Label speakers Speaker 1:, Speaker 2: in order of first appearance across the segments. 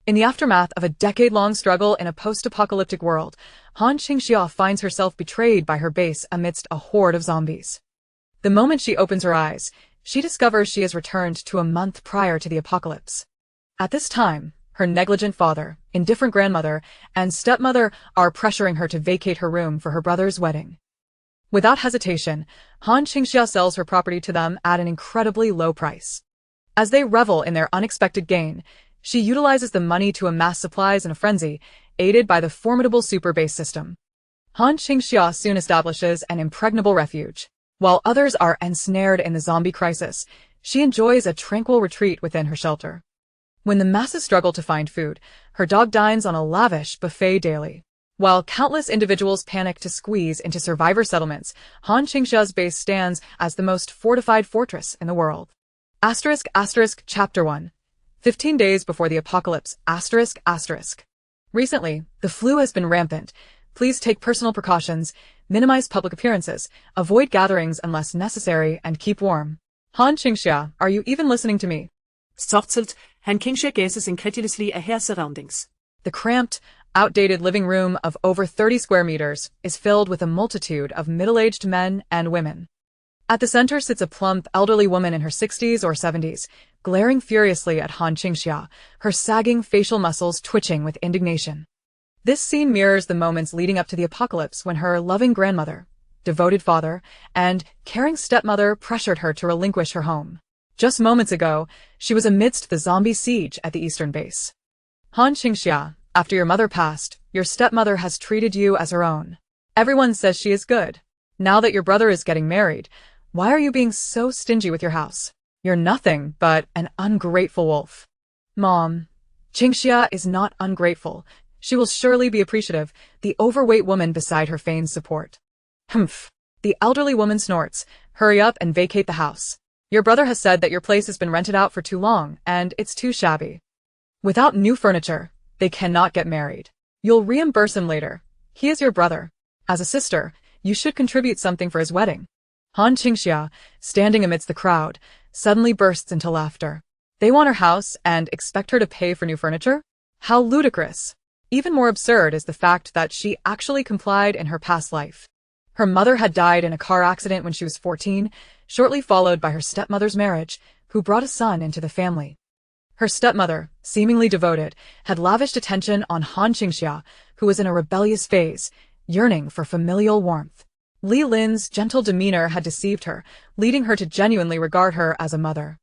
Speaker 1: In the aftermath of a decade-long struggle in a post-apocalyptic world, Han Qingxia finds herself betrayed by her base amidst a horde of zombies. The moment she opens her eyes, she discovers she has returned to a month prior to the apocalypse. At this time, her negligent father, indifferent grandmother, and stepmother are pressuring her to vacate her room for her brother's wedding. Without hesitation, Han Qingxia sells her property to them at an incredibly low price. As they revel in their unexpected gain, she utilizes the money to amass supplies in a frenzy, aided by the formidable super base system. Han Qingxia soon establishes an impregnable refuge. While others are ensnared in the zombie crisis, she enjoys a tranquil retreat within her shelter. When the masses struggle to find food, her dog dines on a lavish buffet daily. While countless individuals panic to squeeze into survivor settlements, Han Qingxia's base stands as the most fortified fortress in the world. Chapter 1. 15 days before the apocalypse. Recently, the flu has been rampant. Please take personal precautions, minimize public appearances, avoid gatherings unless necessary, and keep warm. Han Qingxia, are you even listening to me?
Speaker 2: Startled, Han Qingxia gazes incredulously at her surroundings.
Speaker 1: The cramped, outdated living room of over 30 square meters is filled with a multitude of middle-aged men and women. At the center sits a plump, elderly woman in her 60s or 70s, glaring furiously at Han Qingxia, her sagging facial muscles twitching with indignation. This scene mirrors the moments leading up to the apocalypse when her loving grandmother, devoted father, and caring stepmother pressured her to relinquish her home. Just moments ago, she was amidst the zombie siege at the eastern base. Han Qingxia, after your mother passed, your stepmother has treated you as her own. Everyone says she is good. Now that your brother is getting married, why are you being so stingy with your house? You're nothing but an ungrateful wolf. Mom, Qingxia is not ungrateful. She will surely be appreciative, the overweight woman beside her feigns support. Humph. The elderly woman snorts. Hurry up and vacate the house. Your brother has said that your place has been rented out for too long, and it's too shabby. Without new furniture, they cannot get married. You'll reimburse him later. He is your brother. As a sister, you should contribute something for his wedding. Han Qingxia, standing amidst the crowd, suddenly bursts into laughter. They want her house and expect her to pay for new furniture? How ludicrous. Even more absurd is the fact that she actually complied in her past life. Her mother had died in a car accident when she was 14, shortly followed by her stepmother's marriage, who brought a son into the family. Her stepmother, seemingly devoted, had lavished attention on Han Qingxia, who was in a rebellious phase, yearning for familial warmth. Li Lin's gentle demeanor had deceived her, leading her to genuinely regard her as a mother.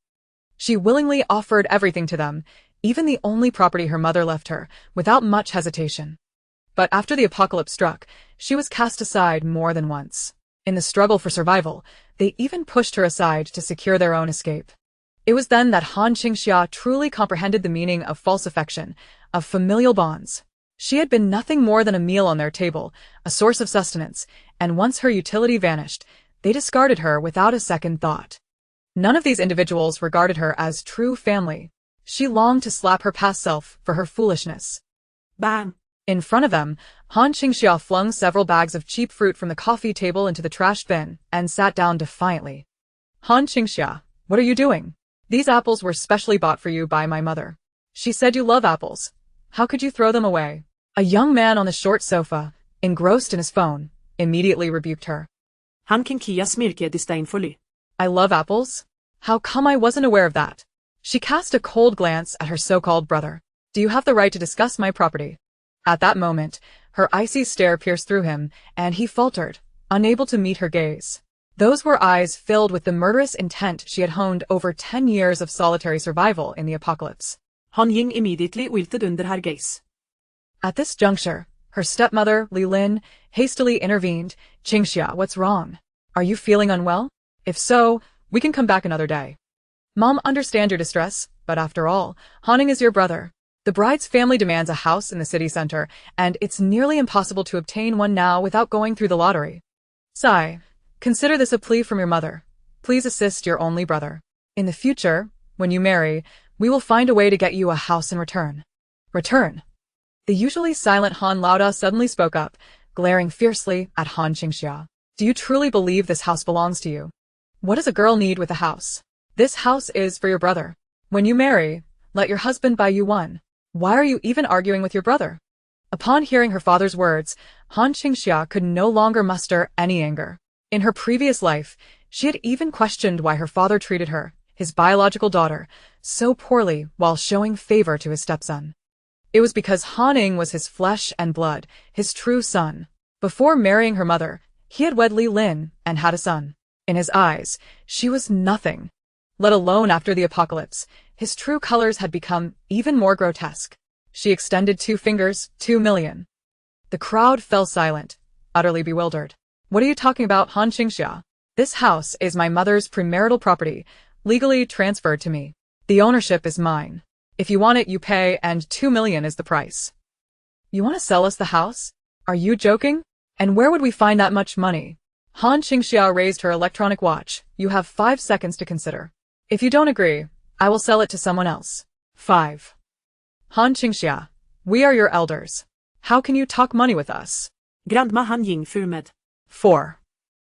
Speaker 1: She willingly offered everything to them, even the only property her mother left her, without much hesitation. But after the apocalypse struck, she was cast aside more than once. In the struggle for survival, they even pushed her aside to secure their own escape. It was then that Han Qingxia truly comprehended the meaning of false affection, of familial bonds. She had been nothing more than a meal on their table, a source of sustenance, and once her utility vanished, they discarded her without a second thought. None of these individuals regarded her as true family. She longed to slap her past self for her foolishness.
Speaker 2: Bang!
Speaker 1: In front of them, Han Qingxia flung several bags of cheap fruit from the coffee table into the trash bin and sat down defiantly. Han Qingxia, what are you doing? These apples were specially bought for you by my mother. She said you love apples. How could you throw them away? A young man on the short sofa, engrossed in his phone, immediately rebuked her.
Speaker 2: Han Qingxia smirker disdainfully.
Speaker 1: I love apples? How come I wasn't aware of that? She cast a cold glance at her so-called brother. Do you have the right to discuss my property? At that moment, her icy stare pierced through him, and he faltered, unable to meet her gaze. Those were eyes filled with the murderous intent she had honed over 10 years of solitary survival in the apocalypse.
Speaker 2: Han Ying immediately wilted under her gaze.
Speaker 1: At this juncture, her stepmother, Li Lin, hastily intervened. Qingxia, what's wrong? Are you feeling unwell? If so, we can come back another day. Mom, understand your distress, but after all, Haning is your brother. The bride's family demands a house in the city center, and it's nearly impossible to obtain one now without going through the lottery. Sigh, consider this a plea from your mother. Please assist your only brother. In the future, when you marry, we will find a way to get you a house in return. Return? The usually silent Han Lauda suddenly spoke up, glaring fiercely at Han Qingxia. Do you truly believe this house belongs to you? What does a girl need with a house? This house is for your brother. When you marry, let your husband buy you one. Why are you even arguing with your brother? Upon hearing her father's words, Han Qingxia could no longer muster any anger. In her previous life, she had even questioned why her father treated her, his biological daughter, so poorly while showing favor to his stepson. It was because Han Qingxia was his flesh and blood, his true son. Before marrying her mother, he had wed Li Lin and had a son. In his eyes, she was nothing. Let alone after the apocalypse, his true colors had become even more grotesque. She extended 2 fingers, 2 million. The crowd fell silent, utterly bewildered. What are you talking about, Han Qingxia? This house is my mother's premarital property, legally transferred to me. The ownership is mine. If you want it, you pay, and 2 million is the price. You want to sell us the house? Are you joking? And where would we find that much money? Han Qingxia raised her electronic watch. You have 5 seconds to consider. If you don't agree, I will sell it to someone else. 5. Han Qingxia, we are your elders. How can you talk money with us?
Speaker 2: Grandma Han Qingxia.
Speaker 1: 4.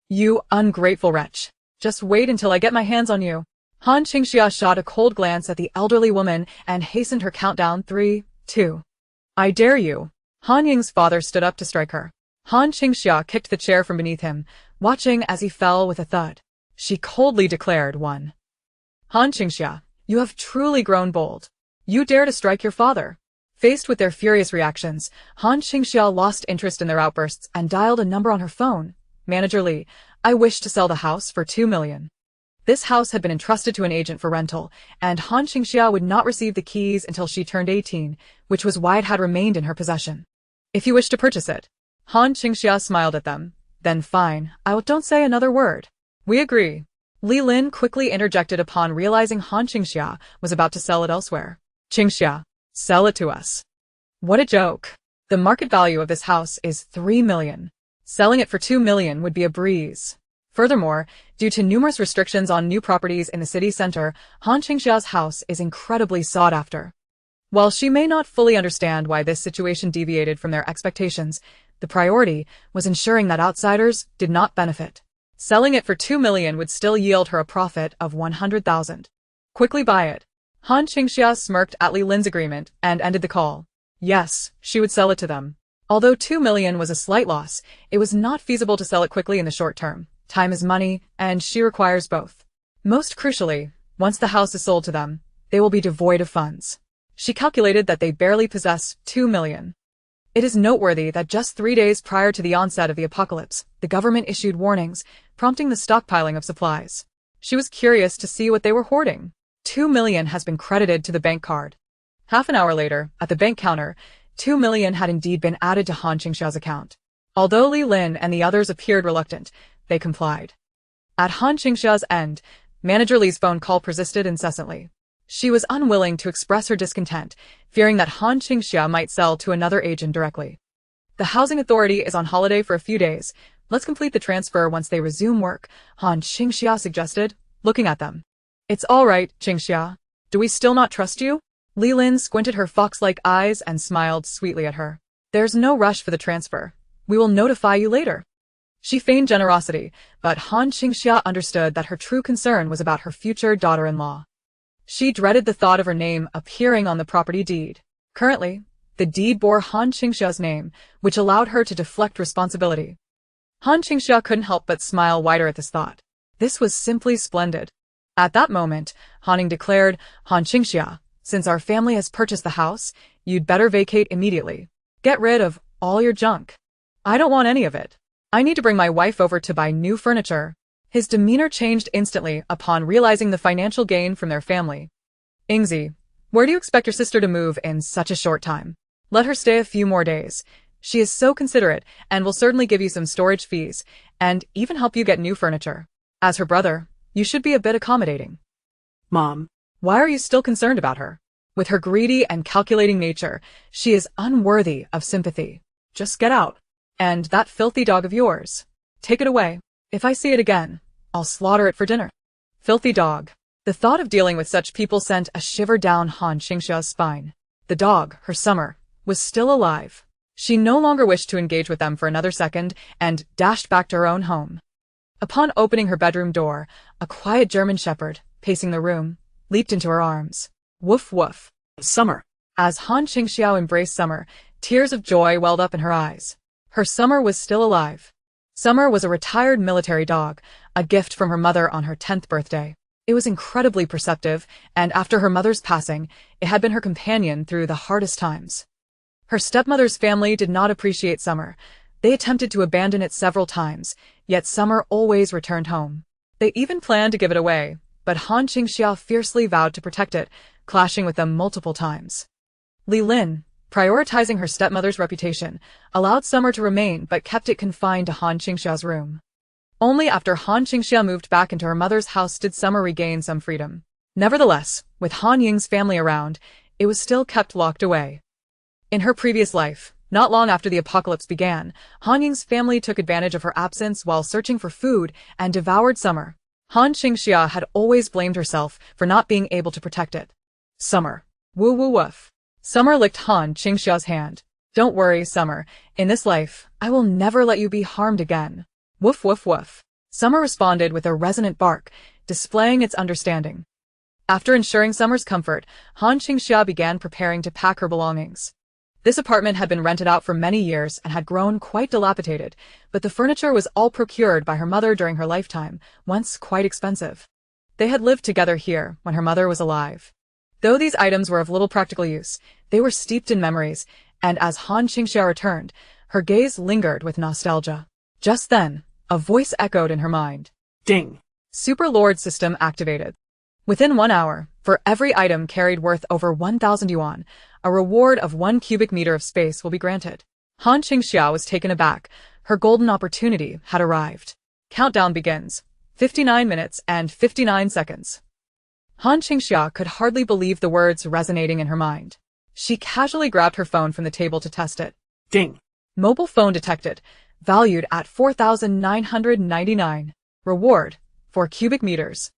Speaker 1: You ungrateful wretch. Just wait until I get my hands on you. Han Qingxia shot a cold glance at the elderly woman and hastened her countdown. 3, 2. I dare you. Han Ying's father stood up to strike her. Han Qingxia kicked the chair from beneath him, watching as he fell with a thud. She coldly declared 1. Han Qingxia, you have truly grown bold. You dare to strike your father. Faced with their furious reactions, Han Qingxia lost interest in their outbursts and dialed a number on her phone. Manager Li, I wish to sell the house for 2 million. This house had been entrusted to an agent for rental, and Han Qingxia would not receive the keys until she turned 18, which was why it had remained in her possession. If you wish to purchase it. Han Qingxia smiled at them. Then fine, don't say another word. We agree. Li Lin quickly interjected upon realizing Han Qingxia was about to sell it elsewhere. Qingxia, sell it to us. What a joke. The market value of this house is 3 million. Selling it for 2 million would be a breeze. Furthermore, due to numerous restrictions on new properties in the city center, Han Qingxia's house is incredibly sought after. While she may not fully understand why this situation deviated from their expectations, the priority was ensuring that outsiders did not benefit. Selling it for 2 million would still yield her a profit of 100,000. Quickly buy it. Han Qingxia smirked at Li Lin's agreement and ended the call. Yes, she would sell it to them. Although 2 million was a slight loss, it was not feasible to sell it quickly in the short term. Time is money, and she requires both. Most crucially, once the house is sold to them, they will be devoid of funds. She calculated that they barely possess 2 million. It is noteworthy that just 3 days prior to the onset of the apocalypse, the government issued warnings, prompting the stockpiling of supplies. She was curious to see what they were hoarding. 2 million has been credited to the bank card. Half an hour later, at the bank counter, 2 million had indeed been added to Han Qingxia's account. Although Li Lin and the others appeared reluctant, they complied. At Han Qingxia's end, Manager Li's phone call persisted incessantly. She was unwilling to express her discontent, fearing that Han Qingxia might sell to another agent directly. The housing authority is on holiday for a few days. Let's complete the transfer once they resume work, Han Qingxia suggested, looking at them. It's all right, Qingxia. Do we still not trust you? Li Lin squinted her fox-like eyes and smiled sweetly at her. There's no rush for the transfer. We will notify you later. She feigned generosity, but Han Qingxia understood that her true concern was about her future daughter-in-law. She dreaded the thought of her name appearing on the property deed. Currently, the deed bore Han Qingxia's name, which allowed her to deflect responsibility. Han Qingxia couldn't help but smile wider at this thought. This was simply splendid. At that moment, Han Qingxia declared, Han Qingxia, since our family has purchased the house, you'd better vacate immediately. Get rid of all your junk. I don't want any of it. I need to bring my wife over to buy new furniture. His demeanor changed instantly upon realizing the financial gain from their family. Ingzi, where do you expect your sister to move in such a short time? Let her stay a few more days. She is so considerate and will certainly give you some storage fees and even help you get new furniture. As her brother, you should be a bit accommodating.
Speaker 2: Mom.
Speaker 1: Why are you still concerned about her? With her greedy and calculating nature, she is unworthy of sympathy. Just get out. And that filthy dog of yours. Take it away. If I see it again, I'll slaughter it for dinner. Filthy dog. The thought of dealing with such people sent a shiver down Han Qingxia's spine. The dog, her summer, was still alive. She no longer wished to engage with them for another second and dashed back to her own home. Upon opening her bedroom door, a quiet German shepherd, pacing the room, leaped into her arms. Woof woof.
Speaker 2: Summer.
Speaker 1: As Han Qingxia embraced Summer, tears of joy welled up in her eyes. Her Summer was still alive. Summer was a retired military dog, a gift from her mother on her 10th birthday. It was incredibly perceptive, and after her mother's passing, it had been her companion through the hardest times. Her stepmother's family did not appreciate Summer. They attempted to abandon it several times, yet Summer always returned home. They even planned to give it away, but Han Qingxia fiercely vowed to protect it, clashing with them multiple times. Li Lin, prioritizing her stepmother's reputation, allowed Summer to remain but kept it confined to Han Qingxia's room. Only after Han Qingxia moved back into her mother's house did Summer regain some freedom. Nevertheless, with Han Ying's family around, it was still kept locked away. In her previous life, not long after the apocalypse began, Han Ying's family took advantage of her absence while searching for food and devoured Summer. Han Qingxia had always blamed herself for not being able to protect it. Summer. Woo woo woof. Summer licked Han Qingxia's hand. Don't worry, Summer. In this life, I will never let you be harmed again. Woof woof woof. Summer responded with a resonant bark, displaying its understanding. After ensuring Summer's comfort, Han Qingxia began preparing to pack her belongings. This apartment had been rented out for many years and had grown quite dilapidated, but the furniture was all procured by her mother during her lifetime, once quite expensive. They had lived together here when her mother was alive. Though these items were of little practical use, they were steeped in memories, and as Han Qingxia returned, her gaze lingered with nostalgia. Just then, a voice echoed in her mind.
Speaker 2: Ding.
Speaker 1: Super Lord system activated. Within 1 hour, for every item carried worth over 1,000 yuan, a reward of 1 cubic meter of space will be granted. Han Qingxia was taken aback. Her golden opportunity had arrived. Countdown begins. 59 minutes and 59 seconds. Han Qingxia could hardly believe the words resonating in her mind. She casually grabbed her phone from the table to test it.
Speaker 2: Ding.
Speaker 1: Mobile phone detected. Valued at 4,999. Reward, 4 cubic meters.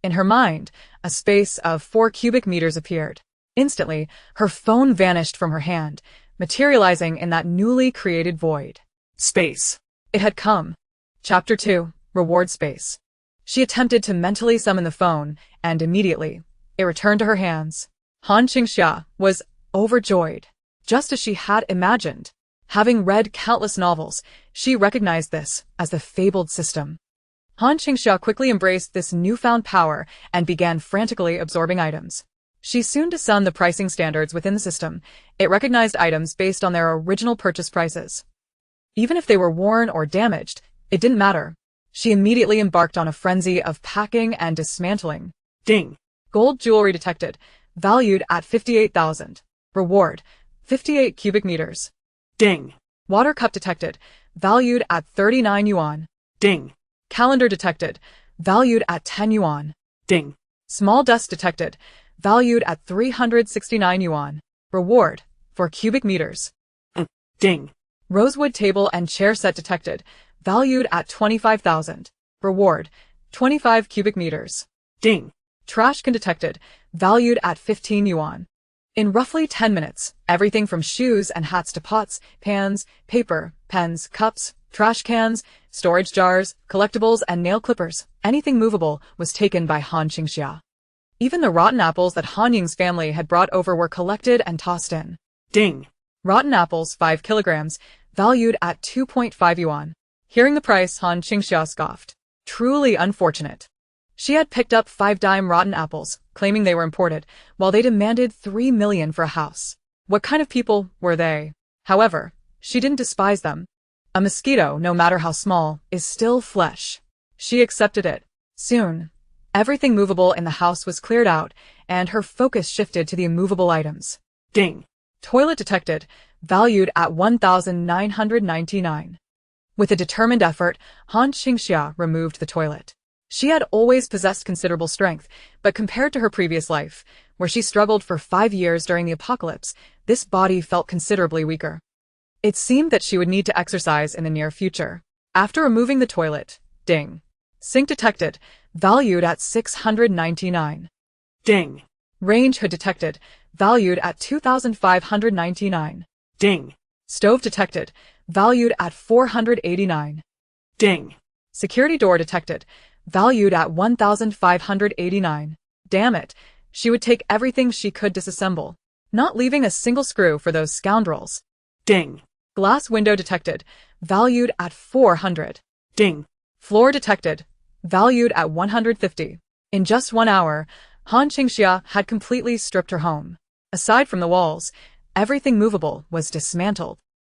Speaker 1: In her mind, a space of 4 cubic meters appeared. Instantly, her phone vanished from her hand, materializing in that newly created void.
Speaker 2: Space.
Speaker 1: It had come. Chapter 2, Reward Space. She attempted to mentally summon the phone, and immediately, it returned to her hands. Han Qingxia was overjoyed, just as she had imagined. Having read countless novels, she recognized this as the fabled system. Han Qingxia quickly embraced this newfound power and began frantically absorbing items. She soon discerned the pricing standards within the system. It recognized items based on their original purchase prices. Even if they were worn or damaged, it didn't matter. She immediately embarked on a frenzy of packing and dismantling.
Speaker 2: Ding.
Speaker 1: Gold jewelry detected, valued at 58,000. Reward, 58 cubic meters.
Speaker 2: Ding.
Speaker 1: Water cup detected, valued at 39 yuan.
Speaker 2: Ding.
Speaker 1: Calendar detected, valued at 10 yuan.
Speaker 2: Ding.
Speaker 1: Small dust detected, valued at 369 yuan. Reward, 4 cubic meters.
Speaker 2: Ding.
Speaker 1: Rosewood table and chair set detected, valued at 25,000. Reward, 25 cubic meters.
Speaker 2: Ding.
Speaker 1: Trash can detected, valued at 15 yuan. In roughly 10 minutes, everything from shoes and hats to pots, pans, paper, pens, cups, trash cans, storage jars, collectibles, and nail clippers, anything movable, was taken by Han Qingxia. Even the rotten apples that Han Ying's family had brought over were collected and tossed in.
Speaker 2: Ding.
Speaker 1: Rotten apples, 5 kilograms, valued at 2.5 yuan. Hearing the price, Han Qingxia scoffed. Truly unfortunate. She had picked up 5-dime rotten apples, claiming they were imported, while they demanded 3 million for a house. What kind of people were they? However, she didn't despise them. A mosquito, no matter how small, is still flesh. She accepted it. Soon, everything movable in the house was cleared out, and her focus shifted to the immovable items.
Speaker 2: Ding.
Speaker 1: Toilet detected, valued at 1,999. With a determined effort, Han Qingxia removed the toilet. She had always possessed considerable strength, but compared to her previous life, where she struggled for 5 years during the apocalypse, this body felt considerably weaker. It seemed that she would need to exercise in the near future. After removing the toilet, ding. Sink detected, valued at 699.
Speaker 2: Ding.
Speaker 1: Range hood detected, valued at 2,599.
Speaker 2: Ding.
Speaker 1: Stove detected, valued at 489.
Speaker 2: Ding.
Speaker 1: Security door detected, valued at 1,589. Damn it, she would take everything she could disassemble. not leaving a single screw for those scoundrels.
Speaker 2: Ding.
Speaker 1: Glass window detected, valued at 400.
Speaker 2: Ding.
Speaker 1: Floor detected, valued at 150. In just 1 hour, Han Qingxia had completely stripped her home. Aside from the walls, everything movable was dismantled.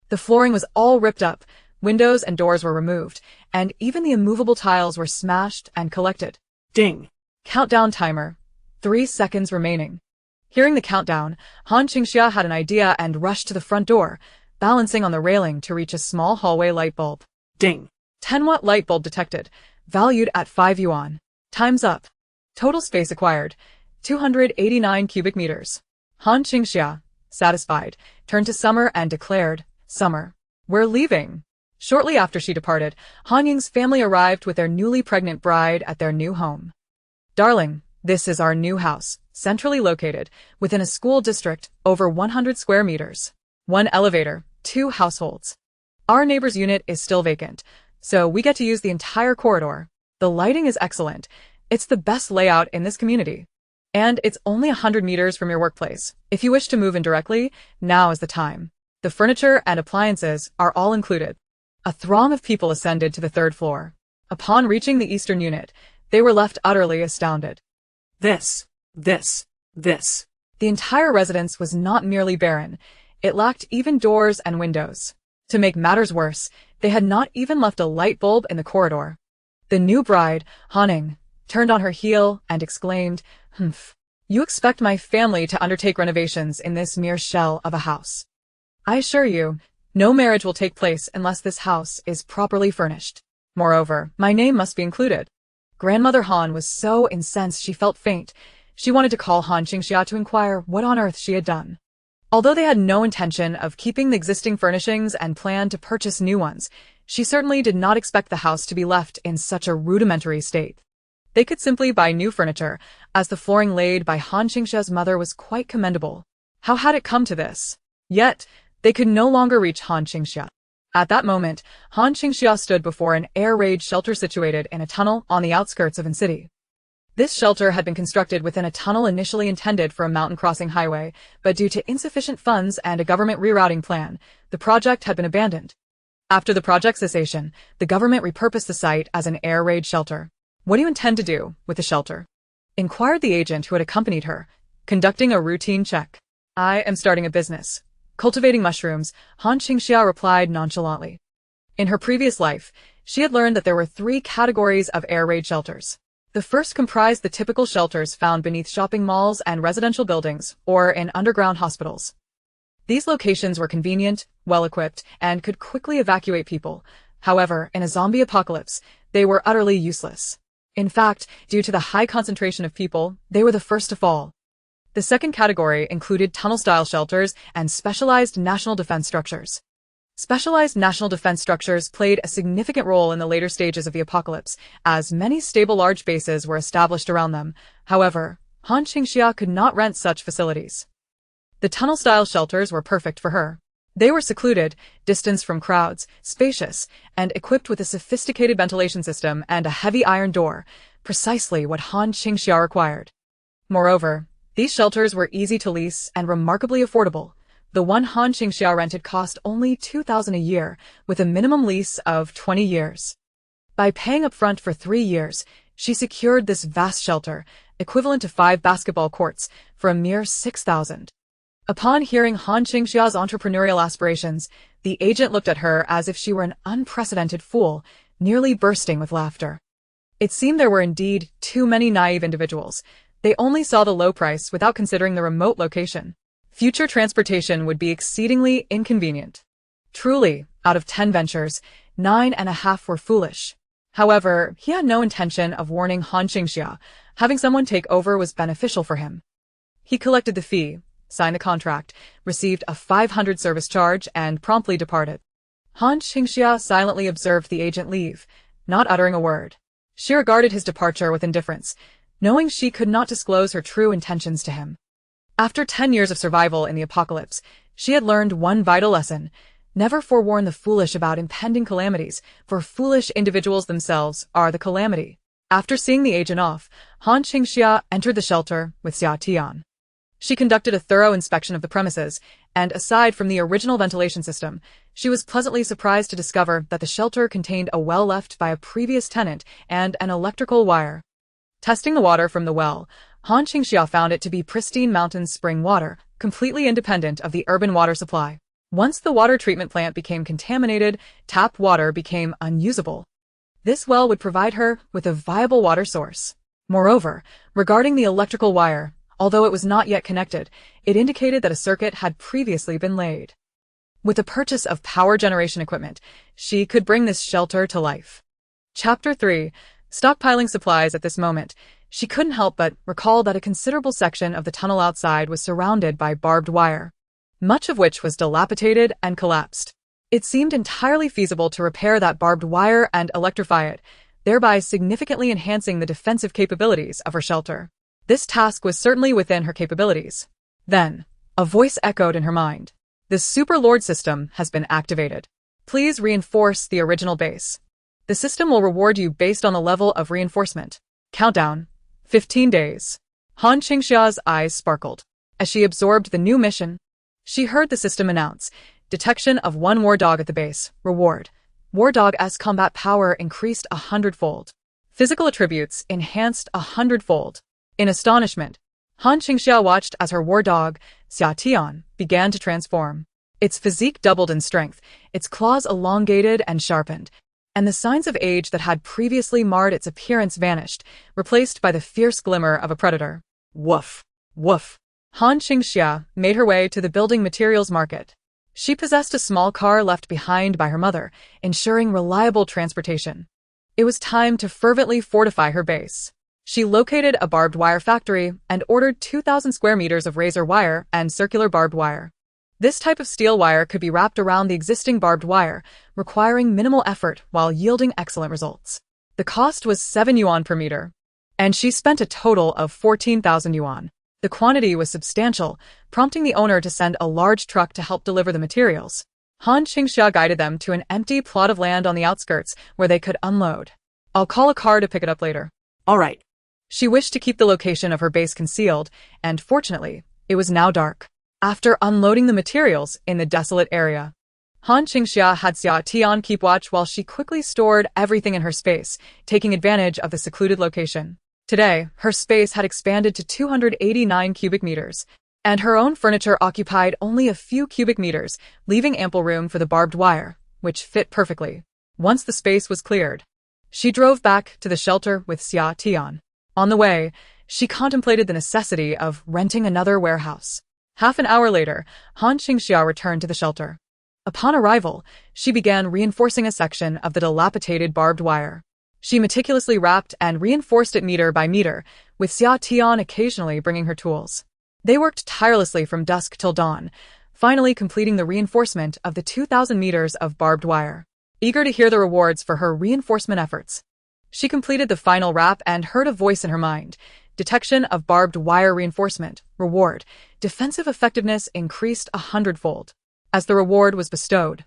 Speaker 1: The flooring was all ripped up, windows and doors were removed, and even the immovable tiles were smashed and collected.
Speaker 2: Ding.
Speaker 1: Countdown timer. 3 seconds remaining. Hearing the countdown, Han Qingxia had an idea and rushed to the front door, balancing on the railing to reach a small hallway light bulb.
Speaker 2: Ding.
Speaker 1: 10-watt light bulb detected, valued at 5 yuan. Time's up. Total space acquired, 289 cubic meters. Han Qingxia, satisfied, turned to Summer and declared, "Summer, we're leaving." Shortly after she departed, Han Ying's family arrived with their newly pregnant bride at their new home. "Darling, this is our new house, centrally located, within a school district, over 100 square meters. 1 elevator, 2 households. Our neighbor's unit is still vacant, so we get to use the entire corridor. The lighting is excellent. It's the best layout in this community. And it's only 100 meters from your workplace. If you wish to move in directly, now is the time. The furniture and appliances are all included." A throng of people ascended to the 3rd floor. Upon reaching the eastern unit, they were left utterly astounded.
Speaker 2: This.
Speaker 1: The entire residence was not merely barren. It lacked even doors and windows. To make matters worse, they had not even left a light bulb in the corridor. The new bride, Han Qingxia, turned on her heel and exclaimed, "Humph, you expect my family to undertake renovations in this mere shell of a house. I assure you, no marriage will take place unless this house is properly furnished. Moreover, my name must be included." Grandmother Han was so incensed she felt faint. She wanted to call Han Qingxia to inquire what on earth she had done. Although they had no intention of keeping the existing furnishings and planned to purchase new ones, she certainly did not expect the house to be left in such a rudimentary state. They could simply buy new furniture, as the flooring laid by Han Qingxia's mother was quite commendable. How had it come to this? Yet, they could no longer reach Han Qingxia. At that moment, Han Qingxia stood before an air raid shelter situated in a tunnel on the outskirts of An City. This shelter had been constructed within a tunnel initially intended for a mountain crossing highway, but due to insufficient funds and a government rerouting plan, the project had been abandoned. After the project cessation, the government repurposed the site as an air raid shelter. "What do you intend to do with the shelter?" inquired the agent who had accompanied her, conducting a routine check. "I am starting a business. Cultivating mushrooms," Han Qingxia replied nonchalantly. In her previous life, she had learned that there were 3 categories of air raid shelters. The first comprised the typical shelters found beneath shopping malls and residential buildings, or in underground hospitals. These locations were convenient, well-equipped, and could quickly evacuate people. However, in a zombie apocalypse, they were utterly useless. In fact, due to the high concentration of people, they were the first to fall. The second category included tunnel-style shelters and specialized national defense structures. Specialized national defense structures played a significant role in the later stages of the apocalypse, as many stable large bases were established around them. However, Han Qingxia could not rent such facilities. The tunnel-style shelters were perfect for her. They were secluded, distanced from crowds, spacious, and equipped with a sophisticated ventilation system and a heavy iron door, precisely what Han Qingxia required. Moreover, these shelters were easy to lease and remarkably affordable. The one Han Qingxia rented cost only 2,000 a year, with a minimum lease of 20 years. By paying up front for 3 years, she secured this vast shelter, equivalent to 5 basketball courts, for a mere 6,000. Upon hearing Han Qingxia's entrepreneurial aspirations, the agent looked at her as if she were an unprecedented fool, nearly bursting with laughter. It seemed there were indeed too many naive individuals. They only saw the low price without considering the remote location. Future transportation would be exceedingly inconvenient. Truly, out of 10 ventures, 9.5 were foolish. However, he had no intention of warning Han Qingxia. Having someone take over was beneficial for him. He collected the fee, signed the contract, received a 500 service charge, and promptly departed. Han Qingxia silently observed the agent leave, not uttering a word. She regarded his departure with indifference, knowing she could not disclose her true intentions to him. After 10 years of survival in the apocalypse, she had learned one vital lesson: never forewarn the foolish about impending calamities, for foolish individuals themselves are the calamity. After seeing the agent off, Han Qingxia entered the shelter with Xia Tian. She conducted a thorough inspection of the premises, and aside from the original ventilation system, she was pleasantly surprised to discover that the shelter contained a well left by a previous tenant and an electrical wire. Testing the water from the well, Han Qingxia found it to be pristine mountain spring water, completely independent of the urban water supply. Once the water treatment plant became contaminated, tap water became unusable. This well would provide her with a viable water source. Moreover, regarding the electrical wire, although it was not yet connected, it indicated that a circuit had previously been laid. With the purchase of power generation equipment, she could bring this shelter to life. Chapter 3. Stockpiling supplies. At this moment, she couldn't help but recall that a considerable section of the tunnel outside was surrounded by barbed wire, much of which was dilapidated and collapsed. It seemed entirely feasible to repair that barbed wire and electrify it, thereby significantly enhancing the defensive capabilities of her shelter. This task was certainly within her capabilities. Then, a voice echoed in her mind. The Super Lord system has been activated. Please reinforce the original base. The system will reward you based on the level of reinforcement. Countdown. 15 days. Han Qingxia's eyes sparkled. As she absorbed the new mission, she heard the system announce, detection of one war dog at the base. Reward. War Dog's combat power increased 100-fold. Physical attributes enhanced 100-fold. In astonishment, Han Qingxia watched as her war dog, Xia Tian, began to transform. Its physique doubled in strength, its claws elongated and sharpened, and the signs of age that had previously marred its appearance vanished, replaced by the fierce glimmer of a predator. Woof! Woof! Han Qingxia made her way to the building materials market. She possessed a small car left behind by her mother, ensuring reliable transportation. It was time to fervently fortify her base. She located a barbed wire factory and ordered 2,000 square meters of razor wire and circular barbed wire. This type of steel wire could be wrapped around the existing barbed wire, requiring minimal effort while yielding excellent results. The cost was 7 yuan per meter, and she spent a total of 14,000 yuan. The quantity was substantial, prompting the owner to send a large truck to help deliver the materials. Han Qingxia guided them to an empty plot of land on the outskirts where they could unload. I'll call a car to pick it up later.
Speaker 2: All right.
Speaker 1: She wished to keep the location of her base concealed, and fortunately, it was now dark. After unloading the materials in the desolate area, Han Qingxia had Xia Tian keep watch while she quickly stored everything in her space, taking advantage of the secluded location. Today, her space had expanded to 289 cubic meters, and her own furniture occupied only a few cubic meters, leaving ample room for the barbed wire, which fit perfectly. Once the space was cleared, she drove back to the shelter with Xia Tian. On the way, she contemplated the necessity of renting another warehouse. Half an hour later, Han Qingxia returned to the shelter. Upon arrival, she began reinforcing a section of the dilapidated barbed wire. She meticulously wrapped and reinforced it meter by meter, with Xia Tian occasionally bringing her tools. They worked tirelessly from dusk till dawn, finally completing the reinforcement of the 2,000 meters of barbed wire. Eager to hear the rewards for her reinforcement efforts, she completed the final wrap and heard a voice in her mind. Detection of barbed wire reinforcement. Reward. Defensive effectiveness increased 100-fold. As the reward was bestowed,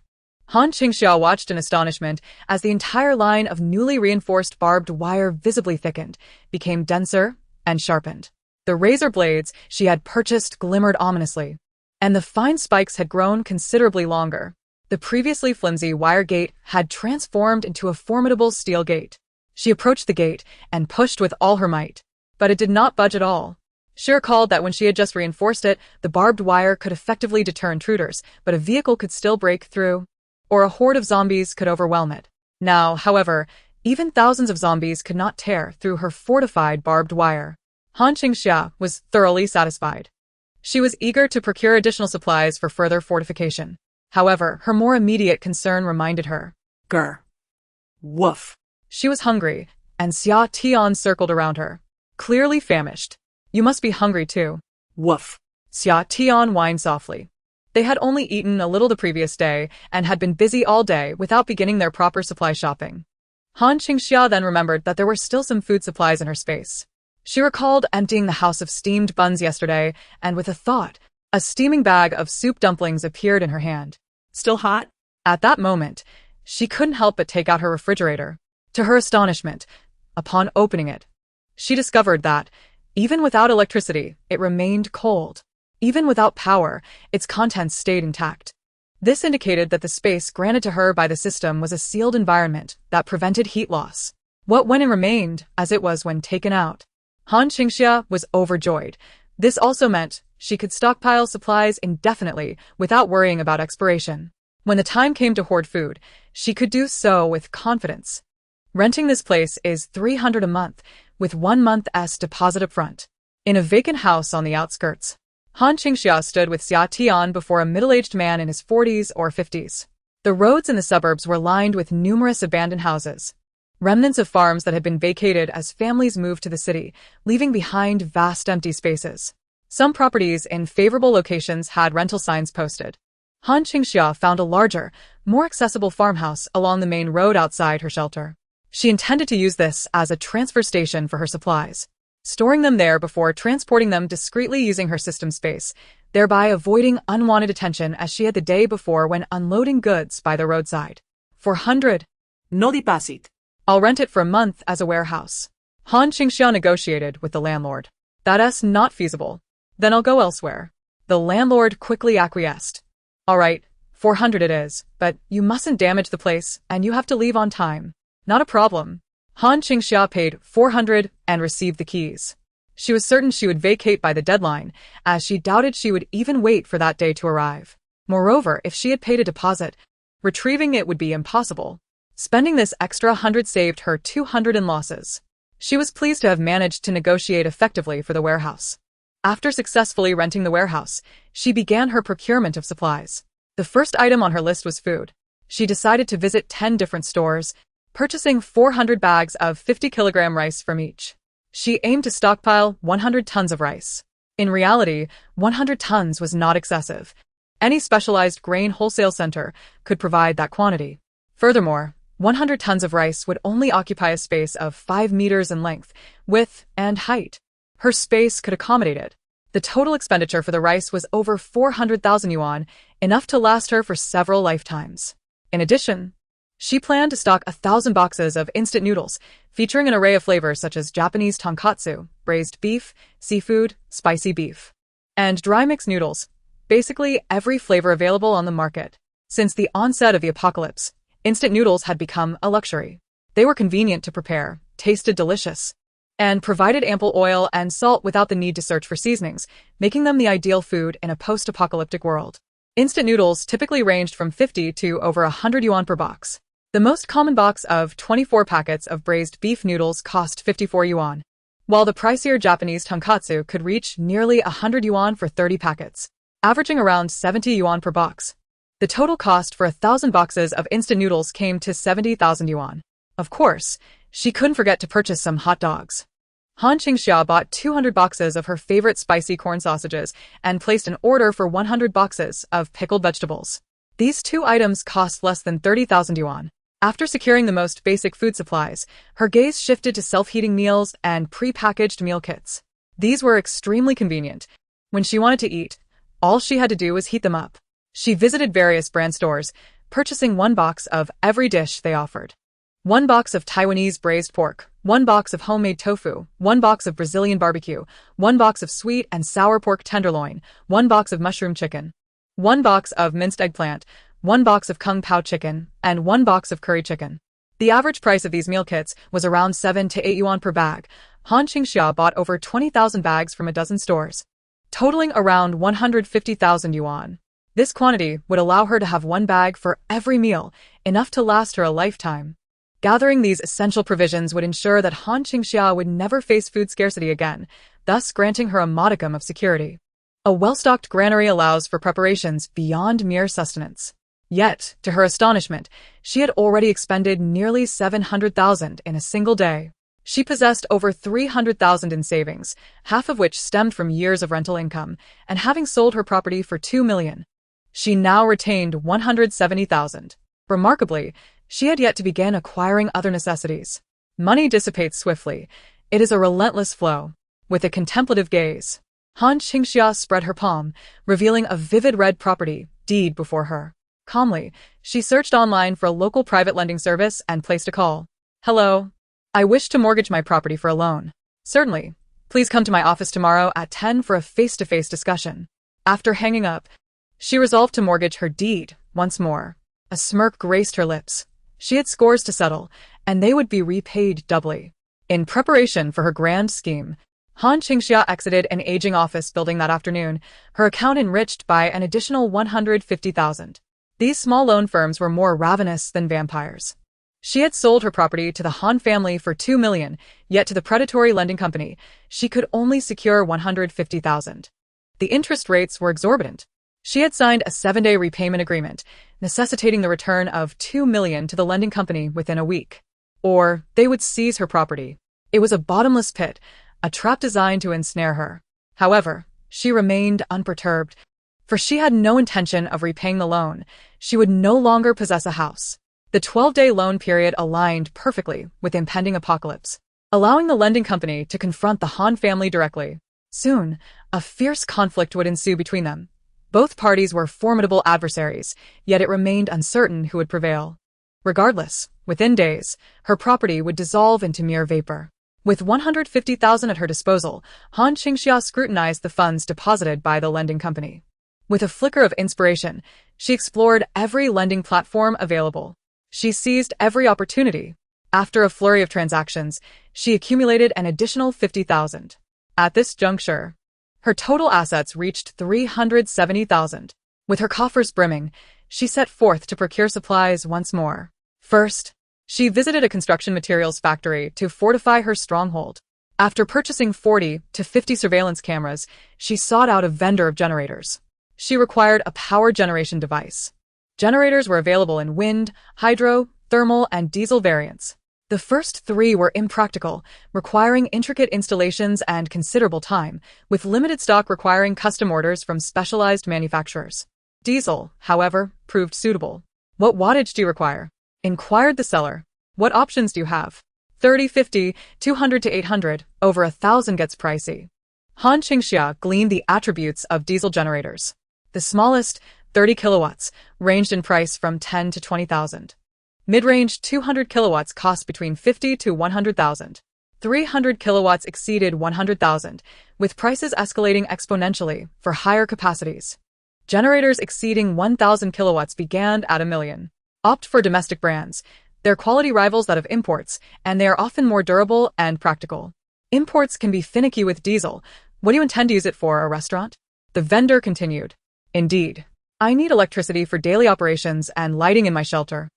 Speaker 1: Han Qingxia watched in astonishment as the entire line of newly reinforced barbed wire visibly thickened, became denser, and sharpened. The razor blades she had purchased glimmered ominously, and the fine spikes had grown considerably longer. The previously flimsy wire gate had transformed into a formidable steel gate. She approached the gate and pushed with all her might, but it did not budge at all. She recalled that when she had just reinforced it, the barbed wire could effectively deter intruders, but a vehicle could still break through, or a horde of zombies could overwhelm it. Now, however, even thousands of zombies could not tear through her fortified barbed wire. Han Qingxia was thoroughly satisfied. She was eager to procure additional supplies for further fortification. However, her more immediate concern reminded her.
Speaker 2: Grr. Woof.
Speaker 1: She was hungry, and Xia Tian circled around her, clearly famished. You must be hungry too.
Speaker 2: Woof.
Speaker 1: Xia Tian whined softly. They had only eaten a little the previous day and had been busy all day without beginning their proper supply shopping. Han Qingxia then remembered that there were still some food supplies in her space. She recalled emptying the house of steamed buns yesterday, and with a thought, a steaming bag of soup dumplings appeared in her hand.
Speaker 2: Still hot?
Speaker 1: At that moment, she couldn't help but take out her refrigerator. To her astonishment, upon opening it, she discovered that, Even without electricity, it remained cold. Even without power, its contents stayed intact. This indicated that the space granted to her by the system was a sealed environment that prevented heat loss. What went in remained, as it was when taken out. Han Qingxia was overjoyed. This also meant she could stockpile supplies indefinitely without worrying about expiration. When the time came to hoard food, she could do so with confidence. Renting this place is $300 a month, with 1 month's deposit up front. In a vacant house on the outskirts, Han Qingxia stood with Xia Tian before a middle-aged man in his 40s or 50s. The roads in the suburbs were lined with numerous abandoned houses, remnants of farms that had been vacated as families moved to the city, leaving behind vast empty spaces. Some properties in favorable locations had rental signs posted. Han Qingxia found a larger, more accessible farmhouse along the main road outside her shelter. She intended to use this as a transfer station for her supplies, storing them there before transporting them discreetly using her system space, thereby avoiding unwanted attention as she had the day before when unloading goods by the roadside. 400.
Speaker 2: No deposit.
Speaker 1: I'll rent it for a month as a warehouse. Han Qingxia negotiated with the landlord. That's not feasible. Then I'll go elsewhere. The landlord quickly acquiesced. All right, 400 it is, but you mustn't damage the place, and you have to leave on time. Not a problem. Han Qingxia paid 400 and received the keys. She was certain she would vacate by the deadline, as she doubted she would even wait for that day to arrive. Moreover, if she had paid a deposit, retrieving it would be impossible. Spending this extra 100 saved her 200 in losses. She was pleased to have managed to negotiate effectively for the warehouse. After successfully renting the warehouse, she began her procurement of supplies. The first item on her list was food. She decided to visit 10 different stores, purchasing 400 bags of 50-kilogram rice from each. She aimed to stockpile 100 tons of rice. In reality, 100 tons was not excessive. Any specialized grain wholesale center could provide that quantity. Furthermore, 100 tons of rice would only occupy a space of 5 meters in length, width, and height. Her space could accommodate it. The total expenditure for the rice was over 400,000 yuan, enough to last her for several lifetimes. In addition, she planned to stock 1,000 boxes of instant noodles, featuring an array of flavors such as Japanese tonkatsu, braised beef, seafood, spicy beef, and dry mixed noodles, basically every flavor available on the market. Since the onset of the apocalypse, instant noodles had become a luxury. They were convenient to prepare, tasted delicious, and provided ample oil and salt without the need to search for seasonings, making them the ideal food in a post-apocalyptic world. Instant noodles typically ranged from 50 to over 100 yuan per box. The most common box of 24 packets of braised beef noodles cost 54 yuan, while the pricier Japanese tonkatsu could reach nearly 100 yuan for 30 packets, averaging around 70 yuan per box. The total cost for 1,000 boxes of instant noodles came to 70,000 yuan. Of course, she couldn't forget to purchase some hot dogs. Han Qingxia bought 200 boxes of her favorite spicy corn sausages and placed an order for 100 boxes of pickled vegetables. These two items cost less than 30,000 yuan. After securing the most basic food supplies, her gaze shifted to self-heating meals and pre-packaged meal kits. These were extremely convenient. When she wanted to eat, all she had to do was heat them up. She visited various brand stores, purchasing 1 box of every dish they offered. 1 box of Taiwanese braised pork, 1 box of homemade tofu, 1 box of Brazilian barbecue, 1 box of sweet and sour pork tenderloin, 1 box of mushroom chicken, 1 box of minced eggplant, 1 box of kung pao chicken, and 1 box of curry chicken. The average price of these meal kits was around 7 to 8 yuan per bag. Han Qingxia bought over 20,000 bags from a dozen stores, totaling around 150,000 yuan. This quantity would allow her to have 1 bag for every meal, enough to last her a lifetime. Gathering these essential provisions would ensure that Han Qingxia would never face food scarcity again, thus granting her a modicum of security. A well-stocked granary allows for preparations beyond mere sustenance. Yet, to her astonishment, she had already expended nearly 700,000 in a single day. She possessed over 300,000 in savings, half of which stemmed from years of rental income, and having sold her property for 2 million, she now retained 170,000. Remarkably, she had yet to begin acquiring other necessities. Money dissipates swiftly. It is a relentless flow. With a contemplative gaze, Han Qingxia spread her palm, revealing a vivid red property deed before her. Calmly, she searched online for a local private lending service and placed a call. Hello. I wish to mortgage my property for a loan. Certainly. Please come to my office tomorrow at 10 for a face-to-face discussion. After hanging up, she resolved to mortgage her deed once more. A smirk graced her lips. She had scores to settle, and they would be repaid doubly. In preparation for her grand scheme, Han Qingxia exited an aging office building that afternoon, her account enriched by an additional 150,000. These small loan firms were more ravenous than vampires. She had sold her property to the Han family for 2 million, yet to the predatory lending company, she could only secure 150,000. The interest rates were exorbitant. She had signed a 7-day repayment agreement, necessitating the return of 2 million to the lending company within a week. Or they would seize her property. It was a bottomless pit, a trap designed to ensnare her. However, she remained unperturbed, for she had no intention of repaying the loan. She would no longer possess a house. The 12-day loan period aligned perfectly with impending apocalypse, allowing the lending company to confront the Han family directly. Soon, a fierce conflict would ensue between them. Both parties were formidable adversaries, yet it remained uncertain who would prevail. Regardless, within days, her property would dissolve into mere vapor. With 150,000 at her disposal, Han Qingxia scrutinized the funds deposited by the lending company. With a flicker of inspiration, she explored every lending platform available. She seized every opportunity. After a flurry of transactions, she accumulated an additional 50,000. At this juncture, her total assets reached 370,000. With her coffers brimming, she set forth to procure supplies once more. First, she visited a construction materials factory to fortify her stronghold. After purchasing 40 to 50 surveillance cameras, she sought out a vendor of generators. She required a power generation device. Generators were available in wind, hydro, thermal, and diesel variants. The first 3 were impractical, requiring intricate installations and considerable time, with limited stock requiring custom orders from specialized manufacturers. Diesel, however, proved suitable. What wattage do you require? Inquired the seller. What options do you have? 30, 50, 200 to 800, over 1,000 gets pricey. Han Qingxia gleaned the attributes of diesel generators. The smallest, 30 kilowatts, ranged in price from 10 to 20,000. Mid-range 200 kilowatts cost between 50 to 100,000. 300 kilowatts exceeded 100,000, with prices escalating exponentially for higher capacities. Generators exceeding 1,000 kilowatts began at $1 million. Opt for domestic brands. Their quality rivals that of imports, and they are often more durable and practical. Imports can be finicky with diesel. What do you intend to use it for, a restaurant? The vendor continued. Indeed. I need electricity for daily operations and lighting in my shelter.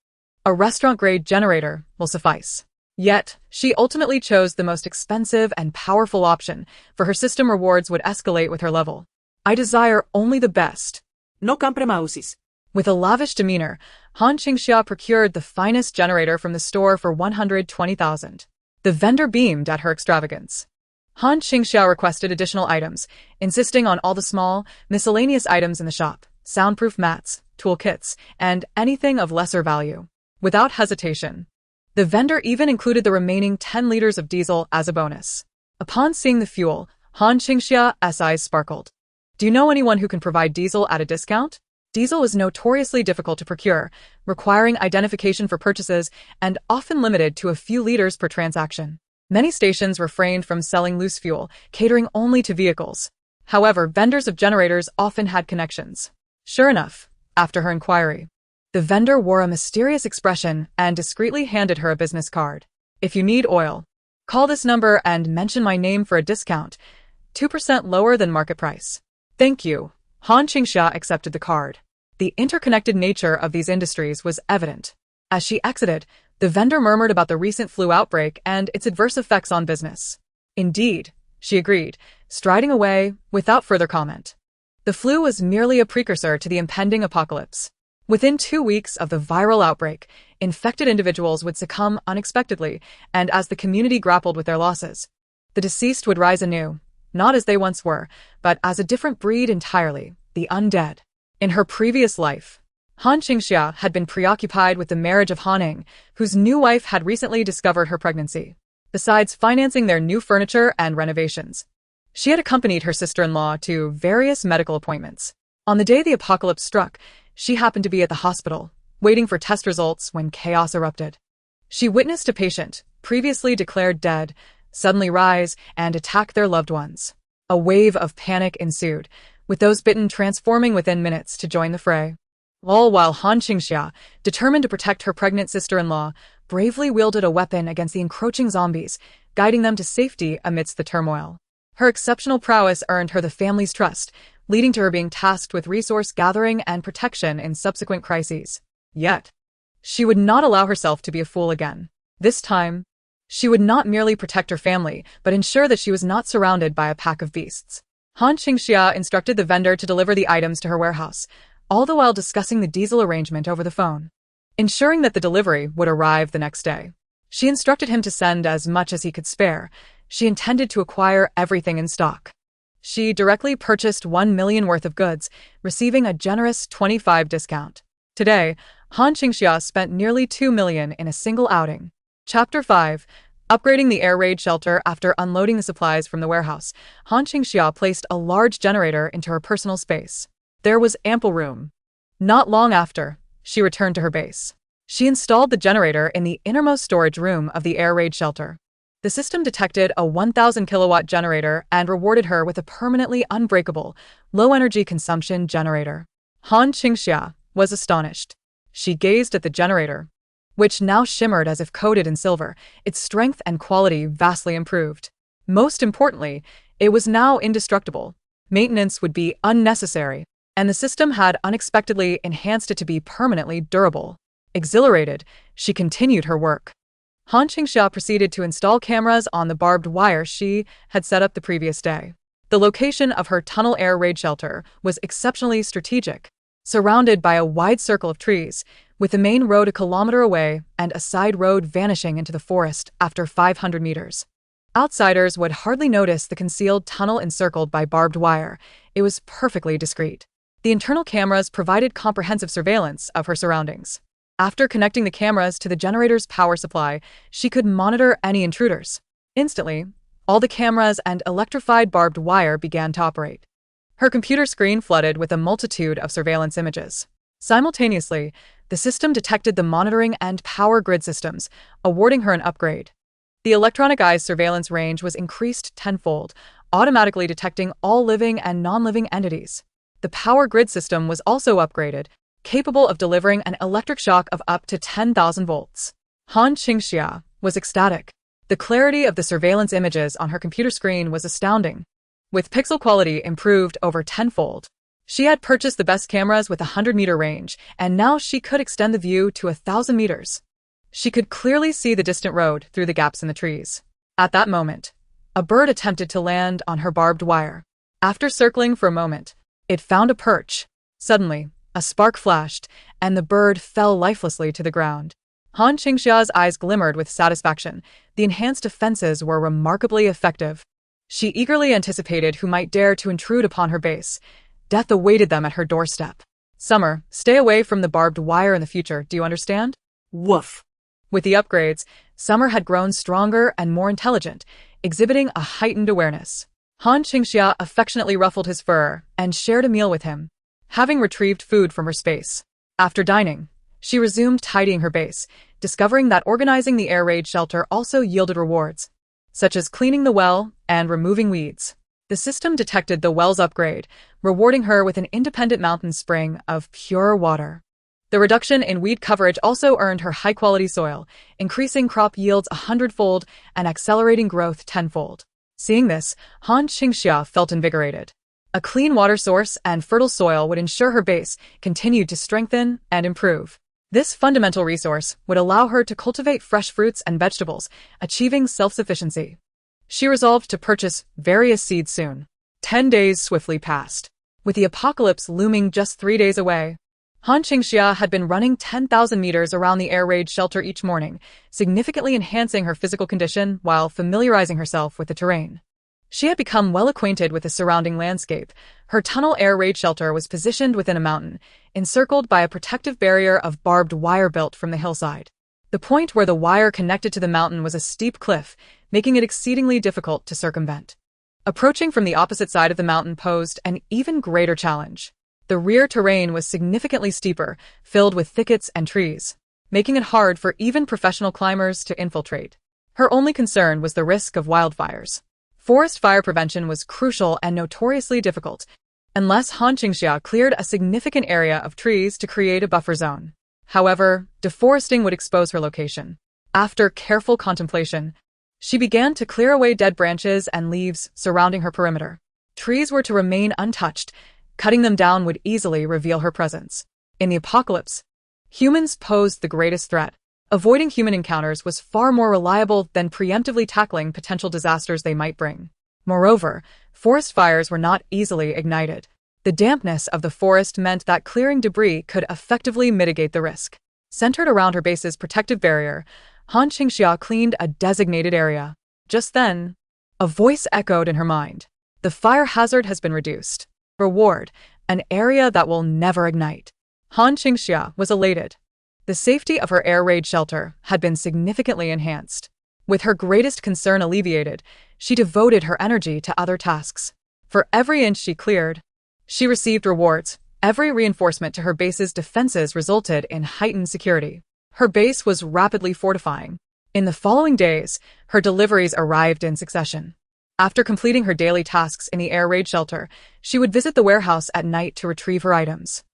Speaker 1: A restaurant-grade generator will suffice. Yet, she ultimately chose the most expensive and powerful option, for her system rewards would escalate with her level. I desire only the best.
Speaker 2: No compre mausis.
Speaker 1: With a lavish demeanor, Han Qingxia procured the finest generator from the store for 120,000. The vendor beamed at her extravagance. Han Qingxia requested additional items, insisting on all the small, miscellaneous items in the shop, soundproof mats, tool kits, and anything of lesser value. Without hesitation, the vendor even included the remaining 10 liters of diesel as a bonus. Upon seeing the fuel, Han Qingxia's eyes sparkled. Do you know anyone who can provide diesel at a discount? Diesel is notoriously difficult to procure, requiring identification for purchases and often limited to a few liters per transaction. Many stations refrained from selling loose fuel, catering only to vehicles. However, vendors of generators often had connections. Sure enough, after her inquiry, the vendor wore a mysterious expression and discreetly handed her a business card. If you need oil, call this number and mention my name for a discount, 2% lower than market price. Thank you. Han Qingxia accepted the card. The interconnected nature of these industries was evident. As she exited, the vendor murmured about the recent flu outbreak and its adverse effects on business. Indeed, she agreed, striding away without further comment. The flu was merely a precursor to the impending apocalypse. Within 2 weeks of the viral outbreak, infected individuals would succumb unexpectedly, and as the community grappled with their losses, the deceased would rise anew, not as they once were, but as a different breed entirely, the undead. In her previous life, Han Qingxia had been preoccupied with the marriage of Han, whose new wife had recently discovered her pregnancy. Besides financing their new furniture and renovations, she had accompanied her sister-in-law to various medical appointments. On the day the apocalypse struck, she happened to be at the hospital, waiting for test results when chaos erupted. She witnessed a patient, previously declared dead, suddenly rise and attack their loved ones. A wave of panic ensued, with those bitten transforming within minutes to join the fray. All while Han Qingxia, determined to protect her pregnant sister-in-law, bravely wielded a weapon against the encroaching zombies, guiding them to safety amidst the turmoil. Her exceptional prowess earned her the family's trust, leading to her being tasked with resource gathering and protection in subsequent crises. Yet, she would not allow herself to be a fool again. This time, she would not merely protect her family, but ensure that she was not surrounded by a pack of beasts. Han Qingxia instructed the vendor to deliver the items to her warehouse, all the while discussing the diesel arrangement over the phone. Ensuring that the delivery would arrive the next day, she instructed him to send as much as he could spare. She intended to acquire everything in stock. She directly purchased 1 million worth of goods, receiving a generous 25% discount. Today, Han Qingxia spent nearly 2 million in a single outing. Chapter 5. Upgrading the air raid shelter. After unloading the supplies from the warehouse, Han Qingxia placed a large generator into her personal space. There was ample room. Not long after, she returned to her base. She installed the generator in the innermost storage room of the air raid shelter. The system detected a 1,000 kilowatt generator and rewarded her with a permanently unbreakable, low-energy consumption generator. Han Qingxia was astonished. She gazed at the generator, which now shimmered as if coated in silver, its strength and quality vastly improved. Most importantly, it was now indestructible. Maintenance would be unnecessary, and the system had unexpectedly enhanced it to be permanently durable. Exhilarated, she continued her work. Han Qingxia proceeded to install cameras on the barbed wire she had set up the previous day. The location of her tunnel air raid shelter was exceptionally strategic, surrounded by a wide circle of trees, with the main road a kilometer away and a side road vanishing into the forest after 500 meters. Outsiders would hardly notice the concealed tunnel encircled by barbed wire. It was perfectly discreet. The internal cameras provided comprehensive surveillance of her surroundings. After connecting the cameras to the generator's power supply, she could monitor any intruders. Instantly, all the cameras and electrified barbed wire began to operate. Her computer screen flooded with a multitude of surveillance images. Simultaneously, the system detected the monitoring and power grid systems, awarding her an upgrade. The electronic eye's surveillance range was increased tenfold, automatically detecting all living and non-living entities. The power grid system was also upgraded, capable of delivering an electric shock of up to 10,000 volts. Han Qingxia was ecstatic. The clarity of the surveillance images on her computer screen was astounding. With pixel quality improved over tenfold, she had purchased the best cameras with a 100-meter range, and now she could extend the view to 1,000 meters. She could clearly see the distant road through the gaps in the trees. At that moment, a bird attempted to land on her barbed wire. After circling for a moment, it found a perch. Suddenly, a spark flashed, and the bird fell lifelessly to the ground. Han Qingxia's eyes glimmered with satisfaction. The enhanced defenses were remarkably effective. She eagerly anticipated who might dare to intrude upon her base. Death awaited them at her doorstep. Summer, stay away from the barbed wire in the future, do you understand?
Speaker 2: Woof.
Speaker 1: With the upgrades, Summer had grown stronger and more intelligent, exhibiting a heightened awareness. Han Qingxia affectionately ruffled his fur and shared a meal with him, having retrieved food from her space. After dining, she resumed tidying her base, discovering that organizing the air raid shelter also yielded rewards, such as cleaning the well and removing weeds. The system detected the well's upgrade, rewarding her with an independent mountain spring of pure water. The reduction in weed coverage also earned her high-quality soil, increasing crop yields 100-fold and accelerating growth tenfold. Seeing this, Han Qingxia felt invigorated. A clean water source and fertile soil would ensure her base continued to strengthen and improve. This fundamental resource would allow her to cultivate fresh fruits and vegetables, achieving self-sufficiency. She resolved to purchase various seeds soon. 10 days swiftly passed. With the apocalypse looming just 3 days away, Han Qingxia had been running 10,000 meters around the air raid shelter each morning, significantly enhancing her physical condition while familiarizing herself with the terrain. She had become well acquainted with the surrounding landscape. Her tunnel air raid shelter was positioned within a mountain, encircled by a protective barrier of barbed wire built from the hillside. The point where the wire connected to the mountain was a steep cliff, making it exceedingly difficult to circumvent. Approaching from the opposite side of the mountain posed an even greater challenge. The rear terrain was significantly steeper, filled with thickets and trees, making it hard for even professional climbers to infiltrate. Her only concern was the risk of wildfires. Forest fire prevention was crucial and notoriously difficult, unless Han Qingxia cleared a significant area of trees to create a buffer zone. However, deforesting would expose her location. After careful contemplation, she began to clear away dead branches and leaves surrounding her perimeter. Trees were to remain untouched. Cutting them down would easily reveal her presence. In the apocalypse, humans posed the greatest threat. Avoiding human encounters was far more reliable than preemptively tackling potential disasters they might bring. Moreover, forest fires were not easily ignited. The dampness of the forest meant that clearing debris could effectively mitigate the risk. Centered around her base's protective barrier, Han Qingxia cleaned a designated area. Just then, a voice echoed in her mind. The fire hazard has been reduced. Reward, an area that will never ignite. Han Qingxia was elated. The safety of her air raid shelter had been significantly enhanced. With her greatest concern alleviated, she devoted her energy to other tasks. For every inch she cleared, she received rewards. Every reinforcement to her base's defenses resulted in heightened security. Her base was rapidly fortifying. In the following days, her deliveries arrived in succession. After completing her daily tasks in the air raid shelter, she would visit the warehouse at night to retrieve her items.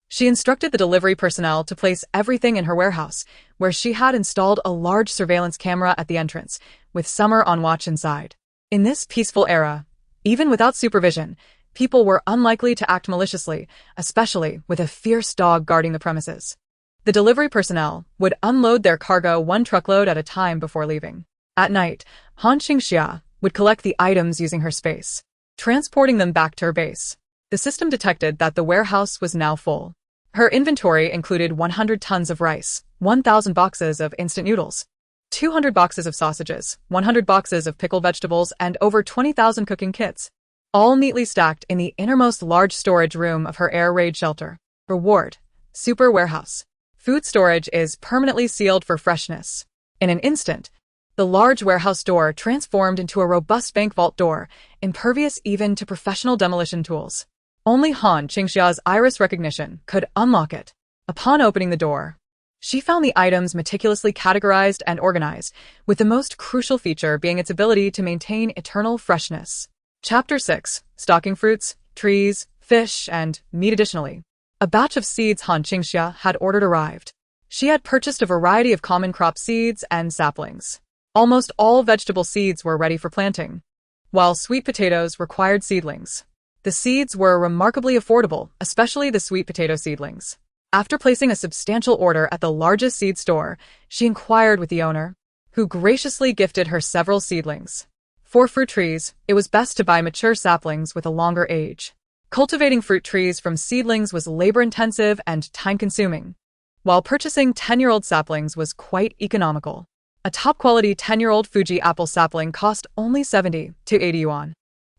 Speaker 1: She instructed the delivery personnel to place everything in her warehouse, where she had installed a large surveillance camera at the entrance, with Summer on watch inside. In this peaceful era, even without supervision, people were unlikely to act maliciously, especially with a fierce dog guarding the premises. The delivery personnel would unload their cargo one truckload at a time before leaving. At night, Han Qingxia would collect the items using her space, transporting them back to her base. The system detected that the warehouse was now full. Her inventory included 100 tons of rice, 1,000 boxes of instant noodles, 200 boxes of sausages, 100 boxes of pickled vegetables, and over 20,000 cooking kits, all neatly stacked in the innermost large storage room of her air raid shelter. Reward: Super Warehouse. Food storage is permanently sealed for freshness. In an instant, the large warehouse door transformed into a robust bank vault door, impervious even to professional demolition tools. Only Han Qingxia's iris recognition could unlock it. Upon opening the door, she found the items meticulously categorized and organized, with the most crucial feature being its ability to maintain eternal freshness. Chapter 6. Stocking fruits, trees, fish, and meat. Additionally, a batch of seeds Han Qingxia had ordered arrived. She had purchased a variety of common crop seeds and saplings. Almost all vegetable seeds were ready for planting, while sweet potatoes required seedlings. The seeds were remarkably affordable, especially the sweet potato seedlings. After placing a substantial order at the largest seed store, she inquired with the owner, who graciously gifted her several seedlings. For fruit trees, it was best to buy mature saplings with a longer age. Cultivating fruit trees from seedlings was labor-intensive and time-consuming, while purchasing 10-year-old saplings was quite economical. A top-quality 10-year-old Fuji apple sapling cost only 70 to 80 yuan.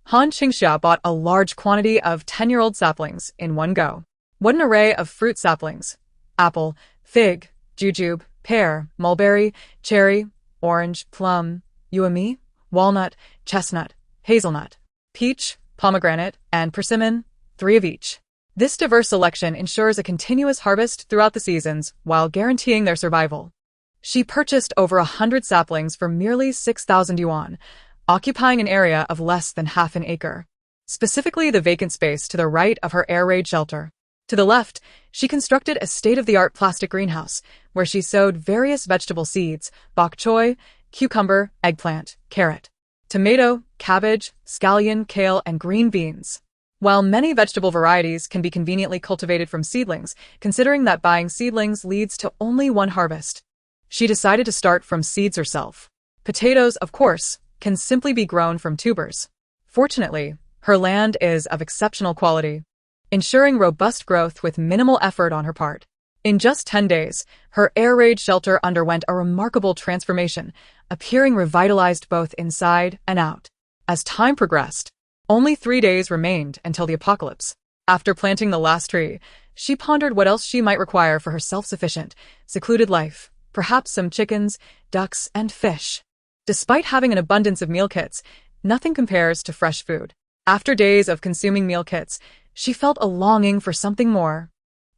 Speaker 1: Han Qingxia bought a large quantity of 10-year-old saplings in one go. What an array of fruit saplings! Apple, fig, jujube, pear, mulberry, cherry, orange, plum, yuami, walnut, chestnut, hazelnut, peach, pomegranate, and persimmon, 3 of each. This diverse selection ensures a continuous harvest throughout the seasons while guaranteeing their survival. She purchased over 100 saplings for merely 6,000 yuan, occupying an area of less than half an acre, specifically the vacant space to the right of her air raid shelter. To the left, she constructed a state-of-the-art plastic greenhouse, where she sowed various vegetable seeds: bok choy, cucumber, eggplant, carrot, tomato, cabbage, scallion, kale, and green beans. While many vegetable varieties can be conveniently cultivated from seedlings, considering that buying seedlings leads to only one harvest, she decided to start from seeds herself. Potatoes, of course, can simply be grown from tubers. Fortunately, her land is of exceptional quality, ensuring robust growth with minimal effort on her part. In just 10 days, her air raid shelter underwent a remarkable transformation, appearing revitalized both inside and out. As time progressed, only 3 days remained until the apocalypse. After planting the last tree, she pondered what else she might require for her self-sufficient, secluded life, perhaps some chickens, ducks, and fish. Despite having an abundance of meal kits, nothing compares to fresh food. After days of consuming meal kits, she felt a longing for something more.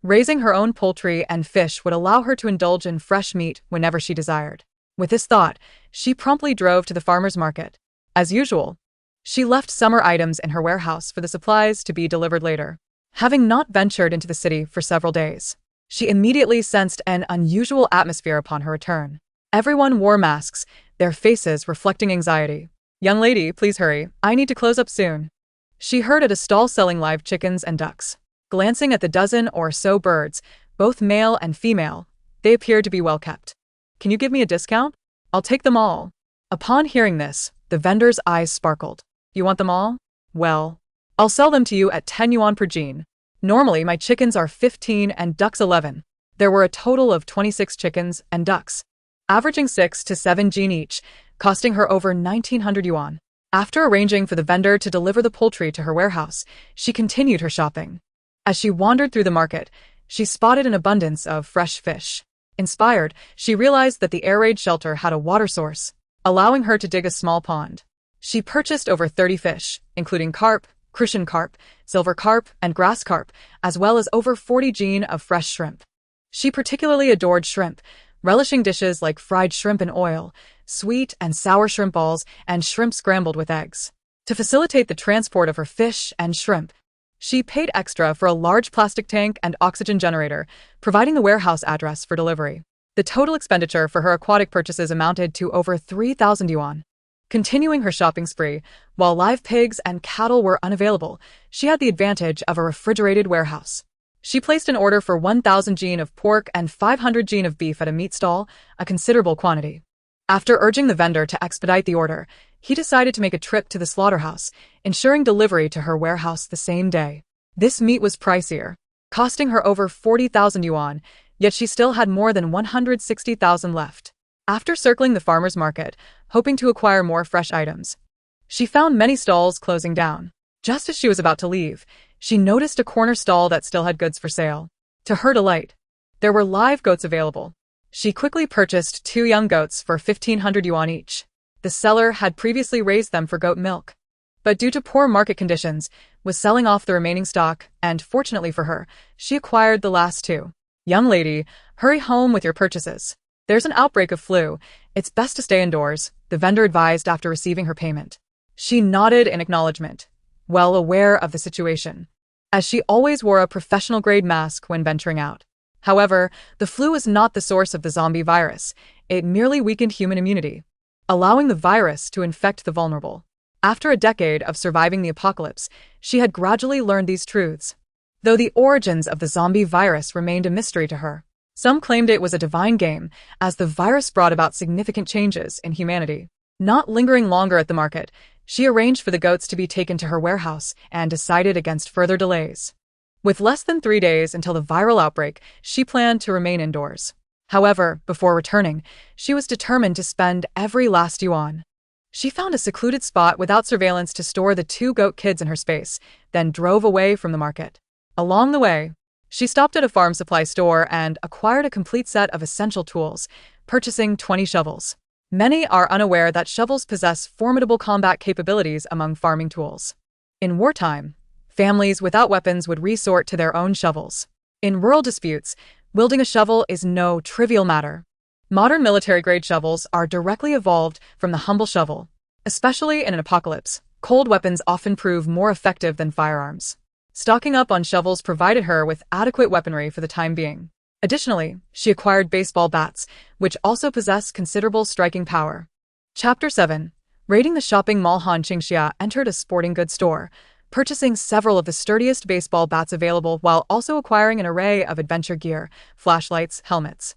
Speaker 1: Raising her own poultry and fish would allow her to indulge in fresh meat whenever she desired. With this thought, she promptly drove to the farmer's market. As usual, she left summer items in her warehouse for the supplies to be delivered later. Having not ventured into the city for several days, she immediately sensed an unusual atmosphere upon her return. Everyone wore masks, their faces reflecting anxiety. "Young lady, please hurry. I need to close up soon." She heard at a stall selling live chickens and ducks. Glancing at the dozen or so birds, both male and female, they appeared to be well kept. "Can you give me a discount? I'll take them all." Upon hearing this, the vendor's eyes sparkled. "You want them all? Well, I'll sell them to you at 10 yuan per jean. Normally my chickens are 15 and ducks 11. There were a total of 26 chickens and ducks, averaging 6 to 7 jean each, costing her over 1,900 yuan. After arranging for the vendor to deliver the poultry to her warehouse, she continued her shopping. As she wandered through the market, she spotted an abundance of fresh fish. Inspired, she realized that the air raid shelter had a water source, allowing her to dig a small pond. She purchased over 30 fish, including carp, crucian carp, silver carp, and grass carp, as well as over 40 jean of fresh shrimp. She particularly adored shrimp, relishing dishes like fried shrimp in oil, sweet and sour shrimp balls, and shrimp scrambled with eggs. To facilitate the transport of her fish and shrimp, she paid extra for a large plastic tank and oxygen generator, providing the warehouse address for delivery. The total expenditure for her aquatic purchases amounted to over 3,000 yuan. Continuing her shopping spree, while live pigs and cattle were unavailable, she had the advantage of a refrigerated warehouse. She placed an order for 1,000 jean of pork and 500 jean of beef at a meat stall, a considerable quantity. After urging the vendor to expedite the order, he decided to make a trip to the slaughterhouse, ensuring delivery to her warehouse the same day. This meat was pricier, costing her over 40,000 yuan, yet she still had more than 160,000 left. After circling the farmer's market, hoping to acquire more fresh items, she found many stalls closing down. Just as she was about to leave, she noticed a corner stall that still had goods for sale. To her delight, there were live goats available. She quickly purchased 2 young goats for 1,500 yuan each. The seller had previously raised them for goat milk, but due to poor market conditions, was selling off the remaining stock, and fortunately for her, she acquired the last 2. "Young lady, hurry home with your purchases. There's an outbreak of flu. It's best to stay indoors," the vendor advised after receiving her payment. She nodded in acknowledgement, well aware of the situation, as she always wore a professional-grade mask when venturing out. However, the flu was not the source of the zombie virus. It merely weakened human immunity, allowing the virus to infect the vulnerable. After a decade of surviving the apocalypse, she had gradually learned these truths, though the origins of the zombie virus remained a mystery to her. Some claimed it was a divine game, as the virus brought about significant changes in humanity. Not lingering longer at the market, she arranged for the goats to be taken to her warehouse and decided against further delays. With less than 3 days until the viral outbreak, she planned to remain indoors. However, before returning, she was determined to spend every last yuan. She found a secluded spot without surveillance to store the 2 goat kids in her space, then drove away from the market. Along the way, she stopped at a farm supply store and acquired a complete set of essential tools, purchasing 20 shovels. Many are unaware that shovels possess formidable combat capabilities among farming tools. In wartime, families without weapons would resort to their own shovels. In rural disputes, wielding a shovel is no trivial matter. Modern military-grade shovels are directly evolved from the humble shovel. Especially in an apocalypse, cold weapons often prove more effective than firearms. Stocking up on shovels provided her with adequate weaponry for the time being. Additionally, she acquired baseball bats, which also possess considerable striking power. Chapter 7. Raiding the shopping mall. Han Qingxia entered a sporting goods store, purchasing several of the sturdiest baseball bats available while also acquiring an array of adventure gear, flashlights, helmets,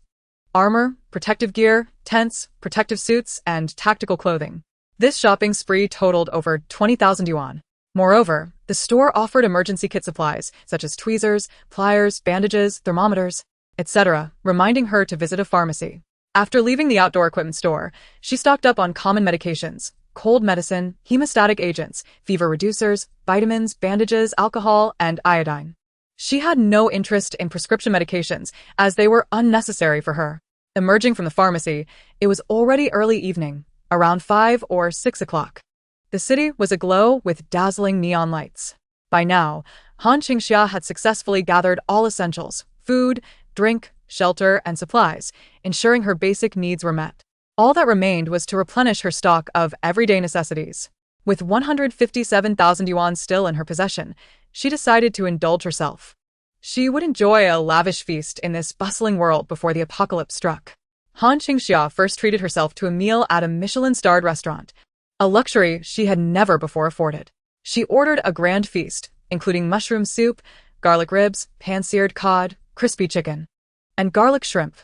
Speaker 1: armor, protective gear, tents, protective suits, and tactical clothing. This shopping spree totaled over 20,000 yuan. Moreover, the store offered emergency kit supplies, such as tweezers, pliers, bandages, thermometers, etc., reminding her to visit a pharmacy. After leaving the outdoor equipment store, she stocked up on common medications, cold medicine, hemostatic agents, fever reducers, vitamins, bandages, alcohol, and iodine. She had no interest in prescription medications, as they were unnecessary for her. Emerging from the pharmacy, it was already early evening, around 5 or 6 o'clock. The city was aglow with dazzling neon lights. By now, Han Qingxia had successfully gathered all essentials: food, drink, shelter, and supplies, ensuring her basic needs were met. All that remained was to replenish her stock of everyday necessities. With 157,000 yuan still in her possession, she decided to indulge herself. She would enjoy a lavish feast in this bustling world before the apocalypse struck. Han Qingxia first treated herself to a meal at a Michelin-starred restaurant, a luxury she had never before afforded. She ordered a grand feast, including mushroom soup, garlic ribs, pan-seared cod, crispy chicken, and garlic shrimp,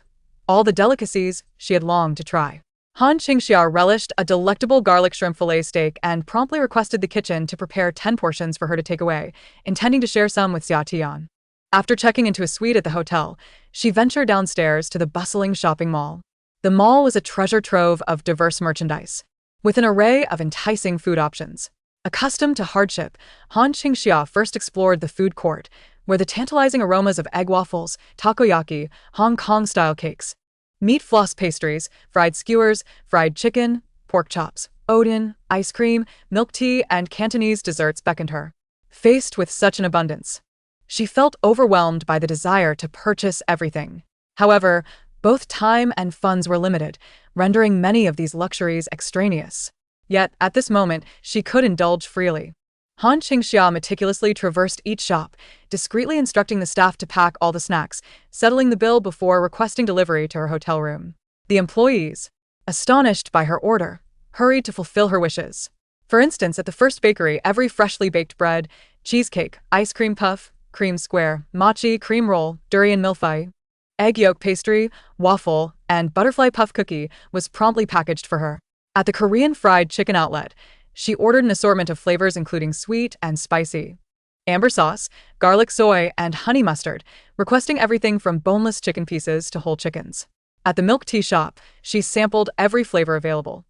Speaker 1: all the delicacies she had longed to try. Han Qingxia relished a delectable garlic shrimp fillet steak and promptly requested the kitchen to prepare 10 portions for her to take away, intending to share some with Xia Tian. After checking into a suite at the hotel, she ventured downstairs to the bustling shopping mall. The mall was a treasure trove of diverse merchandise, with an array of enticing food options. Accustomed to hardship, Han Qingxia first explored the food court, where the tantalizing aromas of egg waffles, takoyaki, Hong Kong-style cakes, meat floss pastries, fried skewers, fried chicken, pork chops, oden, ice cream, milk tea, and Cantonese desserts beckoned her. Faced with such an abundance, she felt overwhelmed by the desire to purchase everything. However, both time and funds were limited, rendering many of these luxuries extraneous. Yet, at this moment, she could indulge freely. Han Qingxia meticulously traversed each shop, discreetly instructing the staff to pack all the snacks, settling the bill before requesting delivery to her hotel room. The employees, astonished by her order, hurried to fulfill her wishes. For instance, at the first bakery, every freshly baked bread, cheesecake, ice cream puff, cream square, mochi cream roll, durian milfai, egg yolk pastry, waffle, and butterfly puff cookie was promptly packaged for her. At the Korean fried chicken outlet, she ordered an assortment of flavors including sweet and spicy, amber sauce, garlic soy, and honey mustard, requesting everything from boneless chicken pieces to whole chickens. At the milk tea shop, she sampled every flavor available,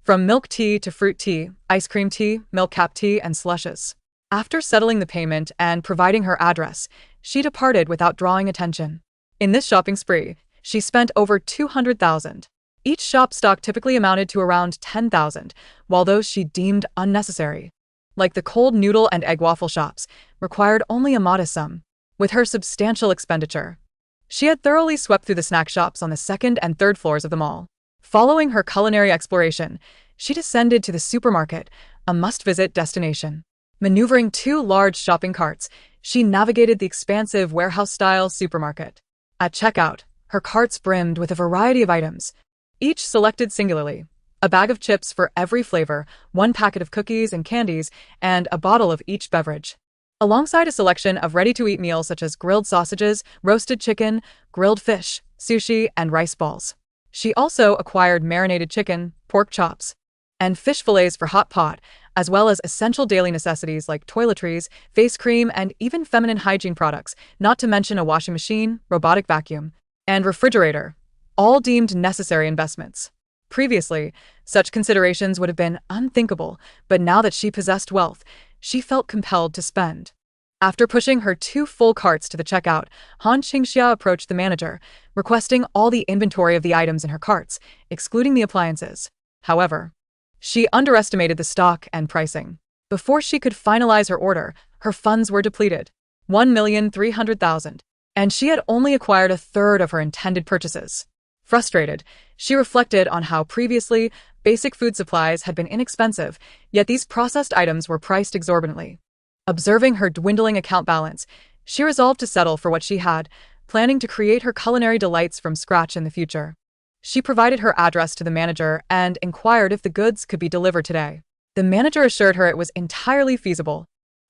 Speaker 1: from milk tea to fruit tea, ice cream tea, milk cap tea, and slushes. After settling the payment and providing her address, she departed without drawing attention. In this shopping spree, she spent over 200,000. Each shop stock typically amounted to around 10,000, while those she deemed unnecessary, like the cold noodle and egg waffle shops, required only a modest sum. With her substantial expenditure, she had thoroughly swept through the snack shops on the second and third floors of the mall. Following her culinary exploration, she descended to the supermarket, a must-visit destination. Maneuvering 2 large shopping carts, she navigated the expansive warehouse-style supermarket. At checkout, her carts brimmed with a variety of items, each selected singularly: a bag of chips for every flavor, 1 packet of cookies and candies, and a bottle of each beverage, alongside a selection of ready-to-eat meals such as grilled sausages, roasted chicken, grilled fish, sushi, and rice balls. She also acquired marinated chicken, pork chops, and fish fillets for hot pot, as well as essential daily necessities like toiletries, face cream, and even feminine hygiene products, not to mention a washing machine, robotic vacuum, and refrigerator, all deemed necessary investments. Previously, such considerations would have been unthinkable, but now that she possessed wealth, she felt compelled to spend. After pushing her 2 full carts to the checkout, Han Qingxia approached the manager, requesting all the inventory of the items in her carts, excluding the appliances. However, she underestimated the stock and pricing. Before she could finalize her order, her funds were depleted, 1,300,000, and she had only acquired a third of her intended purchases. Frustrated, she reflected on how previously basic food supplies had been inexpensive, yet these processed items were priced exorbitantly. Observing her dwindling account balance, she resolved to settle for what she had, planning to create her culinary delights from scratch in the future. She provided her address to the manager and inquired if the goods could be delivered today. The manager assured her it was entirely feasible.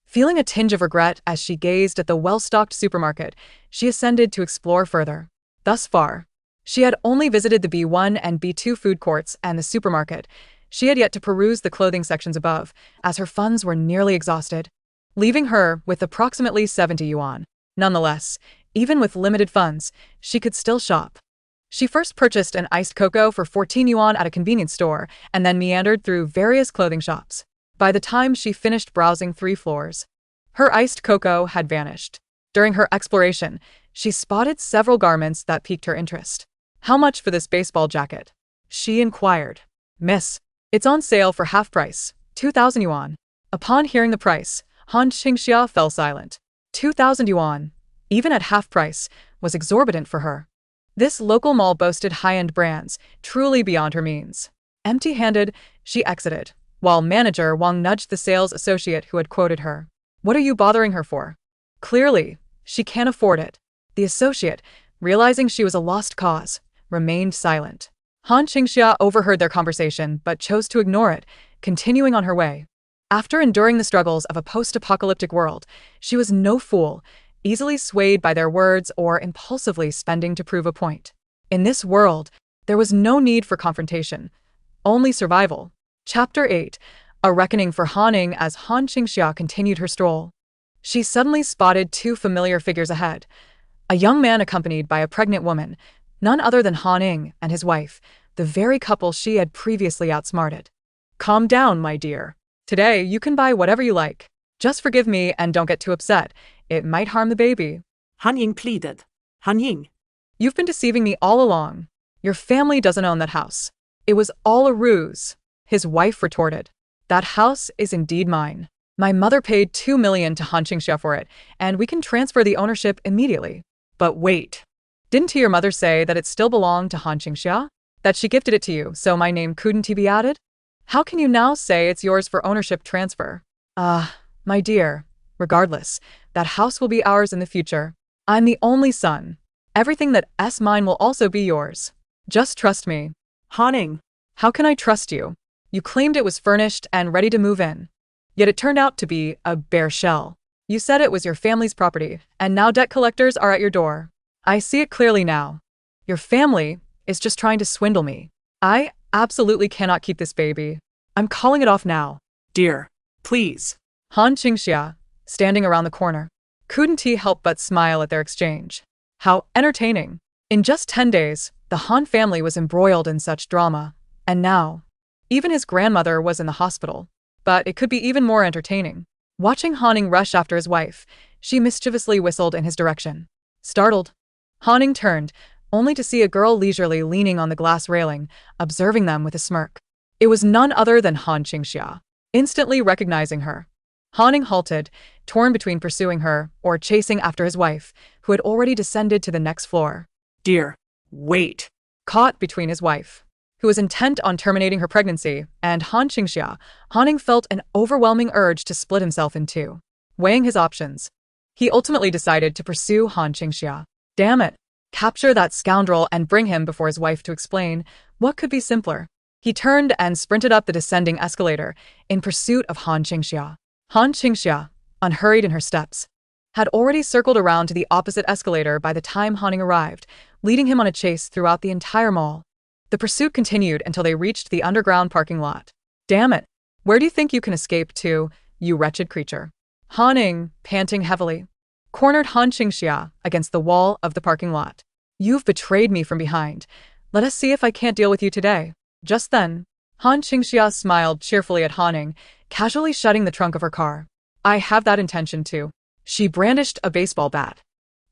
Speaker 1: Feeling a tinge of regret as she gazed at the well-stocked supermarket, she ascended to explore further. Thus far, she had only visited the B1 and B2 food courts and the supermarket. She had yet to peruse the clothing sections above, as her funds were nearly exhausted, leaving her with approximately 70 yuan. Nonetheless, even with limited funds, she could still shop. She first purchased an iced cocoa for 14 yuan at a convenience store, and then meandered through various clothing shops. By the time she finished browsing 3 floors, her iced cocoa had vanished. During her exploration, she spotted several garments that piqued her interest. "How much for this baseball jacket?" she inquired. "Miss, it's on sale for half price, 2,000 yuan. Upon hearing the price, Han Qingxia fell silent. 2,000 yuan, even at half price, was exorbitant for her. This local mall boasted high-end brands, truly beyond her means. Empty-handed, she exited, while manager Wang nudged the sales associate who had quoted her. What are you bothering her for? Clearly, she can't afford it. The associate, realizing she was a lost cause, remained silent. Han Qingxia overheard their conversation but chose to ignore it, continuing on her way. After enduring the struggles of a post-apocalyptic world, she was no fool, easily swayed by their words or impulsively spending to prove a point. In this world, there was no need for confrontation, only survival. Chapter 8. A reckoning for Han as Han Qingxia continued her stroll. She suddenly spotted two familiar figures ahead. A young man accompanied by a pregnant woman, none other than Han and his wife, the very couple she had previously outsmarted. Calm down, my dear. Today, you can buy whatever you like. Just forgive me and don't get too upset. It might harm the baby.
Speaker 2: Han Ying pleaded. Han Ying.
Speaker 1: You've been deceiving me all along. Your family doesn't own that house. It was all a ruse. His wife retorted. That house is indeed mine. My mother paid 2 million to Han Qingxia for it, and we can transfer the ownership immediately. But wait. Didn't your mother say that it still belonged to Han Qingxia? That she gifted it to you, so my name couldn't be added? How can you now say it's yours for ownership transfer? My dear, regardless, that house will be ours in the future. I'm the only son. Everything that's mine will also be yours. Just trust me.
Speaker 2: Han Ying.
Speaker 1: How can I trust you? You claimed it was furnished and ready to move in. Yet it turned out to be a bare shell. You said it was your family's property, and now debt collectors are at your door. I see it clearly now. Your family is just trying to swindle me. I absolutely cannot keep this baby. I'm calling it off now.
Speaker 2: Dear, please.
Speaker 1: Han Qingxia, standing around the corner, couldn't he help but smile at their exchange. How entertaining. In just 10 days, the Han family was embroiled in such drama. And now, even his grandmother was in the hospital. But it could be even more entertaining. Watching Han rush after his wife, she mischievously whistled in his direction. Startled, Han turned, only to see a girl leisurely leaning on the glass railing, observing them with a smirk. It was none other than Han Qingxia. Instantly recognizing her, Han halted, torn between pursuing her or chasing after his wife, who had already descended to the next floor.
Speaker 2: Dear, wait.
Speaker 1: Caught between his wife, who was intent on terminating her pregnancy, and Han Qingxia, Han felt an overwhelming urge to split himself in two. Weighing his options, he ultimately decided to pursue Han Qingxia. Damn it. Capture that scoundrel and bring him before his wife to explain. What could be simpler? He turned and sprinted up the descending escalator in pursuit of Han Qingxia. Han Qingxia, unhurried in her steps, had already circled around to the opposite escalator by the time Han arrived, leading him on a chase throughout the entire mall. The pursuit continued until they reached the underground parking lot. Damn it! Where do you think you can escape to, you wretched creature? Han, panting heavily, cornered Han Qingxia against the wall of the parking lot. You've betrayed me from behind. Let us see if I can't deal with you today. Just then, Han Qingxia smiled cheerfully at Han, casually shutting the trunk of her car. I have that intention too. She brandished a baseball bat.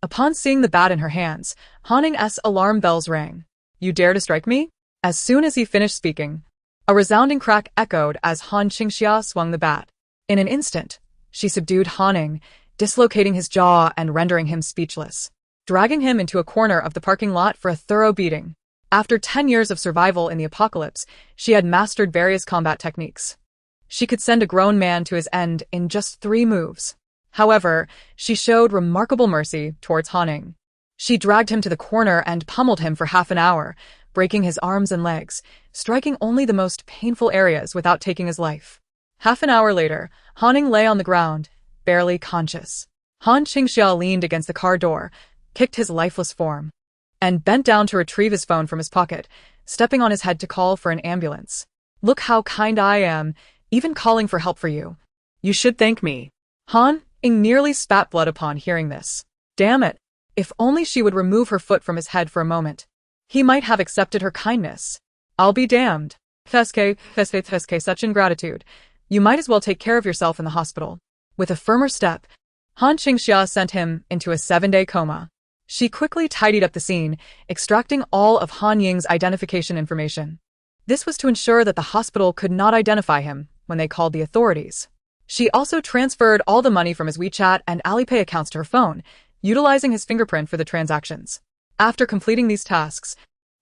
Speaker 1: Upon seeing the bat in her hands, Han's alarm bells rang. You dare to strike me? As soon as he finished speaking, a resounding crack echoed as Han Qingxia swung the bat. In an instant, she subdued Han, dislocating his jaw and rendering him speechless, dragging him into a corner of the parking lot for a thorough beating. After 10 years of survival in the apocalypse, she had mastered various combat techniques. She could send a grown man to his end in just 3 moves. However, she showed remarkable mercy towards Han. She dragged him to the corner and pummeled him for half an hour, breaking his arms and legs, striking only the most painful areas without taking his life. Half an hour later, Han lay on the ground, barely conscious. Han Qingxia leaned against the car door, kicked his lifeless form, and bent down to retrieve his phone from his pocket, stepping on his head to call for an ambulance. Look how kind I am, even calling for help for you. You should thank me. Han nearly spat blood upon hearing this. Damn it. If only she would remove her foot from his head for a moment. He might have accepted her kindness. I'll be damned. Feske, such ingratitude. You might as well take care of yourself in the hospital. With a firmer step, Han Qingxia sent him into a 7-day coma. She quickly tidied up the scene, extracting all of Han Ying's identification information. This was to ensure that the hospital could not identify him when they called the authorities. She also transferred all the money from his WeChat and Alipay accounts to her phone, utilizing his fingerprint for the transactions. After completing these tasks,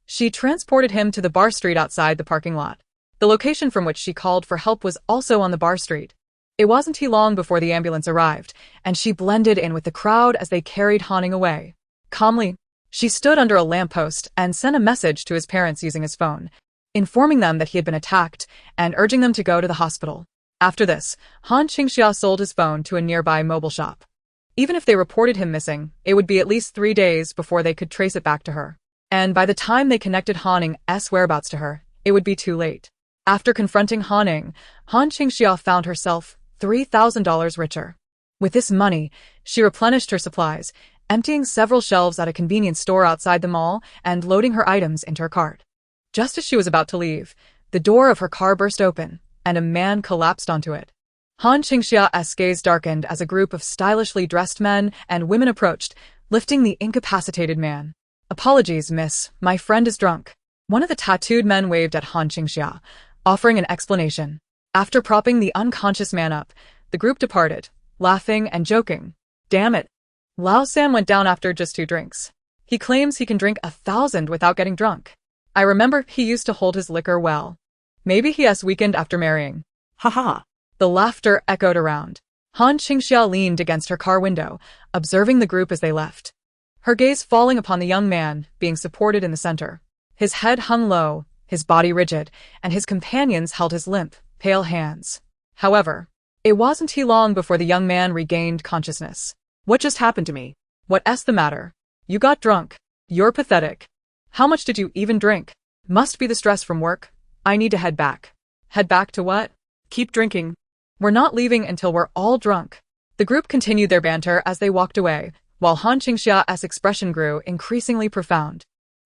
Speaker 1: she transported him to the bar street outside the parking lot. The location from which she called for help was also on the bar street. It wasn't too long before the ambulance arrived, and she blended in with the crowd as they carried Han away. Calmly, she stood under a lamppost and sent a message to his parents using his phone, informing them that he had been attacked and urging them to go to the hospital. After this, Han Qingxia sold his phone to a nearby mobile shop. Even if they reported him missing, it would be at least 3 days before they could trace it back to her. And by the time they connected Han's whereabouts to her, it would be too late. After confronting Han Qingxia found herself $3,000 richer. With this money, she replenished her supplies, emptying several shelves at a convenience store outside the mall and loading her items into her cart. Just as she was about to leave, the door of her car burst open, and a man collapsed onto it. Han Qingxia's gaze darkened as a group of stylishly dressed men and women approached, lifting the incapacitated man. "Apologies, miss, my friend is drunk." One of the tattooed men waved at Han Qingxia, offering an explanation. After propping the unconscious man up, the group departed, laughing and joking. "Damn it. Lao San went down after just 2 drinks. He claims he can drink 1,000 without getting drunk. I remember he used to hold his liquor well. Maybe he has weakened after marrying."
Speaker 2: Ha ha.
Speaker 1: The laughter echoed around. Han Qingxia leaned against her car window, observing the group as they left. Her gaze falling upon the young man, being supported in the center. His head hung low, his body rigid, and his companions held his limp, pale hands. However, it wasn't too long before the young man regained consciousness.
Speaker 2: What just happened to me?
Speaker 1: "What's the matter? You got drunk. You're pathetic. How much did you even drink?" "Must be the stress from work. I need to head back." "Head back to what?"
Speaker 2: Keep drinking.
Speaker 1: "We're not leaving until we're all drunk." The group continued their banter as they walked away, while Han Qingxia's expression grew increasingly profound.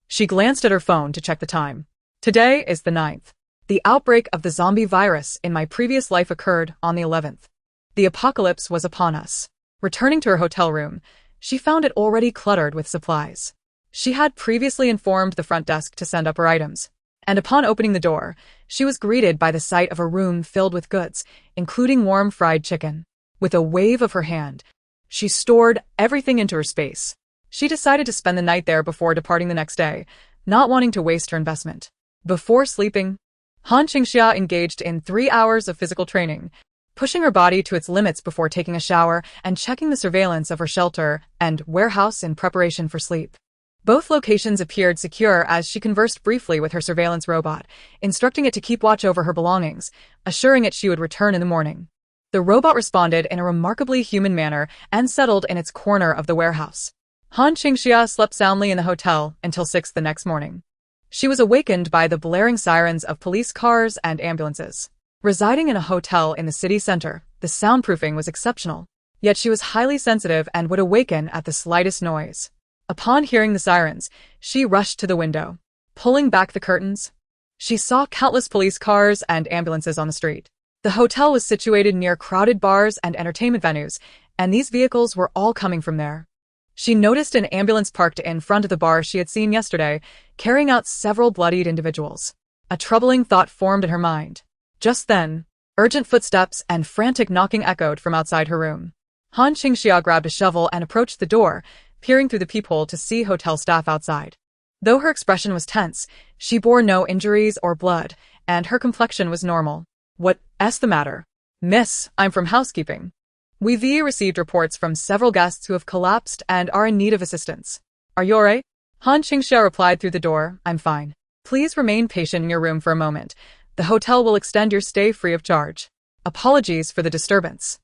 Speaker 1: She glanced at her phone to check the time. Today is the 9th. The outbreak of the zombie virus in my previous life occurred on the 11th. The apocalypse was upon us. Returning to her hotel room, she found it already cluttered with supplies. She had previously informed the front desk to send up her items, and upon opening the door, she was greeted by the sight of a room filled with goods, including warm fried chicken. With a wave of her hand, she stored everything into her space. She decided to spend the night there before departing the next day, not wanting to waste her investment. Before sleeping, Han Qingxia engaged in 3 hours of physical training, pushing her body to its limits before taking a shower and checking the surveillance of her shelter and warehouse in preparation for sleep. Both locations appeared secure as she conversed briefly with her surveillance robot, instructing it to keep watch over her belongings, assuring it she would return in the morning. The robot responded in a remarkably human manner and settled in its corner of the warehouse. Han Qingxia slept soundly in the hotel until 6 the next morning. She was awakened by the blaring sirens of police cars and ambulances. Residing in a hotel in the city center, the soundproofing was exceptional. Yet she was highly sensitive and would awaken at the slightest noise. Upon hearing the sirens, she rushed to the window. Pulling back the curtains, she saw countless police cars and ambulances on the street. The hotel was situated near crowded bars and entertainment venues, and these vehicles were all coming from there. She noticed an ambulance parked in front of the bar she had seen yesterday, carrying out several bloodied individuals. A troubling thought formed in her mind. Just then, urgent footsteps and frantic knocking echoed from outside her room. Han Qingxia grabbed a shovel and approached the door, peering through the peephole to see hotel staff outside. Though her expression was tense, she bore no injuries or blood, and her complexion was normal. "What's the matter?" "Miss, I'm from housekeeping. We've received reports from several guests who have collapsed and are in need of assistance." "Are you alright?" Han Qingxia replied through the door, "I'm fine. Please remain patient in your room for a moment. The hotel will extend your stay free of charge. Apologies for the disturbance."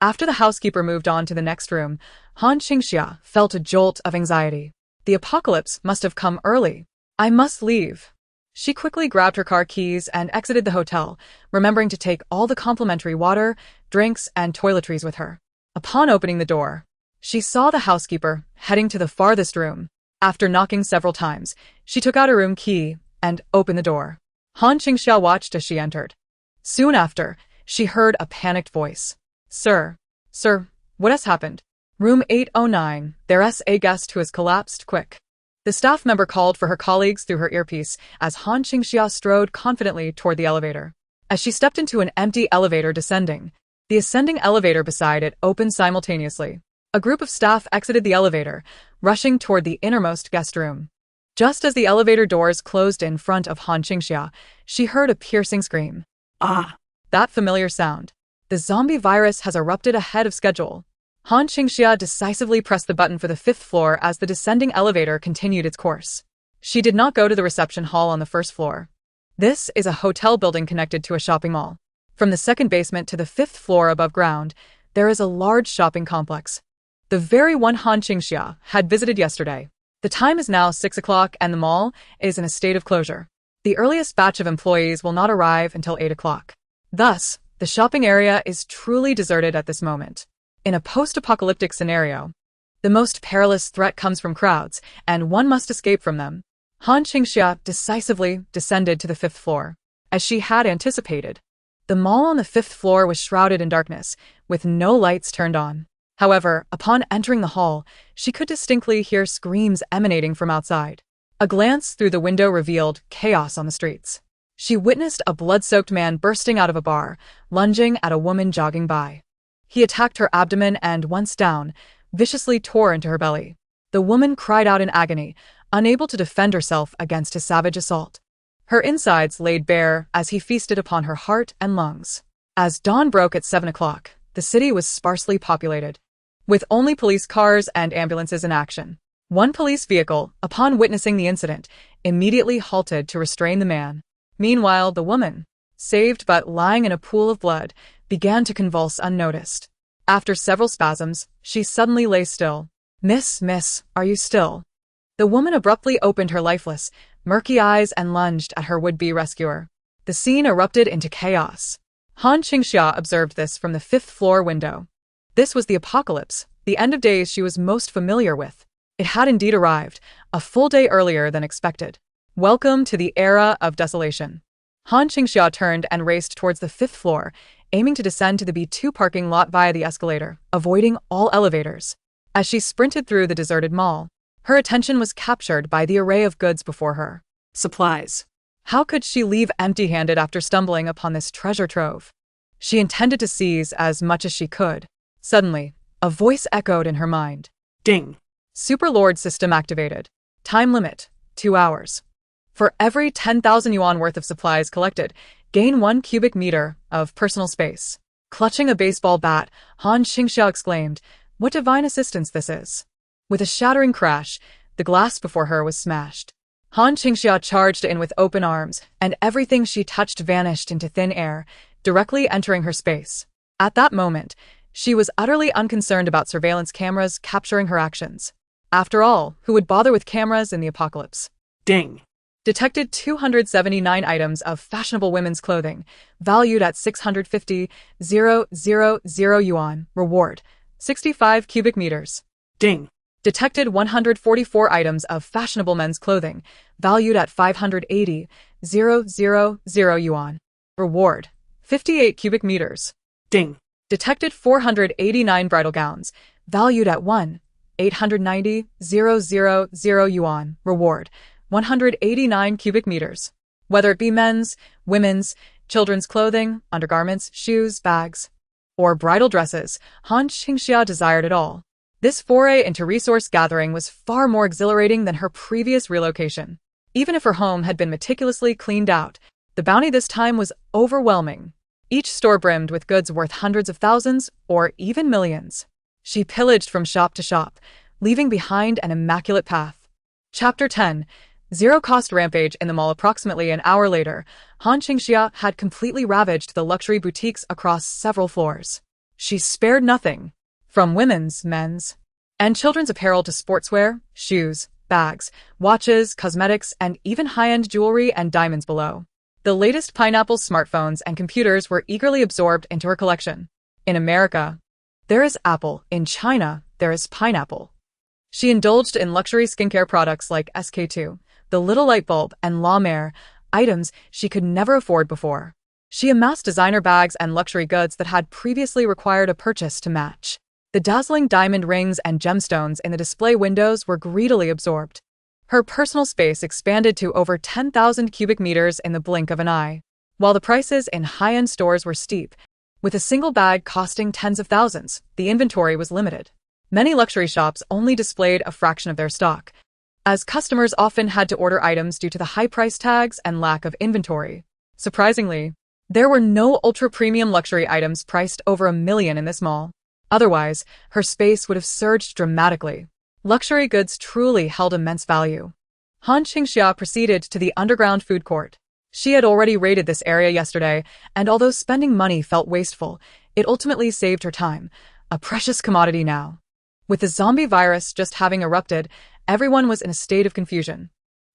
Speaker 1: After the housekeeper moved on to the next room, Han Qingxia felt a jolt of anxiety. The apocalypse must have come early. "I must leave." She quickly grabbed her car keys and exited the hotel, remembering to take all the complimentary water, drinks, and toiletries with her. Upon opening the door, she saw the housekeeper heading to the farthest room. After knocking several times, she took out her room key and opened the door. Han Qingxia watched as she entered. Soon after, she heard a panicked voice. Sir, what has happened?" "Room 809, there's a guest who has collapsed, quick." The staff member called for her colleagues through her earpiece as Han Qingxia strode confidently toward the elevator. As she stepped into an empty elevator descending, the ascending elevator beside it opened simultaneously. A group of staff exited the elevator, rushing toward the innermost guest room. Just as the elevator doors closed in front of Han Qingxia, she heard a piercing scream.
Speaker 2: Ah!
Speaker 1: That familiar sound. The zombie virus has erupted ahead of schedule. Han Qingxia decisively pressed the button for the 5th floor as the descending elevator continued its course. She did not go to the reception hall on the 1st floor. This is a hotel building connected to a shopping mall. From the 2nd basement to the 5th floor above ground, there is a large shopping complex. The very one Han Qingxia had visited yesterday. The time is now 6 o'clock and the mall is in a state of closure. The earliest batch of employees will not arrive until 8 o'clock. Thus, the shopping area is truly deserted at this moment. In a post-apocalyptic scenario, the most perilous threat comes from crowds, and one must escape from them. Han Qingxia decisively descended to the 5th floor. As she had anticipated, the mall on the 5th floor was shrouded in darkness, with no lights turned on. However, upon entering the hall, she could distinctly hear screams emanating from outside. A glance through the window revealed chaos on the streets. She witnessed a blood-soaked man bursting out of a bar, lunging at a woman jogging by. He attacked her abdomen and, once down, viciously tore into her belly. The woman cried out in agony, unable to defend herself against his savage assault. Her insides laid bare as he feasted upon her heart and lungs. As dawn broke at 7 o'clock, the city was sparsely populated, with only police cars and ambulances in action. One police vehicle, upon witnessing the incident, immediately halted to restrain the man. Meanwhile, the woman, saved but lying in a pool of blood, began to convulse unnoticed. After several spasms, she suddenly lay still. Miss, are you still?" The woman abruptly opened her lifeless, murky eyes and lunged at her would-be rescuer. The scene erupted into chaos. Han Qingxia observed this from the 5th floor window. This was the apocalypse, the end of days she was most familiar with. It had indeed arrived, a full day earlier than expected. Welcome to the era of desolation. Han Qingxia turned and raced towards the 5th floor, aiming to descend to the B2 parking lot via the escalator, avoiding all elevators. As she sprinted through the deserted mall, her attention was captured by the array of goods before her.
Speaker 2: Supplies.
Speaker 1: How could she leave empty-handed after stumbling upon this treasure trove? She intended to seize as much as she could. Suddenly, a voice echoed in her mind.
Speaker 2: Ding.
Speaker 1: Superlord system activated. Time limit, 2 hours. For every 10,000 yuan worth of supplies collected, gain 1 cubic meter of personal space. Clutching a baseball bat, Han Qingxia exclaimed, "What divine assistance this is!" With a shattering crash, the glass before her was smashed. Han Qingxia charged in with open arms, and everything she touched vanished into thin air, directly entering her space. At that moment, she was utterly unconcerned about surveillance cameras capturing her actions. After all, who would bother with cameras in the apocalypse?
Speaker 2: Ding.
Speaker 1: Detected 279 items of fashionable women's clothing, valued at 650,000 yuan. Reward, 65 cubic meters.
Speaker 2: Ding.
Speaker 1: Detected 144 items of fashionable men's clothing, valued at 580,000 yuan. Reward, 58 cubic meters.
Speaker 2: Ding.
Speaker 1: Detected 489 bridal gowns, valued at 1,890,000 yuan. Reward, 189 cubic meters. Whether it be men's, women's, children's clothing, undergarments, shoes, bags, or bridal dresses, Han Qingxia desired it all. This foray into resource gathering was far more exhilarating than her previous relocation. Even if her home had been meticulously cleaned out, the bounty this time was overwhelming. Each store brimmed with goods worth hundreds of thousands or even millions. She pillaged from shop to shop, leaving behind an immaculate path. Chapter 10. Zero-cost rampage in the mall. Approximately an hour later, Han Qingxia had completely ravaged the luxury boutiques across several floors. She spared nothing. From women's, men's, and children's apparel to sportswear, shoes, bags, watches, cosmetics, and even high-end jewelry and diamonds below. The latest Pineapple smartphones and computers were eagerly absorbed into her collection. In America, there is Apple. In China, there is Pineapple. She indulged in luxury skincare products like SK2, the little light bulb, and La Mer, items she could never afford before. She amassed designer bags and luxury goods that had previously required a purchase to match. The dazzling diamond rings and gemstones in the display windows were greedily absorbed. Her personal space expanded to over 10,000 cubic meters in the blink of an eye. While the prices in high-end stores were steep, with a single bag costing tens of thousands, the inventory was limited. Many luxury shops only displayed a fraction of their stock, as customers often had to order items due to the high price tags and lack of inventory. Surprisingly, there were no ultra-premium luxury items priced over $1 million in this mall. Otherwise, her space would have surged dramatically. Luxury goods truly held immense value. Han Qingxia proceeded to the underground food court. She had already raided this area yesterday, and although spending money felt wasteful, it ultimately saved her time, a precious commodity now. With the zombie virus just having erupted, everyone was in a state of confusion.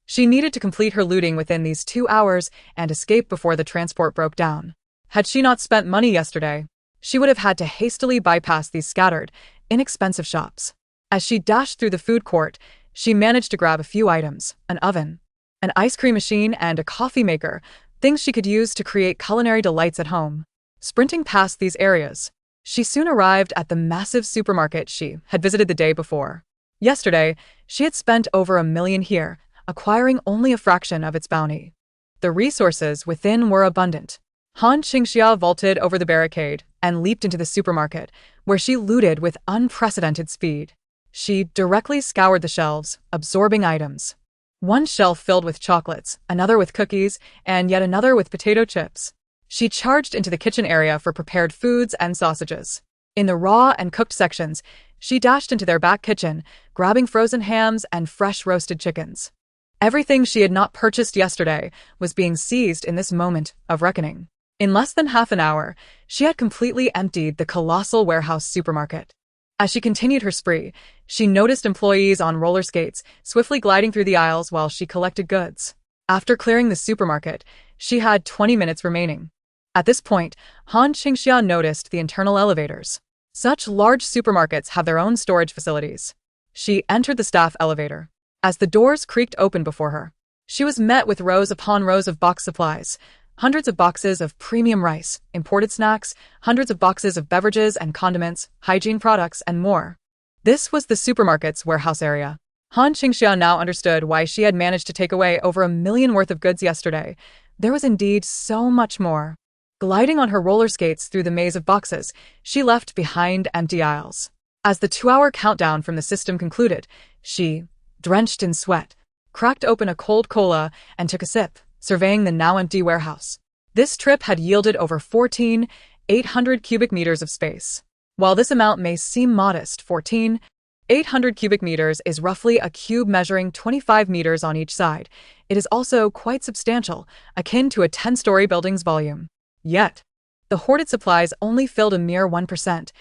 Speaker 1: She needed to complete her looting within these 2 hours and escape before the transport broke down. Had she not spent money yesterday, she would have had to hastily bypass these scattered, inexpensive shops. As she dashed through the food court, she managed to grab a few items: an oven, an ice cream machine, and a coffee maker, things she could use to create culinary delights at home. Sprinting past these areas, she soon arrived at the massive supermarket she had visited the day before. Yesterday, she had spent over $1 million here, acquiring only a fraction of its bounty. The resources within were abundant. Han Qingxia vaulted over the barricade and leaped into the supermarket, where she looted with unprecedented speed. She directly scoured the shelves, absorbing items. One shelf filled with chocolates, another with cookies, and yet another with potato chips. She charged into the kitchen area for prepared foods and sausages. In the raw and cooked sections, she dashed into their back kitchen, grabbing frozen hams and fresh roasted chickens. Everything she had not purchased yesterday was being seized in this moment of reckoning. In less than half an hour, she had completely emptied the colossal warehouse supermarket. As she continued her spree, she noticed employees on roller skates swiftly gliding through the aisles while she collected goods. After clearing the supermarket, she had 20 minutes remaining. At this point, Han Qingxia noticed the internal elevators. Such large supermarkets have their own storage facilities. She entered the staff elevator. As the doors creaked open before her, she was met with rows upon rows of box supplies, hundreds of boxes of premium rice, imported snacks, hundreds of boxes of beverages and condiments, hygiene products, and more. This was the supermarket's warehouse area. Han Qingxia now understood why she had managed to take away over $1 million worth of goods yesterday. There was indeed so much more. Gliding on her roller skates through the maze of boxes, she left behind empty aisles. As the 2-hour countdown from the system concluded, she, drenched in sweat, cracked open a cold cola and took a sip, surveying the now empty warehouse. This trip had yielded over 14,800 cubic meters of space. While this amount may seem modest, 14,800 cubic meters is roughly a cube measuring 25 meters on each side. It is also quite substantial, akin to a 10-story building's volume. Yet, the hoarded supplies only filled a mere 1%,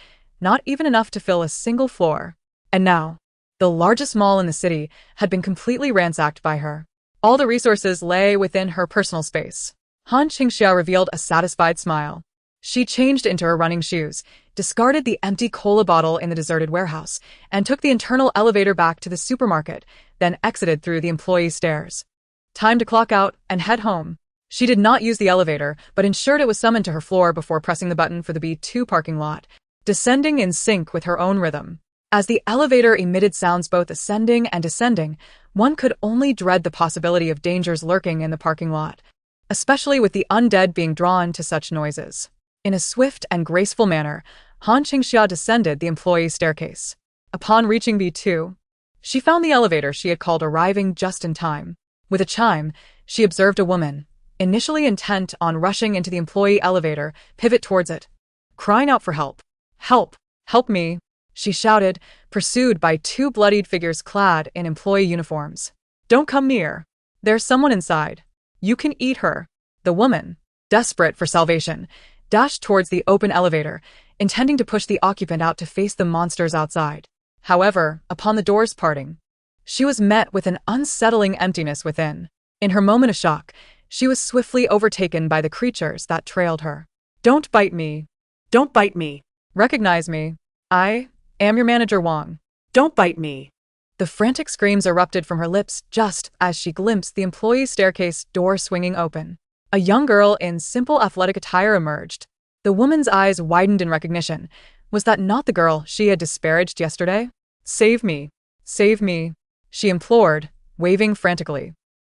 Speaker 1: not even enough to fill a single floor. And now, the largest mall in the city had been completely ransacked by her. All the resources lay within her personal space. Han Qingxia revealed a satisfied smile. She changed into her running shoes, discarded the empty cola bottle in the deserted warehouse, and took the internal elevator back to the supermarket, then exited through the employee stairs. Time to clock out and head home. She did not use the elevator, but ensured it was summoned to her floor before pressing the button for the B2 parking lot, descending in sync with her own rhythm. As the elevator emitted sounds both ascending and descending, one could only dread the possibility of dangers lurking in the parking lot, especially with the undead being drawn to such noises. In a swift and graceful manner, Han Qingxia descended the employee staircase. Upon reaching B2, she found the elevator she had called arriving just in time. With a chime, she observed a woman, initially intent on rushing into the employee elevator, pivot towards it, crying out for help. "Help! Help me!" she shouted, pursued by 2 bloodied figures clad in employee uniforms. "Don't come near. There's someone inside. You can eat her." The woman, desperate for salvation, dashed towards the open elevator, intending to push the occupant out to face the monsters outside. However, upon the doors parting, she was met with an unsettling emptiness within. In her moment of shock, she was swiftly overtaken by the creatures that trailed her. "Don't bite me.
Speaker 2: Don't bite me.
Speaker 1: Recognize me. I am your manager Wang.
Speaker 2: Don't bite me."
Speaker 1: The frantic screams erupted from her lips just as she glimpsed the employee staircase door swinging open. A young girl in simple athletic attire emerged. The woman's eyes widened in recognition. Was that not the girl she had disparaged yesterday? "Save me. Save me," she implored, waving frantically.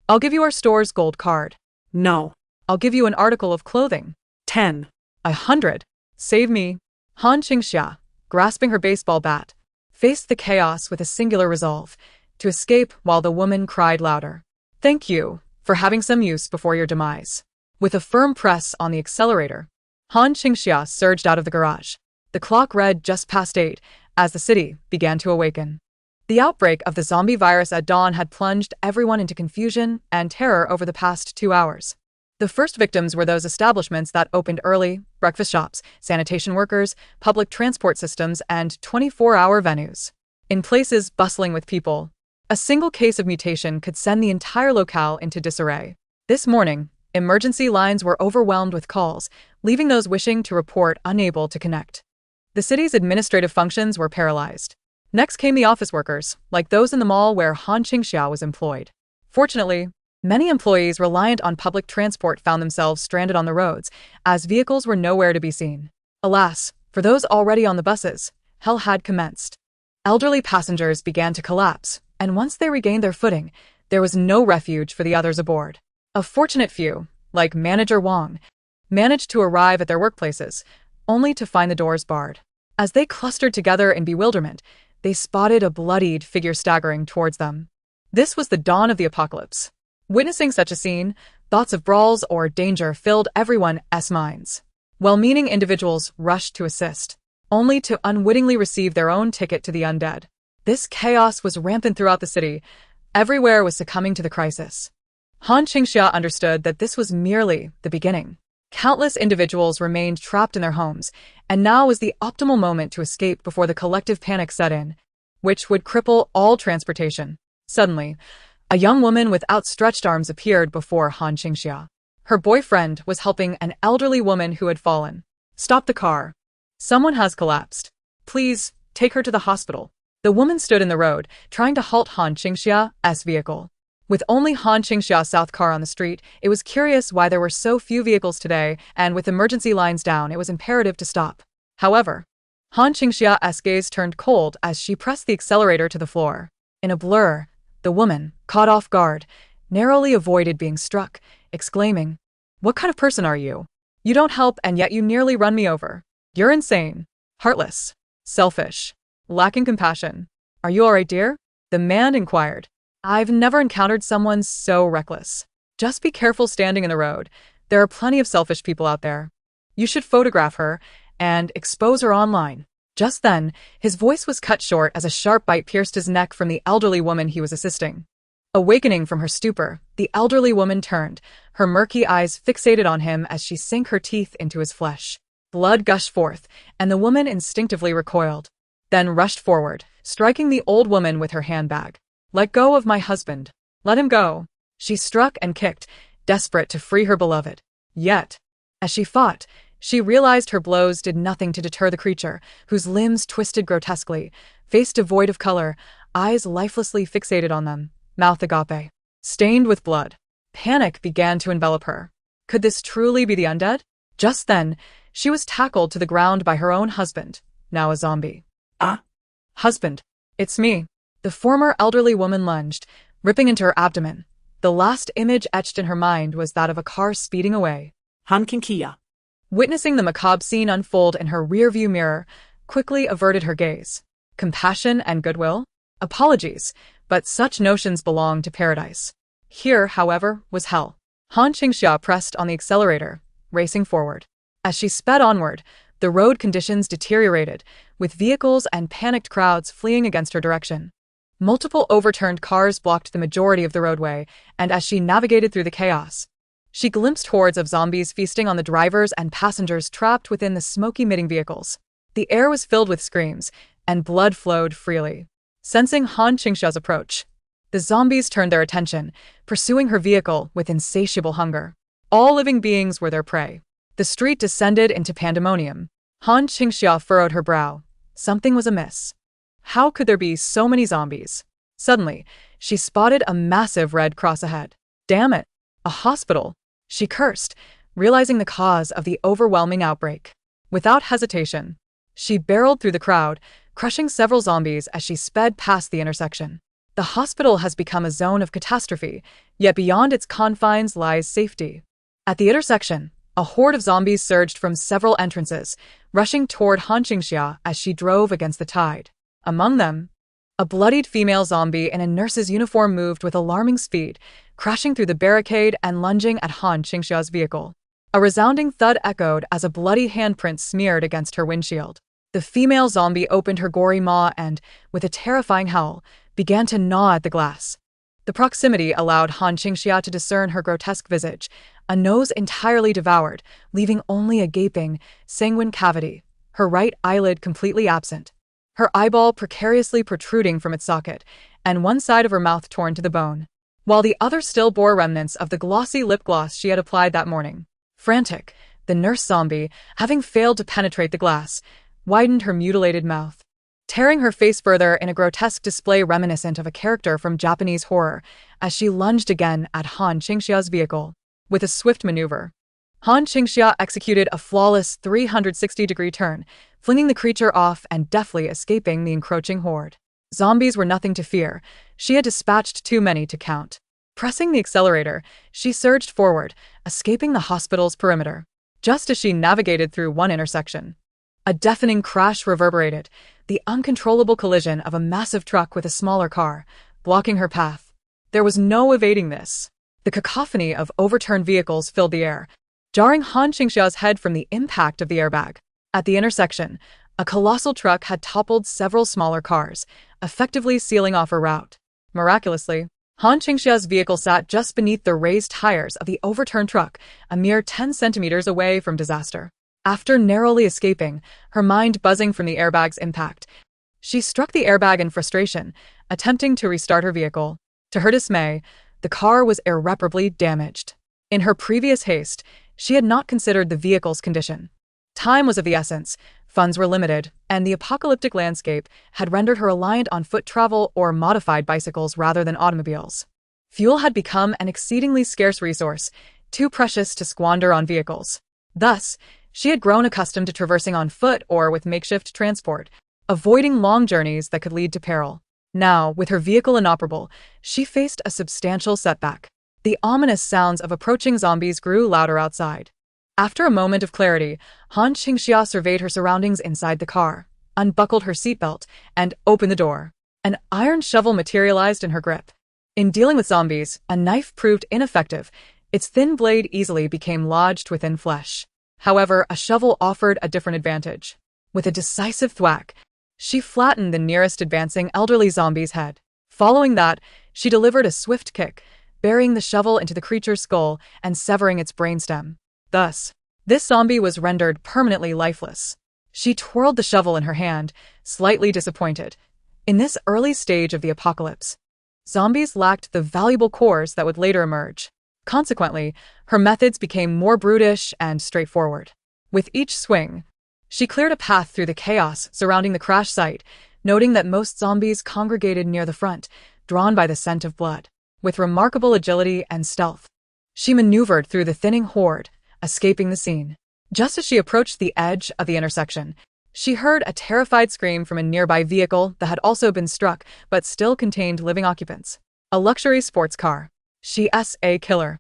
Speaker 1: "I'll give you our store's gold card."
Speaker 2: "No."
Speaker 1: "I'll give you an article of clothing."
Speaker 2: 10.
Speaker 1: 100. Save me." Han Qingxia, grasping her baseball bat, faced the chaos with a singular resolve, to escape while the woman cried louder. Thank you for having some use before your demise. With a firm press on the accelerator, Han Qingxia surged out of the garage. The clock read just past 8 as the city began to awaken. The outbreak of the zombie virus at dawn had plunged everyone into confusion and terror over the past 2 hours. The first victims were those establishments that opened early: breakfast shops, sanitation workers, public transport systems, and 24-hour venues. In places bustling with people, a single case of mutation could send the entire locale into disarray. This morning, emergency lines were overwhelmed with calls, leaving those wishing to report unable to connect. The city's administrative functions were paralyzed. Next came the office workers, like those in the mall where Han Qingxia was employed. Fortunately, many employees reliant on public transport found themselves stranded on the roads, as vehicles were nowhere to be seen. Alas, for those already on the buses, hell had commenced. Elderly passengers began to collapse, and once they regained their footing, there was no refuge for the others aboard. A fortunate few, like Manager Wang, managed to arrive at their workplaces, only to find the doors barred. As they clustered together in bewilderment, they spotted a bloodied figure staggering towards them. This was the dawn of the apocalypse. Witnessing such a scene, thoughts of brawls or danger filled everyone's minds. Well-meaning individuals rushed to assist, only to unwittingly receive their own ticket to the undead. This chaos was rampant throughout the city. Everywhere was succumbing to the crisis. Han Qingxia understood that this was merely the beginning. Countless individuals remained trapped in their homes, and now was the optimal moment to escape before the collective panic set in, which would cripple all transportation. Suddenly, a young woman with outstretched arms appeared before Han Qingxia. Her boyfriend was helping an elderly woman who had fallen. Stop the car. Someone has collapsed. Please, take her to the hospital. The woman stood in the road, trying to halt Han Qingxia's vehicle. With only Han Qingxia's South car on the street, it was curious why there were so few vehicles today, and with emergency lines down, it was imperative to stop. However, Han Qingxia's gaze turned cold as she pressed the accelerator to the floor. In a blur, the woman, caught off guard, narrowly avoided being struck, exclaiming, "What kind of person are you? You don't help and yet you nearly run me over. You're insane, heartless, selfish, lacking compassion. Are you all right, dear?" The man inquired. "I've never encountered someone so reckless. Just be careful standing in the road. There are plenty of selfish people out there. You should photograph her and expose her online." Just then, his voice was cut short as a sharp bite pierced his neck from the elderly woman he was assisting. Awakening from her stupor, the elderly woman turned, her murky eyes fixated on him as she sank her teeth into his flesh. Blood gushed forth, and the woman instinctively recoiled, then rushed forward, striking the old woman with her handbag. "Let go of my husband. Let him go." She struck and kicked, desperate to free her beloved. Yet, as she fought, she realized her blows did nothing to deter the creature, whose limbs twisted grotesquely, face devoid of color, eyes lifelessly fixated on them, mouth agape, stained with blood. Panic began to envelop her. Could this truly be the undead? Just then, she was tackled to the ground by her own husband, now a zombie.
Speaker 2: Ah?
Speaker 1: Husband, it's me. The former elderly woman lunged, ripping into her abdomen. The last image etched in her mind was that of a car speeding away.
Speaker 2: Han Qingxia,
Speaker 1: Witnessing the macabre scene unfold in her rearview mirror, quickly averted her gaze. Compassion and goodwill? Apologies, but such notions belong to paradise. Here, however, was hell. Han Qingxia pressed on the accelerator, racing forward. As she sped onward, the road conditions deteriorated, with vehicles and panicked crowds fleeing against her direction. Multiple overturned cars blocked the majority of the roadway, and as she navigated through the chaos, she glimpsed hordes of zombies feasting on the drivers and passengers trapped within the smoke-emitting vehicles. The air was filled with screams, and blood flowed freely. Sensing Han Qingxia's approach, the zombies turned their attention, pursuing her vehicle with insatiable hunger. All living beings were their prey. The street descended into pandemonium. Han Qingxia furrowed her brow. Something was amiss. How could there be so many zombies? Suddenly, she spotted a massive red cross ahead. Damn it! A hospital! She cursed, realizing the cause of the overwhelming outbreak. Without hesitation, she barreled through the crowd, crushing several zombies as she sped past the intersection. The hospital has become a zone of catastrophe, yet beyond its confines lies safety. At the intersection, a horde of zombies surged from several entrances, rushing toward Han Qingxia as she drove against the tide. Among them, a bloodied female zombie in a nurse's uniform moved with alarming speed, crashing through the barricade and lunging at Han Qingxia's vehicle. A resounding thud echoed as a bloody handprint smeared against her windshield. The female zombie opened her gory maw and, with a terrifying howl, began to gnaw at the glass. The proximity allowed Han Qingxia to discern her grotesque visage, a nose entirely devoured, leaving only a gaping, sanguine cavity, her right eyelid completely absent, her eyeball precariously protruding from its socket, and one side of her mouth torn to the bone, while the other still bore remnants of the glossy lip gloss she had applied that morning. Frantic, the nurse zombie, having failed to penetrate the glass, widened her mutilated mouth, tearing her face further in a grotesque display reminiscent of a character from Japanese horror, as she lunged again at Han Qingxia's vehicle. With a swift maneuver, Han Qingxia executed a flawless 360-degree turn, flinging the creature off and deftly escaping the encroaching horde. Zombies were nothing to fear. She had dispatched too many to count. Pressing the accelerator, she surged forward, escaping the hospital's perimeter. Just as she navigated through one intersection, a deafening crash reverberated, the uncontrollable collision of a massive truck with a smaller car, blocking her path. There was no evading this. The cacophony of overturned vehicles filled the air, jarring Han Qingxia's head from the impact of the airbag. At the intersection, a colossal truck had toppled several smaller cars, effectively sealing off her route. Miraculously, Han Qingxia's vehicle sat just beneath the raised tires of the overturned truck, a mere 10 centimeters away from disaster. After narrowly escaping, her mind buzzing from the airbag's impact, she struck the airbag in frustration, attempting to restart her vehicle. To her dismay, the car was irreparably damaged. In her previous haste, she had not considered the vehicle's condition. Time was of the essence, funds were limited, and the apocalyptic landscape had rendered her reliant on foot travel or modified bicycles rather than automobiles. Fuel had become an exceedingly scarce resource, too precious to squander on vehicles. Thus, she had grown accustomed to traversing on foot or with makeshift transport, avoiding long journeys that could lead to peril. Now, with her vehicle inoperable, she faced a substantial setback. The ominous sounds of approaching zombies grew louder outside. After a moment of clarity, Han Qingxia surveyed her surroundings inside the car, unbuckled her seatbelt, and opened the door. An iron shovel materialized in her grip. In dealing with zombies, a knife proved ineffective. Its thin blade easily became lodged within flesh. However, a shovel offered a different advantage. With a decisive thwack, she flattened the nearest advancing elderly zombie's head. Following that, she delivered a swift kick, burying the shovel into the creature's skull and severing its brainstem. Thus, this zombie was rendered permanently lifeless. She twirled the shovel in her hand, slightly disappointed. In this early stage of the apocalypse, zombies lacked the valuable cores that would later emerge. Consequently, her methods became more brutish and straightforward. With each swing, she cleared a path through the chaos surrounding the crash site, noting that most zombies congregated near the front, drawn by the scent of blood. With remarkable agility and stealth, she maneuvered through the thinning horde, escaping the scene. Just as she approached the edge of the intersection, she heard a terrified scream from a nearby vehicle that had also been struck but still contained living occupants. A luxury sports car. She's a killer.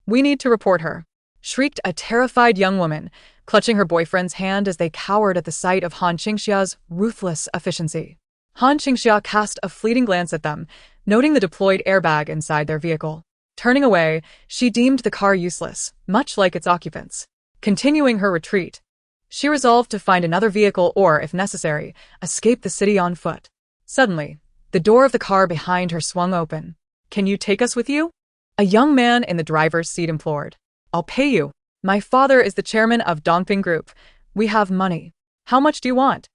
Speaker 1: We need to report her, shrieked a terrified young woman, clutching her boyfriend's hand as they cowered at the sight of Han Qingxia's ruthless efficiency. Han Qingxia cast a fleeting glance at them, noting the deployed airbag inside their vehicle. Turning away, she deemed the car useless, much like its occupants. Continuing her retreat, she resolved to find another vehicle or, if necessary, escape the city on foot. Suddenly, the door of the car behind her swung open. "Can you take us with you?" a young man in the driver's seat implored. "I'll pay you. My father is the chairman of Dongping Group. We have money. How much do you want?"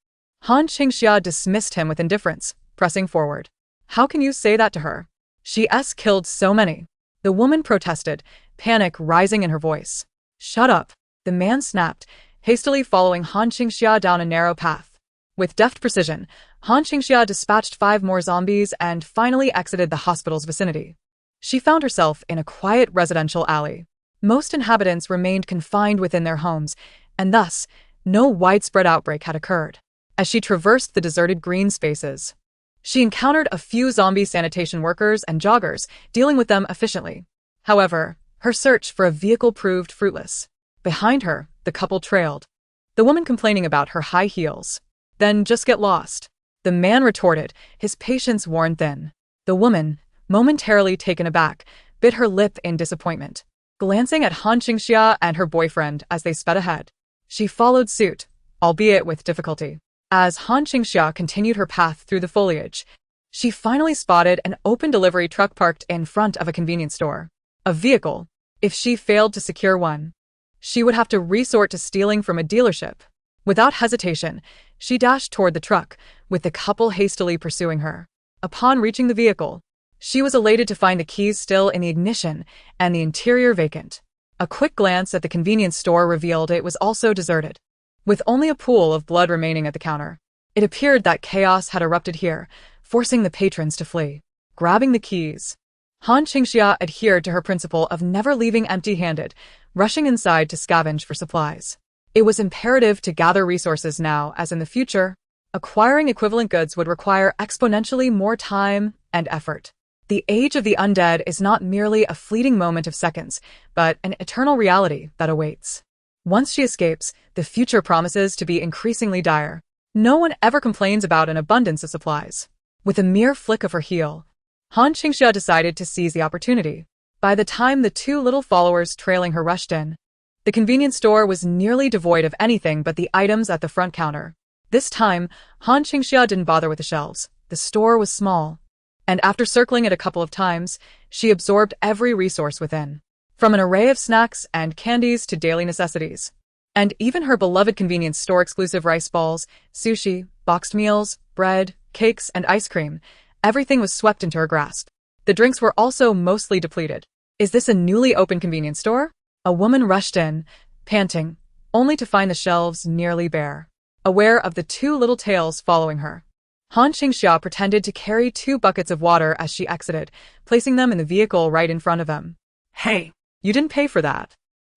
Speaker 1: Han Qingxia dismissed him with indifference, pressing forward. "How can you say that to her? She's killed so many." The woman protested, panic rising in her voice. "Shut up," the man snapped, hastily following Han Qingxia down a narrow path. With deft precision, Han Qingxia dispatched 5 more zombies and finally exited the hospital's vicinity. She found herself in a quiet residential alley. Most inhabitants remained confined within their homes, and thus, no widespread outbreak had occurred. As she traversed the deserted green spaces, she encountered a few zombie sanitation workers and joggers, dealing with them efficiently. However, her search for a vehicle proved fruitless. Behind her, the couple trailed, the woman complaining about her high heels. "Then just get lost," The man retorted, his patience worn thin. The woman, momentarily taken aback, bit her lip in disappointment. Glancing at Han Qingxia and her boyfriend as they sped ahead, she followed suit, albeit with difficulty. As Han Qingxia continued her path through the foliage, she finally spotted an open delivery truck parked in front of a convenience store. A vehicle. If she failed to secure one, she would have to resort to stealing from a dealership. Without hesitation, she dashed toward the truck, with the couple hastily pursuing her. Upon reaching the vehicle, she was elated to find the keys still in the ignition and the interior vacant. A quick glance at the convenience store revealed it was also deserted, with only a pool of blood remaining at the counter. It appeared that chaos had erupted here, forcing the patrons to flee. Grabbing the keys, Han Qingxia adhered to her principle of never leaving empty-handed, rushing inside to scavenge for supplies. It was imperative to gather resources now, as in the future, acquiring equivalent goods would require exponentially more time and effort. The age of the undead is not merely a fleeting moment of seconds, but an eternal reality that awaits. Once she escapes, the future promises to be increasingly dire. No one ever complains about an abundance of supplies. With a mere flick of her heel, Han Qingxia decided to seize the opportunity. By the time the two little followers trailing her rushed in, the convenience store was nearly devoid of anything but the items at the front counter. This time, Han Qingxia didn't bother with the shelves. The store was small, and after circling it a couple of times, she absorbed every resource within, from an array of snacks and candies to daily necessities. And even her beloved convenience store exclusive rice balls, sushi, boxed meals, bread, cakes, and ice cream, everything was swept into her grasp. The drinks were also mostly depleted. Is this a newly opened convenience store? A woman rushed in, panting, only to find the shelves nearly bare. Aware of the two little tails following her, Han Qingxia pretended to carry 2 buckets of water as she exited, placing them in the vehicle right in front of them. "Hey, you didn't pay for that.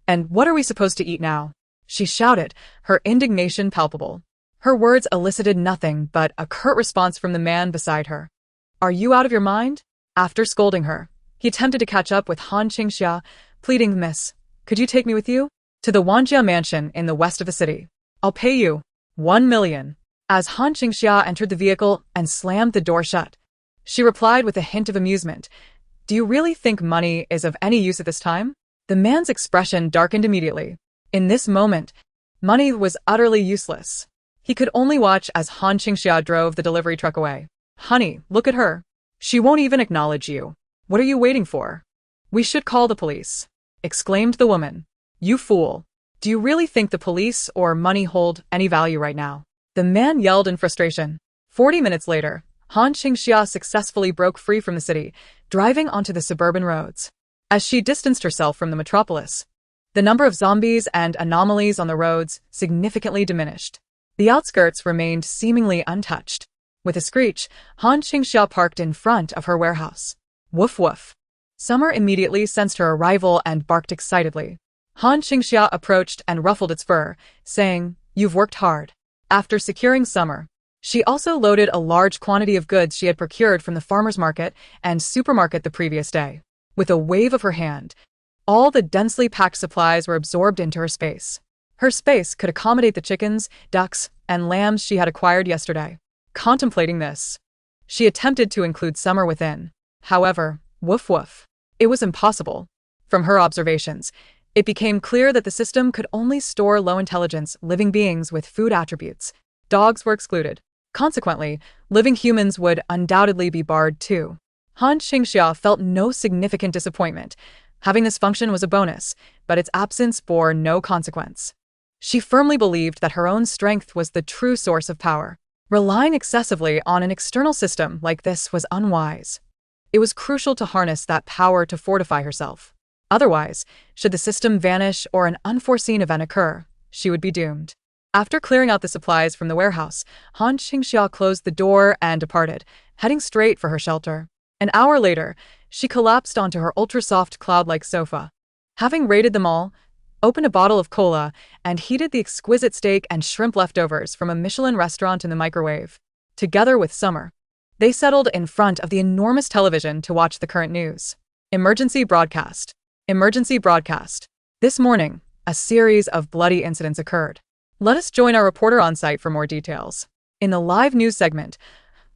Speaker 1: And what are we supposed to eat now?" she shouted, her indignation palpable. Her words elicited nothing but a curt response from the man beside her. "Are you out of your mind?" After scolding her, he attempted to catch up with Han Qingxia, pleading, "Miss, could you take me with you? To the Wanjia mansion in the west of the city. I'll pay you 1 million. As Han Qingxia entered the vehicle and slammed the door shut, she replied with a hint of amusement, "Do you really think money is of any use at this time?" The man's expression darkened immediately. In this moment, money was utterly useless. He could only watch as Han Qingxia drove the delivery truck away. "Honey, look at her. She won't even acknowledge you. What are you waiting for?" "We should call the police," exclaimed the woman. "You fool. Do you really think the police or money hold any value right now?" The man yelled in frustration. 40 minutes later, Han Qingxia successfully broke free from the city, driving onto the suburban roads. As she distanced herself from the metropolis, the number of zombies and anomalies on the roads significantly diminished. The outskirts remained seemingly untouched. With a screech, Han Qingxia parked in front of her warehouse. Woof woof. Summer immediately sensed her arrival and barked excitedly. Han Qingxia approached and ruffled its fur, saying, "You've worked hard." After securing Summer, she also loaded a large quantity of goods she had procured from the farmer's market and supermarket the previous day. With a wave of her hand, all the densely packed supplies were absorbed into her space. Her space could accommodate the chickens, ducks, and lambs she had acquired yesterday. Contemplating this, she attempted to include Summer within. However, woof woof. It was impossible. From her observations, it became clear that the system could only store low-intelligence living beings with food attributes. Dogs were excluded. Consequently, living humans would undoubtedly be barred too. Han Qingxia felt no significant disappointment. Having this function was a bonus, but its absence bore no consequence. She firmly believed that her own strength was the true source of power. Relying excessively on an external system like this was unwise. It was crucial to harness that power to fortify herself. Otherwise, should the system vanish or an unforeseen event occur, she would be doomed. After clearing out the supplies from the warehouse, Han Qingxia closed the door and departed, heading straight for her shelter. An hour later, she collapsed onto her ultra-soft cloud-like sofa. Having raided them all, opened a bottle of cola, and heated the exquisite steak and shrimp leftovers from a Michelin restaurant in the microwave. Together with Summer, they settled in front of the enormous television to watch the current news. Emergency broadcast. Emergency broadcast. This morning, a series of bloody incidents occurred. Let us join our reporter on site for more details. In the live news segment,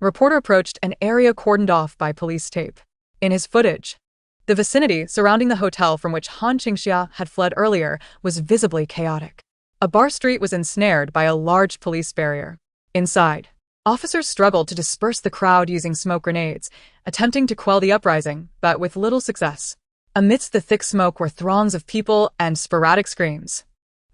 Speaker 1: a reporter approached an area cordoned off by police tape. In his footage, the vicinity surrounding the hotel from which Han Qingxia had fled earlier was visibly chaotic. A bar street was ensnared by a large police barrier. Inside, officers struggled to disperse the crowd using smoke grenades, attempting to quell the uprising, but with little success. Amidst the thick smoke were throngs of people and sporadic screams.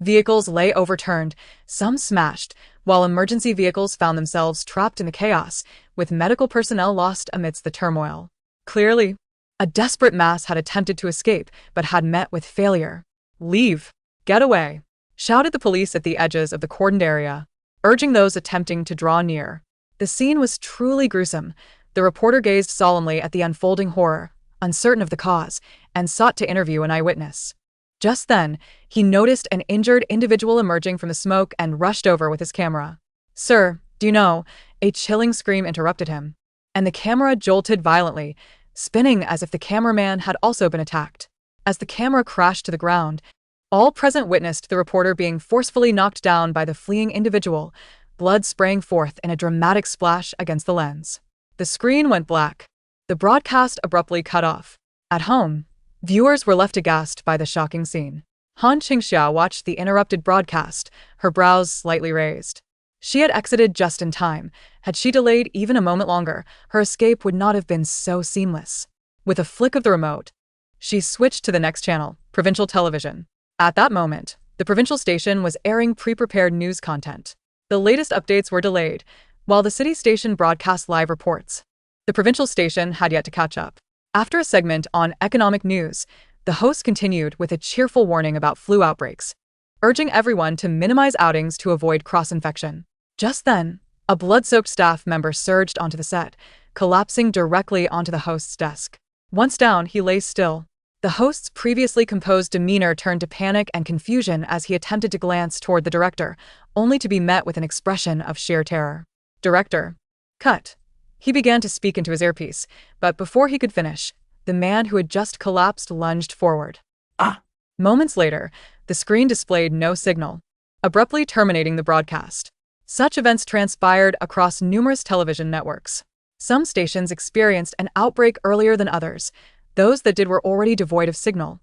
Speaker 1: Vehicles lay overturned, some smashed, while emergency vehicles found themselves trapped in the chaos, with medical personnel lost amidst the turmoil. Clearly, a desperate mass had attempted to escape, but had met with failure. "Leave! Get away!" shouted the police at the edges of the cordoned area, urging those attempting to draw near. The scene was truly gruesome. The reporter gazed solemnly at the unfolding horror, uncertain of the cause, and sought to interview an eyewitness. Just then, he noticed an injured individual emerging from the smoke and rushed over with his camera. "Sir, do you know?" A chilling scream interrupted him, and the camera jolted violently, spinning as if the cameraman had also been attacked. As the camera crashed to the ground, all present witnessed the reporter being forcefully knocked down by the fleeing individual, blood spraying forth in a dramatic splash against the lens. The screen went black. The broadcast abruptly cut off. At home, viewers were left aghast by the shocking scene. Han Qingxia watched the interrupted broadcast, her brows slightly raised. She had exited just in time. Had she delayed even a moment longer, her escape would not have been so seamless. With a flick of the remote, she switched to the next channel, provincial television. At that moment, the provincial station was airing pre-prepared news content. The latest updates were delayed, while the city station broadcast live reports. The provincial station had yet to catch up. After a segment on economic news, the host continued with a cheerful warning about flu outbreaks, urging everyone to minimize outings to avoid cross-infection. Just then, a blood-soaked staff member surged onto the set, collapsing directly onto the host's desk. Once down, he lay still. The host's previously composed demeanor turned to panic and confusion as he attempted to glance toward the director, only to be met with an expression of sheer terror. "Director, cut." He began to speak into his earpiece, but before he could finish, the man who had just collapsed lunged forward.
Speaker 2: Ah!
Speaker 1: Moments later, the screen displayed no signal, abruptly terminating the broadcast. Such events transpired across numerous television networks. Some stations experienced an outbreak earlier than others. Those that did were already devoid of signal,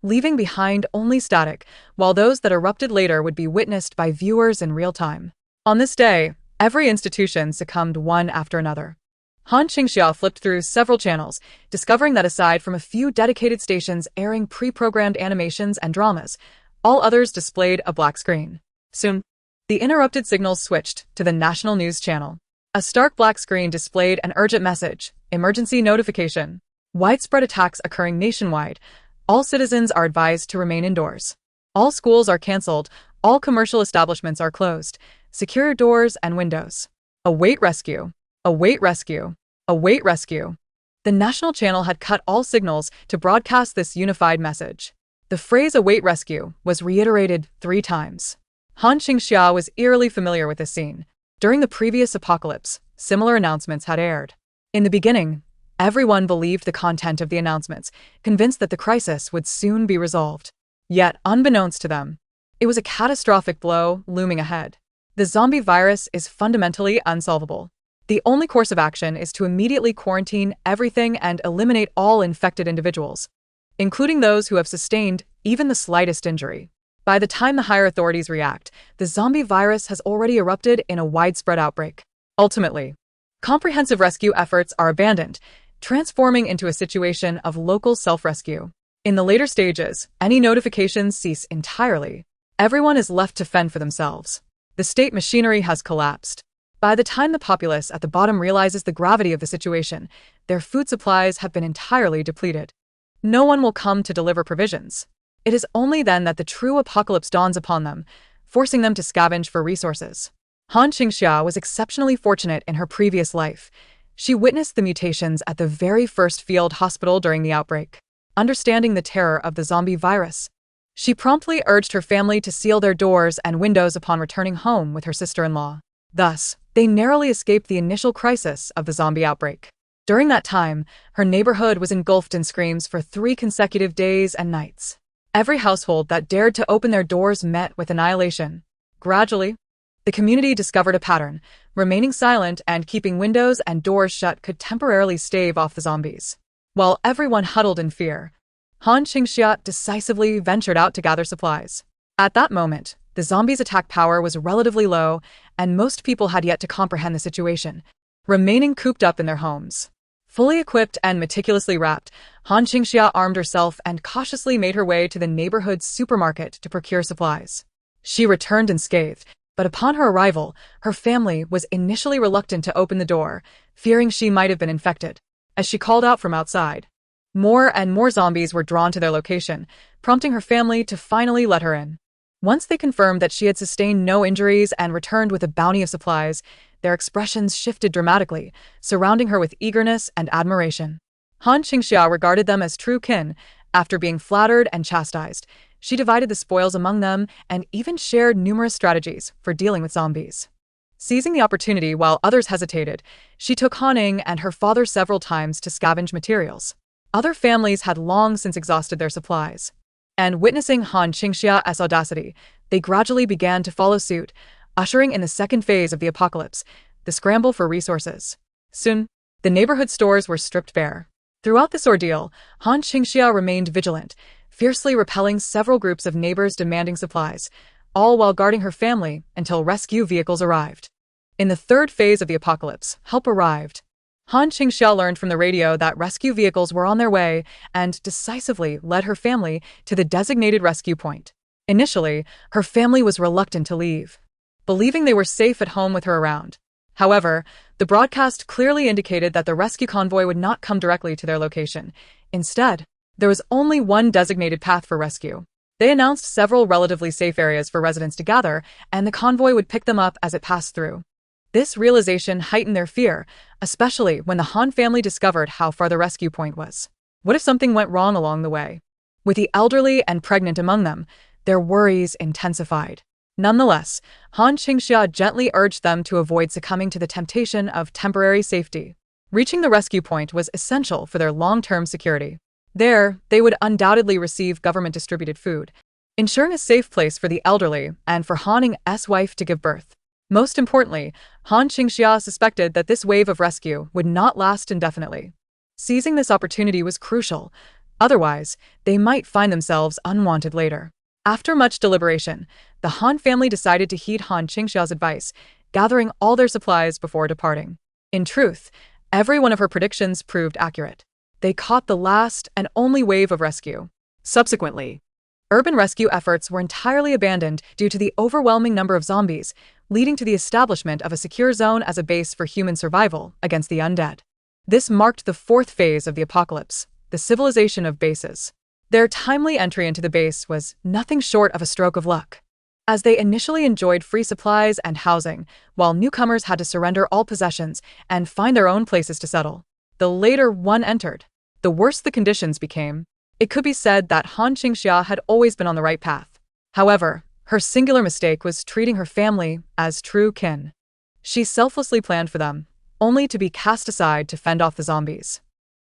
Speaker 1: leaving behind only static, while those that erupted later would be witnessed by viewers in real time. On this day, every institution succumbed one after another. Han Qingxia flipped through several channels, discovering that aside from a few dedicated stations airing pre-programmed animations and dramas, all others displayed a black screen. Soon, the interrupted signals switched to the national news channel. A stark black screen displayed an urgent message: emergency notification. Widespread attacks occurring nationwide. All citizens are advised to remain indoors. All schools are cancelled. All commercial establishments are closed. Secure your doors and windows. Await rescue. Await rescue. Await rescue. The national channel had cut all signals to broadcast this unified message. The phrase "await rescue" was reiterated 3 times. Han Qingxia was eerily familiar with this scene. During the previous apocalypse, similar announcements had aired. In the beginning, everyone believed the content of the announcements, convinced that the crisis would soon be resolved. Yet, unbeknownst to them, it was a catastrophic blow looming ahead. The zombie virus is fundamentally unsolvable. The only course of action is to immediately quarantine everything and eliminate all infected individuals, including those who have sustained even the slightest injury. By the time the higher authorities react, the zombie virus has already erupted in a widespread outbreak. Ultimately, comprehensive rescue efforts are abandoned, transforming into a situation of local self-rescue. In the later stages, any notifications cease entirely. Everyone is left to fend for themselves. The state machinery has collapsed. By the time the populace at the bottom realizes the gravity of the situation, their food supplies have been entirely depleted. No one will come to deliver provisions. It is only then that the true apocalypse dawns upon them, forcing them to scavenge for resources. Han Qingxia was exceptionally fortunate in her previous life. She witnessed the mutations at the very first field hospital during the outbreak. Understanding the terror of the zombie virus, she promptly urged her family to seal their doors and windows upon returning home with her sister-in-law. Thus, they narrowly escaped the initial crisis of the zombie outbreak. During that time, her neighborhood was engulfed in screams for 3 consecutive days and nights. Every household that dared to open their doors met with annihilation. Gradually, The community discovered a pattern. Remaining silent and keeping windows and doors shut could temporarily stave off the zombies. While everyone huddled in fear, Han Qingxia decisively ventured out to gather supplies. At that moment, the zombies' attack power was relatively low, and most people had yet to comprehend the situation, remaining cooped up in their homes. Fully equipped and meticulously wrapped, Han Qingxia armed herself and cautiously made her way to the neighborhood supermarket to procure supplies. She returned unscathed, but upon her arrival, her family was initially reluctant to open the door, fearing she might have been infected. As she called out from outside, more and more zombies were drawn to their location, prompting her family to finally let her in. Once they confirmed that she had sustained no injuries and returned with a bounty of supplies, their expressions shifted dramatically, surrounding her with eagerness and admiration. Han Qingxia regarded them as true kin. After being flattered and chastised, she divided the spoils among them and even shared numerous strategies for dealing with zombies. Seizing the opportunity while others hesitated, she took Han Qingxia and her father several times to scavenge materials. Other families had long since exhausted their supplies. And witnessing Han Qingxia's audacity, they gradually began to follow suit, ushering in the second phase of the apocalypse, the scramble for resources. Soon, the neighborhood stores were stripped bare. Throughout this ordeal, Han Qingxia remained vigilant, fiercely repelling several groups of neighbors demanding supplies, all while guarding her family until rescue vehicles arrived. In the third phase of the apocalypse, help arrived. Han Qingxia learned from the radio that rescue vehicles were on their way and decisively led her family to the designated rescue point. Initially, her family was reluctant to leave, believing they were safe at home with her around. However, the broadcast clearly indicated that the rescue convoy would not come directly to their location. Instead, there was only one designated path for rescue. They announced several relatively safe areas for residents to gather, and the convoy would pick them up as it passed through. This realization heightened their fear, especially when the Han family discovered how far the rescue point was. What if something went wrong along the way? With the elderly and pregnant among them, their worries intensified. Nonetheless, Han Qingxia gently urged them to avoid succumbing to the temptation of temporary safety. Reaching the rescue point was essential for their long-term security. There, they would undoubtedly receive government-distributed food, ensuring a safe place for the elderly and for Han Qingxia's wife to give birth. Most importantly, Han Qingxia suspected that this wave of rescue would not last indefinitely. Seizing this opportunity was crucial, otherwise, they might find themselves unwanted later. After much deliberation, the Han family decided to heed Han Qingxia's advice, gathering all their supplies before departing. In truth, every one of her predictions proved accurate. They caught the last and only wave of rescue. Subsequently, urban rescue efforts were entirely abandoned due to the overwhelming number of zombies, leading to the establishment of a secure zone as a base for human survival against the undead. This marked the fourth phase of the apocalypse, the civilization of bases. Their timely entry into the base was nothing short of a stroke of luck, as they initially enjoyed free supplies and housing, while newcomers had to surrender all possessions and find their own places to settle. The later one entered, the worse the conditions became. It could be said that Han Qingxia had always been on the right path. However, her singular mistake was treating her family as true kin. She selflessly planned for them, only to be cast aside to fend off the zombies.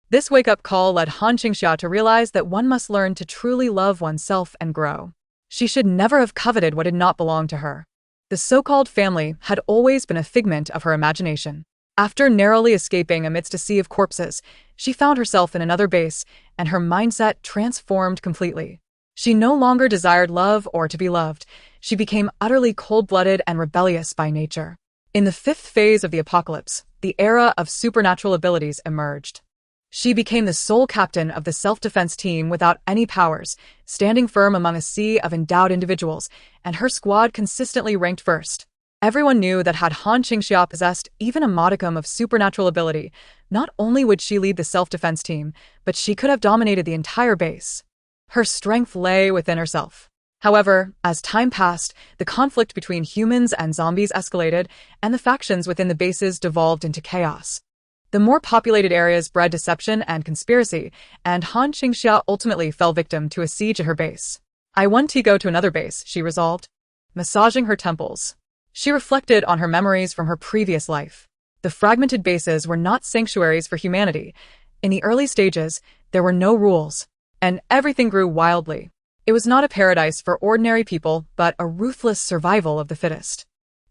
Speaker 1: This wake-up call led Han Qingxia to realize that one must learn to truly love oneself and grow. She should never have coveted what had not belonged to her. The so-called family had always been a figment of her imagination. After narrowly escaping amidst a sea of corpses, she found herself in another base, and her mindset transformed completely. She no longer desired love or to be loved. She became utterly cold-blooded and rebellious by nature. In the fifth phase of the apocalypse, the era of supernatural abilities emerged. She became the sole captain of the self-defense team without any powers, standing firm among a sea of endowed individuals, and her squad consistently ranked first. Everyone knew that had Han Qingxia possessed even a modicum of supernatural ability, not only would she lead the self-defense team, but she could have dominated the entire base. Her strength lay within herself. However, as time passed, the conflict between humans and zombies escalated, and the factions within the bases devolved into chaos. The more populated areas bred deception and conspiracy, and Han Qingxia ultimately fell victim to a siege at her base. "I want to go to another base," she resolved, massaging her temples. She reflected on her memories from her previous life. The fragmented bases were not sanctuaries for humanity. In the early stages, there were no rules, and everything grew wildly. It was not a paradise for ordinary people, but a ruthless survival of the fittest.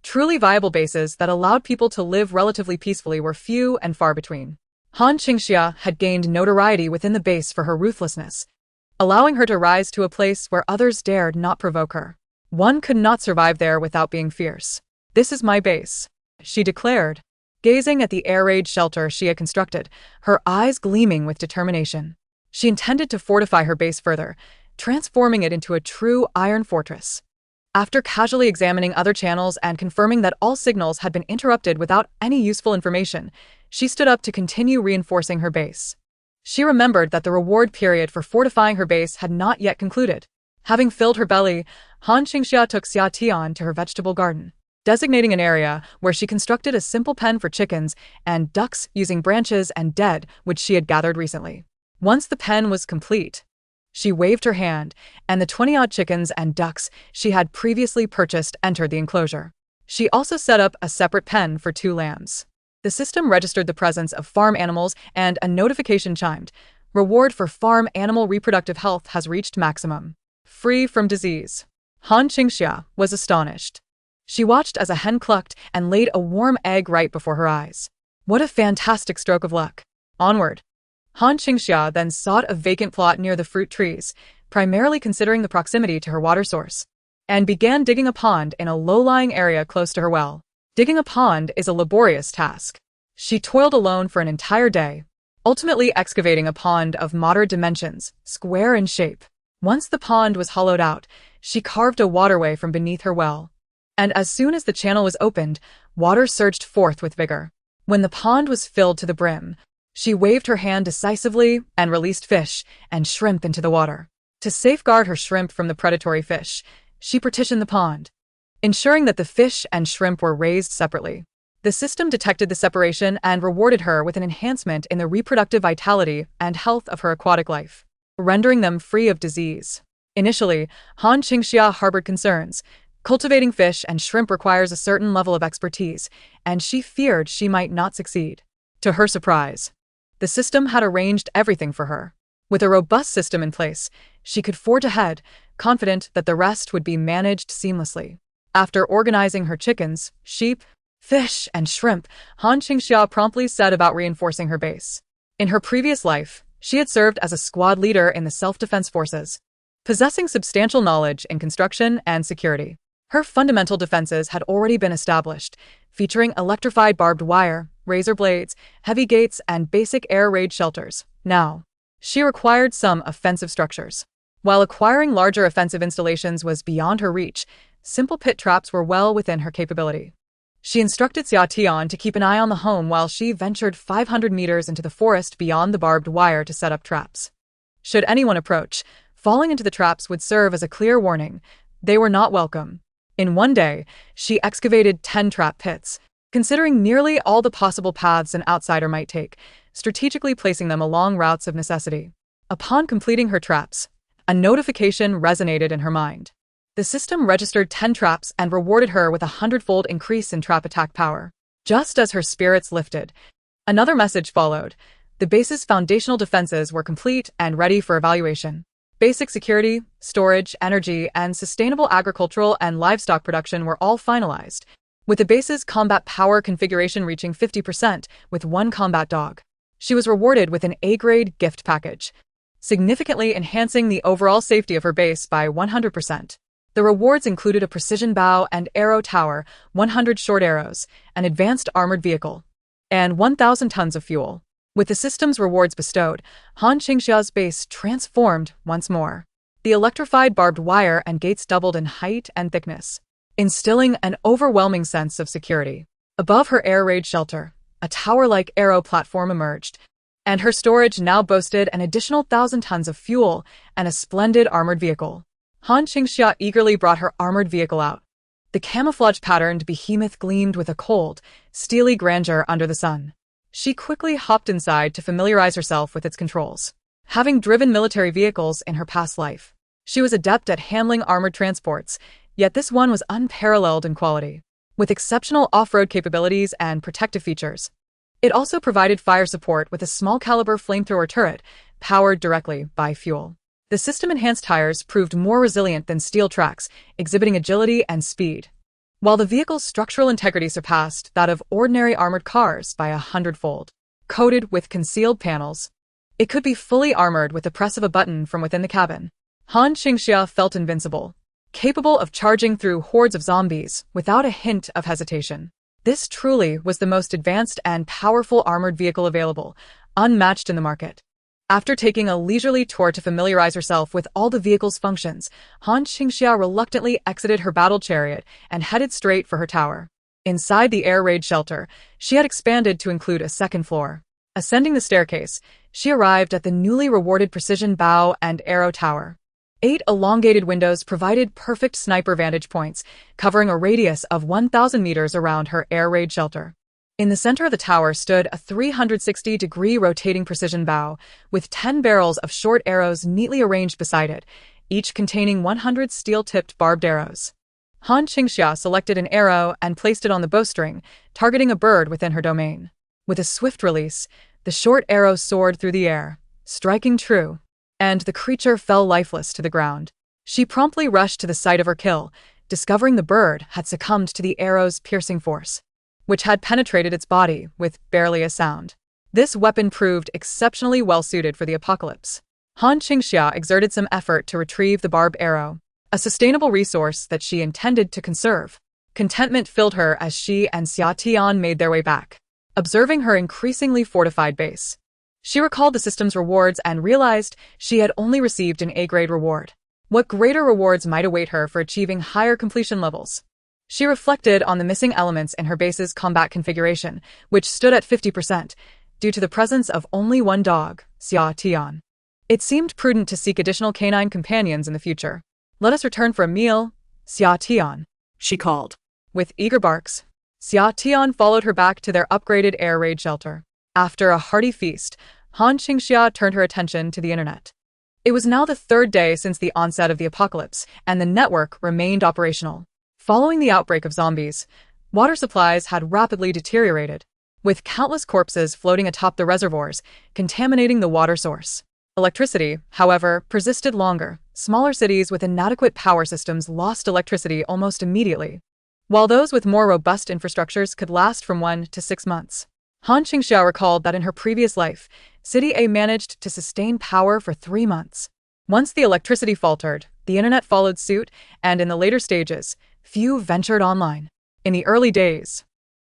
Speaker 1: Truly viable bases that allowed people to live relatively peacefully were few and far between. Han Qingxia had gained notoriety within the base for her ruthlessness, allowing her to rise to a place where others dared not provoke her. One could not survive there without being fierce. "This is my base," she declared, gazing at the air-raid shelter she had constructed, her eyes gleaming with determination. She intended to fortify her base further, transforming it into a true iron fortress. After casually examining other channels and confirming that all signals had been interrupted without any useful information, she stood up to continue reinforcing her base. She remembered that the reward period for fortifying her base had not yet concluded. Having filled her belly, Han Qingxia took Xia Tian to her vegetable garden, designating an area where she constructed a simple pen for chickens and ducks using branches and dead which she had gathered recently. Once the pen was complete, she waved her hand, and the 20-odd chickens and ducks she had previously purchased entered the enclosure. She also set up a separate pen for 2 lambs. The system registered the presence of farm animals and a notification chimed. Reward for farm animal reproductive health has reached maximum. Free from disease. Han Qingxia was astonished. She watched as a hen clucked and laid a warm egg right before her eyes. What a fantastic stroke of luck. Onward. Han Qingxia then sought a vacant plot near the fruit trees, primarily considering the proximity to her water source, and began digging a pond in a low-lying area close to her well. Digging a pond is a laborious task. She toiled alone for an entire day, ultimately excavating a pond of moderate dimensions, square in shape. Once the pond was hollowed out, she carved a waterway from beneath her well, and as soon as the channel was opened, water surged forth with vigor. When the pond was filled to the brim, she waved her hand decisively and released fish and shrimp into the water. To safeguard her shrimp from the predatory fish, she partitioned the pond, ensuring that the fish and shrimp were raised separately. The system detected the separation and rewarded her with an enhancement in the reproductive vitality and health of her aquatic life, rendering them free of disease. Initially, Han Qingxia harbored concerns. Cultivating fish and shrimp requires a certain level of expertise, and she feared she might not succeed. To her surprise, the system had arranged everything for her. With a robust system in place, she could forge ahead, confident that the rest would be managed seamlessly. After organizing her chickens, sheep, fish, and shrimp, Han Qingxia promptly set about reinforcing her base. In her previous life, she had served as a squad leader in the self-defense forces, possessing substantial knowledge in construction and security. Her fundamental defenses had already been established, featuring electrified barbed wire, razor blades, heavy gates, and basic air raid shelters. Now, she required some offensive structures. While acquiring larger offensive installations was beyond her reach, simple pit traps were well within her capability. She instructed Xia Tian to keep an eye on the home while she ventured 500 meters into the forest beyond the barbed wire to set up traps. Should anyone approach, falling into the traps would serve as a clear warning. They were not welcome. In one day, she excavated 10 trap pits, considering nearly all the possible paths an outsider might take, strategically placing them along routes of necessity. Upon completing her traps, a notification resonated in her mind. The system registered 10 traps and rewarded her with a 100-fold increase in trap attack power. Just as her spirits lifted, another message followed. The base's foundational defenses were complete and ready for evaluation. Basic security, storage, energy, and sustainable agricultural and livestock production were all finalized, with the base's combat power configuration reaching 50% with 1 combat dog. She was rewarded with an A-grade gift package, significantly enhancing the overall safety of her base by 100%. The rewards included a precision bow and arrow tower, 100 short arrows, an advanced armored vehicle, and 1,000 tons of fuel. With the system's rewards bestowed, Han Qingxia's base transformed once more. The electrified barbed wire and gates doubled in height and thickness, instilling an overwhelming sense of security. Above her air raid shelter, a tower-like aero platform emerged, and her storage now boasted an additional 1,000 tons of fuel and a splendid armored vehicle. Han Qingxia eagerly brought her armored vehicle out. The camouflage-patterned behemoth gleamed with a cold, steely grandeur under the sun. She quickly hopped inside to familiarize herself with its controls. Having driven military vehicles in her past life, she was adept at handling armored transports, yet this one was unparalleled in quality. With exceptional off-road capabilities and protective features, it also provided fire support with a small-caliber flamethrower turret, powered directly by fuel. The system-enhanced tires proved more resilient than steel tracks, exhibiting agility and speed. while the vehicle's structural integrity surpassed that of ordinary armored cars by 100-fold. Coated with concealed panels, it could be fully armored with the press of a button from within the cabin. Han Qingxia felt invincible, capable of charging through hordes of zombies without a hint of hesitation. This truly was the most advanced and powerful armored vehicle available, unmatched in the market. After taking a leisurely tour to familiarize herself with all the vehicle's functions, Han Qingxia reluctantly exited her battle chariot and headed straight for her tower. Inside the air raid shelter, she had expanded to include a second floor. Ascending the staircase, she arrived at the newly rewarded precision bow and arrow tower. 8 elongated windows provided perfect sniper vantage points, covering a radius of 1,000 meters around her air raid shelter. In the center of the tower stood a 360-degree rotating precision bow, with 10 barrels of short arrows neatly arranged beside it, each containing 100 steel-tipped barbed arrows. Han Qingxia selected an arrow and placed it on the bowstring, targeting a bird within her domain. With a swift release, the short arrow soared through the air, striking true, and the creature fell lifeless to the ground. She promptly rushed to the site of her kill, discovering the bird had succumbed to the arrow's piercing force, which had penetrated its body with barely a sound. This weapon proved exceptionally well-suited for the apocalypse. Han Qingxia exerted some effort to retrieve the barbed arrow, a sustainable resource that she intended to conserve. Contentment filled her as she and Xia Tian made their way back, observing her increasingly fortified base. She recalled the system's rewards and realized she had only received an A-grade reward. What greater rewards might await her for achieving higher completion levels? She reflected on the missing elements in her base's combat configuration, which stood at 50%, due to the presence of only one dog, Xia Tian. It seemed prudent to seek additional canine companions in the future. "Let us return for a meal, Xia Tian,"
Speaker 2: she called.
Speaker 1: With eager barks, Xia Tian followed her back to their upgraded air raid shelter. After a hearty feast, Han Qingxia turned her attention to the internet. It was now the 3rd day since the onset of the apocalypse, and the network remained operational. Following the outbreak of zombies, water supplies had rapidly deteriorated, with countless corpses floating atop the reservoirs, contaminating the water source. Electricity, however, persisted longer. Smaller cities with inadequate power systems lost electricity almost immediately, while those with more robust infrastructures could last from 1 to 6 months. Han Qingxia recalled that in her previous life, City A managed to sustain power for 3 months. Once the electricity faltered, the internet followed suit, and in the later stages, few ventured online. In the early days,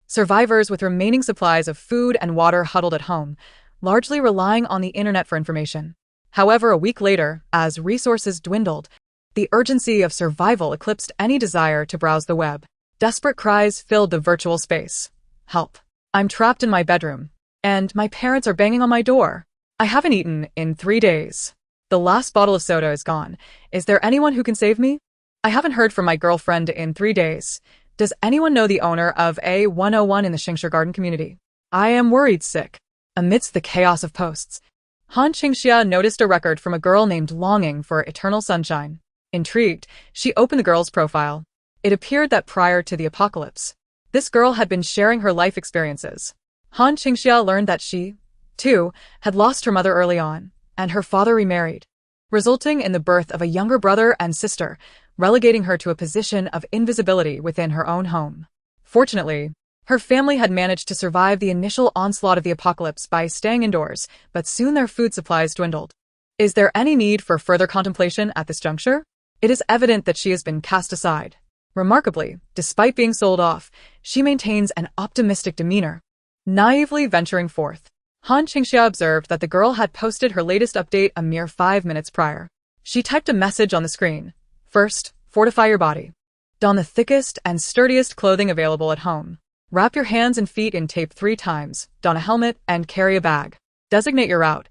Speaker 1: survivors with remaining supplies of food and water huddled at home, largely relying on the internet for information. However, a week later, as resources dwindled, the urgency of survival eclipsed any desire to browse the web. Desperate cries filled the virtual space. "Help. I'm trapped in my bedroom, and my parents are banging on my door. I haven't eaten in 3 days. The last bottle of soda is gone. Is there anyone who can save me? I haven't heard from my girlfriend in 3 days. Does anyone know the owner of A101 in the Qingxia Garden community? I am worried sick." Amidst the chaos of posts, Han Qingxia noticed a record from a girl named Longing for Eternal Sunshine. Intrigued, she opened the girl's profile. It appeared that prior to the apocalypse, this girl had been sharing her life experiences. Han Qingxia learned that she, too, had lost her mother early on, and her father remarried, resulting in the birth of a younger brother and sister, relegating her to a position of invisibility within her own home. Fortunately, her family had managed to survive the initial onslaught of the apocalypse by staying indoors, but soon their food supplies dwindled. Is there any need for further contemplation at this juncture? It is evident that she has been cast aside. Remarkably, despite being sold off, she maintains an optimistic demeanor. Naively venturing forth, Han Qingxia observed that the girl had posted her latest update a mere 5 minutes prior. She typed a message on the screen. "First, fortify your body. Don the thickest and sturdiest clothing available at home. Wrap your hands and feet in tape 3 times, don a helmet, and carry a bag. Designate your route.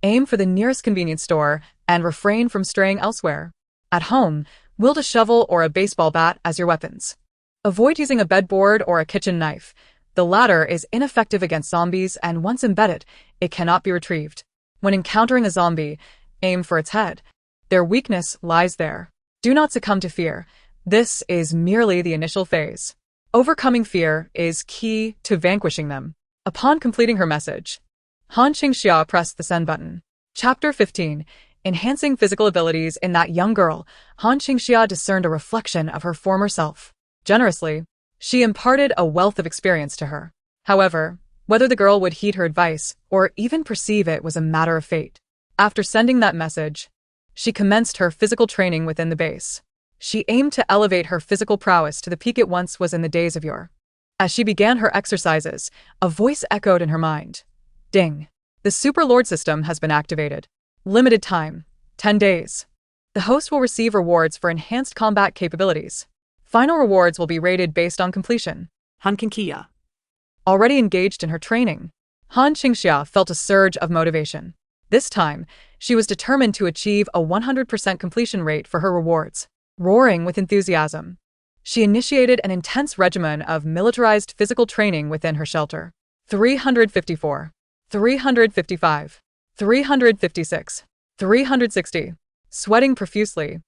Speaker 1: Aim for the nearest convenience store, and refrain from straying elsewhere. At home, wield a shovel or a baseball bat as your weapons. Avoid using a bedboard or a kitchen knife. The latter is ineffective against zombies, and once embedded, it cannot be retrieved. When encountering a zombie, aim for its head. Their weakness lies there. Do not succumb to fear. This is merely the initial phase. Overcoming fear is key to vanquishing them." Upon completing her message, Han Qingxia pressed the send button. Chapter 15. Enhancing physical abilities in that young girl, Han Qingxia discerned a reflection of her former self. Generously, she imparted a wealth of experience to her. However, whether the girl would heed her advice or even perceive it was a matter of fate. After sending that message, she commenced her physical training within the base. She aimed to elevate her physical prowess to the peak it once was in the days of yore. As she began her exercises, a voice echoed in her mind. Ding. The Super Lord system has been activated. Limited time. 10 days. The host will receive rewards for enhanced combat capabilities. Final rewards will be rated based on completion.
Speaker 2: Han Qingxia.
Speaker 1: Already engaged in her training, Han Qingxia felt a surge of motivation. This time, she was determined to achieve a 100% completion rate for her rewards. Roaring with enthusiasm, she initiated an intense regimen of militarized physical training within her shelter. 354, 355, 356, 360. Sweating profusely,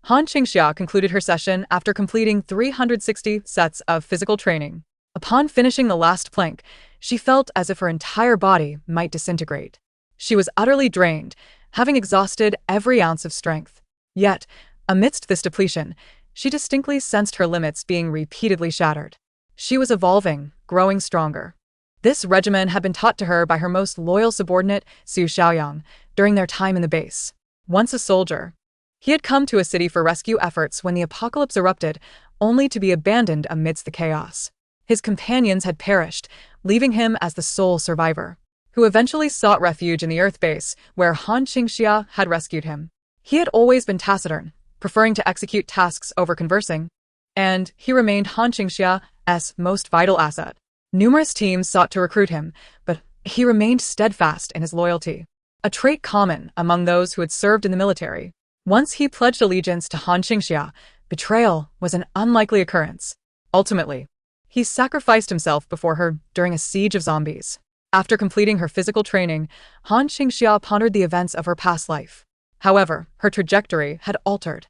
Speaker 1: Han Qingxia concluded her session after completing 360 sets of physical training. Upon finishing the last plank, she felt as if her entire body might disintegrate. She was utterly drained, having exhausted every ounce of strength. Yet, amidst this depletion, she distinctly sensed her limits being repeatedly shattered. She was evolving, growing stronger. This regimen had been taught to her by her most loyal subordinate, Su Xiaoyang, during their time in the base. Once a soldier, he had come to a city for rescue efforts when the apocalypse erupted, only to be abandoned amidst the chaos. His companions had perished, leaving him as the sole survivor, who eventually sought refuge in the Earth base, where Han Qingxia had rescued him. He had always been taciturn, preferring to execute tasks over conversing, and he remained Han Qingxia's most vital asset. Numerous teams sought to recruit him, but he remained steadfast in his loyalty, a trait common among those who had served in the military. Once he pledged allegiance to Han Qingxia, betrayal was an unlikely occurrence. Ultimately, he sacrificed himself before her during a siege of zombies. After completing her physical training, Han Qingxia pondered the events of her past life. However, her trajectory had altered.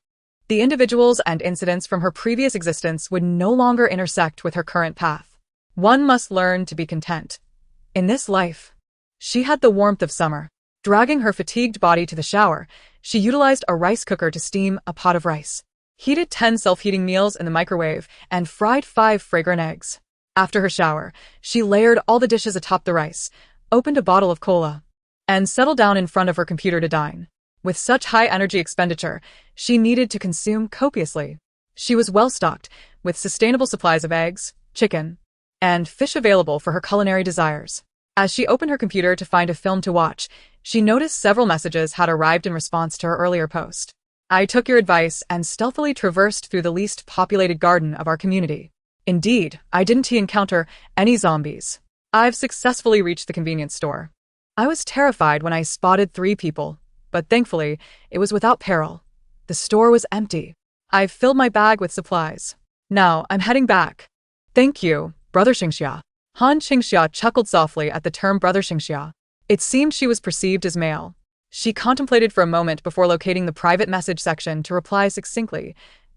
Speaker 1: The individuals and incidents from her previous existence would no longer intersect with her current path. One must learn to be content. In this life, she had the warmth of summer. Dragging her fatigued body to the shower, she utilized a rice cooker to steam a pot of rice, heated 10 self-heating meals in the microwave, and fried 5 fragrant eggs. After her shower, she layered all the dishes atop the rice, opened a bottle of cola, and settled down in front of her computer to dine. With such high energy expenditure, she needed to consume copiously. She was well-stocked, with sustainable supplies of eggs, chicken, and fish available for her culinary desires. As she opened her computer to find a film to watch, she noticed several messages had arrived in response to her earlier post. I took your advice and stealthily traversed through the least populated garden of our community. Indeed, I didn't encounter any zombies. I've successfully reached the convenience store. I was terrified when I spotted 3 people, but thankfully, it was without peril. The store was empty. I've filled my bag with supplies. Now, I'm heading back. Thank you, Brother Qingxia. Han Qingxia chuckled softly at the term Brother Qingxia. It seemed she was perceived as male. She contemplated for a moment before locating the private message section to reply succinctly,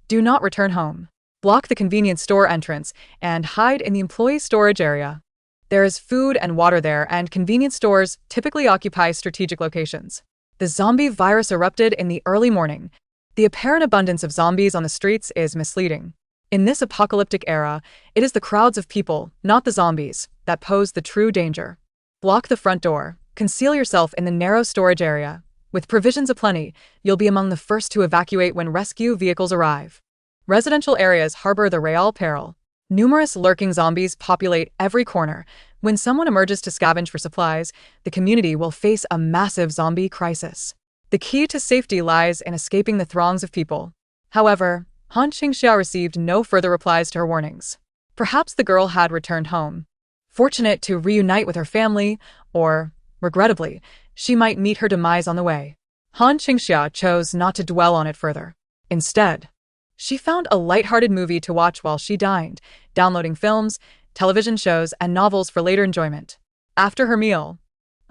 Speaker 1: "Do not return home. Block the convenience store entrance and hide in the employee storage area. There is food and water there, and convenience stores typically occupy strategic locations." The zombie virus erupted in the early morning. The apparent abundance of zombies on the streets is misleading. In this apocalyptic era, it is the crowds of people, not the zombies, that pose the true danger. Block the front door. Conceal yourself in the narrow storage area. With provisions aplenty, you'll be among the first to evacuate when rescue vehicles arrive. Residential areas harbor the real peril. Numerous lurking zombies populate every corner. When someone emerges to scavenge for supplies, the community will face a massive zombie crisis. The key to safety lies in escaping the throngs of people. However, Han Qingxia received no further replies to her warnings. Perhaps the girl had returned home, fortunate to reunite with her family, or, regrettably, she might meet her demise on the way. Han Qingxia chose not to dwell on it further. Instead, she found a light-hearted movie to watch while she dined, downloading films, television shows, and novels for later enjoyment. After her meal,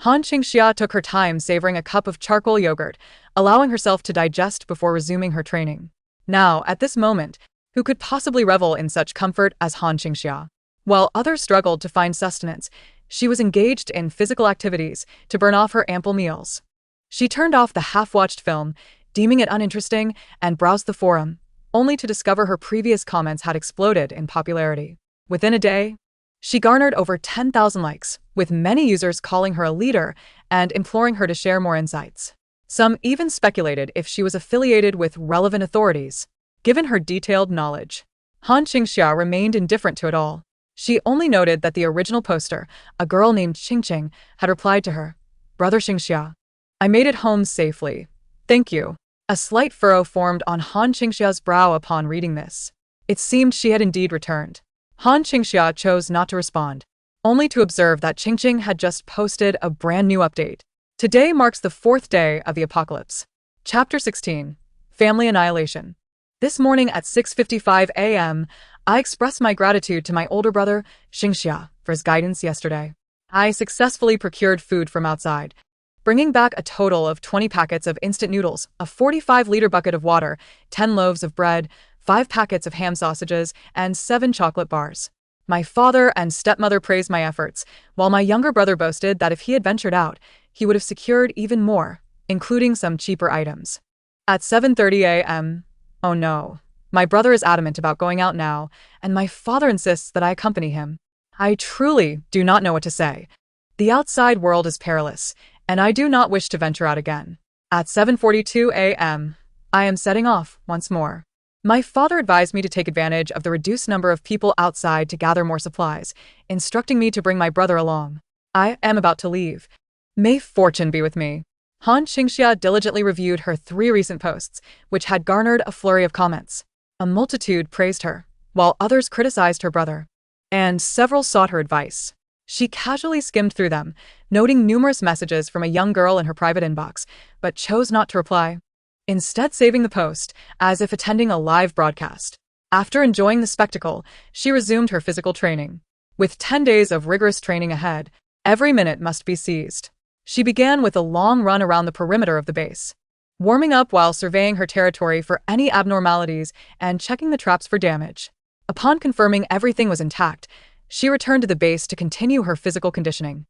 Speaker 1: Han Qingxia took her time savoring a cup of charcoal yogurt, allowing herself to digest before resuming her training. Now, at this moment, who could possibly revel in such comfort as Han Qingxia? While others struggled to find sustenance, she was engaged in physical activities to burn off her ample meals. She turned off the half-watched film, deeming it uninteresting, and browsed the forum, only to discover her previous comments had exploded in popularity. Within a day, she garnered over 10,000 likes, with many users calling her a leader and imploring her to share more insights. Some even speculated if she was affiliated with relevant authorities. Given her detailed knowledge, Han Qingxia remained indifferent to it all. She only noted that the original poster, a girl named Qingqing, had replied to her, "Brother Qingxia, I made it home safely. Thank you." A slight furrow formed on Han Qingxia's brow upon reading this. It seemed she had indeed returned. Han Qingxia chose not to respond, only to observe that Qingqing had just posted a brand new update. Today marks the 4th day of the apocalypse. Chapter 16. Family Annihilation. This morning at 6:55 a.m., I expressed my gratitude to my older brother, Qingxia, for his guidance yesterday. I successfully procured food from outside, bringing back a total of 20 packets of instant noodles, a 45-liter bucket of water, 10 loaves of bread, 5 packets of ham sausages, and 7 chocolate bars. My father and stepmother praised my efforts, while my younger brother boasted that if he had ventured out, he would have secured even more, including some cheaper items. At 7:30 a.m., oh no, my brother is adamant about going out now, and my father insists that I accompany him. I truly do not know what to say. The outside world is perilous, and I do not wish to venture out again. At 7:42 a.m., I am setting off once more. My father advised me to take advantage of the reduced number of people outside to gather more supplies, instructing me to bring my brother along. I am about to leave. May fortune be with me. Han Qingxia diligently reviewed her 3 recent posts, which had garnered a flurry of comments. A multitude praised her, while others criticized her brother, and several sought her advice. She casually skimmed through them, noting numerous messages from a young girl in her private inbox, but chose not to reply, instead saving the post as if attending a live broadcast. After enjoying the spectacle, she resumed her physical training. With 10 days of rigorous training ahead, every minute must be seized. She began with a long run around the perimeter of the base, warming up while surveying her territory for any abnormalities and checking the traps for damage. Upon confirming everything was intact, she returned to the base to continue her physical conditioning,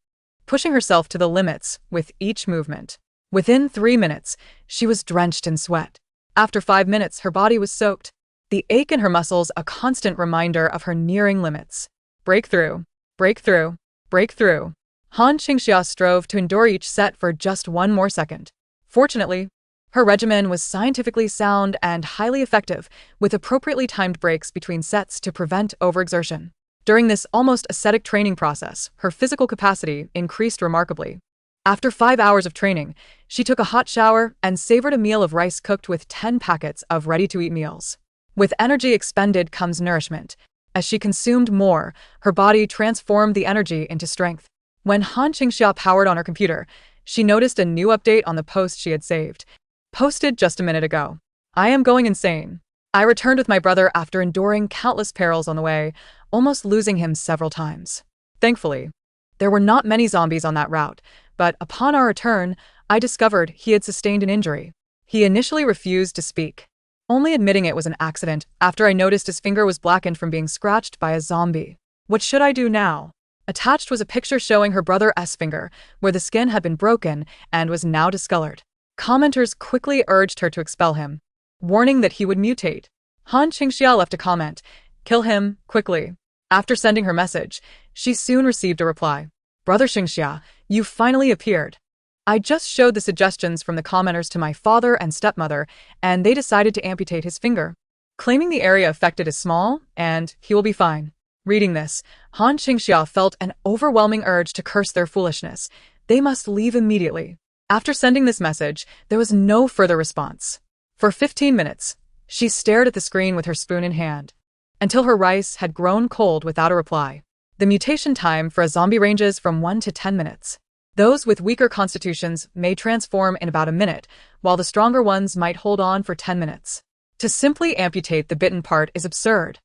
Speaker 1: pushing herself to the limits with each movement. Within 3 minutes, she was drenched in sweat. After 5 minutes, her body was soaked, the ache in her muscles a constant reminder of her nearing limits. Breakthrough, breakthrough, breakthrough. Han Qingxia strove to endure each set for just 1 more second. Fortunately, her regimen was scientifically sound and highly effective, with appropriately timed breaks between sets to prevent overexertion. During this almost ascetic training process, her physical capacity increased remarkably. After 5 hours of training, she took a hot shower and savored a meal of rice cooked with 10 packets of ready-to-eat meals. With energy expended comes nourishment. As she consumed more, her body transformed the energy into strength. When Han Qingxia powered on her computer, she noticed a new update on the post she had saved. Posted just a minute ago. I am going insane. I returned with my brother after enduring countless perils on the way, almost losing him several times. Thankfully, there were not many zombies on that route, but upon our return, I discovered he had sustained an injury. He initially refused to speak, only admitting it was an accident after I noticed his finger was blackened from being scratched by a zombie. What should I do now? Attached was a picture showing her brother's finger, where the skin had been broken and was now discolored. Commenters quickly urged her to expel him, warning that he would mutate. Han Qingxia left a comment, "Kill him, quickly." After sending her message, she soon received a reply. "Brother Qingxia, you finally appeared. I just showed the suggestions from the commenters to my father and stepmother, and they decided to amputate his finger, claiming the area affected is small, and he will be fine." Reading this, Han Qingxia felt an overwhelming urge to curse their foolishness. They must leave immediately. After sending this message, there was no further response. For 15 minutes, she stared at the screen with her spoon in hand, until her rice had grown cold without a reply. The mutation time for a zombie ranges from 1 to 10 minutes. Those with weaker constitutions may transform in about a minute, while the stronger ones might hold on for 10 minutes. To simply amputate the bitten part is absurd.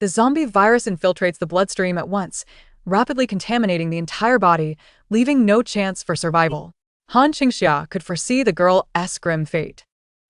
Speaker 1: The zombie virus infiltrates the bloodstream at once, rapidly contaminating the entire body, leaving no chance for survival. Han Qingxia could foresee the girl's grim fate.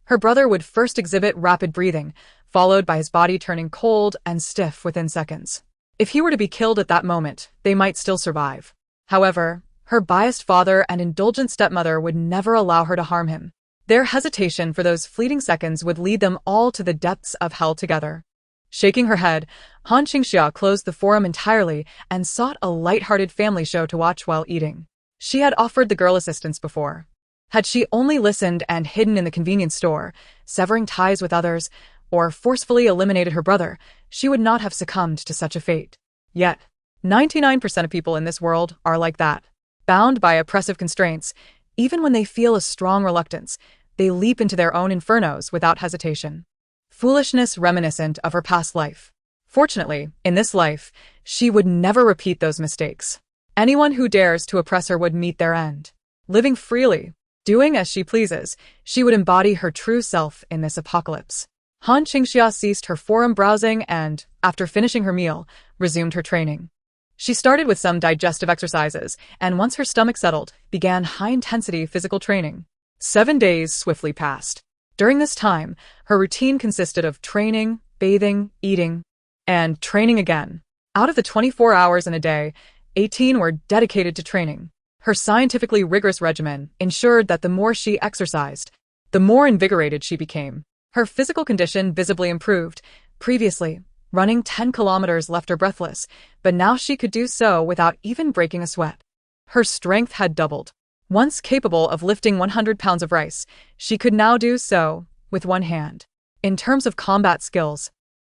Speaker 1: Her brother would first exhibit rapid breathing, followed by his body turning cold and stiff within seconds. If he were to be killed at that moment, they might still survive. However, her biased father and indulgent stepmother would never allow her to harm him. Their hesitation for those fleeting seconds would lead them all to the depths of hell together. Shaking her head, Han Qingxia closed the forum entirely and sought a light-hearted family show to watch while eating. She had offered the girl assistance before. Had she only listened and hidden in the convenience store, severing ties with others, or forcefully eliminated her brother, she would not have succumbed to such a fate. Yet, 99% of people in this world are like that. Bound by oppressive constraints, even when they feel a strong reluctance, they leap into their own infernos without hesitation. Foolishness reminiscent of her past life. Fortunately, in this life, she would never repeat those mistakes. Anyone who dares to oppress her would meet their end. Living freely, doing as she pleases, she would embody her true self in this apocalypse. Han Qingxia ceased her forum browsing and, after finishing her meal, resumed her training. She started with some digestive exercises, and once her stomach settled, began high-intensity physical training. 7 days swiftly passed. During this time, her routine consisted of training, bathing, eating, and training again. Out of the 24 hours in a day, 18 were dedicated to training. Her scientifically rigorous regimen ensured that the more she exercised, the more invigorated she became. Her physical condition visibly improved. Previously, running 10 kilometers left her breathless, but now she could do so without even breaking a sweat. Her strength had doubled. Once capable of lifting 100 pounds of rice, she could now do so with one hand. In terms of combat skills,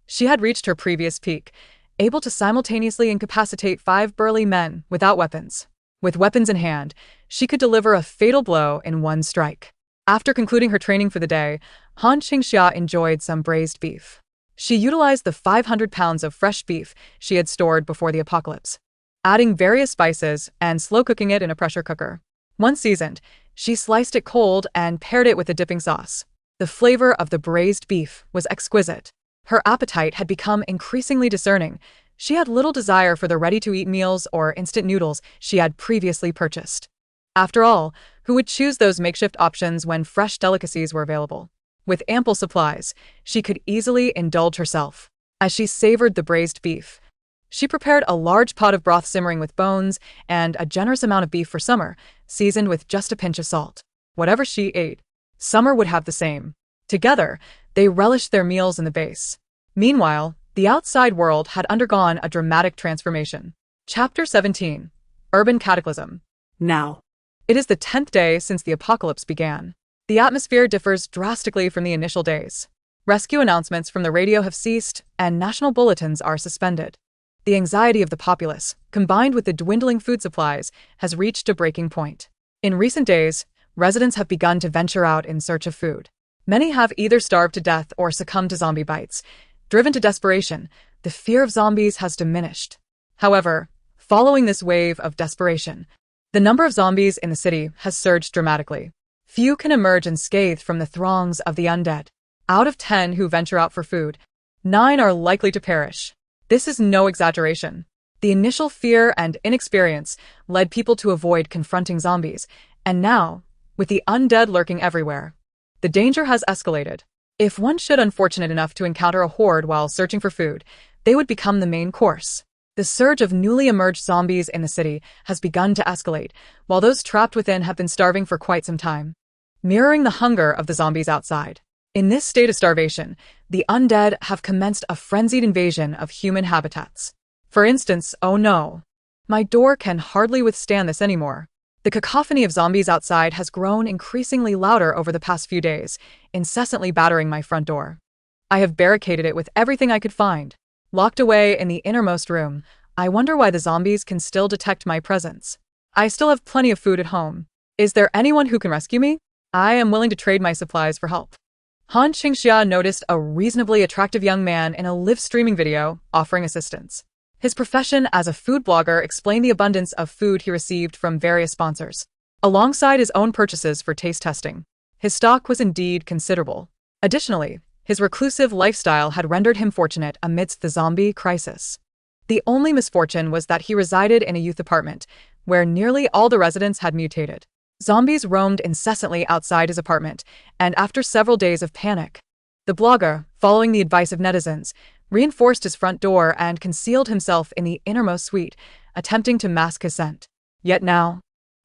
Speaker 1: she had reached her previous peak, able to simultaneously incapacitate 5 burly men without weapons. With weapons in hand, she could deliver a fatal blow in one strike. After concluding her training for the day, Han Qingxia enjoyed some braised beef. She utilized the 500 pounds of fresh beef she had stored before the apocalypse, adding various spices and slow cooking it in a pressure cooker. Once seasoned, she sliced it cold and paired it with a dipping sauce. The flavor of the braised beef was exquisite. Her appetite had become increasingly discerning. She had little desire for the ready-to-eat meals or instant noodles she had previously purchased. After all, who would choose those makeshift options when fresh delicacies were available? With ample supplies, she could easily indulge herself. As she savored the braised beef, she prepared a large pot of broth simmering with bones and a generous amount of beef for Summer, seasoned with just a pinch of salt. Whatever she ate, Summer would have the same. Together, they relished their meals in the base. Meanwhile, the outside world had undergone a dramatic transformation. Chapter 17. Urban Cataclysm.
Speaker 2: Now.
Speaker 1: It is the 10th day since the apocalypse began. The atmosphere differs drastically from the initial days. Rescue announcements from the radio have ceased, and national bulletins are suspended. The anxiety of the populace, combined with the dwindling food supplies, has reached a breaking point. In recent days, residents have begun to venture out in search of food. Many have either starved to death or succumbed to zombie bites. Driven to desperation, the fear of zombies has diminished. However, following this wave of desperation, the number of zombies in the city has surged dramatically. Few can emerge unscathed from the throngs of the undead. Out of 10 who venture out for food, 9 are likely to perish. This is no exaggeration. The initial fear and inexperience led people to avoid confronting zombies, and now, with the undead lurking everywhere, the danger has escalated. If one should unfortunate enough to encounter a horde while searching for food, they would become the main course. The surge of newly emerged zombies in the city has begun to escalate, while those trapped within have been starving for quite some time, mirroring the hunger of the zombies outside. In this state of starvation, the undead have commenced a frenzied invasion of human habitats. For instance, oh no, my door can hardly withstand this anymore. The cacophony of zombies outside has grown increasingly louder over the past few days, incessantly battering my front door. I have barricaded it with everything I could find. Locked away in the innermost room, I wonder why the zombies can still detect my presence. I still have plenty of food at home. Is there anyone who can rescue me? I am willing to trade my supplies for help. Han Qingxia noticed a reasonably attractive young man in a live streaming video offering assistance. His profession as a food blogger explained the abundance of food he received from various sponsors, alongside his own purchases for taste testing. His stock was indeed considerable. Additionally, his reclusive lifestyle had rendered him fortunate amidst the zombie crisis. The only misfortune was that he resided in a youth apartment, where nearly all the residents had mutated. Zombies roamed incessantly outside his apartment, and after several days of panic, the blogger, following the advice of netizens, reinforced his front door and concealed himself in the innermost suite, attempting to mask his scent. Yet now,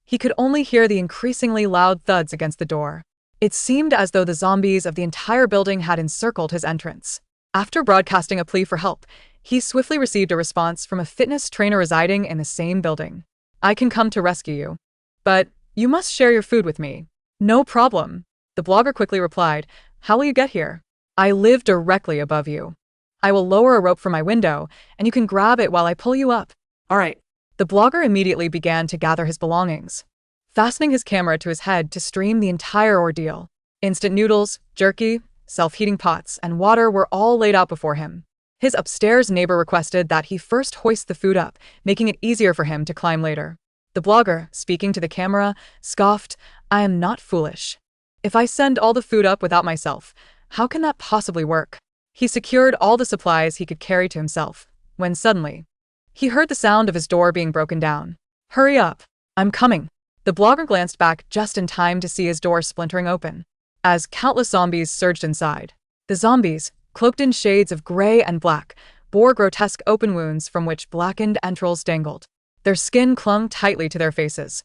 Speaker 1: he could only hear the increasingly loud thuds against the door. It seemed as though the zombies of the entire building had encircled his entrance. After broadcasting a plea for help, he swiftly received a response from a fitness trainer residing in the same building. "I can come to rescue you. But you must share your food with me." "No problem." The blogger quickly replied, "How will you get here?" "I live directly above you. I will lower a rope from my window, and you can grab it while I pull you up."
Speaker 2: All right.
Speaker 1: The blogger immediately began to gather his belongings, fastening his camera to his head to stream the entire ordeal. Instant noodles, jerky, self-heating pots, and water were all laid out before him. His upstairs neighbor requested that he first hoist the food up, making it easier for him to climb later. The blogger, speaking to the camera, scoffed, "I am not foolish. If I send all the food up without myself, how can that possibly work?" He secured all the supplies he could carry to himself, when suddenly, he heard the sound of his door being broken down. "Hurry up. I'm coming." The blogger glanced back just in time to see his door splintering open, as countless zombies surged inside. The zombies, cloaked in shades of gray and black, bore grotesque open wounds from which blackened entrails dangled. Their skin clung tightly to their faces,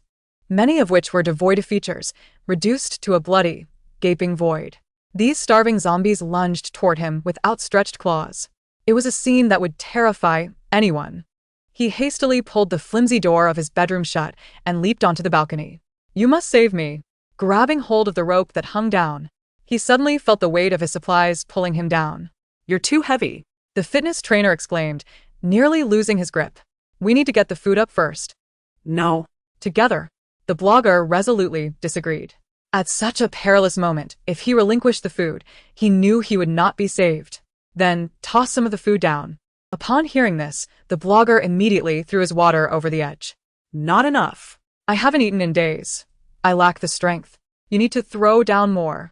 Speaker 1: many of which were devoid of features, reduced to a bloody, gaping void. These starving zombies lunged toward him with outstretched claws. It was a scene that would terrify anyone. He hastily pulled the flimsy door of his bedroom shut and leaped onto the balcony. "You must save me." Grabbing hold of the rope that hung down, he suddenly felt the weight of his supplies pulling him down.
Speaker 2: You're too heavy.
Speaker 1: The fitness trainer exclaimed, nearly losing his grip. "We need to get the food up first."
Speaker 2: No.
Speaker 1: Together, the blogger resolutely disagreed. At such a perilous moment, if he relinquished the food, he knew he would not be saved. "Then, toss some of the food down." Upon hearing this, the blogger immediately threw his water over the edge.
Speaker 2: Not enough.
Speaker 1: "I haven't eaten in days. I lack the strength. You need to throw down more."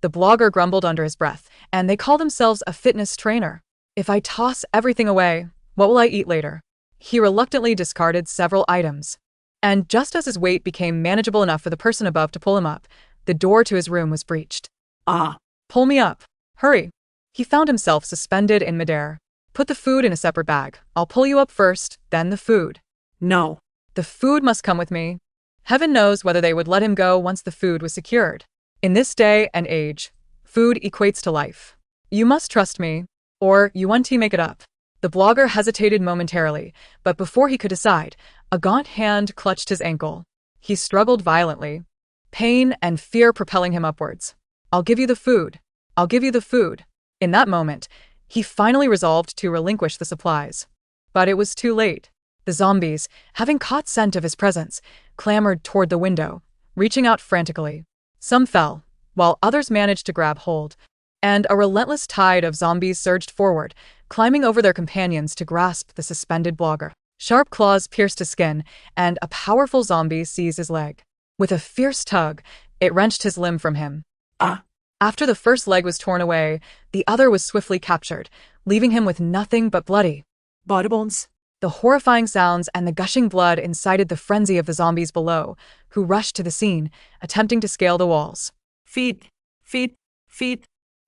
Speaker 1: The blogger grumbled under his breath, and they call themselves a fitness trainer. "If I toss everything away, what will I eat later?" He reluctantly discarded several items. And just as his weight became manageable enough for the person above to pull him up, the door to his room was breached.
Speaker 2: Ah.
Speaker 1: "Pull me up. Hurry." He found himself suspended in midair. "Put the food in a separate bag. I'll pull you up first, then the food."
Speaker 2: No.
Speaker 1: "The food must come with me." Heaven knows whether they would let him go once the food was secured. In this day and age, food equates to life. "You must trust me, or you want to make it up." The blogger hesitated momentarily, but before he could decide, a gaunt hand clutched his ankle. He struggled violently, pain and fear propelling him upwards. "I'll give you the food. I'll give you the food." In that moment, he finally resolved to relinquish the supplies. But it was too late. The zombies, having caught scent of his presence, clamored toward the window, reaching out frantically. Some fell, while others managed to grab hold, and a relentless tide of zombies surged forward, climbing over their companions to grasp the suspended blogger. Sharp claws pierced his skin, and a powerful zombie seized his leg. With a fierce tug, it wrenched his limb from him.
Speaker 2: Ah.
Speaker 1: After the first leg was torn away, the other was swiftly captured, leaving him with nothing but bloody
Speaker 2: body bones.
Speaker 1: The horrifying sounds and the gushing blood incited the frenzy of the zombies below, who rushed to the scene, attempting to scale the walls.
Speaker 2: Feed. Feed. Feed.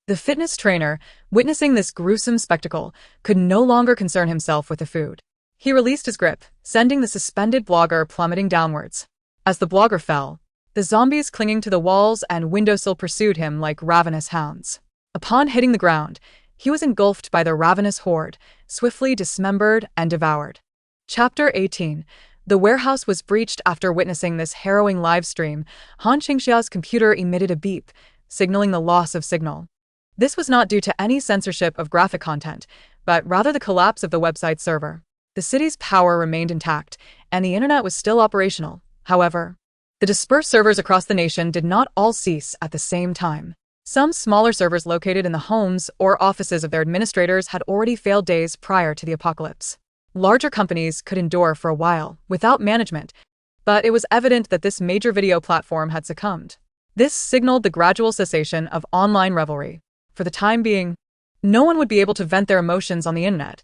Speaker 1: The fitness trainer, witnessing this gruesome spectacle, could no longer concern himself with the food. He released his grip, sending the suspended blogger plummeting downwards. As the blogger fell, the zombies clinging to the walls and windowsill pursued him like ravenous hounds. Upon hitting the ground, he was engulfed by the ravenous horde, swiftly dismembered and devoured. Chapter 18. The warehouse was breached. After witnessing this harrowing live stream, Han Qingxia's computer emitted a beep, signaling the loss of signal. This was not due to any censorship of graphic content, but rather the collapse of the website server. The city's power remained intact, and the internet was still operational. However, the dispersed servers across the nation did not all cease at the same time. Some smaller servers located in the homes or offices of their administrators had already failed days prior to the apocalypse. Larger companies could endure for a while without management, but it was evident that this major video platform had succumbed. This signaled the gradual cessation of online revelry. For the time being, no one would be able to vent their emotions on the internet.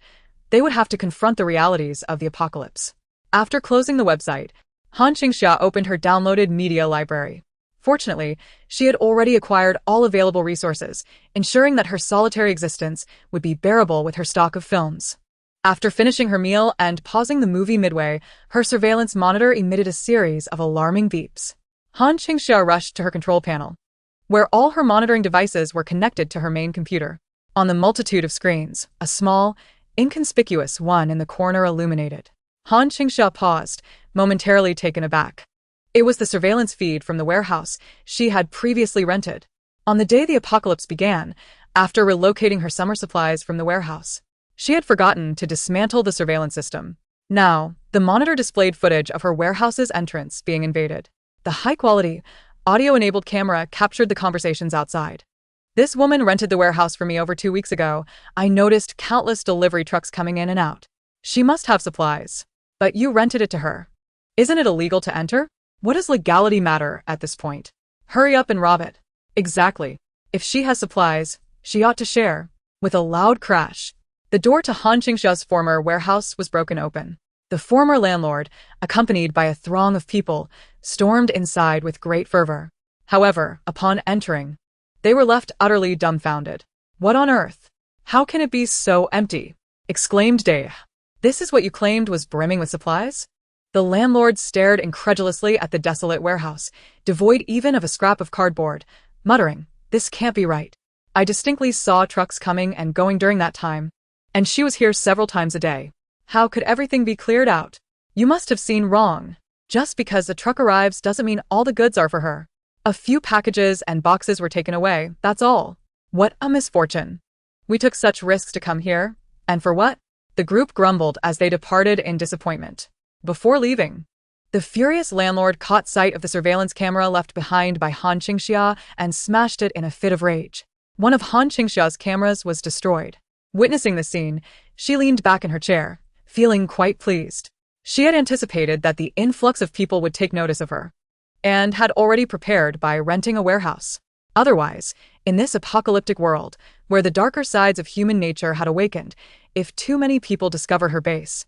Speaker 1: They would have to confront the realities of the apocalypse. After closing the website, Han Qingxia opened her downloaded media library. Fortunately, she had already acquired all available resources, ensuring that her solitary existence would be bearable with her stock of films. After finishing her meal and pausing the movie midway, her surveillance monitor emitted a series of alarming beeps. Han Qingxia rushed to her control panel. where all her monitoring devices were connected to her main computer. On the multitude of screens, a small, inconspicuous one in the corner illuminated. Han Qingxia paused, momentarily taken aback. It was the surveillance feed from the warehouse she had previously rented. On the day the apocalypse began, after relocating her summer supplies from the warehouse, she had forgotten to dismantle the surveillance system. Now, the monitor displayed footage of her warehouse's entrance being invaded. The high-quality, audio-enabled camera captured the conversations outside. "This woman rented the warehouse for me over 2 weeks ago. I noticed countless delivery trucks coming in and out. She must have supplies. But you rented it to her. Isn't it illegal to enter? What does legality matter at this point? Hurry up and rob it." "Exactly. If she has supplies, she ought to share." With a loud crash, the door to Han Qingxia's former warehouse was broken open. The former landlord, accompanied by a throng of people, stormed inside with great fervor. However, upon entering, they were left utterly dumbfounded. "What on earth? How can it be so empty?" exclaimed Dave. "This is what you claimed was brimming with supplies?" The landlord stared incredulously at the desolate warehouse, devoid even of a scrap of cardboard, muttering, "This can't be right. I distinctly saw trucks coming and going during that time, and she was here several times a day. How could everything be cleared out? You must have seen wrong. Just because a truck arrives doesn't mean all the goods are for her. A few packages and boxes were taken away, that's all. What a misfortune. We took such risks to come here, and for what?" The group grumbled as they departed in disappointment. Before leaving, the furious landlord caught sight of the surveillance camera left behind by Han Qingxia and smashed it in a fit of rage. One of Han Qingxia's cameras was destroyed. Witnessing the scene, she leaned back in her chair, feeling quite pleased. She had anticipated that the influx of people would take notice of her, and had already prepared by renting a warehouse. Otherwise, in this apocalyptic world, where the darker sides of human nature had awakened, if too many people discovered her base,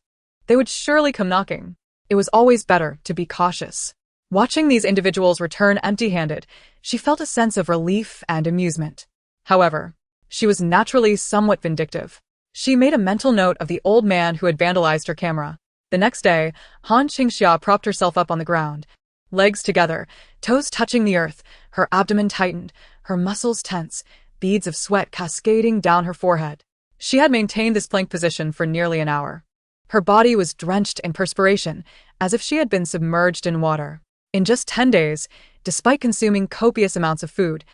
Speaker 1: they would surely come knocking. It was always better to be cautious. Watching these individuals return empty-handed, she felt a sense of relief and amusement. However, she was naturally somewhat vindictive. She made a mental note of the old man who had vandalized her camera. The next day, Han Qingxia propped herself up on the ground, legs together, toes touching the earth, her abdomen tightened, her muscles tense, beads of sweat cascading down her forehead. She had maintained this plank position for nearly an hour. Her body was drenched in perspiration, as if she had been submerged in water. In just 10 days, despite consuming copious amounts of food,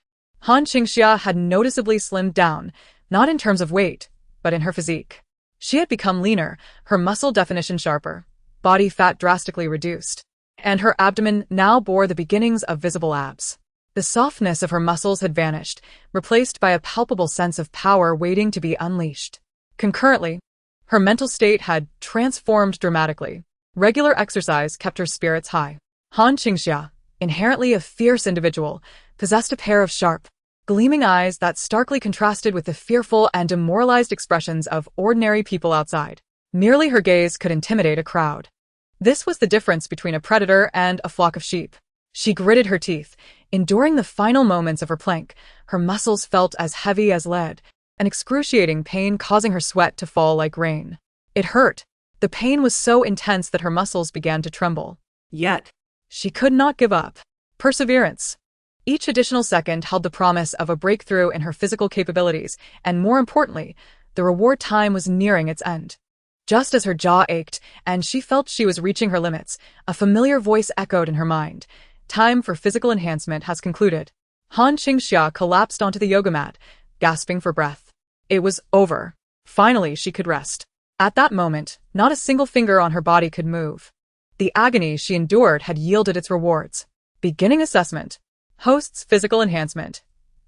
Speaker 1: Han Qingxia had noticeably slimmed down, not in terms of weight, but in her physique. She had become leaner, her muscle definition sharper, body fat drastically reduced, and her abdomen now bore the beginnings of visible abs. The softness of her muscles had vanished, replaced by a palpable sense of power waiting to be unleashed. Concurrently, her mental state had transformed dramatically. Regular exercise kept her spirits high. Han Qingxia, inherently a fierce individual, possessed a pair of sharp, gleaming eyes that starkly contrasted with the fearful and demoralized expressions of ordinary people outside. Merely her gaze could intimidate a crowd. This was the difference between a predator and a flock of sheep. She gritted her teeth, enduring the final moments of her plank. Her muscles felt as heavy as lead, an excruciating pain causing her sweat to fall like rain. It hurt. The pain was so intense that her muscles began to tremble. Yet, she could not give up. Perseverance. Each additional second held the promise of a breakthrough in her physical capabilities, and more importantly, the reward time was nearing its end. Just as her jaw ached and she felt she was reaching her limits, a familiar voice echoed in her mind. Time for physical enhancement has concluded. Han Qingxia collapsed onto the yoga mat, gasping for breath. It was over. Finally, she could rest. At that moment, not a single finger on her body could move. The agony she endured had yielded its rewards. Beginning assessment. Host's physical enhancement,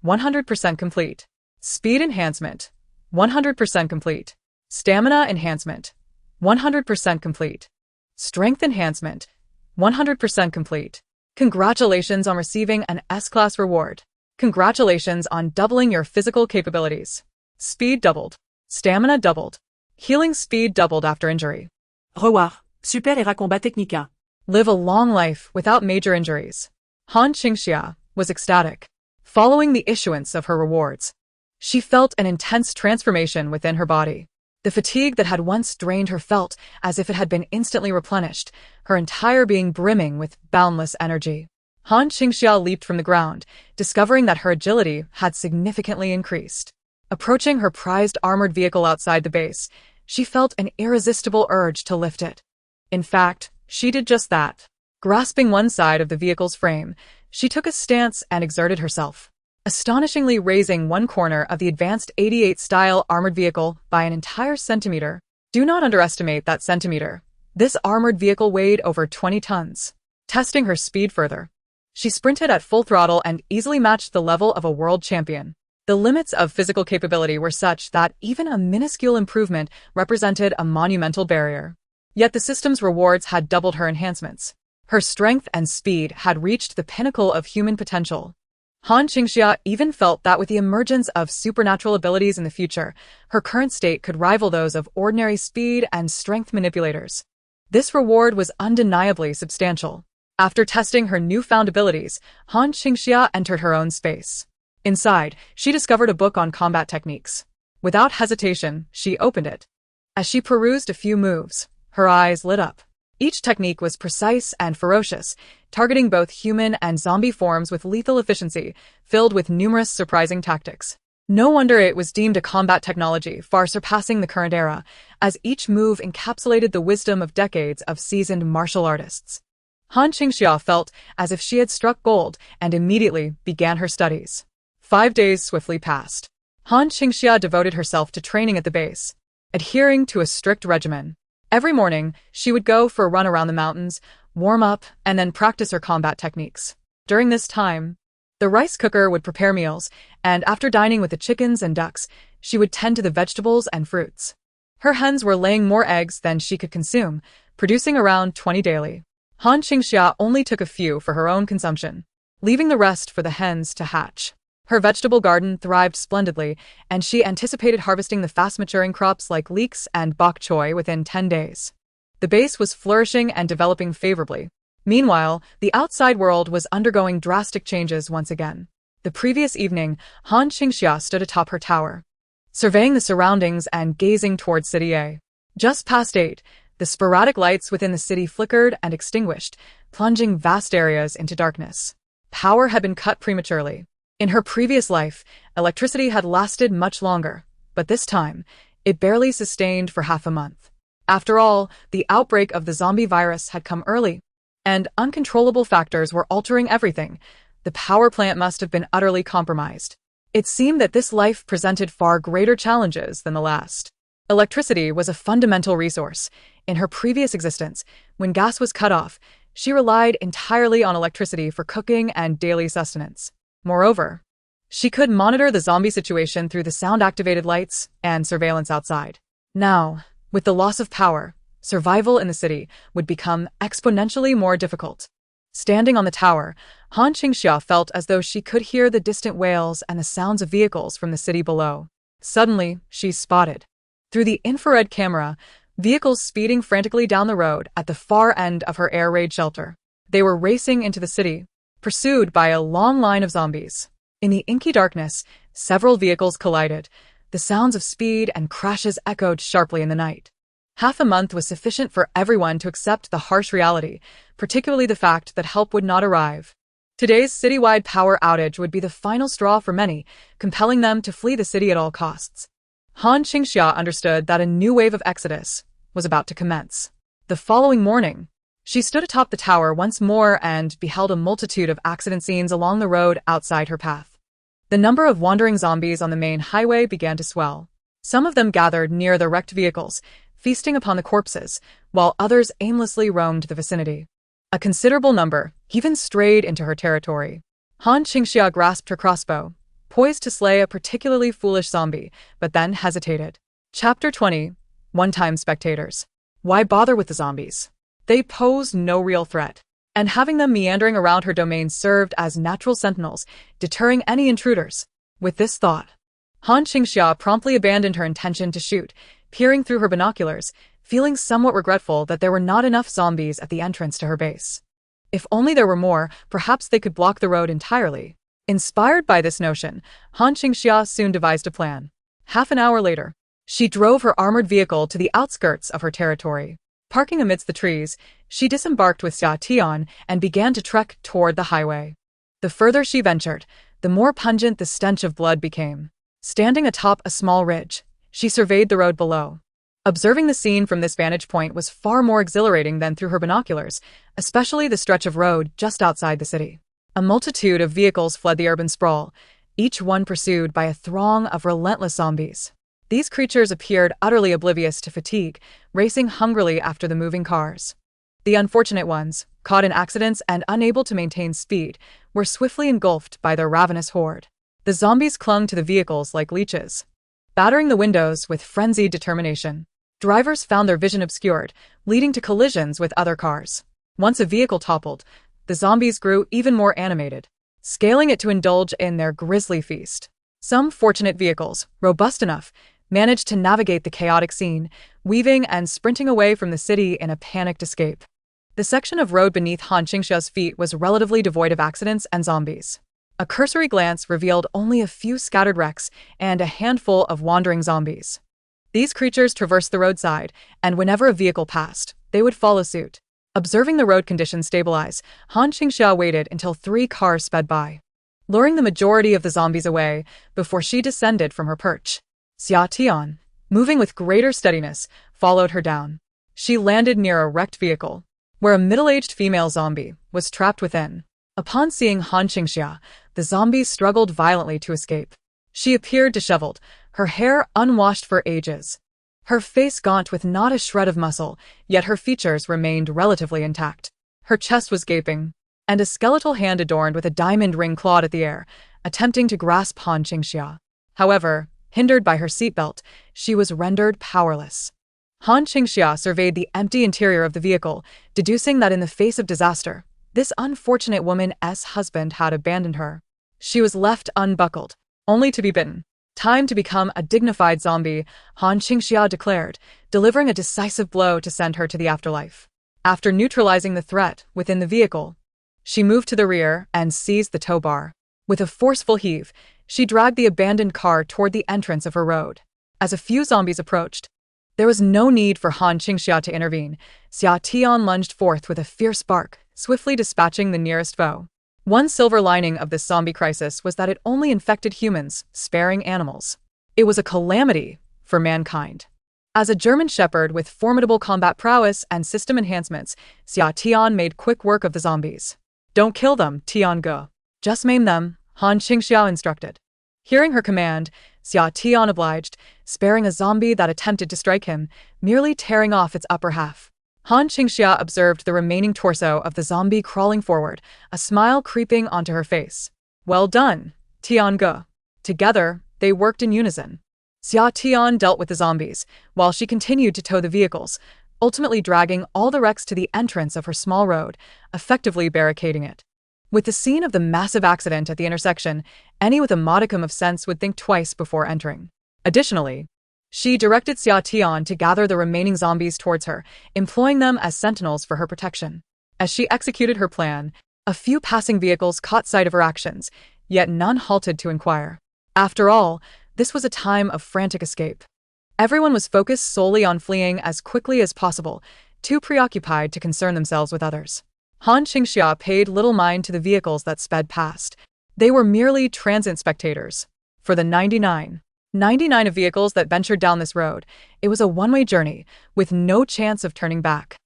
Speaker 1: 100% complete. Speed enhancement, 100% complete. Stamina enhancement, 100% complete. Strength enhancement, 100% complete. Congratulations on receiving an S-class reward. Congratulations on doubling your physical capabilities. Speed doubled. Stamina doubled. Healing speed doubled after injury.
Speaker 2: Revoir. Super era combat technica.
Speaker 1: Live a long life without major injuries. Han Qingxia was ecstatic. Following the issuance of her rewards, she felt an intense transformation within her body. The fatigue that had once drained her felt as if it had been instantly replenished, her entire being brimming with boundless energy. Han Qingxia leaped from the ground, discovering that her agility had significantly increased. Approaching her prized armored vehicle outside the base, she felt an irresistible urge to lift it. In fact, she did just that. Grasping one side of the vehicle's frame, she took a stance and exerted herself, astonishingly raising one corner of the advanced 88-style armored vehicle by an entire centimeter. Do not underestimate that centimeter. This armored vehicle weighed over 20 tons. Testing her speed further, she sprinted at full throttle and easily matched the level of a world champion. The limits of physical capability were such that even a minuscule improvement represented a monumental barrier. Yet the system's rewards had doubled her enhancements. Her strength and speed had reached the pinnacle of human potential. Han Qingxia even felt that with the emergence of supernatural abilities in the future, her current state could rival those of ordinary speed and strength manipulators. This reward was undeniably substantial. After testing her newfound abilities, Han Qingxia entered her own space. Inside, she discovered a book on combat techniques. Without hesitation, she opened it. As she perused a few moves, her eyes lit up. Each technique was precise and ferocious, targeting both human and zombie forms with lethal efficiency, filled with numerous surprising tactics. No wonder it was deemed a combat technology far surpassing the current era, as each move encapsulated the wisdom of decades of seasoned martial artists. Han Qingxia felt as if she had struck gold and immediately began her studies. 5 days swiftly passed. Han Qingxia devoted herself to training at the base, adhering to a strict regimen. Every morning, she would go for a run around the mountains, warm up, and then practice her combat techniques. During this time, the rice cooker would prepare meals, and after dining with the chickens and ducks, she would tend to the vegetables and fruits. Her hens were laying more eggs than she could consume, producing around 20 daily. Han Qingxia only took a few for her own consumption, leaving the rest for the hens to hatch. Her vegetable garden thrived splendidly, and she anticipated harvesting the fast-maturing crops like leeks and bok choy within 10 days. The base was flourishing and developing favorably. Meanwhile, the outside world was undergoing drastic changes once again. The previous evening, Han Qingxia stood atop her tower, surveying the surroundings and gazing towards City A. Just past 8, the sporadic lights within the city flickered and extinguished, plunging vast areas into darkness. Power had been cut prematurely. In her previous life, electricity had lasted much longer, but this time, it barely sustained for half a month. After all, the outbreak of the zombie virus had come early, and uncontrollable factors were altering everything. The power plant must have been utterly compromised. It seemed that this life presented far greater challenges than the last. Electricity was a fundamental resource. In her previous existence, when gas was cut off, she relied entirely on electricity for cooking and daily sustenance. Moreover, she could monitor the zombie situation through the sound-activated lights and surveillance outside. Now, with the loss of power, survival in the city would become exponentially more difficult. Standing on the tower, Han Qingxia felt as though she could hear the distant wails and the sounds of vehicles from the city below. Suddenly, she spotted, through the infrared camera, vehicles speeding frantically down the road at the far end of her air raid shelter. They were racing into the city, pursued by a long line of zombies. In the inky darkness, several vehicles collided. The sounds of speed and crashes echoed sharply in the night. Half a month was sufficient for everyone to accept the harsh reality, particularly the fact that help would not arrive. Today's citywide power outage would be the final straw for many, compelling them to flee the city at all costs. Han Qingxia understood that a new wave of exodus was about to commence. The following morning, she stood atop the tower once more and beheld a multitude of accident scenes along the road outside her path. The number of wandering zombies on the main highway began to swell. Some of them gathered near the wrecked vehicles, feasting upon the corpses, while others aimlessly roamed the vicinity. A considerable number even strayed into her territory. Han Qingxia grasped her crossbow, poised to slay a particularly foolish zombie, but then hesitated. Chapter 20. One-time spectators. Why bother with the zombies? They posed no real threat, and having them meandering around her domain served as natural sentinels, deterring any intruders. With this thought, Han Qingxia promptly abandoned her intention to shoot, peering through her binoculars, feeling somewhat regretful that there were not enough zombies at the entrance to her base. If only there were more, perhaps they could block the road entirely. Inspired by this notion, Han Qingxia soon devised a plan. Half an hour later, she drove her armored vehicle to the outskirts of her territory. Parking amidst the trees, she disembarked with Xia Tian and began to trek toward the highway. The further she ventured, the more pungent the stench of blood became. Standing atop a small ridge, she surveyed the road below. Observing the scene from this vantage point was far more exhilarating than through her binoculars, especially the stretch of road just outside the city. A multitude of vehicles fled the urban sprawl, each one pursued by a throng of relentless zombies. These creatures appeared utterly oblivious to fatigue, racing hungrily after the moving cars. The unfortunate ones, caught in accidents and unable to maintain speed, were swiftly engulfed by their ravenous horde. The zombies clung to the vehicles like leeches, battering the windows with frenzied determination. Drivers found their vision obscured, leading to collisions with other cars. Once a vehicle toppled, the zombies grew even more animated, scaling it to indulge in their grisly feast. Some fortunate vehicles, robust enough, managed to navigate the chaotic scene, weaving and sprinting away from the city in a panicked escape. The section of road beneath Han Qingxia's feet was relatively devoid of accidents and zombies. A cursory glance revealed only a few scattered wrecks and a handful of wandering zombies. These creatures traversed the roadside, and whenever a vehicle passed, they would follow suit. Observing the road conditions stabilize, Han Qingxia waited until 3 cars sped by, luring the majority of the zombies away before she descended from her perch. Xia Tian, moving with greater steadiness, followed her down. She landed near a wrecked vehicle, where a middle-aged female zombie was trapped within. Upon seeing Han Qingxia, the zombies struggled violently to escape. She appeared disheveled, her hair unwashed for ages, her face gaunt with not a shred of muscle, yet her features remained relatively intact. Her chest was gaping, and a skeletal hand adorned with a diamond ring clawed at the air, attempting to grasp Han Qingxia. However, hindered by her seatbelt, she was rendered powerless. Han Qingxia surveyed the empty interior of the vehicle, deducing that in the face of disaster, this unfortunate woman's husband had abandoned her. She was left unbuckled, only to be bitten. Time to become a dignified zombie, Han Qingxia declared, delivering a decisive blow to send her to the afterlife. After neutralizing the threat within the vehicle, she moved to the rear and seized the tow bar. With a forceful heave, she dragged the abandoned car toward the entrance of her road. As a few zombies approached, there was no need for Han Qingxia to intervene. Xia Tian lunged forth with a fierce bark, swiftly dispatching the nearest foe. One silver lining of this zombie crisis was that it only infected humans, sparing animals. It was a calamity for mankind. As a German shepherd with formidable combat prowess and system enhancements, Xia Tian made quick work of the zombies. "Don't kill them, Tian Ge. Just maim them," Han Qingxia instructed. Hearing her command, Xia Tian obliged, sparing a zombie that attempted to strike him, merely tearing off its upper half. Han Qingxia observed the remaining torso of the zombie crawling forward, a smile creeping onto her face. "Well done, Tian Ge." Together, they worked in unison. Xia Tian dealt with the zombies, while she continued to tow the vehicles, ultimately dragging all the wrecks to the entrance of her small road, effectively barricading it. With the scene of the massive accident at the intersection, any with a modicum of sense would think twice before entering. Additionally, she directed Xia Tian to gather the remaining zombies towards her, employing them as sentinels for her protection. As she executed her plan, a few passing vehicles caught sight of her actions, yet none halted to inquire. After all, this was a time of frantic escape. Everyone was focused solely on fleeing as quickly as possible, too preoccupied to concern themselves with others. Han Qingxia paid little mind to the vehicles that sped past. They were merely transient spectators. For the 99 of vehicles that ventured down this road, it was a one-way journey, with no chance of turning back.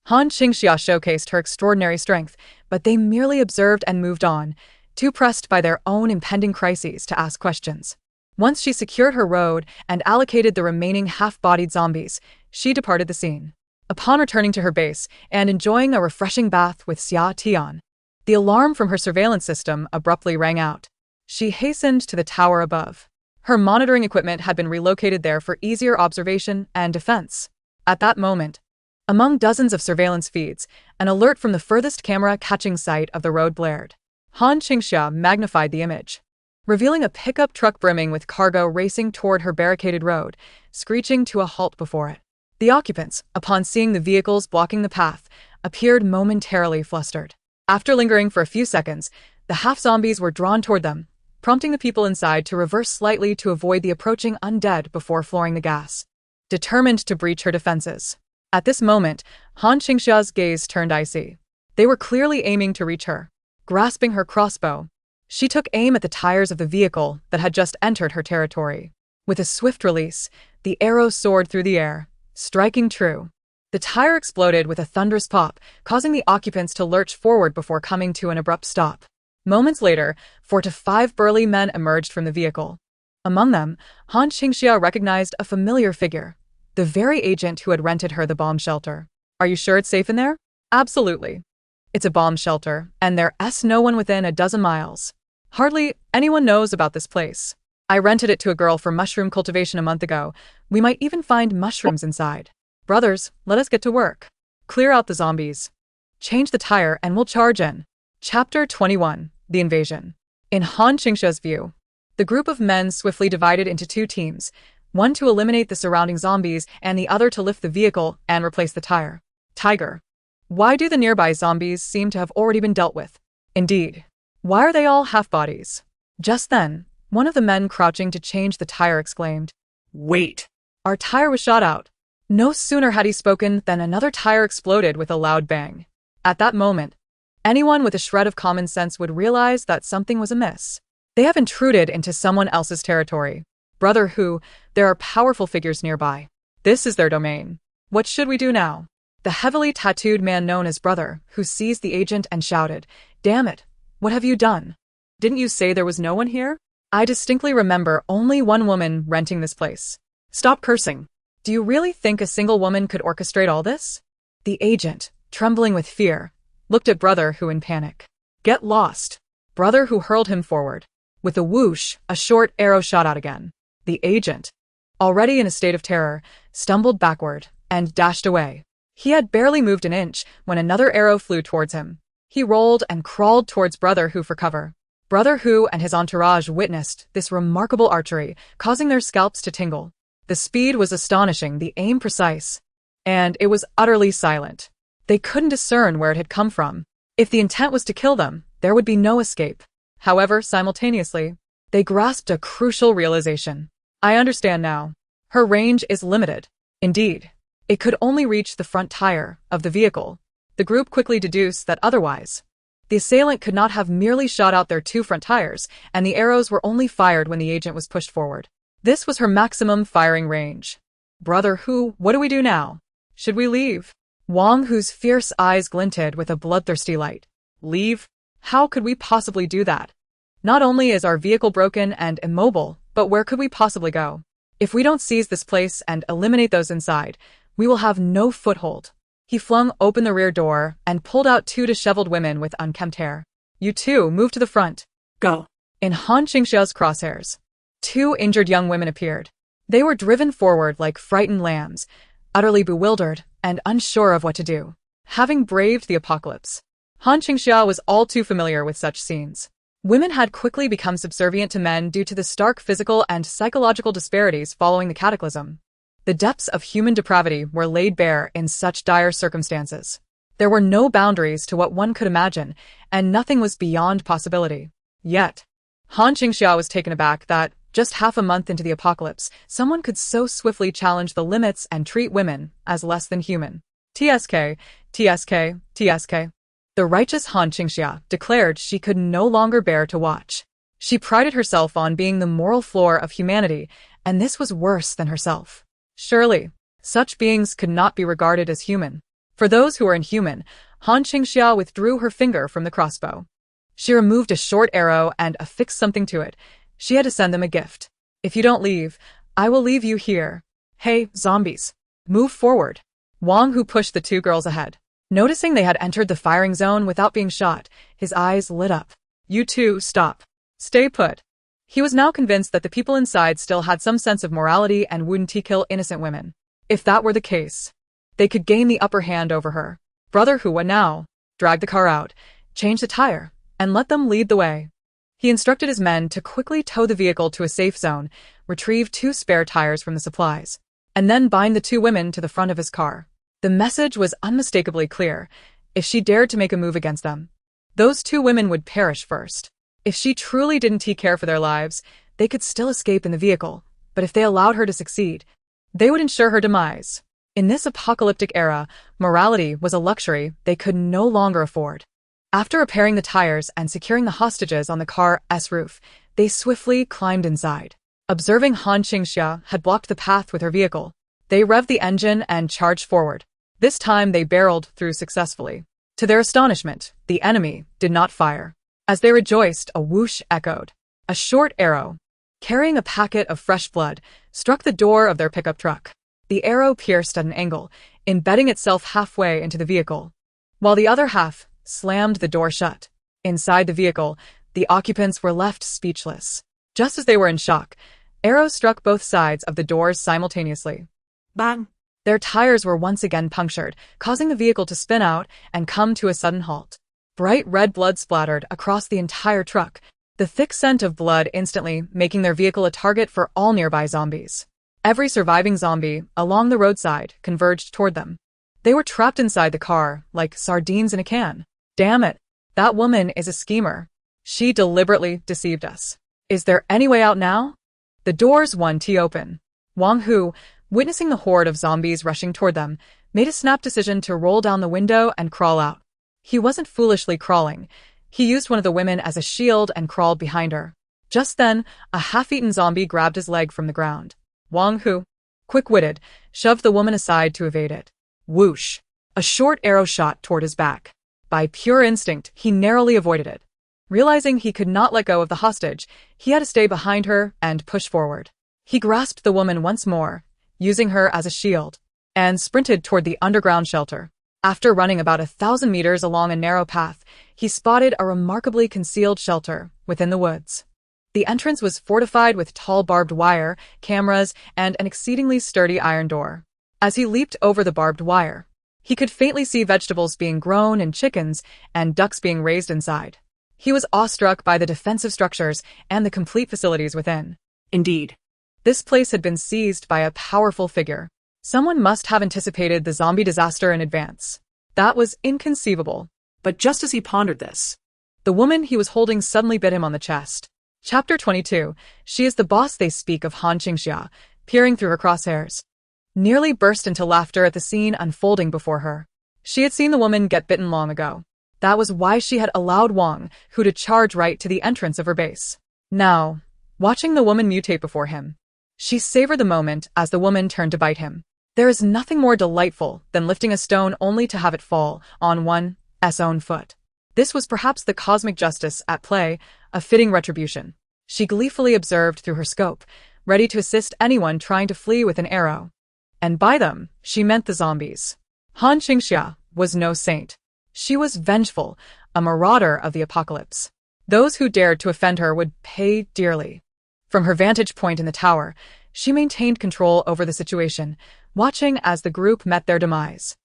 Speaker 1: Han Qingxia showcased her extraordinary strength, but they merely observed and moved on, too pressed by their own impending crises to ask questions. Once she secured her road and allocated the remaining half-bodied zombies, she departed the scene. Upon returning to her base and enjoying a refreshing bath with Xia Tian, the alarm from her surveillance system abruptly rang out. She hastened to the tower above. Her monitoring equipment had been relocated there for easier observation and defense. At that moment, among dozens of surveillance feeds, an alert from the furthest camera catching sight of the road blared. Han Qingxia magnified the image, revealing a pickup truck brimming with cargo racing toward her barricaded road, screeching to a halt before it. The occupants, upon seeing the vehicles blocking the path, appeared momentarily flustered. After lingering for a few seconds, the half-zombies were drawn toward them, prompting the people inside to reverse slightly to avoid the approaching undead before flooring the gas. Determined to breach her defenses, At this moment, Han Qingxia's gaze turned icy. They were clearly aiming to reach her. Grasping her crossbow, she took aim at the tires of the vehicle that had just entered her territory. With a swift release, the arrow soared through the air, striking true. The tire exploded with a thunderous pop, causing the occupants to lurch forward before coming to an abrupt stop. Moments later, 4 to 5 burly men emerged from the vehicle. Among them, Han Qingxia recognized a familiar figure, the very agent who had rented her the bomb shelter. "Are you sure it's safe in there?" "Absolutely. It's a bomb shelter, and there's no one within a dozen miles. Hardly anyone knows about this place. I rented it to a girl for mushroom cultivation a month ago. We might even find mushrooms inside. Brothers, let us get to work. Clear out the zombies. Change the tire and we'll charge in." Chapter 21. The Invasion. In Han Qingxia's view, the group of men swiftly divided into 2 teams, one to eliminate the surrounding zombies and the other to lift the vehicle and replace the tire. Tiger. Why do the nearby zombies seem to have already been dealt with? Indeed. Why are they all half-bodies? Just then, one of the men crouching to change the tire exclaimed,
Speaker 2: "Wait!"
Speaker 1: "Our tire was shot out." No sooner had he spoken than another tire exploded with a loud bang. At that moment, anyone with a shred of common sense would realize that something was amiss. They have intruded into someone else's territory. Brother Hu, there are powerful figures nearby. This is their domain. What should we do now? The heavily tattooed man known as Brother Hu seized the agent and shouted, "Damn it! What have you done? Didn't you say there was no one here? I distinctly remember only one woman renting this place. Stop cursing. Do you really think a single woman could orchestrate all this?" The agent, trembling with fear, looked at Brother Hu in panic. "Get lost." Brother Hu hurled him forward. With a whoosh, a short arrow shot out again. The agent, already in a state of terror, stumbled backward and dashed away. He had barely moved an inch when another arrow flew towards him. He rolled and crawled towards Brother Hu for cover. Brother Hu and his entourage witnessed this remarkable archery, causing their scalps to tingle. The speed was astonishing, the aim precise, and it was utterly silent. They couldn't discern where it had come from. If the intent was to kill them, there would be no escape. However, simultaneously, they grasped a crucial realization. "I understand now. Her range is limited." Indeed, it could only reach the front tire of the vehicle. The group quickly deduced that otherwise, the assailant could not have merely shot out their 2 front tires, and the arrows were only fired when the agent was pushed forward. This was her maximum firing range. "Brother Hu, what do we do now? Should we leave?" Wang Hu's fierce eyes glinted with a bloodthirsty light. "Leave? How could we possibly do that? Not only is our vehicle broken and immobile, but where could we possibly go? If we don't seize this place and eliminate those inside, we will have no foothold." He flung open the rear door and pulled out 2 disheveled women with unkempt hair. "You 2, move to the front."
Speaker 2: Go.
Speaker 1: In Han Qingxia's crosshairs, 2 injured young women appeared. They were driven forward like frightened lambs, utterly bewildered and unsure of what to do. Having braved the apocalypse, Han Qingxia was all too familiar with such scenes. Women had quickly become subservient to men due to the stark physical and psychological disparities following the cataclysm. The depths of human depravity were laid bare in such dire circumstances. There were no boundaries to what one could imagine, and nothing was beyond possibility. Yet, Han Qingxia was taken aback that, just half a month into the apocalypse, someone could so swiftly challenge the limits and treat women as less than human. TSK, TSK, TSK. The righteous Han Qingxia declared she could no longer bear to watch. She prided herself on being the moral floor of humanity, and this was worse than herself. Surely, such beings could not be regarded as human. For those who were inhuman, Han Qingxia withdrew her finger from the crossbow. She removed a short arrow and affixed something to it. She had to send them a gift. "If you don't leave, I will leave you here. Hey, zombies, move forward." Wang Hu pushed the 2 girls ahead. Noticing they had entered the firing zone without being shot, his eyes lit up. "You 2, stop. Stay put." He was now convinced that the people inside still had some sense of morality and wouldn't kill innocent women. If that were the case, they could gain the upper hand over her. Brother Hu would now drag the car out, change the tire, and let them lead the way. He instructed his men to quickly tow the vehicle to a safe zone, retrieve 2 spare tires from the supplies, and then bind the 2 women to the front of his car. The message was unmistakably clear. If she dared to make a move against them, those 2 women would perish first. If she truly didn't care for their lives, they could still escape in the vehicle, but if they allowed her to succeed, they would ensure her demise. In this apocalyptic era, morality was a luxury they could no longer afford. After repairing the tires and securing the hostages on the car's roof, they swiftly climbed inside. Observing Han Qingxia had blocked the path with her vehicle, they revved the engine and charged forward. This time they barreled through successfully. To their astonishment, the enemy did not fire. As they rejoiced, a whoosh echoed. A short arrow, carrying a packet of fresh blood, struck the door of their pickup truck. The arrow pierced at an angle, embedding itself halfway into the vehicle, while the other half slammed the door shut. Inside the vehicle, the occupants were left speechless. Just as they were in shock, arrows struck both sides of the doors simultaneously.
Speaker 2: Bang!
Speaker 1: Their tires were once again punctured, causing the vehicle to spin out and come to a sudden halt. Bright red blood splattered across the entire truck, the thick scent of blood instantly making their vehicle a target for all nearby zombies. Every surviving zombie along the roadside converged toward them. They were trapped inside the car, like sardines in a can. Damn it, that woman is a schemer. She deliberately deceived us. Is there any way out now? The doors one-t open. Wang Hu, witnessing the horde of zombies rushing toward them, made a snap decision to roll down the window and crawl out. He wasn't foolishly crawling. He used one of the women as a shield and crawled behind her. Just then, a half-eaten zombie grabbed his leg from the ground. Wang Hu, quick-witted, shoved the woman aside to evade it. Whoosh! A short arrow shot toward his back. By pure instinct, he narrowly avoided it. Realizing he could not let go of the hostage, he had to stay behind her and push forward. He grasped the woman once more, using her as a shield, and sprinted toward the underground shelter. After running about 1,000 meters along a narrow path, he spotted a remarkably concealed shelter within the woods. The entrance was fortified with tall barbed wire, cameras, and an exceedingly sturdy iron door. As he leaped over the barbed wire, he could faintly see vegetables being grown and chickens and ducks being raised inside. He was awestruck by the defensive structures and the complete facilities within.
Speaker 2: Indeed.
Speaker 1: This place had been seized by a powerful figure. Someone must have anticipated the zombie disaster in advance. That was inconceivable.
Speaker 2: But just as he pondered this,
Speaker 1: the woman he was holding suddenly bit him on the chest. Chapter 22. She is the boss. They speak of Han Qingxia, peering through her crosshairs. Nearly burst into laughter at the scene unfolding before her. She had seen the woman get bitten long ago. That was why she had allowed Wang Hu to charge right to the entrance of her base. Now, watching the woman mutate before him, she savored the moment as the woman turned to bite him. There is nothing more delightful than lifting a stone only to have it fall on one's own foot. This was perhaps the cosmic justice at play, a fitting retribution. She gleefully observed through her scope, ready to assist anyone trying to flee with an arrow. And by them, she meant the zombies. Han Qingxia was no saint. She was vengeful, a marauder of the apocalypse. Those who dared to offend her would pay dearly. From her vantage point in the tower, she maintained control over the situation, watching as the group met their demise.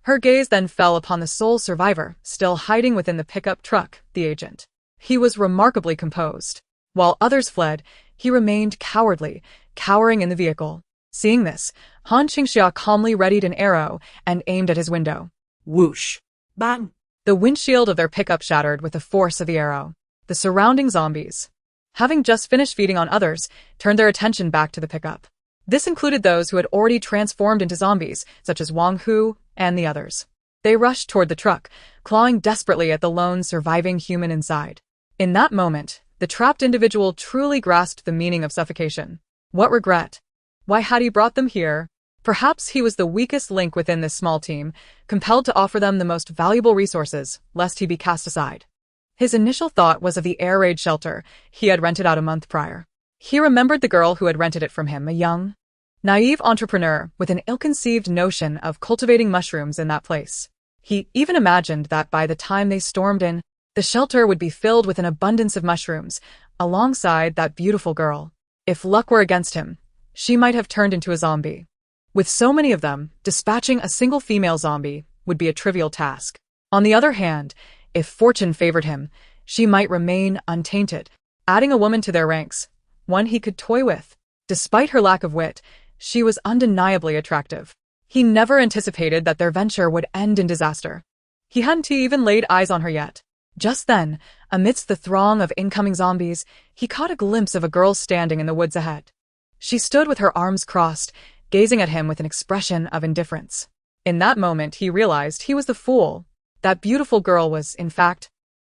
Speaker 1: Her gaze then fell upon the sole survivor, still hiding within the pickup truck, the agent. He was remarkably composed. While others fled, he remained cowardly, cowering in the vehicle. Seeing this, Han Qingxia calmly readied an arrow and aimed at his window.
Speaker 2: Whoosh! Bang!
Speaker 1: The windshield of their pickup shattered with the force of the arrow. The surrounding zombies, having just finished feeding on others, turned their attention back to the pickup. This included those who had already transformed into zombies, such as Wang Hu and the others. They rushed toward the truck, clawing desperately at the lone surviving human inside. In that moment, the trapped individual truly grasped the meaning of suffocation. What regret? Why had he brought them here? Perhaps he was the weakest link within this small team, compelled to offer them the most valuable resources, lest he be cast aside. His initial thought was of the air raid shelter he had rented out a month prior. He remembered the girl who had rented it from him, a young, naive entrepreneur with an ill-conceived notion of cultivating mushrooms in that place. He even imagined that by the time they stormed in, the shelter would be filled with an abundance of mushrooms, alongside that beautiful girl. If luck were against him, she might have turned into a zombie. With so many of them, dispatching a single female zombie would be a trivial task. On the other hand, if fortune favored him, she might remain untainted, adding a woman to their ranks, one he could toy with. Despite her lack of wit, she was undeniably attractive. He never anticipated that their venture would end in disaster. He hadn't even laid eyes on her yet. Just then, amidst the throng of incoming zombies, he caught a glimpse of a girl standing in the woods ahead. She stood with her arms crossed, gazing at him with an expression of indifference. In that moment, he realized he was the fool. That beautiful girl was, in fact,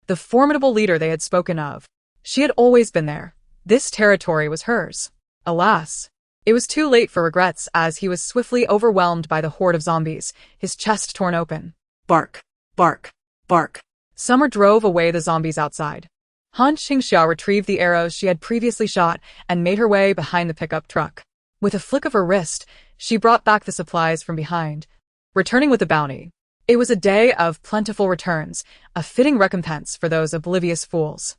Speaker 1: the formidable leader they had spoken of. She had always been there. This territory was hers. Alas, it was too late for regrets as he was swiftly overwhelmed by the horde of zombies, his chest torn open.
Speaker 2: Bark, bark, bark.
Speaker 1: Summer drove away the zombies outside. Han Qingxia retrieved the arrows she had previously shot and made her way behind the pickup truck. With a flick of her wrist, she brought back the supplies from behind, returning with a bounty. It was a day of plentiful returns, a fitting recompense for those oblivious fools.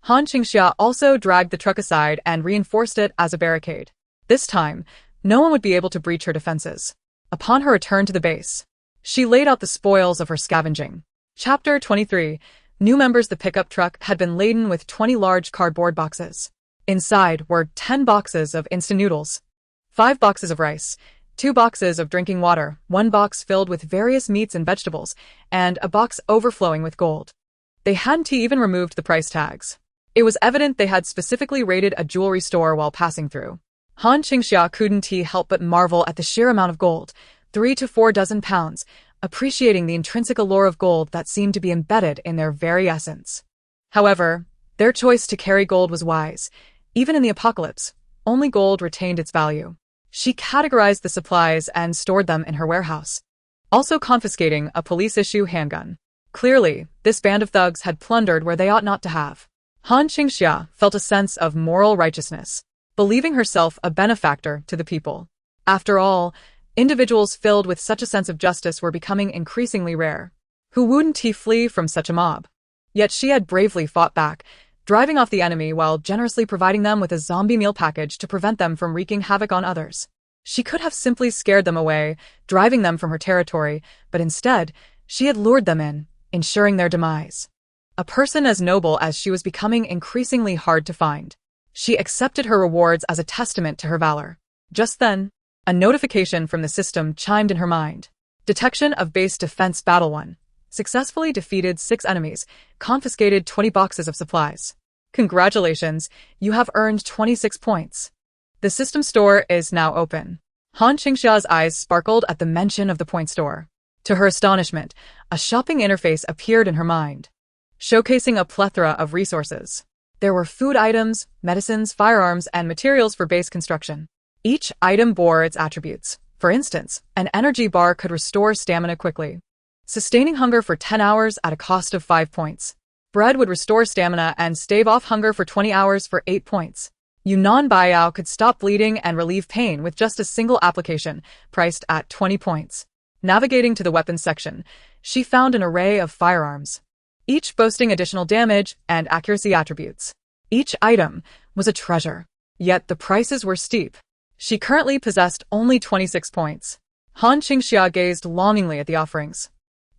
Speaker 1: Han Qingxia also dragged the truck aside and reinforced it as a barricade. This time, no one would be able to breach her defenses. Upon her return to the base, she laid out the spoils of her scavenging. Chapter 23. New members. The pickup truck had been laden with 20 large cardboard boxes. Inside were 10 boxes of instant noodles, 5 boxes of rice, 2 boxes of drinking water, 1 box filled with various meats and vegetables, and a box overflowing with gold. They hadn't even removed the price tags. It was evident they had specifically raided a jewelry store while passing through. Han Qingxia couldn't help but marvel at the sheer amount of gold, 3 to 4 dozen pounds, appreciating the intrinsic allure of gold that seemed to be embedded in their very essence. However, their choice to carry gold was wise. Even in the apocalypse, only gold retained its value. She categorized the supplies and stored them in her warehouse, also confiscating a police-issue handgun. Clearly, this band of thugs had plundered where they ought not to have. Han Qingxia felt a sense of moral righteousness, believing herself a benefactor to the people. After all, individuals filled with such a sense of justice were becoming increasingly rare. Who wouldn't flee from such a mob? Yet she had bravely fought back, driving off the enemy while generously providing them with a zombie meal package to prevent them from wreaking havoc on others. She could have simply scared them away, driving them from her territory, but instead, she had lured them in, ensuring their demise. A person as noble as she was becoming increasingly hard to find. She accepted her rewards as a testament to her valor. Just then, a notification from the system chimed in her mind. Detection of base defense battle 1. Successfully defeated 6 enemies, confiscated 20 boxes of supplies. Congratulations, you have earned 26 points. The system store is now open. Han Qingxia's eyes sparkled at the mention of the point store. To her astonishment, a shopping interface appeared in her mind, showcasing a plethora of resources. There were food items, medicines, firearms, and materials for base construction. Each item bore its attributes. For instance, an energy bar could restore stamina quickly, sustaining hunger for 10 hours at a cost of 5 points. Bread would restore stamina and stave off hunger for 20 hours for 8 points. Yunnan Baiao could stop bleeding and relieve pain with just a single application, priced at 20 points. Navigating to the weapons section, she found an array of firearms, each boasting additional damage and accuracy attributes. Each item was a treasure, yet the prices were steep. She currently possessed only 26 points. Han Qingxia gazed longingly at the offerings,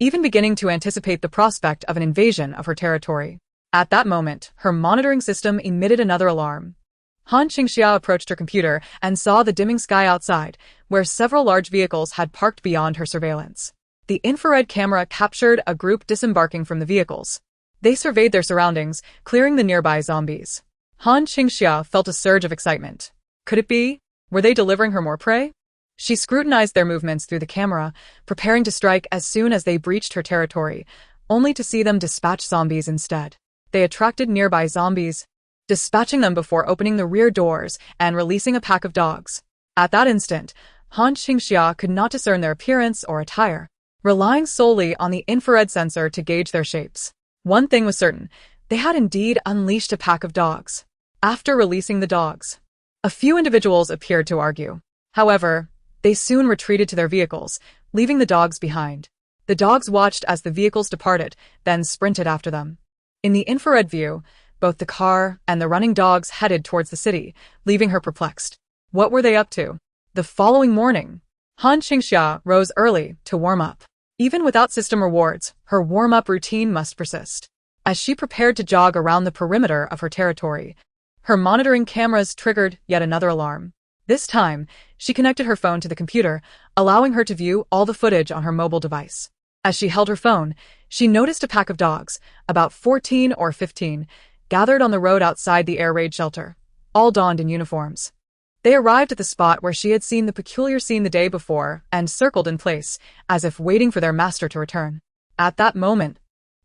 Speaker 1: even beginning to anticipate the prospect of an invasion of her territory. At that moment, her monitoring system emitted another alarm. Han Qingxia approached her computer and saw the dimming sky outside, where several large vehicles had parked beyond her surveillance. The infrared camera captured a group disembarking from the vehicles. They surveyed their surroundings, clearing the nearby zombies. Han Qingxia felt a surge of excitement. Could it be? Were they delivering her more prey? She scrutinized their movements through the camera, preparing to strike as soon as they breached her territory, only to see them dispatch zombies instead. They attracted nearby zombies, dispatching them before opening the rear doors and releasing a pack of dogs. At that instant, Han Qingxia could not discern their appearance or attire, relying solely on the infrared sensor to gauge their shapes. One thing was certain, they had indeed unleashed a pack of dogs. After releasing the dogs, a few individuals appeared to argue. However, they soon retreated to their vehicles, leaving the dogs behind. The dogs watched as the vehicles departed, then sprinted after them. In the infrared view, both the car and the running dogs headed towards the city, leaving her perplexed. What were they up to? The following morning, Han Qingxia rose early to warm up. Even without system rewards, her warm-up routine must persist. As she prepared to jog around the perimeter of her territory, her monitoring cameras triggered yet another alarm. This time, she connected her phone to the computer, allowing her to view all the footage on her mobile device. As she held her phone, she noticed a pack of dogs, about 14 or 15, gathered on the road outside the air raid shelter, all donned in uniforms. They arrived at the spot where she had seen the peculiar scene the day before and circled in place, as if waiting for their master to return. At that moment,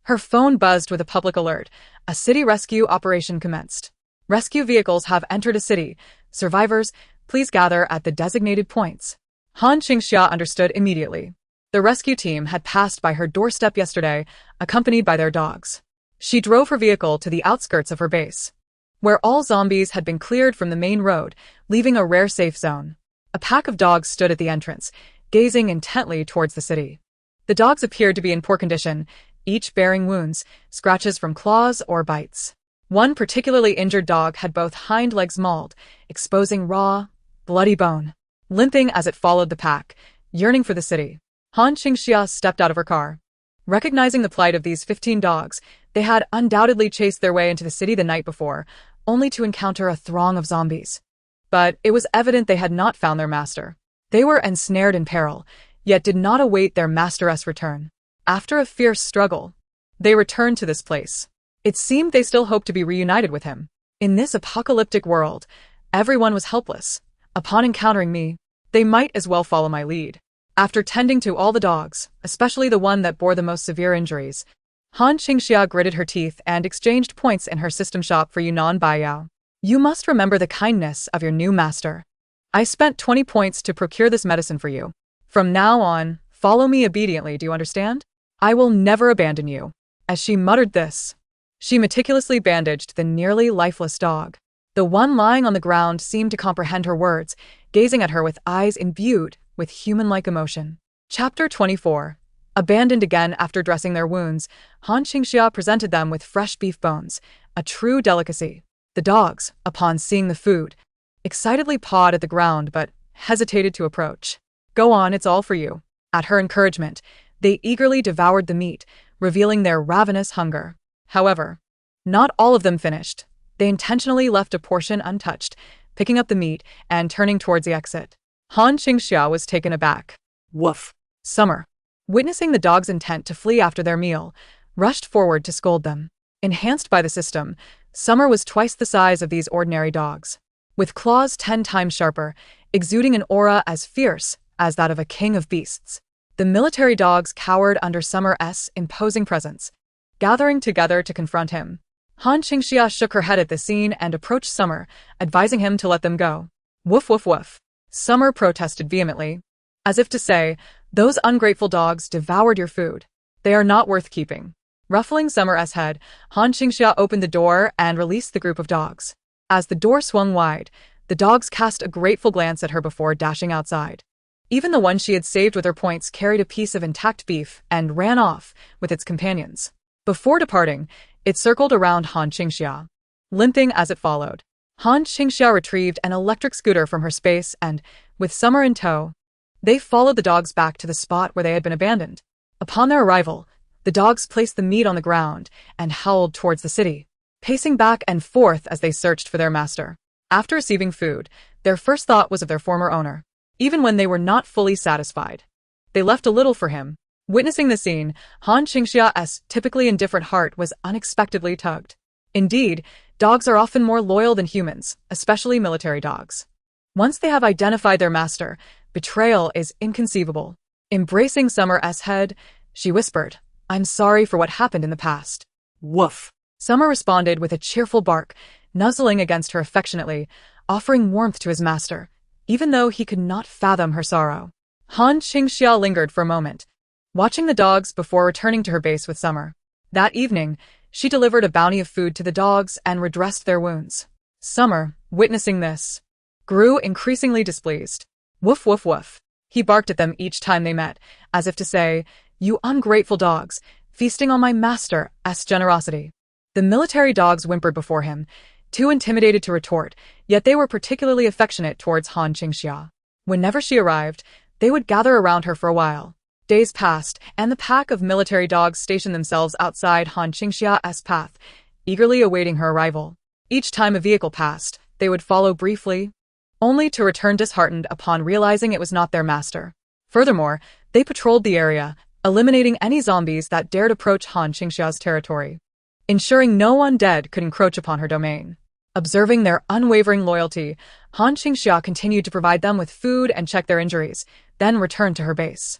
Speaker 1: her phone buzzed with a public alert. A city rescue operation commenced. Rescue vehicles have entered a city. Survivors, please gather at the designated points. Han Qingxia understood immediately. The rescue team had passed by her doorstep yesterday, accompanied by their dogs. She drove her vehicle to the outskirts of her base, where all zombies had been cleared from the main road, leaving a rare safe zone. A pack of dogs stood at the entrance, gazing intently towards the city. The dogs appeared to be in poor condition, each bearing wounds, scratches from claws or bites. One particularly injured dog had both hind legs mauled, exposing raw, bloody bone. Limping as it followed the pack, yearning for the city, Han Qingxia stepped out of her car. Recognizing the plight of these 15 dogs, they had undoubtedly chased their way into the city the night before, only to encounter a throng of zombies. But it was evident they had not found their master. They were ensnared in peril, yet did not await their master's return. After a fierce struggle, they returned to this place. It seemed they still hoped to be reunited with him. In this apocalyptic world, everyone was helpless. Upon encountering me, they might as well follow my lead. After tending to all the dogs, especially the one that bore the most severe injuries, Han Qingxia gritted her teeth and exchanged points in her system shop for Yunnan Baiyao. You must remember the kindness of your new master. I spent 20 points to procure this medicine for you. From now on, follow me obediently, do you understand? I will never abandon you. As she muttered this, she meticulously bandaged the nearly lifeless dog. The one lying on the ground seemed to comprehend her words, gazing at her with eyes imbued with human-like emotion. Chapter 24. Abandoned again after dressing their wounds, Han Qingxia presented them with fresh beef bones, a true delicacy. The dogs, upon seeing the food, excitedly pawed at the ground but hesitated to approach. Go on, it's all for you. At her encouragement, they eagerly devoured the meat, revealing their ravenous hunger. However, not all of them finished. They intentionally left a portion untouched, picking up the meat and turning towards the exit. Han Qingxia was taken aback.
Speaker 2: Woof.
Speaker 1: Summer, witnessing the dogs' intent to flee after their meal, rushed forward to scold them. Enhanced by the system, Summer was twice the size of these ordinary dogs, with claws 10 times sharper, exuding an aura as fierce as that of a king of beasts. The military dogs cowered under Summer's imposing presence, gathering together to confront him. Han Qingxia shook her head at the scene and approached Summer, advising him to let them go. Woof woof woof. Summer protested vehemently, as if to say, those ungrateful dogs devoured your food. They are not worth keeping. Ruffling Summer's head, Han Qingxia opened the door and released the group of dogs. As the door swung wide, the dogs cast a grateful glance at her before dashing outside. Even the one she had saved with her points carried a piece of intact beef and ran off with its companions. Before departing, it circled around Han Qingxia, limping as it followed. Han Qingxia retrieved an electric scooter from her space and, with Summer in tow, they followed the dogs back to the spot where they had been abandoned. Upon their arrival, the dogs placed the meat on the ground and howled towards the city, pacing back and forth as they searched for their master. After receiving food, their first thought was of their former owner. Even when they were not fully satisfied, they left a little for him. Witnessing the scene, Han Qingxia's typically indifferent heart was unexpectedly tugged. Indeed, dogs are often more loyal than humans, especially military dogs. Once they have identified their master, betrayal is inconceivable. Embracing Summer's head, she whispered, I'm sorry for what happened in the past.
Speaker 2: Woof.
Speaker 1: Summer responded with a cheerful bark, nuzzling against her affectionately, offering warmth to his master, even though he could not fathom her sorrow. Han Qingxia lingered for a moment, watching the dogs before returning to her base with Summer. That evening, she delivered a bounty of food to the dogs and redressed their wounds. Summer, witnessing this, grew increasingly displeased. Woof woof woof. He barked at them each time they met, as if to say, you ungrateful dogs, feasting on my master's generosity. The military dogs whimpered before him, too intimidated to retort, yet they were particularly affectionate towards Han Qingxia. Whenever she arrived, they would gather around her for a while. Days passed, and the pack of military dogs stationed themselves outside Han Qingxia's path, eagerly awaiting her arrival. Each time a vehicle passed, they would follow briefly, only to return disheartened upon realizing it was not their master. Furthermore, they patrolled the area, eliminating any zombies that dared approach Han Qingxia's territory, ensuring no undead could encroach upon her domain. Observing their unwavering loyalty, Han Qingxia continued to provide them with food and check their injuries, then returned to her base.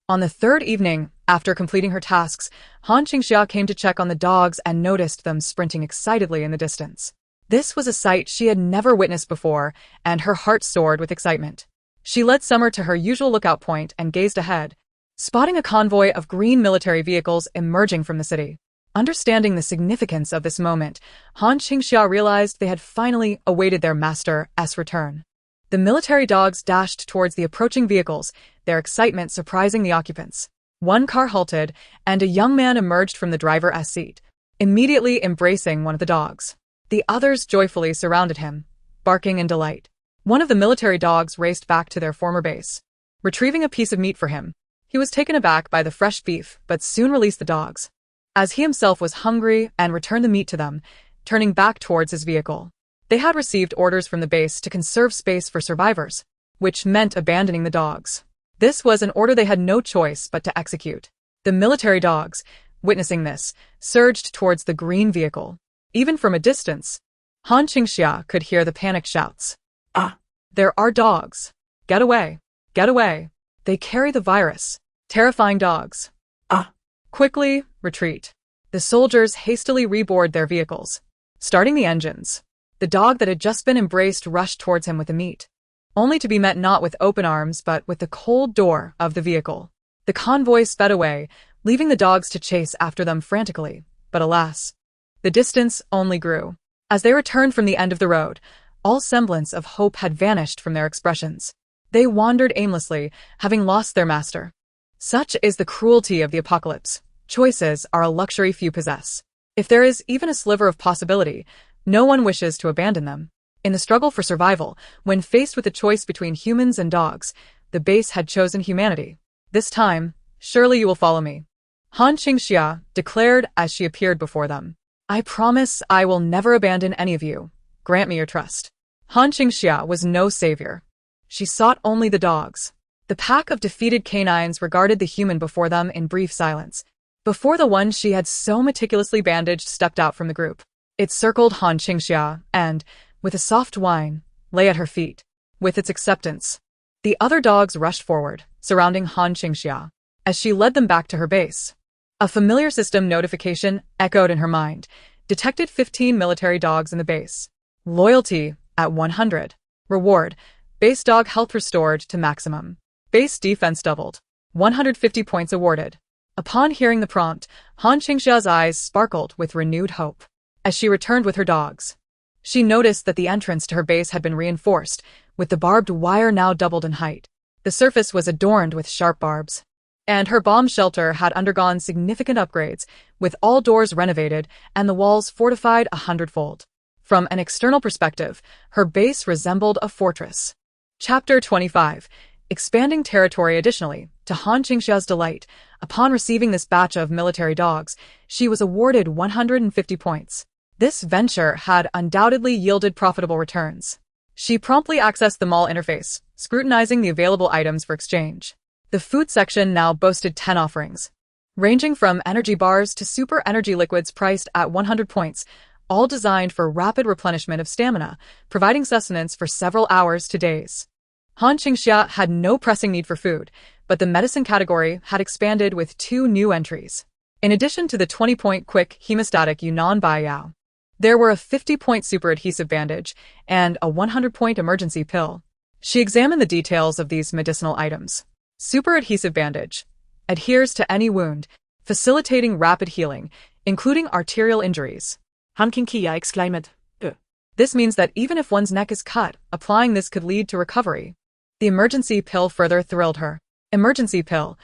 Speaker 1: On the third evening, after completing her tasks, Han Qingxia came to check on the dogs and noticed them sprinting excitedly in the distance. This was a sight she had never witnessed before, and her heart soared with excitement. She led Summer to her usual lookout point and gazed ahead, spotting a convoy of green military vehicles emerging from the city. Understanding the significance of this moment, Han Qingxia realized they had finally awaited their master's return. The military dogs dashed towards the approaching vehicles, their excitement surprising the occupants. One car halted, and a young man emerged from the driver's seat, immediately embracing one of the dogs. The others joyfully surrounded him, barking in delight. One of the military dogs raced back to their former base, retrieving a piece of meat for him. He was taken aback by the fresh beef, but soon released the dogs, as he himself was hungry, and returned the meat to them, turning back towards his vehicle. They had received orders from the base to conserve space for survivors, which meant abandoning the dogs. This was an order they had no choice but to execute. The military dogs, witnessing this, surged towards the green vehicle. Even from a distance, Han Qingxia could hear the panicked shouts. "Ah! There are dogs! Get away! Get away! They carry the virus! Terrifying dogs! Ah! Quickly, retreat!" The soldiers hastily reboarded their vehicles, starting the engines. The dog that had just been embraced rushed towards him with the meat, only to be met not with open arms but with the cold door of the vehicle. The convoy sped away, leaving the dogs to chase after them frantically, but alas, the distance only grew. As they returned from the end of the road, all semblance of hope had vanished from their expressions. They wandered aimlessly, having lost their master. Such is the cruelty of the apocalypse. Choices are a luxury few possess. If there is even a sliver of possibility, no one wishes to abandon them. In the struggle for survival, when faced with a choice between humans and dogs, the base had chosen humanity. "This time, surely you will follow me," Han Qingxia declared as she appeared before them. "I promise I will never abandon any of you. Grant me your trust." Han Qingxia was no savior. She sought only the dogs. The pack of defeated canines regarded the human before them in brief silence, before the one she had so meticulously bandaged stepped out from the group. It circled Han Qingxia and, with a soft whine, lay at her feet. With its acceptance, the other dogs rushed forward, surrounding Han Qingxia, as she led them back to her base. A familiar system notification echoed in her mind, detected 15 military dogs in the base. Loyalty at 100. Reward, base dog health restored to maximum. Base defense doubled. 150 points awarded. Upon hearing the prompt, Han Qingxia's eyes sparkled with renewed hope. As she returned with her dogs, she noticed that the entrance to her base had been reinforced, with the barbed wire now doubled in height. The surface was adorned with sharp barbs, and her bomb shelter had undergone significant upgrades, with all doors renovated and the walls fortified 100-fold. From an external perspective, her base resembled a fortress. Chapter 25. Expanding territory. Additionally, to Han Qingxia's delight, upon receiving this batch of military dogs, she was awarded 150 points. This venture had undoubtedly yielded profitable returns. She promptly accessed the mall interface, scrutinizing the available items for exchange. The food section now boasted 10 offerings, ranging from energy bars to super energy liquids priced at 100 points, all designed for rapid replenishment of stamina, providing sustenance for several hours to days. Han Qingxia had no pressing need for food, but the medicine category had expanded with 2 new entries. In addition to the 20-point quick hemostatic Yunnan Baiyao, there were a 50-point super adhesive bandage and a 100-point emergency pill. She examined the details of these medicinal items. Super adhesive bandage adheres to any wound, facilitating rapid healing, including arterial injuries.
Speaker 2: Han Qingxia exclaimed.
Speaker 1: This means that even if one's neck is cut, applying this could lead to recovery. The emergency pill further thrilled her. Emergency pill.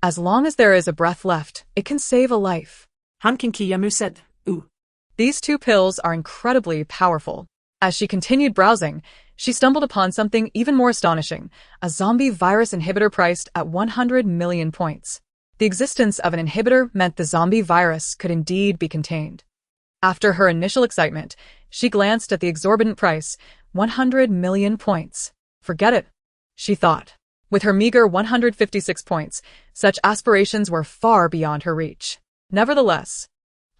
Speaker 1: As long as there is a breath left, it can save a life.
Speaker 2: Han Qingxia said.
Speaker 1: These 2 pills are incredibly powerful. As she continued browsing, she stumbled upon something even more astonishing, a zombie virus inhibitor priced at 100 million points. The existence of an inhibitor meant the zombie virus could indeed be contained. After her initial excitement, she glanced at the exorbitant price, 100 million points. Forget it, she thought. With her meager 156 points, such aspirations were far beyond her reach. Nevertheless,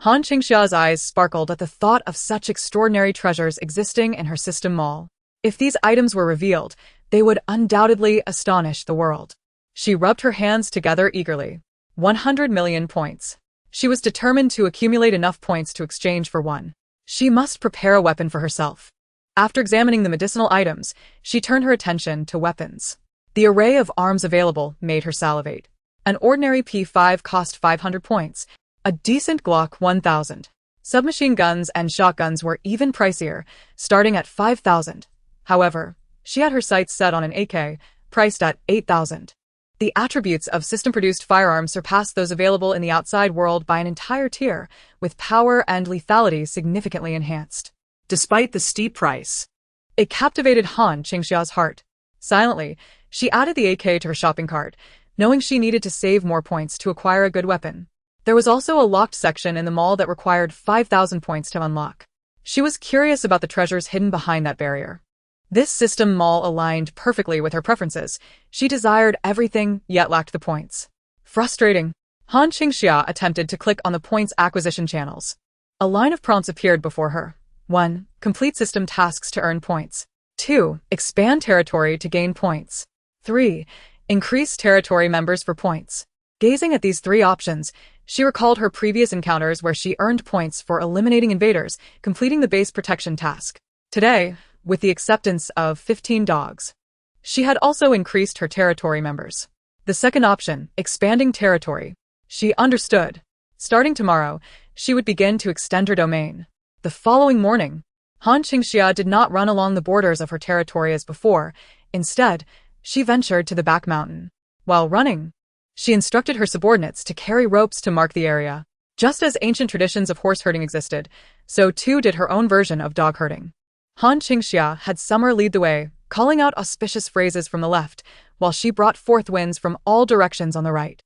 Speaker 1: Han Qingxia's eyes sparkled at the thought of such extraordinary treasures existing in her system mall. If these items were revealed, they would undoubtedly astonish the world. She rubbed her hands together eagerly. 100 million points. She was determined to accumulate enough points to exchange for one. She must prepare a weapon for herself. After examining the medicinal items, she turned her attention to weapons. The array of arms available made her salivate. An ordinary P5 cost 500 points, a decent Glock 1000. Submachine guns and shotguns were even pricier, starting at 5,000. However, she had her sights set on an AK, priced at 8,000. The attributes of system-produced firearms surpassed those available in the outside world by an entire tier, with power and lethality significantly enhanced.
Speaker 2: Despite the steep price,
Speaker 1: It captivated Han Qingxia's heart. Silently, she added the AK to her shopping cart, knowing she needed to save more points to acquire a good weapon. There was also a locked section in the mall that required 5,000 points to unlock. She was curious about the treasures hidden behind that barrier. This system mall aligned perfectly with her preferences. She desired everything, yet lacked the points. Frustrating. Han Qingxia attempted to click on the points acquisition channels. A line of prompts appeared before her. 1. Complete system tasks to earn points. 2. Expand territory to gain points. 3. Increase territory members for points. Gazing at these three options, she recalled her previous encounters where she earned points for eliminating invaders, completing the base protection task. Today, with the acceptance of 15 dogs, she had also increased her territory members. The second option, expanding territory. She understood. Starting tomorrow, she would begin to extend her domain. The following morning, Han Qingxia did not run along the borders of her territory as before. Instead, she ventured to the back mountain. While running, she instructed her subordinates to carry ropes to mark the area. Just as ancient traditions of horse herding existed, so too did her own version of dog herding. Han Qingxia had Summer lead the way, calling out auspicious phrases from the left, while she brought forth winds from all directions on the right.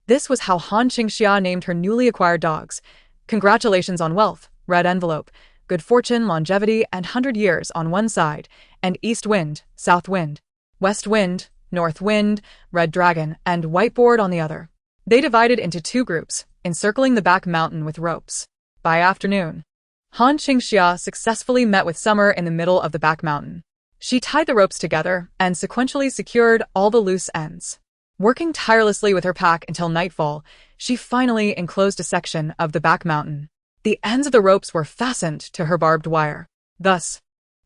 Speaker 1: This was how Han Qingxia named her newly acquired dogs. Congratulations on wealth, red envelope, good fortune, longevity, and 100 years on one side, and east wind, south wind, west wind, north wind, red dragon, and whiteboard on the other. They divided into two groups, encircling the back mountain with ropes. By afternoon, Han Qingxia successfully met with Summer in the middle of the back mountain. She tied the ropes together and sequentially secured all the loose ends. Working tirelessly with her pack until nightfall, she finally enclosed a section of the back mountain. The ends of the ropes were fastened to her barbed wire. Thus,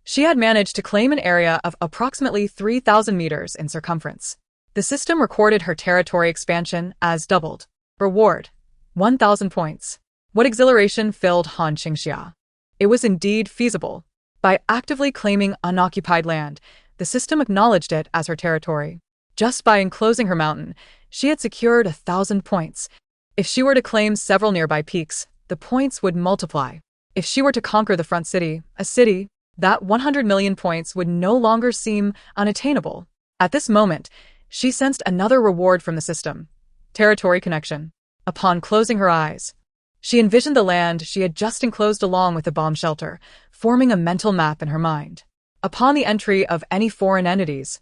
Speaker 1: she had managed to claim an area of approximately 3,000 meters in circumference. The system recorded her territory expansion as doubled. Reward: 1,000 points. What exhilaration filled Han Qingxia. It was indeed feasible. By actively claiming unoccupied land, the system acknowledged it as her territory. Just by enclosing her mountain, she had secured 1,000 points. If she were to claim several nearby peaks, the points would multiply. If she were to conquer the front city, a city, that 100 million points would no longer seem unattainable. At this moment, she sensed another reward from the system: territory connection. Upon closing her eyes, she envisioned the land she had just enclosed along with the bomb shelter, forming a mental map in her mind. Upon the entry of any foreign entities,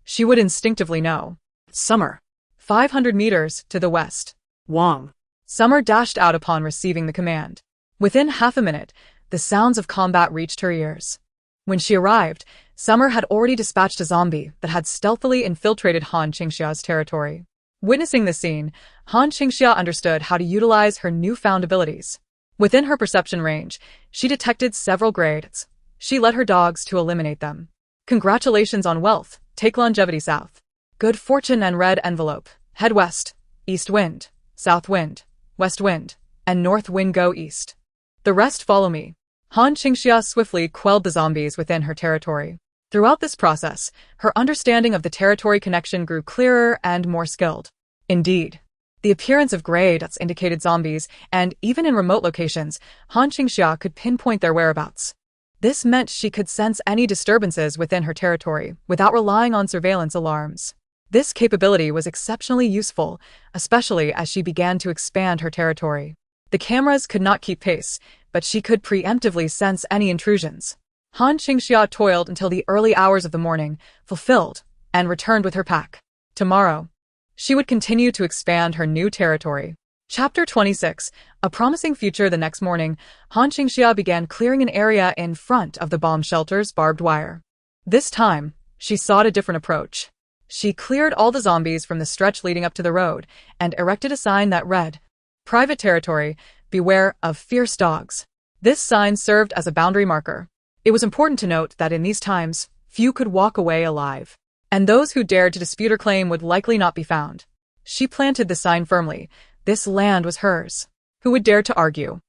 Speaker 1: she would instinctively know.
Speaker 2: Summer.
Speaker 1: 500 meters to the west.
Speaker 2: Wang.
Speaker 1: Summer dashed out upon receiving the command. Within half a minute, the sounds of combat reached her ears. When she arrived, Summer had already dispatched a zombie that had stealthily infiltrated Han Qingxia's territory. Witnessing the scene, Han Qingxia understood how to utilize her newfound abilities. Within her perception range, she detected several grades. She led her dogs to eliminate them. Congratulations on wealth, take longevity south. Good fortune and red envelope, head west, east wind, south wind, west wind, and north wind go east. The rest follow me. Han Qingxia swiftly quelled the zombies within her territory. Throughout this process, her understanding of the territory connection grew clearer and more skilled. Indeed, the appearance of gray dots indicated zombies, and even in remote locations, Han Qingxia could pinpoint their whereabouts. This meant she could sense any disturbances within her territory without relying on surveillance alarms. This capability was exceptionally useful, especially as she began to expand her territory. The cameras could not keep pace, but she could preemptively sense any intrusions. Han Qingxia toiled until the early hours of the morning, fulfilled, and returned with her pack. Tomorrow, she would continue to expand her new territory. Chapter 26. A promising future. The next morning, Han Qingxia began clearing an area in front of the bomb shelter's barbed wire. This time, she sought a different approach. She cleared all the zombies from the stretch leading up to the road and erected a sign that read, "Private territory, beware of fierce dogs." This sign served as a boundary marker. It was important to note that in these times, few could walk away alive, and those who dared to dispute her claim would likely not be found. She planted the sign firmly. This land was hers. Who would dare to argue?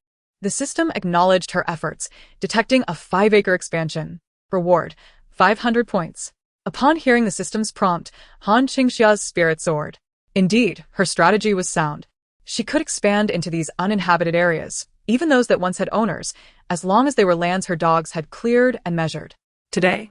Speaker 1: The system acknowledged her efforts, detecting a 5-acre expansion. Reward, 500 points. Upon hearing the system's prompt, Han Qingxia's spirit soared. Indeed, her strategy was sound. She could expand into these uninhabited areas, even those that once had owners, as long as they were lands her dogs had cleared and measured.
Speaker 2: Today,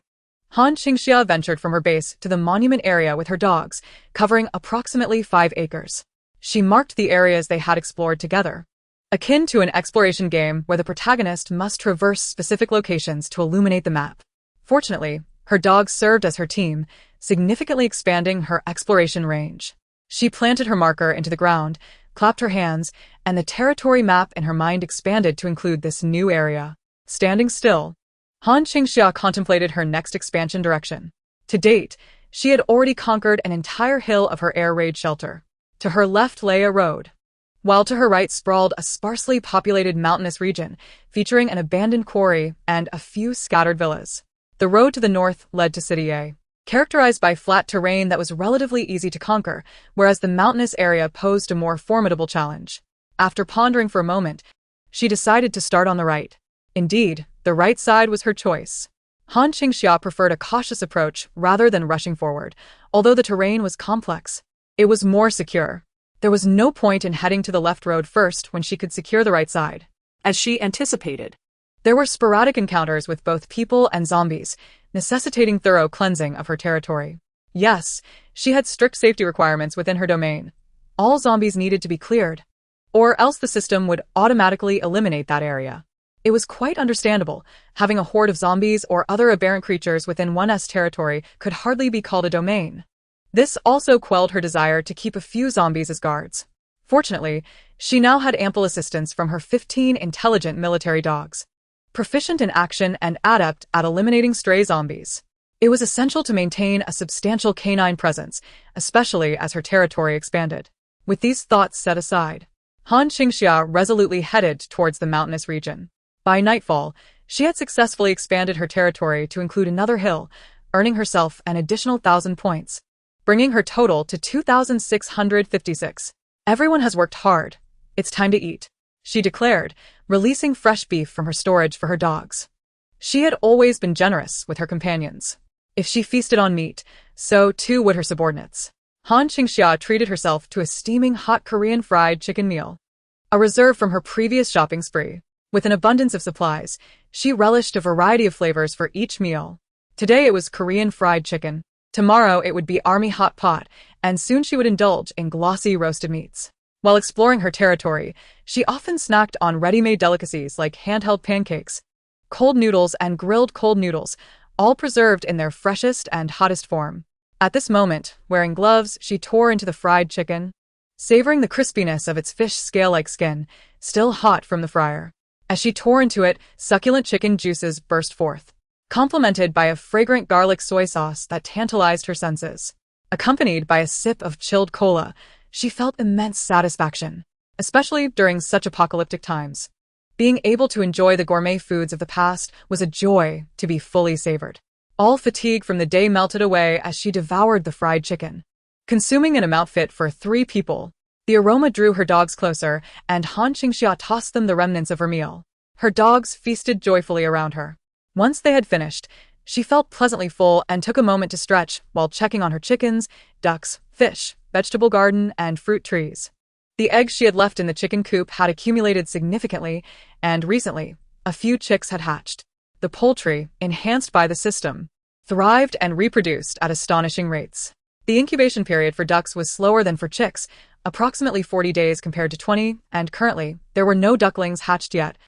Speaker 1: Han Qingxia ventured from her base to the monument area with her dogs, covering approximately 5 acres. She marked the areas they had explored together, akin to an exploration game where the protagonist must traverse specific locations to illuminate the map. Fortunately, her dogs served as her team, significantly expanding her exploration range. She planted her marker into the ground, clapped her hands, and the territory map in her mind expanded to include this new area. Standing still, Han Qingxia contemplated her next expansion direction. To date, she had already conquered an entire hill of her air raid shelter. To her left lay a road, while to her right sprawled a sparsely populated mountainous region, featuring an abandoned quarry and a few scattered villas. The road to the north led to City A, characterized by flat terrain that was relatively easy to conquer, whereas the mountainous area posed a more formidable challenge. After pondering for a moment, she decided to start on the right. Indeed, the right side was her choice. Han Qingxia preferred a cautious approach rather than rushing forward, although the terrain was complex. It was more secure. There was no point in heading to the left road first when she could secure the right side.
Speaker 2: as she anticipated.
Speaker 1: There were sporadic encounters with both people and zombies, necessitating thorough cleansing of her territory. Yes, she had strict safety requirements within her domain. All zombies needed to be cleared, or else the system would automatically eliminate that area. It was quite understandable. Having a horde of zombies or other aberrant creatures within one's territory could hardly be called a domain. This also quelled her desire to keep a few zombies as guards. Fortunately, she now had ample assistance from her 15 intelligent military dogs, proficient in action and adept at eliminating stray zombies. It was essential to maintain a substantial canine presence, especially as her territory expanded. With these thoughts set aside, Han Qingxia resolutely headed towards the mountainous region. By nightfall, she had successfully expanded her territory to include another hill, earning herself an additional 1,000 points, bringing her total to 2,656. Everyone has worked hard. It's time to eat, she declared, releasing fresh beef from her storage for her dogs. She had always been generous with her companions. If she feasted on meat, so too would her subordinates. Han Qingxia treated herself to a steaming hot Korean fried chicken meal, a reserve from her previous shopping spree. With an abundance of supplies, she relished a variety of flavors for each meal. Today it was Korean fried chicken. Tomorrow it would be army hot pot, and soon she would indulge in glossy roasted meats. While exploring her territory, she often snacked on ready-made delicacies like handheld pancakes, cold noodles and grilled cold noodles, all preserved in their freshest and hottest form. At this moment, wearing gloves, she tore into the fried chicken, savoring the crispiness of its fish scale-like skin, still hot from the fryer. As she tore into it, succulent chicken juices burst forth, complemented by a fragrant garlic soy sauce that tantalized her senses. Accompanied by a sip of chilled cola, she felt immense satisfaction, especially during such apocalyptic times. Being able to enjoy the gourmet foods of the past was a joy to be fully savored. All fatigue from the day melted away as she devoured the fried chicken, consuming an amount fit for 3 people. The aroma drew her dogs closer, and Han Qingxia tossed them the remnants of her meal. Her dogs feasted joyfully around her. Once they had finished, she felt pleasantly full and took a moment to stretch while checking on her chickens, ducks, fish, vegetable garden, and fruit trees. The eggs she had left in the chicken coop had accumulated significantly, and recently, a few chicks had hatched. The poultry, enhanced by the system, thrived and reproduced at astonishing rates. The incubation period for ducks was slower than for chicks, approximately 40 days compared to 20, and currently, there were no ducklings hatched yet,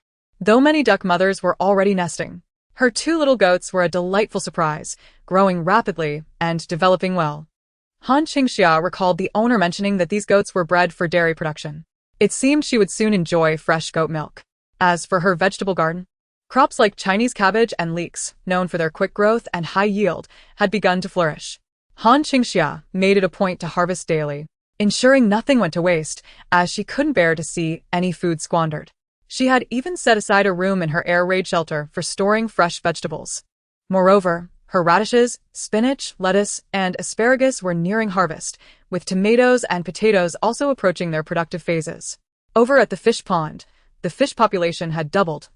Speaker 1: though many duck mothers were already nesting. Her 2 little goats were a delightful surprise, growing rapidly and developing well. Han Qingxia recalled the owner mentioning that these goats were bred for dairy production. It seemed she would soon enjoy fresh goat milk. As for her vegetable garden, crops like Chinese cabbage and leeks, known for their quick growth and high yield, had begun to flourish. Han Qingxia made it a point to harvest daily, ensuring nothing went to waste, as she couldn't bear to see any food squandered. She had even set aside a room in her air raid shelter for storing fresh vegetables. Moreover, her radishes, spinach, lettuce, and asparagus were nearing harvest, with tomatoes and potatoes also approaching their productive phases. Over at the fish pond, the fish population had doubled,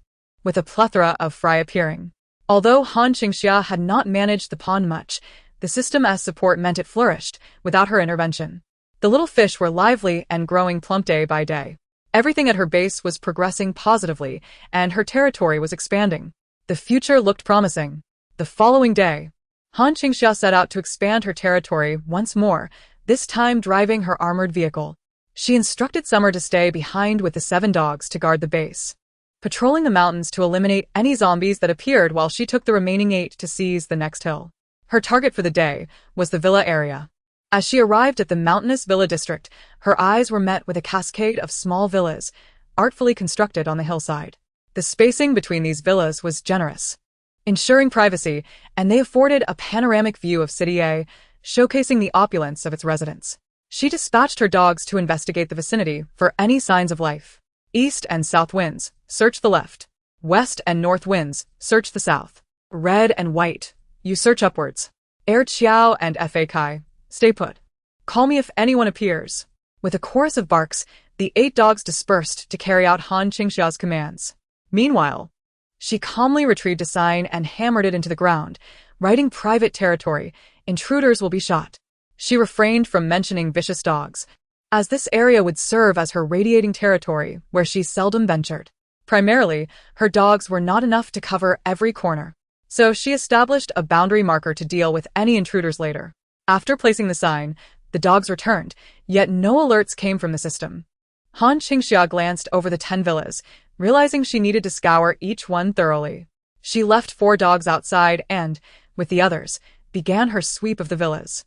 Speaker 1: with a plethora of fry appearing. Although Han Qingxia had not managed the pond much, the system as support meant it flourished without her intervention. The little fish were lively and growing plump day by day. Everything at her base was progressing positively, and her territory was expanding. The future looked promising. The following day, Han Qingxia set out to expand her territory once more, this time driving her armored vehicle. She instructed Summer to stay behind with the 7 dogs to guard the base, patrolling the mountains to eliminate any zombies that appeared while she took the remaining 8 to seize the next hill. Her target for the day was the villa area. As she arrived at the mountainous villa district, her eyes were met with a cascade of small villas, artfully constructed on the hillside. The spacing between these villas was generous, ensuring privacy, and they afforded a panoramic view of City A, showcasing the opulence of its residents. She dispatched her dogs to investigate the vicinity for any signs of life. East and south winds, search the left. West and north winds, search the south. Red and white, you search upwards. Air Chiao and Fa Kai, stay put. Call me if anyone appears. With a chorus of barks, the 8 dogs dispersed to carry out Han Qingxia's commands. Meanwhile, she calmly retrieved a sign and hammered it into the ground, writing private territory, intruders will be shot. She refrained from mentioning vicious dogs, as this area would serve as her radiating territory where she seldom ventured. Primarily, her dogs were not enough to cover every corner, so she established a boundary marker to deal with any intruders later. After placing the sign, the dogs returned, yet no alerts came from the system. Han Qingxia glanced over the 10 villas, realizing she needed to scour each one thoroughly. She left 4 dogs outside and, with the others, began her sweep of the villas.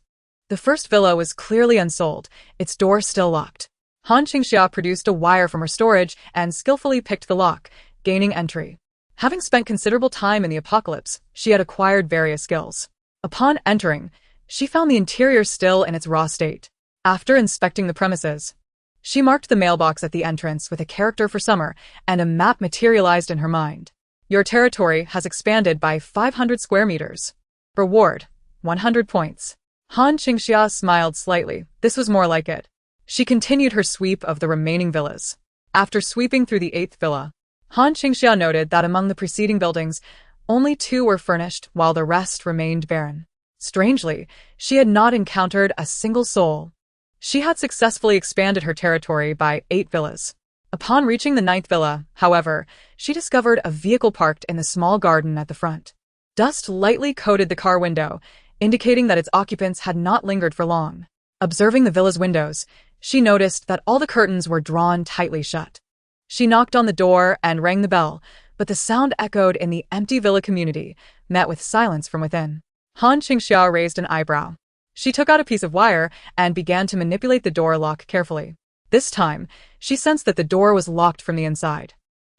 Speaker 1: The first villa was clearly unsold, its door still locked. Han Qingxia produced a wire from her storage and skillfully picked the lock, gaining entry. Having spent considerable time in the apocalypse, she had acquired various skills. Upon entering, she found the interior still in its raw state. After inspecting the premises, she marked the mailbox at the entrance with a character for Summer, and a map materialized in her mind. Your territory has expanded by 500 square meters. Reward, 100 points. Han Qingxia smiled slightly. This was more like it. She continued her sweep of the remaining villas. After sweeping through the 8th villa, Han Qingxia noted that among the preceding buildings, only 2 were furnished while the rest remained barren. Strangely, she had not encountered a single soul. She had successfully expanded her territory by 8 villas. Upon reaching the 9th villa, however, she discovered a vehicle parked in the small garden at the front. Dust lightly coated the car window, indicating that its occupants had not lingered for long. Observing the villa's windows, she noticed that all the curtains were drawn tightly shut. She knocked on the door and rang the bell, but the sound echoed in the empty villa community, met with silence from within. Han Qingxia raised an eyebrow. She took out a piece of wire and began to manipulate the door lock carefully. This time, she sensed that the door was locked from the inside.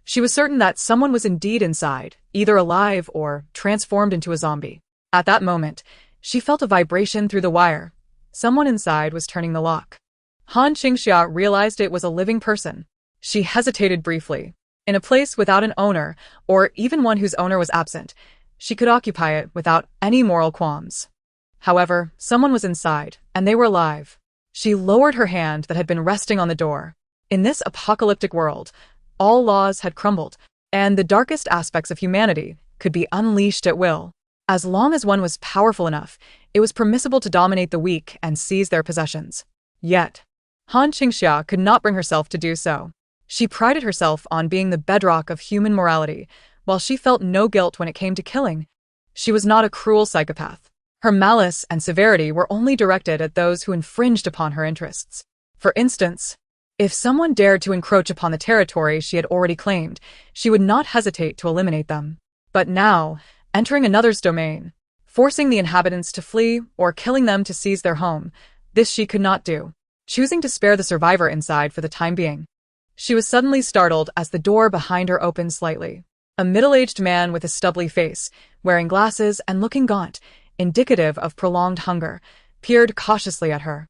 Speaker 1: She was certain that someone was indeed inside, either alive or transformed into a zombie. At that moment, she felt a vibration through the wire. Someone inside was turning the lock. Han Qingxia realized it was a living person. She hesitated briefly. In a place without an owner, or even one whose owner was absent, she could occupy it without any moral qualms. However, someone was inside, and they were alive. She lowered her hand that had been resting on the door. In this apocalyptic world, all laws had crumbled, and the darkest aspects of humanity could be unleashed at will. As long as one was powerful enough, it was permissible to dominate the weak and seize their possessions. Yet, Han Qingxia could not bring herself to do so. She prided herself on being the bedrock of human morality, while she felt no guilt when it came to killing. She was not a cruel psychopath. Her malice and severity were only directed at those who infringed upon her interests. For instance, if someone dared to encroach upon the territory she had already claimed, she would not hesitate to eliminate them. But now, entering another's domain, forcing the inhabitants to flee or killing them to seize their home, this she could not do. Choosing to spare the survivor inside for the time being, She was suddenly startled as the door behind her opened slightly. A middle-aged man with a stubbly face, wearing glasses and looking gaunt, indicative of prolonged hunger, peered cautiously at her.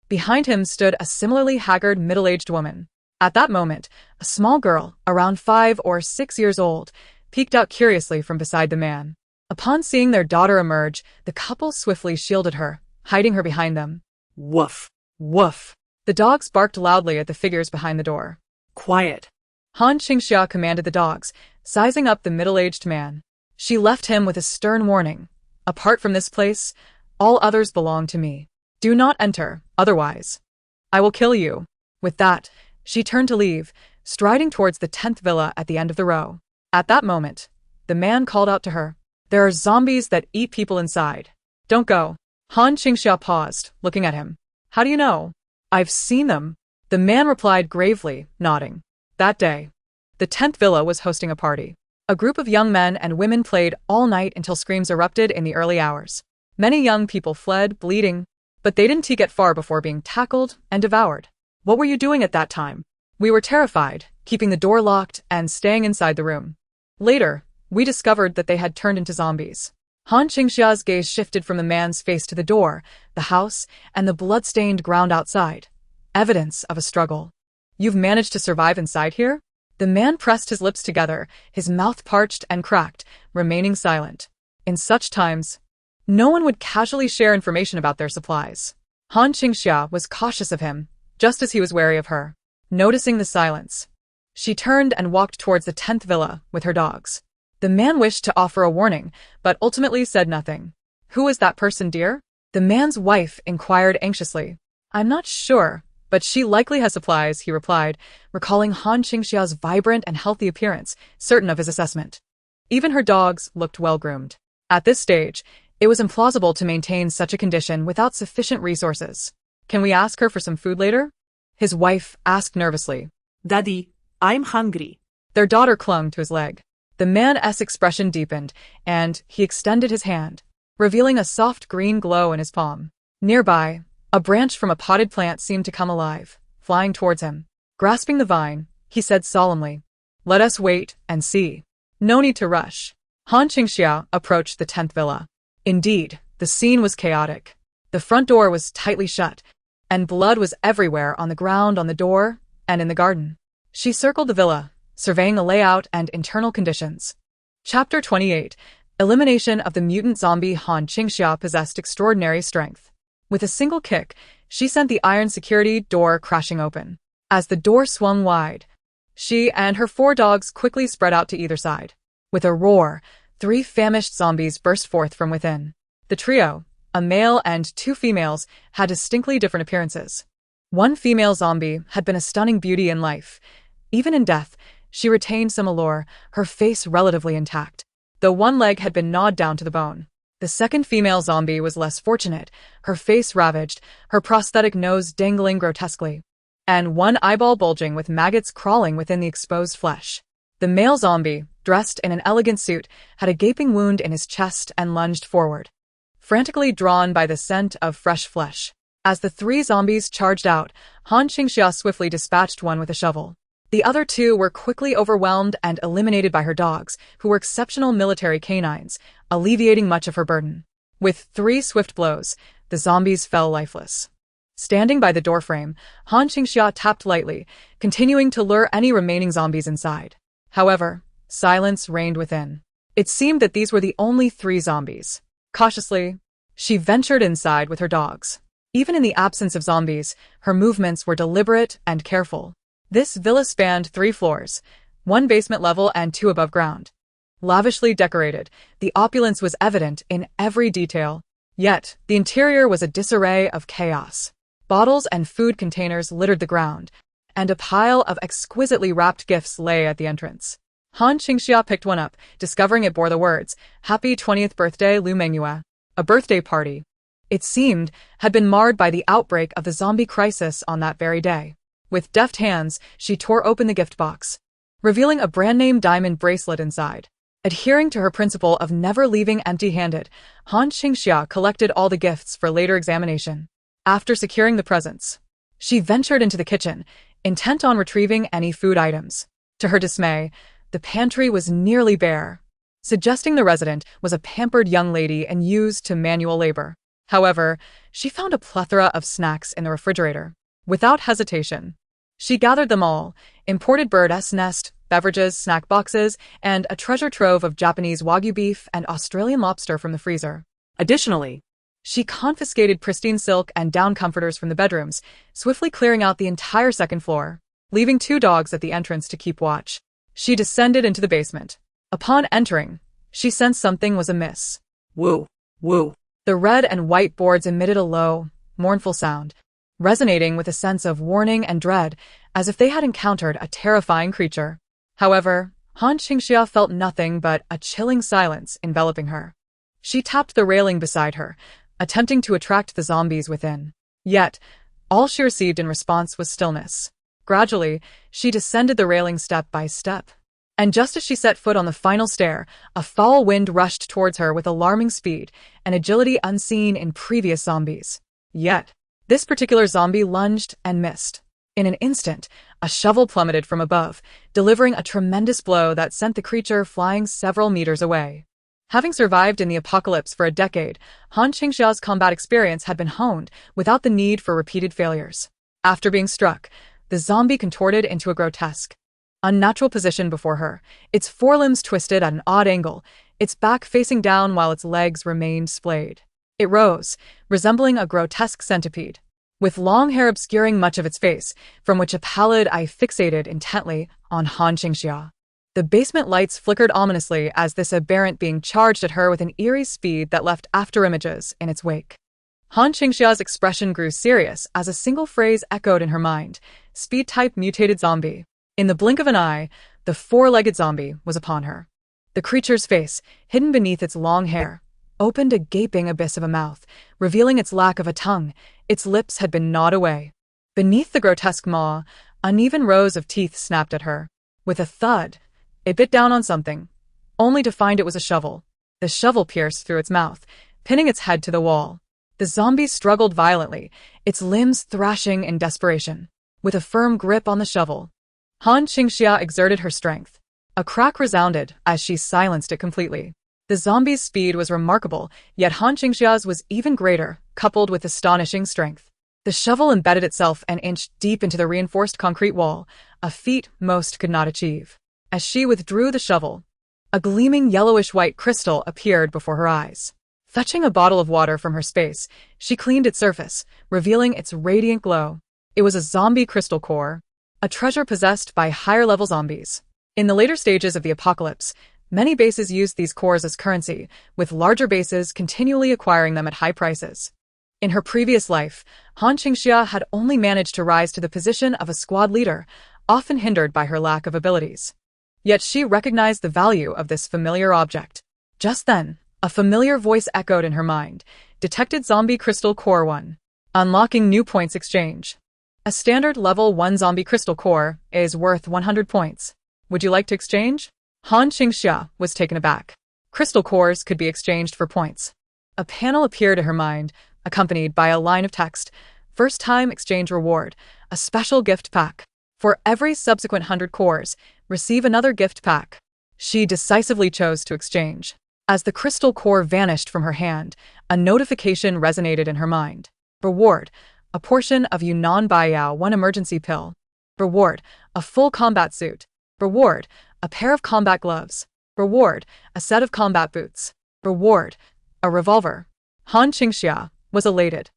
Speaker 1: Behind him stood a similarly haggard middle-aged woman. At that moment, a small girl, around 5 or 6 years old, peeked out curiously from beside the man. Upon seeing their daughter emerge, the couple swiftly shielded her, hiding her behind them.
Speaker 2: Woof.
Speaker 1: Woof! The dogs barked loudly at the figures behind the door.
Speaker 2: Quiet.
Speaker 1: Han Qingxia commanded the dogs, sizing up the middle-aged man. She left him with a stern warning. Apart from this place, all others belong to me. Do not enter, otherwise I will kill you. With that, she turned to leave, striding towards the 10th villa at the end of the row. At that moment, the man called out to her. There are zombies that eat people inside. Don't go. Han Qingxia paused, looking at him. How do you know? I've seen them. The man replied gravely, nodding. That day, the 10th villa was hosting a party. A group of young men and women played all night until screams erupted in the early hours. Many young people fled, bleeding, but they didn't get far before being tackled and devoured. What were you doing at that time? We were terrified, keeping the door locked and staying inside the room. Later, we discovered that they had turned into zombies. Han Qingxia's gaze shifted from the man's face to the door, the house, and the blood-stained ground outside. Evidence of a struggle. You've managed to survive inside here? The man pressed his lips together, his mouth parched and cracked, remaining silent. In such times, no one would casually share information about their supplies. Han Qingxia was cautious of him, just as he was wary of her. Noticing the silence, she turned and walked towards the 10th villa with her dogs. The man wished to offer a warning, but ultimately said nothing. Who is that person, dear? The man's wife inquired anxiously. I'm not sure, but she likely has supplies, he replied, recalling Han Qingxia's vibrant and healthy appearance, certain of his assessment. Even her dogs looked well-groomed. At this stage, it was implausible to maintain such a condition without sufficient resources. Can we ask her for some food later? His wife asked nervously.
Speaker 2: Daddy, I'm hungry.
Speaker 1: Their daughter clung to his leg. The man's expression deepened, and he extended his hand, revealing a soft green glow in his palm. Nearby, a branch from a potted plant seemed to come alive, flying towards him. Grasping the vine, he said solemnly, Let us wait and see. No need to rush. Han Qingxia approached the 10th villa. Indeed, the scene was chaotic. The front door was tightly shut, and blood was everywhere on the ground, on the door, and in the garden. She circled the villa, surveying the layout and internal conditions. Chapter 28. Elimination of the mutant zombie. Han Qingxia possessed extraordinary strength. With a single kick, she sent the iron security door crashing open. As the door swung wide, she and her 4 dogs quickly spread out to either side. With a roar, 3 famished zombies burst forth from within. The trio, a male and 2 females, had distinctly different appearances. One female zombie had been a stunning beauty in life. Even in death, she retained some allure, her face relatively intact, though one leg had been gnawed down to the bone. The second female zombie was less fortunate, her face ravaged, her prosthetic nose dangling grotesquely, and one eyeball bulging with maggots crawling within the exposed flesh. The male zombie, dressed in an elegant suit, had a gaping wound in his chest and lunged forward, frantically drawn by the scent of fresh flesh. As the 3 zombies charged out, Han Qingxia swiftly dispatched one with a shovel. The other 2 were quickly overwhelmed and eliminated by her dogs, who were exceptional military canines, alleviating much of her burden. With 3 swift blows, the zombies fell lifeless. Standing by the doorframe, Han Qingxia tapped lightly, continuing to lure any remaining zombies inside. However, silence reigned within. It seemed that these were the only 3 zombies. Cautiously, she ventured inside with her dogs. Even in the absence of zombies, her movements were deliberate and careful. This villa spanned 3 floors, 1 basement level and 2 above ground. Lavishly decorated, the opulence was evident in every detail. Yet, the interior was a disarray of chaos. Bottles and food containers littered the ground, and a pile of exquisitely wrapped gifts lay at the entrance. Han Qingxia picked one up, discovering it bore the words, Happy 20th birthday Lu Mengyue. A birthday party, it seemed, had been marred by the outbreak of the zombie crisis on that very day. With deft hands, she tore open the gift box, revealing a brand-name diamond bracelet inside. Adhering to her principle of never leaving empty-handed, Han Qingxia collected all the gifts for later examination. After securing the presents, she ventured into the kitchen, intent on retrieving any food items. To her dismay, the pantry was nearly bare, suggesting the resident was a pampered young lady and used to manual labor. However, she found a plethora of snacks in the refrigerator. Without hesitation, she gathered them all: imported bird's nest, beverages, snack boxes, and a treasure trove of Japanese Wagyu beef and Australian lobster from the freezer.
Speaker 2: Additionally,
Speaker 1: She confiscated pristine silk and down comforters from the bedrooms, swiftly clearing out the entire second floor, leaving 2 dogs at the entrance to keep watch. She descended into the basement. Upon entering, she sensed something was amiss.
Speaker 2: woo, woo.
Speaker 1: The red and white boards emitted a low, mournful sound, resonating with a sense of warning and dread, as if they had encountered a terrifying creature. However, Han Qingxia felt nothing but a chilling silence enveloping her. She tapped the railing beside her, attempting to attract the zombies within. Yet, all she received in response was stillness. Gradually, she descended the railing step by step. And just as she set foot on the final stair, a foul wind rushed towards her with alarming speed and agility unseen in previous zombies. Yet, this particular zombie lunged and missed. In an instant, a shovel plummeted from above, delivering a tremendous blow that sent the creature flying several meters away. Having survived in the apocalypse for a decade, Han Qingxia's combat experience had been honed without the need for repeated failures. After being struck, the zombie contorted into a grotesque, unnatural position before her, its forelimbs twisted at an odd angle, its back facing down while its legs remained splayed. It rose, resembling a grotesque centipede, with long hair obscuring much of its face, from which a pallid eye fixated intently on Han Qingxia. The basement lights flickered ominously as this aberrant being charged at her with an eerie speed that left afterimages in its wake. Han Qingxia's expression grew serious as a single phrase echoed in her mind: speed-type mutated zombie. In the blink of an eye, the 4-legged zombie was upon her. The creature's face, hidden beneath its long hair, opened a gaping abyss of a mouth, revealing its lack of a tongue. Its lips had been gnawed away. Beneath the grotesque maw, uneven rows of teeth snapped at her. With a thud, it bit down on something, only to find it was a shovel. The shovel pierced through its mouth, pinning its head to the wall. The zombie struggled violently, its limbs thrashing in desperation. With a firm grip on the shovel, Han Qingxia exerted her strength. A crack resounded as she silenced it completely. The zombie's speed was remarkable, yet Han Qingxia's was even greater, coupled with astonishing strength. The shovel embedded itself an inch deep into the reinforced concrete wall, a feat most could not achieve. As she withdrew the shovel, a gleaming yellowish-white crystal appeared before her eyes. Fetching a bottle of water from her space, she cleaned its surface, revealing its radiant glow. It was a zombie crystal core, a treasure possessed by higher-level zombies. In the later stages of the apocalypse, many bases used these cores as currency, with larger bases continually acquiring them at high prices. In her previous life, Han Qingxia had only managed to rise to the position of a squad leader, often hindered by her lack of abilities. Yet she recognized the value of this familiar object. Just then, a familiar voice echoed in her mind: detected zombie crystal core 1. Unlocking new points exchange. A standard level 1 zombie crystal core is worth 100 points. Would you like to exchange? Han Qingxia was taken aback. Crystal cores could be exchanged for points. A panel appeared in her mind, accompanied by a line of text: first-time exchange reward, a special gift pack. For every subsequent 100 cores, receive another gift pack. She decisively chose to exchange. As the crystal core vanished from her hand, a notification resonated in her mind. Reward: a portion of Yunnan Baiyao 1 emergency pill. Reward: a full combat suit. Reward: a pair of combat gloves. Reward: a set of combat boots. Reward: a revolver. Han Qingxia was elated.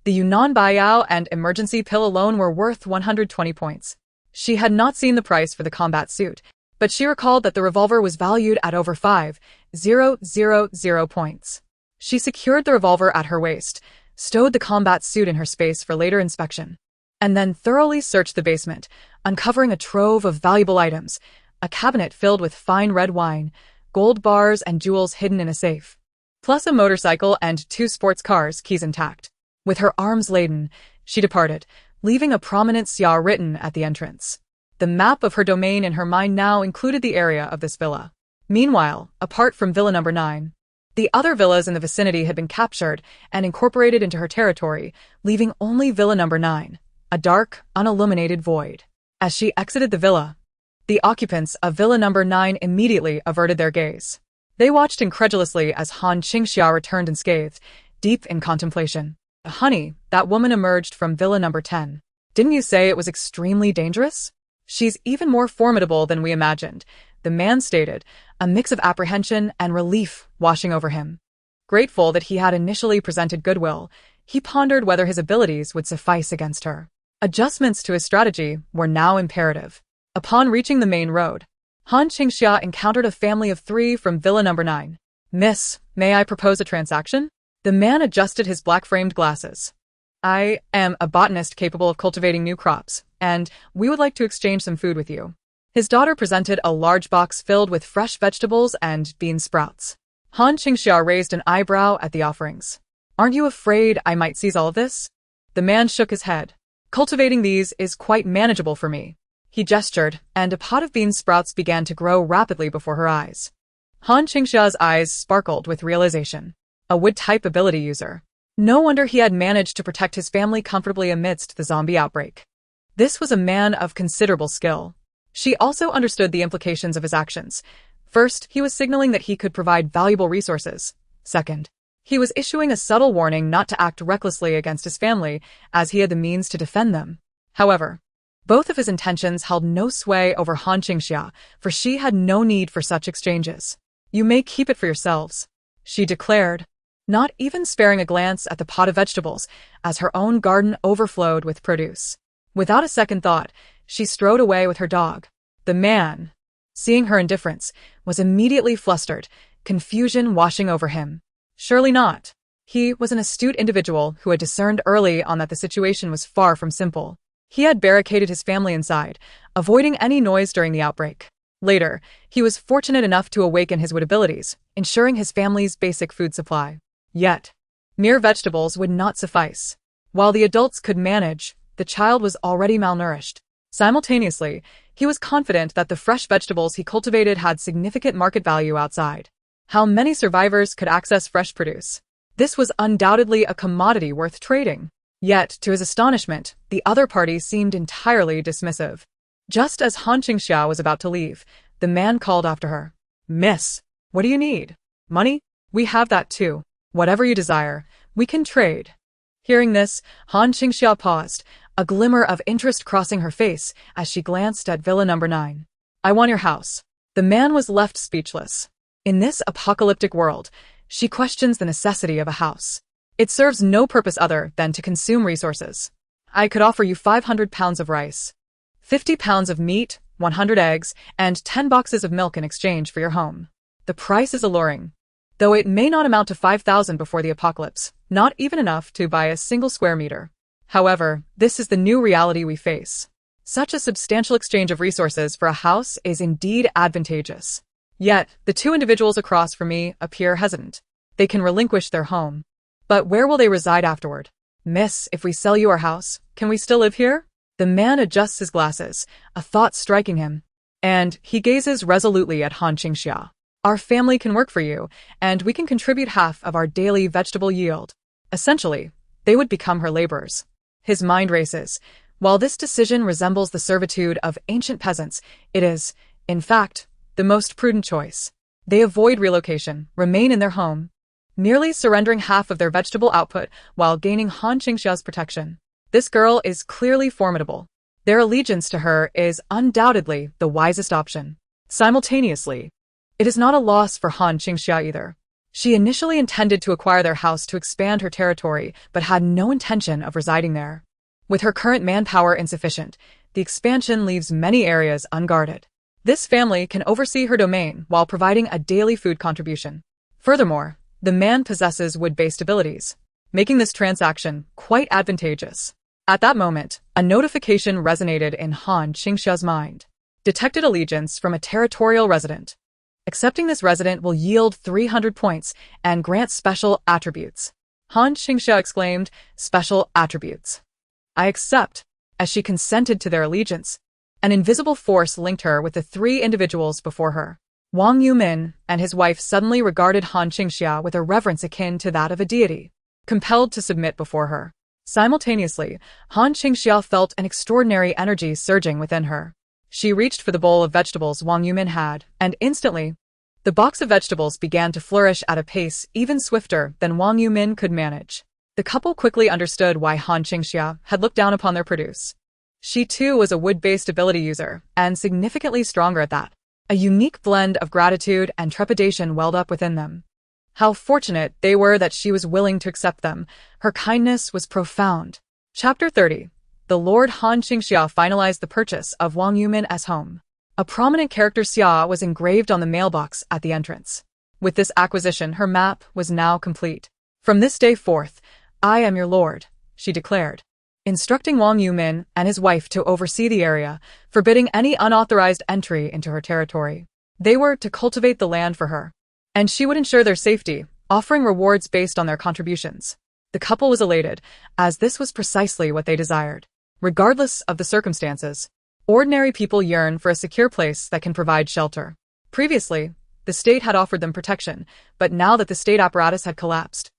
Speaker 1: The Yunnan Baiyao and emergency pill alone were worth 120 points. She had not seen the price for the combat suit, but she recalled that the revolver was valued at over 5,000 points. She secured the revolver at her waist, stowed the combat suit in her space for later inspection, and then thoroughly searched the basement, uncovering a trove of valuable items: a cabinet filled with fine red wine, gold bars and jewels hidden in a safe, plus a motorcycle and 2 sports cars, keys intact. With her arms laden, she departed, leaving a prominent xia written at the entrance. The map of her domain in her mind now included the area of this villa. Meanwhile, apart from Villa Number 9, the other villas in the vicinity had been captured and incorporated into her territory, leaving only Villa Number 9, a dark, unilluminated void. As she exited the villa, the occupants of Villa Number 9 immediately averted their gaze. They watched incredulously as Han Qingxia returned unscathed, deep in contemplation. Honey, that woman emerged from Villa Number 10. Didn't you say it was extremely dangerous? She's even more formidable than we imagined, the man stated, a mix of apprehension and relief washing over him. Grateful that he had initially presented goodwill, he pondered whether his abilities would suffice against her. Adjustments to his strategy were now imperative. Upon reaching the main road, Han Qingxia encountered a family of 3 from Villa Number 9. Miss, may I propose a transaction? The man adjusted his black-framed glasses. I am a botanist capable of cultivating new crops, and we would like to exchange some food with you. His daughter presented a large box filled with fresh vegetables and bean sprouts. Han Qingxia raised an eyebrow at the offerings. Aren't you afraid I might seize all of this? The man shook his head. Cultivating these is quite manageable for me. He gestured, and a pot of bean sprouts began to grow rapidly before her eyes. Han Qingxia's eyes sparkled with realization. A wood-type ability user. No wonder he had managed to protect his family comfortably amidst the zombie outbreak. This was a man of considerable skill. She also understood the implications of his actions. First, he was signaling that he could provide valuable resources. Second, he was issuing a subtle warning not to act recklessly against his family, as he had the means to defend them. However, both of his intentions held no sway over Han Qingxia, for she had no need for such exchanges. You may keep it for yourselves, she declared, not even sparing a glance at the pot of vegetables, as her own garden overflowed with produce. Without a second thought, she strode away with her dog. The man, seeing her indifference, was immediately flustered, confusion washing over him. Surely not. He was an astute individual who had discerned early on that the situation was far from simple. He had barricaded his family inside, avoiding any noise during the outbreak. Later, he was fortunate enough to awaken his wood abilities, ensuring his family's basic food supply. Yet, mere vegetables would not suffice. While the adults could manage, the child was already malnourished. Simultaneously, he was confident that the fresh vegetables he cultivated had significant market value outside. How many survivors could access fresh produce? This was undoubtedly a commodity worth trading. Yet, to his astonishment, the other party seemed entirely dismissive. Just as Han Qingxia was about to leave, the man called after her. Miss, what do you need? Money? We have that too. Whatever you desire, we can trade. Hearing this, Han Qingxia paused, a glimmer of interest crossing her face as she glanced at Villa Number 9. I want your house. The man was left speechless. In this apocalyptic world, she questions the necessity of a house. It serves no purpose other than to consume resources. I could offer you 500 pounds of rice, 50 pounds of meat, 100 eggs, and 10 boxes of milk in exchange for your home. The price is alluring. Though it may not amount to 5,000 before the apocalypse, not even enough to buy a single square meter. However, this is the new reality we face. Such a substantial exchange of resources for a house is indeed advantageous. Yet, the two individuals across from me appear hesitant. They can relinquish their home. But where will they reside afterward? Miss, if we sell you our house, can we still live here? The man adjusts his glasses, a thought striking him. And he gazes resolutely at Han Qingxia. Our family can work for you, and we can contribute half of our daily vegetable yield. Essentially, they would become her laborers. His mind races. While this decision resembles the servitude of ancient peasants, it is, in fact, the most prudent choice. They avoid relocation, remain in their home, merely surrendering half of their vegetable output while gaining Han Qingxia's protection. This girl is clearly formidable. Their allegiance to her is undoubtedly the wisest option. Simultaneously, it is not a loss for Han Qingxia either. She initially intended to acquire their house to expand her territory, but had no intention of residing there. With her current manpower insufficient, the expansion leaves many areas unguarded. This family can oversee her domain while providing a daily food contribution. Furthermore, the man possesses wood-based abilities, making this transaction quite advantageous. At that moment, a notification resonated in Han Qingxia's mind. Detected allegiance from a territorial resident. Accepting this resident will yield 300 points and grant special attributes. Han Qingxia exclaimed, special attributes. I accept. As she consented to their allegiance, an invisible force linked her with the 3 individuals before her. Wang Yumin and his wife suddenly regarded Han Qingxia with a reverence akin to that of a deity. Compelled to submit before her, Simultaneously, Han Qingxia felt an extraordinary energy surging within her. She reached for the bowl of vegetables Wang Yumin had, and instantly, the box of vegetables began to flourish at a pace even swifter than Wang Yumin could manage. The couple quickly understood why Han Qingxia had looked down upon their produce. She too was a wood-based ability user, and significantly stronger at that. A unique blend of gratitude and trepidation welled up within them. How fortunate they were that she was willing to accept them. Her kindness was profound. Chapter 30. The Lord Han Qingxia finalized the purchase of Wang Yumin's home. A prominent character Xia was engraved on the mailbox at the entrance. With this acquisition, her map was now complete. From this day forth, I am your lord, she declared, instructing Wang Yumin and his wife to oversee the area, forbidding any unauthorized entry into her territory. They were to cultivate the land for her, and she would ensure their safety, offering rewards based on their contributions. The couple was elated, as this was precisely what they desired. Regardless of the circumstances, ordinary people yearn for a secure place that can provide shelter. Previously, the state had offered them protection, but now that the state apparatus had collapsed,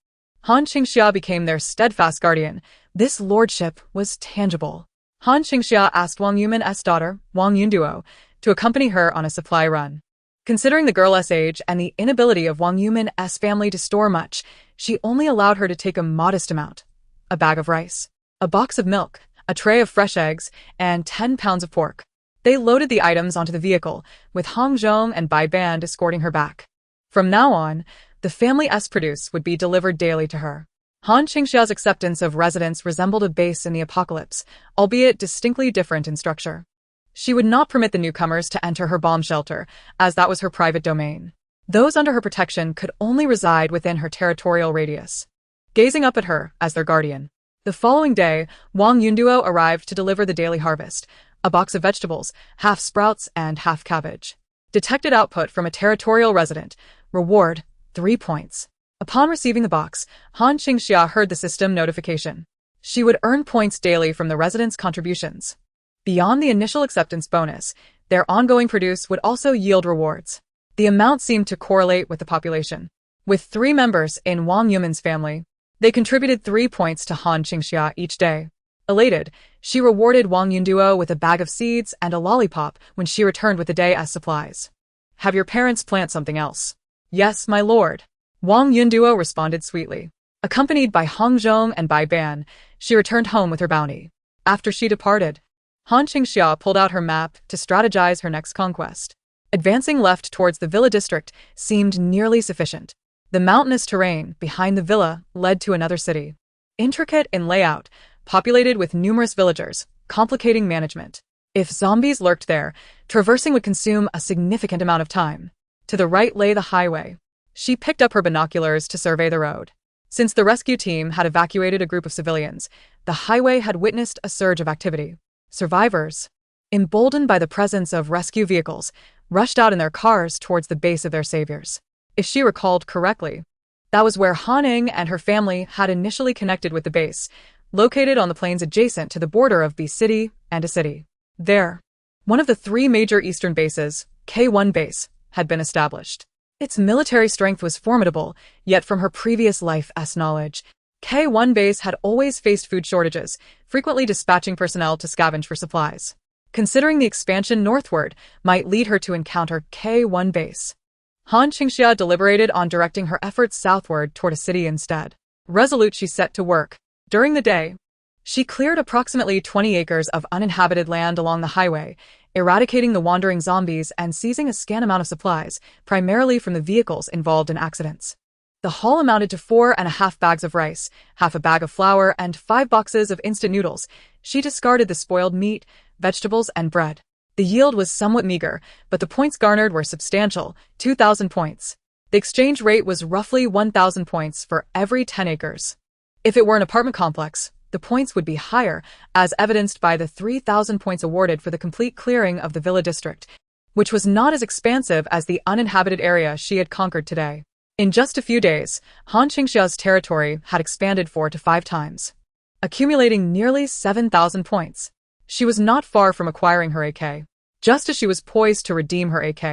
Speaker 1: Han Qingxia became their steadfast guardian. This lordship was tangible. Han Qingxia asked Wang Yumin's daughter, Wang Yunduo, to accompany her on a supply run. Considering the girl's age and the inability of Wang Yumin's family to store much, she only allowed her to take a modest amount. A bag of rice, a box of milk, a tray of fresh eggs, and 10 pounds of pork. They loaded the items onto the vehicle, with Hongzhong and Bai Ban escorting her back. From now on, the family's produce would be delivered daily to her. Han Qingxia's acceptance of residence resembled a base in the apocalypse, albeit distinctly different in structure. She would not permit the newcomers to enter her bomb shelter, as that was her private domain. Those under her protection could only reside within her territorial radius, gazing up at her as their guardian. The following day, Wang Yunduo arrived to deliver the daily harvest, a box of vegetables, half sprouts and half cabbage. Detected output from a territorial resident. Reward, 3 points. Upon receiving the box, Han Qingxia heard the system notification. She would earn points daily from the residents' contributions. Beyond the initial acceptance bonus, their ongoing produce would also yield rewards. The amount seemed to correlate with the population. With 3 members in Wang Yumin's family, they contributed 3 points to Han Qingxia each day. Elated, she rewarded Wang Yunduo with a bag of seeds and a lollipop when she returned with the day as supplies. Have your parents plant something else? Yes, my lord. Wang Yunduo responded sweetly. Accompanied by Hongzhong and Bai Ban, she returned home with her bounty. After she departed, Han Qingxia pulled out her map to strategize her next conquest. Advancing left towards the villa district seemed nearly sufficient. The mountainous terrain behind the villa led to another city. Intricate in layout, populated with numerous villagers, complicating management. If zombies lurked there, traversing would consume a significant amount of time. To the right lay the highway. She picked up her binoculars to survey the road. Since the rescue team had evacuated a group of civilians, the highway had witnessed a surge of activity. Survivors, emboldened by the presence of rescue vehicles, rushed out in their cars towards the base of their saviors. If she recalled correctly, that was where Han Ning and her family had initially connected with the base, located on the plains adjacent to the border of B City and A City. There, one of the 3 major eastern bases, K1 base, had been established. Its military strength was formidable, yet from her previous life's knowledge, K1 base had always faced food shortages, frequently dispatching personnel to scavenge for supplies. Considering the expansion northward might lead her to encounter K1 base, Han Qingxia deliberated on directing her efforts southward toward a city instead. Resolute, she set to work. During the day, she cleared approximately 20 acres of uninhabited land along the highway, eradicating the wandering zombies and seizing a scant amount of supplies, primarily from the vehicles involved in accidents. The haul amounted to 4.5 bags of rice, half a bag of flour, and 5 boxes of instant noodles. She discarded the spoiled meat, vegetables, and bread. The yield was somewhat meager, but the points garnered were substantial, 2,000 points. The exchange rate was roughly 1,000 points for every 10 acres. If it were an apartment complex, the points would be higher, as evidenced by the 3,000 points awarded for the complete clearing of the villa district, which was not as expansive as the uninhabited area she had conquered today. In just a few days, Han Qingxia's territory had expanded 4 to 5 times, accumulating nearly 7,000 points. She was not far from acquiring her AK. Just as she was poised to redeem her AK,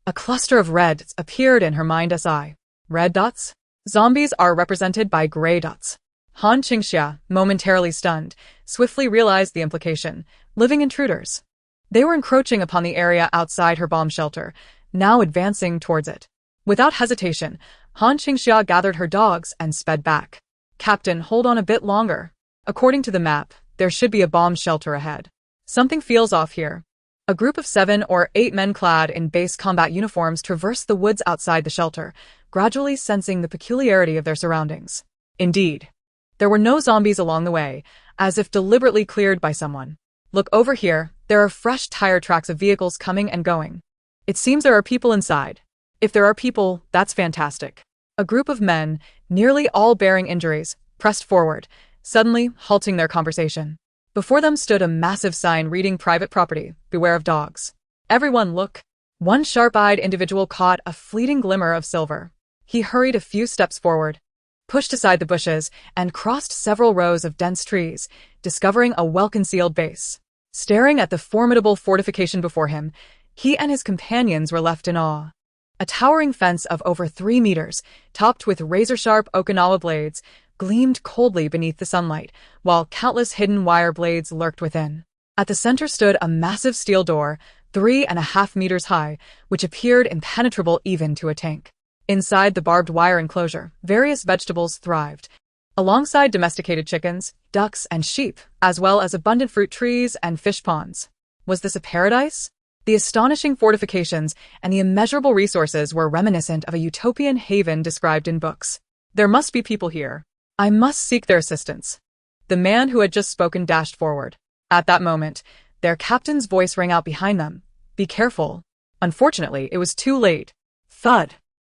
Speaker 1: a cluster of reds appeared in her mind's eye. Red dots? Zombies are represented by gray dots. Han Qingxia, momentarily stunned, swiftly realized the implication. Living intruders. They were encroaching upon the area outside her bomb shelter, now advancing towards it. Without hesitation, Han Qingxia gathered her dogs and sped back. Captain, hold on a bit longer. According to the map, there should be a bomb shelter ahead. Something feels off here. A group of 7 or 8 men clad in base combat uniforms traversed the woods outside the shelter, gradually sensing the peculiarity of their surroundings. Indeed, there were no zombies along the way, as if deliberately cleared by someone. Look over here, there are fresh tire tracks of vehicles coming and going. It seems there are people inside. If there are people, that's fantastic. A group of men, nearly all bearing injuries, pressed forward, suddenly halting their conversation. Before them stood a massive sign reading private property, beware of dogs. Everyone look. One sharp-eyed individual caught a fleeting glimmer of silver. He hurried a few steps forward, pushed aside the bushes, and crossed several rows of dense trees, discovering a well-concealed base. Staring at the formidable fortification before him, he and his companions were left in awe. A towering fence of over 3 meters, topped with razor-sharp Okinawa blades, gleamed coldly beneath the sunlight, while countless hidden wire blades lurked within. At the center stood a massive steel door, 3.5 meters high, which appeared impenetrable even to a tank. Inside the barbed wire enclosure, various vegetables thrived, alongside domesticated chickens, ducks, and sheep, as well as abundant fruit trees and fish ponds. Was this a paradise? The astonishing fortifications and the immeasurable resources were reminiscent of a utopian haven described in books. There must be people here. I must seek their assistance. The man who had just spoken dashed forward. At that moment, their captain's voice rang out behind them. Be careful. Unfortunately, it was too late. Thud.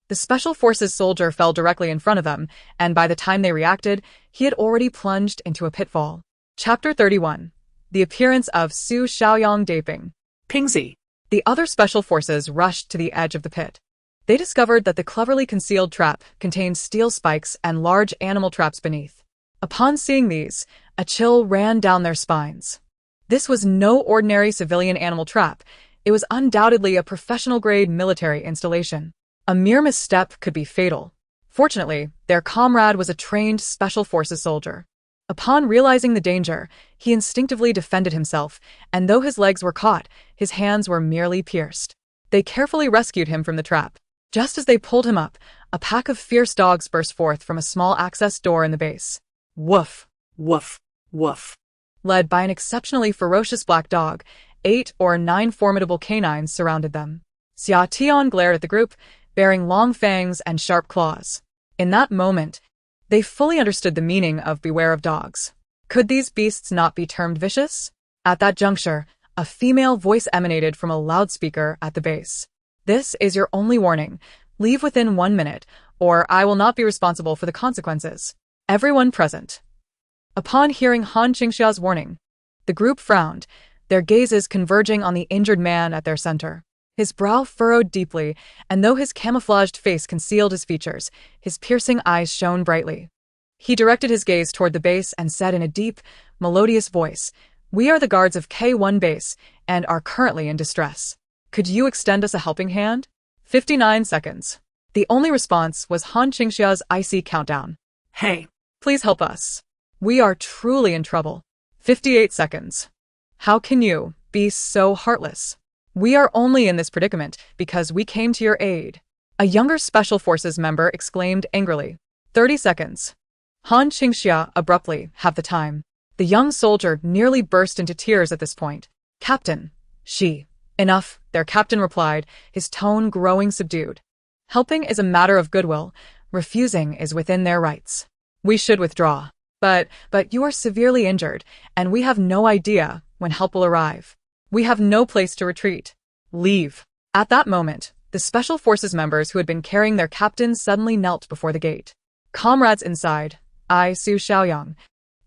Speaker 1: The Special Forces soldier fell directly in front of them, and by the time they reacted, he had already plunged into a pitfall. Chapter 31. The appearance of Su Xiaoyang Daping.
Speaker 2: Pingzi.
Speaker 1: The other Special Forces rushed to the edge of the pit. They discovered that the cleverly concealed trap contained steel spikes and large animal traps beneath. Upon seeing these, a chill ran down their spines. This was no ordinary civilian animal trap. It was undoubtedly a professional-grade military installation. A mere misstep could be fatal. Fortunately, their comrade was a trained Special Forces soldier. Upon realizing the danger, he instinctively defended himself, and though his legs were caught, his hands were merely pierced. They carefully rescued him from the trap. Just as they pulled him up, a pack of fierce dogs burst forth from a small access door in the base. Woof, woof, woof. Led by an exceptionally ferocious black dog, 8 or 9 formidable canines surrounded them. Xia Tian glared at the group, bearing long fangs and sharp claws. In that moment, they fully understood the meaning of beware of dogs. Could these beasts not be termed vicious? At that juncture, a female voice emanated from a loudspeaker at the base. This is your only warning. Leave within 1 minute, or I will not be responsible for the consequences. Everyone present. Upon hearing Han Qingxia's warning, the group frowned, their gazes converging on the injured man at their center. His brow furrowed deeply, and though his camouflaged face concealed his features, his piercing eyes shone brightly. He directed his gaze toward the base and said in a deep, melodious voice, "We are the guards of K1 base, and are currently in distress. Could you extend us a helping hand?" 59 seconds. The only response was Han Qingxia's icy countdown.
Speaker 2: Hey.
Speaker 1: Please help us. We are truly in trouble. 58 seconds. How can you be so heartless? We are only in this predicament because we came to your aid. A younger Special Forces member exclaimed angrily. 30 seconds. Han Qingxia abruptly have the time. The young soldier nearly burst into tears at this point. Captain. She. Enough, their captain replied, his tone growing subdued. Helping is a matter of goodwill. Refusing is within their rights. We should withdraw. But you are severely injured, and we have no idea when help will arrive. We have no place to retreat. Leave. At that moment, the Special Forces members who had been carrying their captain suddenly knelt before the gate. Comrades inside, I, Su Xiaoyang,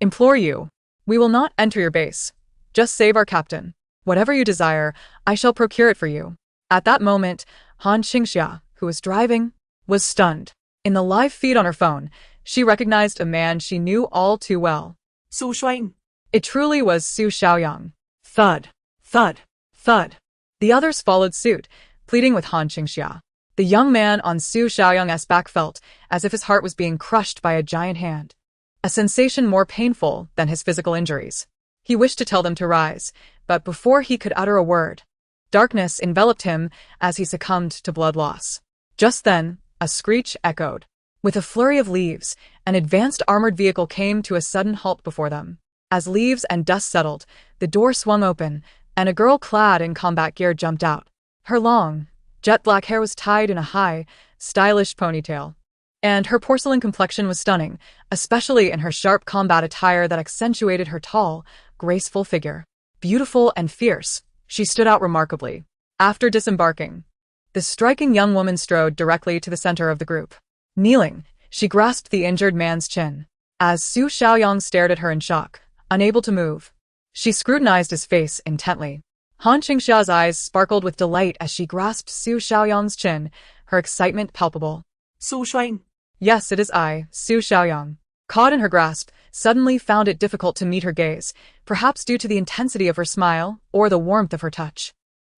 Speaker 1: implore you. We will not enter your base. Just save our captain. Whatever you desire, I shall procure it for you. At that moment, Han Qingxia, who was driving, was stunned. In the live feed on her phone, she recognized a man she knew all too well.
Speaker 2: Su Shuang.
Speaker 1: It truly was Su Xiaoyang. Thud, thud, thud. The others followed suit, pleading with Han Qingxia. The young man on Su Xiaoyang's back felt as if his heart was being crushed by a giant hand. a sensation more painful than his physical injuries. He wished to tell them to rise, but before he could utter a word, darkness enveloped him as he succumbed to blood loss. Just then, a screech echoed. With a flurry of leaves, an advanced armored vehicle came to a sudden halt before them. As leaves and dust settled, the door swung open, and a girl clad in combat gear jumped out. Her long, jet-black hair was tied in a high, stylish ponytail, and her porcelain complexion was stunning, especially in her sharp combat attire that accentuated her tall, graceful figure. Beautiful and fierce, she stood out remarkably. After disembarking, the striking young woman strode directly to the center of the group. Kneeling, she grasped the injured man's chin. As Su Xiaoyang stared at her in shock, unable to move, she scrutinized his face intently. Han Qingxia's eyes sparkled with delight as she grasped Su Xiaoyang's chin, her excitement palpable.
Speaker 2: Su Shuang.
Speaker 1: Yes, it is I, Su Xiaoyang. Caught in her grasp, suddenly found it difficult to meet her gaze, perhaps due to the intensity of her smile or the warmth of her touch.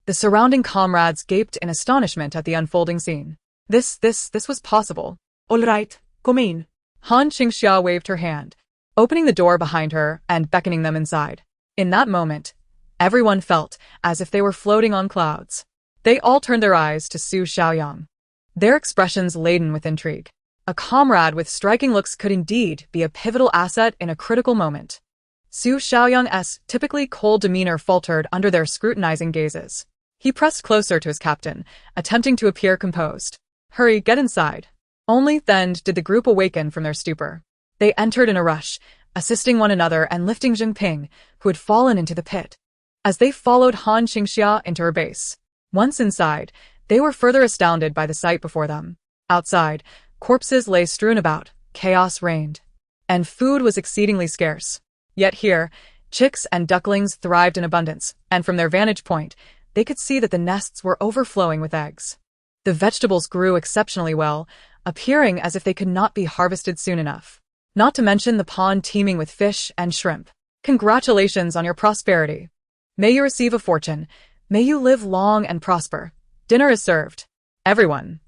Speaker 1: The surrounding comrades gaped in astonishment at the unfolding scene. This was possible.
Speaker 2: All right, come in.
Speaker 1: Han Qingxia waved her hand, opening the door behind her and beckoning them inside. In that moment, everyone felt as if they were floating on clouds. They all turned their eyes to Su Xiaoyang, their expressions laden with intrigue. A comrade with striking looks could indeed be a pivotal asset in a critical moment. Su Xiaoyang's typically cold demeanor faltered under their scrutinizing gazes. He pressed closer to his captain, attempting to appear composed. Hurry, get inside. Only then did the group awaken from their stupor. They entered in a rush, assisting one another and lifting Jinping, who had fallen into the pit. As they followed Han Qingxia into her base, once inside, they were further astounded by the sight before them. Outside, corpses lay strewn about, chaos reigned, and food was exceedingly scarce. Yet here, chicks and ducklings thrived in abundance, and from their vantage point, they could see that the nests were overflowing with eggs. The vegetables grew exceptionally well, appearing as if they could not be harvested soon enough. Not to mention the pond teeming with fish and shrimp. Congratulations on your prosperity. May you receive a fortune. May you live long and prosper. Dinner is served. Everyone.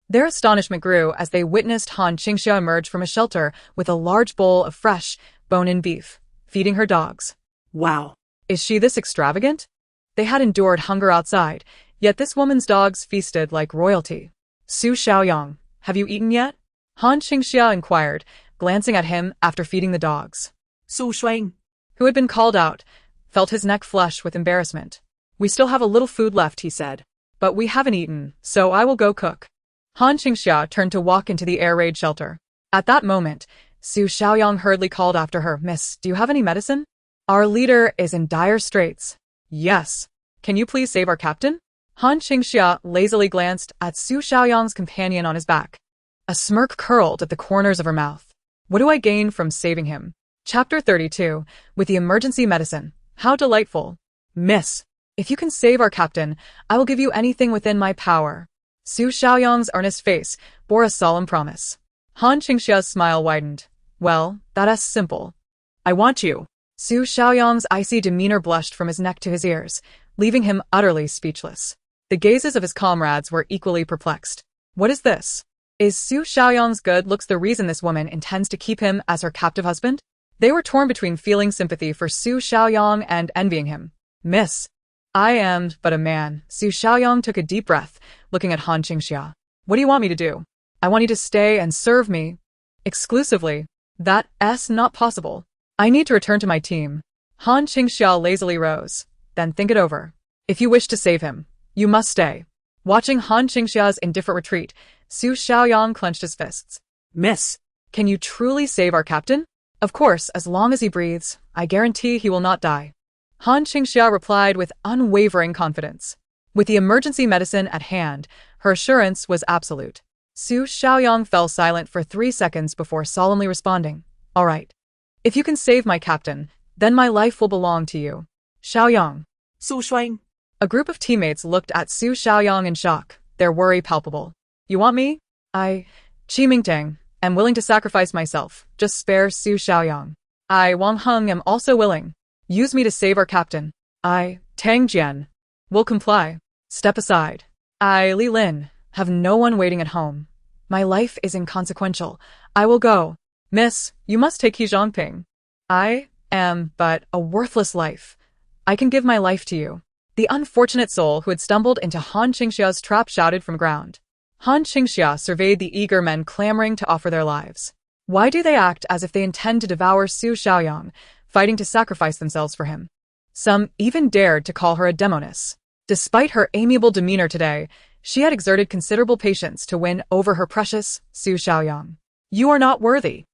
Speaker 1: Their astonishment grew as they witnessed Han Qingxia emerge from a shelter with a large bowl of fresh, bone-in beef, feeding her dogs.
Speaker 2: Wow.
Speaker 1: Is she this extravagant? They had endured hunger outside, yet this woman's dogs feasted like royalty. Su Xiaoyang, have you eaten yet? Han Qingxia inquired, glancing at him after feeding the dogs.
Speaker 2: Su Shuang,
Speaker 1: who had been called out, felt his neck flush with embarrassment. We still have a little food left, he said. But we haven't eaten, so I will go cook. Han Qingxia turned to walk into the air raid shelter. At that moment, Su Xiaoyang hurriedly called after her, Miss, do you have any medicine? Our leader is in dire straits. Yes. Can you please save our captain? Han Qingxia lazily glanced at Su Xiaoyang's companion on his back. A smirk curled at the corners of her mouth. What do I gain from saving him? Chapter 32, with the emergency medicine. How delightful. Miss, if you can save our captain, I will give you anything within my power. Su Xiaoyang's earnest face bore a solemn promise. Han Qingxia's smile widened. Well, that's simple. I want you. Su Xiaoyang's icy demeanor blushed from his neck to his ears, leaving him utterly speechless. The gazes of his comrades were equally perplexed. What is this? Is Su Xiaoyang's good looks the reason this woman intends to keep him as her captive husband? They were torn between feeling sympathy for Su Xiaoyang and envying him. Miss, I am but a man. Su Xiaoyang took a deep breath, looking at Han Qingxia. What do you want me to do? I want you to stay and serve me. Exclusively. That's not possible. I need to return to my team. Han Qingxia lazily rose. Then think it over. If you wish to save him, you must stay. Watching Han Qingxia's indifferent retreat, Su Xiaoyang clenched his fists. Miss, can you truly save our captain? Of course, as long as he breathes, I guarantee he will not die. Han Qingxia replied with unwavering confidence. With the emergency medicine at hand, her assurance was absolute. Su Xiaoyang fell silent for 3 seconds before solemnly responding. All right. If you can save my captain, then my life will belong to you. Xiaoyang.
Speaker 2: Su Shuang.
Speaker 1: A group of teammates looked at Su Xiaoyang in shock, their worry palpable. You want me? I, Qi Mingtang, am willing to sacrifice myself. Just spare Su Xiaoyang. I, Wang Heng, am also willing. Use me to save our captain. I, Tang Jian, will comply. Step aside. I, Li Lin, have no one waiting at home. My life is inconsequential. I will go. Miss, you must take Ping. I am but a worthless life. I can give my life to you. The unfortunate soul who had stumbled into Han Qingxia's trap shouted from ground. Han Qingxia surveyed the eager men clamoring to offer their lives. Why do they act as if they intend to devour Su Xiaoyang, fighting to sacrifice themselves for him? Some even dared to call her a demoness. Despite her amiable demeanor today, she had exerted considerable patience to win over her precious Su Xiaoyang. You are not worthy.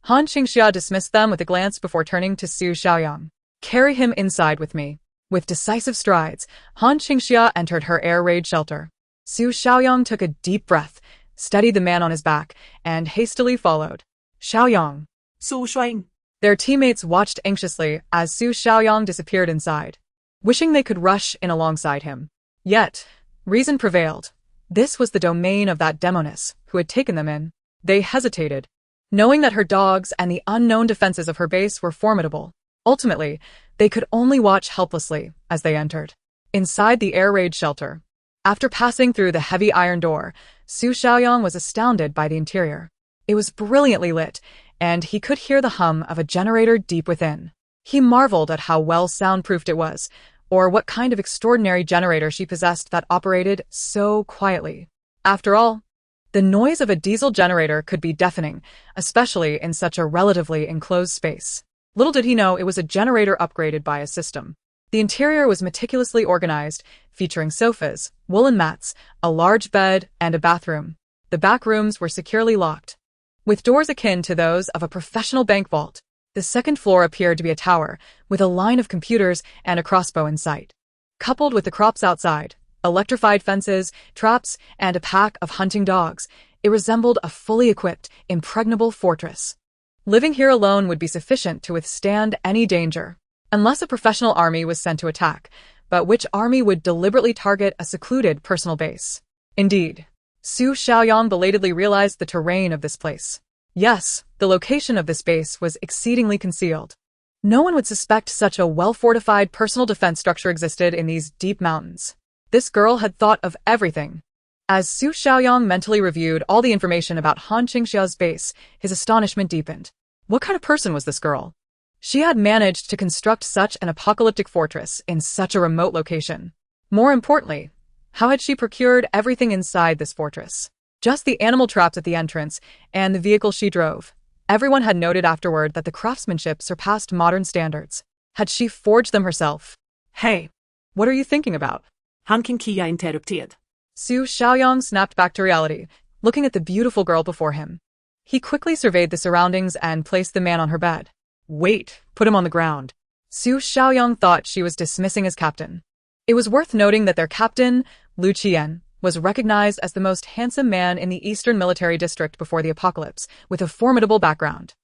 Speaker 1: Han Qingxia dismissed them with a glance before turning to Su Xiaoyang. Carry him inside with me. With decisive strides, Han Qingxia entered her air raid shelter. Su Xiaoyang took a deep breath, steadied the man on his back, and hastily followed. Xiaoyang.
Speaker 2: Su Shuang.
Speaker 1: Their teammates watched anxiously as Su Xiaoyang disappeared inside, wishing they could rush in alongside him. Yet, reason prevailed. This was the domain of that demoness who had taken them in. They hesitated, knowing that her dogs and the unknown defenses of her base were formidable. Ultimately, they could only watch helplessly as they entered. Inside the air raid shelter, after passing through the heavy iron door, Su Xiaoyang was astounded by the interior. It was brilliantly lit, and he could hear the hum of a generator deep within. He marveled at how well soundproofed it was, or what kind of extraordinary generator she possessed that operated so quietly. After all, the noise of a diesel generator could be deafening, especially in such a relatively enclosed space. Little did he know it was a generator upgraded by a system. The interior was meticulously organized, featuring sofas, woolen mats, a large bed, and a bathroom. The back rooms were securely locked, with doors akin to those of a professional bank vault. The second floor appeared to be a tower, with a line of computers and a crossbow in sight. Coupled with the crops outside, electrified fences, traps, and a pack of hunting dogs, it resembled a fully equipped, impregnable fortress. Living here alone would be sufficient to withstand any danger, unless a professional army was sent to attack, but which army would deliberately target a secluded personal base? Indeed, Su Xiaoyang belatedly realized the terrain of this place. Yes, the location of this base was exceedingly concealed. No one would suspect such a well-fortified personal defense structure existed in these deep mountains. This girl had thought of everything. As Su Xiaoyang mentally reviewed all the information about Han Qingxia's base, his astonishment deepened. What kind of person was this girl? She had managed to construct such an apocalyptic fortress in such a remote location. More importantly, how had she procured everything inside this fortress? Just the animal traps at the entrance and the vehicle she drove. Everyone had noted afterward that the craftsmanship surpassed modern standards. Had she forged them herself? Hey, what are you thinking about?
Speaker 2: Han Qingxia interrupted.
Speaker 1: Su Xiaoyang snapped back to reality, looking at the beautiful girl before him. He quickly surveyed the surroundings and placed the man on her bed. Wait, put him on the ground. Su Xiaoyang thought she was dismissing his captain. It was worth noting that their captain, Lu Qian, was recognized as the most handsome man in the Eastern Military District before the apocalypse, with a formidable background.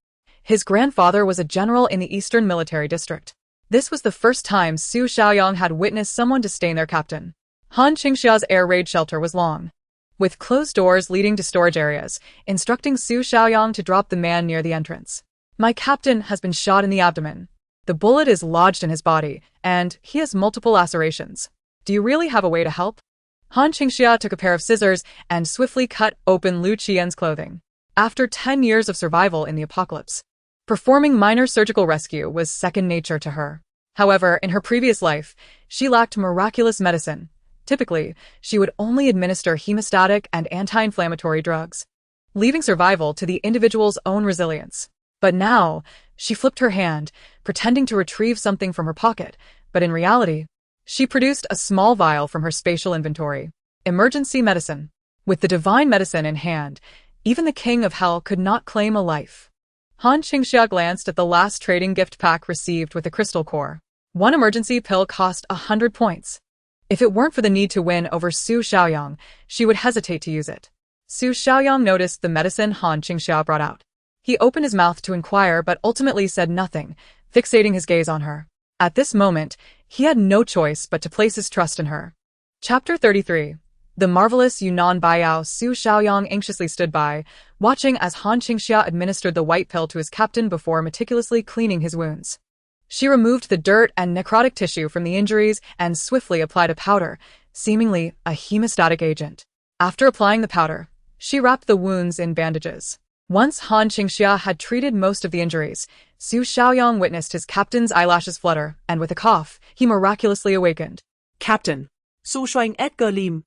Speaker 1: His grandfather was a general in the Eastern Military District. This was the first time Su Xiaoyang had witnessed someone disdain their captain. Han Qingxia's air raid shelter was long, with closed doors leading to storage areas, instructing Su Xiaoyang to drop the man near the entrance. My captain has been shot in the abdomen. The bullet is lodged in his body, and he has multiple lacerations. Do you really have a way to help? Han Qingxia took a pair of scissors and swiftly cut open Lu Qian's clothing. After 10 years of survival in the apocalypse, performing minor surgical rescue was second nature to her. However, in her previous life, she lacked miraculous medicine. Typically, she would only administer hemostatic and anti-inflammatory drugs, leaving survival to the individual's own resilience. But now, she flipped her hand, pretending to retrieve something from her pocket, but in reality, she produced a small vial from her spatial inventory. Emergency medicine. With the divine medicine in hand, even the king of hell could not claim a life. Han Qingxia glanced at the last trading gift pack received with the crystal core. One emergency pill cost 100 points. If it weren't for the need to win over Su Xiaoyang, she would hesitate to use it. Su Xiaoyang noticed the medicine Han Qingxia brought out. He opened his mouth to inquire but ultimately said nothing, fixating his gaze on her. At this moment, he had no choice but to place his trust in her. Chapter 33. The marvelous Yunnan Baiyao. Su Xiaoyang anxiously stood by, watching as Han Qingxia administered the white pill to his captain before meticulously cleaning his wounds. She removed the dirt and necrotic tissue from the injuries and swiftly applied a powder, seemingly a hemostatic agent. After applying the powder, she wrapped the wounds in bandages. Once Han Qingxia had treated most of the injuries, Su Xiaoyang witnessed his captain's eyelashes flutter, and with a cough, he miraculously awakened.
Speaker 2: Captain. Su Shuang et Lim.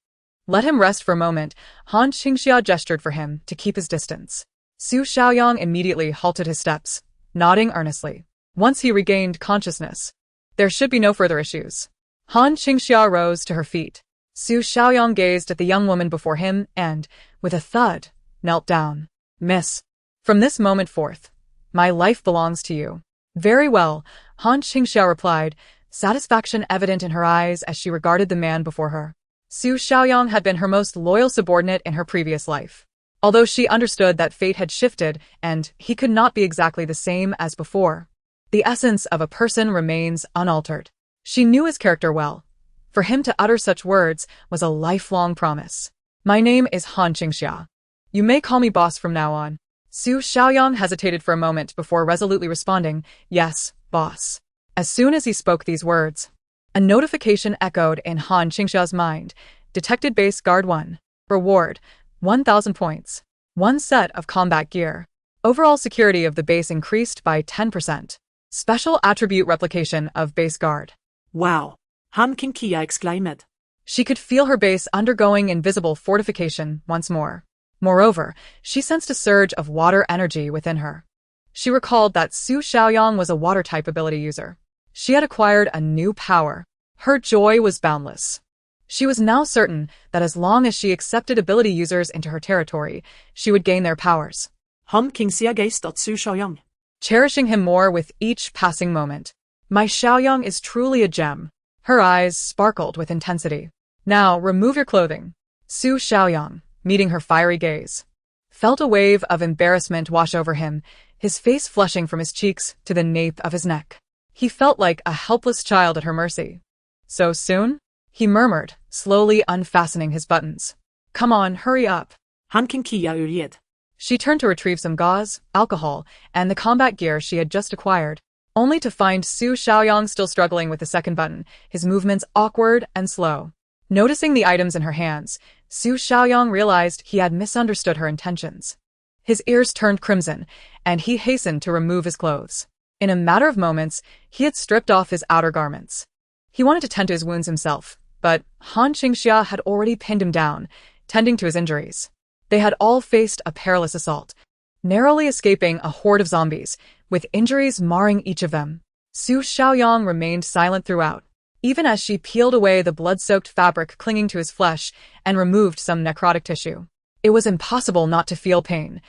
Speaker 1: Let him rest for a moment. Han Qingxia gestured for him to keep his distance. Su Xiaoyang immediately halted his steps, nodding earnestly. Once he regained consciousness, there should be no further issues. Han Qingxia rose to her feet. Su Xiaoyang gazed at the young woman before him and, with a thud, knelt down. Miss, from this moment forth, my life belongs to you. Very well, Han Qingxia replied, satisfaction evident in her eyes as she regarded the man before her. Su Xiaoyang had been her most loyal subordinate in her previous life. Although she understood that fate had shifted and he could not be exactly the same as before, the essence of a person remains unaltered. She knew his character well. For him to utter such words was a lifelong promise. My name is Han Qingxia. You may call me boss from now on. Su Xiaoyang hesitated for a moment before resolutely responding, yes, boss. As soon as he spoke these words, a notification echoed in Han Qingxia's mind. Detected base guard 1. Reward, 1,000 points. 1 set of combat gear. Overall security of the base increased by 10%. Special attribute replication of base guard.
Speaker 2: Wow. Han Qingxia exclaimed.
Speaker 1: She could feel her base undergoing invisible fortification once more. Moreover, she sensed a surge of water energy within her. She recalled that Su Xiaoyang was a water-type ability user. She had acquired a new power. Her joy was boundless. She was now certain that as long as she accepted ability users into her territory, she would gain their powers.
Speaker 2: Han Qingxia gazed at Su Xiaoyang,
Speaker 1: cherishing him more with each passing moment. My Xiaoyang is truly a gem. Her eyes sparkled with intensity. Now, remove your clothing. Su Xiaoyang, meeting her fiery gaze, felt a wave of embarrassment wash over him, his face flushing from his cheeks to the nape of his neck. He felt like a helpless child at her mercy. So soon? He murmured, slowly unfastening his buttons. Come on, hurry up.
Speaker 2: Han Qingxia hurried.
Speaker 1: She turned to retrieve some gauze, alcohol, and the combat gear she had just acquired, only to find Su Xiaoyang still struggling with the second button, his movements awkward and slow. Noticing the items in her hands, Su Xiaoyang realized he had misunderstood her intentions. His ears turned crimson, and he hastened to remove his clothes. In a matter of moments, he had stripped off his outer garments. He wanted to tend to his wounds himself, but Han Qingxia had already pinned him down, tending to his injuries. They had all faced a perilous assault, narrowly escaping a horde of zombies, with injuries marring each of them. Su Xiaoyang remained silent throughout, even as she peeled away the blood-soaked fabric clinging to his flesh and removed some necrotic tissue. It was impossible not to feel pain.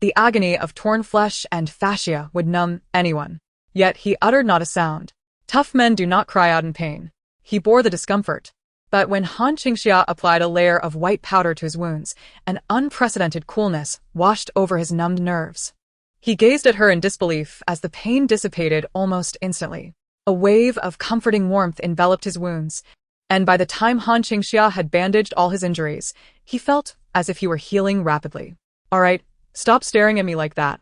Speaker 1: The agony of torn flesh and fascia would numb anyone. Yet he uttered not a sound. Tough men do not cry out in pain. He bore the discomfort. But when Han Qingxia applied a layer of white powder to his wounds, an unprecedented coolness washed over his numbed nerves. He gazed at her in disbelief as the pain dissipated almost instantly. A wave of comforting warmth enveloped his wounds, and by the time Han Qingxia had bandaged all his injuries, he felt as if he were healing rapidly. All right, stop staring at me like that.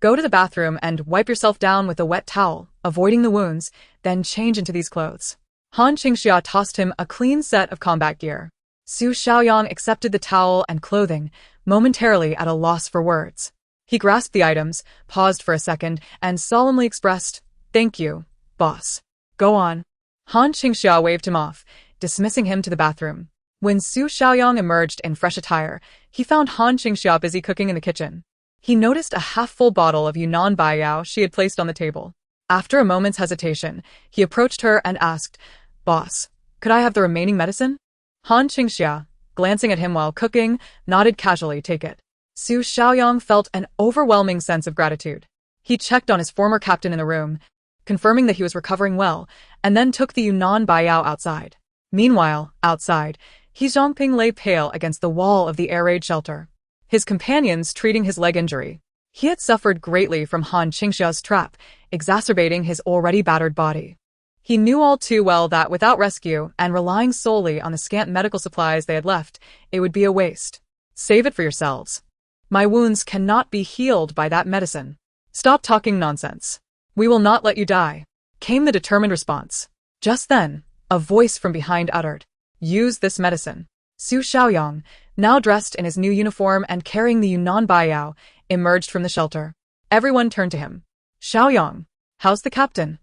Speaker 1: Go to the bathroom and wipe yourself down with a wet towel, avoiding the wounds, then change into these clothes. Han Qingxia tossed him a clean set of combat gear. Su Xiaoyang accepted the towel and clothing, momentarily at a loss for words. He grasped the items, paused for a second, and solemnly expressed, "Thank you, boss. Go on." Han Qingxia waved him off, dismissing him to the bathroom. When Su Xiaoyang emerged in fresh attire, he found Han Qingxia busy cooking in the kitchen. He noticed a half-full bottle of Yunnan Baiyao she had placed on the table. After a moment's hesitation, he approached her and asked, "Boss, could I have the remaining medicine?" Han Qingxia, glancing at him while cooking, nodded casually, "Take it." Su Xiaoyang felt an overwhelming sense of gratitude. He checked on his former captain in the room, confirming that he was recovering well, and then took the Yunnan Baiyao outside. Meanwhile, outside, He Zhongping lay pale against the wall of the air raid shelter, his companions treating his leg injury. He had suffered greatly from Han Qingxia's trap, exacerbating his already battered body. He knew all too well that without rescue and relying solely on the scant medical supplies they had left, it would be a waste. Save it for yourselves. My wounds cannot be healed by that medicine. Stop talking nonsense. We will not let you die, came the determined response. Just then, a voice from behind uttered, "Use this medicine." Su Xiaoyang, now dressed in his new uniform and carrying the Yunnan Baiyao, emerged from the shelter. Everyone turned to him. Xiaoyang, how's the captain?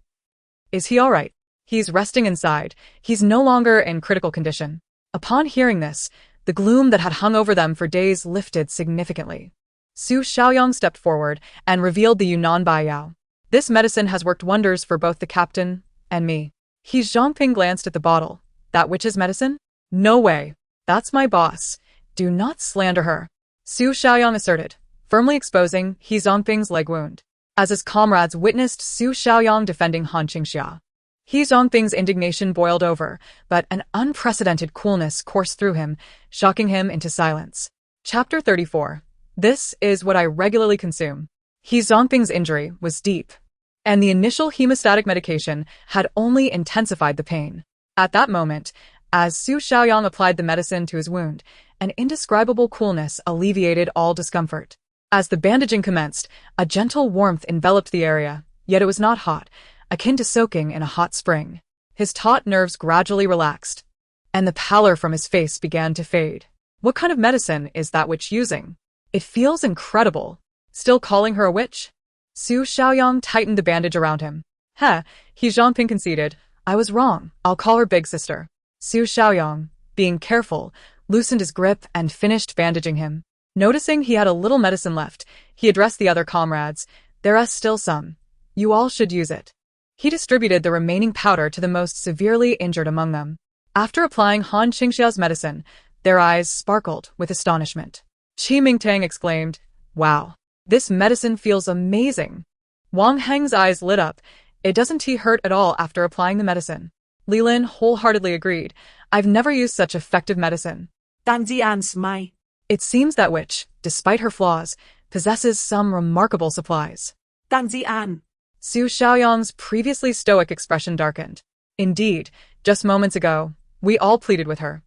Speaker 1: Is he all right? He's resting inside. He's no longer in critical condition. Upon hearing this, the gloom that had hung over them for days lifted significantly. Su Xiaoyang stepped forward and revealed the Yunnan Baiyao. This medicine has worked wonders for both the captain and me. He Zhongping glanced at the bottle. That witch's medicine? No way. That's my boss. Do not slander her. Su Xiaoyang asserted, firmly exposing He Zhongping's leg wound. As his comrades witnessed Su Xiaoyang defending Han Qingxia, He Zhongping's indignation boiled over, but an unprecedented coolness coursed through him, shocking him into silence. Chapter 34. This is what I regularly consume. He Zhongping's injury was deep, and the initial hemostatic medication had only intensified the pain. At that moment, as Su Xiaoyang applied the medicine to his wound, an indescribable coolness alleviated all discomfort. As the bandaging commenced, a gentle warmth enveloped the area, yet it was not hot, akin to soaking in a hot spring. His taut nerves gradually relaxed, and the pallor from his face began to fade. What kind of medicine is that witch using? It feels incredible. Still calling her a witch? Su Xiaoyang tightened the bandage around him. He Zhongping conceded. I was wrong. I'll call her big sister. Su Xiaoyang, being careful, loosened his grip and finished bandaging him. Noticing he had a little medicine left, he addressed the other comrades. There is still some. You all should use it. He distributed the remaining powder to the most severely injured among them. After applying Han Qingxia's medicine, their eyes sparkled with astonishment. Qi Mingtang exclaimed, Wow, this medicine feels amazing. Wang Heng's eyes lit up. It doesn't hurt at all after applying the medicine. Li Lin wholeheartedly agreed. I've never used such effective medicine.
Speaker 2: Tang Zian smiled.
Speaker 1: It seems that witch, despite her flaws, possesses some remarkable supplies.
Speaker 2: Tang Zian.
Speaker 1: Su Xiaoyang's previously stoic expression darkened. Indeed, just moments ago, we all pleaded with her.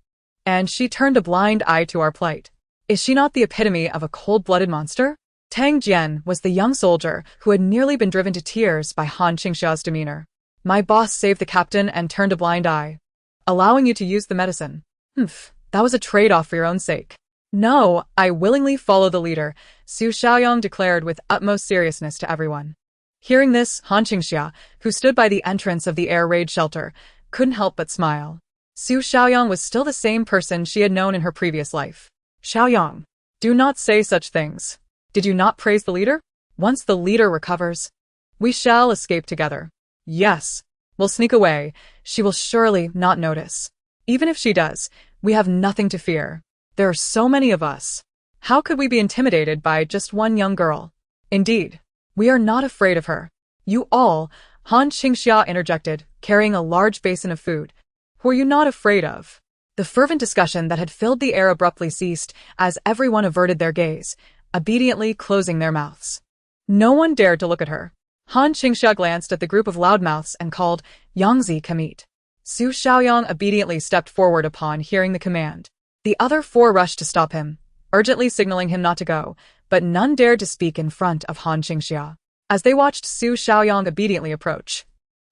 Speaker 1: And she turned a blind eye to our plight. Is she not the epitome of a cold-blooded monster? Tang Jian was the young soldier who had nearly been driven to tears by Han Qingxia's demeanor. My boss saved the captain and turned a blind eye, allowing you to use the medicine. That was a trade-off for your own sake. No, I willingly follow the leader, Su Xiaoyang declared with utmost seriousness to everyone. Hearing this, Han Qingxia, who stood by the entrance of the air raid shelter, couldn't help but smile. Su Xiaoyang was still the same person she had known in her previous life. Xiaoyang, do not say such things. Did you not praise the leader? Once the leader recovers, we shall escape together. Yes, we'll sneak away. She will surely not notice. Even if she does, we have nothing to fear. There are so many of us. How could we be intimidated by just one young girl? Indeed, we are not afraid of her. You all, Han Qingxia interjected, carrying a large basin of food. Who are you not afraid of? The fervent discussion that had filled the air abruptly ceased as everyone averted their gaze, obediently closing their mouths. No one dared to look at her. Han Qingxia glanced at the group of loudmouths and called, Yangzi, come eat. Su Xiaoyang obediently stepped forward upon hearing the command. The other four rushed to stop him, urgently signaling him not to go, but none dared to speak in front of Han Qingxia. As they watched Su Xiaoyang obediently approach,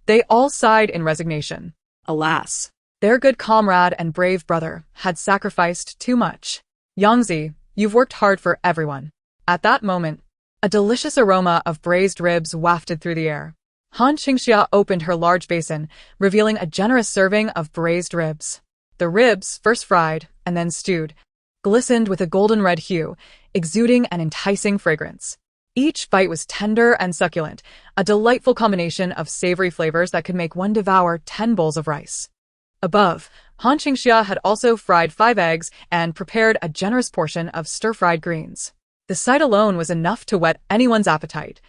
Speaker 1: they all sighed in resignation. Alas, their good comrade and brave brother had sacrificed too much. Yangzi, you've worked hard for everyone. At that moment, a delicious aroma of braised ribs wafted through the air. Han Qingxia opened her large basin, revealing a generous serving of braised ribs. The ribs, first fried and then stewed, glistened with a golden red hue, exuding an enticing fragrance. Each bite was tender and succulent, a delightful combination of savory flavors that could make one devour 10 bowls of rice. Above, Han Qingxia had also fried 5 eggs and prepared a generous portion of stir-fried greens. The sight alone was enough to whet anyone's appetite,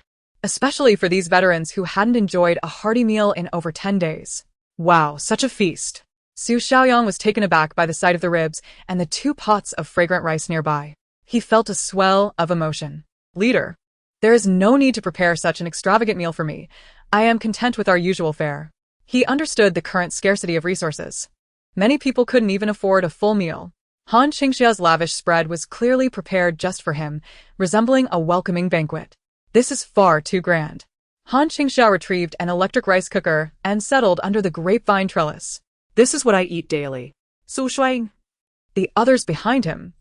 Speaker 1: especially for these veterans who hadn't enjoyed a hearty meal in over 10 days. Wow, such a feast! Su Xiaoyang was taken aback by the sight of the ribs and the 2 pots of fragrant rice nearby. He felt a swell of emotion. Leader, there is no need to prepare such an extravagant meal for me. I am content with our usual fare. He understood the current scarcity of resources. Many people couldn't even afford a full meal. Han Qingxia's lavish spread was clearly prepared just for him, resembling a welcoming banquet. This is far too grand. Han Qingxia retrieved an electric rice cooker and settled under the grapevine trellis. This is what I eat daily. Su Shuang. The others behind him.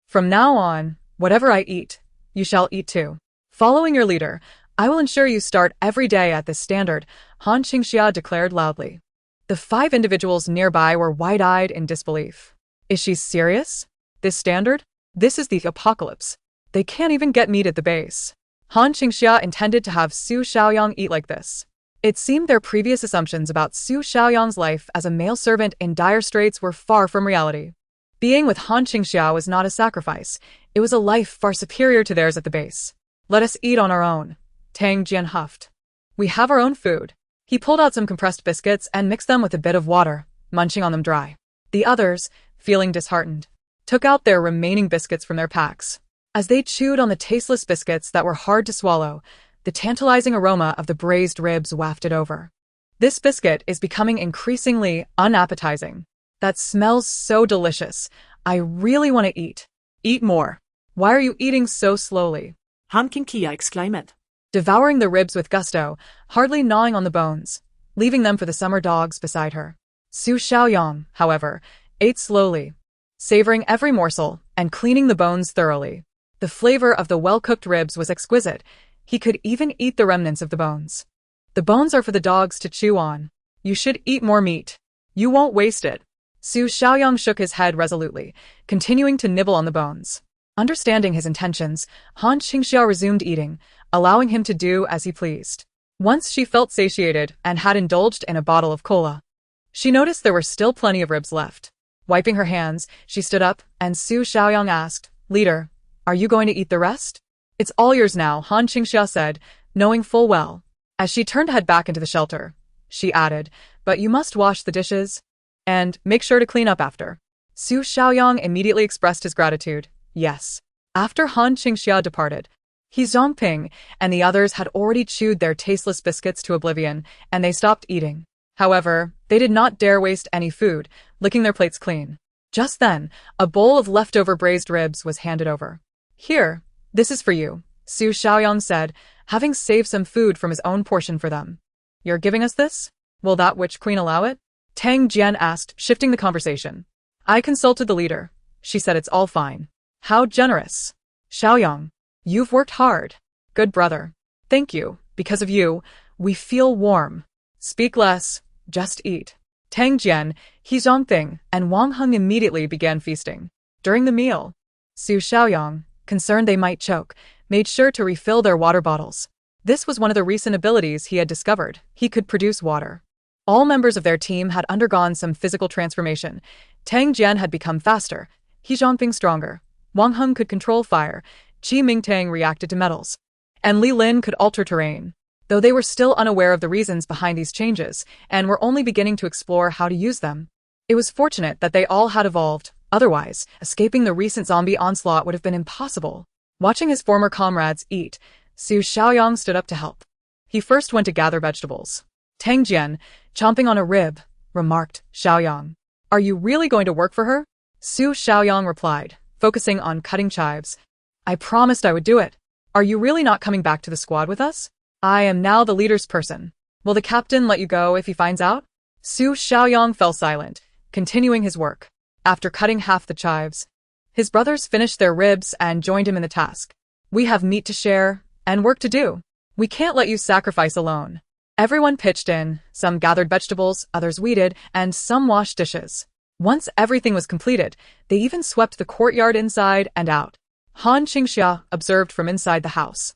Speaker 1: From now on, whatever I eat, You shall eat too. Following your leader, I will ensure you start every day at this standard, Han Qingxia declared loudly. The 5 individuals nearby were wide-eyed in disbelief. Is she serious? This standard? This is the apocalypse. They can't even get meat at the base. Han Qingxia intended to have Su Xiaoyang eat like this. It seemed their previous assumptions about Su Xiaoyang's life as a male servant in dire straits were far from reality. Being with Han Qingxia was not a sacrifice. It was a life far superior to theirs at the base. Let us eat on our own, Tang Jian huffed. We have our own food. He pulled out some compressed biscuits and mixed them with a bit of water, munching on them dry. The others, feeling disheartened, took out their remaining biscuits from their packs. As they chewed on the tasteless biscuits that were hard to swallow, the tantalizing aroma of the braised ribs wafted over. This biscuit is becoming increasingly unappetizing. That smells so delicious. I really want to eat. Eat more. Why are you eating so slowly?
Speaker 2: Han Qingxia exclaimed.
Speaker 1: Devouring the ribs with gusto, hardly gnawing on the bones, leaving them for the summer dogs beside her. Su Xiaoyang, however, ate slowly, savoring every morsel and cleaning the bones thoroughly. The flavor of the well-cooked ribs was exquisite. He could even eat the remnants of the bones. The bones are for the dogs to chew on. You should eat more meat. You won't waste it. Su Xiaoyang shook his head resolutely, continuing to nibble on the bones. Understanding his intentions, Han Qingxia resumed eating, allowing him to do as he pleased. Once she felt satiated and had indulged in a bottle of cola. She noticed there were still plenty of ribs left. Wiping her hands, she stood up, and Su Xiaoyang asked, "Leader, are you going to eat the rest?" "It's all yours now," Han Qingxia said, knowing full well. As she turned to head back into the shelter, she added, "But you must wash the dishes, and make sure to clean up after." Su Xiaoyang immediately expressed his gratitude. Yes. After Han Qingxia departed, He Zhongping and the others had already chewed their tasteless biscuits to oblivion, and they stopped eating. However, they did not dare waste any food, licking their plates clean. Just then, a bowl of leftover braised ribs was handed over. "Here, this is for you," Su Xiaoyang said, having saved some food from his own portion for them. "You're giving us this? Will that witch queen allow it?" Tang Jian asked, shifting the conversation. "I consulted the leader. She said it's all fine." "How generous. Xiaoyang, you've worked hard. Good brother. Thank you. Because of you, we feel warm. Speak less, just eat." Tang Jian, He Zhongping, and Wang Heng immediately began feasting. During the meal, Su Xiaoyang, concerned they might choke, made sure to refill their water bottles. This was one of the recent abilities he had discovered. He could produce water. All members of their team had undergone some physical transformation. Tang Jian had become faster, He Zhongping stronger. Wang Heng could control fire, Qi Mingtang reacted to metals, and Li Lin could alter terrain. Though they were still unaware of the reasons behind these changes, and were only beginning to explore how to use them. It was fortunate that they all had evolved, otherwise, escaping the recent zombie onslaught would have been impossible. Watching his former comrades eat, Su Xiaoyang stood up to help. He first went to gather vegetables. Tang Jian, chomping on a rib, remarked, "Xiaoyang, are you really going to work for her?" Su Xiaoyang replied, focusing on cutting chives. "I promised I would do it. Are you really not coming back to the squad with us? I am now the leader's person. Will the captain let you go if he finds out?" Su Xiaoyang fell silent, continuing his work. After cutting half the chives, his brothers finished their ribs and joined him in the task. "We have meat to share, and work to do. We can't let you sacrifice alone." Everyone pitched in, some gathered vegetables, others weeded, and some washed dishes. Once everything was completed, they even swept the courtyard inside and out. Han Qingxia observed from inside the house,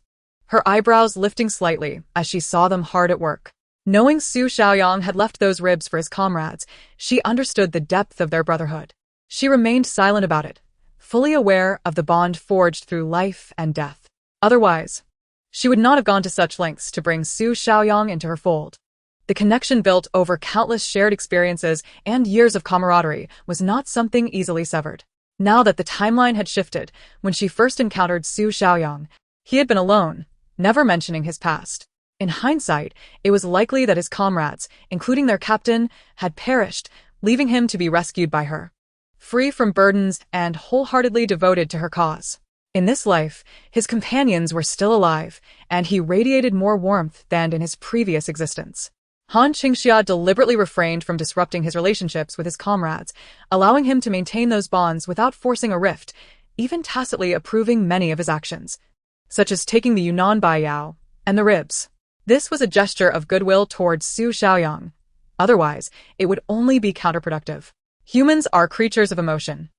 Speaker 1: her eyebrows lifting slightly as she saw them hard at work. Knowing Su Xiaoyang had left those ribs for his comrades, she understood the depth of their brotherhood. She remained silent about it, fully aware of the bond forged through life and death. Otherwise, she would not have gone to such lengths to bring Su Xiaoyang into her fold. The connection built over countless shared experiences and years of camaraderie was not something easily severed. Now that the timeline had shifted, when she first encountered Su Xiaoyang, he had been alone, never mentioning his past. In hindsight, it was likely that his comrades, including their captain, had perished, leaving him to be rescued by her, free from burdens and wholeheartedly devoted to her cause. In this life, his companions were still alive, and he radiated more warmth than in his previous existence. Han Qingxia deliberately refrained from disrupting his relationships with his comrades, allowing him to maintain those bonds without forcing a rift, even tacitly approving many of his actions. such as taking the Yunnan Baiyao and the ribs. This was a gesture of goodwill towards Su Xiaoyang. Otherwise, it would only be counterproductive. Humans are creatures of emotion.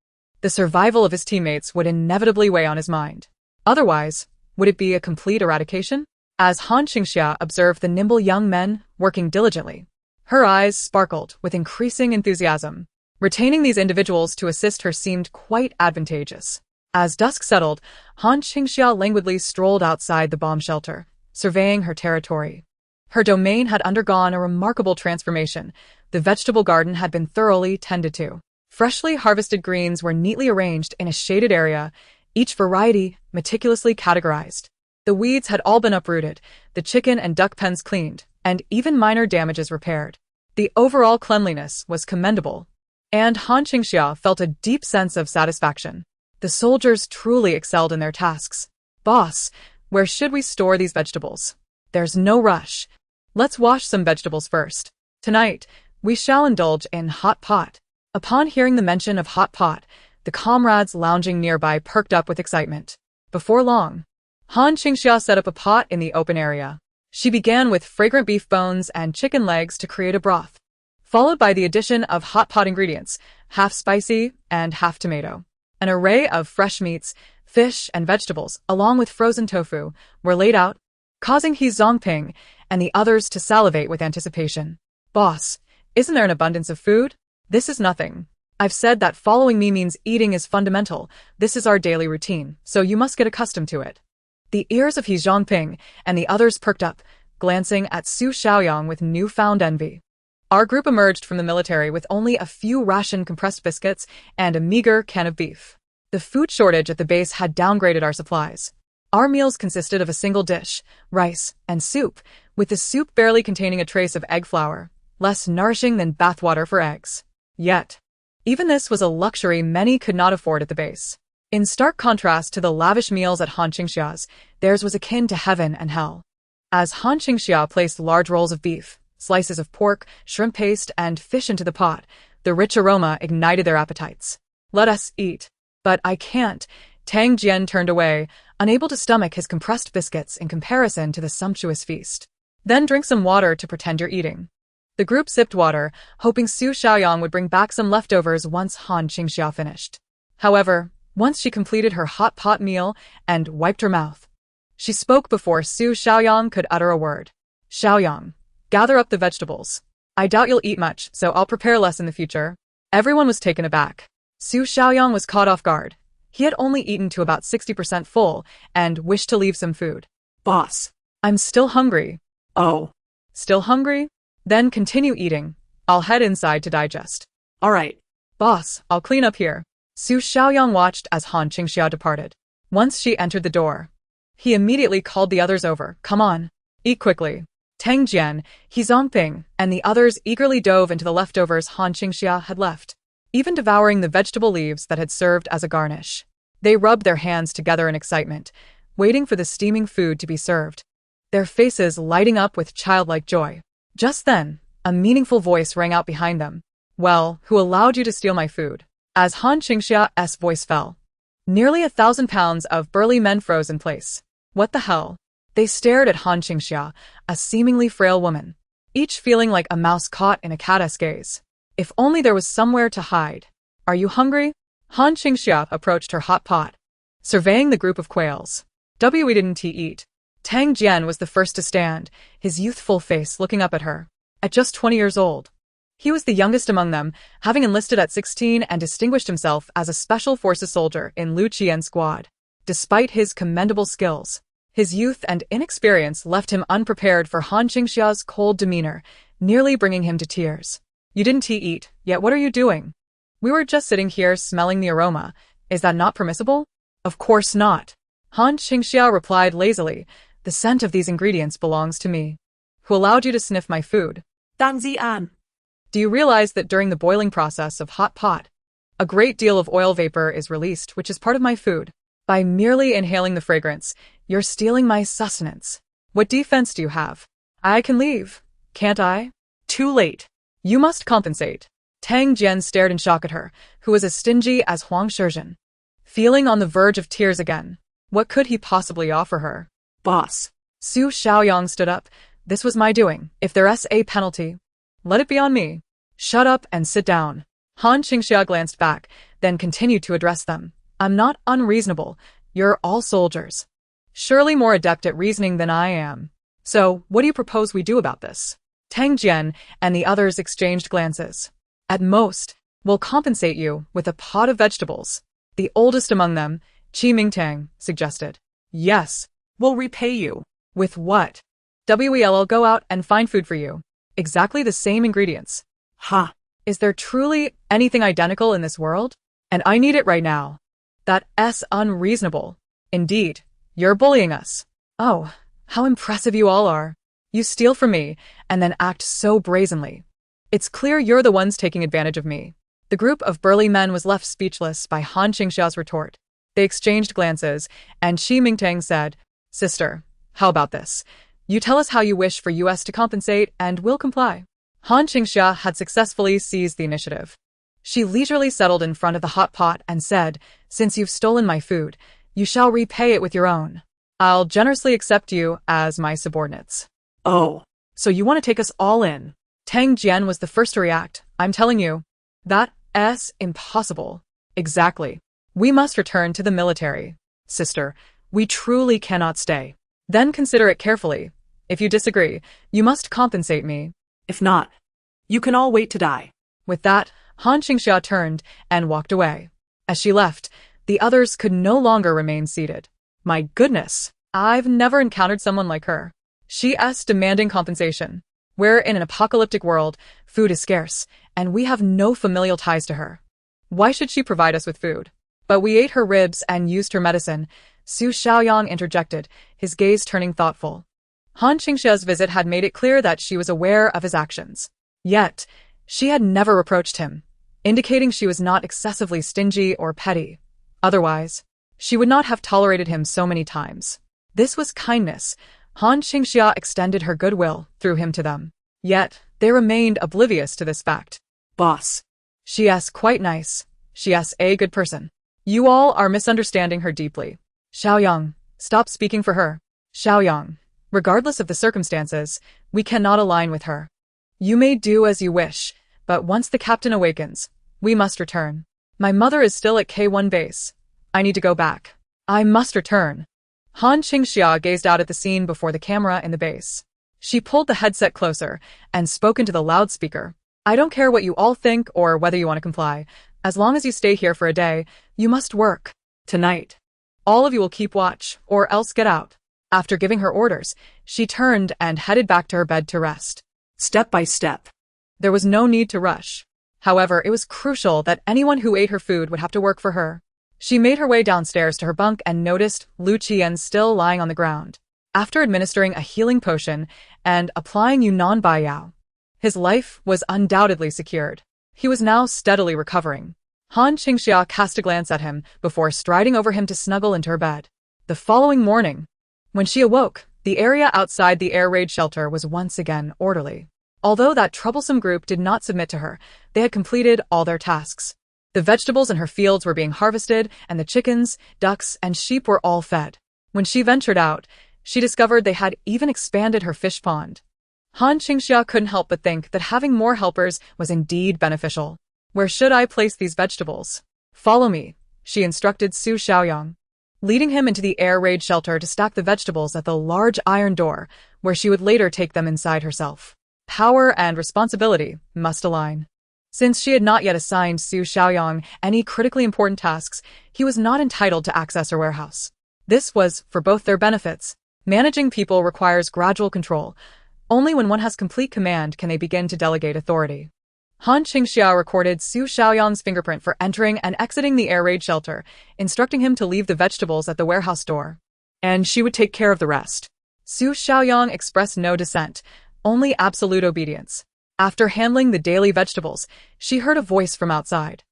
Speaker 1: The survival of his teammates would inevitably weigh on his mind. Otherwise, would it be a complete eradication? As Han Qingxia observed the nimble young men working diligently, her eyes sparkled with increasing enthusiasm. Retaining these individuals to assist her seemed quite advantageous. As dusk settled, Han Qingxia languidly strolled outside the bomb shelter, surveying her territory. Her domain had undergone a remarkable transformation. The vegetable garden had been thoroughly tended to. Freshly harvested greens were neatly arranged in a shaded area, each variety meticulously categorized. The weeds had all been uprooted, the chicken and duck pens cleaned, and even minor damages repaired. The overall cleanliness was commendable, and Han Qingxia felt a deep sense of satisfaction. The soldiers truly excelled in their tasks. Boss, where should we store these vegetables? There's no rush. Let's wash some vegetables first. Tonight, we shall indulge in hot pot. Upon hearing the mention of hot pot, the comrades lounging nearby perked up with excitement. Before long, Han Qingxia set up a pot in the open area. She began with fragrant beef bones and chicken legs to create a broth, followed by the addition of hot pot ingredients, half spicy and half tomato. An array of fresh meats, fish, and vegetables, along with frozen tofu, were laid out, causing He Zongping and the others to salivate with anticipation. Boss, isn't there an abundance of food? This is nothing. I've said that following me means eating is fundamental. This is our daily routine, so you must get accustomed to it. The ears of He Zongping and the others perked up, glancing at Su Xiaoyang with newfound envy. Our group emerged from the military with only a few ration compressed biscuits and a meager can of beef. The food shortage at the base had downgraded our supplies. Our meals consisted of a single dish, rice, and soup, with the soup barely containing a trace of egg flour, less nourishing than bathwater for eggs. Yet, even this was a luxury many could not afford at the base. In stark contrast to the lavish meals at Han Qingxia's, theirs was akin to heaven and hell. As Han Qingxia placed large rolls of beef, slices of pork, shrimp paste, and fish into the pot, the rich aroma ignited their appetites. Let us eat. But I can't. Tang Jian turned away, unable to stomach his compressed biscuits in comparison to the sumptuous feast. Then drink some water to pretend you're eating. The group sipped water, hoping Su Xiaoyang would bring back some leftovers once Han Qingxia finished. However, once she completed her hot pot meal and wiped her mouth, she spoke before Su Xiaoyang could utter a word. Xiaoyang, gather up the vegetables. I doubt you'll eat much, so I'll prepare less in the future. Everyone was taken aback. Su Xiaoyang was caught off guard. He had only eaten to about 60% full and wished to leave some food.
Speaker 2: Boss.
Speaker 1: I'm still hungry.
Speaker 2: Oh.
Speaker 1: Still hungry? Then continue eating. I'll head inside to digest.
Speaker 2: All right.
Speaker 1: Boss, I'll clean up here. Su Xiaoyang watched as Han Qingxia departed. Once she entered the door, he immediately called the others over. Come on. Eat quickly. Tang Jian, He Zongping, and the others eagerly dove into the leftovers Han Qingxia had left, even devouring the vegetable leaves that had served as a garnish. They rubbed their hands together in excitement, waiting for the steaming food to be served, their faces lighting up with childlike joy. Just then, a meaningful voice rang out behind them. Well, who allowed you to steal my food? As Han Qingxia's voice fell, nearly 1,000 pounds of burly men froze in place. What the hell? They stared at Han Qingxia, a seemingly frail woman, each feeling like a mouse caught in a cat's gaze. If only there was somewhere to hide. Are you hungry? Han Qingxia approached her hot pot, surveying the group of quails. We didn't eat. Tang Jian was the first to stand, his youthful face looking up at her. At just 20 years old, he was the youngest among them, having enlisted at 16 and distinguished himself as a special forces soldier in Lu Qian's squad. Despite his commendable skills, his youth and inexperience left him unprepared for Han Qingxia's cold demeanor, nearly bringing him to tears. You didn't eat, yet what are you doing? We were just sitting here smelling the aroma. Is that not permissible? Of course not. Han Qingxia replied lazily. The scent of these ingredients belongs to me. Who allowed you to sniff my food?
Speaker 2: Dang Zian.
Speaker 1: Do you realize that during the boiling process of hot pot, a great deal of oil vapor is released, which is part of my food? By merely inhaling the fragrance, you're stealing my sustenance. What defense do you have? I can leave, can't I?
Speaker 2: Too late.
Speaker 1: You must compensate. Tang Jian stared in shock at her, who was as stingy as Huang Shizhen. Feeling on the verge of tears again, What could he possibly offer her?
Speaker 2: Boss.
Speaker 1: Su Xiaoyang stood up. This was my doing. If there's a penalty, let it be on me. Shut up and sit down. Han Qingxia glanced back, then continued to address them. I'm not unreasonable. You're all soldiers. Surely more adept at reasoning than I am. So, what do you propose we do about this? Tang Jian and the others exchanged glances. At most, we'll compensate you with a pot of vegetables. The oldest among them, Qi Mingtang, suggested. Yes, we'll repay you. With what? We'll go out and find food for you. Exactly the same ingredients.
Speaker 2: Ha.
Speaker 1: Is there truly anything identical in this world? And I need it right now. That's unreasonable. Indeed, you're bullying us. Oh, how impressive you all are. You steal from me, and then act so brazenly. It's clear you're the ones taking advantage of me. The group of burly men was left speechless by Han Qingxia's retort. They exchanged glances, and Qi Mingtang said, Sister, how about this? You tell us how you wish for us to compensate, and we'll comply. Han Qingxia had successfully seized the initiative. She leisurely settled in front of the hot pot and said, Since you've stolen my food, you shall repay it with your own. I'll generously accept you as my subordinates.
Speaker 2: Oh.
Speaker 1: So you want to take us all in? Tang Jian was the first to react. I'm telling you, that's impossible. Exactly. We must return to the military. Sister, we truly cannot stay. Then consider it carefully. If you disagree, you must compensate me.
Speaker 2: If not, you can all wait to die.
Speaker 1: With that, Han Qingxia turned and walked away. As she left, the others could no longer remain seated. My goodness, I've never encountered someone like her. She's demanding compensation. We're in an apocalyptic world, food is scarce, and we have no familial ties to her. Why should she provide us with food? But we ate her ribs and used her medicine, Su Xiaoyang interjected, his gaze turning thoughtful. Han Qingxia's visit had made it clear that she was aware of his actions. Yet, she had never reproached him, indicating she was not excessively stingy or petty. Otherwise, she would not have tolerated him so many times. This was kindness. Han Qingxia extended her goodwill through him to them. Yet, they remained oblivious to this fact.
Speaker 2: Boss.
Speaker 1: She's quite nice. She's a good person. You all are misunderstanding her deeply. Xiaoyang, stop speaking for her. Xiaoyang, regardless of the circumstances, we cannot align with her. You may do as you wish, but once the captain awakens, we must return. My mother is still at K1 base. I need to go back. I must return. Han Qingxia gazed out at the scene before the camera in the base. She pulled the headset closer and spoke into the loudspeaker. I don't care what you all think or whether you want to comply. As long as you stay here for a day, you must work. Tonight. All of you will keep watch, or else get out. After giving her orders, she turned and headed back to her bed to rest.
Speaker 2: Step by step.
Speaker 1: There was no need to rush. However, it was crucial that anyone who ate her food would have to work for her. She made her way downstairs to her bunk and noticed Lu Qian still lying on the ground. After administering a healing potion and applying Yunnan Baiyao, his life was undoubtedly secured. He was now steadily recovering. Han Qingxia cast a glance at him before striding over him to snuggle into her bed. The following morning, when she awoke, the area outside the air raid shelter was once again orderly. Although that troublesome group did not submit to her, they had completed all their tasks. The vegetables in her fields were being harvested, and the chickens, ducks, and sheep were all fed. When she ventured out, she discovered they had even expanded her fish pond. Han Qingxia couldn't help but think that having more helpers was indeed beneficial. Where should I place these vegetables? Follow me, she instructed Su Xiaoyang, leading him into the air raid shelter to stack the vegetables at the large iron door, where she would later take them inside herself. Power and responsibility must align. Since she had not yet assigned Su Xiaoyang any critically important tasks, he was not entitled to access her warehouse. This was for both their benefits. Managing people requires gradual control. Only when one has complete command can they begin to delegate authority. Han Qingxia recorded Su Xiaoyang's fingerprint for entering and exiting the air raid shelter, instructing him to leave the vegetables at the warehouse door. And she would take care of the rest. Su Xiaoyang expressed no dissent, only absolute obedience. After handling the daily vegetables, she heard a voice from outside.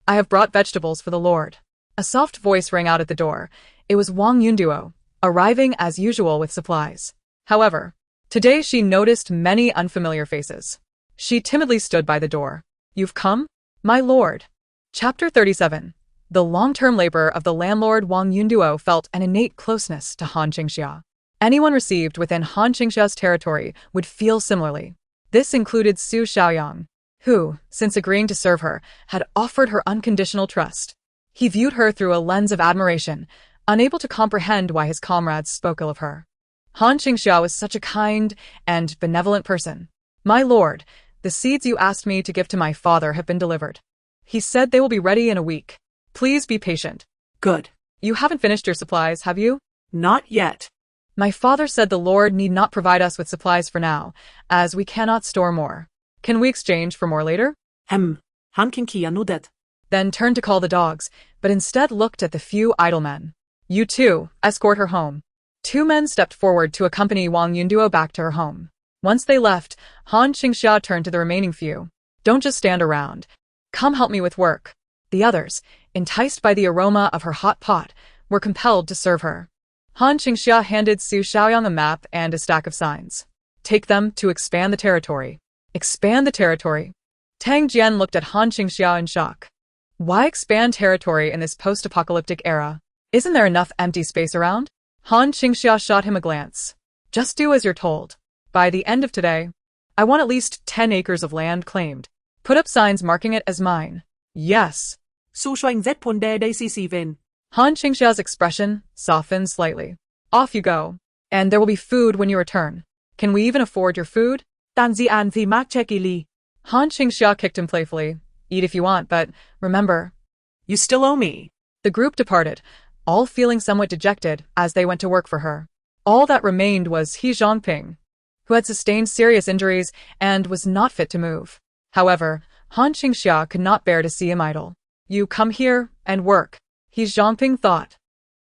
Speaker 1: I have brought vegetables for the Lord. A soft voice rang out at the door. It was Wang Yunduo, arriving as usual with supplies. However, today she noticed many unfamiliar faces. She timidly stood by the door. You've come? My lord. Chapter 37. The long-term labor of the landlord Wang Yunduo felt an innate closeness to Han Qingxia. Anyone received within Han Qingxia's territory would feel similarly. This included Su Xiaoyang, who, since agreeing to serve her, had offered her unconditional trust. He viewed her through a lens of admiration, unable to comprehend why his comrades spoke ill of her. Han Qingxia was such a kind and benevolent person. "My lord, the seeds you asked me to give to my father have been delivered. He said they will be ready in a week. Please be patient."
Speaker 2: Good.
Speaker 1: "You haven't finished your supplies, have you?"
Speaker 2: Not yet.
Speaker 1: "My father said the Lord need not provide us with supplies for now, as we cannot store more. Can we exchange for more later?"
Speaker 2: Han Qingxia nodded.
Speaker 1: Then turned to call the dogs, but instead looked at the few idle men. "You too, escort her home." 2 men stepped forward to accompany Wang Yunduo back to her home. Once they left, Han Qingxia turned to the remaining few. "Don't just stand around. Come help me with work." The others, enticed by the aroma of her hot pot, were compelled to serve her. Han Qingxia handed Su Xiaoyang a map and a stack of signs. "Take them to expand the territory." "Expand the territory?" Tang Jian looked at Han Qingxia in shock. "Why expand territory in this post-apocalyptic era? Isn't there enough empty space around?" Han Qingxia shot him a glance. "Just do as you're told. By the end of today, I want at least 10 acres of land claimed. Put up signs marking it as mine." "Yes."
Speaker 2: Su Shuang Z Ponde Day CC
Speaker 1: Han Qingxia's expression softened slightly. "Off you go. And there will be food when you return. Can we even afford your food?"
Speaker 2: Tan Zian Thi Mak Chekili.
Speaker 1: Han Qingxia kicked him playfully. "Eat if you want, but remember,
Speaker 2: You still owe me.
Speaker 1: The group departed, all feeling somewhat dejected as they went to work for her. All that remained was He Zhongping, who had sustained serious injuries and was not fit to move. However, Han Qingxia could not bear to see him idle. "You come here and work," He Zhongping thought.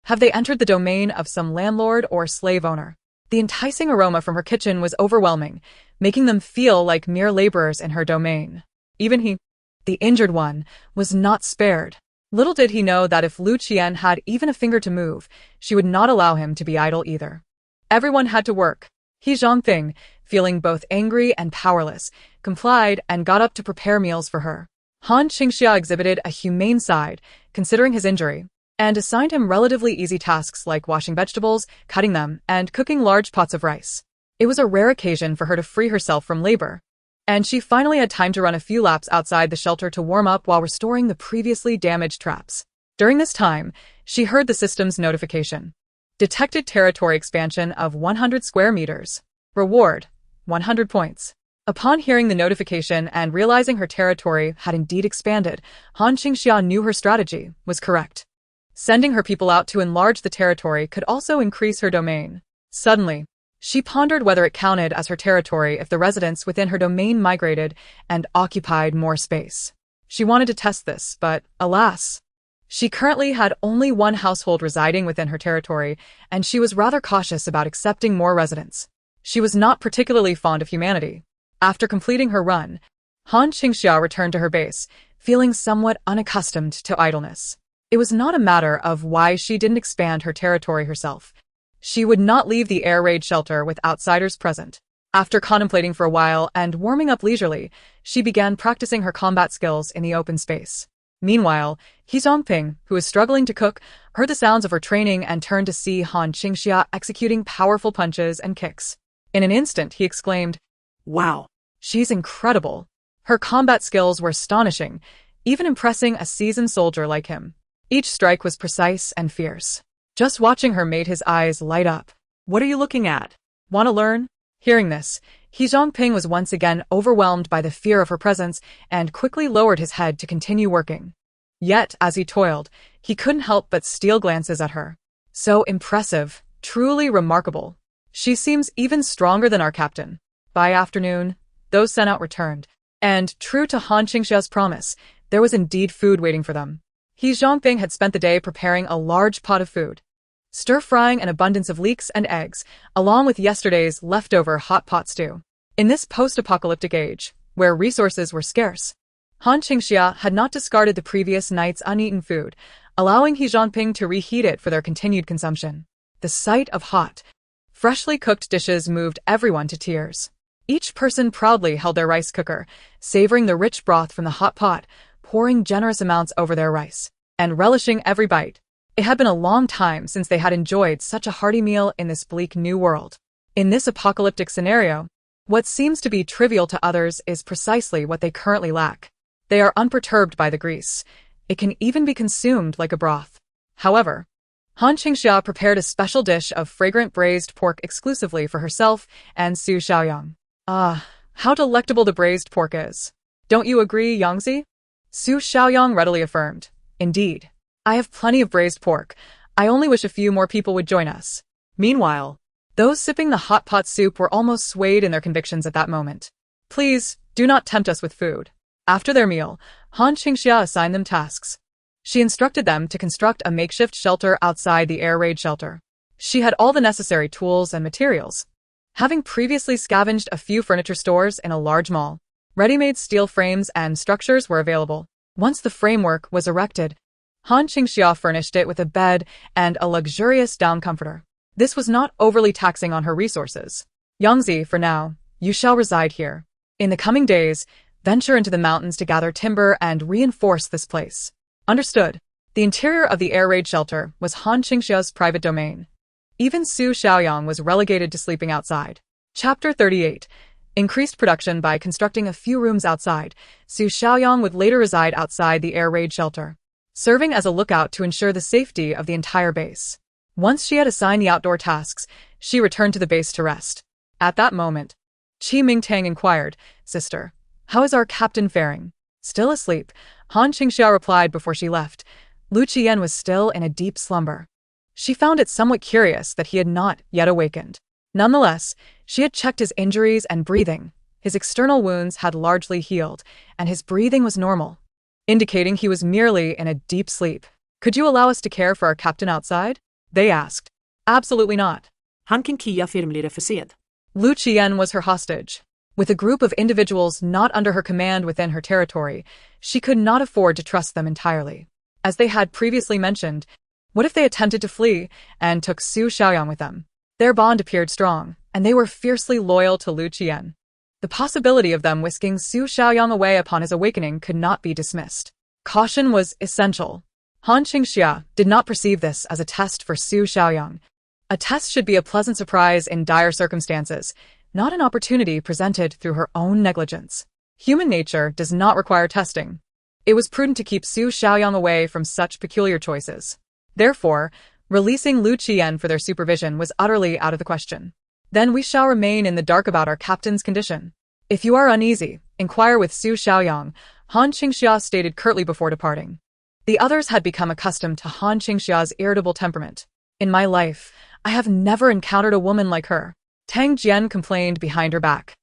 Speaker 1: Have they entered the domain of some landlord or slave owner? The enticing aroma from her kitchen was overwhelming, making them feel like mere laborers in her domain. Even he, the injured one, was not spared. Little did he know that if Lu Qian had even a finger to move, she would not allow him to be idle either. Everyone had to work. He Zhongping, feeling both angry and powerless, complied and got up to prepare meals for her. Han Qingxia exhibited a humane side, considering his injury, and assigned him relatively easy tasks like washing vegetables, cutting them, and cooking large pots of rice. It was a rare occasion for her to free herself from labor, and she finally had time to run a few laps outside the shelter to warm up while restoring the previously damaged traps. During this time, she heard the system's notification. Detected territory expansion of 100 square meters. Reward, 100 points. Upon hearing the notification and realizing her territory had indeed expanded, Han Qingxia knew her strategy was correct. Sending her people out to enlarge the territory could also increase her domain. Suddenly, she pondered whether it counted as her territory if the residents within her domain migrated and occupied more space. She wanted to test this, but alas, she currently had only one household residing within her territory, and she was rather cautious about accepting more residents. She was not particularly fond of humanity. After completing her run, Han Qingxia returned to her base, feeling somewhat unaccustomed to idleness. It was not a matter of why she didn't expand her territory herself. She would not leave the air raid shelter with outsiders present. After contemplating for a while and warming up leisurely, she began practicing her combat skills in the open space. Meanwhile, He Zhongping, who was struggling to cook, heard the sounds of her training and turned to see Han Qingxia executing powerful punches and kicks. In an instant, he exclaimed,
Speaker 2: "Wow,
Speaker 1: she's incredible." Her combat skills were astonishing, even impressing a seasoned soldier like him. Each strike was precise and fierce. Just watching her made his eyes light up.
Speaker 2: What are you looking at?
Speaker 1: Want to learn? Hearing this, He Zhongping was once again overwhelmed by the fear of her presence and quickly lowered his head to continue working. Yet, as he toiled, he couldn't help but steal glances at her. So impressive, truly remarkable. She seems even stronger than our captain. By afternoon, those sent out returned, and true to Han Qingxia's promise, there was indeed food waiting for them. He Zhongping had spent the day preparing a large pot of food, stir-frying an abundance of leeks and eggs, along with yesterday's leftover hot pot stew. In this post-apocalyptic age, where resources were scarce, Han Qingxia had not discarded the previous night's uneaten food, allowing He Zhongping to reheat it for their continued consumption. The sight of hot, freshly cooked dishes moved everyone to tears. Each person proudly held their rice cooker, savoring the rich broth from the hot pot, pouring generous amounts over their rice. and relishing every bite. It had been a long time since they had enjoyed such a hearty meal in this bleak new world. In this apocalyptic scenario, what seems to be trivial to others is precisely what they currently lack. They are unperturbed by the grease. It can even be consumed like a broth. However, Han Qingxia prepared a special dish of fragrant braised pork exclusively for herself and Su Xiaoyang. Ah, how delectable the braised pork is. Don't you agree, Yangzi? Su Xiaoyang readily affirmed. Indeed. I have plenty of braised pork. I only wish a few more people would join us.
Speaker 2: Meanwhile,
Speaker 1: those sipping the hot pot soup were almost swayed in their convictions at that moment. Please, do not tempt us with food. After their meal, Han Qingxia assigned them tasks. She instructed them to construct a makeshift shelter outside the air raid shelter. She had all the necessary tools and materials. Having previously scavenged a few furniture stores in a large mall, ready-made steel frames and structures were available. Once the framework was erected, Han Qingxia furnished it with a bed and a luxurious down comforter. This was not overly taxing on her resources. Yangzi, for now, you shall reside here. In the coming days, venture into the mountains to gather timber and reinforce this place. Understood. The interior of the air raid shelter was Han Qingxia's private domain. Even Su Xiaoyang was relegated to sleeping outside. Chapter 38. Increased production by constructing a few rooms outside. Su Xiaoyang would later reside outside the air raid shelter, serving as a lookout to ensure the safety of the entire base. Once she had assigned the outdoor tasks, she returned to the base to rest. At that moment, Qi Mingtang inquired, Sister, how is our captain faring? Still asleep, Han Qingxia replied before she left. Lu Qian was still in a deep slumber. She found it somewhat curious that he had not yet awakened. Nonetheless, she had checked his injuries and breathing. His external wounds had largely healed, and his breathing was normal, indicating he was merely in a deep sleep. Could you allow us to care for our captain outside? They asked. Absolutely not.
Speaker 2: Han Qingxia firmly refused.
Speaker 1: Lu Qian was her hostage. With a group of individuals not under her command within her territory, she could not afford to trust them entirely. As they had previously mentioned, what if they attempted to flee and took Su Xiaoyang with them? Their bond appeared strong, and they were fiercely loyal to Lu Qian. The possibility of them whisking Su Xiaoyang away upon his awakening could not be dismissed. Caution was essential. Han Qingxia did not perceive this as a test for Su Xiaoyang. A test should be a pleasant surprise in dire circumstances, not an opportunity presented through her own negligence. Human nature does not require testing. It was prudent to keep Su Xiaoyang away from such peculiar choices. Therefore, releasing Lu Qian for their supervision was utterly out of the question. Then we shall remain in the dark about our captain's condition. If you are uneasy, inquire with Su Xiaoyang, Han Qingxia stated curtly before departing. The others had become accustomed to Han Qingxia's irritable temperament. In my life, I have never encountered a woman like her, Tang Jian complained behind her back.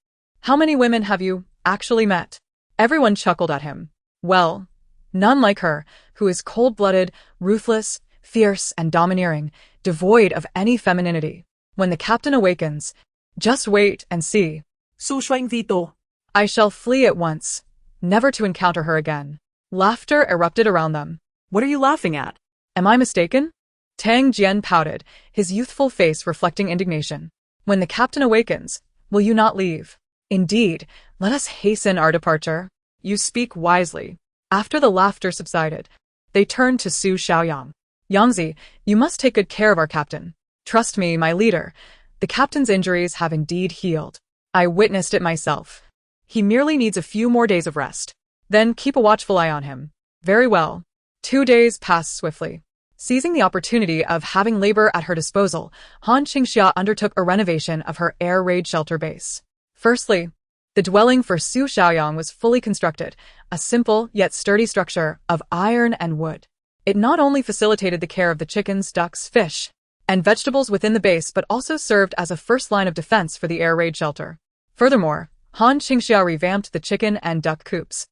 Speaker 1: How many women have you actually met? Everyone chuckled at him. Well, none like her, who is cold-blooded, ruthless, fierce, and domineering, devoid of any femininity. When the captain awakens, just wait and see.
Speaker 2: Su Shuang Vito.
Speaker 1: I shall flee at once, never to encounter her again. Laughter erupted around them.
Speaker 2: What are you laughing at?
Speaker 1: Am I mistaken? Tang Jian pouted, his youthful face reflecting indignation. When the captain awakens, will you not leave? Indeed, let us hasten our departure. You speak wisely. After the laughter subsided, they turned to Su Xiaoyang. Yangzi, you must take good care of our captain. Trust me, my leader. The captain's injuries have indeed healed. I witnessed it myself. He merely needs a few more days of rest. Then keep a watchful eye on him. Very well. 2 days passed swiftly. Seizing the opportunity of having labor at her disposal, Han Qingxia undertook a renovation of her air raid shelter base. Firstly, the dwelling for Su Xiaoyang was fully constructed, a simple yet sturdy structure of iron and wood. It not only facilitated the care of the chickens, ducks, fish, and vegetables within the base but also served as a first line of defense for the air raid shelter. Furthermore, Han Qingxia revamped the chicken and duck coops,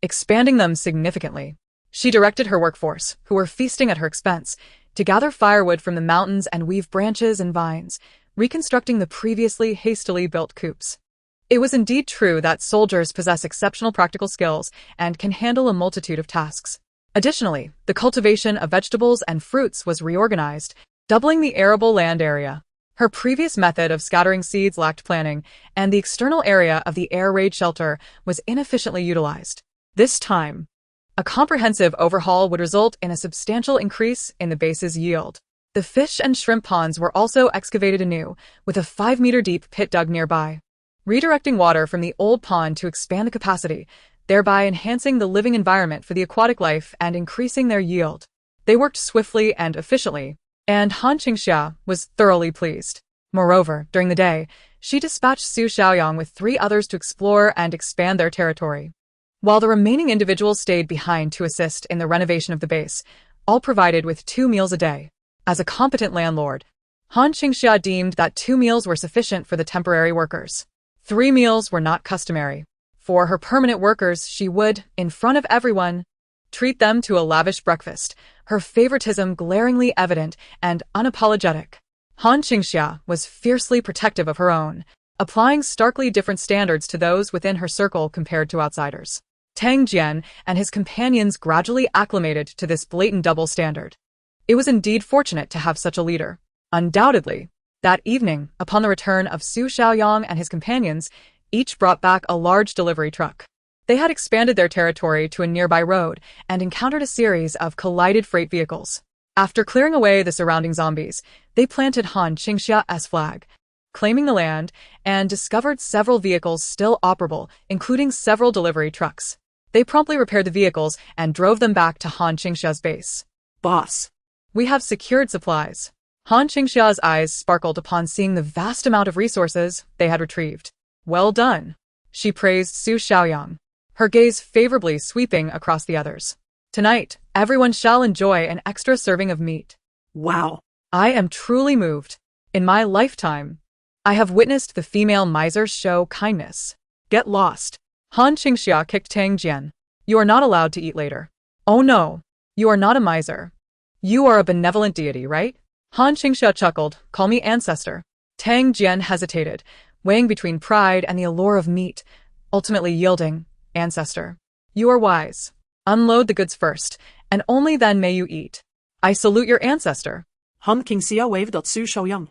Speaker 1: expanding them significantly. She directed her workforce, who were feasting at her expense, to gather firewood from the mountains and weave branches and vines, reconstructing the previously hastily built coops. It was indeed true that soldiers possess exceptional practical skills and can handle a multitude of tasks. Additionally, the cultivation of vegetables and fruits was reorganized, doubling the arable land area. Her previous method of scattering seeds lacked planning, and the external area of the air raid shelter was inefficiently utilized. This time, A comprehensive overhaul would result in a substantial increase in the base's yield. The fish and shrimp ponds were also excavated anew, with a 5-meter-deep pit dug nearby, redirecting water from the old pond to expand the capacity, thereby enhancing the living environment for the aquatic life and increasing their yield. They worked swiftly and efficiently, and Han Qingxia was thoroughly pleased. Moreover, during the day, she dispatched Su Xiaoyang with 3 others to explore and expand their territory, while the remaining individuals stayed behind to assist in the renovation of the base, all provided with 2 meals a day. As a competent landlord, Han Qingxia deemed that 2 meals were sufficient for the temporary workers. 3 meals were not customary. For her permanent workers, she would, in front of everyone, treat them to a lavish breakfast, her favoritism glaringly evident and unapologetic. Han Qingxia was fiercely protective of her own, applying starkly different standards to those within her circle compared to outsiders. Tang Jian and his companions gradually acclimated to this blatant double standard. It was indeed fortunate to have such a leader. Undoubtedly, that evening, upon the return of Su Xiaoyang and his companions, each brought back a large delivery truck. They had expanded their territory to a nearby road and encountered a series of collided freight vehicles. After clearing away the surrounding zombies, they planted Han Qingxia's flag, claiming the land, and discovered several vehicles still operable, including several delivery trucks. They promptly repaired the vehicles and drove them back to Han Qingxia's base.
Speaker 2: Boss.
Speaker 1: We have secured supplies. Han Qingxia's eyes sparkled upon seeing the vast amount of resources they had retrieved. Well done. She praised Su Xiaoyang, her gaze favorably sweeping across the others. Tonight, everyone shall enjoy an extra serving of meat.
Speaker 2: Wow.
Speaker 1: I am truly moved. In my lifetime, I have witnessed the female misers show kindness. Get lost. Han Qingxia kicked Tang Jian. You are not allowed to eat later. Oh no. You are not a miser. You are a benevolent deity, right? Han Qingxia chuckled. Call me ancestor. Tang Jian hesitated, weighing between pride and the allure of meat, ultimately yielding, ancestor. You are wise. Unload the goods first, and only then may you eat. I salute your ancestor.
Speaker 2: Han Qingxia waved at Su Xiaoyang,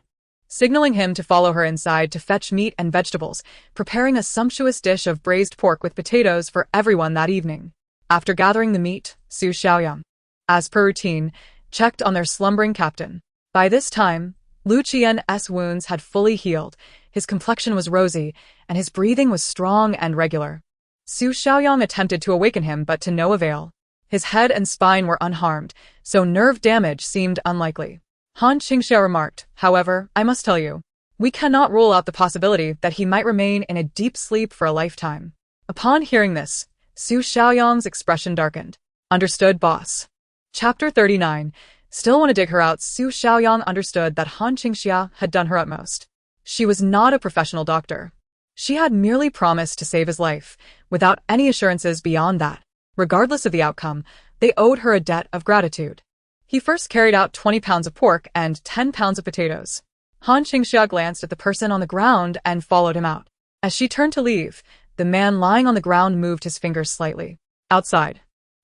Speaker 1: signaling him to follow her inside to fetch meat and vegetables, preparing a sumptuous dish of braised pork with potatoes for everyone that evening. After gathering the meat, Su Xiaoyang, as per routine, checked on their slumbering captain. By this time, Lu Qian's wounds had fully healed, his complexion was rosy, and his breathing was strong and regular. Su Xiaoyang attempted to awaken him, but to no avail. His head and spine were unharmed, so nerve damage seemed unlikely. Han Qingxia remarked, however, I must tell you, we cannot rule out the possibility that he might remain in a deep sleep for a lifetime. Upon hearing this, Su Xiaoyang's expression darkened. Understood, boss. Chapter 39. Still want to dig her out. Su Xiaoyang understood that Han Qingxia had done her utmost. She was not a professional doctor. She had merely promised to save his life, without any assurances beyond that. Regardless of the outcome, they owed her a debt of gratitude. He first carried out 20 pounds of pork and 10 pounds of potatoes. Han Qingxia glanced at the person on the ground and followed him out. As she turned to leave, the man lying on the ground moved his fingers slightly. Outside,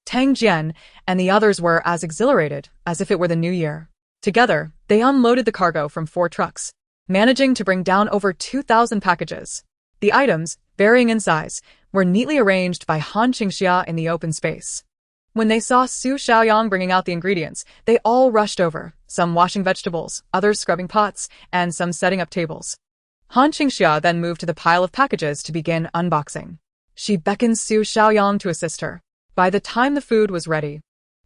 Speaker 1: Tang Jian and the others were as exhilarated as if it were the new year. Together, they unloaded the cargo from 4 trucks, managing to bring down over 2,000 packages. The items, varying in size, were neatly arranged by Han Qingxia in the open space. When they saw Su Xiaoyang bringing out the ingredients, they all rushed over, some washing vegetables, others scrubbing pots, and some setting up tables. Han Qingxia then moved to the pile of packages to begin unboxing. She beckoned Su Xiaoyang to assist her. By the time the food was ready,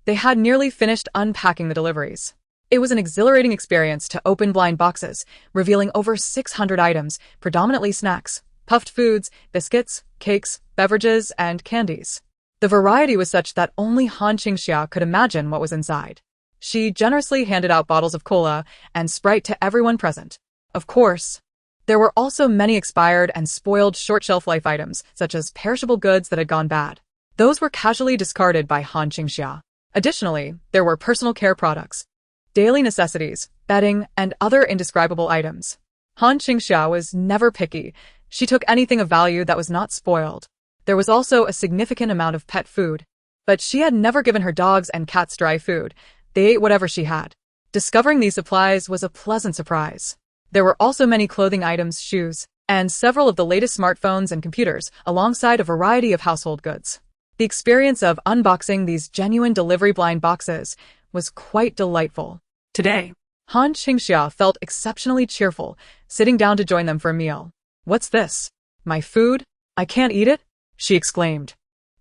Speaker 1: they had nearly finished unpacking the deliveries. It was an exhilarating experience to open blind boxes, revealing over 600 items, predominantly snacks, puffed foods, biscuits, cakes, beverages, and candies. The variety was such that only Han Qingxia could imagine what was inside. She generously handed out bottles of cola and Sprite to everyone present. Of course, there were also many expired and spoiled short shelf life items, such as perishable goods that had gone bad. Those were casually discarded by Han Qingxia. Additionally, there were personal care products, daily necessities, bedding, and other indescribable items. Han Qingxia was never picky. She took anything of value that was not spoiled. There was also a significant amount of pet food, but she had never given her dogs and cats dry food. They ate whatever she had. Discovering these supplies was a pleasant surprise. There were also many clothing items, shoes, and several of the latest smartphones and computers, alongside a variety of household goods. The experience of unboxing these genuine delivery blind boxes was quite delightful.
Speaker 2: Today,
Speaker 1: Han Qingxia felt exceptionally cheerful, sitting down to join them for a meal. "What's this? My food? I can't eat it?" she exclaimed.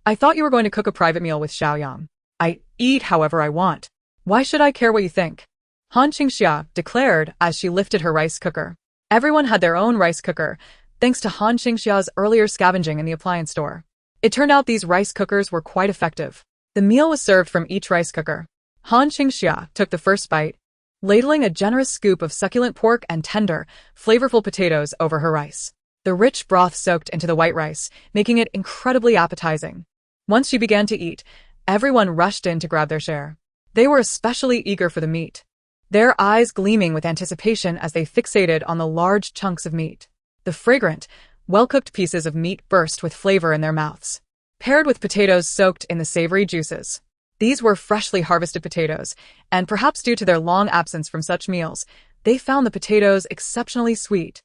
Speaker 1: "I thought you were going to cook a private meal with Xiaoyang. I eat however I want. Why should I care what you think?" Han Qingxia declared as she lifted her rice cooker. Everyone had their own rice cooker, thanks to Han Qingxia's earlier scavenging in the appliance store. It turned out these rice cookers were quite effective. The meal was served from each rice cooker. Han Qingxia took the first bite, ladling a generous scoop of succulent pork and tender, flavorful potatoes over her rice. The rich broth soaked into the white rice, making it incredibly appetizing. Once she began to eat, everyone rushed in to grab their share. They were especially eager for the meat, their eyes gleaming with anticipation as they fixated on the large chunks of meat. The fragrant, well-cooked pieces of meat burst with flavor in their mouths, paired with potatoes soaked in the savory juices. These were freshly harvested potatoes, and perhaps due to their long absence from such meals, they found the potatoes exceptionally sweet.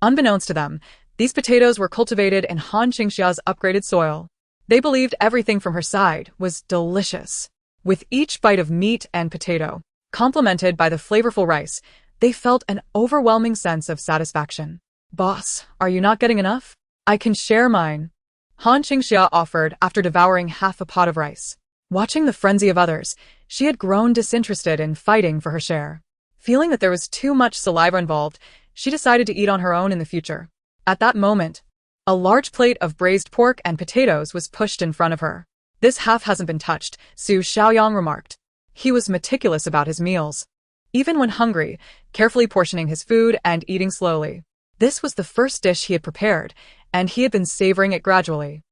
Speaker 1: Unbeknownst to them, these potatoes were cultivated in Han Qingxia's upgraded soil. They believed everything from her side was delicious. With each bite of meat and potato, complemented by the flavorful rice, they felt an overwhelming sense of satisfaction. "Boss, are you not getting enough? I can share mine," Han Qingxia offered after devouring half a pot of rice. Watching the frenzy of others, she had grown disinterested in fighting for her share. Feeling that there was too much saliva involved, she decided to eat on her own in the future. At that moment, a large plate of braised pork and potatoes was pushed in front of her. "This half hasn't been touched," Su Xiaoyang remarked. He was meticulous about his meals, even when hungry, carefully portioning his food and eating slowly. This was the first dish he had prepared, and he had been savoring it gradually.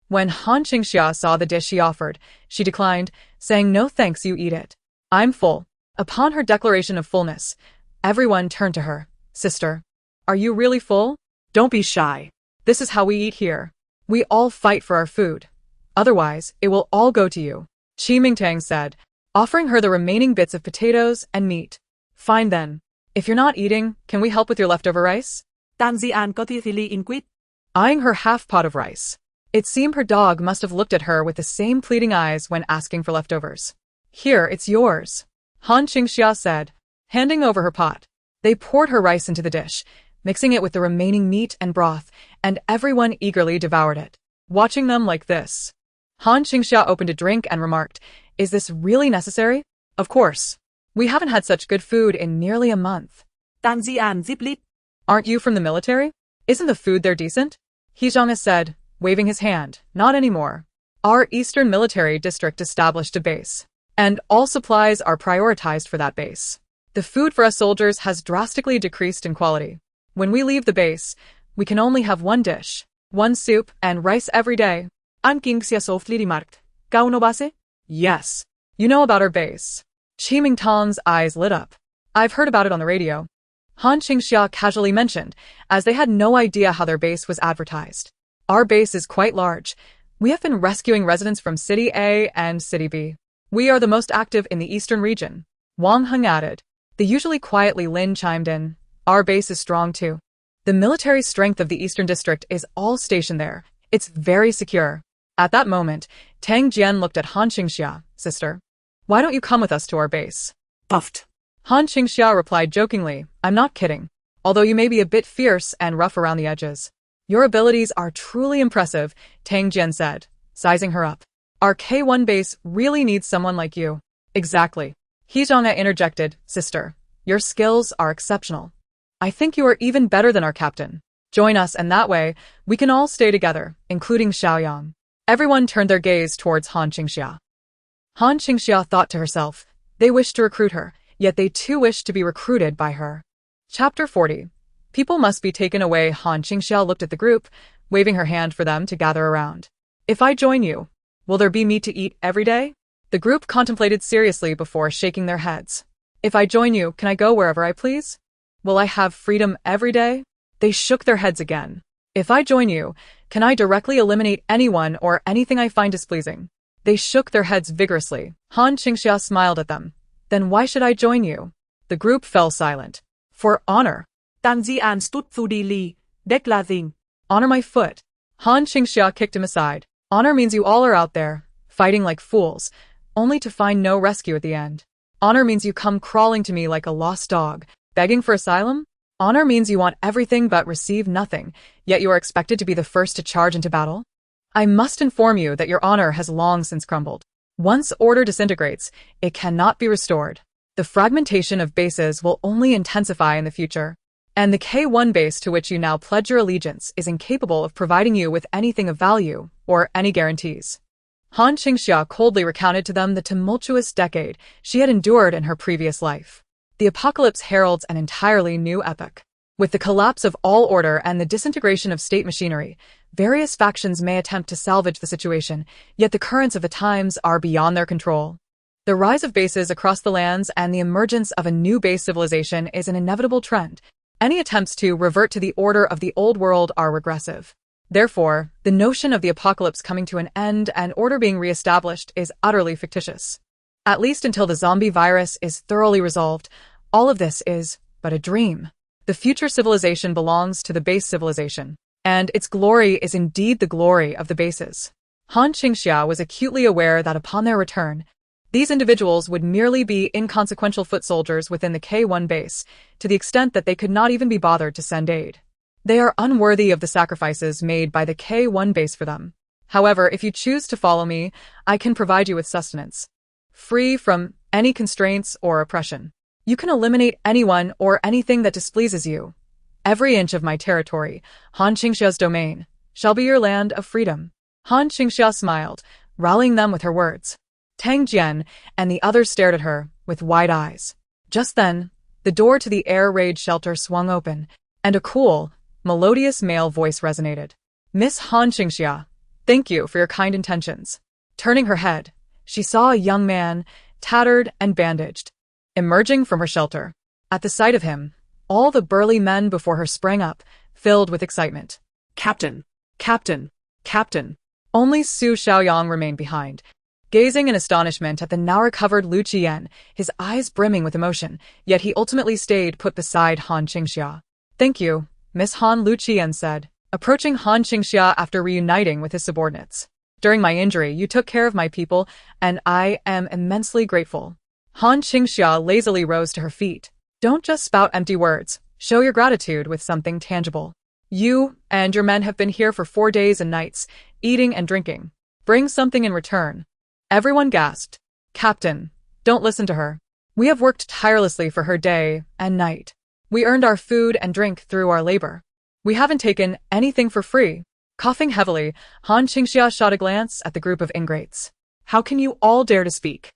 Speaker 1: When Han Qingxia saw the dish he offered, she declined, saying, "No thanks, you eat it. I'm full." Upon her declaration of fullness, everyone turned to her. "Sister, are you really full?
Speaker 2: don't be shy.
Speaker 1: This is how we eat here. We all fight for our food. Otherwise, it will all go to you," Qi Mingtang said, offering her the remaining bits of potatoes and meat. "Fine then. If you're not eating, can we help with your leftover rice?"
Speaker 2: Tan Zian có tia thili in quýt.
Speaker 1: Eyeing her half pot of rice, it seemed her dog must have looked at her with the same pleading eyes when asking for leftovers. "Here, it's yours," Han Qingxia said, handing over her pot. They poured her rice into the dish, mixing it with the remaining meat and broth, and everyone eagerly devoured it. Watching them like this, Han Qingxia opened a drink and remarked, "Is this really necessary? Of course. We haven't had such good food in nearly a month."
Speaker 2: Tan Zian zip lít.
Speaker 1: "Aren't you from the military? Isn't the food there decent?" He Zhang said, waving his hand. "Not anymore. Our Eastern Military District established a base, and all supplies are prioritized for that base. The food for us soldiers has drastically decreased in quality. When we leave the base, we can only have one dish, one soup and rice every day."
Speaker 2: Han Qingxia softly remarked. "Kau no base?"
Speaker 1: "Yes. You know about our base." Qi Mingtang's eyes lit up. "I've heard about it on the radio," Han Qingxia casually mentioned, as they had no idea how their base was advertised. "Our base is quite large. We have been rescuing residents from City A and City B. We are the most active in the eastern region," Wang Heng added. The usually quietly Lin chimed in. "Our base is strong too. The military strength of the Eastern District is all stationed there. It's very secure." At that moment, Tang Jian looked at Han Qingxia. "Sister, why don't you come with us to our base?"
Speaker 2: Puffed.
Speaker 1: Han Qingxia replied jokingly, "I'm not kidding. Although you may be a bit fierce and rough around the edges, your abilities are truly impressive," Tang Jian said, sizing her up. "Our K1 base really needs someone like you." "Exactly." He Zhang interjected, "Sister, your skills are exceptional. I think you are even better than our captain. Join us, and that way, we can all stay together, including Xiaoyang." Everyone turned their gaze towards Han Qingxia. Han Qingxia thought to herself, they wished to recruit her, yet they too wished to be recruited by her. Chapter 40. People must be taken away. Han Qingxia looked at the group, waving her hand for them to gather around. "If I join you, will there be meat to eat every day?" The group contemplated seriously before shaking their heads. "If I join you, can I go wherever I please? Will I have freedom every day?" They shook their heads again. "If I join you, can I directly eliminate anyone or anything I find displeasing?" They shook their heads vigorously. Han Qingxia smiled at them. "Then why should I join you?" The group fell silent. "For honor."
Speaker 2: Tan Zian stood through the li, declaring.
Speaker 1: "Honor my foot." Han Qingxia kicked him aside. Honor means you all are out there, fighting like fools, only to find no rescue at the end. Honor means you come crawling to me like a lost dog, begging for asylum. Honor means you want everything but receive nothing, yet you are expected to be the first to charge into battle. I must inform you that your honor has long since crumbled. Once order disintegrates, it cannot be restored. The fragmentation of bases will only intensify in the future, and the K1 base to which you now pledge your allegiance is incapable of providing you with anything of value or any guarantees. Han Qingxia coldly recounted to them the tumultuous decade she had endured in her previous life. The apocalypse heralds an entirely new epoch. With the collapse of all order and the disintegration of state machinery, various factions may attempt to salvage the situation, yet the currents of the times are beyond their control. The rise of bases across the lands and the emergence of a new base civilization is an inevitable trend. Any attempts to revert to the order of the old world are regressive. Therefore, the notion of the apocalypse coming to an end and order being re-established is utterly fictitious. At least until the zombie virus is thoroughly resolved, all of this is but a dream. The future civilization belongs to the base civilization, and its glory is indeed the glory of the bases. Han Qingxia was acutely aware that upon their return, these individuals would merely be inconsequential foot soldiers within the K1 base, to the extent that they could not even be bothered to send aid. They are unworthy of the sacrifices made by the K1 base for them. However, if you choose to follow me, I can provide you with sustenance, free from any constraints or oppression. You can eliminate anyone or anything that displeases you. Every inch of my territory, Han Qingxia's domain, shall be your land of freedom. Han Qingxia smiled, rallying them with her words. Tang Jian and the others stared at her with wide eyes. Just then, the door to the air raid shelter swung open, and a cool, melodious male voice resonated. Miss Han Qingxia, thank you for your kind intentions. Turning her head, she saw a young man, tattered and bandaged, emerging from her shelter. At the sight of him, all the burly men before her sprang up, filled with excitement.
Speaker 2: Captain!
Speaker 1: Captain! Captain! Only Su Xiaoyang remained behind, gazing in astonishment at the now-recovered Lu Qiyan, his eyes brimming with emotion, yet he ultimately stayed put beside Han Qingxia. Thank you, Miss Han, Lu Qiyan said, approaching Han Qingxia after reuniting with his subordinates. During my injury, you took care of my people, and I am immensely grateful. Han Qingxia lazily rose to her feet. Don't just spout empty words. Show your gratitude with something tangible. You and your men have been here for 4 days and nights, eating and drinking. Bring something in return. Everyone gasped. Captain, don't listen to her. We have worked tirelessly for her day and night. We earned our food and drink through our labor. We haven't taken anything for free. Coughing heavily, Han Qingxia shot a glance at the group of ingrates. How can you all dare to speak?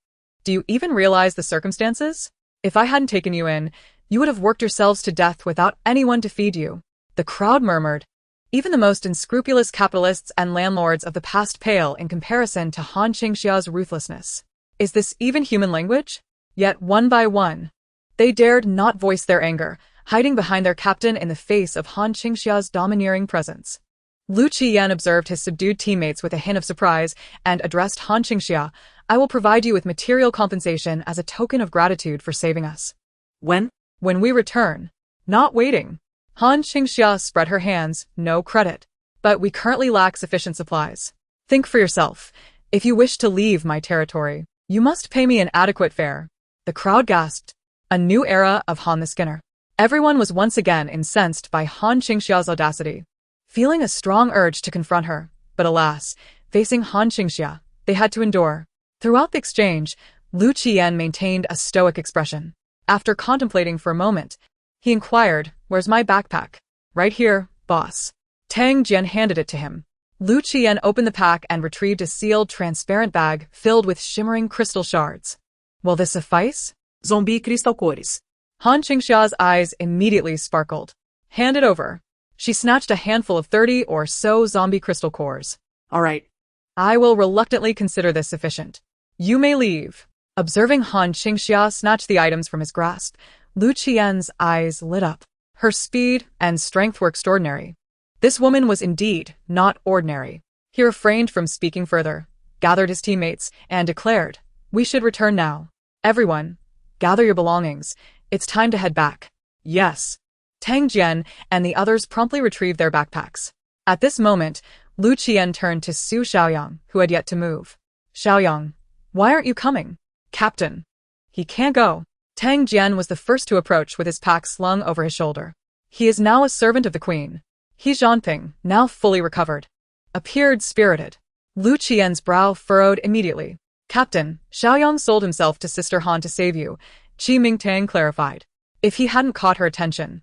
Speaker 1: Do you even realize the circumstances? If I hadn't taken you in, you would have worked yourselves to death without anyone to feed you. The crowd murmured. Even the most unscrupulous capitalists and landlords of the past pale in comparison to Han Qingxia's ruthlessness. Is this even human language? Yet one by one, they dared not voice their anger, hiding behind their captain in the face of Han Qingxia's domineering presence. Lu Qiyan observed his subdued teammates with a hint of surprise and addressed Han Qingxia. I will provide you with material compensation as a token of gratitude for saving us.
Speaker 2: When?
Speaker 1: When we return. Not waiting. Han Qingxia spread her hands, no credit. But we currently lack sufficient supplies. Think for yourself. If you wish to leave my territory, you must pay me an adequate fare. The crowd gasped. A new era of Han the Skinner. Everyone was once again incensed by Han Qingxia's audacity, feeling a strong urge to confront her, but alas, facing Han Qingxia, they had to endure. Throughout the exchange, Lu Qiyan maintained a stoic expression. After contemplating for a moment, he inquired, "Where's my backpack?" "Right here, boss." Tang Jian handed it to him. Lu Qiyan opened the pack and retrieved a sealed, transparent bag filled with shimmering crystal shards. Will this suffice?
Speaker 2: Zombie crystal cores.
Speaker 1: Han Qingxia's eyes immediately sparkled. Hand it over. She snatched a handful of 30 or so zombie crystal cores.
Speaker 2: All right.
Speaker 1: I will reluctantly consider this sufficient. You may leave. Observing Han Qingxia snatch the items from his grasp, Lu Qiyan's eyes lit up. Her speed and strength were extraordinary. This woman was indeed not ordinary. He refrained from speaking further, gathered his teammates, and declared, "We should return now. Everyone, gather your belongings. It's time to head back." Yes. Tang Jian and the others promptly retrieved their backpacks. At this moment, Lu Qian turned to Su Xiaoyang, who had yet to move. Xiaoyang, why aren't you coming? Captain. He can't go. Tang Jian was the first to approach with his pack slung over his shoulder. He is now a servant of the queen. He Zhanping, now fully recovered, appeared spirited. Lu Qian's brow furrowed immediately. Captain, Xiaoyang sold himself to Sister Han to save you, Qi Mingtang clarified. If he hadn't caught her attention,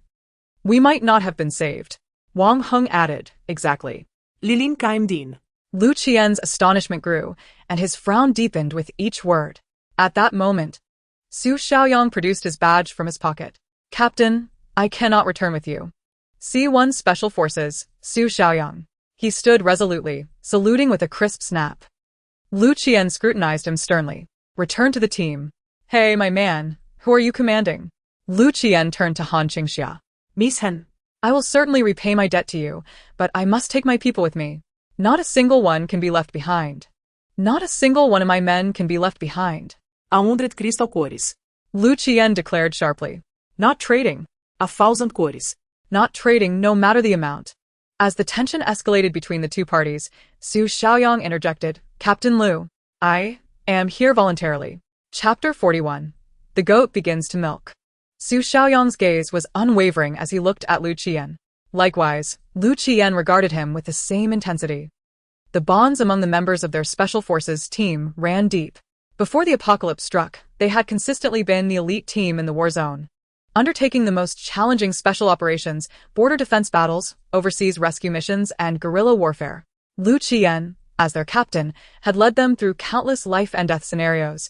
Speaker 1: we might not have been saved. Wang Heng added, exactly.
Speaker 2: Lilin Kaimdin.
Speaker 1: Lu Qian's astonishment grew, and his frown deepened with each word. At that moment, Su Xiaoyang produced his badge from his pocket. Captain, I cannot return with you. C1 Special Forces, Su Xiaoyang. He stood resolutely, saluting with a crisp snap. Lu Qian scrutinized him sternly. Return to the team. Hey, my man, who are you commanding? Lu Qian turned to Han Qingxia.
Speaker 2: Miss Hen.
Speaker 1: I will certainly repay my debt to you, but I must take my people with me. Not a single one can be left behind. Not a single one of my men can be left behind.
Speaker 2: 100 crystal cores.
Speaker 1: Lu Qian declared sharply. Not trading.
Speaker 2: 1,000 cores.
Speaker 1: Not trading no matter the amount. As the tension escalated between the two parties, Su Xiaoyang interjected, Captain Lu, I am here voluntarily. Chapter 41. The goat begins to milk. Su Xiaoyang's gaze was unwavering as he looked at Lu Qian. Likewise, Lu Qian regarded him with the same intensity. The bonds among the members of their Special Forces team ran deep. Before the apocalypse struck, they had consistently been the elite team in the war zone, undertaking the most challenging special operations, border defense battles, overseas rescue missions, and guerrilla warfare. Lu Qian, as their captain, had led them through countless life and death scenarios,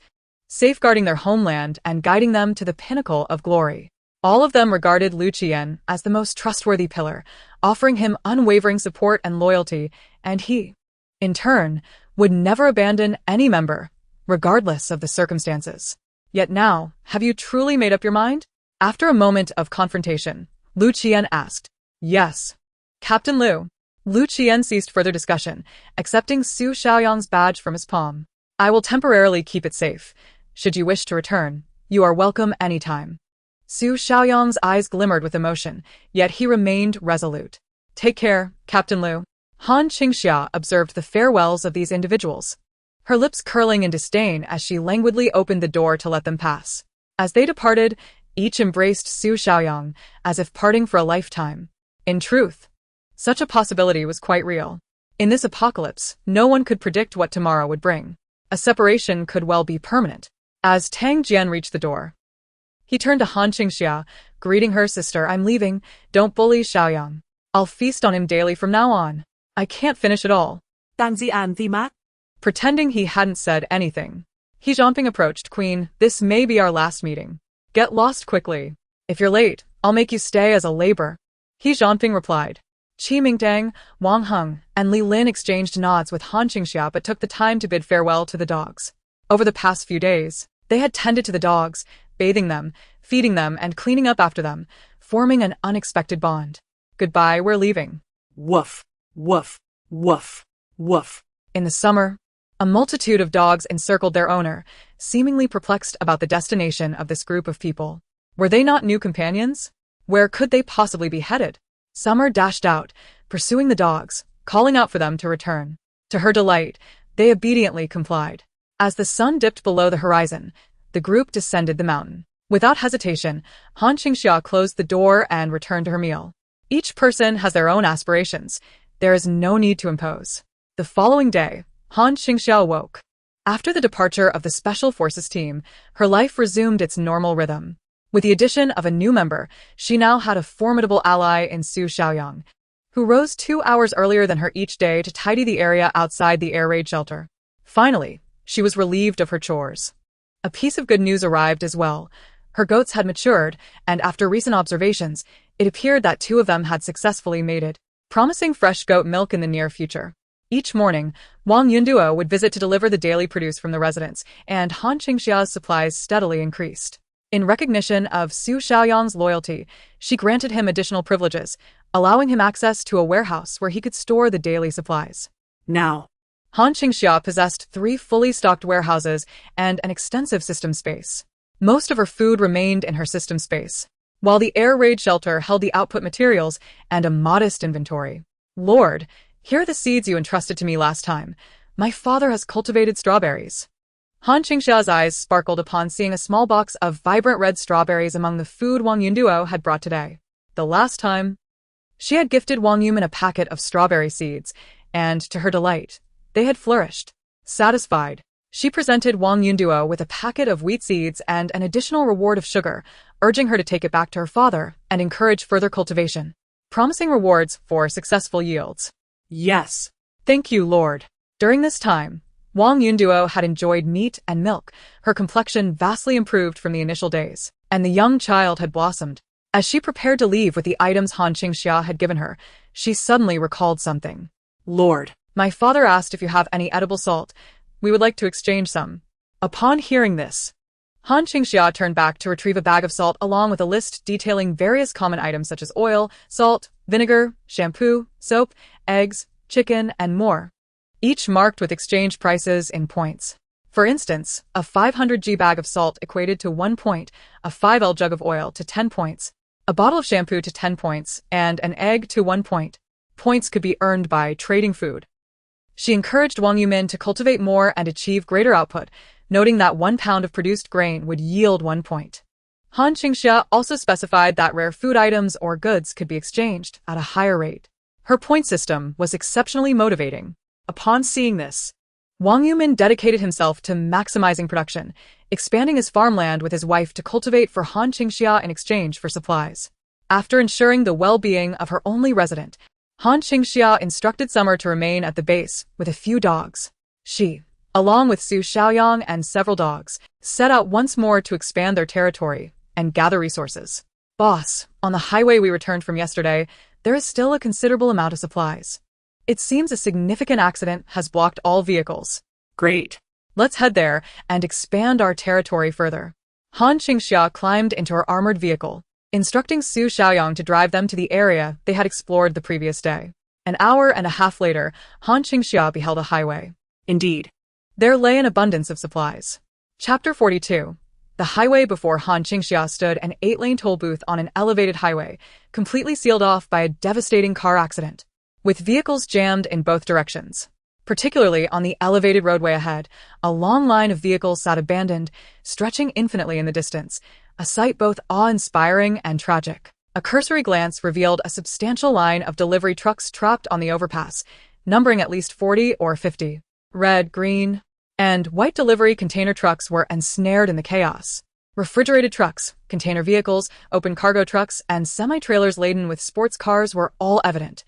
Speaker 1: safeguarding their homeland and guiding them to the pinnacle of glory. All of them regarded Lu Qian as the most trustworthy pillar, offering him unwavering support and loyalty, and he, in turn, would never abandon any member, regardless of the circumstances. Yet now, have you truly made up your mind? After a moment of confrontation, Lu Qian asked. Yes. Captain Lu. Lu Qian ceased further discussion, accepting Su Xiaoyang's badge from his palm. I will temporarily keep it safe. Should you wish to return, you are welcome anytime. Su Xiaoyang's eyes glimmered with emotion, yet he remained resolute. Take care, Captain Lu. Han Qingxia observed the farewells of these individuals, her lips curling in disdain as she languidly opened the door to let them pass. As they departed, each embraced Su Xiaoyang, as if parting for a lifetime. In truth, such a possibility was quite real. In this apocalypse, no one could predict what tomorrow would bring. A separation could well be permanent. As Tang Jian reached the door, he turned to Han Qingxia, greeting her. Sister, I'm leaving. Don't bully Xiaoyang. I'll feast on him daily from now on. I can't finish it all.
Speaker 2: Tang Zian the Mak.
Speaker 1: Pretending he hadn't said anything, He Zhanping approached. Queen, this may be our last meeting. Get lost quickly. If you're late, I'll make you stay as a labor. He Zhanping replied. Qi Mingtang, Wang Heng, and Li Lin exchanged nods with Han Qingxia but took the time to bid farewell to the dogs. Over the past few days, they had tended to the dogs, bathing them, feeding them, and cleaning up after them, forming an unexpected bond. Goodbye, we're leaving.
Speaker 2: Woof, woof, woof, woof.
Speaker 1: In the summer, a multitude of dogs encircled their owner, seemingly perplexed about the destination of this group of people. Were they not new companions? Where could they possibly be headed? Summer dashed out, pursuing the dogs, calling out for them to return. To her delight, they obediently complied. As the sun dipped below the horizon, the group descended the mountain. Without hesitation, Han Qingxia closed the door and returned to her meal. Each person has their own aspirations. There is no need to impose. The following day, Han Qingxia awoke. After the departure of the Special Forces team, her life resumed its normal rhythm. With the addition of a new member, she now had a formidable ally in Su Xiaoyang, who rose 2 hours earlier than her each day to tidy the area outside the air raid shelter. Finally, she was relieved of her chores. A piece of good news arrived as well. Her goats had matured, and after recent observations, it appeared that 2 of them had successfully mated, promising fresh goat milk in the near future. Each morning, Wang Yunduo would visit to deliver the daily produce from the residence, and Han Qingxia's supplies steadily increased. In recognition of Su Xiaoyang's loyalty, she granted him additional privileges, allowing him access to a warehouse where he could store the daily supplies.
Speaker 2: Now,
Speaker 1: Han Qingxia possessed 3 fully stocked warehouses and an extensive system space. Most of her food remained in her system space, while the air raid shelter held the output materials and a modest inventory. Lord, Here are the seeds you entrusted to me last time. My father has cultivated strawberries. Han Qingxia's eyes sparkled upon seeing a small box of vibrant red strawberries among the food Wang Yunduo had brought today. The last time, she had gifted Wang Yumin a packet of strawberry seeds, and, to her delight, they had flourished. Satisfied, she presented Wang Yunduo with a packet of wheat seeds and an additional reward of sugar, urging her to take it back to her father and encourage further cultivation, promising rewards for successful yields.
Speaker 2: Yes.
Speaker 1: Thank you, Lord. During this time, Wang Yunduo had enjoyed meat and milk, her complexion vastly improved from the initial days, and the young child had blossomed. As she prepared to leave with the items Han Qingxia had given her, she suddenly recalled something.
Speaker 2: Lord.
Speaker 1: My father asked if you have any edible salt. We would like to exchange some. Upon hearing this, Han Qingxia turned back to retrieve a bag of salt along with a list detailing various common items such as oil, salt, vinegar, shampoo, soap, eggs, chicken, and more, each marked with exchange prices in points. For instance, a 500g bag of salt equated to 1 point, a 5L jug of oil to 10 points, a bottle of shampoo to 10 points, and an egg to 1 point. Points could be earned by trading food. She encouraged Wang Yumin to cultivate more and achieve greater output, noting that 1 pound of produced grain would yield 1 point. Han Qingxia also specified that rare food items or goods could be exchanged at a higher rate. Her point system was exceptionally motivating. Upon seeing this, Wang Yumin dedicated himself to maximizing production, expanding his farmland with his wife to cultivate for Han Qingxia in exchange for supplies. After ensuring the well-being of her only resident, Han Qingxia instructed Summer to remain at the base with a few dogs. She, along with Su Xiaoyang and several dogs, set out once more to expand their territory and gather resources. Boss, on the highway we returned from yesterday, there is still a considerable amount of supplies. It seems a significant accident has blocked all vehicles.
Speaker 2: Great.
Speaker 1: Let's head there and expand our territory further. Han Qingxia climbed into her armored vehicle, instructing Su Xiaoyang to drive them to the area they had explored the previous day. An hour and a half later, Han Qingxia beheld a highway.
Speaker 2: Indeed.
Speaker 1: There lay an abundance of supplies. Chapter 42. The highway before Han Qingxia stood an 8-lane toll booth on an elevated highway, completely sealed off by a devastating car accident, with vehicles jammed in both directions. Particularly on the elevated roadway ahead, a long line of vehicles sat abandoned, stretching infinitely in the distance, a sight both awe-inspiring and tragic. A cursory glance revealed a substantial line of delivery trucks trapped on the overpass, numbering at least 40 or 50. Red, green, and white delivery container trucks were ensnared in the chaos. Refrigerated trucks, container vehicles, open cargo trucks, and semi-trailers laden with sports cars were all evident,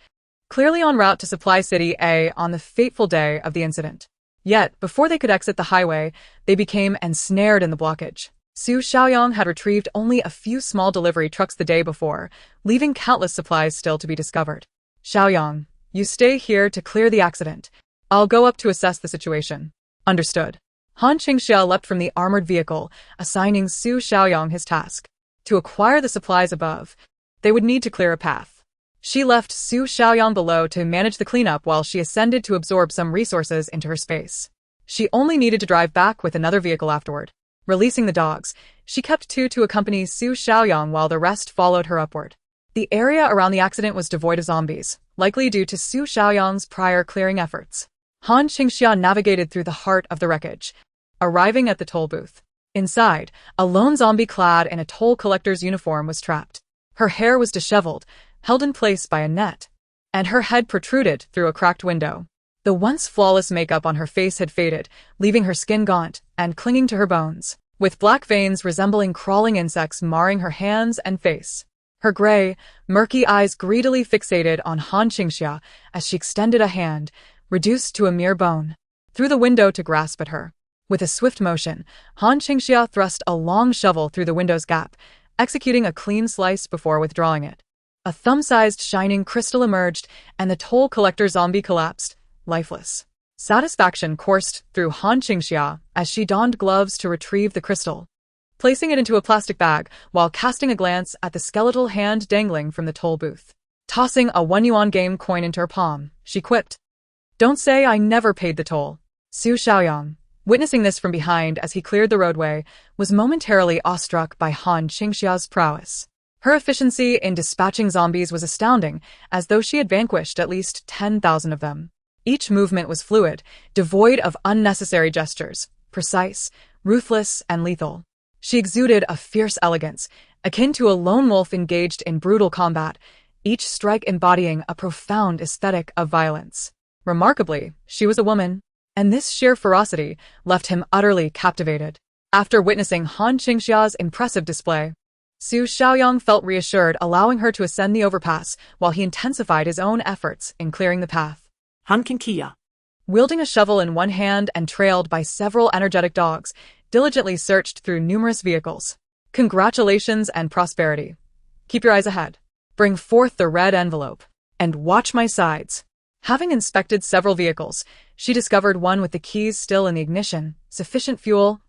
Speaker 1: clearly en route to Supply City A on the fateful day of the incident. Yet, before they could exit the highway, they became ensnared in the blockage. Su Xiaoyang had retrieved only a few small delivery trucks the day before, leaving countless supplies still to be discovered. Xiaoyang, you stay here to clear the accident. I'll go up to assess the situation. Understood. Han Qingxia leapt from the armored vehicle, assigning Su Xiaoyang his task. To acquire the supplies above, they would need to clear a path. She left Su Xiaoyang below to manage the cleanup while she ascended to absorb some resources into her space. She only needed to drive back with another vehicle afterward. Releasing the dogs, she kept two to accompany Su Xiaoyang while the rest followed her upward. The area around the accident was devoid of zombies, likely due to Su Xiaoyang's prior clearing efforts. Han Qingxia navigated through the heart of the wreckage, arriving at the toll booth. Inside, a lone zombie clad in a toll collector's uniform was trapped. Her hair was disheveled, held in place by a net, and her head protruded through a cracked window. The once flawless makeup on her face had faded, leaving her skin gaunt and clinging to her bones, with black veins resembling crawling insects marring her hands and face. Her gray, murky eyes greedily fixated on Han Qingxia as she extended a hand, reduced to a mere bone, through the window to grasp at her. With a swift motion, Han Qingxia thrust a long shovel through the window's gap, executing a clean slice before withdrawing it. A thumb-sized shining crystal emerged, and the toll collector zombie collapsed, lifeless. Satisfaction coursed through Han Qingxia as she donned gloves to retrieve the crystal, placing it into a plastic bag while casting a glance at the skeletal hand dangling from the toll booth. Tossing a 1 yuan game coin into her palm, she quipped, "Don't say I never paid the toll." Su Xiaoyang, witnessing this from behind as he cleared the roadway, was momentarily awestruck by Han Qingxia's prowess. Her efficiency in dispatching zombies was astounding, as though she had vanquished at least 10,000 of them. Each movement was fluid, devoid of unnecessary gestures, precise, ruthless, and lethal. She exuded a fierce elegance, akin to a lone wolf engaged in brutal combat, each strike embodying a profound aesthetic of violence. Remarkably, she was a woman, and this sheer ferocity left him utterly captivated. After witnessing Han Qingxia's impressive display, Su Xiaoyang felt reassured, allowing her to ascend the overpass while he intensified his own efforts in clearing the path.
Speaker 2: Han Qingxia,
Speaker 1: Wielding a shovel in one hand and trailed by several energetic dogs, diligently searched through numerous vehicles. Congratulations and prosperity. Keep your eyes ahead. Bring forth the red envelope. And watch my sides. Having inspected several vehicles, she discovered one with the keys still in the ignition, sufficient fuel,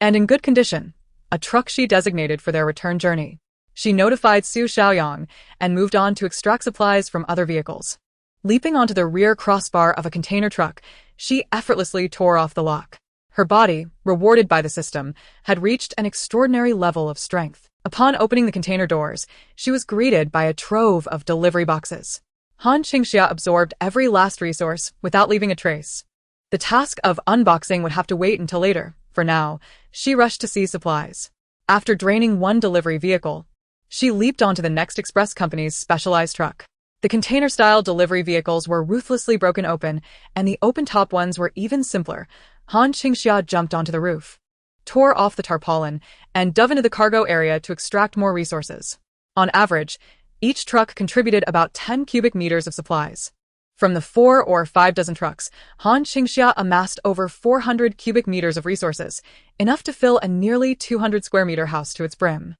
Speaker 1: and in good condition, a truck she designated for their return journey. She notified Su Xiaoyang and moved on to extract supplies from other vehicles. Leaping onto the rear crossbar of a container truck, she effortlessly tore off the lock. Her body, rewarded by the system, had reached an extraordinary level of strength. Upon opening the container doors, she was greeted by a trove of delivery boxes. Han Qingxia absorbed every last resource without leaving a trace. The task of unboxing would have to wait until later. For now, she rushed to seize supplies. After draining one delivery vehicle, she leaped onto the next express company's specialized truck. The container-style delivery vehicles were ruthlessly broken open, and the open-top ones were even simpler. Han Qingxia jumped onto the roof, tore off the tarpaulin, and dove into the cargo area to extract more resources. On average, each truck contributed about 10 cubic meters of supplies. From the 4 or 5 dozen trucks, Han Qingxia amassed over 400 cubic meters of resources, enough to fill a nearly 200 square meter house to its brim.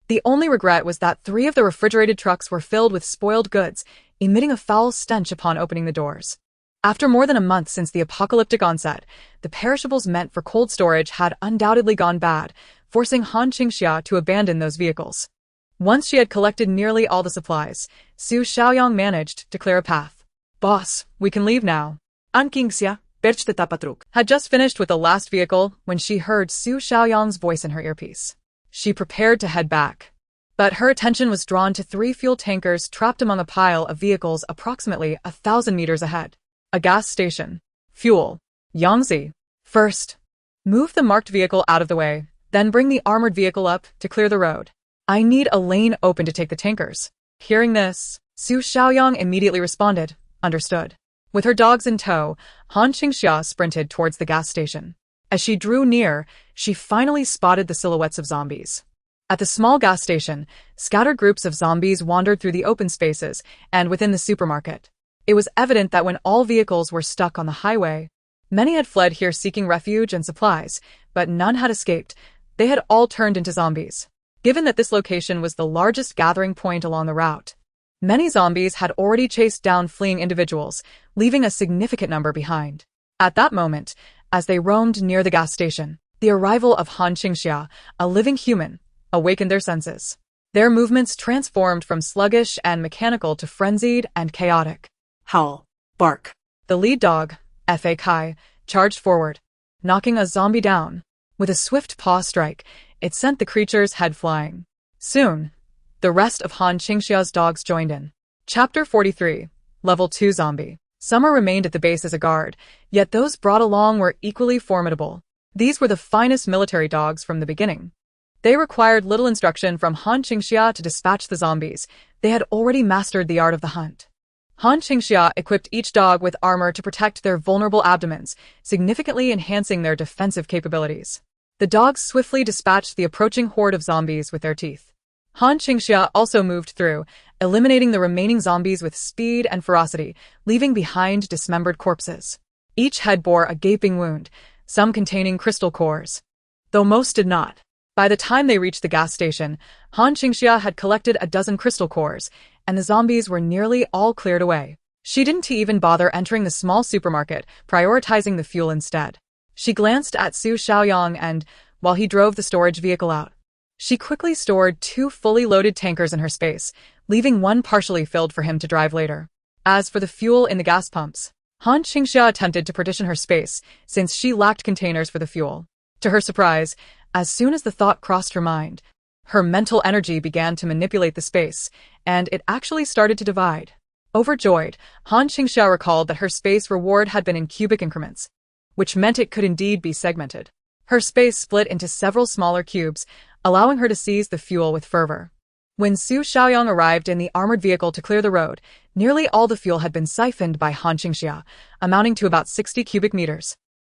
Speaker 1: The only regret was that 3 of the refrigerated trucks were filled with spoiled goods, emitting a foul stench upon opening the doors. After more than a month since the apocalyptic onset, the perishables meant for cold storage had undoubtedly gone bad, forcing Han Qingxia to abandon those vehicles. Once she had collected nearly all the supplies, Su Xiaoyang managed to clear a path. "Boss, we can leave now."
Speaker 2: Han Qingxia, perch the tapatruk,
Speaker 1: Had just finished with the last vehicle when she heard Su Xiaoyang's voice in her earpiece. She prepared to head back, but her attention was drawn to 3 fuel tankers trapped among a pile of vehicles approximately 1,000 meters ahead. A gas station. Fuel. Yangtze. First, move the marked vehicle out of the way, then bring the armored vehicle up to clear the road. I need a lane open to take the tankers. Hearing this, Su Xiaoyang immediately responded, "Understood." With her dogs in tow, Han Qingxia sprinted towards the gas station. As she drew near, she finally spotted the silhouettes of zombies. At the small gas station, scattered groups of zombies wandered through the open spaces and within the supermarket. It was evident that when all vehicles were stuck on the highway, many had fled here seeking refuge and supplies, but none had escaped. They had all turned into zombies. Given that this location was the largest gathering point along the route, many zombies had already chased down fleeing individuals, leaving a significant number behind. At that moment, as they roamed near the gas station, the arrival of Han Qingxia, a living human, awakened their senses. Their movements transformed from sluggish and mechanical to frenzied and chaotic.
Speaker 2: howl, bark.
Speaker 1: The lead dog, Fa Kai, charged forward, knocking a zombie down. With a swift paw strike, it sent the creature's head flying. Soon, the rest of Han Qingxia's dogs joined in. Chapter 43, Level 2 Zombie. Summer remained at the base as a guard, yet those brought along were equally formidable. These were the finest military dogs from the beginning. They required little instruction from Han Qingxia to dispatch the zombies. They had already mastered the art of the hunt. Han Qingxia equipped each dog with armor to protect their vulnerable abdomens, significantly enhancing their defensive capabilities. The dogs swiftly dispatched the approaching horde of zombies with their teeth. Han Qingxia also moved through, eliminating the remaining zombies with speed and ferocity, leaving behind dismembered corpses. Each head bore a gaping wound, some containing crystal cores, though most did not. By the time they reached the gas station, Han Qingxia had collected a dozen crystal cores, and the zombies were nearly all cleared away. She didn't even bother entering the small supermarket, prioritizing the fuel instead. She glanced at Su Xiaoyang and, while he drove the storage vehicle out, she quickly stored 2 fully loaded tankers in her space, leaving one partially filled for him to drive later. As for the fuel in the gas pumps, Han Qingxia attempted to partition her space, since she lacked containers for the fuel. To her surprise, as soon as the thought crossed her mind, Her mental energy began to manipulate the space, and it actually started to divide. Overjoyed, Han Qingxia recalled that her space reward had been in cubic increments, which meant it could indeed be segmented. Her space split into several smaller cubes, allowing her to seize the fuel with fervor. When Su Xiaoyang arrived in the armored vehicle to clear the road, nearly all the fuel had been siphoned by Han Qingxia, amounting to about 60 cubic meters,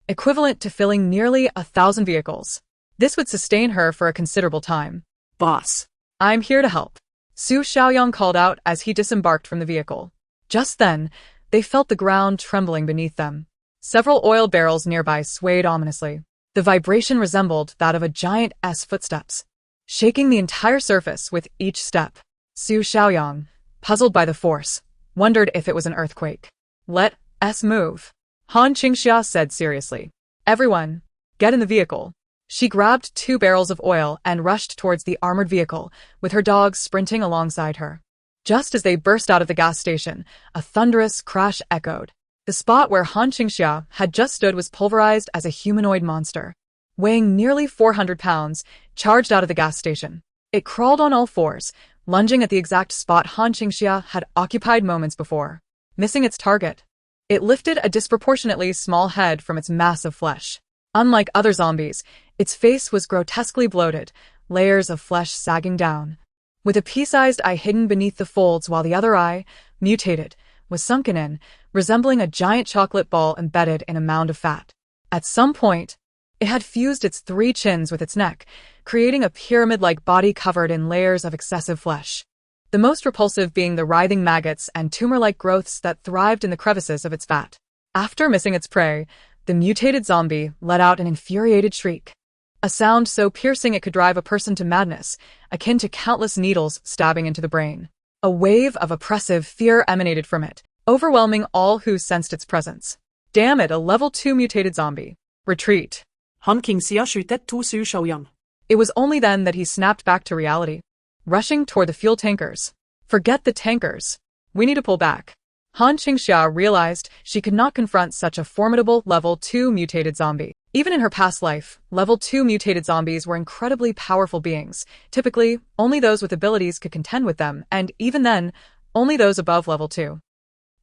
Speaker 1: equivalent to filling nearly 1,000 vehicles. This would sustain her for a considerable time.
Speaker 2: Boss.
Speaker 1: I'm here to help, Su Xiaoyang called out as he disembarked from the vehicle. Just then, they felt the ground trembling beneath them. Several oil barrels nearby swayed ominously. The vibration resembled that of a giant S footsteps, shaking the entire surface with each step. Su Xiaoyang, puzzled by the force, wondered if it was an earthquake. Let us move, Han Qingxia said seriously. Everyone, get in the vehicle. She grabbed 2 barrels of oil and rushed towards the armored vehicle, with her dogs sprinting alongside her. Just as they burst out of the gas station, a thunderous crash echoed. The spot where Han Qingxia had just stood was pulverized as a humanoid monster, weighing nearly 400 pounds, charged out of the gas station. It crawled on all fours, lunging at the exact spot Han Qingxia had occupied moments before. Missing its target, it lifted a disproportionately small head from its mass of flesh. Unlike other zombies, its face was grotesquely bloated, layers of flesh sagging down, with a pea-sized eye hidden beneath the folds while the other eye, mutated, was sunken in, resembling a giant chocolate ball embedded in a mound of fat. At some point, it had fused its 3 chins with its neck, creating a pyramid-like body covered in layers of excessive flesh, the most repulsive being the writhing maggots and tumor-like growths that thrived in the crevices of its fat. After missing its prey, the mutated zombie let out an infuriated shriek, a sound so piercing it could drive a person to madness, akin to countless needles stabbing into the brain. A wave of oppressive fear emanated from it, overwhelming all who sensed its presence. Damn it, a level 2 mutated zombie. Retreat.
Speaker 2: Han Qingxia skjutet to Su Xiaoyang.
Speaker 1: It was only then that he snapped back to reality, rushing toward the fuel tankers. Forget the tankers. We need to pull back. Han Qingxia realized she could not confront such a formidable level 2 mutated zombie. Even in her past life, level 2 mutated zombies were incredibly powerful beings. Typically, only those with abilities could contend with them, and even then, only those above level 2.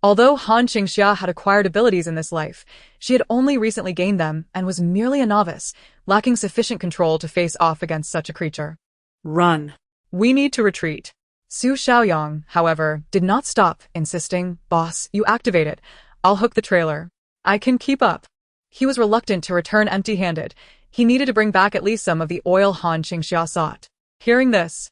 Speaker 1: Although Han Qingxia had acquired abilities in this life, she had only recently gained them and was merely a novice, lacking sufficient control to face off against such a creature.
Speaker 2: Run.
Speaker 1: We need to retreat. Su Xiaoyang, however, did not stop, insisting, Boss, you activate it. I'll hook the trailer. I can keep up. He was reluctant to return empty-handed. He needed to bring back at least some of the oil Han Qingxia sought. Hearing this,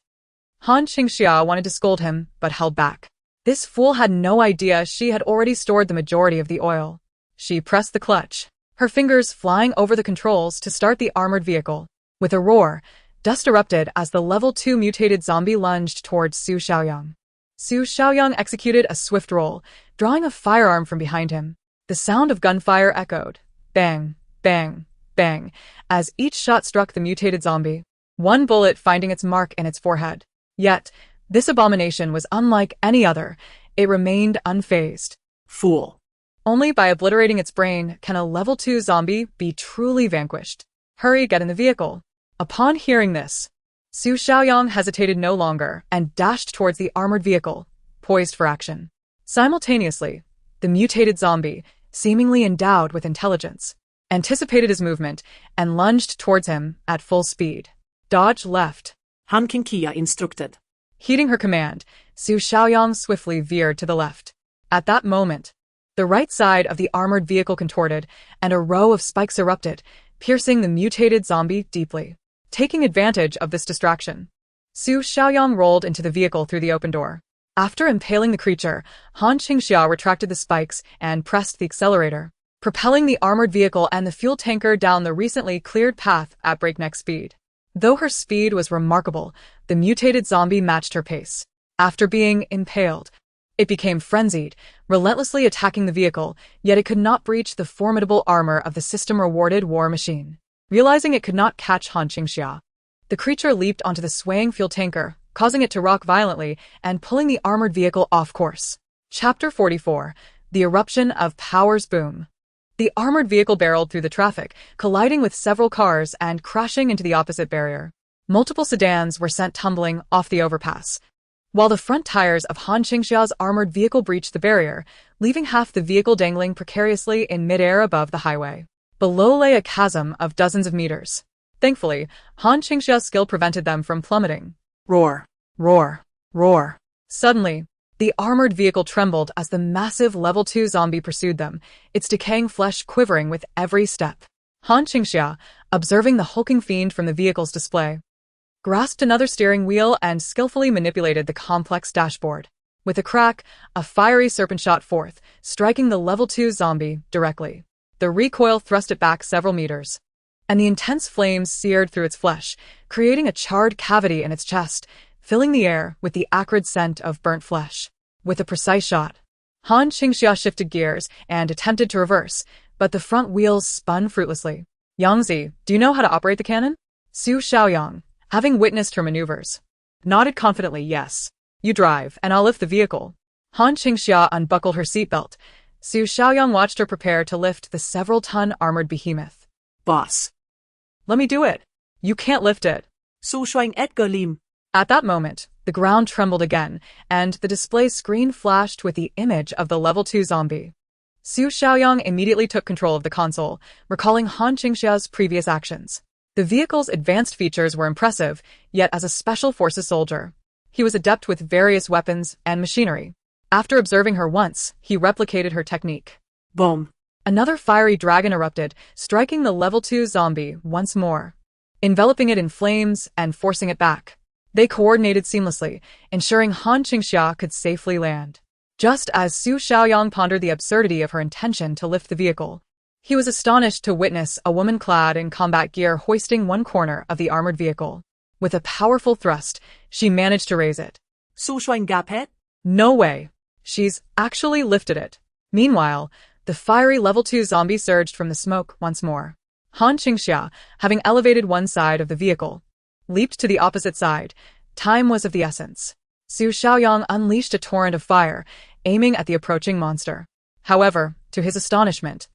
Speaker 1: Han Qingxia wanted to scold him, but held back. This fool had no idea she had already stored the majority of the oil. She pressed the clutch, her fingers flying over the controls to start the armored vehicle. With a roar, dust erupted as the level 2 mutated zombie lunged towards Su Xiaoyang. Su Xiaoyang executed a swift roll, drawing a firearm from behind him. The sound of gunfire echoed. Bang, bang, bang, as each shot struck the mutated zombie, one bullet finding its mark in its forehead. Yet, this abomination was unlike any other. It remained unfazed.
Speaker 2: Fool.
Speaker 1: Only by obliterating its brain can a level 2 zombie be truly vanquished. Hurry, get in the vehicle. Upon hearing this, Su Xiaoyang hesitated no longer and dashed towards the armored vehicle, poised for action. Simultaneously, the mutated zombie, seemingly endowed with intelligence, anticipated his movement and lunged towards him at full speed. Dodge left.
Speaker 2: Han Qingxia instructed.
Speaker 1: Heeding her command, Su Xiaoyang swiftly veered to the left. At that moment, the right side of the armored vehicle contorted, and a row of spikes erupted, piercing the mutated zombie deeply. Taking advantage of this distraction, Su Xiaoyang rolled into the vehicle through the open door. After impaling the creature, Han Qingxia retracted the spikes and pressed the accelerator, propelling the armored vehicle and the fuel tanker down the recently cleared path at breakneck speed. Though her speed was remarkable, the mutated zombie matched her pace. After being impaled, it became frenzied, relentlessly attacking the vehicle, yet it could not breach the formidable armor of the system-rewarded war machine. Realizing it could not catch Han Qingxia, the creature leaped onto the swaying fuel tanker, causing it to rock violently and pulling the armored vehicle off course. Chapter 44. The Eruption of Power's Boom. The armored vehicle barreled through the traffic, colliding with several cars and crashing into the opposite barrier. Multiple sedans were sent tumbling off the overpass, while the front tires of Han Qingxia's armored vehicle breached the barrier, leaving half the vehicle dangling precariously in midair above the highway. Below lay a chasm of dozens of meters. Thankfully, Han Qingxia's skill prevented them from plummeting.
Speaker 2: Roar.
Speaker 1: Roar. Roar. Suddenly, the armored vehicle trembled as the massive level 2 zombie pursued them, its decaying flesh quivering with every step. Han Qingxia, observing the hulking fiend from the vehicle's display, grasped another steering wheel and skillfully manipulated the complex dashboard. With a crack, a fiery serpent shot forth, striking the level 2 zombie directly. The recoil thrust it back several meters, and the intense flames seared through its flesh, creating a charred cavity in its chest, filling the air with the acrid scent of burnt flesh. With a precise shot, Han Qingxia shifted gears and attempted to reverse, but the front wheels spun fruitlessly. Yangzi, do you know how to operate the cannon? Su Xiaoyang, having witnessed her maneuvers, nodded confidently yes. You drive, and I'll lift the vehicle. Han Qingxia unbuckled her seatbelt. Su Xiaoyang watched her prepare to lift the several-ton armored behemoth.
Speaker 2: Boss.
Speaker 1: Let me do it. You can't lift it.
Speaker 2: Su Shuang Edgar Lim.
Speaker 1: At that moment, the ground trembled again, and the display screen flashed with the image of the level 2 zombie. Su Xiaoyang immediately took control of the console, recalling Han Qingxia's previous actions. The vehicle's advanced features were impressive, yet as a special forces soldier, he was adept with various weapons and machinery. After observing her once, he replicated her technique.
Speaker 2: Boom.
Speaker 1: Another fiery dragon erupted, striking the level 2 zombie once more, enveloping it in flames and forcing it back. They coordinated seamlessly, ensuring Han Qingxia could safely land. Just as Su Xiaoyang pondered the absurdity of her intention to lift the vehicle, he was astonished to witness a woman clad in combat gear hoisting one corner of the armored vehicle. With a powerful thrust, she managed to raise it.
Speaker 2: Su Shuang Gapet?
Speaker 1: No way. She's actually lifted it. Meanwhile, the fiery level 2 zombie surged from the smoke once more. Han Qingxia, having elevated one side of the vehicle, leaped to the opposite side. Time was of the essence. Su Xiaoyang unleashed a torrent of fire, aiming at the approaching monster. However, to his astonishment,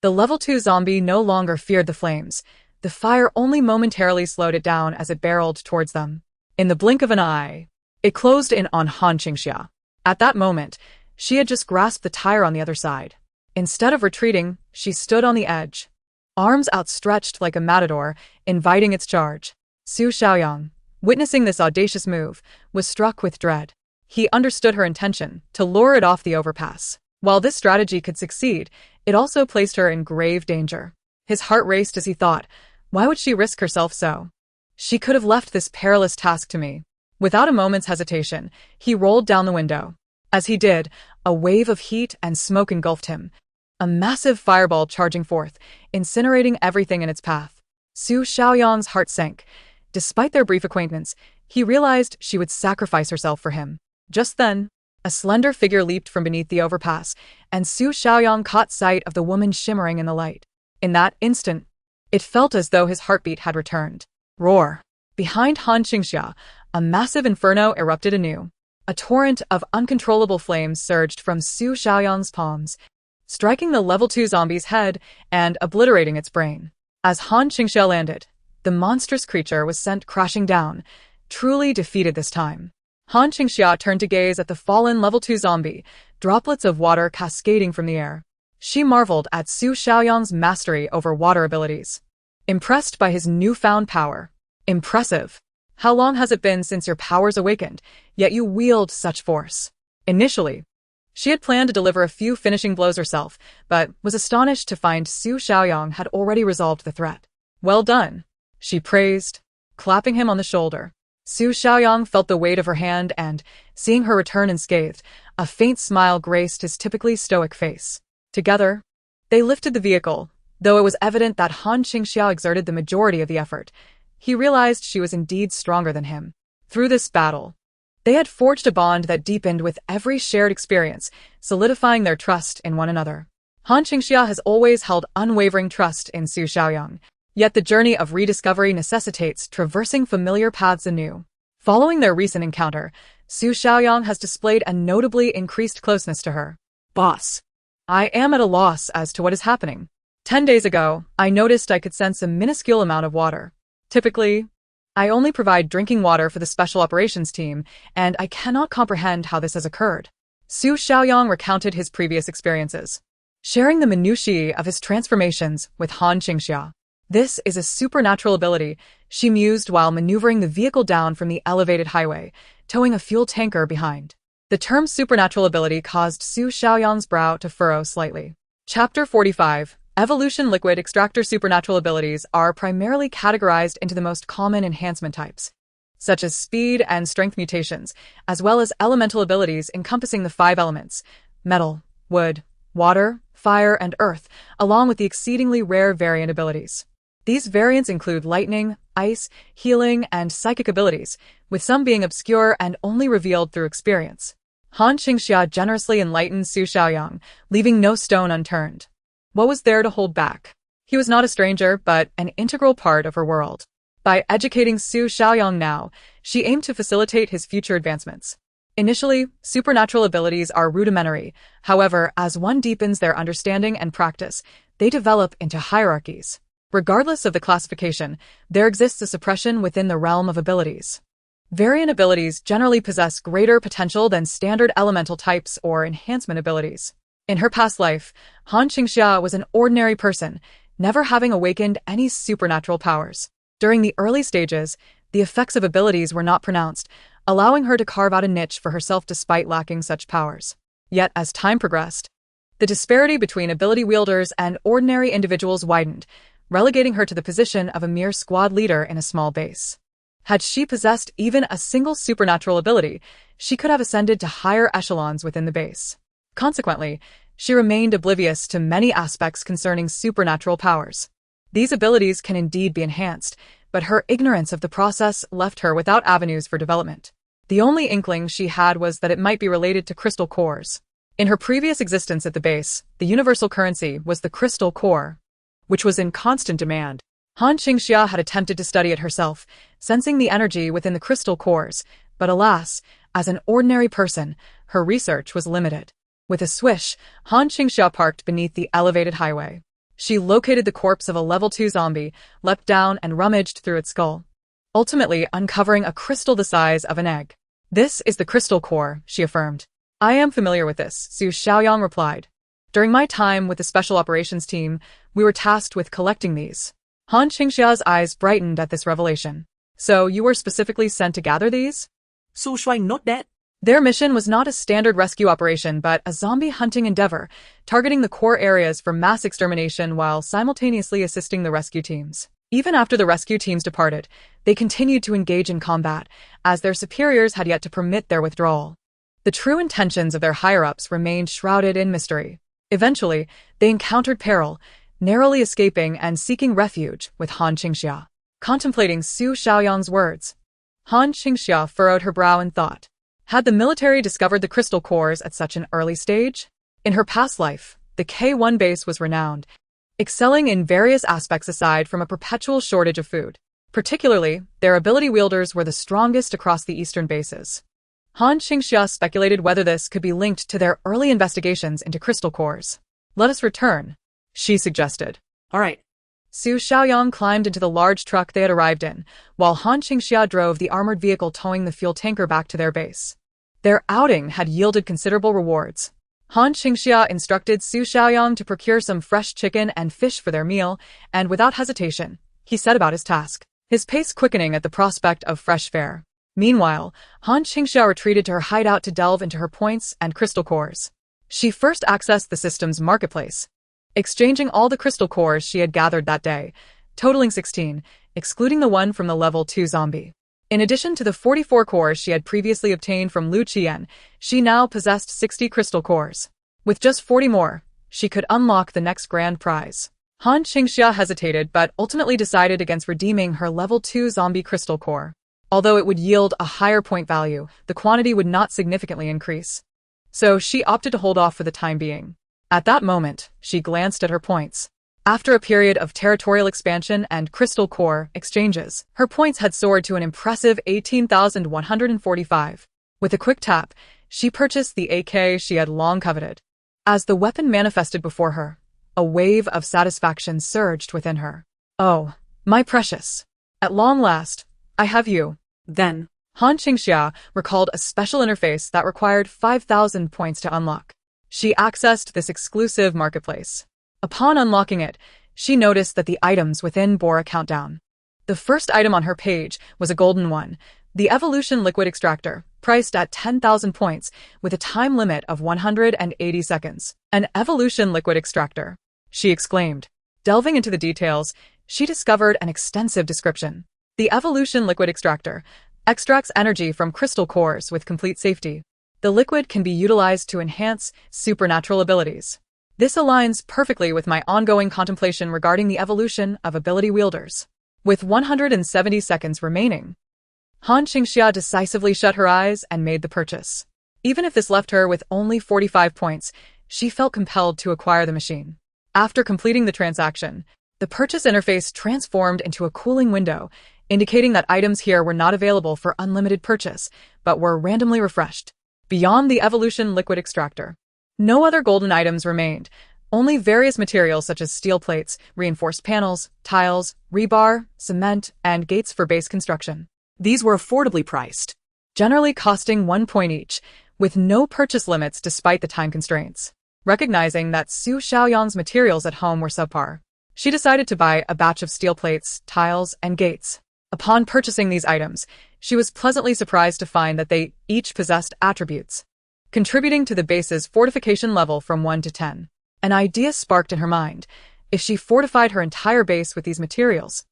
Speaker 1: the level 2 zombie no longer feared the flames. The fire only momentarily slowed it down as it barreled towards them. In the blink of an eye, it closed in on Han Qingxia. At that moment, she had just grasped the tire on the other side. Instead of retreating, she stood on the edge, arms outstretched like a matador, inviting its charge. Su Xiaoyang, witnessing this audacious move, was struck with dread. He understood her intention, to lure it off the overpass. While this strategy could succeed, it also placed her in grave danger. His heart raced as he thought, why would she risk herself so? She could have left this perilous task to me. Without a moment's hesitation, he rolled down the window. As he did, a wave of heat and smoke engulfed him, a massive fireball charging forth, incinerating everything in its path. Su Xiaoyang's heart sank. Despite their brief acquaintance, he realized she would sacrifice herself for him. Just then, a slender figure leaped from beneath the overpass, and Su Xiaoyang caught sight of the woman shimmering in the light. In that instant, it felt as though his heartbeat had returned. Roar! Behind Han Qingxia, a massive inferno erupted anew. A torrent of uncontrollable flames surged from Su Xiaoyang's palms, striking the level 2 zombie's head and obliterating its brain. As Han Qingxia landed, the monstrous creature was sent crashing down, truly defeated this time. Han Qingxia turned to gaze at the fallen level 2 zombie, droplets of water cascading from the air. She marveled at Su Xiaoyang's mastery over water abilities, impressed by his newfound power. Impressive. How long has it been since your powers awakened, yet you wield such force? Initially, she had planned to deliver a few finishing blows herself, but was astonished to find Su Xiaoyang had already resolved the threat. Well done, she praised, clapping him on the shoulder. Su Xiaoyang felt the weight of her hand and, seeing her return unscathed, a faint smile graced his typically stoic face. Together, they lifted the vehicle. Though it was evident that Han Qingxia exerted the majority of the effort, he realized she was indeed stronger than him. Through this battle, they had forged a bond that deepened with every shared experience, solidifying their trust in one another. Han Qingxia has always held unwavering trust in Su Xiaoyang, yet the journey of rediscovery necessitates traversing familiar paths anew. Following their recent encounter, Su Xiaoyang has displayed a notably increased closeness to her. Boss, I am at a loss as to what is happening. 10 days ago, I noticed I could sense a minuscule amount of water. Typically, I only provide drinking water for the special operations team, and I cannot comprehend how this has occurred. Su Xiaoyang recounted his previous experiences, sharing the minutiae of his transformations with Han Qingxia. This is a supernatural ability, she mused while maneuvering the vehicle down from the elevated highway, towing a fuel tanker behind. The term supernatural ability caused Su Xiaoyang's brow to furrow slightly. Chapter 45. Evolution. Liquid extractor supernatural abilities are primarily categorized into the most common enhancement types, such as speed and strength mutations, as well as elemental abilities encompassing the 5 elements: metal, wood, water, fire, and earth, along with the exceedingly rare variant abilities. These variants include lightning, ice, healing, and psychic abilities, with some being obscure and only revealed through experience. Han Qingxia generously enlightened Su Xiaoyang, leaving no stone unturned. What was there to hold back? He was not a stranger, but an integral part of her world. By educating Su Xiaoyang now, she aimed to facilitate his future advancements. Initially, supernatural abilities are rudimentary. However, as one deepens their understanding and practice, they develop into hierarchies. Regardless of the classification, there exists a suppression within the realm of abilities. Variant abilities generally possess greater potential than standard elemental types or enhancement abilities. In her past life, Han Qingxia was an ordinary person, never having awakened any supernatural powers. During the early stages, the effects of abilities were not pronounced, allowing her to carve out a niche for herself despite lacking such powers. Yet, as time progressed, the disparity between ability wielders and ordinary individuals widened, relegating her to the position of a mere squad leader in a small base. Had she possessed even a single supernatural ability, she could have ascended to higher echelons within the base. Consequently, she remained oblivious to many aspects concerning supernatural powers. These abilities can indeed be enhanced, but her ignorance of the process left her without avenues for development. The only inkling she had was that it might be related to crystal cores. In her previous existence at the base, the universal currency was the crystal core, which was in constant demand. Han Qingxia had attempted to study it herself, sensing the energy within the crystal cores, but alas, as an ordinary person, her research was limited. With a swish, Han Qingxia parked beneath the elevated highway. She located the corpse of a level 2 zombie, leapt down and rummaged through its skull, ultimately uncovering a crystal the size of an egg. "This is the crystal core," she affirmed. "I am familiar with this," Su Xiaoyang replied. "During my time with the special operations team, we were tasked with collecting these." Han Qingxia's eyes brightened at this revelation. "So you were specifically sent to gather these?"
Speaker 2: Su Shuang note that.
Speaker 1: Their mission was not a standard rescue operation but a zombie hunting endeavor, targeting the core areas for mass extermination while simultaneously assisting the rescue teams. Even after the rescue teams departed, they continued to engage in combat, as their superiors had yet to permit their withdrawal. The true intentions of their higher-ups remained shrouded in mystery. Eventually, they encountered peril, narrowly escaping and seeking refuge with Han Qingxia. Contemplating Su Xiaoyang's words, Han Qingxia furrowed her brow in thought. Had the military discovered the crystal cores at such an early stage? In her past life, the K1 base was renowned, excelling in various aspects aside from a perpetual shortage of food. Particularly, their ability wielders were the strongest across the eastern bases. Han Qingxia speculated whether this could be linked to their early investigations into crystal cores. "Let us return," she suggested.
Speaker 2: All right.
Speaker 1: Su Xiaoyang climbed into the large truck they had arrived in, while Han Qingxia drove the armored vehicle towing the fuel tanker back to their base. Their outing had yielded considerable rewards. Han Qingxia instructed Su Xiaoyang to procure some fresh chicken and fish for their meal, and without hesitation, he set about his task, his pace quickening at the prospect of fresh fare. Meanwhile, Han Qingxia retreated to her hideout to delve into her points and crystal cores. She first accessed the system's marketplace, exchanging all the crystal cores she had gathered that day, totaling 16, excluding the one from the level 2 zombie. In addition to the 44 cores she had previously obtained from Lu Qian, she now possessed 60 crystal cores. With just 40 more, she could unlock the next grand prize. Han Qingxia hesitated but ultimately decided against redeeming her level 2 zombie crystal core. Although it would yield a higher point value, the quantity would not significantly increase. So she opted to hold off for the time being. At that moment, she glanced at her points. After a period of territorial expansion and crystal core exchanges, her points had soared to an impressive 18,145. With a quick tap, she purchased the AK she had long coveted. As the weapon manifested before her, a wave of satisfaction surged within her. "Oh, my precious!" At long last, I have you.
Speaker 2: Then,
Speaker 1: Han Qingxia recalled a special interface that required 5,000 points to unlock. She accessed this exclusive marketplace. Upon unlocking it, she noticed that the items within bore a countdown. The first item on her page was a golden one, the Evolution Liquid Extractor, priced at 10,000 points with a time limit of 180 seconds. An Evolution Liquid Extractor, she exclaimed. Delving into the details, she discovered an extensive description. The Evolution Liquid Extractor extracts energy from crystal cores with complete safety. The liquid can be utilized to enhance supernatural abilities. This aligns perfectly with my ongoing contemplation regarding the evolution of ability wielders. With 170 seconds remaining, Han Qingxia decisively shut her eyes and made the purchase. Even if this left her with only 45 points, she felt compelled to acquire the machine. After completing the transaction, the purchase interface transformed into a cooling window, indicating that items here were not available for unlimited purchase, but were randomly refreshed. Beyond the Evolution Liquid Extractor, no other golden items remained, only various materials such as steel plates, reinforced panels, tiles, rebar, cement, and gates for base construction.
Speaker 2: these were affordably priced,
Speaker 1: Generally costing 1 point each, with no purchase limits despite the time constraints. Recognizing that Su Xiaoyan's materials at home were subpar, she decided to buy a batch of steel plates, tiles, and gates. Upon purchasing these items, she was pleasantly surprised to find that they each possessed attributes, contributing to the base's fortification level from 1 to 10. An idea sparked in her mind. If she fortified her entire base with these materials,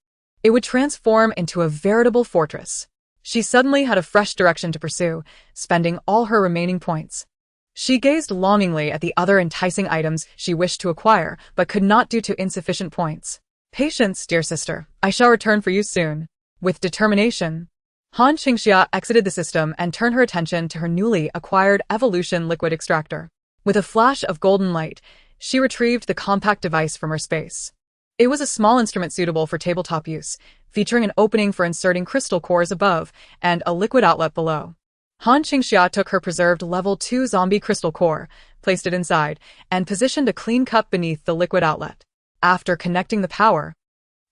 Speaker 1: it would transform into a veritable fortress. She suddenly had a fresh direction to pursue, spending all her remaining points. She gazed longingly at the other enticing items she wished to acquire, but could not due to insufficient points. Patience, dear sister. I shall return for you soon. With determination, Han Qingxia exited the system and turned her attention to her newly acquired Evolution Liquid Extractor. With a flash of golden light, she retrieved the compact device from her space. It was a small instrument suitable for tabletop use, featuring an opening for inserting crystal cores above and a liquid outlet below. Han Qingxia took her preserved level 2 zombie crystal core, placed it inside, and positioned a clean cup beneath the liquid outlet. After connecting the power,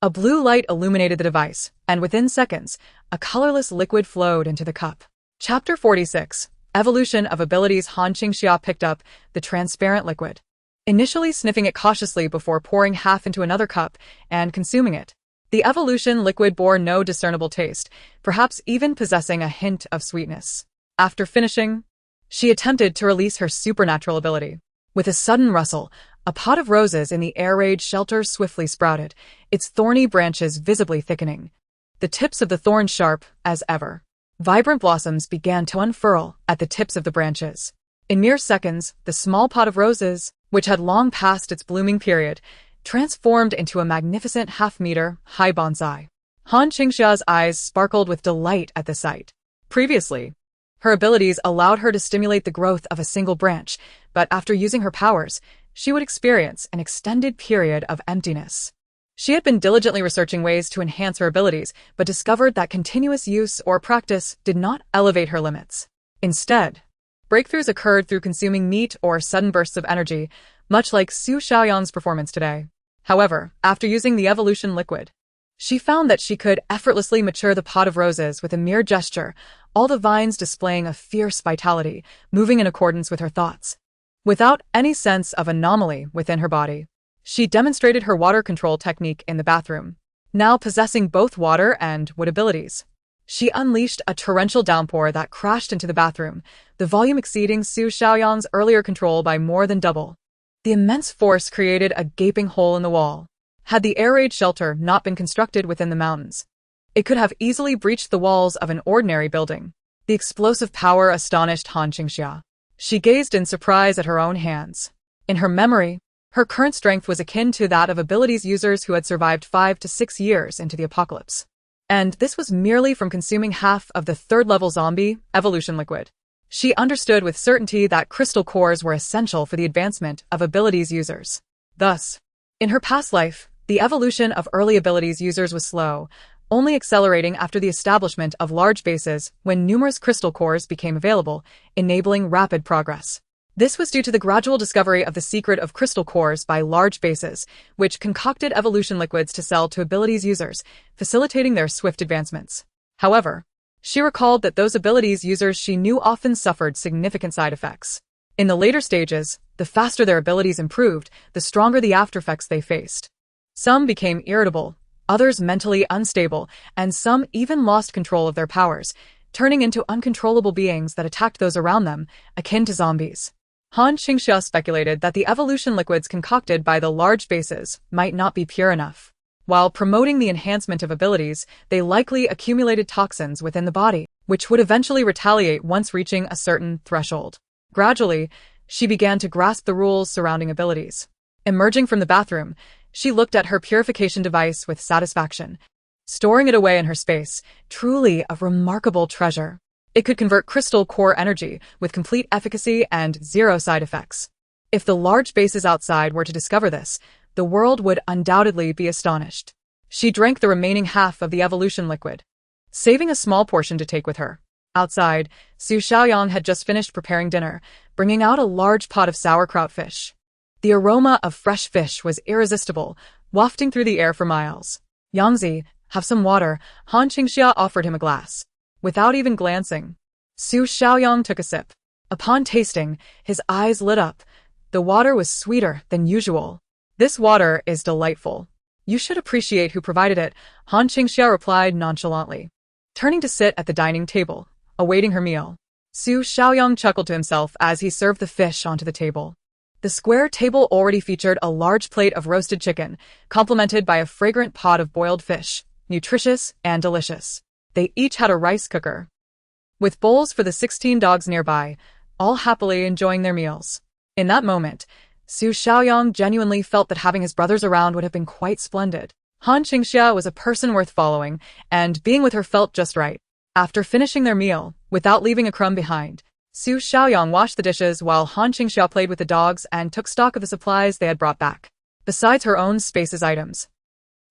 Speaker 1: a blue light illuminated the device, and within seconds, a colorless liquid flowed into the cup. Chapter 46. Evolution of Abilities. Han Qingxia picked up the transparent liquid, initially sniffing it cautiously before pouring half into another cup and consuming it. The evolution liquid bore no discernible taste, perhaps even possessing a hint of sweetness. After finishing, she attempted to release her supernatural ability. With a sudden rustle, a pot of roses in the air raid shelter swiftly sprouted, its thorny branches visibly thickening, the tips of the thorns sharp as ever. Vibrant blossoms began to unfurl at the tips of the branches. In mere seconds, the small pot of roses, which had long passed its blooming period, transformed into a magnificent half-meter high bonsai. Han Qingxia's eyes sparkled with delight at the sight. Previously, her abilities allowed her to stimulate the growth of a single branch, but after using her powers, she would experience an extended period of emptiness. She had been diligently researching ways to enhance her abilities, but discovered that continuous use or practice did not elevate her limits. Instead, breakthroughs occurred through consuming meat or sudden bursts of energy, much like Su Xiaoyan's performance today. However, after using the evolution liquid, she found that she could effortlessly mature the pot of roses with a mere gesture, all the vines displaying a fierce vitality, moving in accordance with her thoughts. Without any sense of anomaly within her body, she demonstrated her water control technique in the bathroom. Now possessing both water and wood abilities, she unleashed a torrential downpour that crashed into the bathroom, the volume exceeding Su Xiaoyan's earlier control by more than double. The immense force created a gaping hole in the wall. Had the air raid shelter not been constructed within the mountains, it could have easily breached the walls of an ordinary building. The explosive power astonished Han Qingxia. She gazed in surprise at her own hands. In her memory, her current strength was akin to that of abilities users who had survived 5 to 6 years into the apocalypse. And this was merely from consuming half of the third-level zombie evolution liquid. She understood with certainty that crystal cores were essential for the advancement of abilities users. Thus, in her past life, the evolution of early abilities users was slow, only accelerating after the establishment of large bases when numerous crystal cores became available, enabling rapid progress. This was due to the gradual discovery of the secret of crystal cores by large bases, which concocted evolution liquids to sell to abilities users, facilitating their swift advancements. However, she recalled that those abilities users she knew often suffered significant side effects. In the later stages, the faster their abilities improved, the stronger the aftereffects they faced. Some became irritable, others mentally unstable, and some even lost control of their powers, turning into uncontrollable beings that attacked those around them, akin to zombies. Han Qingxia speculated that the evolution liquids concocted by the large bases might not be pure enough. While promoting the enhancement of abilities, they likely accumulated toxins within the body, which would eventually retaliate once reaching a certain threshold. Gradually, she began to grasp the rules surrounding abilities. Emerging from the bathroom, she looked at her purification device with satisfaction, storing it away in her space, truly a remarkable treasure. It could convert crystal core energy with complete efficacy and zero side effects. If the large bases outside were to discover this, the world would undoubtedly be astonished. She drank the remaining half of the evolution liquid, saving a small portion to take with her. Outside, Su Xiaoyang had just finished preparing dinner, bringing out a large pot of sauerkraut fish. The aroma of fresh fish was irresistible, wafting through the air for miles. "Yangzi, have some water," Han Qingxia offered him a glass. Without even glancing, Su Xiaoyang took a sip. Upon tasting, his eyes lit up. The water was sweeter than usual. "This water is delightful. You should appreciate who provided it," Han Qingxia replied nonchalantly. Turning to sit at the dining table, awaiting her meal, Su Xiaoyang chuckled to himself as he served the fish onto the table. The square table already featured a large plate of roasted chicken, complemented by a fragrant pot of boiled fish, nutritious and delicious. They each had a rice cooker, with bowls for the 16 dogs nearby, all happily enjoying their meals. In that moment, Su Xiaoyang genuinely felt that having his brothers around would have been quite splendid. Han Qingxia was a person worth following, and being with her felt just right. After finishing their meal, without leaving a crumb behind, Su Xiaoyang washed the dishes while Han Qingxia played with the dogs and took stock of the supplies they had brought back. Besides her own space's items,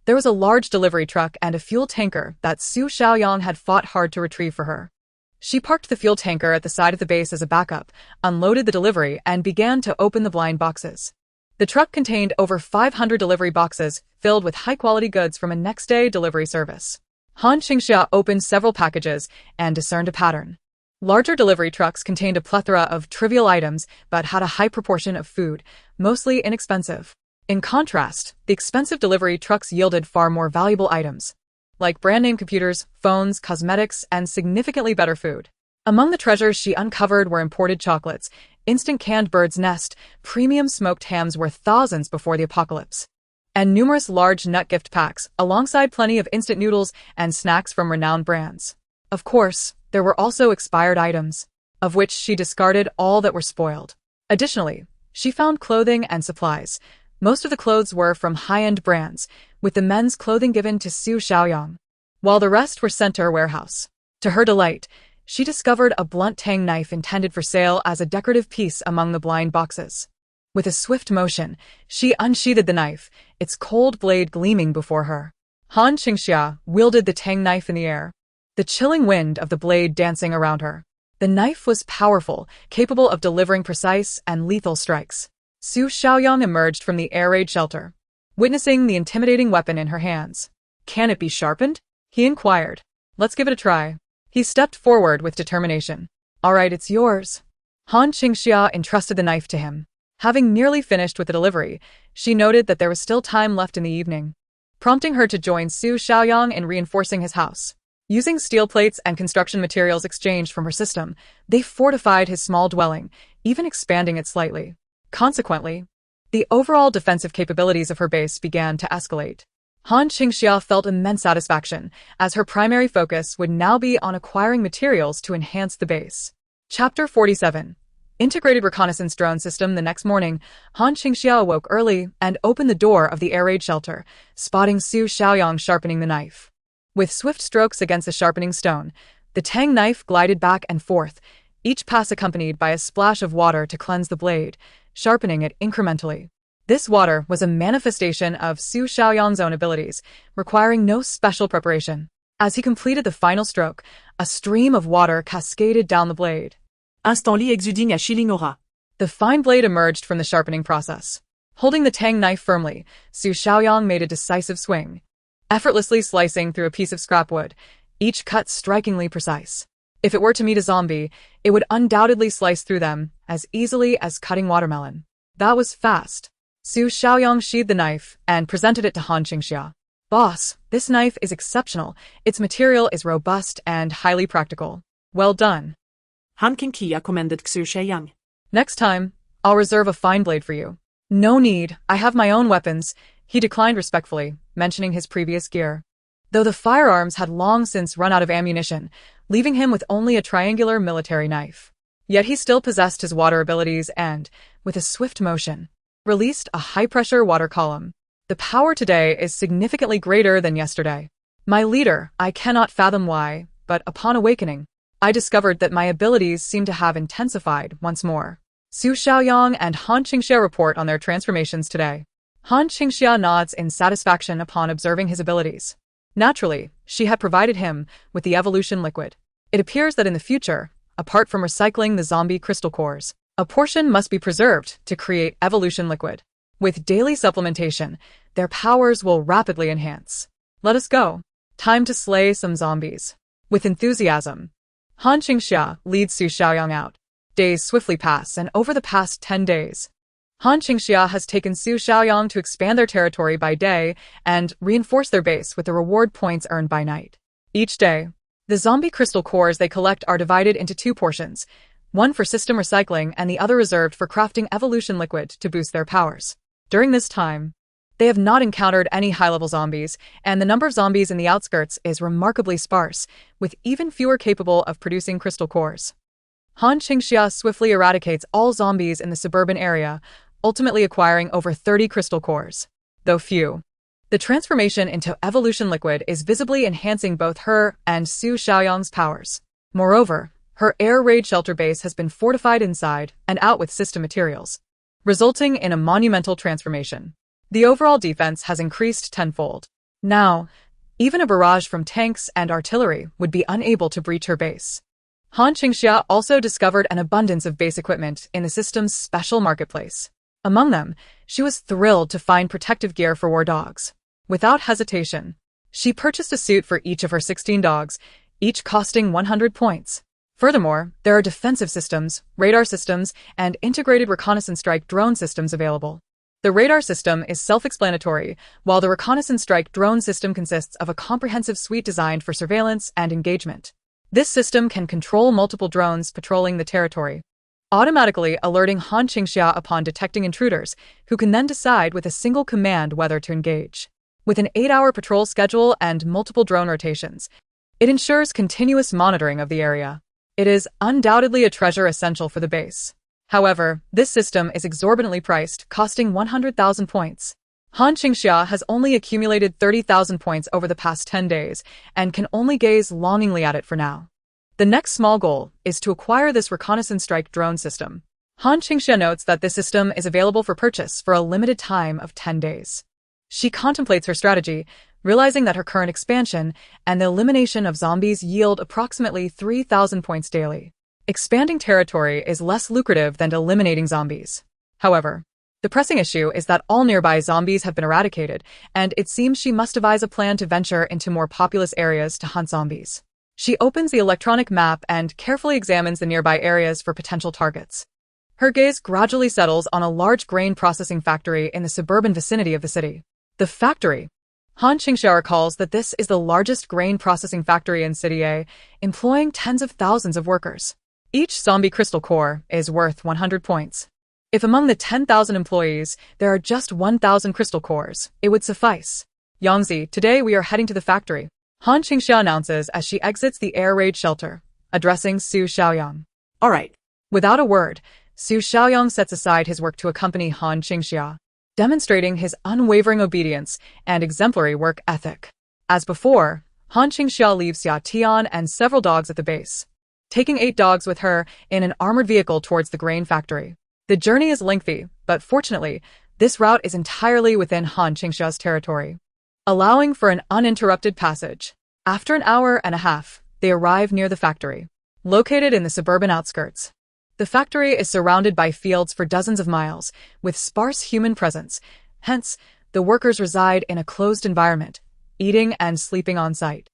Speaker 1: there was a large delivery truck and a fuel tanker that Su Xiaoyang had fought hard to retrieve for her. She parked the fuel tanker at the side of the base as a backup, unloaded the delivery, and began to open the blind boxes. The truck contained over 500 delivery boxes filled with high-quality goods from a next-day delivery service. Han Qingxia opened several packages and discerned a pattern. Larger delivery trucks contained a plethora of trivial items but had a high proportion of food, mostly inexpensive. In contrast, the expensive delivery trucks yielded far more valuable items, like brand-name computers, phones, cosmetics, and significantly better food. Among the treasures she uncovered were imported chocolates, instant canned bird's nest, premium smoked hams worth thousands before the apocalypse, and numerous large nut gift packs, alongside plenty of instant noodles and snacks from renowned brands. Of course, there were also expired items, of which she discarded all that were spoiled. Additionally, she found clothing and supplies. Most of the clothes were from high-end brands, with the men's clothing given to Su Xiaoyang, while the rest were sent to her warehouse. To her delight, she discovered a blunt tang knife intended for sale as a decorative piece among the blind boxes. With a swift motion, she unsheathed the knife, its cold blade gleaming before her. Han Qingxia wielded the tang knife in the air, the chilling wind of the blade dancing around her. The knife was powerful, capable of delivering precise and lethal strikes. Su Xiaoyang emerged from the air raid shelter, witnessing the intimidating weapon in her hands. "Can it be sharpened?" he inquired. "Let's give it a try." He stepped forward with determination. "All right, it's yours." Han Qingxia entrusted the knife to him. Having nearly finished with the delivery, she noted that there was still time left in the evening, prompting her to join Su Xiaoyang in reinforcing his house. Using steel plates and construction materials exchanged from her system, they fortified his small dwelling, even expanding it slightly. Consequently, the overall defensive capabilities of her base began to escalate. Han Qingxia felt immense satisfaction, as her primary focus would now be on acquiring materials to enhance the base. Chapter 47. Integrated Reconnaissance Drone System. The next morning, Han Qingxia awoke early and opened the door of the air raid shelter, spotting Su Xiaoyang sharpening the knife. With swift strokes against the sharpening stone, the tang knife glided back and forth, each pass accompanied by a splash of water to cleanse the blade, sharpening it incrementally. This water was a manifestation of Su Xiaoyang's own abilities, requiring no special preparation. As he completed the final stroke, a stream of water cascaded down the blade,
Speaker 2: instantly exuding a chilling aura.
Speaker 1: The fine blade emerged from the sharpening process. Holding the tang knife firmly, Su Xiaoyang made a decisive swing, effortlessly slicing through a piece of scrap wood, each cut strikingly precise. If it were to meet a zombie, it would undoubtedly slice through them as easily as cutting watermelon. That was fast. Su Xiaoyang sheathed the knife and presented it to Han Qingxia. Boss, this knife is exceptional. Its material is robust and highly practical. Well done.
Speaker 2: Han Qingxia commended Xu Xiaoyang.
Speaker 1: Next time, I'll reserve a fine blade for you. No need, I have my own weapons, he declined respectfully, mentioning his previous gear. Though the firearms had long since run out of ammunition, leaving him with only a triangular military knife. Yet he still possessed his water abilities and, with a swift motion, released a high-pressure water column. The power today is significantly greater than yesterday. My leader, I cannot fathom why, but upon awakening, I discovered that my abilities seem to have intensified once more. Su Xiaoyang and Han Qingxia report on their transformations today. Han Qingxia nods in satisfaction upon observing his abilities. Naturally, she had provided him with the evolution liquid. It appears that in the future, apart from recycling the zombie crystal cores, a portion must be preserved to create evolution liquid. With daily supplementation, their powers will rapidly enhance. Let us go. Time to slay some zombies. With enthusiasm, Han Qingxia leads Su Xiaoyang out. Days swiftly pass, and over the past 10 days, Han Qingxia has taken Su Xiaoyang to expand their territory by day and reinforce their base with the reward points earned by night. Each day, the zombie crystal cores they collect are divided into two portions, one for system recycling and the other reserved for crafting evolution liquid to boost their powers. During this time, they have not encountered any high-level zombies, and the number of zombies in the outskirts is remarkably sparse, with even fewer capable of producing crystal cores. Han Qingxia swiftly eradicates all zombies in the suburban area, ultimately acquiring over 30 crystal cores. Though few, the transformation into evolution liquid is visibly enhancing both her and Su Xiaoyang's powers. Moreover, her air raid shelter base has been fortified inside and out with system materials, resulting in a monumental transformation. The overall defense has increased tenfold. Now, even a barrage from tanks and artillery would be unable to breach her base. Han Qingxia also discovered an abundance of base equipment in the system's special marketplace. Among them, she was thrilled to find protective gear for war dogs. Without hesitation, she purchased a suit for each of her 16 dogs, each costing 100 points. Furthermore, there are defensive systems, radar systems, and integrated reconnaissance strike drone systems available. The radar system is self-explanatory, while the reconnaissance strike drone system consists of a comprehensive suite designed for surveillance and engagement. This system can control multiple drones patrolling the territory, automatically alerting Han Qingxia upon detecting intruders, who can then decide with a single command whether to engage. With an 8-hour patrol schedule and multiple drone rotations, it ensures continuous monitoring of the area. It is undoubtedly a treasure essential for the base. However, this system is exorbitantly priced, costing 100,000 points. Han Qingxia has only accumulated 30,000 points over the past 10 days and can only gaze longingly at it for now. The next small goal is to acquire this reconnaissance strike drone system. Han Qingxia notes that this system is available for purchase for a limited time of 10 days. She contemplates her strategy, realizing that her current expansion and the elimination of zombies yield approximately 3,000 points daily. Expanding territory is less lucrative than eliminating zombies. However, the pressing issue is that all nearby zombies have been eradicated, and it seems she must devise a plan to venture into more populous areas to hunt zombies. She opens the electronic map and carefully examines the nearby areas for potential targets. Her gaze gradually settles on a large grain processing factory in the suburban vicinity of the city. The factory. Han Qingxia recalls that this is the largest grain processing factory in City A, employing tens of thousands of workers. Each zombie crystal core is worth 100 points. If among the 10,000 employees there are just 1,000 crystal cores, it would suffice. Yangzi, today we are heading to the factory, Han Qingxia announces as she exits the air raid shelter, addressing Su Xiaoyang.
Speaker 2: All right.
Speaker 1: Without a word, Su Xiaoyang sets aside his work to accompany Han Qingxia, demonstrating his unwavering obedience and exemplary work ethic. As before, Han Qingxia leaves Xia Tian and several dogs at the base, taking 8 dogs with her in an armored vehicle towards the grain factory. The journey is lengthy, but fortunately, this route is entirely within Han Qingxia's territory, allowing for an uninterrupted passage. After an hour and a half, they arrive near the factory, located in the suburban outskirts. The factory is surrounded by fields for dozens of miles, with sparse human presence. Hence, the workers reside in a closed environment, eating and sleeping on site.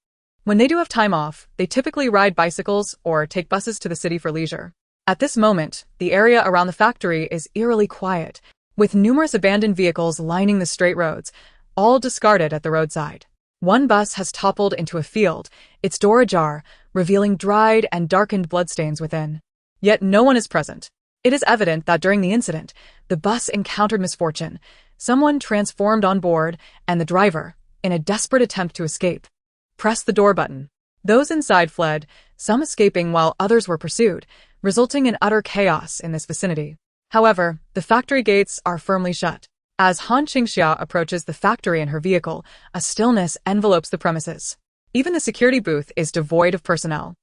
Speaker 1: When they do have time off, they typically ride bicycles or take buses to the city for leisure. At this moment, the area around the factory is eerily quiet, with numerous abandoned vehicles lining the straight roads, all discarded at the roadside. One bus has toppled into a field, its door ajar, revealing dried and darkened bloodstains within. Yet no one is present. It is evident that during the incident, the bus encountered misfortune. Someone transformed on board, and the driver, in a desperate attempt to escape, pressed the door button. Those inside fled, some escaping while others were pursued, resulting in utter chaos in this vicinity. However, the factory gates are firmly shut. As Han Qingxia approaches the factory in her vehicle, a stillness envelopes the premises. Even the security booth is devoid of personnel.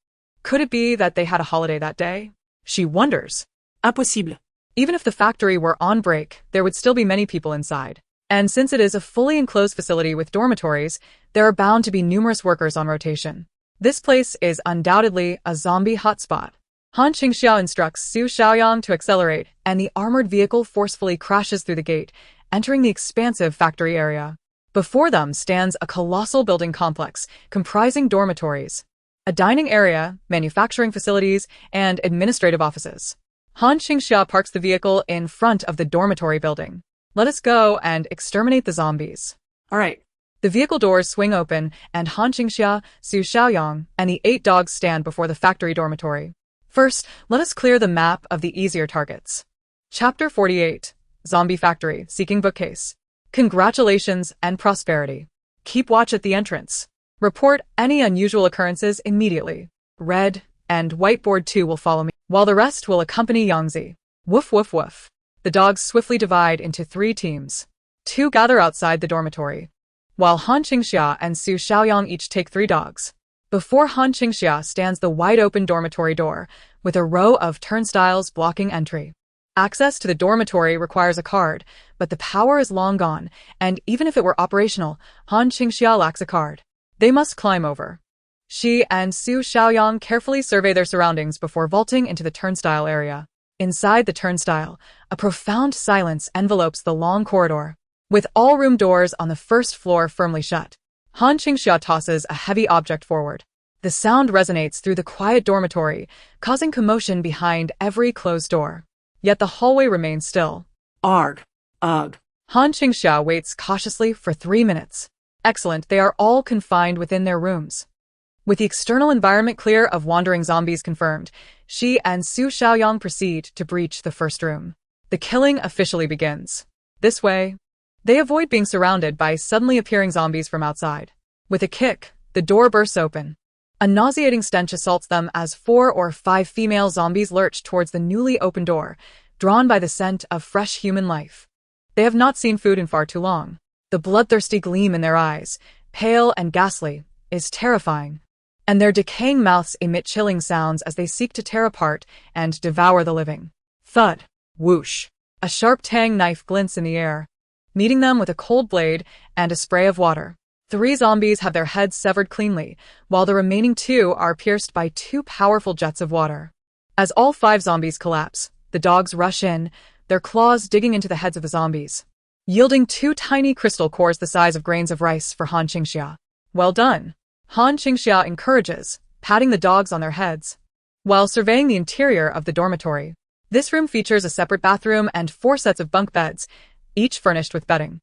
Speaker 1: Could it be that they had a holiday that day? She wonders.
Speaker 2: Impossible.
Speaker 1: Even if the factory were on break, there would still be many people inside. And since it is a fully enclosed facility with dormitories, there are bound to be numerous workers on rotation. This place is undoubtedly a zombie hotspot. Han Qingxia instructs Su Xiaoyang to accelerate, and the armored vehicle forcefully crashes through the gate, entering the expansive factory area. Before them stands a colossal building complex comprising dormitories, a dining area, manufacturing facilities, and administrative offices. Han Qingxia parks the vehicle in front of the dormitory building. Let us go and exterminate the zombies.
Speaker 2: All right.
Speaker 1: The vehicle doors swing open, and Han Qingxia, Su Xiaoyang, and the 8 dogs stand before the factory dormitory. First, let us clear the map of the easier targets. Chapter 48. Zombie Factory, Seeking Bookcase. Congratulations and prosperity. Keep watch at the entrance. Report any unusual occurrences immediately. Red and Whiteboard 2 will follow me, while the rest will accompany Yangzi. Woof woof woof. The dogs swiftly divide into 3 teams. 2 gather outside the dormitory, while Han Qingxia and Su Xiaoyang each take 3 dogs. Before Han Qingxia stands the wide-open dormitory door, with a row of turnstiles blocking entry. Access to the dormitory requires a card, but the power is long gone, and even if it were operational, Han Qingxia lacks a card. They must climb over. She and Su Xiaoyang carefully survey their surroundings before vaulting into the turnstile area. Inside the turnstile, a profound silence envelopes the long corridor, with all room doors on the first floor firmly shut. Han Qingxia tosses a heavy object forward. The sound resonates through the quiet dormitory, causing commotion behind every closed door. Yet the hallway remains still.
Speaker 2: Arg. Ugh.
Speaker 1: Han Qingxia waits cautiously for 3 minutes. Excellent, they are all confined within their rooms. With the external environment clear of wandering zombies confirmed, she and Su Xiaoyang proceed to breach the first room. The killing officially begins. This way, they avoid being surrounded by suddenly appearing zombies from outside. With a kick, the door bursts open. A nauseating stench assaults them as 4 or 5 female zombies lurch towards the newly opened door, drawn by the scent of fresh human life. They have not seen food in far too long. The bloodthirsty gleam in their eyes, pale and ghastly, is terrifying. And their decaying mouths emit chilling sounds as they seek to tear apart and devour the living. Thud. Whoosh. A sharp tang knife glints in the air, meeting them with a cold blade and a spray of water. 3 zombies have their heads severed cleanly, while the remaining 2 are pierced by 2 powerful jets of water. As all 5 zombies collapse, the dogs rush in, their claws digging into the heads of the zombies, yielding 2 tiny crystal cores the size of grains of rice for Han Qingxia. Well done. Han Qingxia encourages, patting the dogs on their heads, while surveying the interior of the dormitory. This room features a separate bathroom and 4 sets of bunk beds, each furnished with bedding.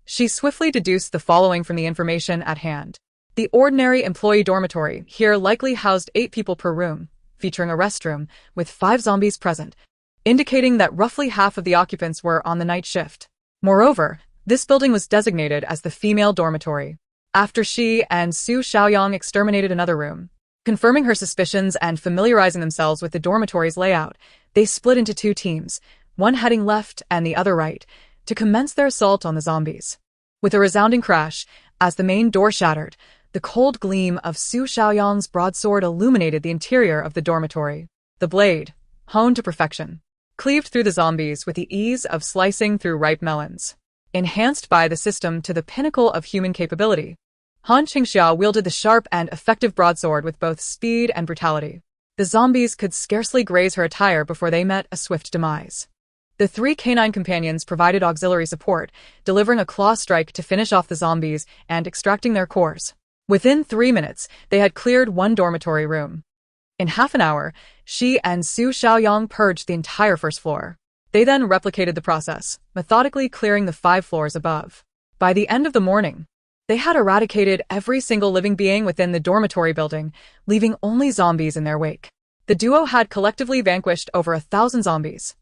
Speaker 1: She swiftly deduced the following from the information at hand. The ordinary employee dormitory here likely housed 8 people per room, featuring a restroom, with 5 zombies present, indicating that roughly half of the occupants were on the night shift. Moreover, this building was designated as the female dormitory. After she and Su Xiaoyang exterminated another room, confirming her suspicions and familiarizing themselves with the dormitory's layout, they split into 2 teams, one heading left and the other right, to commence their assault on the zombies. With a resounding crash, as the main door shattered, the cold gleam of Su Xiaoyang's broadsword illuminated the interior of the dormitory. The blade, honed to perfection, cleaved through the zombies with the ease of slicing through ripe melons. Enhanced by the system to the pinnacle of human capability, Han Qingxia wielded the sharp and effective broadsword with both speed and brutality. The zombies could scarcely graze her attire before they met a swift demise. The 3 canine companions provided auxiliary support, delivering a claw strike to finish off the zombies and extracting their cores. Within 3 minutes, they had cleared one dormitory room. In half an hour, she and Su Xiaoyang purged the entire first floor. They then replicated the process, methodically clearing the 5 floors above. By the end of the morning, they had eradicated every single living being within the dormitory building, leaving only zombies in their wake. The duo had collectively vanquished over 1,000 zombies,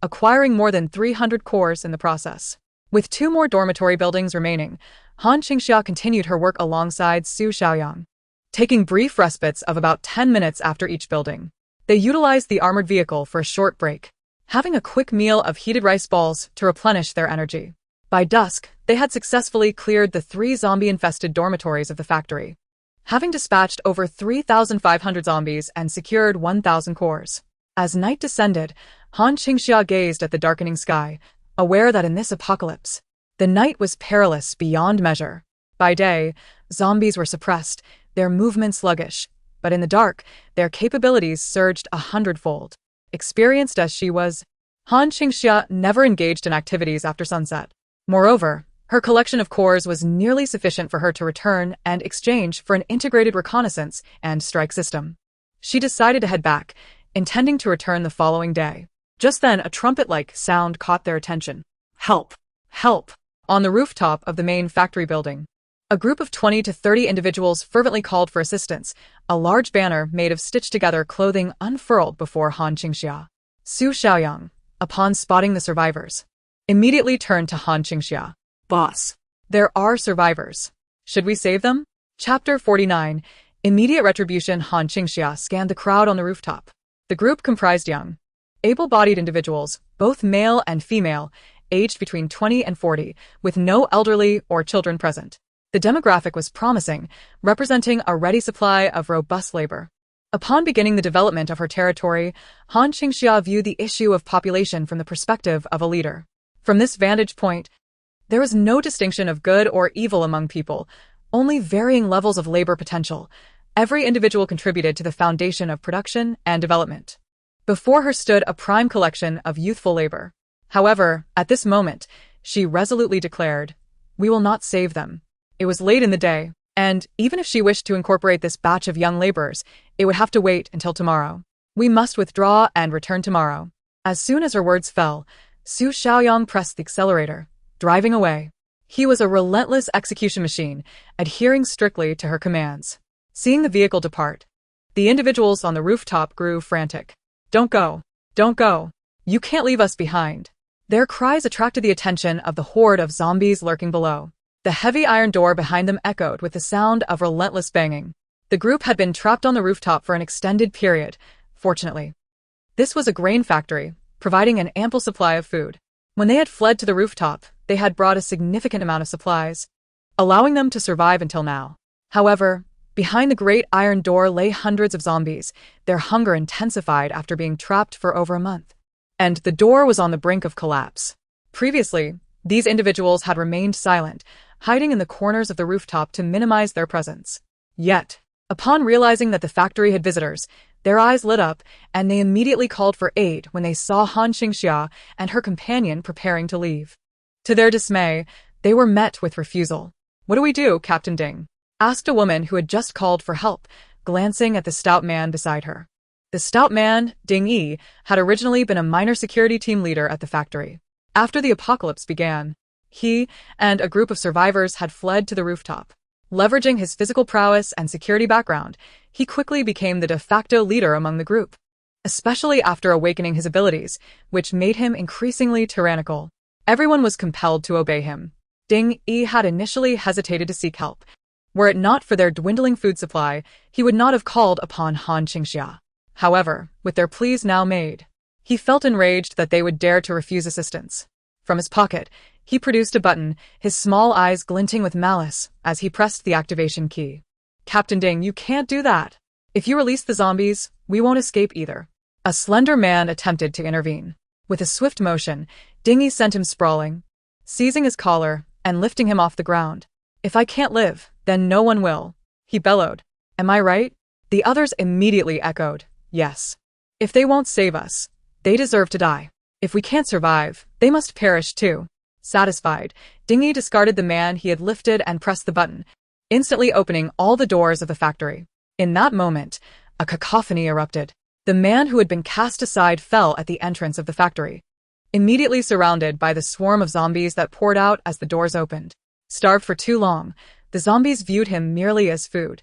Speaker 1: acquiring more than 300 cores in the process. With 2 more dormitory buildings remaining, Han Qingxia continued her work alongside Su Xiaoyang, taking brief respites of about 10 minutes after each building. They utilized the armored vehicle for a short break, having a quick meal of heated rice balls to replenish their energy. By dusk, they had successfully cleared the 3 zombie-infested dormitories of the factory, having dispatched over 3,500 zombies and secured 1,000 cores. As night descended, Han Qingxia gazed at the darkening sky, aware that in this apocalypse, the night was perilous beyond measure. By day, zombies were suppressed, their movements sluggish, but in the dark, their capabilities surged 100-fold. Experienced as she was, Han Qingxia never engaged in activities after sunset. Moreover, her collection of cores was nearly sufficient for her to return and exchange for an integrated reconnaissance and strike system. She decided to head back, intending to return the following day. Just then, a trumpet-like sound caught their attention. Help! Help! On the rooftop of the main factory building, a group of 20 to 30 individuals fervently called for assistance. A large banner made of stitched-together clothing unfurled before Han Qingxia. Su Xiaoyang, upon spotting the survivors, immediately turned to Han Qingxia. Boss, there are survivors. Should we save them? Chapter 49. Immediate retribution. Han Qingxia scanned the crowd on the rooftop. The group comprised young, able-bodied individuals, both male and female, aged between 20 and 40, with no elderly or children present. The demographic was promising, representing a ready supply of robust labor. Upon beginning the development of her territory, Han Qingxia viewed the issue of population from the perspective of a leader. From this vantage point, there was no distinction of good or evil among people, only varying levels of labor potential. Every individual contributed to the foundation of production and development. Before her stood a prime collection of youthful labor. However, at this moment, she resolutely declared, "We will not save them." It was late in the day, and even if she wished to incorporate this batch of young laborers, it would have to wait until tomorrow. "We must withdraw and return tomorrow." As soon as her words fell, Su Xiaoyang pressed the accelerator, driving away. He was a relentless execution machine, adhering strictly to her commands. Seeing the vehicle depart, the individuals on the rooftop grew frantic. "Don't go! Don't go! You can't leave us behind!" Their cries attracted the attention of the horde of zombies lurking below. The heavy iron door behind them echoed with the sound of relentless banging. The group had been trapped on the rooftop for an extended period, fortunately. This was a grain factory, providing an ample supply of food. When they had fled to the rooftop, they had brought a significant amount of supplies, allowing them to survive until now. However, behind the great iron door lay hundreds of zombies, their hunger intensified after being trapped for over a month. And the door was on the brink of collapse. Previously, these individuals had remained silent, hiding in the corners of the rooftop to minimize their presence. Yet, upon realizing that the factory had visitors, their eyes lit up, and they immediately called for aid when they saw Han Qingxia and her companion preparing to leave. To their dismay, they were met with refusal. "What do we do, Captain Ding?" asked a woman who had just called for help, glancing at the stout man beside her. The stout man, Ding Yi, had originally been a minor security team leader at the factory. After the apocalypse began, he and a group of survivors had fled to the rooftop. Leveraging his physical prowess and security background, he quickly became the de facto leader among the group, especially after awakening his abilities, which made him increasingly tyrannical. Everyone was compelled to obey him. Ding Yi had initially hesitated to seek help. Were it not for their dwindling food supply, he would not have called upon Han Qingxia. However, with their pleas now made, he felt enraged that they would dare to refuse assistance. From his pocket, he produced a button, his small eyes glinting with malice as he pressed the activation key. "Captain Ding, you can't do that. If you release the zombies, we won't escape either." A slender man attempted to intervene. With a swift motion, Dingy sent him sprawling, seizing his collar and lifting him off the ground. "If I can't live, then no one will," he bellowed. "Am I right?" The others immediately echoed, "Yes. If they won't save us, they deserve to die. If we can't survive, they must perish too." Satisfied, Dingy discarded the man he had lifted and pressed the button. instantly opening all the doors of the factory. In that moment, a cacophony erupted. The man who had been cast aside fell at the entrance of the factory, immediately surrounded by the swarm of zombies that poured out as the doors opened. Starved for too long, the zombies viewed him merely as food.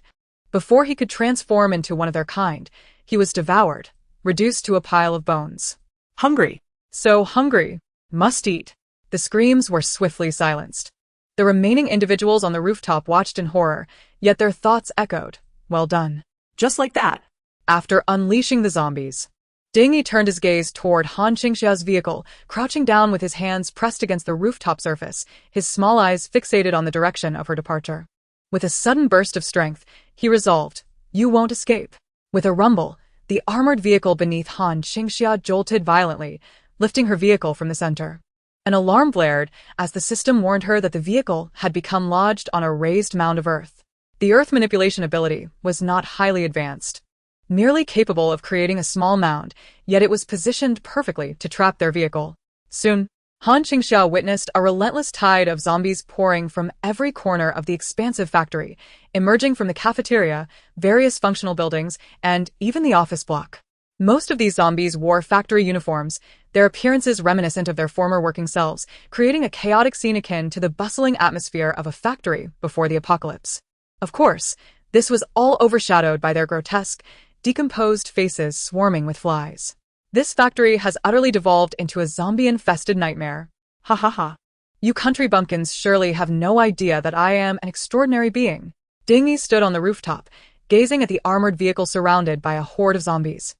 Speaker 1: Before he could transform into one of their kind, he was devoured, reduced to a pile of bones.
Speaker 2: Hungry.
Speaker 1: So hungry. Must eat. The screams were swiftly silenced. The remaining individuals on the rooftop watched in horror, yet their thoughts echoed, "Well done."
Speaker 2: Just like that.
Speaker 1: After unleashing the zombies, Ding Yi turned his gaze toward Han Qingxia's vehicle, crouching down with his hands pressed against the rooftop surface, his small eyes fixated on the direction of her departure. With a sudden burst of strength, he resolved, "You won't escape." With a rumble, the armored vehicle beneath Han Qingxia jolted violently, lifting her vehicle from the center. An alarm blared as the system warned her that the vehicle had become lodged on a raised mound of earth. The earth manipulation ability was not highly advanced, merely capable of creating a small mound, yet it was positioned perfectly to trap their vehicle. Soon, Han Qingxia witnessed a relentless tide of zombies pouring from every corner of the expansive factory, emerging from the cafeteria, various functional buildings, and even the office block. Most of these zombies wore factory uniforms, their appearances reminiscent of their former working selves, creating a chaotic scene akin to the bustling atmosphere of a factory before the apocalypse. Of course, this was all overshadowed by their grotesque, decomposed faces swarming with flies. This factory has utterly devolved into a zombie-infested nightmare. Ha ha ha. You country bumpkins surely have no idea that I am an extraordinary being. Ding Yi stood on the rooftop, gazing at the armored vehicle surrounded by a horde of zombies.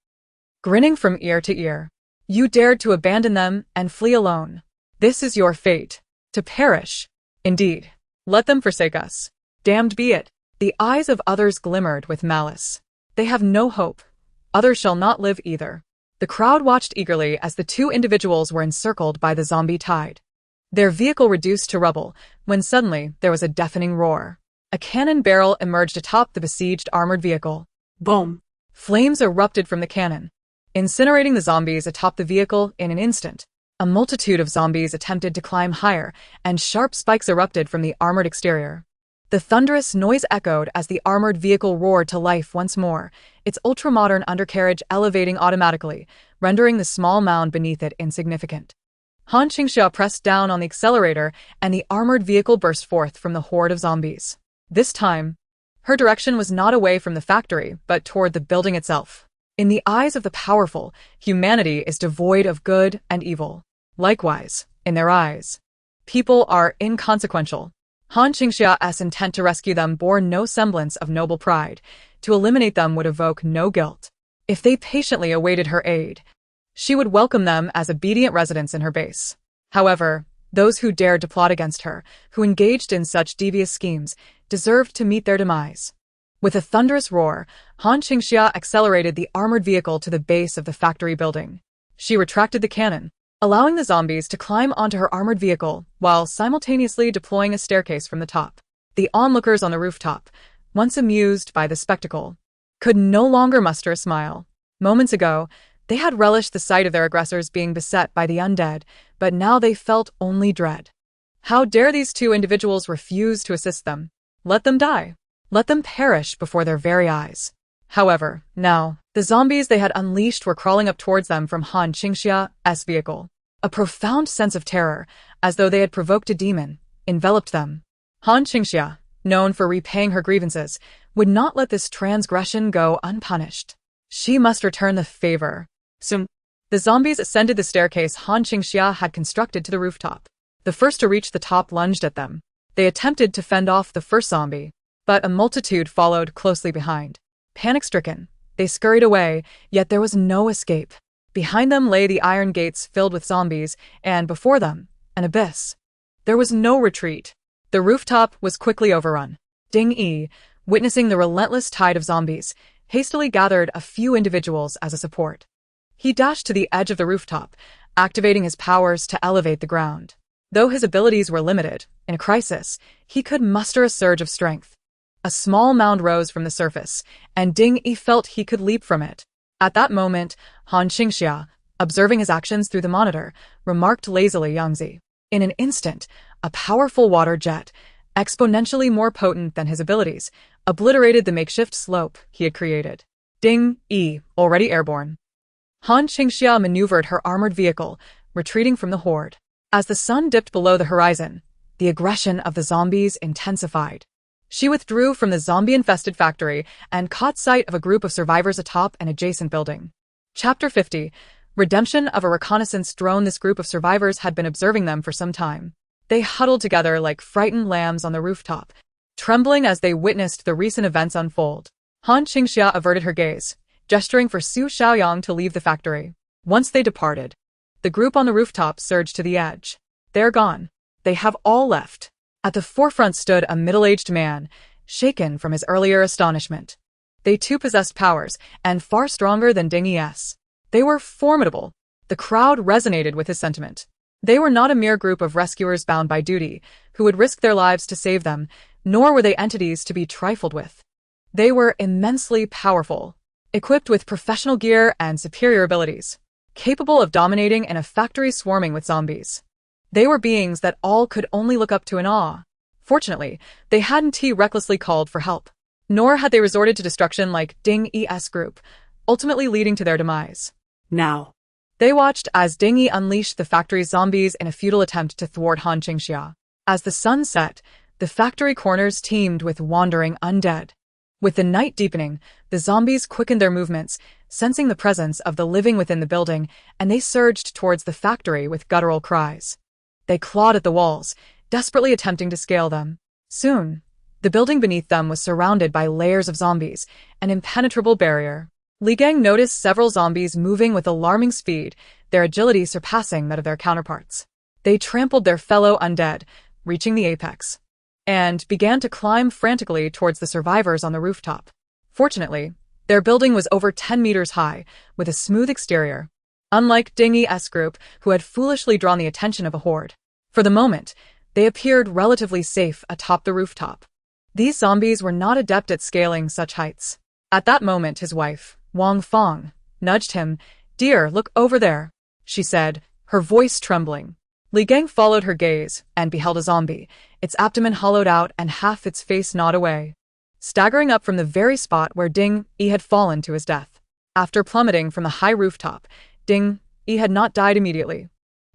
Speaker 1: Grinning from ear to ear. You dared to abandon them and flee alone. This is your fate. To perish. Indeed. Let them forsake us. Damned be it. The eyes of others glimmered with malice. They have no hope. Others shall not live either. The crowd watched eagerly as the two individuals were encircled by the zombie tide. Their vehicle reduced to rubble, when suddenly there was a deafening roar. A cannon barrel emerged atop the besieged armored vehicle.
Speaker 2: Boom.
Speaker 1: Flames erupted from the cannon, incinerating the zombies atop the vehicle in an instant. A multitude of zombies attempted to climb higher, and sharp spikes erupted from the armored exterior. The thunderous noise echoed as the armored vehicle roared to life once more, its ultra-modern undercarriage elevating automatically, rendering the small mound beneath it insignificant. Han Qingxia pressed down on the accelerator, and the armored vehicle burst forth from the horde of zombies. This time, her direction was not away from the factory, but toward the building itself. In the eyes of the powerful, humanity is devoid of good and evil. Likewise, in their eyes, people are inconsequential. Han Qingxia's intent to rescue them bore no semblance of noble pride. To eliminate them would evoke no guilt. If they patiently awaited her aid, she would welcome them as obedient residents in her base. However, those who dared to plot against her, who engaged in such devious schemes, deserved to meet their demise. With a thunderous roar, Han Qingxia accelerated the armored vehicle to the base of the factory building. She retracted the cannon, allowing the zombies to climb onto her armored vehicle while simultaneously deploying a staircase from the top. The onlookers on the rooftop, once amused by the spectacle, could no longer muster a smile. Moments ago, they had relished the sight of their aggressors being beset by the undead, but now they felt only dread. How dare these two individuals refuse to assist them? Let them die. Let them perish before their very eyes. However, now, the zombies they had unleashed were crawling up towards them from Han Qingxia's vehicle. A profound sense of terror, as though they had provoked a demon, enveloped them. Han Qingxia, known for repaying her grievances, would not let this transgression go unpunished. She must return the favor. Soon, the zombies ascended the staircase Han Qingxia had constructed to the rooftop. The first to reach the top lunged at them. They attempted to fend off the first zombie, but a multitude followed closely behind. Panic-stricken, they scurried away, yet there was no escape. Behind them lay the iron gates filled with zombies, and before them, an abyss. There was no retreat. The rooftop was quickly overrun. Ding Yi, witnessing the relentless tide of zombies, hastily gathered a few individuals as a support. He dashed to the edge of the rooftop, activating his powers to elevate the ground. Though his abilities were limited, in a crisis, he could muster a surge of strength. A small mound rose from the surface, and Ding Yi felt he could leap from it. At that moment, Han Qingxia, observing his actions through the monitor, remarked lazily, "Yangzi." In an instant, a powerful water jet, exponentially more potent than his abilities, obliterated the makeshift slope he had created. Ding Yi, already airborne. Han Qingxia maneuvered her armored vehicle, retreating from the horde. As the sun dipped below the horizon, the aggression of the zombies intensified. She withdrew from the zombie-infested factory and caught sight of a group of survivors atop an adjacent building. Chapter 50. Redemption of a reconnaissance drone. This group of survivors had been observing them for some time. They huddled together like frightened lambs on the rooftop, trembling as they witnessed the recent events unfold. Han Qingxia averted her gaze, gesturing for Su Xiaoyang to leave the factory. Once they departed, the group on the rooftop surged to the edge. They're gone. They have all left. At the forefront stood a middle-aged man, shaken from his earlier astonishment. They too possessed powers, and far stronger than Ding Yi's. They were formidable. The crowd resonated with his sentiment. They were not a mere group of rescuers bound by duty, who would risk their lives to save them, nor were they entities to be trifled with. They were immensely powerful, equipped with professional gear and superior abilities, capable of dominating in a factory swarming with zombies. They were beings that all could only look up to in awe. Fortunately, they hadn't recklessly called for help, nor had they resorted to destruction like Ding Yi's group, ultimately leading to their demise.
Speaker 2: Now.
Speaker 1: They watched as Ding Yi unleashed the factory's zombies in a futile attempt to thwart Han Qingxia. As the sun set, the factory corners teemed with wandering undead. With the night deepening, the zombies quickened their movements, sensing the presence of the living within the building, and they surged towards the factory with guttural cries. They clawed at the walls, desperately attempting to scale them. Soon, the building beneath them was surrounded by layers of zombies, an impenetrable barrier. Li Gang noticed several zombies moving with alarming speed, their agility surpassing that of their counterparts. They trampled their fellow undead, reaching the apex, and began to climb frantically towards the survivors on the rooftop. Fortunately, their building was over 10 meters high, with a smooth exterior, unlike Ding Yi's group, who had foolishly drawn the attention of a horde. For the moment, they appeared relatively safe atop the rooftop. These zombies were not adept at scaling such heights. At that moment, his wife, Wang Feng, nudged him. "Dear, look over there," she said, her voice trembling. Li Gang followed her gaze and beheld a zombie, its abdomen hollowed out and half its face gnawed away, staggering up from the very spot where Ding Yi had fallen to his death. After plummeting from the high rooftop, Ding Yi had not died immediately.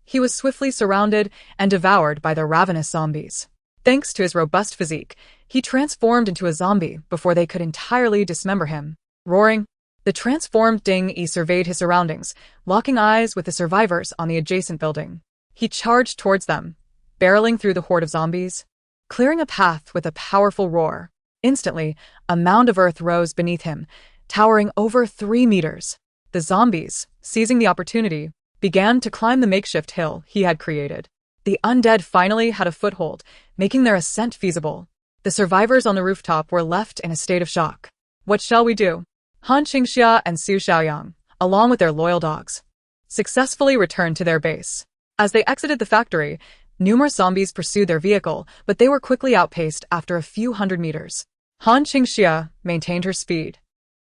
Speaker 1: He was swiftly surrounded and devoured by the ravenous zombies. Thanks to his robust physique, he transformed into a zombie before they could entirely dismember him. Roaring, the transformed Ding Yi surveyed his surroundings, locking eyes with the survivors on the adjacent building. He charged towards them, barreling through the horde of zombies, clearing a path with a powerful roar. Instantly, a mound of earth rose beneath him, towering over 3 meters. The zombies, seizing the opportunity, began to climb the makeshift hill he had created. The undead finally had a foothold, making their ascent feasible. The survivors on the rooftop were left in a state of shock. What shall we do? Han Qingxia and Su Xiaoyang, along with their loyal dogs, successfully returned to their base. As they exited the factory, numerous zombies pursued their vehicle, but they were quickly outpaced after a few hundred meters. Han Qingxia maintained her speed,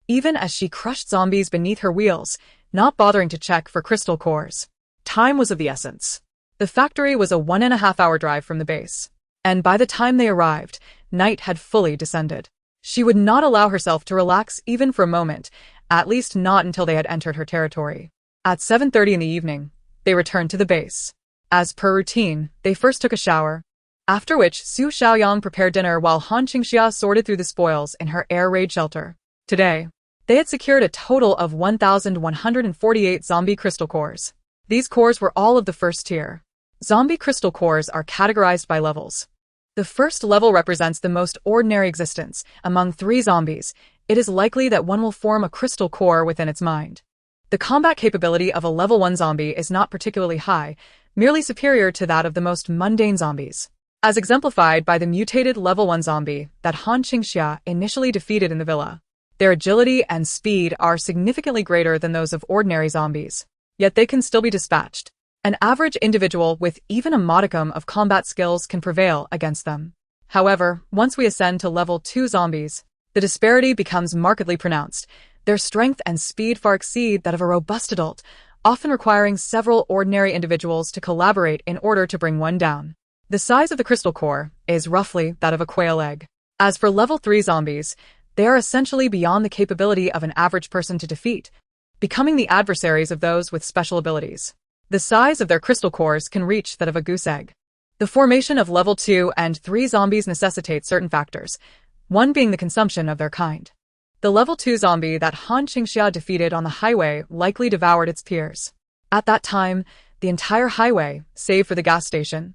Speaker 1: even as she crushed zombies beneath her wheels, not bothering to check for crystal cores. Time was of the essence. The factory was a 1.5-hour drive from the base, and by the time they arrived, night had fully descended. She would not allow herself to relax even for a moment, at least not until they had entered her territory. At 7:30 in the evening, they returned to the base. As per routine, they first took a shower, after which Su Xiaoyang prepared dinner while Han Qingxia sorted through the spoils in her air raid shelter. Today, they had secured a total of 1,148 zombie crystal cores. These cores were all of the first tier. Zombie crystal cores are categorized by levels. The first level represents the most ordinary existence. Among 3 zombies, it is likely that one will form a crystal core within its mind. The combat capability of a level 1 zombie is not particularly high, merely superior to that of the most mundane zombies, as exemplified by the mutated level 1 zombie that Han Qingxia initially defeated in the villa. Their agility and speed are significantly greater than those of ordinary zombies, yet they can still be dispatched. An average individual with even a modicum of combat skills can prevail against them. However, once we ascend to level 2 zombies, the disparity becomes markedly pronounced. Their strength and speed far exceed that of a robust adult, often requiring several ordinary individuals to collaborate in order to bring one down. The size of the crystal core is roughly that of a quail egg. As for level 3 zombies, they are essentially beyond the capability of an average person to defeat, becoming the adversaries of those with special abilities. The size of their crystal cores can reach that of a goose egg. The formation of level 2 and 3 zombies necessitates certain factors, one being the consumption of their kind. The level 2 zombie that Han Qingxia defeated on the highway likely devoured its peers. At that time, the entire highway, save for the gas station,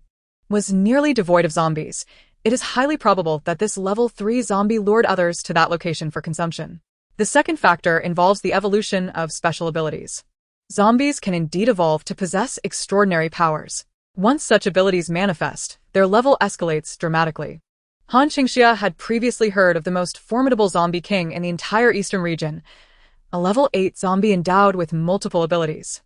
Speaker 1: was nearly devoid of zombies. It is highly probable that this level 3 zombie lured others to that location for consumption. The second factor involves the evolution of special abilities. Zombies can indeed evolve to possess extraordinary powers. Once such abilities manifest, their level escalates dramatically. Han Qingxia had previously heard of the most formidable zombie king in the entire eastern region, a level 8 zombie endowed with multiple abilities.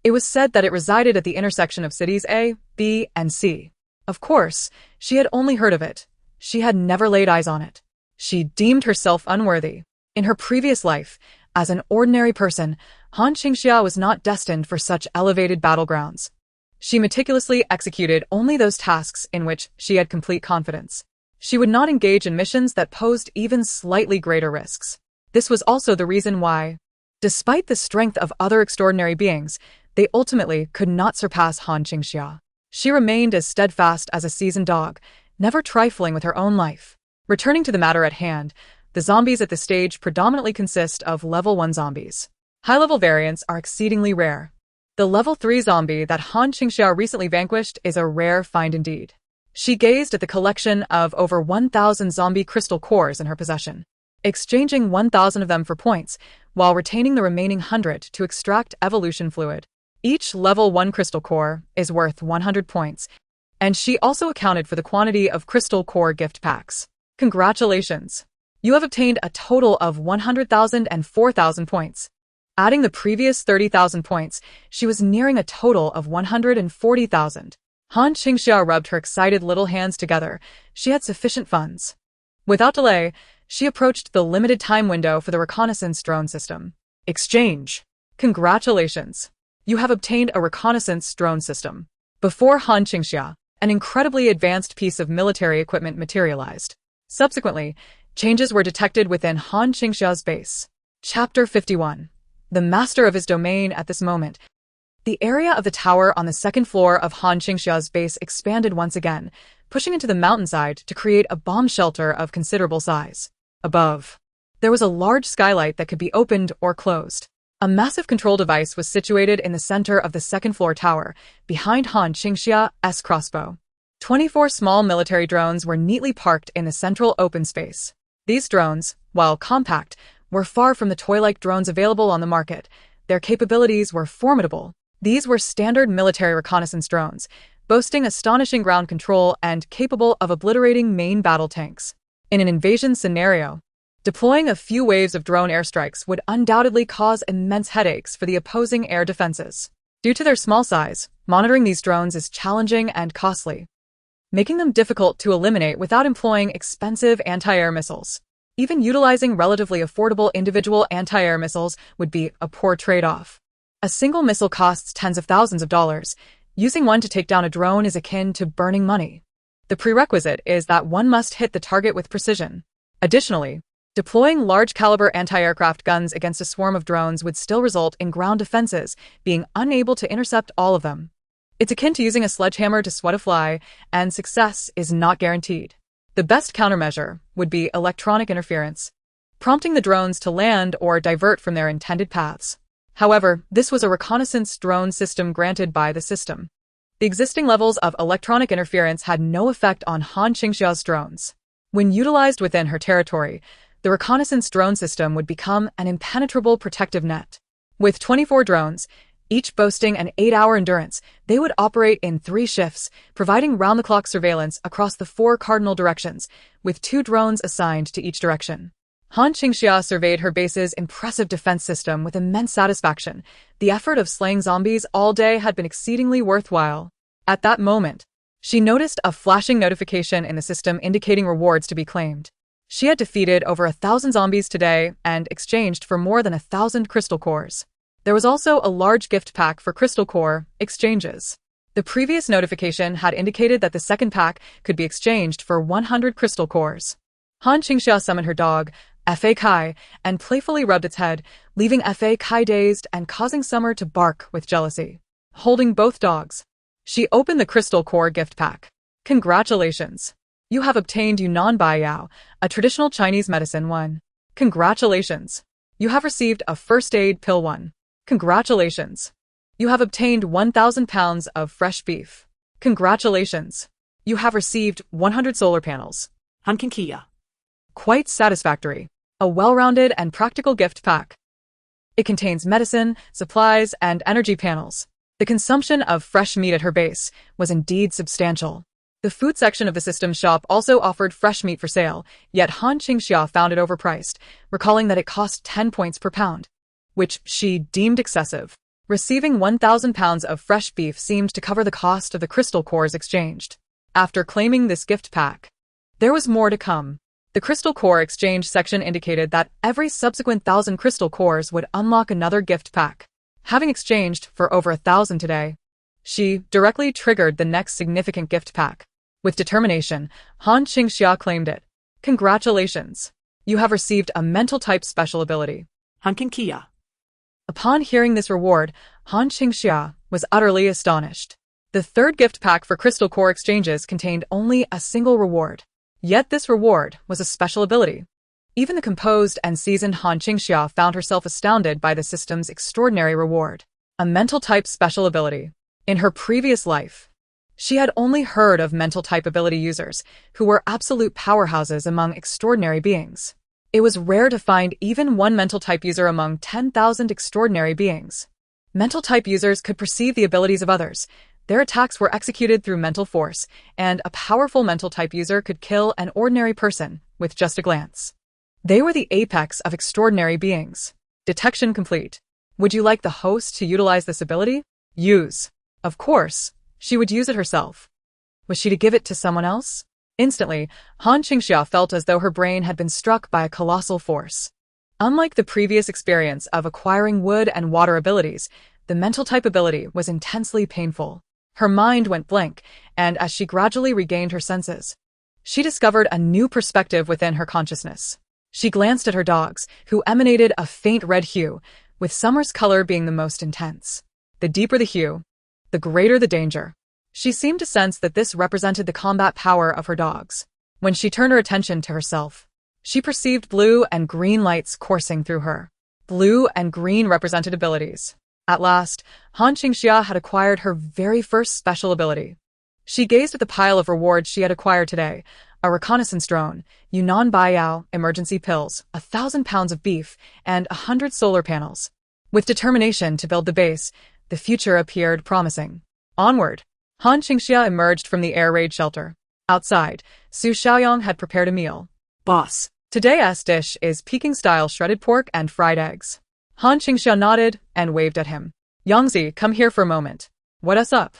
Speaker 1: It was said that it resided at the intersection of cities A, B, and C. Of course, she had only heard of it. She had never laid eyes on it. She deemed herself unworthy. In her previous life, as an ordinary person, Han Qingxia was not destined for such elevated battlegrounds. She meticulously executed only those tasks in which she had complete confidence. She would not engage in missions that posed even slightly greater risks. This was also the reason why, despite the strength of other extraordinary beings, they ultimately could not surpass Han Qingxia. She remained as steadfast as a seasoned dog, never trifling with her own life. Returning to the matter at hand, the zombies at this stage predominantly consist of level 1 zombies. High-level variants are exceedingly rare. The level 3 zombie that Han Qingxia recently vanquished is a rare find indeed. She gazed at the collection of over 1,000 zombie crystal cores in her possession, exchanging 1,000 of them for points, while retaining the remaining 100 to extract evolution fluid. Each level 1 crystal core is worth 100 points, and she also accounted for the quantity of crystal core gift packs. Congratulations! You have obtained a total of 100,000 and 4,000 points. Adding the previous 30,000 points, she was nearing a total of 140,000. Han Qingxia rubbed her excited little hands together. She had sufficient funds. Without delay, she approached the limited time window for the reconnaissance drone system. Exchange. Congratulations. You have obtained a reconnaissance drone system. Before Han Qingxia, an incredibly advanced piece of military equipment materialized. Subsequently, changes were detected within Han Qingxia's base. Chapter 51. The master of his domain at this moment. The area of the tower on the second floor of Han Qingxia's base expanded once again, pushing into the mountainside to create a bomb shelter of considerable size. Above, there was a large skylight that could be opened or closed. A massive control device was situated in the center of the second floor tower, behind Han Qingxia's crossbow. 24 small military drones were neatly parked in the central open space. These drones, while compact, were far from the toy-like drones available on the market. Their capabilities were formidable. These were standard military reconnaissance drones, boasting astonishing ground control and capable of obliterating main battle tanks. In an invasion scenario, deploying a few waves of drone airstrikes would undoubtedly cause immense headaches for the opposing air defenses. Due to their small size, monitoring these drones is challenging and costly, making them difficult to eliminate without employing expensive anti-air missiles. Even utilizing relatively affordable individual anti-air missiles would be a poor trade-off. A single missile costs tens of thousands of dollars. Using one to take down a drone is akin to burning money. The prerequisite is that one must hit the target with precision. Additionally, deploying large-caliber anti-aircraft guns against a swarm of drones would still result in ground defenses being unable to intercept all of them. It's akin to using a sledgehammer to swat a fly, and success is not guaranteed. The best countermeasure would be electronic interference, prompting the drones to land or divert from their intended paths. However, this was a reconnaissance drone system granted by the system. The existing levels of electronic interference had no effect on Han Qingxia's drones. When utilized within her territory, the reconnaissance drone system would become an impenetrable protective net. With 24 drones, each boasting an 8-hour endurance, they would operate in 3 shifts, providing round-the-clock surveillance across the 4 cardinal directions, with 2 drones assigned to each direction. Han Qingxia surveyed her base's impressive defense system with immense satisfaction. The effort of slaying zombies all day had been exceedingly worthwhile. At that moment, she noticed a flashing notification in the system indicating rewards to be claimed. She had defeated over 1,000 zombies today and exchanged for more than 1,000 crystal cores. There was also a large gift pack for crystal core exchanges. The previous notification had indicated that the second pack could be exchanged for 100 crystal cores. Han Qingxia summoned her dog, Fa Kai, and playfully rubbed its head, leaving Fa Kai dazed and causing Summer to bark with jealousy. Holding both dogs, she opened the crystal core gift pack. Congratulations! You have obtained Yunnan Baiyao, a traditional Chinese medicine 1. Congratulations! You have received a first aid pill 1. Congratulations! You have obtained 1,000 pounds of fresh beef. Congratulations! You have received 100 solar panels.
Speaker 2: Han Qingxia.
Speaker 1: Quite satisfactory. A well-rounded and practical gift pack. It contains medicine, supplies, and energy panels. The consumption of fresh meat at her base was indeed substantial. The food section of the system shop also offered fresh meat for sale, yet Han Qingxia found it overpriced, recalling that it cost 10 points per pound, which she deemed excessive. Receiving 1,000 pounds of fresh beef seemed to cover the cost of the crystal cores exchanged. After claiming this gift pack, there was more to come. The crystal core exchange section indicated that every subsequent 1,000 crystal cores would unlock another gift pack. Having exchanged for over 1,000 today, she directly triggered the next significant gift pack. With determination, Han Qingxia claimed it. Congratulations! You have received a mental type special ability.
Speaker 2: Han Qingxia.
Speaker 1: Upon hearing this reward, Han Qingxia was utterly astonished. The third gift pack for crystal core exchanges contained only a single reward. Yet this reward was a special ability. Even the composed and seasoned Han Qingxia found herself astounded by the system's extraordinary reward. A mental type special ability. In her previous life, she had only heard of mental type ability users who were absolute powerhouses among extraordinary beings. It was rare to find even one mental type user among 10,000 extraordinary beings. Mental type users could perceive the abilities of others. Their attacks were executed through mental force, and a powerful mental type user could kill an ordinary person with just a glance. They were the apex of extraordinary beings. Detection complete. Would you like the host to utilize this ability? Use. Of course, she would use it herself. Was she to give it to someone else? Instantly, Han Qingxia felt as though her brain had been struck by a colossal force. Unlike the previous experience of acquiring wood and water abilities, the mental type ability was intensely painful. Her mind went blank, and as she gradually regained her senses, she discovered a new perspective within her consciousness. She glanced at her dogs, who emanated a faint red hue, with Summer's color being the most intense. The deeper the hue, the greater the danger. She seemed to sense that this represented the combat power of her dogs. When she turned her attention to herself, she perceived blue and green lights coursing through her. Blue and green represented abilities. At last, Han Qingxia had acquired her very first special ability. She gazed at the pile of rewards she had acquired today: a reconnaissance drone, Yunnan Baiyao emergency pills, 1,000 pounds of beef, and 100 solar panels. With determination to build the base, the future appeared promising. Onward! Han Qingxia emerged from the air raid shelter. Outside, Su Xiaoyang had prepared a meal.
Speaker 2: Boss.
Speaker 1: Today's dish is Peking-style shredded pork and fried eggs. Han Qingxia nodded and waved at him. Yangzi, come here for a moment. What's up?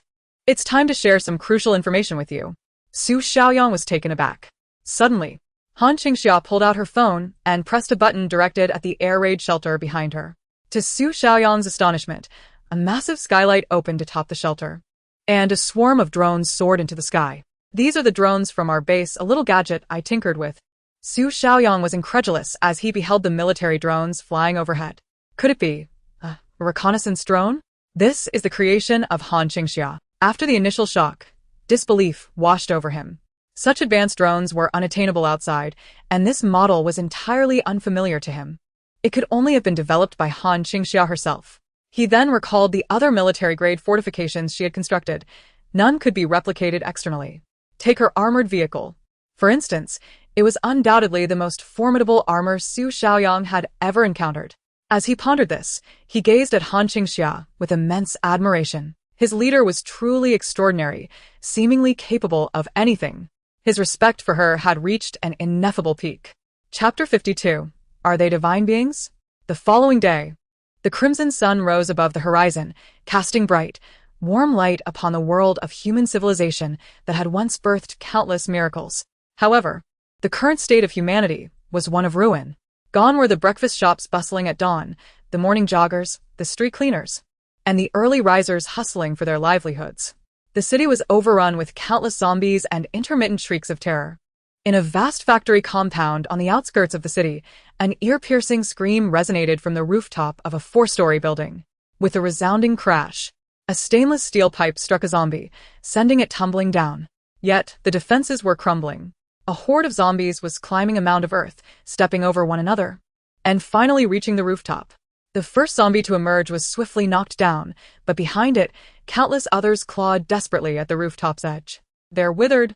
Speaker 1: It's time to share some crucial information with you. Su Xiaoyang was taken aback. Suddenly, Han Qingxia pulled out her phone and pressed a button directed at the air raid shelter behind her. To Su Xiaoyang's astonishment, a massive skylight opened atop the shelter, and a swarm of drones soared into the sky. These are the drones from our base, a little gadget I tinkered with. Su Xiaoyang was incredulous as he beheld the military drones flying overhead. Could it be a reconnaissance drone? This is the creation of Han Qingxia. After the initial shock, disbelief washed over him. Such advanced drones were unattainable outside, and this model was entirely unfamiliar to him. It could only have been developed by Han Qingxia herself. He then recalled the other military-grade fortifications she had constructed. None could be replicated externally. Take her armored vehicle. For instance, it was undoubtedly the most formidable armor Su Xiaoyang had ever encountered. As he pondered this, he gazed at Han Qingxia with immense admiration. His leader was truly extraordinary, seemingly capable of anything. His respect for her had reached an ineffable peak. Chapter 52. Are they divine beings? The following day, the crimson sun rose above the horizon, casting bright, warm light upon the world of human civilization that had once birthed countless miracles. However, the current state of humanity was one of ruin. Gone were the breakfast shops bustling at dawn, the morning joggers, the street cleaners, and the early risers hustling for their livelihoods. The city was overrun with countless zombies and intermittent shrieks of terror. In a vast factory compound on the outskirts of the city, an ear-piercing scream resonated from the rooftop of a 4-story building. With a resounding crash, a stainless steel pipe struck a zombie, sending it tumbling down. Yet, the defenses were crumbling. A horde of zombies was climbing a mound of earth, stepping over one another, and finally reaching the rooftop. The first zombie to emerge was swiftly knocked down, but behind it, countless others clawed desperately at the rooftop's edge. Their withered,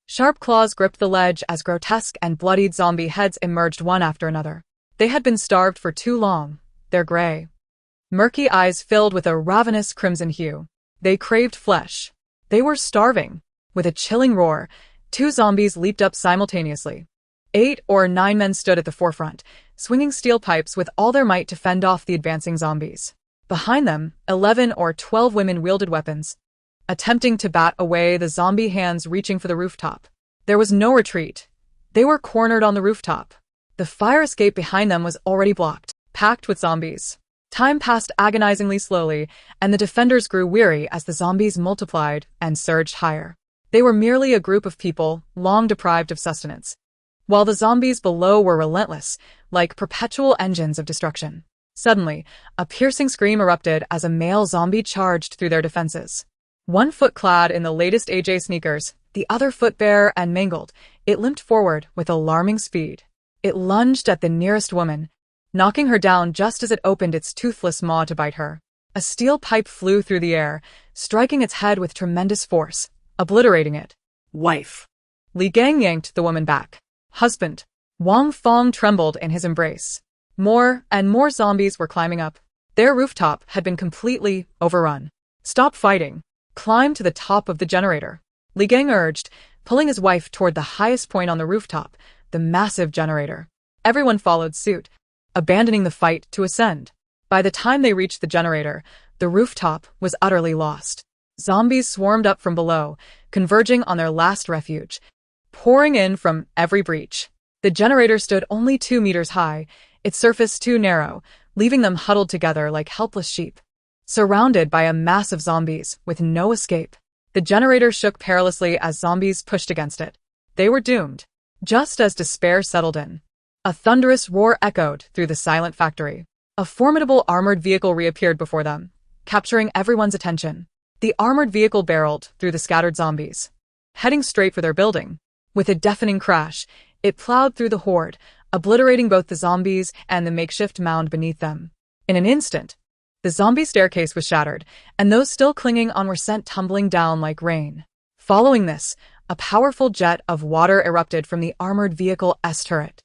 Speaker 1: sharp claws gripped the ledge as grotesque and bloodied zombie heads emerged one after another. They had been starved for too long, their gray, murky eyes filled with a ravenous crimson hue. They craved flesh. They were starving. With a chilling roar, 2 zombies leaped up simultaneously. 8 or 9 men stood at the forefront, swinging steel pipes with all their might to fend off the advancing zombies. Behind them, 11 or 12 women wielded weapons, attempting to bat away the zombie hands reaching for the rooftop. There was no retreat. They were cornered on the rooftop. The fire escape behind them was already blocked, packed with zombies. Time passed agonizingly slowly, and the defenders grew weary as the zombies multiplied and surged higher. They were merely a group of people, long deprived of sustenance, while the zombies below were relentless, like perpetual engines of destruction. Suddenly, a piercing scream erupted as a male zombie charged through their defenses. One foot clad in the latest AJ sneakers, the other foot bare and mangled, it limped forward with alarming speed. It lunged at the nearest woman, knocking her down just as it opened its toothless maw to bite her. A steel pipe flew through the air, striking its head with tremendous force, obliterating it.
Speaker 2: Wife.
Speaker 1: Li Gang yanked the woman back. Husband. Wang Fong trembled in his embrace. More and more zombies were climbing up. Their rooftop had been completely overrun. Stop fighting. Climb to the top of the generator. Li Gang urged, pulling his wife toward the highest point on the rooftop, the massive generator. Everyone followed suit, abandoning the fight to ascend. By the time they reached the generator, the rooftop was utterly lost. Zombies swarmed up from below, converging on their last refuge, pouring in from every breach. The generator stood only 2 meters high, its surface too narrow, leaving them huddled together like helpless sheep, surrounded by a mass of zombies with no escape. The generator shook perilously as zombies pushed against it. They were doomed. Just as despair settled in, a thunderous roar echoed through the silent factory. A formidable armored vehicle reappeared before them, capturing everyone's attention. The armored vehicle barreled through the scattered zombies, heading straight for their building. With a deafening crash, it plowed through the horde, obliterating both the zombies and the makeshift mound beneath them. In an instant, the zombie staircase was shattered, and those still clinging on were sent tumbling down like rain. Following this, a powerful jet of water erupted from the armored vehicle-S turret.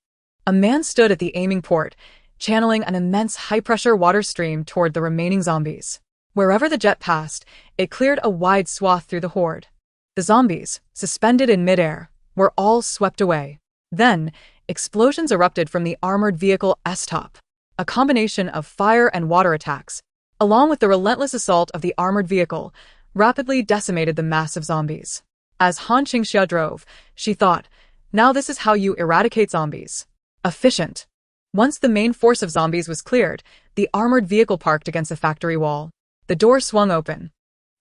Speaker 1: A man stood at the aiming port, channeling an immense high-pressure water stream toward the remaining zombies. Wherever the jet passed, it cleared a wide swath through the horde. The zombies, suspended in midair, were all swept away. Then, explosions erupted from the armored vehicle-S top. A combination of fire and water attacks, along with the relentless assault of the armored vehicle, rapidly decimated the mass of zombies. As Han Qingxia drove, she thought, now this is how you eradicate zombies. Efficient. Once the main force of zombies was cleared, the armored vehicle parked against a factory wall. The door swung open,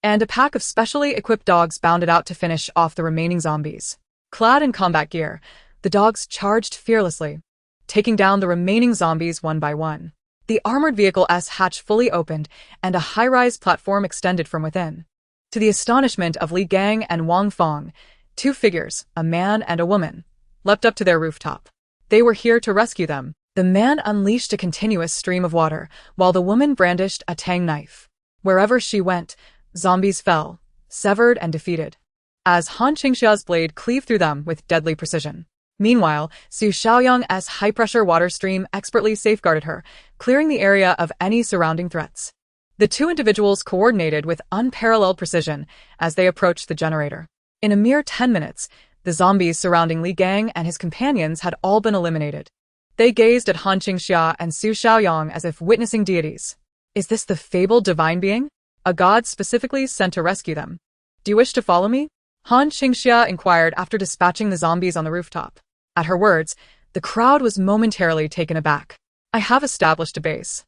Speaker 1: and a pack of specially equipped dogs bounded out to finish off the remaining zombies. Clad in combat gear, the dogs charged fearlessly, taking down the remaining zombies one by one. The armored vehicle-S hatch fully opened, and a high-rise platform extended from within. To the astonishment of Li Gang and Wang Fong, 2 figures, a man and a woman, leapt up to their rooftop. They were here to rescue them. The man unleashed a continuous stream of water, while the woman brandished a tang knife. Wherever she went, zombies fell, severed and defeated, as Han Qingxia's blade cleaved through them with deadly precision. Meanwhile, Su Xiaoyang's high-pressure water stream expertly safeguarded her, clearing the area of any surrounding threats. The 2 individuals coordinated with unparalleled precision as they approached the generator. In a mere 10 minutes, the zombies surrounding Li Gang and his companions had all been eliminated. They gazed at Han Qingxia and Su Xiaoyang as if witnessing deities. Is this the fabled divine being? A god specifically sent to rescue them? Do you wish to follow me? Han Qingxia inquired after dispatching the zombies on the rooftop. At her words, the crowd was momentarily taken aback. I have established a base.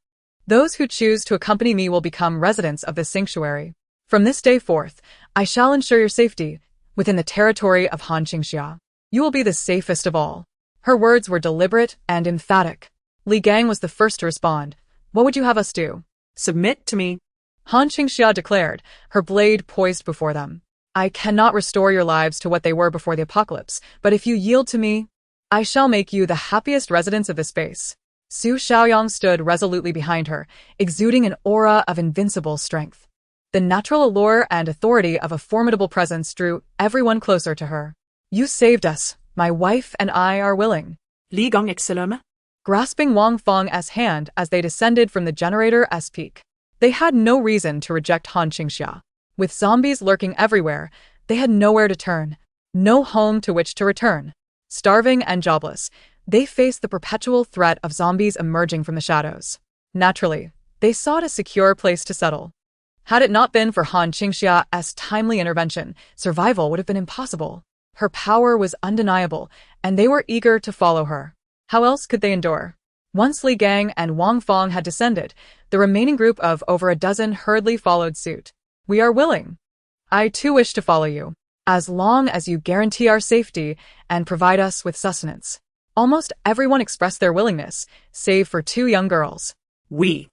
Speaker 1: Those who choose to accompany me will become residents of this sanctuary. From this day forth, I shall ensure your safety within the territory of Han Qingxia. You will be the safest of all. Her words were deliberate and emphatic. Li Gang was the first to respond. What would you have us do?
Speaker 2: Submit to me.
Speaker 1: Han Qingxia declared, her blade poised before them. I cannot restore your lives to what they were before the apocalypse, but if you yield to me, I shall make you the happiest residents of this space. Su Xiaoyang stood resolutely behind her, exuding an aura of invincible strength. The natural allure and authority of a formidable presence drew everyone closer to her. You saved us. My wife and I are willing.
Speaker 2: Li Gang excellent.
Speaker 1: Grasping Wang Feng's hand as they descended from the generator's peak. They had no reason to reject Han Qingxia. With zombies lurking everywhere, they had nowhere to turn, no home to which to return. Starving and jobless, they faced the perpetual threat of zombies emerging from the shadows. Naturally, they sought a secure place to settle. Had it not been for Han Qingxia's timely intervention, survival would have been impossible. Her power was undeniable, and they were eager to follow her. How else could they endure? Once Li Gang and Wang Feng had descended, the remaining group of over a dozen hurriedly followed suit. We are willing. I too wish to follow you, as long as you guarantee our safety and provide us with sustenance. Almost everyone expressed their willingness, save for two young girls.
Speaker 2: We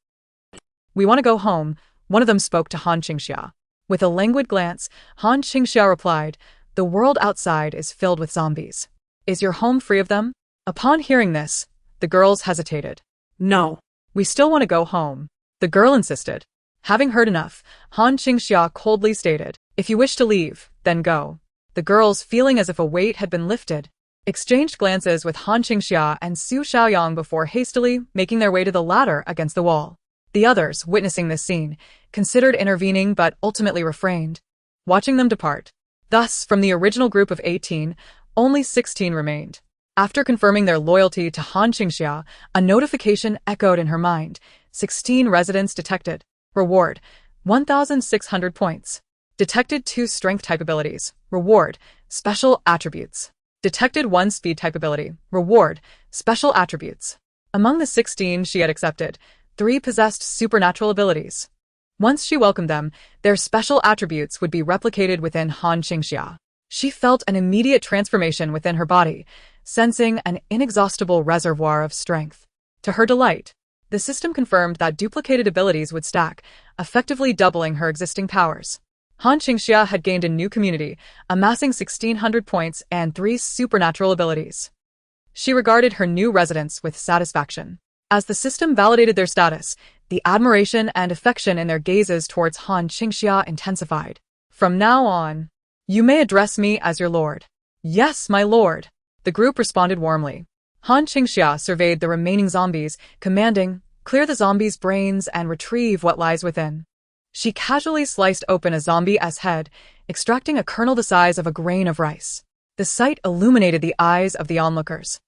Speaker 1: want to go home, one of them spoke to Han Qingxia. With a languid glance, Han Qingxia replied, the world outside is filled with zombies. Is your home free of them? Upon hearing this, the girls hesitated.
Speaker 2: No.
Speaker 1: We still want to go home, the girl insisted. Having heard enough, Han Qingxia coldly stated, if you wish to leave, then go. The girls, feeling as if a weight had been lifted, exchanged glances with Han Qingxia and Su Xiaoyang before hastily making their way to the ladder against the wall. The others, witnessing this scene, considered intervening but ultimately refrained, watching them depart. Thus, from the original group of 18, only 16 remained. After confirming their loyalty to Han Qingxia, a notification echoed in her mind. 16 residents detected. Reward, 1,600 points. Detected 2 strength type abilities. Reward, special attributes. Detected 1 speed type ability. Reward, special attributes. Among the 16 she had accepted, 3 possessed supernatural abilities. Once she welcomed them, their special attributes would be replicated within Han Qingxia. She felt an immediate transformation within her body, sensing an inexhaustible reservoir of strength. To her delight, the system confirmed that duplicated abilities would stack, effectively doubling her existing powers. Han Qingxia had gained a new community, amassing 1,600 points and 3 supernatural abilities. She regarded her new residents with satisfaction. As the system validated their status, the admiration and affection in their gazes towards Han Qingxia intensified. From now on, you may address me as your lord. Yes, my lord. The group responded warmly. Han Qingxia surveyed the remaining zombies, commanding, clear the zombies' brains and retrieve what lies within. She casually sliced open a zombie's head, extracting a kernel the size of a grain of rice. The sight illuminated the eyes of the onlookers.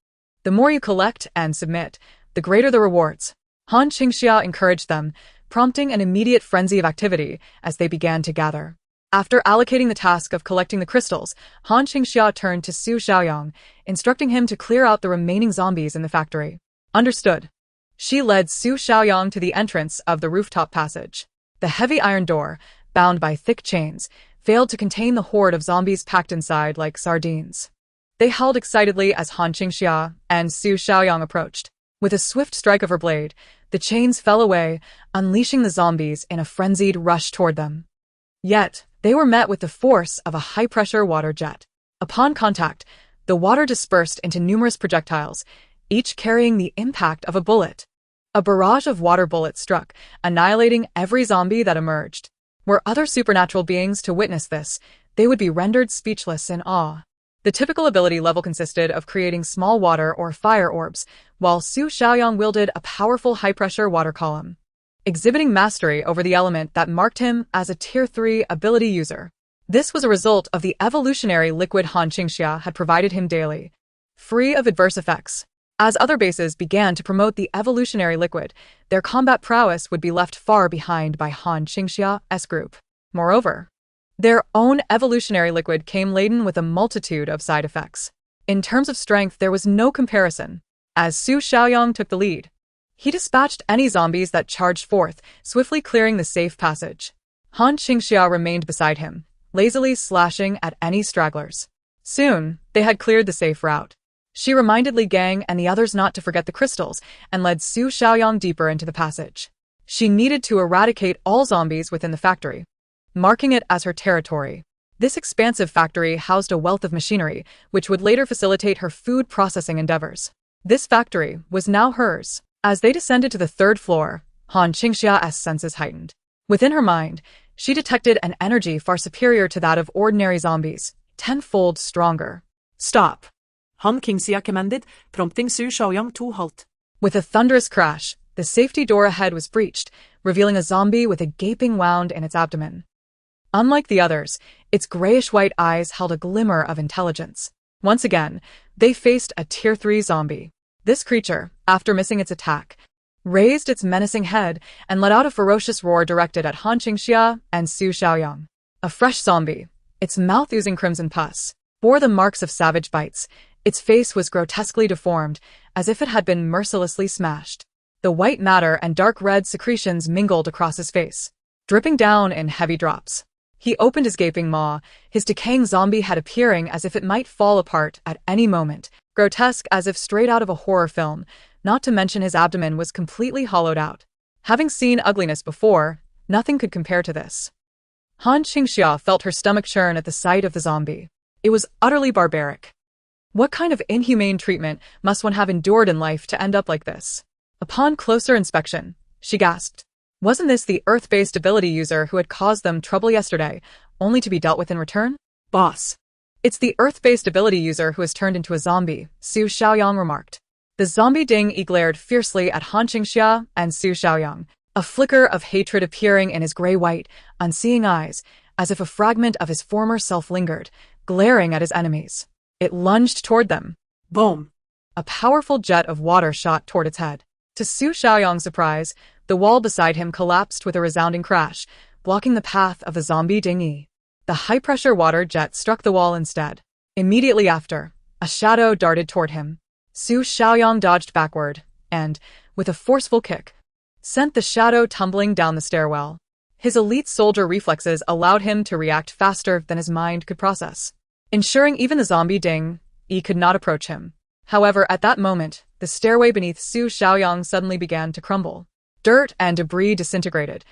Speaker 1: The more you collect and submit, the greater the rewards. Han Qingxia encouraged them, prompting an immediate frenzy of activity as they began to gather. After allocating the task of collecting the crystals, Han Qingxia turned to Su Xiaoyang, instructing him to clear out the remaining zombies in the factory. Understood. She led Su Xiaoyang to the entrance of the rooftop passage. The heavy iron door, bound by thick chains, failed to contain the horde of zombies packed inside like sardines. They howled excitedly as Han Qingxia and Su Xiaoyang approached. With a swift strike of her blade, the chains fell away, unleashing the zombies in a frenzied rush toward them. Yet, they were met with the force of a high-pressure water jet. Upon contact, the water dispersed into numerous projectiles, each carrying the impact of a bullet. A barrage of water bullets struck, annihilating every zombie that emerged. Were other supernatural beings to witness this, they would be rendered speechless in awe. The typical ability level consisted of creating small water or fire orbs, while Su Xiaoyang wielded a powerful high-pressure water column, exhibiting mastery over the element that marked him as a Tier 3 ability user. This was a result of the evolutionary liquid Han Qingxia had provided him daily, free of adverse effects. As other bases began to promote the evolutionary liquid, their combat prowess would be left far behind by Han Qingxia's group. Moreover, their own evolutionary liquid came laden with a multitude of side effects. In terms of strength, there was no comparison. As Su Xiaoyang took the lead, he dispatched any zombies that charged forth, swiftly clearing the safe passage. Han Qingxia remained beside him, lazily slashing at any stragglers. Soon, they had cleared the safe route. She reminded Li Gang and the others not to forget the crystals and led Su Xiaoyang deeper into the passage. She needed to eradicate all zombies within the factory, marking it as her territory. This expansive factory housed a wealth of machinery, which would later facilitate her food processing endeavors. This factory was now hers. As they descended to the third floor, Han Qingxia's senses heightened. Within her mind, she detected an energy far superior to that of ordinary zombies, tenfold stronger. Stop!
Speaker 2: Han Qingxia commanded, prompting Su Xiaoyang to halt.
Speaker 1: With a thunderous crash, the safety door ahead was breached, revealing a zombie with a gaping wound in its abdomen. Unlike the others, its grayish-white eyes held a glimmer of intelligence. Once again, they faced a Tier 3 zombie. This creature, after missing its attack, raised its menacing head and let out a ferocious roar directed at Han Qingxia and Su Xiaoyang. A fresh zombie, its mouth oozing crimson pus, bore the marks of savage bites. Its face was grotesquely deformed, as if it had been mercilessly smashed. The white matter and dark red secretions mingled across his face, dripping down in heavy drops. He opened his gaping maw, his decaying zombie head appearing as if it might fall apart at any moment, grotesque as if straight out of a horror film, not to mention his abdomen was completely hollowed out. Having seen ugliness before, nothing could compare to this. Han Qingxia felt her stomach churn at the sight of the zombie. It was utterly barbaric. What kind of inhumane treatment must one have endured in life to end up like this? Upon closer inspection, she gasped. Wasn't this the Earth-based ability user who had caused them trouble yesterday, only to be dealt with in return? Boss. It's the Earth-based ability user who has turned into a zombie, Su Xiaoyang remarked. The zombie Ding glared fiercely at Han Qingxia and Su Xiaoyang, a flicker of hatred appearing in his gray-white, unseeing eyes, as if a fragment of his former self lingered, glaring at his enemies. It lunged toward them. Boom! A powerful jet of water shot toward its head. To Su Xiaoyang's surprise, the wall beside him collapsed with a resounding crash, blocking the path of the zombie Ding. The high-pressure water jet struck the wall instead. Immediately after, a shadow darted toward him. Su Xiaoyang dodged backward, and, with a forceful kick, sent the shadow tumbling down the stairwell. His elite soldier reflexes allowed him to react faster than his mind could process, ensuring even the zombie Ding could not approach him. However, at that moment, the stairway beneath Su Xiaoyang suddenly began to crumble. Dirt and debris disintegrated,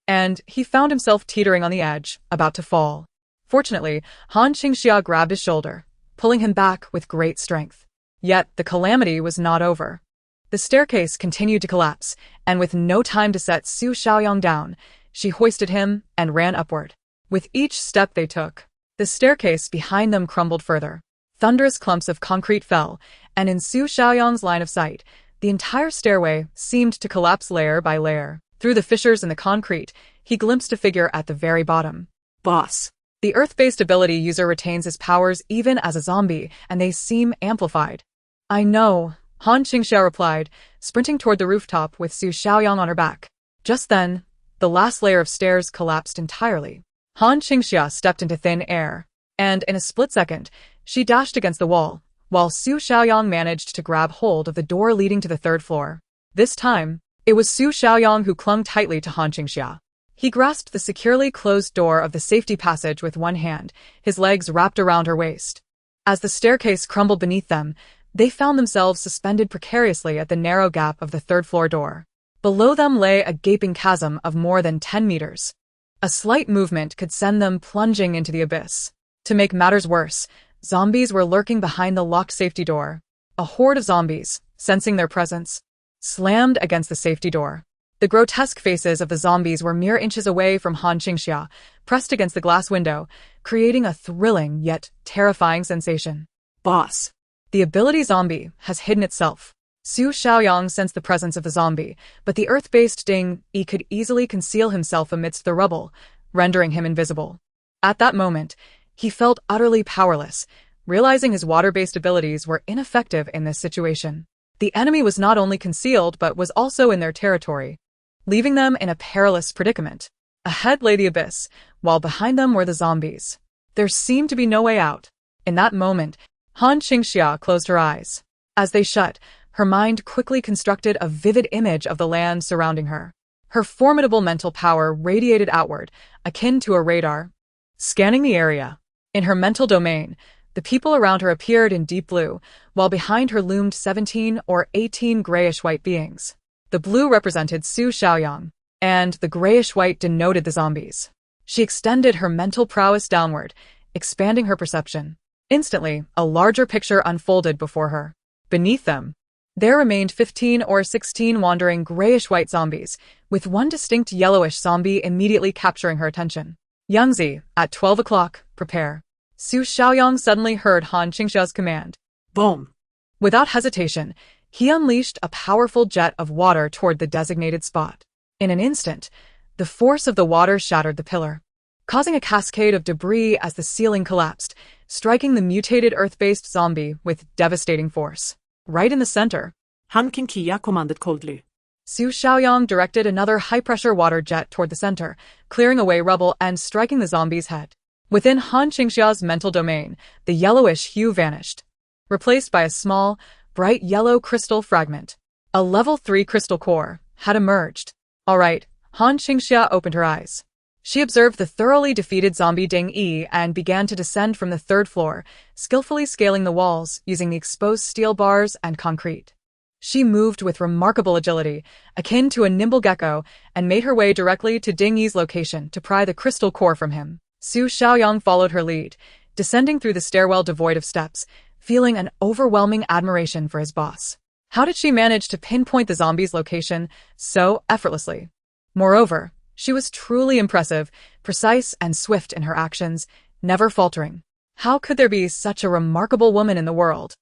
Speaker 1: and he found himself teetering on the edge, about to fall. Fortunately, Han Qingxia grabbed his shoulder, pulling him back with great strength. Yet, the calamity was not over. The staircase continued to collapse, and with no time to set Su Xiaoyang down, she hoisted him and ran upward. With each step they took, the staircase behind them crumbled further. Thunderous clumps of concrete fell, and in Su Xiaoyang's line of sight, the entire stairway seemed to collapse layer by layer. Through the fissures in the concrete, he glimpsed a figure at the very bottom. Boss. The Earth-based ability user retains his powers even as a zombie, and they seem amplified. I know, Han Qingxia replied, sprinting toward the rooftop with Su Xiaoyang on her back. Just then, the last layer of stairs collapsed entirely. Han Qingxia stepped into thin air, and in a split second, she dashed against the wall, while Su Xiaoyang managed to grab hold of the door leading to the third floor. This time, it was Su Xiaoyang who clung tightly to Han Qingxia. He grasped the securely closed door of the safety passage with one hand, his legs wrapped around her waist. As the staircase crumbled beneath them, they found themselves suspended precariously at the narrow gap of the third-floor door. Below them lay a gaping chasm of more than 10 meters. A slight movement could send them plunging into the abyss. To make matters worse, zombies were lurking behind the locked safety door. A horde of zombies, sensing their presence, slammed against the safety door. The grotesque faces of the zombies were mere inches away from Han Qingxia, pressed against the glass window, creating a thrilling yet terrifying sensation. Boss. The ability zombie has hidden itself. Su Xiaoyang sensed the presence of the zombie, but the Earth-based Ding could easily conceal himself amidst the rubble, rendering him invisible. At that moment, he felt utterly powerless, realizing his water-based abilities were ineffective in this situation. The enemy was not only concealed but was also in their territory, leaving them in a perilous predicament. Ahead lay the abyss, while behind them were the zombies. There seemed to be no way out. In that moment, Han Qingxia closed her eyes. As they shut, her mind quickly constructed a vivid image of the land surrounding her. Her formidable mental power radiated outward, akin to a radar, scanning the area. In her mental domain, the people around her appeared in deep blue, while behind her loomed 17 or 18 grayish-white beings. The blue represented Su Xiaoyang, and the grayish-white denoted the zombies. She extended her mental prowess downward, expanding her perception. Instantly, a larger picture unfolded before her. Beneath them, there remained 15 or 16 wandering grayish-white zombies, with one distinct yellowish zombie immediately capturing her attention. Yangzi, at 12 o'clock, prepare. Su Xiaoyang suddenly heard Han Qingxia's command.
Speaker 2: Boom!
Speaker 1: Without hesitation, he unleashed a powerful jet of water toward the designated spot. In an instant, the force of the water shattered the pillar, causing a cascade of debris as the ceiling collapsed, striking the mutated Earth-based zombie with devastating force. Right in the center,
Speaker 2: Han Qingxia commanded coldly.
Speaker 1: Su Xiaoyang directed another high-pressure water jet toward the center, clearing away rubble and striking the zombie's head. Within Han Qingxia's mental domain, the yellowish hue vanished, replaced by a small, bright yellow crystal fragment. A level 3 crystal core had emerged. All right, Han Qingxia opened her eyes. She observed the thoroughly defeated zombie Ding Yi and began to descend from the 3rd floor, skillfully scaling the walls using the exposed steel bars and concrete. She moved with remarkable agility, akin to a nimble gecko, and made her way directly to Ding Yi's location to pry the crystal core from him. Su Xiaoyang followed her lead, descending through the stairwell devoid of steps, feeling an overwhelming admiration for his boss. How did she manage to pinpoint the zombie's location so effortlessly? Moreover, she was truly impressive, precise and swift in her actions, never faltering. How could there be such a remarkable woman in the world?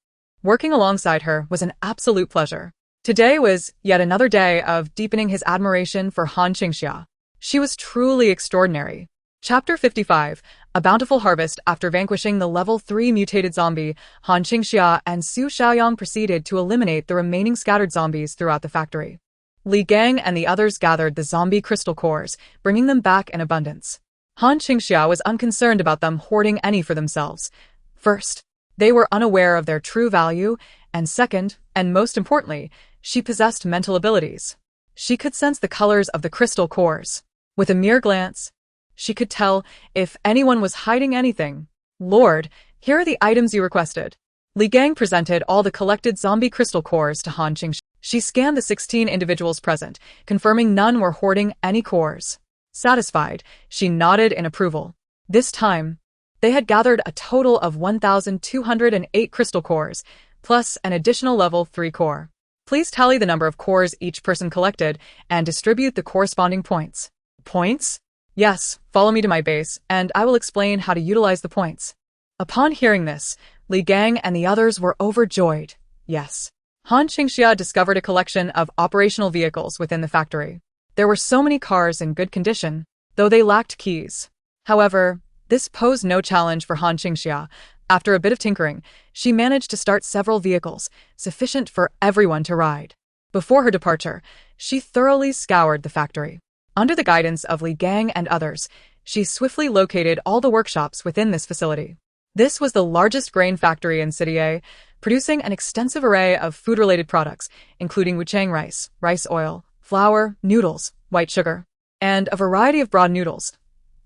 Speaker 1: Working alongside her was an absolute pleasure. Today was yet another day of deepening his admiration for Han Qingxia. She was truly extraordinary. Chapter 55, A Bountiful Harvest. After vanquishing the level 3 mutated zombie, Han Qingxia and Su Xiaoyang proceeded to eliminate the remaining scattered zombies throughout the factory. Li Gang and the others gathered the zombie crystal cores, bringing them back in abundance. Han Qingxia was unconcerned about them hoarding any for themselves. First, they were unaware of their true value, and second, and most importantly, she possessed mental abilities. She could sense the colors of the crystal cores. With a mere glance, she could tell if anyone was hiding anything. Lord, here are the items you requested. Li Gang presented all the collected zombie crystal cores to Han Qingxia. She scanned the 16 individuals present, confirming none were hoarding any cores. Satisfied, she nodded in approval. This time, they had gathered a total of 1,208 crystal cores, plus an additional level 3 core. Please tally the number of cores each person collected and distribute the corresponding points. Points? Yes, follow me to my base, and I will explain how to utilize the points. Upon hearing this, Li Gang and the others were overjoyed. Yes. Han Qingxia discovered a collection of operational vehicles within the factory. There were so many cars in good condition, though they lacked keys. However, this posed no challenge for Han Qingxia. After a bit of tinkering, she managed to start several vehicles, sufficient for everyone to ride. Before her departure, she thoroughly scoured the factory. Under the guidance of Li Gang and others, she swiftly located all the workshops within this facility. This was the largest grain factory in City A, producing an extensive array of food-related products, including wuchang rice, rice oil, flour, noodles, white sugar, and a variety of broad noodles,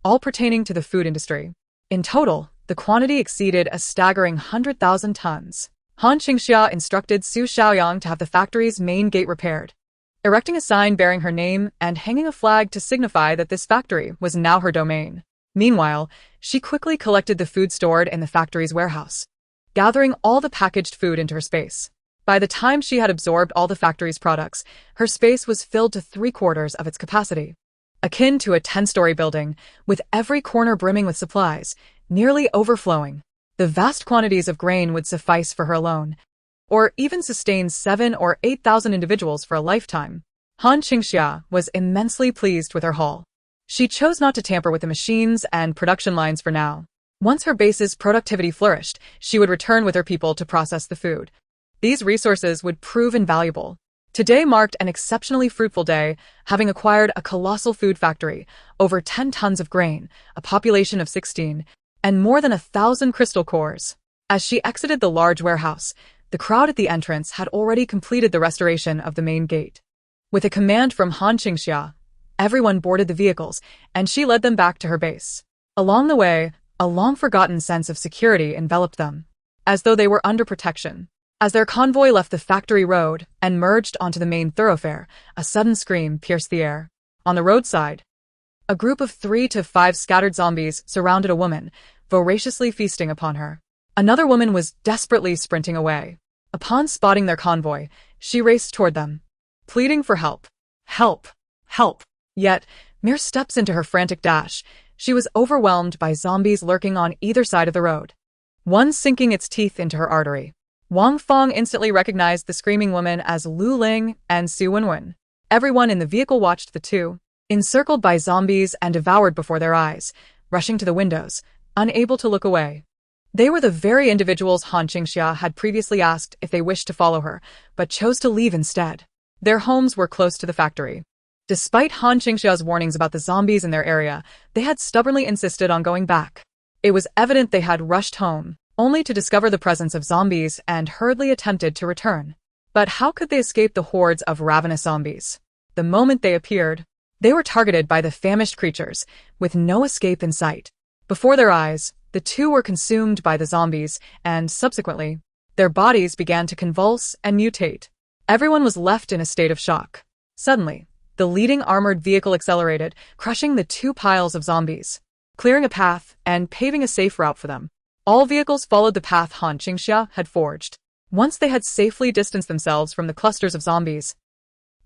Speaker 1: all pertaining to the food industry. In total, the quantity exceeded a staggering 100,000 tons. Han Qingxia instructed Su Xiaoyang to have the factory's main gate repaired, erecting a sign bearing her name and hanging a flag to signify that this factory was now her domain. Meanwhile, she quickly collected the food stored in the factory's warehouse, gathering all the packaged food into her space. By the time she had absorbed all the factory's products, her space was filled to 3/4 of its capacity. Akin to a 10-story building, with every corner brimming with supplies, nearly overflowing. The vast quantities of grain would suffice for her alone, or even sustain 7,000 or 8,000 individuals for a lifetime. Han Qingxia was immensely pleased with her haul. She chose not to tamper with the machines and production lines for now. Once her base's productivity flourished, she would return with her people to process the food. These resources would prove invaluable. Today marked an exceptionally fruitful day, having acquired a colossal food factory, over 10 tons of grain, a population of 16, and more than 1,000 crystal cores. As she exited the large warehouse, the crowd at the entrance had already completed the restoration of the main gate. With a command from Han Qingxia, everyone boarded the vehicles, and she led them back to her base. Along the way, a long-forgotten sense of security enveloped them, as though they were under protection. As their convoy left the factory road and merged onto the main thoroughfare, a sudden scream pierced the air. On the roadside, a group of 3 to 5 scattered zombies surrounded a woman, voraciously feasting upon her. Another woman was desperately sprinting away. Upon spotting their convoy, she raced toward them, pleading for help. Help! Help! Yet, mere steps into her frantic dash, she was overwhelmed by zombies lurking on either side of the road, one sinking its teeth into her artery. Wang Feng instantly recognized the screaming woman as Lu Ling and Su Wenwen. Everyone in the vehicle watched the two, encircled by zombies and devoured before their eyes, rushing to the windows, unable to look away. They were the very individuals Han Qingxia had previously asked if they wished to follow her, but chose to leave instead. Their homes were close to the factory. Despite Han Qingxia's warnings about the zombies in their area, they had stubbornly insisted on going back. It was evident they had rushed home, only to discover the presence of zombies and hurriedly attempted to return. But how could they escape the hordes of ravenous zombies? The moment they appeared, they were targeted by the famished creatures, with no escape in sight. Before their eyes, the two were consumed by the zombies, and subsequently, their bodies began to convulse and mutate. Everyone was left in a state of shock. Suddenly, the leading armored vehicle accelerated, crushing the 2 piles of zombies, clearing a path and paving a safe route for them. All vehicles followed the path Han Qingxia had forged. Once they had safely distanced themselves from the clusters of zombies,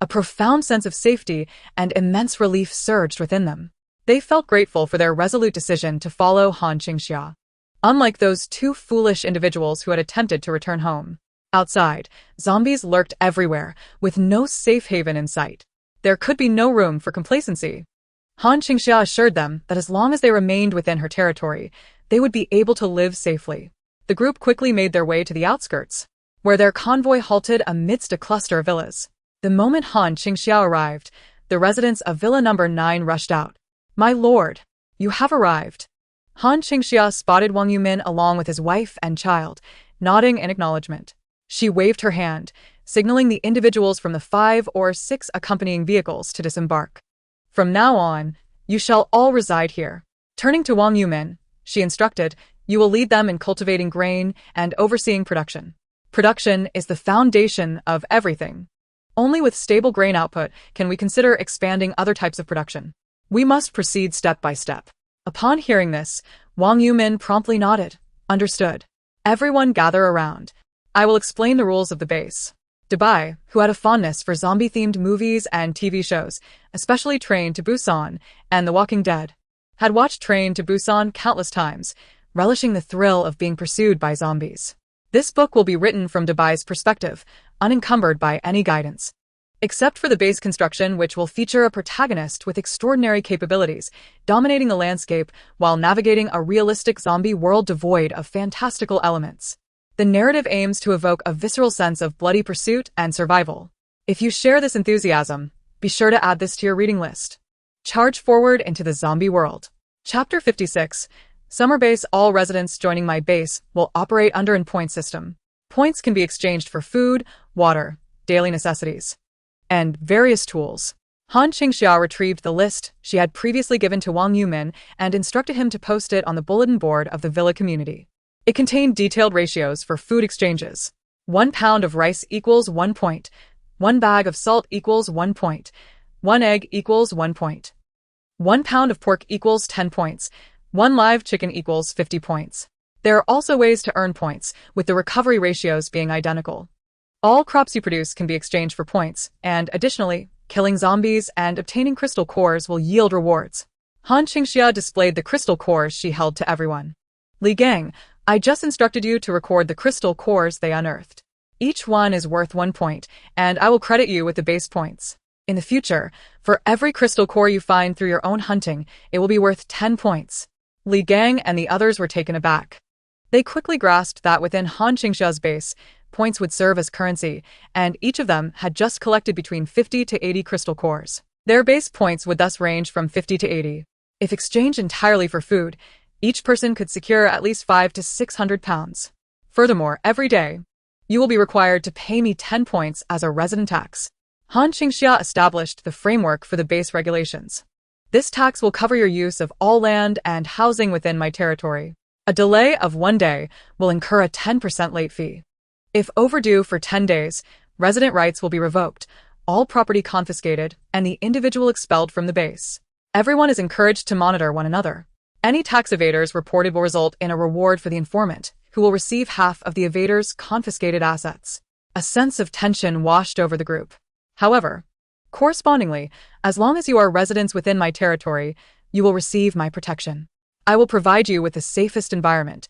Speaker 1: a profound sense of safety and immense relief surged within them. They felt grateful for their resolute decision to follow Han Qingxia. Unlike those 2 foolish individuals who had attempted to return home. Outside, zombies lurked everywhere, with no safe haven in sight. There could be no room for complacency. Han Qingxia assured them that as long as they remained within her territory, they would be able to live safely. The group quickly made their way to the outskirts, where their convoy halted amidst a cluster of villas. The moment Han Qingxia arrived, the residents of Villa Number 9 rushed out. "My lord, you have arrived." Han Qingxia spotted Wang Yumin along with his wife and child, nodding in acknowledgement. She waved her hand, signaling the individuals from the 5 or 6 accompanying vehicles to disembark. "From now on, you shall all reside here." Turning to Wang Yumin, she instructed, "You will lead them in cultivating grain and overseeing production. Production is the foundation of everything. Only with stable grain output can we consider expanding other types of production. We must proceed step by step." Upon hearing this, Wang Yumin promptly nodded. "Understood. Everyone gather around. I will explain the rules of the base." Dubai, who had a fondness for zombie-themed movies and TV shows, especially Train to Busan and The Walking Dead, had watched Train to Busan countless times, relishing the thrill of being pursued by zombies. This book will be written from Dubai's perspective, unencumbered by any guidance. Except for the base construction, which will feature a protagonist with extraordinary capabilities, dominating the landscape while navigating a realistic zombie world devoid of fantastical elements. The narrative aims to evoke a visceral sense of bloody pursuit and survival. If you share this enthusiasm, be sure to add this to your reading list. Charge forward into the zombie world. Chapter 56. Summer Base. All residents joining my base will operate under an point system. Points can be exchanged for food, water, daily necessities, and various tools. Han Qingxia retrieved the list she had previously given to Wang Yumin and instructed him to post it on the bulletin board of the villa community. It contained detailed ratios for food exchanges. 1 pound of rice equals 1 point. 1 bag of salt equals 1 point. 1 egg equals 1 point. 1 pound of pork equals 10 points. 1 live chicken equals 50 points. There are also ways to earn points, with the recovery ratios being identical. All crops you produce can be exchanged for points, and additionally, killing zombies and obtaining crystal cores will yield rewards. Han Qingxia displayed the crystal cores she held to everyone. "Li Gang, I just instructed you to record the crystal cores they unearthed. Each one is worth 1 point, and I will credit you with the base points. In the future, for every crystal core you find through your own hunting, it will be worth 10 points. Li Gang and the others were taken aback. They quickly grasped that within Han Qingxia's base, points would serve as currency, and each of them had just collected between 50 to 80 crystal cores. Their base points would thus range from 50 to 80. If exchanged entirely for food, each person could secure at least 5 to 600 pounds. Furthermore, every day, you will be required to pay me 10 points as a resident tax. Han Qingxia established the framework for the base regulations. This tax will cover your use of all land and housing within my territory. A delay of 1 day will incur a 10% late fee. If overdue for 10 days, resident rights will be revoked, all property confiscated, and the individual expelled from the base. Everyone is encouraged to monitor one another. Any tax evaders reported will result in a reward for the informant, who will receive half of the evader's confiscated assets. A sense of tension washed over the group. However, correspondingly, as long as you are residents within my territory, you will receive my protection. I will provide you with the safest environment.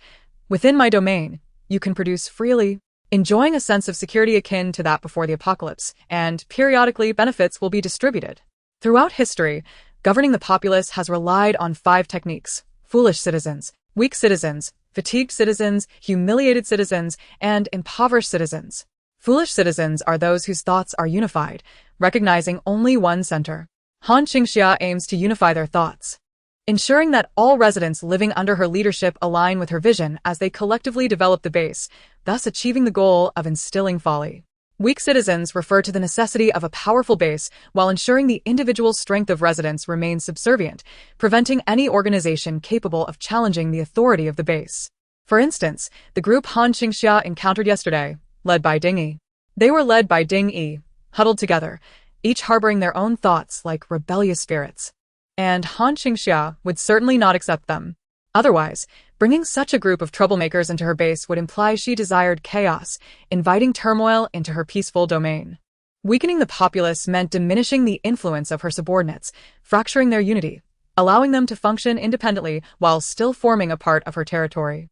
Speaker 1: Within my domain, you can produce freely, enjoying a sense of security akin to that before the apocalypse, and periodically benefits will be distributed. Throughout history, governing the populace has relied on 5 techniques: foolish citizens, weak citizens, fatigued citizens, humiliated citizens, and impoverished citizens. Foolish citizens are those whose thoughts are unified, recognizing only one center. Han Qingxia aims to unify their thoughts, ensuring that all residents living under her leadership align with her vision as they collectively develop the base, thus achieving the goal of instilling folly. Weak citizens refer to the necessity of a powerful base while ensuring the individual strength of residents remains subservient, preventing any organization capable of challenging the authority of the base. For instance, the group Han Qingxia encountered yesterday, led by Ding Yi. They were led by Ding Yi, huddled together, each harboring their own thoughts like rebellious spirits. And Han Qingxia would certainly not accept them. Otherwise, bringing such a group of troublemakers into her base would imply she desired chaos, inviting turmoil into her peaceful domain. Weakening the populace meant diminishing the influence of her subordinates, fracturing their unity, allowing them to function independently while still forming a part of her territory.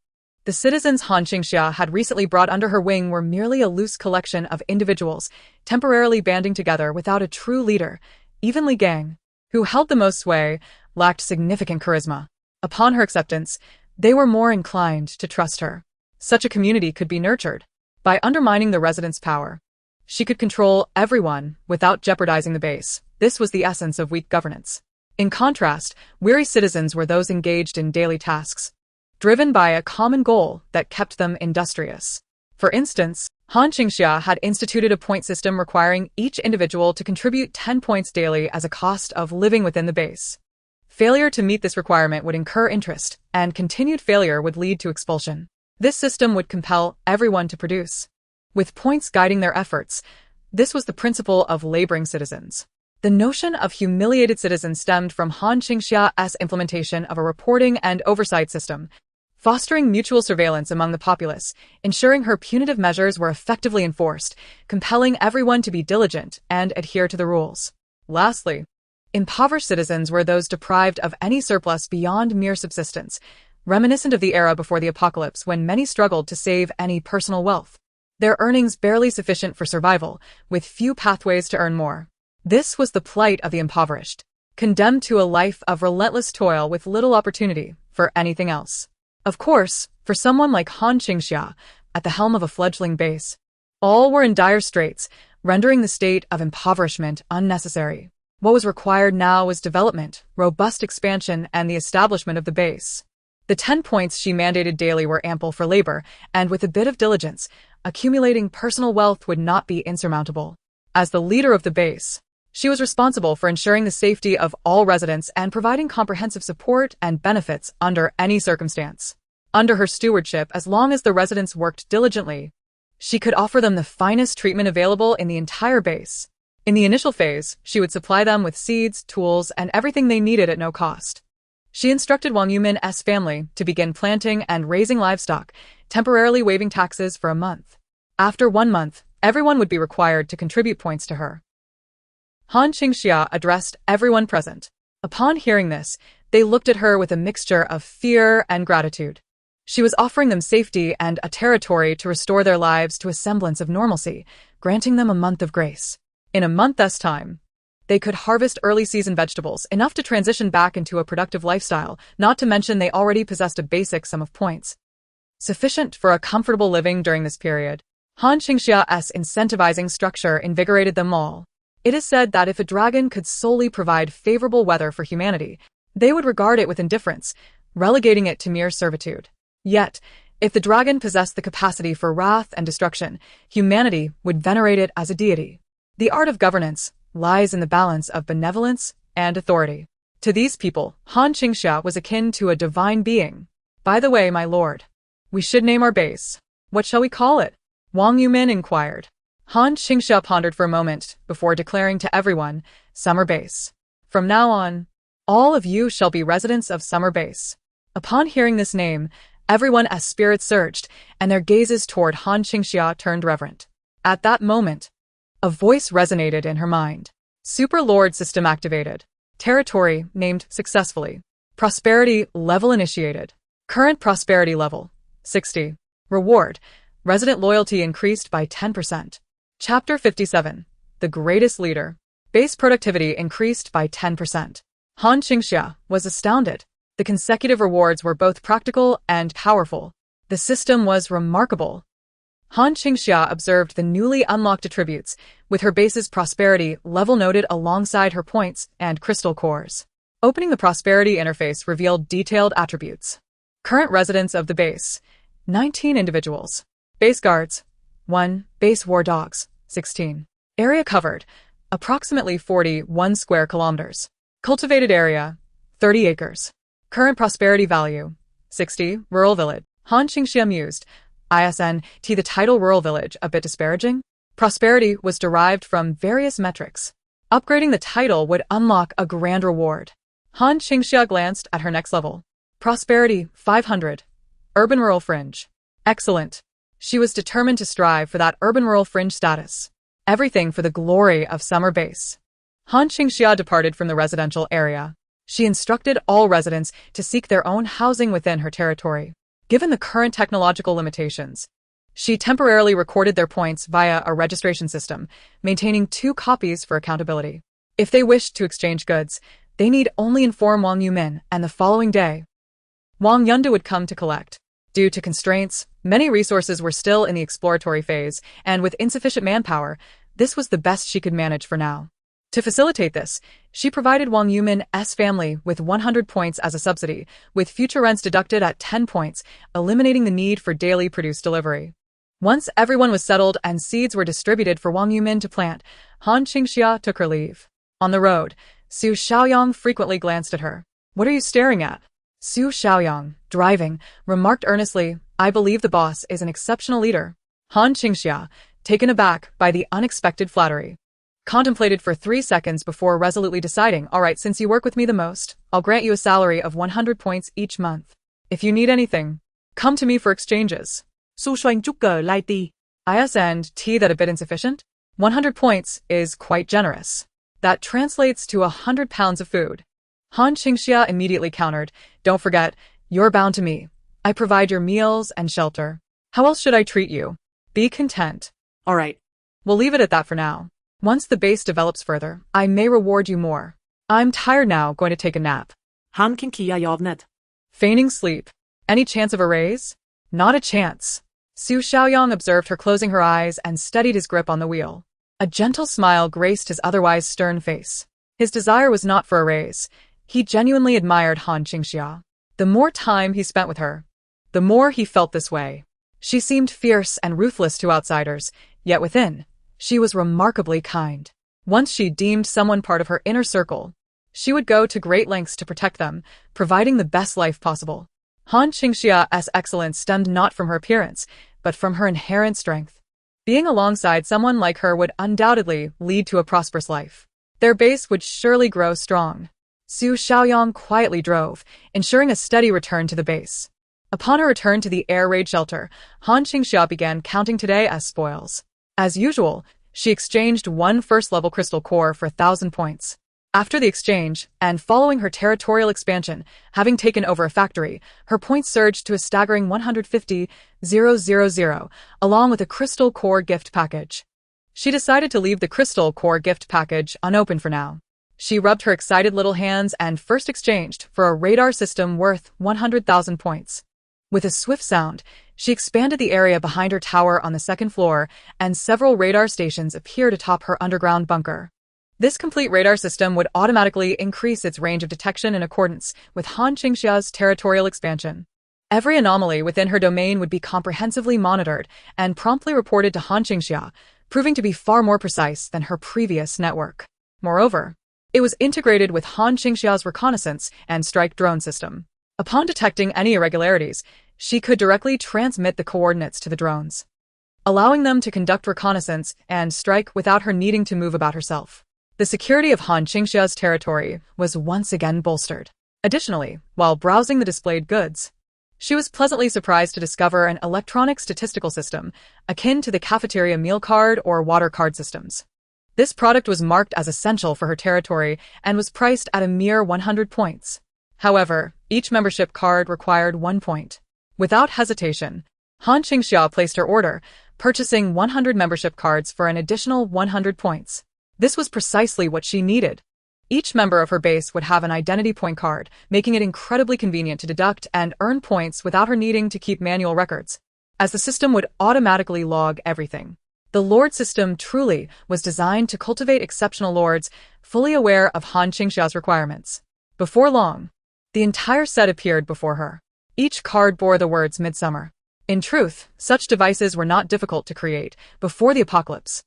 Speaker 1: The citizens Han Qingxia had recently brought under her wing were merely a loose collection of individuals, temporarily banding together without a true leader. Even Li Gang, who held the most sway, lacked significant charisma. Upon her acceptance, they were more inclined to trust her. Such a community could be nurtured by undermining the residents' power. She could control everyone without jeopardizing the base. This was the essence of weak governance. In contrast, weary citizens were those engaged in daily tasks, driven by a common goal that kept them industrious. For instance, Han Qingxia had instituted a point system requiring each individual to contribute 10 points daily as a cost of living within the base. Failure to meet this requirement would incur interest, and continued failure would lead to expulsion. This system would compel everyone to produce, with points guiding their efforts. This was the principle of laboring citizens. The notion of humiliated citizens stemmed from Han Qingxia's implementation of a reporting and oversight system, fostering mutual surveillance among the populace, ensuring her punitive measures were effectively enforced, compelling everyone to be diligent and adhere to the rules. Lastly, impoverished citizens were those deprived of any surplus beyond mere subsistence, reminiscent of the era before the apocalypse when many struggled to save any personal wealth. Their earnings barely sufficient for survival, with few pathways to earn more. This was the plight of the impoverished, condemned to a life of relentless toil with little opportunity for anything else. Of course, for someone like Han Qingxia, at the helm of a fledgling base, all were in dire straits, rendering the state of impoverishment unnecessary. What was required now was development, robust expansion, and the establishment of the base. The 10 points she mandated daily were ample for labor, and with a bit of diligence, accumulating personal wealth would not be insurmountable. As the leader of the base, she was responsible for ensuring the safety of all residents and providing comprehensive support and benefits under any circumstance. Under her stewardship, as long as the residents worked diligently, she could offer them the finest treatment available in the entire base. In the initial phase, she would supply them with seeds, tools, and everything they needed at no cost. She instructed Wang Yumin's family to begin planting and raising livestock, temporarily waiving taxes for a month. After 1 month, everyone would be required to contribute points to her. Han Qingxia addressed everyone present. Upon hearing this, they looked at her with a mixture of fear and gratitude. She was offering them safety and a territory to restore their lives to a semblance of normalcy, granting them a month of grace. In a month's time, they could harvest early season vegetables, enough to transition back into a productive lifestyle, not to mention they already possessed a basic sum of points, sufficient for a comfortable living during this period. Han Qingxia's incentivizing structure invigorated them all. It is said that if a dragon could solely provide favorable weather for humanity, they would regard it with indifference, relegating it to mere servitude. Yet, if the dragon possessed the capacity for wrath and destruction, humanity would venerate it as a deity. The art of governance lies in the balance of benevolence and authority. To these people, Han Qingxia was akin to a divine being. By the way, my lord, we should name our base. What shall we call it? Wang Yumin inquired. Han Qingxia pondered for a moment before declaring to everyone, Summer Base. From now on, all of you shall be residents of Summer Base. Upon hearing this name, everyone's spirits surged, and their gazes toward Han Qingxia turned reverent. At that moment, a voice resonated in her mind. Super Lord system activated. Territory named successfully. Prosperity level initiated. Current prosperity level, 60. Reward. Resident loyalty increased by 10%. Chapter 57. The Greatest Leader. Base productivity increased by 10%. Han Qingxia was astounded. The consecutive rewards were both practical and powerful. The system was remarkable. Han Qingxia observed the newly unlocked attributes, with her base's prosperity level noted alongside her points and crystal cores. Opening the prosperity interface revealed detailed attributes. Current residents of the base, 19 individuals. Base guards, 1. Base war dogs, 16. Area covered, approximately 41 square kilometers. Cultivated area, 30 acres. Current prosperity value, 60. Rural village. Han Qingxia mused. The title rural village a bit disparaging? Prosperity was derived from various metrics. Upgrading the title would unlock a grand reward. Han Qingxia glanced at her next level. Prosperity, 500. Urban-rural fringe. Excellent. She was determined to strive for that urban-rural fringe status. Everything for the glory of Summer Base. Han Qingxia departed from the residential area. She instructed all residents to seek their own housing within her territory. Given the current technological limitations, she temporarily recorded their points via a registration system, maintaining 2 copies for accountability. If they wished to exchange goods, they need only inform Wang Yumin, and the following day, Wang Yunda would come to collect. Due to constraints, many resources were still in the exploratory phase, and with insufficient manpower, this was the best she could manage for now. To facilitate this, she provided Wang Yumin's family with 100 points as a subsidy, with future rents deducted at 10 points, eliminating the need for daily produce delivery. Once everyone was settled and seeds were distributed for Wang Yumin to plant, Han Qingxia took her leave. On the road, Su Xiaoyang frequently glanced at her. What are you staring at? Su Xiaoyang, driving, remarked earnestly, I believe the boss is an exceptional leader. Han Qingxia, taken aback by the unexpected flattery, contemplated for 3 seconds before resolutely deciding, all right, since you work with me the most, I'll grant you a salary of 100 points each month. If you need anything, come to me for exchanges.
Speaker 2: Su xoanh chúc cờ lai ti.
Speaker 1: Isnd that a bit insufficient? 100 points is quite generous. That translates to 100 pounds of food. Han Qingxia immediately countered, don't forget, you're bound to me. I provide your meals and shelter. How else should I treat you? Be content.
Speaker 2: All right.
Speaker 1: We'll leave it at that for now. Once the base develops further, I may reward you more. I'm tired now, going to take a nap.
Speaker 2: Han Qingxia yovnet.
Speaker 1: Feigning sleep. Any chance of a raise? Not a chance. Su Xiaoyang observed her closing her eyes and steadied his grip on the wheel. A gentle smile graced his otherwise stern face. His desire was not for a raise. He genuinely admired Han Qingxia. The more time he spent with her, the more he felt this way. She seemed fierce and ruthless to outsiders, yet within, she was remarkably kind. Once she deemed someone part of her inner circle, she would go to great lengths to protect them, providing the best life possible. Han Qingxia's excellence stemmed not from her appearance, but from her inherent strength. Being alongside someone like her would undoubtedly lead to a prosperous life. Their base would surely grow strong. Su Xiaoyang quietly drove, ensuring a steady return to the base. Upon her return to the air raid shelter, Han Qingxia began counting today as spoils. As usual, she exchanged 1 first-level crystal core for 1,000 points. After the exchange, and following her territorial expansion, having taken over a factory, her points surged to a staggering 150,000, along with a crystal core gift package. She decided to leave the crystal core gift package unopened for now. She rubbed her excited little hands and first exchanged for a radar system worth 100,000 points. With a swift sound, she expanded the area behind her tower on the 2nd floor, and several radar stations appeared atop her underground bunker. This complete radar system would automatically increase its range of detection in accordance with Han Qingxia's territorial expansion. Every anomaly within her domain would be comprehensively monitored and promptly reported to Han Qingxia, proving to be far more precise than her previous network. Moreover, It was integrated with Han Qingxia's reconnaissance and strike drone system. Upon detecting any irregularities, she could directly transmit the coordinates to the drones, allowing them to conduct reconnaissance and strike without her needing to move about herself. The security of Han Qingxia's territory was once again bolstered. Additionally, while browsing the displayed goods, she was pleasantly surprised to discover an electronic statistical system akin to the cafeteria meal card or water card systems. This product was marked as essential for her territory and was priced at a mere 100 points. However, each membership card required 1 point. Without hesitation, Han Qingxia placed her order, purchasing 100 membership cards for an additional 100 points. This was precisely what she needed. Each member of her base would have an identity point card, making it incredibly convenient to deduct and earn points without her needing to keep manual records, as the system would automatically log everything. The Lord system truly was designed to cultivate exceptional lords, fully aware of Han Qingxia's requirements. Before long, the entire set appeared before her. Each card bore the words Midsummer. In truth, such devices were not difficult to create before the apocalypse.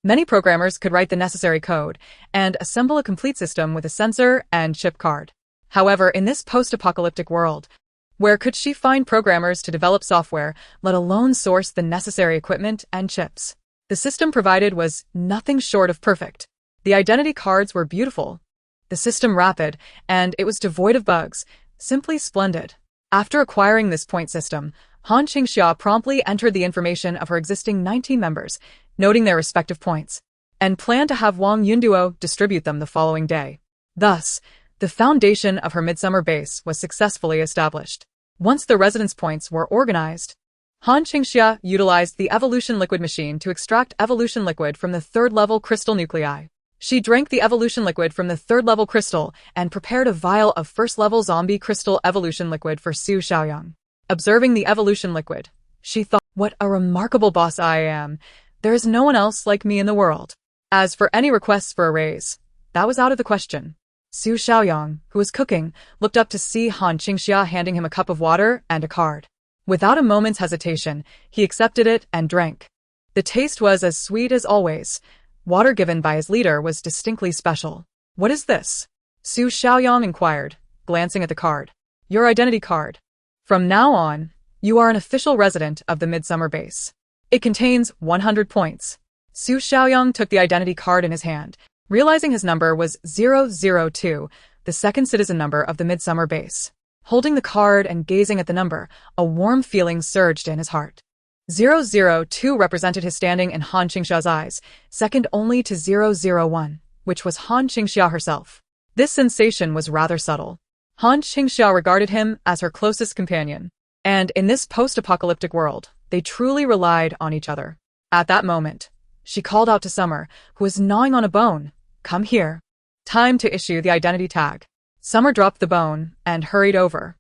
Speaker 1: Many programmers could write the necessary code and assemble a complete system with a sensor and chip card. However, in this post-apocalyptic world, where could she find programmers to develop software, let alone source the necessary equipment and chips? The system provided was nothing short of perfect. The identity cards were beautiful, the system rapid, and it was devoid of bugs, simply splendid. After acquiring this point system, Han Qingxia promptly entered the information of her existing 19 members, noting their respective points, and planned to have Wang Yunduo distribute them the following day. Thus, the foundation of her midsummer base was successfully established. Once the residence points were organized, Han Qingxia utilized the evolution liquid machine to extract evolution liquid from the third-level crystal nuclei. She drank the evolution liquid from the third-level crystal and prepared a vial of first-level zombie crystal evolution liquid for Su Xiaoyang. Observing the evolution liquid, she thought, "What a remarkable boss I am. There is no one else like me in the world." As for any requests for a raise, that was out of the question. Su Xiaoyang, who was cooking, looked up to see Han Qingxia handing him a cup of water and a card. Without a moment's hesitation, he accepted it and drank. The taste was as sweet as always. Water given by his leader was distinctly special. "What is this?" Su Xiaoyang inquired, glancing at the card. "Your identity card. From now on, you are an official resident of the Midsummer Base. It contains 100 points." Su Xiaoyang took the identity card in his hand, realizing his number was 002, the second citizen number of the Midsummer Base. Holding the card and gazing at the number, a warm feeling surged in his heart. 002 represented his standing in Han Qingxia's eyes, second only to 001, which was Han Qingxia herself. This sensation was rather subtle. Han Qingxia regarded him as her closest companion, and in this post-apocalyptic world, they truly relied on each other. At that moment, she called out to Summer, who was gnawing on a bone, "Come here. Time to issue the identity tag." Summer dropped the bone and hurried over.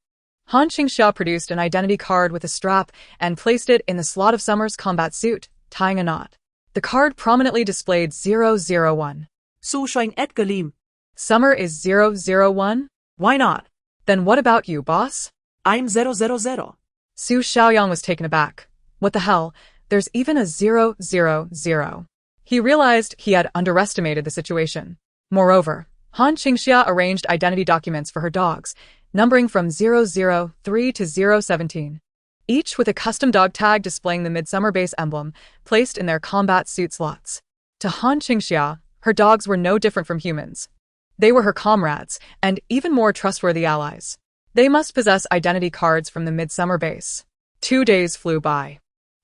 Speaker 1: Han Qingxia produced an identity card with a strap and placed it in the slot of Summer's combat suit, tying a knot. The card prominently displayed 001.
Speaker 2: So shine Edgar Lim.
Speaker 1: Summer is 001?
Speaker 2: Why not?
Speaker 1: Then what about you, boss?
Speaker 2: I'm 000.
Speaker 1: Su Xiaoyang was taken aback. What the hell? There's even a 000. He realized he had underestimated the situation. Moreover, Han Qingxia arranged identity documents for her dogs, numbering from 003 to 017, each with a custom dog tag displaying the Midsummer Base emblem placed in their combat suit slots. To Han Qingxia, her dogs were no different from humans. They were her comrades, and even more trustworthy allies. They must possess identity cards from the Midsummer Base. 2 days flew by.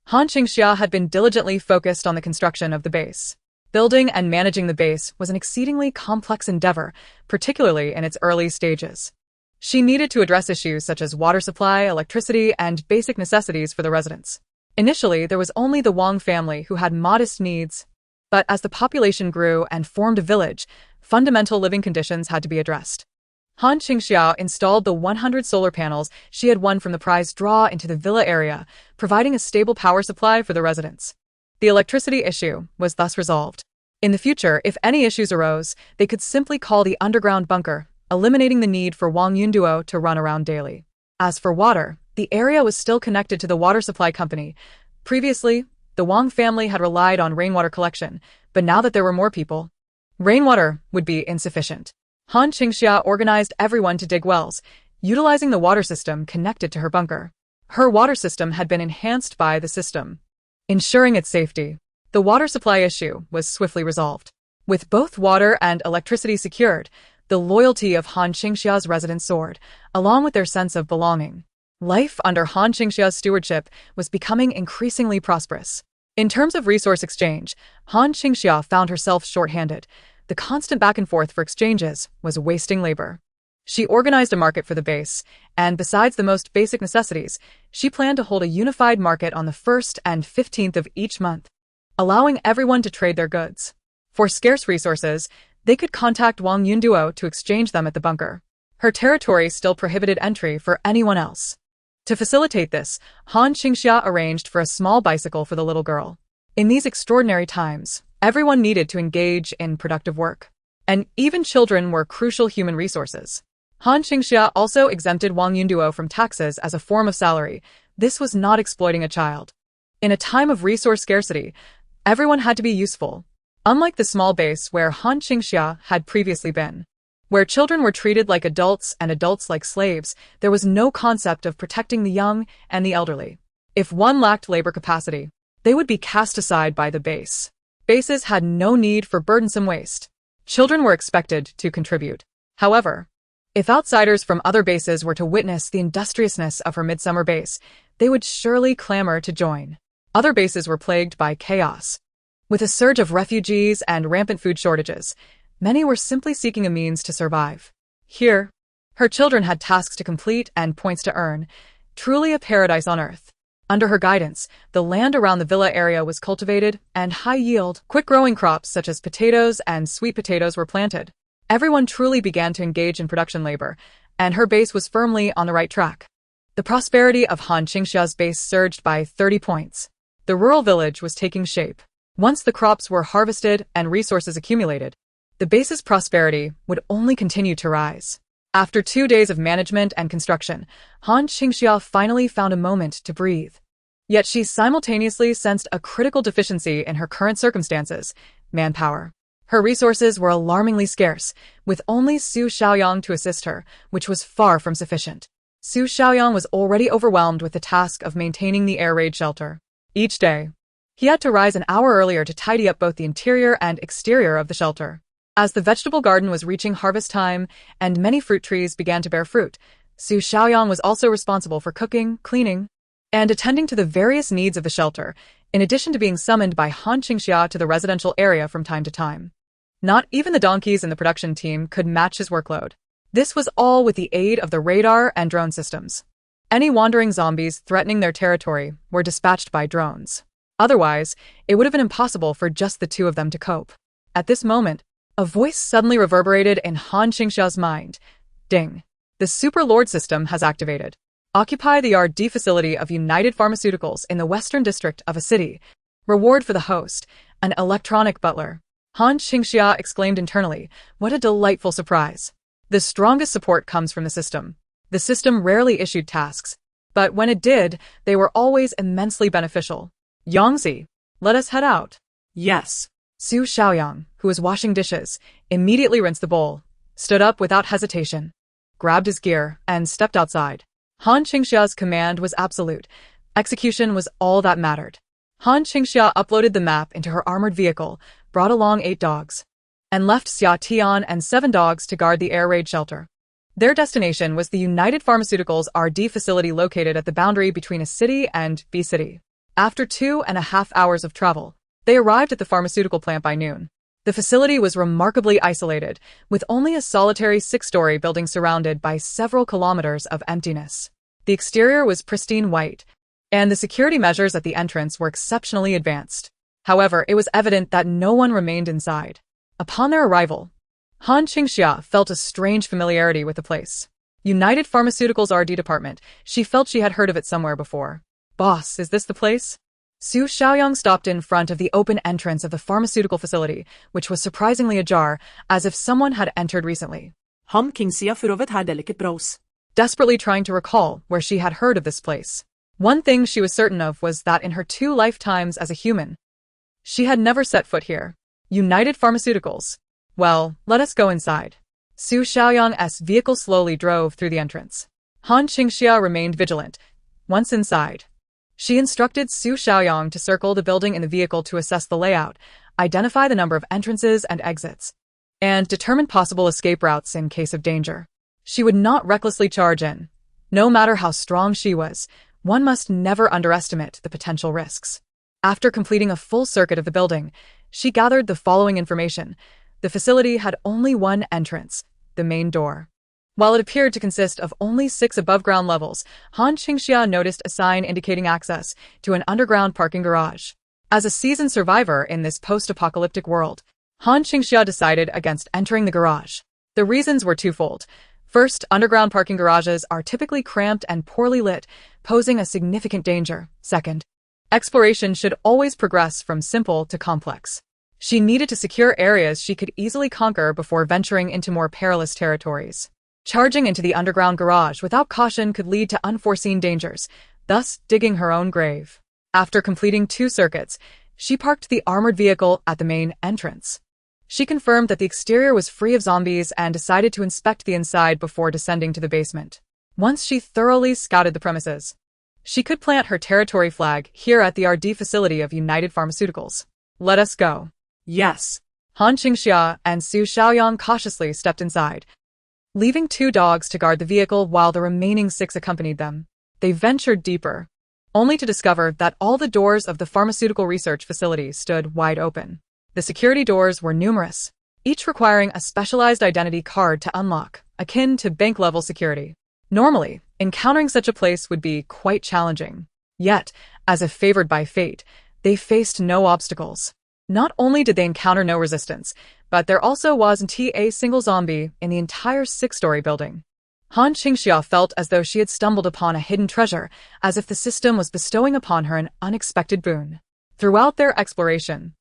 Speaker 1: Han Qingxia had been diligently focused on the construction of the base. Building and managing the base was an exceedingly complex endeavor, particularly in its early stages. She needed to address issues such as water supply, electricity, and basic necessities for the residents. Initially, there was only the Wang family who had modest needs, but as the population grew and formed a village, fundamental living conditions had to be addressed. Han Qingxia installed the 100 solar panels she had won from the prize draw into the villa area, providing a stable power supply for the residents. The electricity issue was thus resolved. In the future, if any issues arose, they could simply call the underground bunker, eliminating the need for Wang Yunduo to run around daily. As for water, the area was still connected to the water supply company. Previously, the Wang family had relied on rainwater collection, but now that there were more people, Rainwater would be insufficient. Han Qingxia organized everyone to dig wells, utilizing the water system connected to her bunker. Her water system had been enhanced by the system, ensuring its safety. The water supply issue was swiftly resolved. With both water and electricity secured, the loyalty of Han Qingxia's residents soared, along with their sense of belonging. Life under Han Qingxia's stewardship was becoming increasingly prosperous. In terms of resource exchange, Han Qingxia found herself short-handed. The constant back and forth for exchanges was wasting labor. She organized a market for the base, and besides the most basic necessities, she planned to hold a unified market on the 1st and 15th of each month, allowing everyone to trade their goods. For scarce resources, they could contact Wang Yunduo to exchange them at the bunker. Her territory still prohibited entry for anyone else. To facilitate this, Han Qingxia arranged for a small bicycle for the little girl. In these extraordinary times, everyone needed to engage in productive work, and even children were crucial human resources. Han Qingxia also exempted Wang Yunduo from taxes as a form of salary. This was not exploiting a child. In a time of resource scarcity, everyone had to be useful, unlike the small base where Han Qingxia had previously been. Where children were treated like adults and adults like slaves, there was no concept of protecting the young and the elderly. If one lacked labor capacity, they would be cast aside by the base. Bases had no need for burdensome waste. Children were expected to contribute. However, if outsiders from other bases were to witness the industriousness of her midsummer base, they would surely clamor to join. Other bases were plagued by chaos. With a surge of refugees and rampant food shortages, many were simply seeking a means to survive. Here, her children had tasks to complete and points to earn, truly a paradise on earth. Under her guidance, the land around the villa area was cultivated, and high-yield, quick-growing crops such as potatoes and sweet potatoes were planted. Everyone truly began to engage in production labor, and her base was firmly on the right track. The prosperity of Han Qingxia's base surged by 30 points. The rural village was taking shape. Once the crops were harvested and resources accumulated, the base's prosperity would only continue to rise. After 2 days of management and construction, Han Qingxia finally found a moment to breathe. Yet she simultaneously sensed a critical deficiency in her current circumstances: manpower. Her resources were alarmingly scarce, with only Su Xiaoyang to assist her, which was far from sufficient. Su Xiaoyang was already overwhelmed with the task of maintaining the air raid shelter. Each day, he had to rise an hour earlier to tidy up both the interior and exterior of the shelter. As the vegetable garden was reaching harvest time and many fruit trees began to bear fruit, Su Xiaoyang was also responsible for cooking, cleaning, and attending to the various needs of the shelter, in addition to being summoned by Han Qingxia to the residential area from time to time. Not even the donkeys in the production team could match his workload. This was all with the aid of the radar and drone systems. Any wandering zombies threatening their territory were dispatched by drones. Otherwise, it would have been impossible for just the two of them to cope. At this moment, a voice suddenly reverberated in Han Qingxia's mind. Ding. The Super Lord system has activated. Occupy the R&D facility of United Pharmaceuticals in the western district of a city. Reward for the host, an electronic butler. Han Qingxia exclaimed internally, what a delightful surprise. The strongest support comes from the system. The system rarely issued tasks, but when it did, they were always immensely beneficial. Yangzi, let us head out.
Speaker 2: Yes.
Speaker 1: Su Xiaoyang, who was washing dishes, immediately rinsed the bowl, stood up without hesitation, grabbed his gear, and stepped outside. Han Qingxia's command was absolute. Execution was all that mattered. Han Qingxia uploaded the map into her armored vehicle, brought along 8 dogs, and left Xia Tian and 7 dogs to guard the air raid shelter. Their destination was the United Pharmaceuticals R&D facility located at the boundary between a city and B city. After 2.5 hours of travel, they arrived at the pharmaceutical plant by noon. The facility was remarkably isolated, with only a solitary 6-story building surrounded by several kilometers of emptiness. The exterior was pristine white, and the security measures at the entrance were exceptionally advanced. However, it was evident that no one remained inside. Upon their arrival, Han Qingxia felt a strange familiarity with the place. United Pharmaceuticals R&D department, she felt she had heard of it somewhere before. Boss, is this the place? Su Xiaoyang stopped in front of the open entrance of the pharmaceutical facility, which was surprisingly ajar, as if someone had entered recently.
Speaker 2: Han Qingxia forøvet her delicate brows.
Speaker 1: Desperately trying to recall where she had heard of this place. One thing she was certain of was that in her 2 lifetimes as a human, she had never set foot here. United Pharmaceuticals. Well, let us go inside. Su Xiaoyang's vehicle slowly drove through the entrance. Han Qingxia remained vigilant. Once inside, she instructed Su Xiaoyang to circle the building in the vehicle to assess the layout, identify the number of entrances and exits, and determine possible escape routes in case of danger. She would not recklessly charge in. No matter how strong she was, one must never underestimate the potential risks. After completing a full circuit of the building, she gathered the following information. The facility had only one entrance, the main door. While it appeared to consist of only 6 above-ground levels, Han Qingxia noticed a sign indicating access to an underground parking garage. As a seasoned survivor in this post-apocalyptic world, Han Qingxia decided against entering the garage. The reasons were twofold. First, underground parking garages are typically cramped and poorly lit, posing a significant danger. Second, exploration should always progress from simple to complex. She needed to secure areas she could easily conquer before venturing into more perilous territories. Charging into the underground garage without caution could lead to unforeseen dangers, thus digging her own grave. After completing 2 circuits, she parked the armored vehicle at the main entrance. She confirmed that the exterior was free of zombies and decided to inspect the inside before descending to the basement. Once she thoroughly scouted the premises, she could plant her territory flag here at the RD facility of United Pharmaceuticals. Let us go.
Speaker 2: Yes.
Speaker 1: Han Qingxia and Su Xiaoyang cautiously stepped inside, leaving 2 dogs to guard the vehicle while the remaining 6 accompanied them. They ventured deeper, only to discover that all the doors of the pharmaceutical research facility stood wide open. The security doors were numerous, each requiring a specialized identity card to unlock, akin to bank-level security. Normally, encountering such a place would be quite challenging. Yet, as if favored by fate, they faced no obstacles. Not only did they encounter no resistance, but there also wasn't a single zombie in the entire 6-story building. Han Qingxia felt as though she had stumbled upon a hidden treasure, as if the system was bestowing upon her an unexpected boon. Throughout their exploration,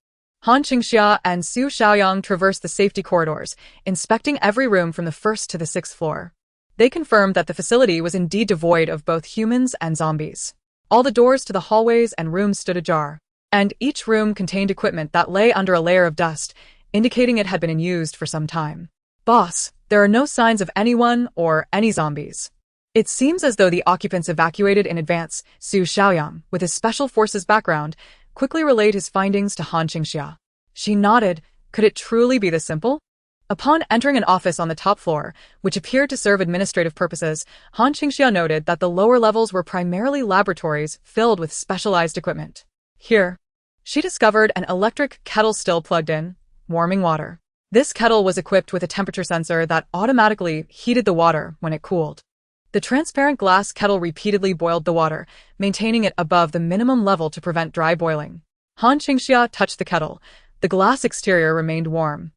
Speaker 1: Han Qingxia and Su Xiaoyang traversed the safety corridors, inspecting every room from the 1st to the 6th floor. They confirmed that the facility was indeed devoid of both humans and zombies. All the doors to the hallways and rooms stood ajar, and each room contained equipment that lay under a layer of dust, indicating it had been unused for some time. Boss, there are no signs of anyone or any zombies. It seems as though the occupants evacuated in advance. Su Xiaoyang, with his special forces background, quickly relayed his findings to Han Qingxia. She nodded. Could it truly be this simple? Upon entering an office on the top floor, which appeared to serve administrative purposes, Han Qingxia noted that the lower levels were primarily laboratories filled with specialized equipment. Here, she discovered an electric kettle still plugged in, warming water. This kettle was equipped with a temperature sensor that automatically heated the water when it cooled. The transparent glass kettle repeatedly boiled the water, maintaining it above the minimum level to prevent dry boiling. Han Qingxia touched the kettle. The glass exterior remained warm.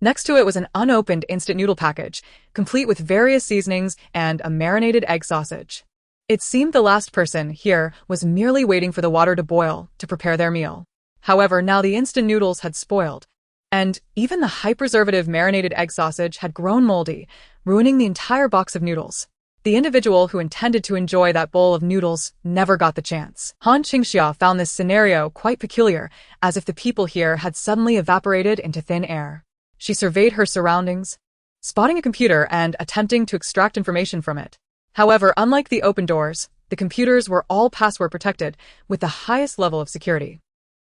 Speaker 1: Next to it was an unopened instant noodle package, complete with various seasonings and a marinated egg sausage. It seemed the last person here was merely waiting for the water to boil to prepare their meal. However, now the instant noodles had spoiled, and even the high-preservative marinated egg sausage had grown moldy, ruining the entire box of noodles. The individual who intended to enjoy that bowl of noodles never got the chance. Han Qingxia found this scenario quite peculiar, as if the people here had suddenly evaporated into thin air. She surveyed her surroundings, spotting a computer and attempting to extract information from it. However, unlike the open doors, the computers were all password protected with the highest level of security.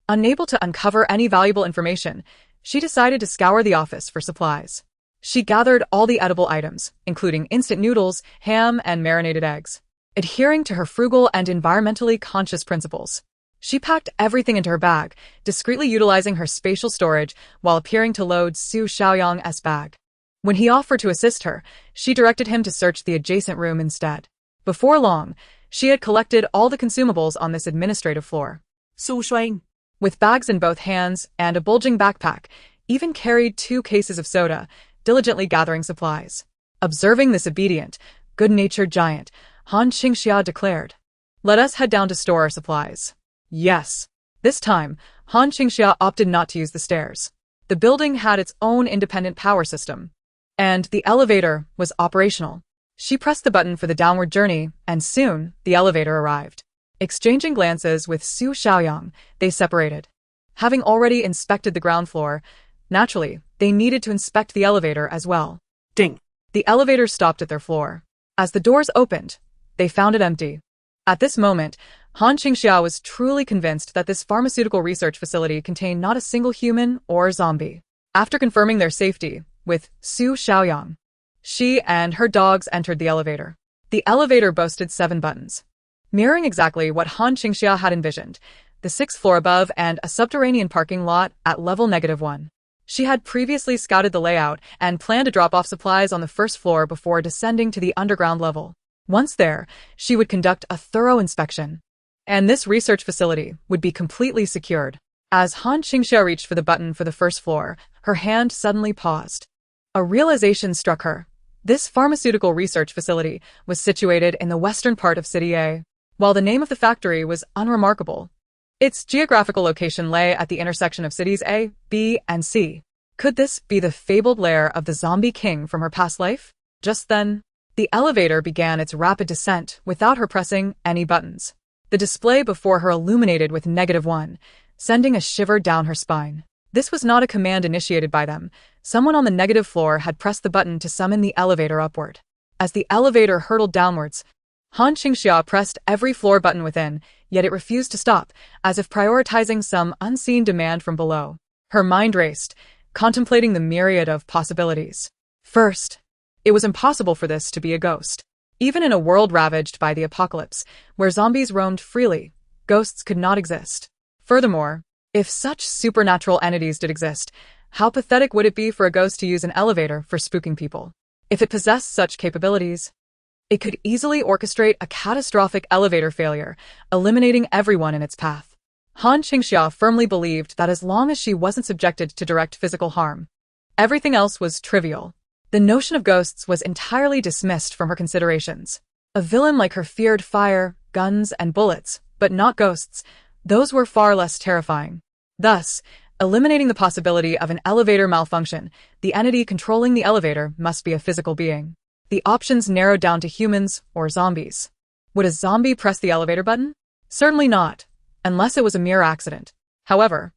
Speaker 1: Unable to uncover any valuable information, she decided to scour the office for supplies. She gathered all the edible items, including instant noodles, ham, and marinated eggs. Adhering to her frugal and environmentally conscious principles, she packed everything into her bag, discreetly utilizing her spatial storage while appearing to load Su Xiaoyang's bag. When he offered to assist her, she directed him to search the adjacent room instead. Before long, she had collected all the consumables on this administrative floor.
Speaker 2: Su Shuang.
Speaker 1: With bags in both hands and a bulging backpack, even carried 2 cases of soda, diligently gathering supplies. Observing this obedient, good-natured giant, Han Qingxia declared, "Let us head down to store our supplies." Yes. This time, Han Qingxia opted not to use the stairs. The building had its own independent power system, and the elevator was operational. She pressed the button for the downward journey, and soon the elevator arrived. Exchanging glances with Su Xiaoyang, they separated. Having already inspected the ground floor, Naturally, they needed to inspect the elevator as well.
Speaker 2: Ding.
Speaker 1: The elevator stopped at their floor. As the doors opened, they found it empty. At this moment, Han Qingxia was truly convinced that this pharmaceutical research facility contained not a single human or zombie. After confirming their safety with Su Xiaoyang, she and her dogs entered the elevator. The elevator boasted 7 buttons, mirroring exactly what Han Qingxia had envisioned, the 6th floor above and a subterranean parking lot at level -1. She had previously scouted the layout and planned to drop off supplies on the 1st floor before descending to the underground level. Once there, she would conduct a thorough inspection, and this research facility would be completely secured. As Han Qingxia reached for the button for the 1st floor, her hand suddenly paused. A realization struck her. This pharmaceutical research facility was situated in the western part of City A. While the name of the factory was unremarkable, its geographical location lay at the intersection of cities A, B, and C. Could this be the fabled lair of the zombie king from her past life? Just then, the elevator began its rapid descent without her pressing any buttons. The display before her illuminated with -1, sending a shiver down her spine. This was not a command initiated by them. Someone on the negative floor had pressed the button to summon the elevator upward. As the elevator hurtled downwards, Han Qingxia pressed every floor button within, yet it refused to stop, as if prioritizing some unseen demand from below. Her mind raced, contemplating the myriad of possibilities. First, it was impossible for this to be a ghost. Even in a world ravaged by the apocalypse, where zombies roamed freely, ghosts could not exist. Furthermore, if such supernatural entities did exist, how pathetic would it be for a ghost to use an elevator for spooking people? If it possessed such capabilities, it could easily orchestrate a catastrophic elevator failure, eliminating everyone in its path. Han Qingxia firmly believed that as long as she wasn't subjected to direct physical harm, everything else was trivial. The notion of ghosts was entirely dismissed from her considerations. A villain like her feared fire, guns, and bullets, but not ghosts. Those were far less terrifying. Thus, eliminating the possibility of an elevator malfunction, the entity controlling the elevator must be a physical being. The options narrowed down to humans or zombies. Would a zombie press the elevator button? Certainly not, unless it was a mere accident. However,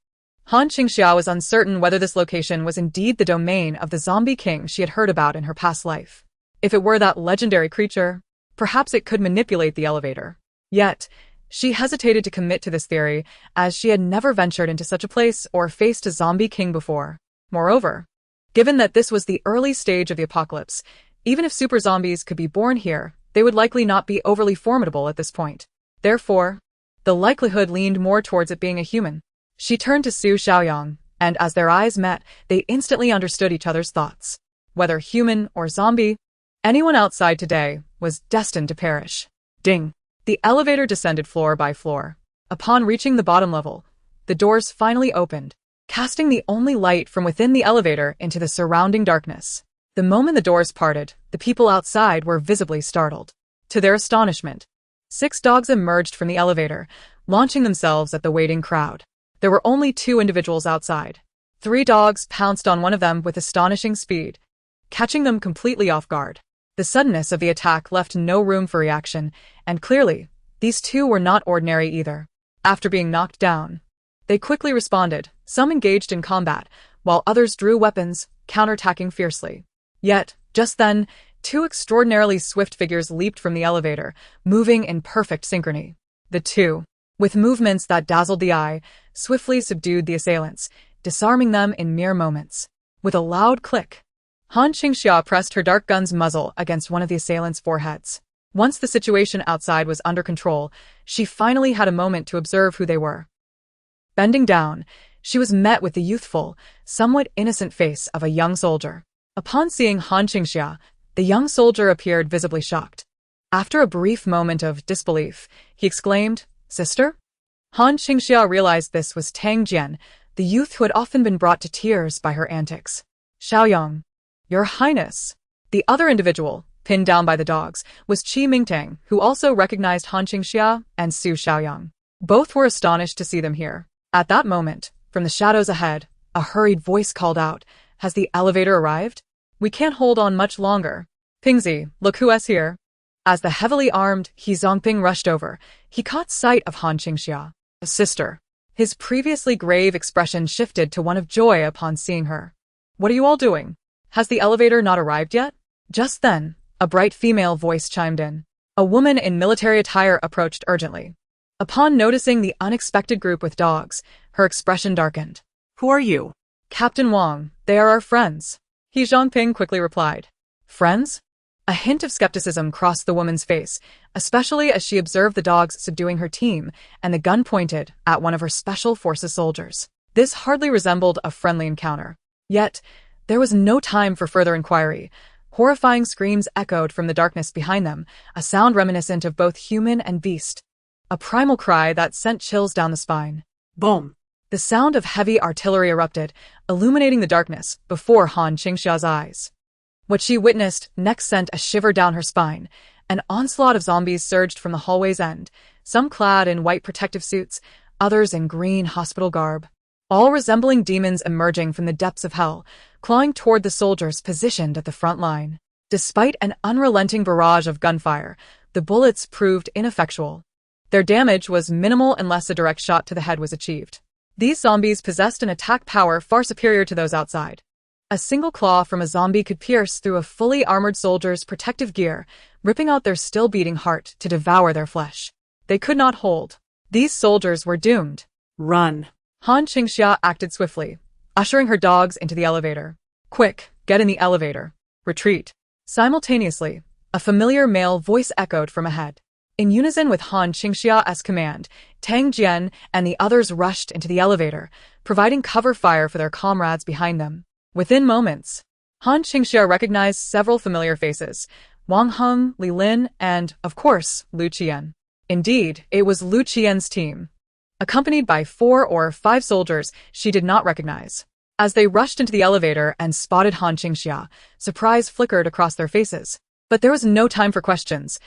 Speaker 1: Han Qingxia was uncertain whether this location was indeed the domain of the zombie king she had heard about in her past life. If it were that legendary creature, perhaps it could manipulate the elevator. Yet, she hesitated to commit to this theory, as she had never ventured into such a place or faced a zombie king before. Moreover, given that this was the early stage of the apocalypse, even if super zombies could be born here, they would likely not be overly formidable at this point. Therefore, the likelihood leaned more towards it being a human. She turned to Su Xiaoyang, and as their eyes met, they instantly understood each other's thoughts. Whether human or zombie, anyone outside today was destined to perish. Ding! The elevator descended floor by floor. Upon reaching the bottom level, the doors finally opened, casting the only light from within the elevator into the surrounding darkness. The moment the doors parted, the people outside were visibly startled. To their astonishment, 6 dogs emerged from the elevator, launching themselves at the waiting crowd. There were only 2 individuals outside. 3 dogs pounced on one of them with astonishing speed, catching them completely off guard. The suddenness of the attack left no room for reaction, and clearly, these 2 were not ordinary either. After being knocked down, they quickly responded, some engaged in combat, while others drew weapons, counterattacking fiercely. Yet, just then, 2 extraordinarily swift figures leaped from the elevator, moving in perfect synchrony. The 2, with movements that dazzled the eye, swiftly subdued the assailants, disarming them in mere moments. With a loud click, Han Qingxia pressed her dark gun's muzzle against one of the assailants' foreheads. Once the situation outside was under control, she finally had a moment to observe who they were. Bending down, she was met with the youthful, somewhat innocent face of a young soldier. Upon seeing Han Qingxia, the young soldier appeared visibly shocked. After a brief moment of disbelief, he exclaimed, "Sister?" Han Qingxia realized this was Tang Jian, the youth who had often been brought to tears by her antics. "Xiaoyang, Your Highness." The other individual, pinned down by the dogs, was Qi Mingtang, who also recognized Han Qingxia and Su Xiaoyang. Both were astonished to see them here. At that moment, from the shadows ahead, a hurried voice called out, "Has the elevator arrived? We can't hold on much longer. Pingzi, look who's here." As the heavily armed He Zongping rushed over, he caught sight of Han Qingxia. "Sister." His previously grave expression shifted to one of joy upon seeing her. "What are you all doing? Has the elevator not arrived yet?" Just then, a bright female voice chimed in. A woman in military attire approached urgently. Upon noticing the unexpected group with dogs, her expression darkened.
Speaker 2: Who are you?
Speaker 1: "Captain Wang, they are our friends," He Zhongping quickly replied. "Friends?" A hint of skepticism crossed the woman's face, especially as she observed the dogs subduing her team and the gun pointed at one of her special forces soldiers. This hardly resembled a friendly encounter. Yet, there was no time for further inquiry. Horrifying screams echoed from the darkness behind them, a sound reminiscent of both human and beast. A primal cry that sent chills down the spine.
Speaker 2: Boom!
Speaker 1: The sound of heavy artillery erupted, illuminating the darkness before Han Qingxia's eyes. What she witnessed next sent a shiver down her spine. An onslaught of zombies surged from the hallway's end, some clad in white protective suits, others in green hospital garb, all resembling demons emerging from the depths of hell, clawing toward the soldiers positioned at the front line. Despite an unrelenting barrage of gunfire, the bullets proved ineffectual. Their damage was minimal unless a direct shot to the head was achieved. These zombies possessed an attack power far superior to those outside. A single claw from a zombie could pierce through a fully armored soldier's protective gear, ripping out their still-beating heart to devour their flesh. They could not hold. These soldiers were doomed.
Speaker 2: Run!
Speaker 1: Han Qingxia acted swiftly, ushering her dogs into the elevator. "Quick, get in the elevator. Retreat." Simultaneously, a familiar male voice echoed from ahead. In unison with Han Qingxia's command, Tang Jian and the others rushed into the elevator, providing cover fire for their comrades behind them. Within moments, Han Qingxia recognized several familiar faces, Wang Heng, Li Lin, and, of course, Lu Qian. Indeed, it was Lu Qian's team. Accompanied by 4 or 5 soldiers she did not recognize. As they rushed into the elevator and spotted Han Qingxia, surprise flickered across their faces. But there was no time for questions.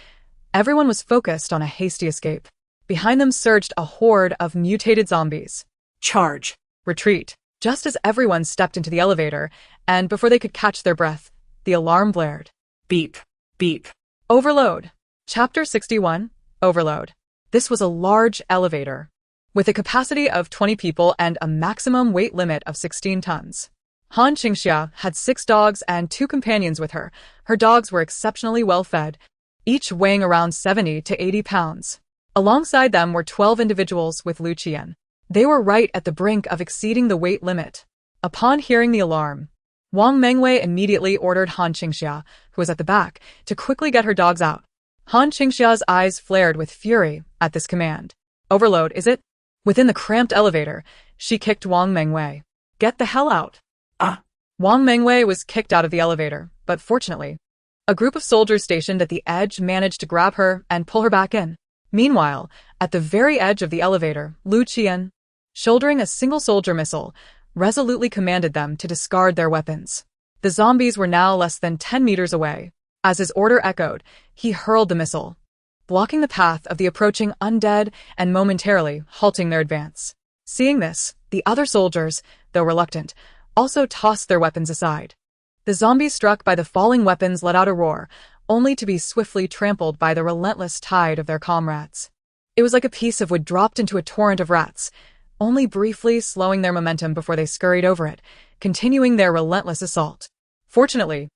Speaker 1: Everyone was focused on a hasty escape. Behind them surged a horde of mutated zombies.
Speaker 2: Charge!
Speaker 1: Retreat! Just as everyone stepped into the elevator, and before they could catch their breath, the alarm blared.
Speaker 2: Beep! Beep!
Speaker 1: Overload. Chapter 61, Overload. This was a large elevator, with a capacity of 20 people and a maximum weight limit of 16 tons. Han Qingxia had 6 dogs and 2 companions with her. Her dogs were exceptionally well fed, each weighing around 70 to 80 pounds. Alongside them were 12 individuals with Lu Qian. They were right at the brink of exceeding the weight limit. Upon hearing the alarm, Wang Mengwei immediately ordered Han Qingxia, who was at the back, to quickly get her dogs out. Han Qingxia's eyes flared with fury at this command. "Overload, is it?" Within the cramped elevator, she kicked Wang Mengwei. "Get the hell out." Wang Mengwei was kicked out of the elevator, but fortunately, a group of soldiers stationed at the edge managed to grab her and pull her back in. Meanwhile, at the very edge of the elevator, Lu Qian, shouldering a single soldier missile, resolutely commanded them to discard their weapons. The zombies were now less than 10 meters away. As his order echoed, he hurled the missile, blocking the path of the approaching undead and momentarily halting their advance. Seeing this, the other soldiers, though reluctant, also tossed their weapons aside. The zombies struck by the falling weapons let out a roar, only to be swiftly trampled by the relentless tide of their comrades. It was like a piece of wood dropped into a torrent of rats, only briefly slowing their momentum before they scurried over it, continuing their relentless assault. Fortunately,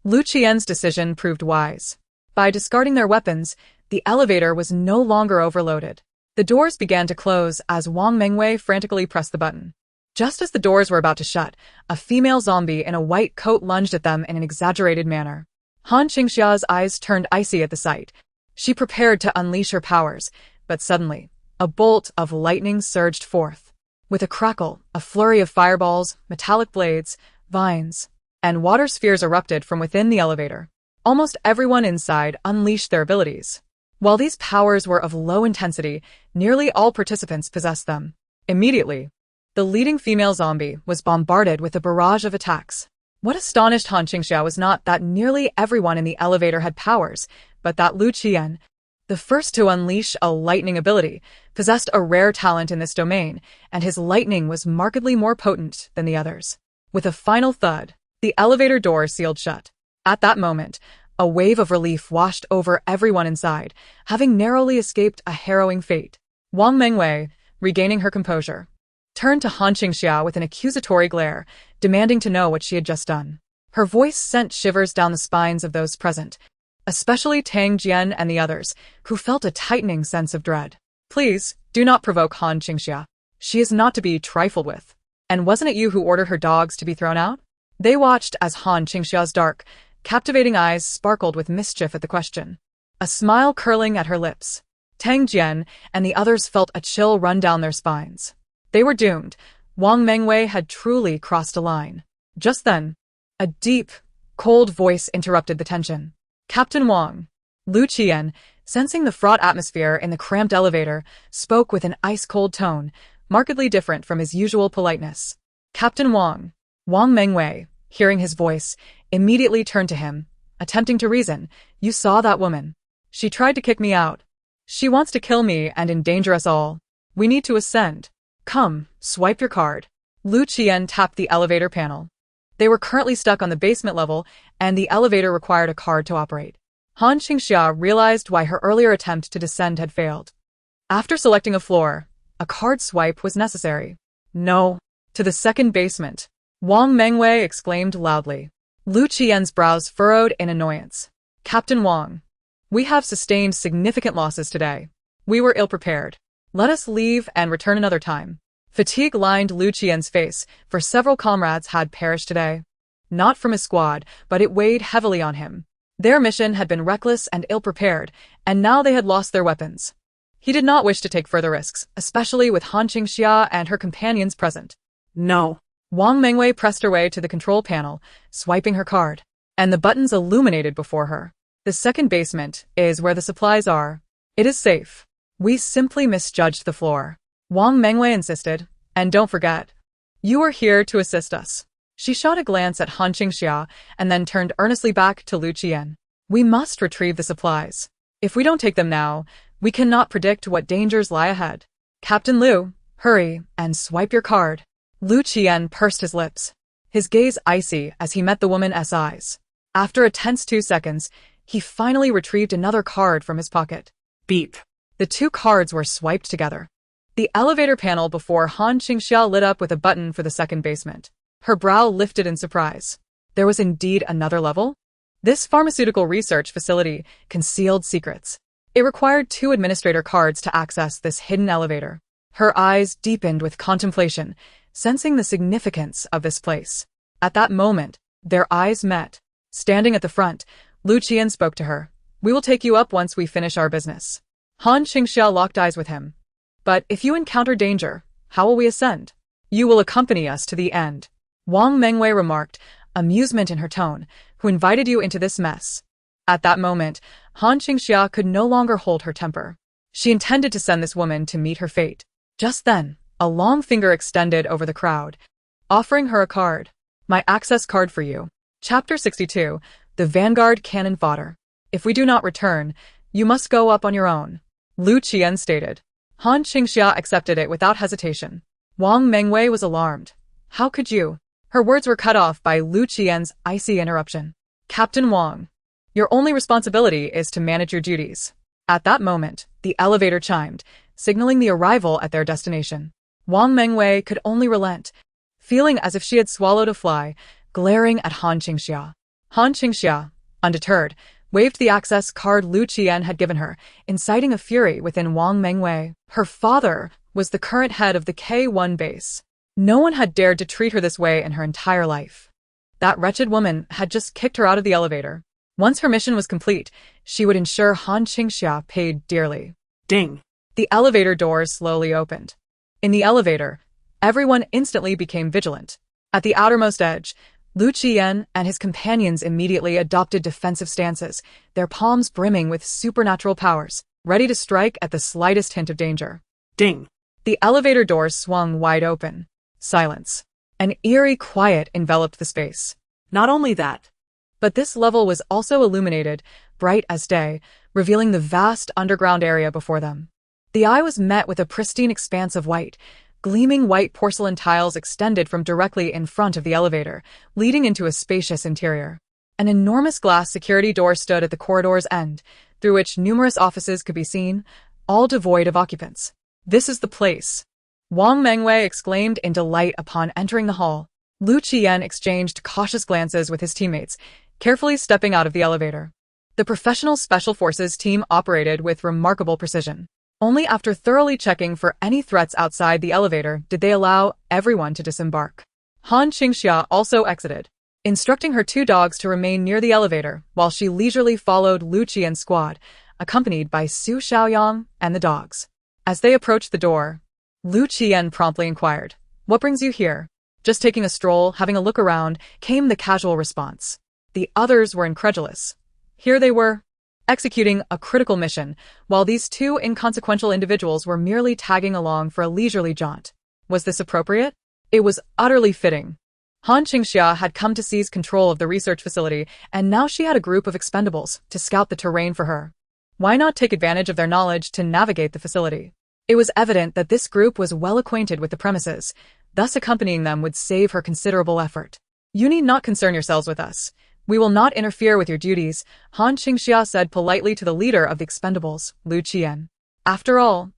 Speaker 1: Lu Qian's decision proved wise. By discarding their weapons, the elevator was no longer overloaded. The doors began to close as Wang Mengwei frantically pressed the button. Just as the doors were about to shut, a female zombie in a white coat lunged at them in an exaggerated manner. Han Qingxia's eyes turned icy at the sight. She prepared to unleash her powers, but suddenly, a bolt of lightning surged forth. With a crackle, a flurry of fireballs, metallic blades, vines, and water spheres erupted from within the elevator. Almost everyone inside unleashed their abilities. While these powers were of low intensity, nearly all participants possessed them. Immediately, the leading female zombie was bombarded with a barrage of attacks. What astonished Han Qingxia was not that nearly everyone in the elevator had powers, but that Lu Qian, the first to unleash a lightning ability, possessed a rare talent in this domain, and his lightning was markedly more potent than the others. With a final thud, the elevator door sealed shut. At that moment, a wave of relief washed over everyone inside, having narrowly escaped a harrowing fate. Wang Mengwei, regaining her composure, turned to Han Qingxia with an accusatory glare, demanding to know what she had just done. Her voice sent shivers down the spines of those present, especially Tang Jian and the others, who felt a tightening sense of dread. Please, do not provoke Han Qingxia. She is not to be trifled with. And wasn't it you who ordered her dogs to be thrown out? They watched as Han Qingxia's dark, captivating eyes sparkled with mischief at the question, a smile curling at her lips. Tang Jian and the others felt a chill run down their spines. They were doomed. Wang Mengwei had truly crossed a line. Just then, a deep, cold voice interrupted the tension. Captain Wang. Lu Qian, sensing the fraught atmosphere in the cramped elevator, spoke with an ice-cold tone, markedly different from his usual politeness. Captain Wang. Wang Mengwei, hearing his voice, immediately turned to him, attempting to reason. You saw that woman. She tried to kick me out. She wants to kill me and endanger us all. We need to ascend. Come, swipe your card. Lu Qian tapped the elevator panel. They were currently stuck on the basement level, and the elevator required a card to operate. Han Qingxia realized why her earlier attempt to descend had failed. After selecting a floor, a card swipe was necessary. No. To the second basement. Wang Mengwei exclaimed loudly. Lu Qian's brows furrowed in annoyance. Captain Wang. We have sustained significant losses today. We were ill-prepared. Let us leave and return another time. Fatigue lined Lu Qian's face, for several comrades had perished today. Not from his squad, but it weighed heavily on him. Their mission had been reckless and ill-prepared, and now they had lost their weapons. He did not wish to take further risks, especially with Han Qingxia and her companions present. No. Wang Mengwei pressed her way to the control panel, swiping her card, and the buttons illuminated before her. The second basement is where the supplies are. It is safe. We simply misjudged the floor. Wang Mengwei insisted, and don't forget, you are here to assist us. She shot a glance at Han Qingxia and then turned earnestly back to Lu Qian. We must retrieve the supplies. If we don't take them now, we cannot predict what dangers lie ahead. Captain Lu, hurry and swipe your card. Lu Qian pursed his lips, his gaze icy as he met the woman's eyes. After a tense 2 seconds, he finally retrieved another card from his pocket. Beep. The two cards were swiped together. The elevator panel before Han Qingxia lit up with a button for the second basement. Her brow lifted in surprise. There was indeed another level? This pharmaceutical research facility concealed secrets. It required 2 administrator cards to access this hidden elevator. Her eyes deepened with contemplation, sensing the significance of this place. At that moment, their eyes met. Standing at the front, Lu Qian spoke to her. We will take you up once we finish our business. Han Qingxia locked eyes with him. But if you encounter danger, how will we ascend? You will accompany us to the end. Wang Mengwei remarked, amusement in her tone. Who invited you into this mess? At that moment, Han Qingxia could no longer hold her temper. She intended to send this woman to meet her fate. Just then, a long finger extended over the crowd, offering her a card. My access card for you. Chapter 62, The Vanguard Cannon Fodder. If we do not return, you must go up on your own. Lu Qian stated. Han Qingxia accepted it without hesitation. Wang Mengwei was alarmed. How could you? Her words were cut off by Lu Qian's icy interruption. Captain Wang. Your only responsibility is to manage your duties. At that moment, the elevator chimed, signaling the arrival at their destination. Wang Mengwei could only relent, feeling as if she had swallowed a fly, glaring at Han Qingxia. Han Qingxia, undeterred, waved the access card Lu Qian had given her, inciting a fury within Wang Mengwei. Her father was the current head of the K1 base. No one had dared to treat her this way in her entire life. That wretched woman had just kicked her out of the elevator. Once her mission was complete, she would ensure Han Qingxia paid dearly. Ding! The elevator doors slowly opened. In the elevator, everyone instantly became vigilant. At the outermost edge, Lu Qian and his companions immediately adopted defensive stances, their palms brimming with supernatural powers, ready to strike at the slightest hint of danger. Ding! The elevator doors swung wide open. Silence. An eerie quiet enveloped the space. Not only that, but this level was also illuminated, bright as day, revealing the vast underground area before them. The eye was met with a pristine expanse of white. Gleaming white porcelain tiles extended from directly in front of the elevator, leading into a spacious interior. An enormous glass security door stood at the corridor's end, through which numerous offices could be seen, all devoid of occupants. This is the place. Wang Mengwei exclaimed in delight upon entering the hall. Lu Qian exchanged cautious glances with his teammates, carefully stepping out of the elevator. The professional special forces team operated with remarkable precision. Only after thoroughly checking for any threats outside the elevator did they allow everyone to disembark. Han Qingxia also exited, instructing her 2 dogs to remain near the elevator while she leisurely followed Lu Qian's squad, accompanied by Su Xiaoyang and the dogs. As they approached the door, Lu Qian promptly inquired, "What brings you here?" "Just taking a stroll, having a look around," came the casual response. The others were incredulous. Here they were, executing a critical mission, while these 2 inconsequential individuals were merely tagging along for a leisurely jaunt. Was this appropriate? It was utterly fitting. Han Qingxia had come to seize control of the research facility, and now she had a group of expendables to scout the terrain for her. Why not take advantage of their knowledge to navigate the facility? It was evident that this group was well acquainted with the premises, thus accompanying them would save her considerable effort. "You need not concern yourselves with us. We will not interfere with your duties," Han Qingxia said politely to the leader of the expendables, Lu Qian. After all,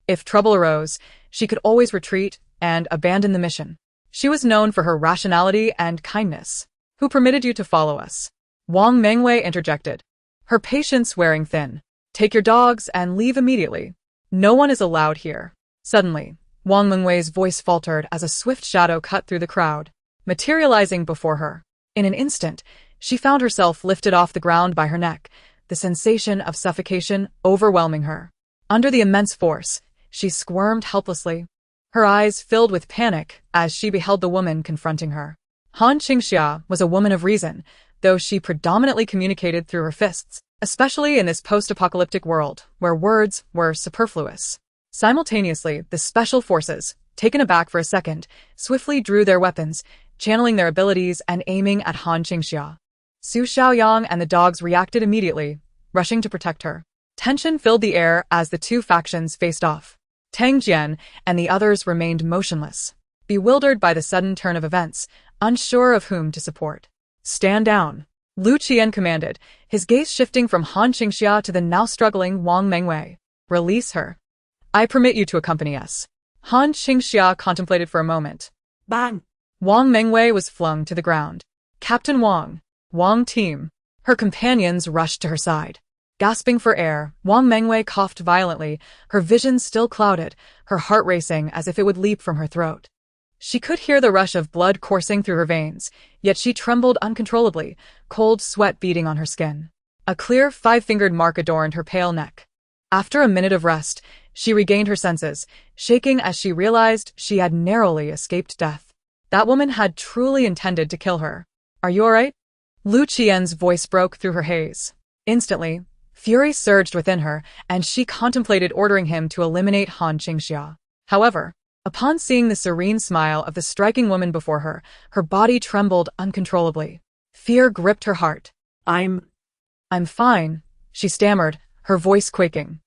Speaker 1: if trouble arose, she could always retreat and abandon the mission. She was known for her rationality and kindness. "Who permitted you to follow us?" Wang Mengwei interjected, her patience wearing thin. "Take your dogs and leave immediately. No one is allowed here." Suddenly, Wang Mengwei's voice faltered as a swift shadow cut through the crowd, materializing before her. In an instant, she found herself lifted off the ground by her neck, the sensation of suffocation overwhelming her. Under the immense force, she squirmed helplessly. Her eyes filled with panic as she beheld the woman confronting her. Han Qingxia was a woman of reason, though she predominantly communicated through her fists, especially in this post-apocalyptic world where words were superfluous. Simultaneously, the special forces, taken aback for a second, swiftly drew their weapons, channeling their abilities and aiming at Han Qingxia. Su Xiaoyang and the dogs reacted immediately, rushing to protect her. Tension filled the air as the 2 factions faced off. Tang Jian and the others remained motionless, bewildered by the sudden turn of events, unsure of whom to support. "Stand down," Lu Qian commanded, his gaze shifting from Han Qingxia to the now struggling Wang Mengwei. "Release her. I permit you to accompany us." Han Qingxia contemplated for a moment.
Speaker 2: Bang!
Speaker 1: Wang Mengwei was flung to the ground. "Captain Wang, Wang team." Her companions rushed to her side. Gasping for air, Wang Mengwei coughed violently, her vision still clouded, her heart racing as if it would leap from her throat. She could hear the rush of blood coursing through her veins, yet she trembled uncontrollably, cold sweat beading on her skin. A clear 5-fingered mark adorned her pale neck. After a minute of rest, she regained her senses, shaking as she realized she had narrowly escaped death. That woman had truly intended to kill her. "Are you all right?" Lu Qian's voice broke through her haze. Instantly, fury surged within her, and she contemplated ordering him to eliminate Han Qingxia. However, upon seeing the serene smile of the striking woman before her, her body trembled uncontrollably. Fear gripped her heart. I'm fine," she stammered, her voice quaking.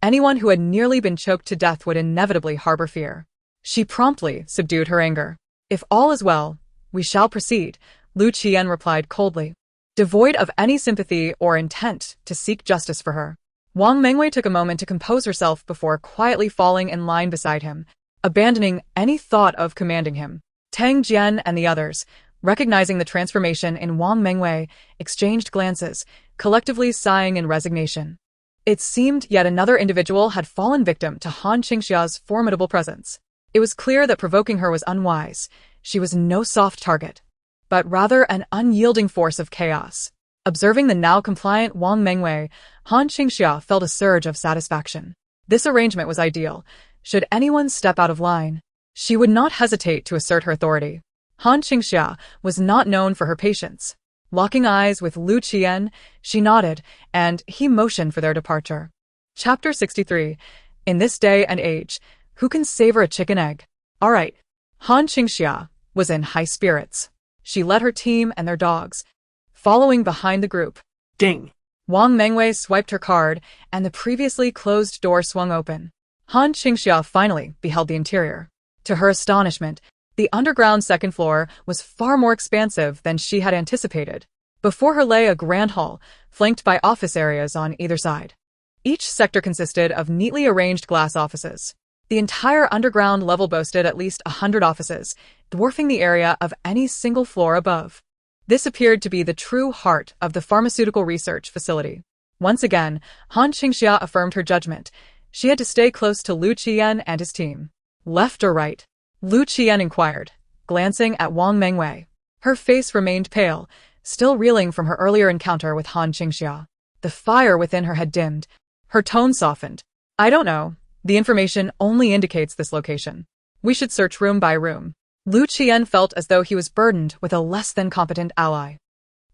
Speaker 1: Anyone who had nearly been choked to death would inevitably harbor fear. She promptly subdued her anger. "If all is well, we shall proceed," Lu Qian replied coldly, devoid of any sympathy or intent to seek justice for her. Wang Mengwei took a moment to compose herself before quietly falling in line beside him, abandoning any thought of commanding him. Tang Jian and the others, recognizing the transformation in Wang Mengwei, exchanged glances, collectively sighing in resignation. It seemed yet another individual had fallen victim to Han Qingxia's formidable presence. It was clear that provoking her was unwise. She was no soft target, but rather an unyielding force of chaos. Observing the now compliant Wang Mengwei, Han Qingxia felt a surge of satisfaction. This arrangement was ideal. Should anyone step out of line, she would not hesitate to assert her authority. Han Qingxia was not known for her patience. Locking eyes with Lu Qian, she nodded, and he motioned for their departure. Chapter 63. In this day and age, who can savor a chicken egg? All right. Han Qingxia was in high spirits. She led her team and their dogs, following behind the group.
Speaker 2: Ding!
Speaker 1: Wang Mengwei swiped her card, and the previously closed door swung open. Han Qingxia finally beheld the interior. To her astonishment, the underground second floor was far more expansive than she had anticipated. Before her lay a grand hall, flanked by office areas on either side. Each sector consisted of neatly arranged glass offices. The entire underground level boasted at least 100 offices, dwarfing the area of any single floor above. This appeared to be the true heart of the pharmaceutical research facility. Once again, Han Qingxia affirmed her judgment. She had to stay close to Lu Qian and his team. Left or right? Lu Qian inquired, glancing at Wang Mengwei. Her face remained pale, still reeling from her earlier encounter with Han Qingxia. The fire within her had dimmed. Her tone softened. I don't know. The information only indicates this location. We should search room by room. Lu Qian felt as though he was burdened with a less than competent ally.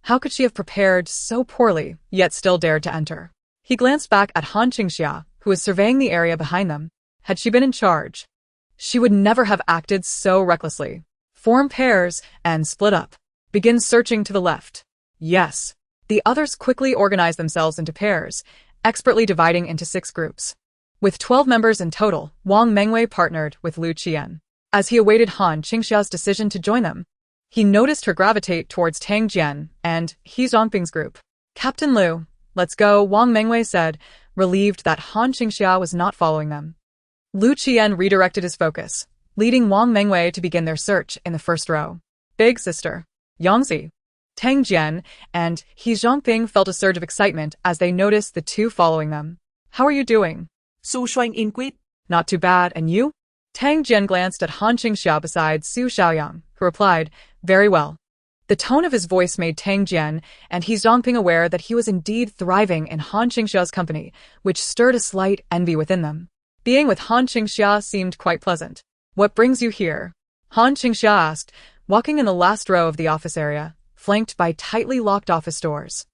Speaker 1: How could she have prepared so poorly, yet still dared to enter? He glanced back at Han Qingxia, who was surveying the area behind them. Had she been in charge, she would never have acted so recklessly. Form pairs and split up. Begin searching to the left. Yes. The others quickly organized themselves into pairs, expertly dividing into 6 groups. With 12 members in total, Wang Mengwei partnered with Lu Qian. As he awaited Han Qingxia's decision to join them, he noticed her gravitate towards Tang Jian and He Zhongping's group. Captain Lu, let's go, Wang Mengwei said, relieved that Han Qingxia was not following them. Lu Qian redirected his focus, leading Wang Mengwei to begin their search in the first row. Big sister, Yangzi, Tang Jian, and He Zhongping felt a surge of excitement as they noticed the two following them. How are you doing?
Speaker 2: Su Shuang inquired.
Speaker 1: Not too bad, and you? Tang Jian glanced at Han Qingxia beside Su Xiaoyang, who replied, very well. The tone of his voice made Tang Jian and He Zhongping aware that he was indeed thriving in Han Qingxia's company, which stirred a slight envy within them. Being with Han Qingxia seemed quite pleasant. What brings you here? Han Qingxia asked, walking in the last row of the office area, flanked by tightly locked office doors.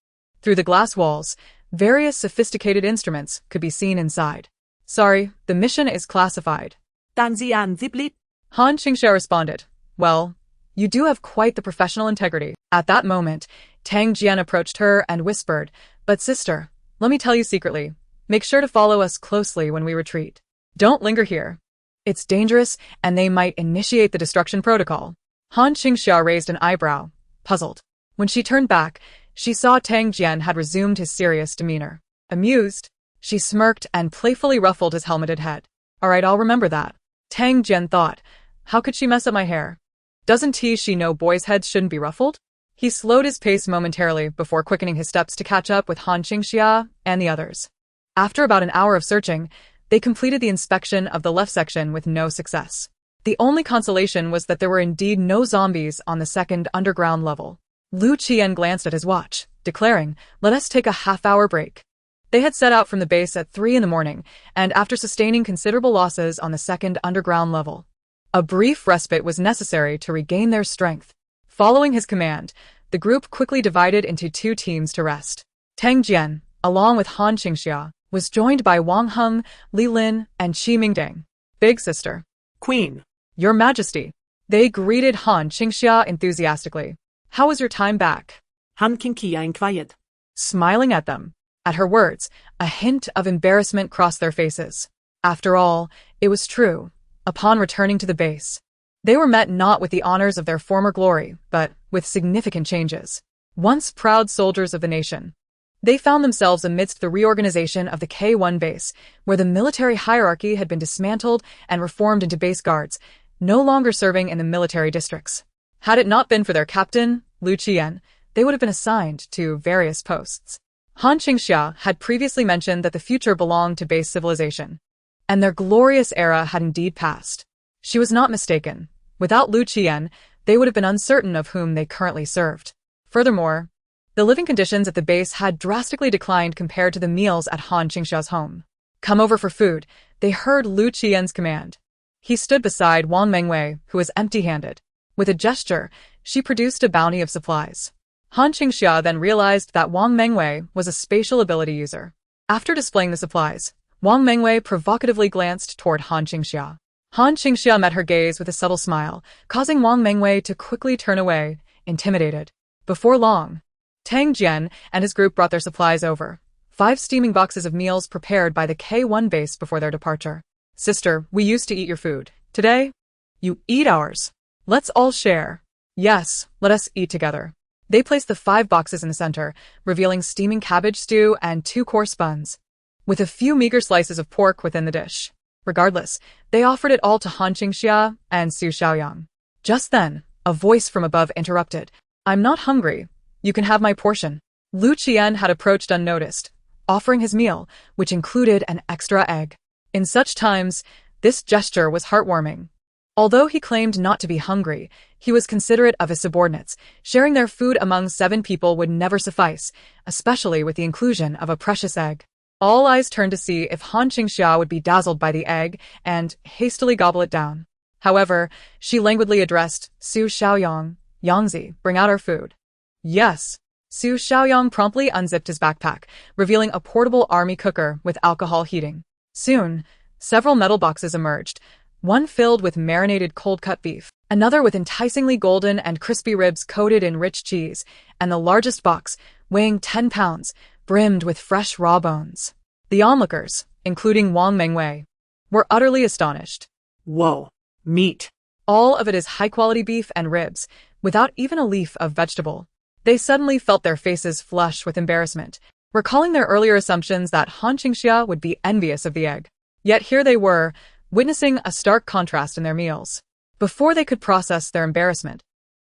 Speaker 1: Through the glass walls, various sophisticated instruments could be seen inside. Sorry, the mission is classified.
Speaker 2: Tang Jian replied.
Speaker 1: Han Qingxia responded, well, you do have quite the professional integrity. At that moment, Tang Jian approached her and whispered, but sister, let me tell you secretly, make sure to follow us closely when we retreat. Don't linger here. It's dangerous and they might initiate the destruction protocol. Han Qingxia raised an eyebrow, puzzled. When she turned back, she saw Tang Jian had resumed his serious demeanor. Amused, she smirked and playfully ruffled his helmeted head. All right, I'll remember that. Tang Jian thought, how could she mess up my hair? Doesn't she know boys' heads shouldn't be ruffled? He slowed his pace momentarily before quickening his steps to catch up with Han Qingxia and the others. After about an hour of searching, they completed the inspection of the left section with no success. The only consolation was that there were indeed no zombies on the second underground level. Lu Qian glanced at his watch, declaring, let us take a half-hour break. They had set out from the base at 3 in the morning, and after sustaining considerable losses on the second underground level, a brief respite was necessary to regain their strength. Following his command, the group quickly divided into 2 teams to rest. Tang Jian, along with Han Qingxia, was joined by Wang Heng, Li Lin, and Qi Mingding. Big sister.
Speaker 2: Queen.
Speaker 1: Your Majesty. They greeted Han Qingxia enthusiastically. How was your time back?
Speaker 2: Han Qingxia inquired.
Speaker 1: Smiling at them. At her words, a hint of embarrassment crossed their faces. After all, it was true. Upon returning to the base, they were met not with the honors of their former glory, but with significant changes. Once proud soldiers of the nation, they found themselves amidst the reorganization of the K1 base, where the military hierarchy had been dismantled and reformed into base guards, no longer serving in the military districts. Had it not been for their captain, Lu Qian, they would have been assigned to various posts. Han Qingxia had previously mentioned that the future belonged to base civilization, and their glorious era had indeed passed. She was not mistaken. Without Lu Qian, they would have been uncertain of whom they currently served. Furthermore, the living conditions at the base had drastically declined compared to the meals at Han Qingxia's home. Come over for food, they heard Lu Qian's command. He stood beside Wang Mengwei, who was empty-handed. With a gesture, she produced a bounty of supplies. Han Qingxia then realized that Wang Mengwei was a spatial ability user. After displaying the supplies, Wang Mengwei provocatively glanced toward Han Qingxia. Han Qingxia met her gaze with a subtle smile, causing Wang Mengwei to quickly turn away, intimidated. Before long, Tang Jian and his group brought their supplies over. 5 steaming boxes of meals prepared by the K1 base before their departure. Sister, we used to eat your food. Today, you eat ours. Let's all share. Yes, let us eat together. They placed the 5 boxes in the center, revealing steaming cabbage stew and 2 coarse buns, with a few meager slices of pork within the dish. Regardless, they offered it all to Han Qingxia and Su Xiaoyang. Just then, a voice from above interrupted. "I'm not hungry. You can have my portion." Lu Qian had approached unnoticed, offering his meal, which included an extra egg. In such times, this gesture was heartwarming. Although he claimed not to be hungry, he was considerate of his subordinates. Sharing their food among 7 people would never suffice, especially with the inclusion of a precious egg. All eyes turned to see if Han Qingxia would be dazzled by the egg and hastily gobble it down. However, she languidly addressed Su Xiaoyang, "Yangzi, bring out our food." "Yes." Su Xiaoyang promptly unzipped his backpack, revealing a portable army cooker with alcohol heating. Soon, several metal boxes emerged, one filled with marinated cold-cut beef, another with enticingly golden and crispy ribs coated in rich cheese, and the largest box, weighing 10 pounds, brimmed with fresh raw bones. The onlookers, including Wang Mengwei, were utterly astonished.
Speaker 2: Whoa, meat.
Speaker 1: All of it is high-quality beef and ribs, without even a leaf of vegetable. They suddenly felt their faces flush with embarrassment, recalling their earlier assumptions that Han Qingxia would be envious of the egg. Yet here they were, witnessing a stark contrast in their meals. Before they could process their embarrassment,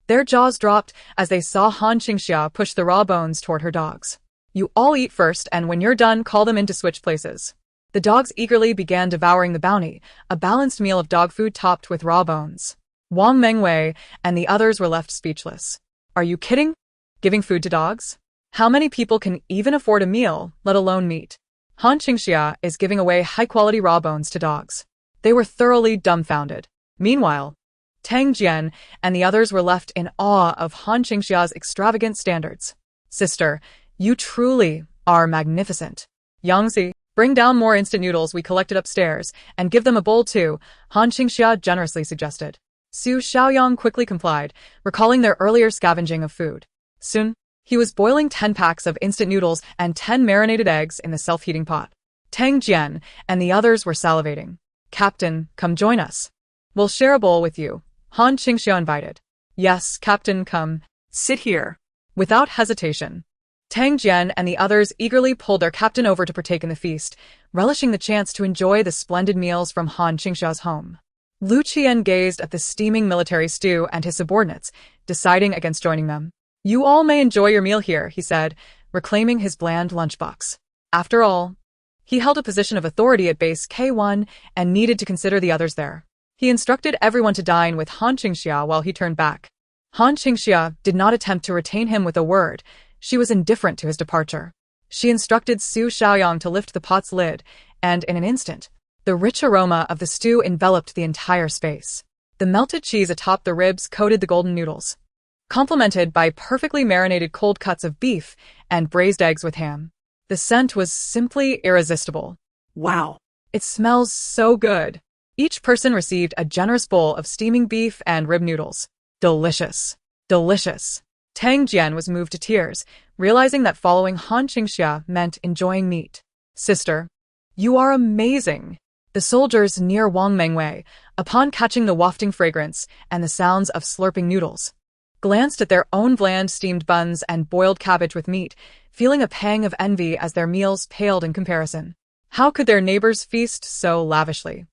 Speaker 1: their jaws dropped as they saw Han Qingxia push the raw bones toward her dogs. "You all eat first, and when you're done, call them in to switch places." The dogs eagerly began devouring the bounty, a balanced meal of dog food topped with raw bones. Wang Mengwei and the others were left speechless. "Are you kidding? Giving food to dogs? How many people can even afford a meal, let alone meat?" Han Qingxia is giving away high-quality raw bones to dogs. They were thoroughly dumbfounded. Meanwhile, Tang Jian and the others were left in awe of Han Qingxia's extravagant standards. "Sister, you truly are magnificent. Yangzi, bring down more instant noodles we collected upstairs, and give them a bowl too," Han Qingxia generously suggested. Su Xiaoyang quickly complied, recalling their earlier scavenging of food. Soon, he was boiling 10 packs of instant noodles and 10 marinated eggs in the self-heating pot. Tang Jian and the others were salivating. "Captain, come join us. We'll share a bowl with you," Han Qingxia invited. "Yes, Captain, come.
Speaker 2: Sit here."
Speaker 1: Without hesitation, Tang Jian and the others eagerly pulled their captain over to partake in the feast, relishing the chance to enjoy the splendid meals from Han Qingxia's home. Lu Qian gazed at the steaming military stew and his subordinates, deciding against joining them. "You all may enjoy your meal here," he said, reclaiming his bland lunchbox. After all, he held a position of authority at base K1 and needed to consider the others there. He instructed everyone to dine with Han Qingxia while he turned back. Han Qingxia did not attempt to retain him with a word. She was indifferent to his departure. She instructed Su Xiaoyang to lift the pot's lid, and in an instant, the rich aroma of the stew enveloped the entire space. The melted cheese atop the ribs coated the golden noodles, complemented by perfectly marinated cold cuts of beef and braised eggs with ham. The scent was simply irresistible.
Speaker 2: Wow.
Speaker 1: "It smells so good." Each person received a generous bowl of steaming beef and rib noodles. Delicious. Delicious. Tang Jian was moved to tears, realizing that following Han Qingxia meant enjoying meat. "Sister, you are amazing." The soldiers near Wang Mengwei, upon catching the wafting fragrance and the sounds of slurping noodles, glanced at their own bland steamed buns and boiled cabbage with meat, feeling a pang of envy as their meals paled in comparison. How could their neighbors feast so lavishly?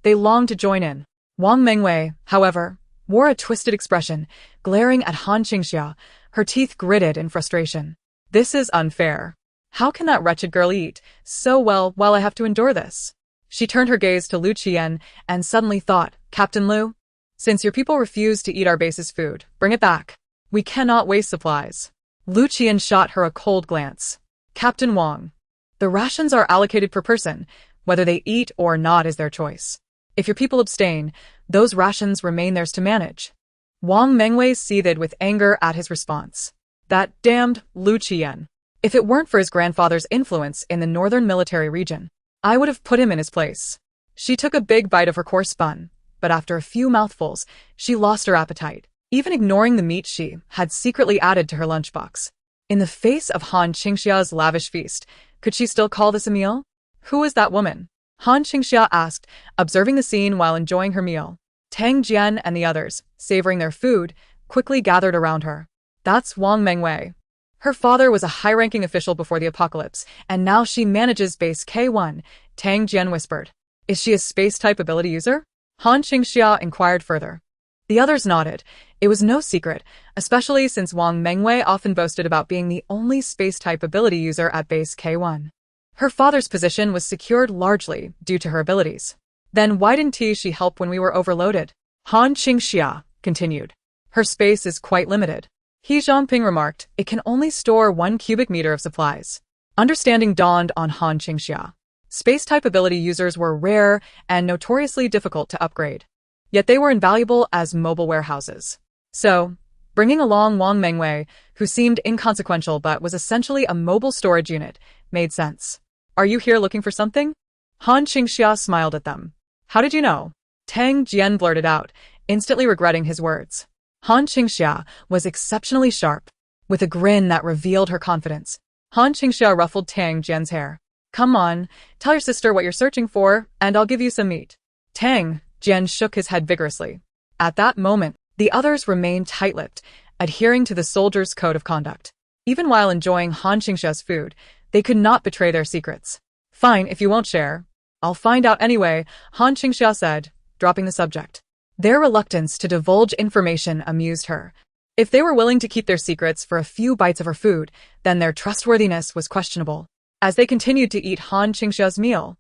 Speaker 1: They longed to join in. Wang Mengwei, however, wore a twisted expression, glaring at Han Qingxia, her teeth gritted in frustration. "This is unfair. How can that wretched girl eat so well while I have to endure this?" She turned her gaze to Lu Qian and suddenly thought, "Captain Lu, since your people refuse to eat our base's food, bring it back. We cannot waste supplies." Lu Qian shot her a cold glance. "Captain Wang, the rations are allocated per person. Whether they eat or not is their choice. If your people abstain, those rations remain theirs to manage." Wang Mengwei seethed with anger at his response. That damned Lu Qian. If it weren't for his grandfather's influence in the northern military region, I would have put him in his place. She took a big bite of her coarse bun, but after a few mouthfuls, she lost her appetite, even ignoring the meat she had secretly added to her lunchbox. In the face of Han Qingxia's lavish feast, could she still call this a meal? Who was that woman? Han Qingxia asked, observing the scene while enjoying her meal. Tang Jian and the others, savoring their food, quickly gathered around her. "That's Wang Mengwei. Her father was a high-ranking official before the apocalypse, and now she manages base K1, Tang Jian whispered. Is she a space-type ability user? Han Qingxia inquired further. The others nodded. It was no secret, especially since Wang Mengwei often boasted about being the only space-type ability user at base K1. Her father's position was secured largely due to her abilities. Then why didn't she help when we were overloaded? Han Qingxia continued. Her space is quite limited. He Zhongping remarked, it can only store 1 cubic meter of supplies. Understanding dawned on Han Qingxia. Space-type ability users were rare and notoriously difficult to upgrade. Yet they were invaluable as mobile warehouses. So, bringing along Wang Mengwei, who seemed inconsequential but was essentially a mobile storage unit, made sense. Are you here looking for something? Han Qingxia smiled at them. How did you know? Tang Jian blurted out, instantly regretting his words. Han Qingxia was exceptionally sharp. With a grin that revealed her confidence, Han Qingxia ruffled Tang Jian's hair. Come on, tell your sister what you're searching for, and I'll give you some meat. Tang Jian shook his head vigorously. At that moment, the others remained tight-lipped, adhering to the soldier's code of conduct. Even while enjoying Han Qingxia's food, they could not betray their secrets. Fine, if you won't share. I'll find out anyway, Han Qingxia said, dropping the subject. Their reluctance to divulge information amused her. If they were willing to keep their secrets for a few bites of her food, then their trustworthiness was questionable. As they continued to eat Han Qingxia's meal,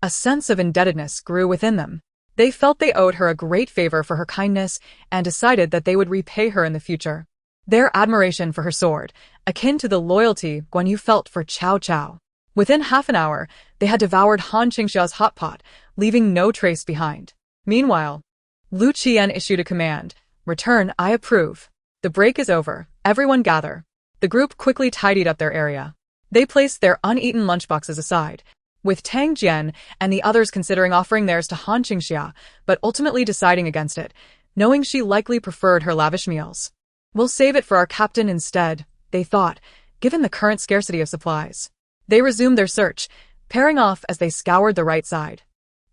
Speaker 1: a sense of indebtedness grew within them. They felt they owed her a great favor for her kindness and decided that they would repay her in the future. Their admiration for her sword, akin to the loyalty Guan Yu felt for Cao Cao. Within half an hour, they had devoured Han Qingxia's hot pot, leaving no trace behind. Meanwhile, Lu Qian issued a command. Return, I approve. The break is over. Everyone gather. The group quickly tidied up their area. They placed their uneaten lunchboxes aside, with Tang Jian and the others considering offering theirs to Han Qingxia, but ultimately deciding against it, knowing she likely preferred her lavish meals. We'll save it for our captain instead, they thought, given the current scarcity of supplies. They resumed their search, pairing off as they scoured the right side.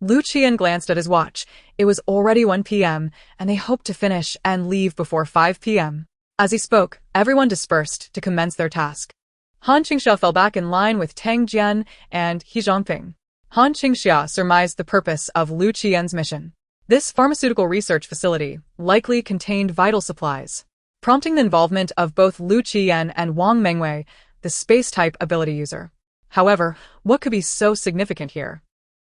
Speaker 1: Lu Qian glanced at his watch. It was already 1 p.m., and they hoped to finish and leave before 5 p.m. As he spoke, everyone dispersed to commence their task. Han Qingxia fell back in line with Tang Jian and He Zhongping. Han Qingxia surmised the purpose of Lu Qian's mission. This pharmaceutical research facility likely contained vital supplies, prompting the involvement of both Lu Qian and Wang Mengwei, the space-type ability user. However, what could be so significant here?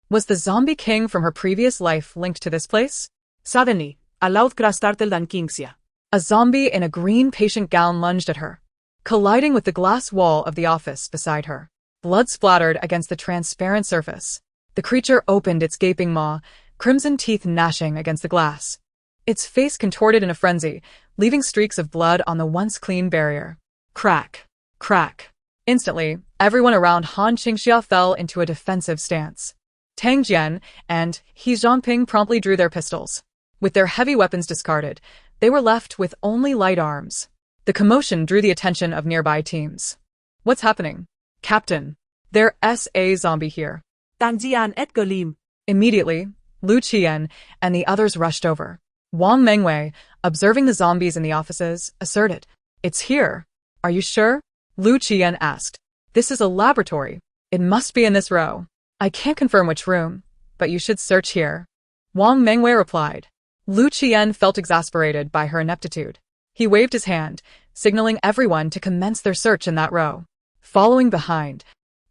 Speaker 1: Was the zombie king from her previous life linked to this place?
Speaker 2: Suddenly, a loud crash startled Han Qingxia.
Speaker 1: A zombie in a green patient gown lunged at her, colliding with the glass wall of the office beside her. Blood splattered against the transparent surface. The creature opened its gaping maw, crimson teeth gnashing against the glass. Its face contorted in a frenzy, leaving streaks of blood on the once clean barrier. Crack. Crack. Instantly, everyone around Han Qingxia fell into a defensive stance. Tang Jian and He Zhongping promptly drew their pistols. With their heavy weapons discarded, they were left with only light arms. The commotion drew the attention of nearby teams. What's happening? Captain, there's a zombie here.
Speaker 2: Tang Jian et Golim.
Speaker 1: Immediately, Lu Qian and the others rushed over. Wang Mengwei, observing the zombies in the offices, asserted, It's here. Are you sure? Lu Qian asked. This is a laboratory. It must be in this row. I can't confirm which room, but you should search here. Wang Mengwei replied. Lu Qian felt exasperated by her ineptitude. He waved his hand, signaling everyone to commence their search in that row. Following behind,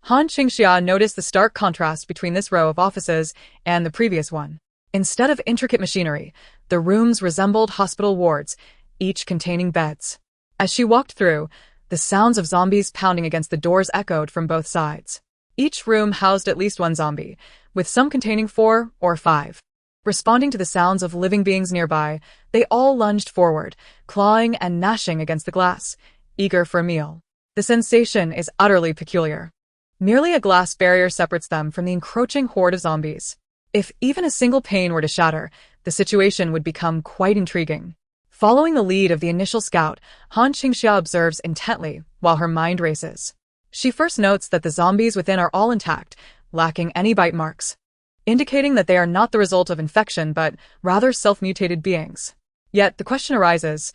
Speaker 1: Han Qingxia noticed the stark contrast between this row of offices and the previous one. Instead of intricate machinery, the rooms resembled hospital wards, each containing beds. As she walked through, the sounds of zombies pounding against the doors echoed from both sides. Each room housed at least one zombie, with some containing 4 or 5. Responding to the sounds of living beings nearby, they all lunged forward, clawing and gnashing against the glass, eager for a meal. The sensation is utterly peculiar. Merely a glass barrier separates them from the encroaching horde of zombies. If even a single pane were to shatter, the situation would become quite intriguing. Following the lead of the initial scout, Han Qingxia observes intently while her mind races. She first notes that the zombies within are all intact, lacking any bite marks, indicating that they are not the result of infection but rather self-mutated beings. Yet the question arises,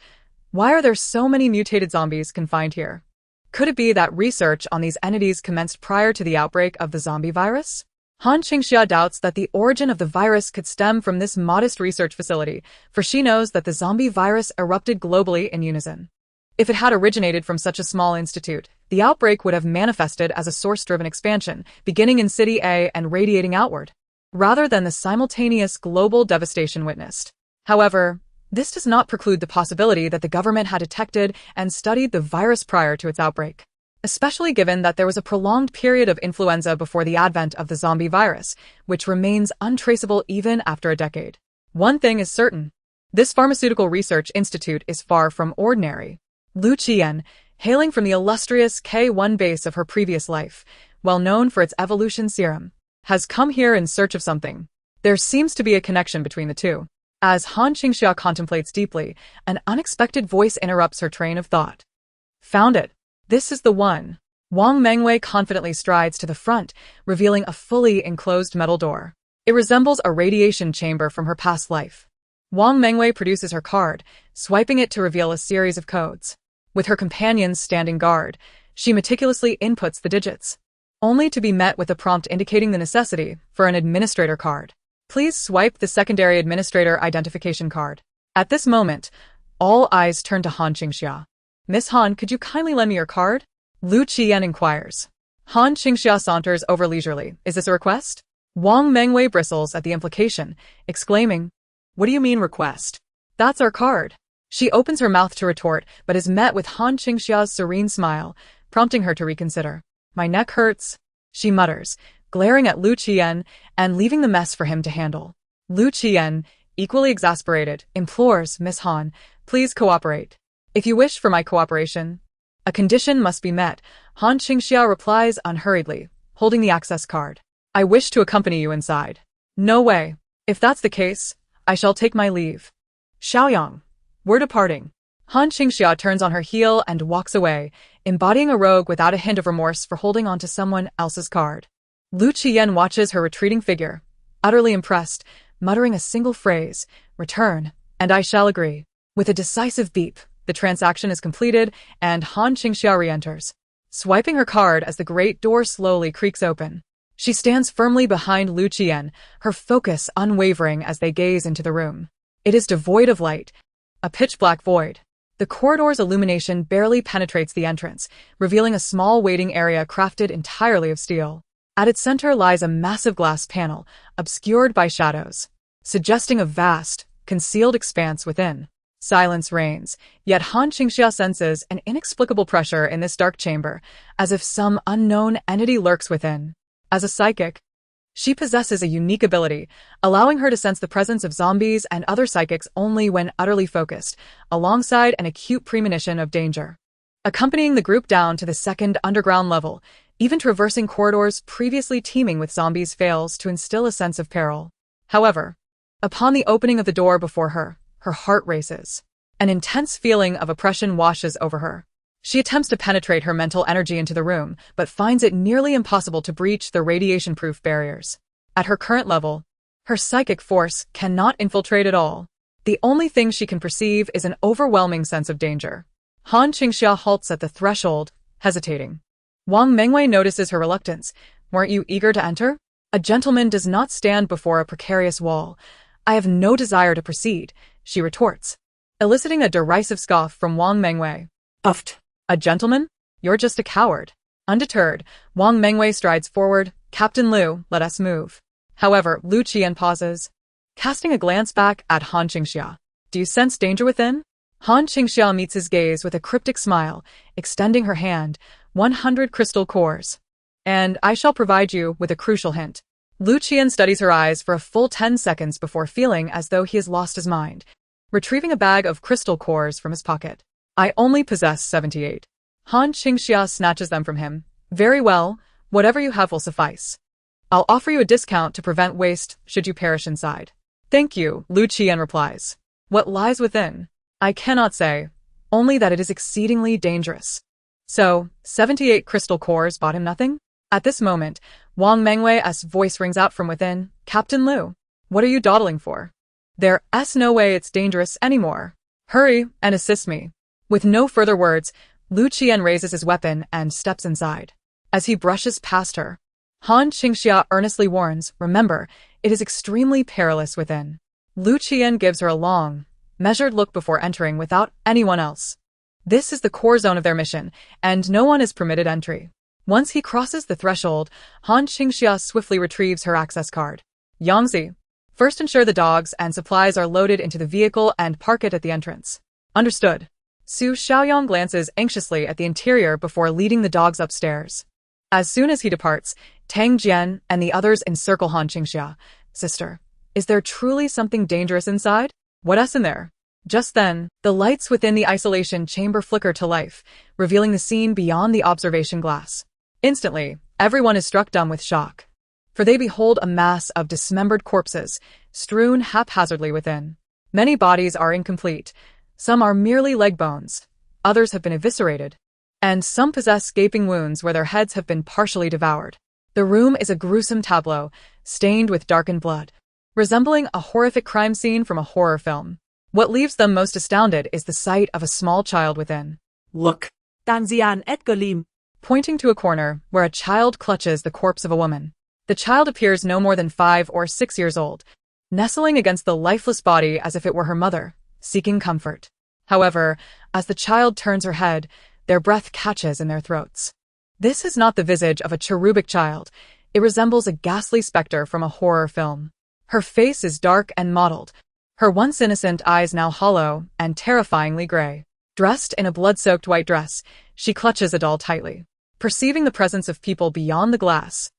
Speaker 1: why are there so many mutated zombies confined here? Could it be that research on these entities commenced prior to the outbreak of the zombie virus? Han Qingxia doubts that the origin of the virus could stem from this modest research facility, for she knows that the zombie virus erupted globally in unison. If it had originated from such a small institute, the outbreak would have manifested as a source-driven expansion, beginning in City A and radiating outward, rather than the simultaneous global devastation witnessed. However, this does not preclude the possibility that the government had detected and studied the virus prior to its outbreak, especially given that there was a prolonged period of influenza before the advent of the zombie virus, which remains untraceable even after a decade. One thing is certain. This pharmaceutical research institute is far from ordinary. Lu Qian, hailing from the illustrious K1 base of her previous life, well known for its evolution serum, has come here in search of something. There seems to be a connection between the two. As Han Qingxia contemplates deeply, an unexpected voice interrupts her train of thought. Found it. This is the one. Wang Mengwei confidently strides to the front, revealing a fully enclosed metal door. It resembles a radiation chamber from her past life. Wang Mengwei produces her card, swiping it to reveal a series of codes. With her companions standing guard, she meticulously inputs the digits, only to be met with a prompt indicating the necessity for an administrator card. Please swipe the secondary administrator identification card. At this moment, all eyes turn to Han Qingxia. Miss Han, could you kindly lend me your card? Lu Qian inquires. Han Qingxia saunters over leisurely. Is this a request? Wang Mengwei bristles at the implication, exclaiming, What do you mean request? That's our card. She opens her mouth to retort, but is met with Han Qingxia's serene smile, prompting her to reconsider. My neck hurts, she mutters, glaring at Lu Qian and leaving the mess for him to handle. Lu Qian, equally exasperated, implores Miss Han, please cooperate. If you wish for my cooperation, a condition must be met. Han Qingxia replies unhurriedly, holding the access card. I wish to accompany you inside. No way. If that's the case, I shall take my leave. Xiaoyang. We're departing. Han Qingxia turns on her heel and walks away, embodying a rogue without a hint of remorse for holding on to someone else's card. Lu Qian watches her retreating figure, utterly impressed, muttering a single phrase, return, and I shall agree. With a decisive beep, the transaction is completed and Han Qingxia re-enters, swiping her card as the great door slowly creaks open. She stands firmly behind Lu Qian, her focus unwavering as they gaze into the room. It is devoid of light, a pitch-black void. The corridor's illumination barely penetrates the entrance, revealing a small waiting area crafted entirely of steel. At its center lies a massive glass panel, obscured by shadows, suggesting a vast, concealed expanse within. Silence reigns, yet Han Qingxia senses an inexplicable pressure in this dark chamber, as if some unknown entity lurks within. As a psychic, she possesses a unique ability, allowing her to sense the presence of zombies and other psychics only when utterly focused, alongside an acute premonition of danger. Accompanying the group down to the second underground level, even traversing corridors previously teeming with zombies fails to instill a sense of peril. However, upon the opening of the door before her, her heart races. An intense feeling of oppression washes over her. She attempts to penetrate her mental energy into the room, but finds it nearly impossible to breach the radiation-proof barriers. At her current level, her psychic force cannot infiltrate at all. The only thing she can perceive is an overwhelming sense of danger. Han Qingxia halts at the threshold, hesitating. Wang Mengwei notices her reluctance. Weren't you eager to enter? A gentleman does not stand before a precarious wall. I have no desire to proceed, she retorts, eliciting a derisive scoff from Wang Mengwei. Uffed. A gentleman? You're just a coward. Undeterred, Wang Mengwei strides forward. Captain Liu, let us move. However, Lu Qian pauses, casting a glance back at Han Qingxia. Do you sense danger within? Han Qingxia meets his gaze with a cryptic smile, extending her hand, 100 crystal cores. And I shall provide you with a crucial hint. Lu Qian studies her eyes for a full 10 seconds before feeling as though he has lost his mind, retrieving a bag of crystal cores from his pocket. I only possess 78. Han Qingxia snatches them from him. Very well, whatever you have will suffice. I'll offer you a discount to prevent waste should you perish inside. Thank you, Lu Qian replies. What lies within? I cannot say, only that it is exceedingly dangerous. So, 78 crystal cores bought him nothing? At this moment, Wang Mengwei's voice rings out from within. Captain Liu, what are you dawdling for? There's no way it's dangerous anymore. Hurry and assist me. With no further words, Lu Qian raises his weapon and steps inside. As he brushes past her, Han Qingxia earnestly warns, remember, it is extremely perilous within. Lu Qian gives her a long, measured look before entering without anyone else. This is the core zone of their mission, and no one is permitted entry. Once he crosses the threshold, Han Qingxia swiftly retrieves her access card. Yangzi, first ensure the dogs and supplies are loaded into the vehicle and park it at the entrance. Understood. Su Xiaoyang glances anxiously at the interior before leading the dogs upstairs. As soon as he departs, Tang Jian and the others encircle Han Qingxia. Sister, is there truly something dangerous inside? What's in there? Just then, the lights within the isolation chamber flicker to life, revealing the scene beyond the observation glass. Instantly, everyone is struck dumb with shock. For they behold a mass of dismembered corpses, strewn haphazardly within. Many bodies are incomplete, some are merely leg bones, others have been eviscerated, and some possess gaping wounds where their heads have been partially devoured. The room is a gruesome tableau, stained with darkened blood, resembling a horrific crime scene from a horror film. What leaves them most astounded is the sight of a small child within.
Speaker 2: Look. Danzian Edgar Lim.
Speaker 1: Pointing to a corner where a child clutches the corpse of a woman. The child appears no more than 5 or 6 years old, nestling against the lifeless body as if it were her mother, seeking comfort. However, as the child turns her head, their breath catches in their throats. This is not the visage of a cherubic child. It resembles a ghastly specter from a horror film. Her face is dark and mottled, her once innocent eyes now hollow and terrifyingly gray. Dressed in a blood-soaked white dress, she clutches a doll tightly. Perceiving the presence of people beyond the glass,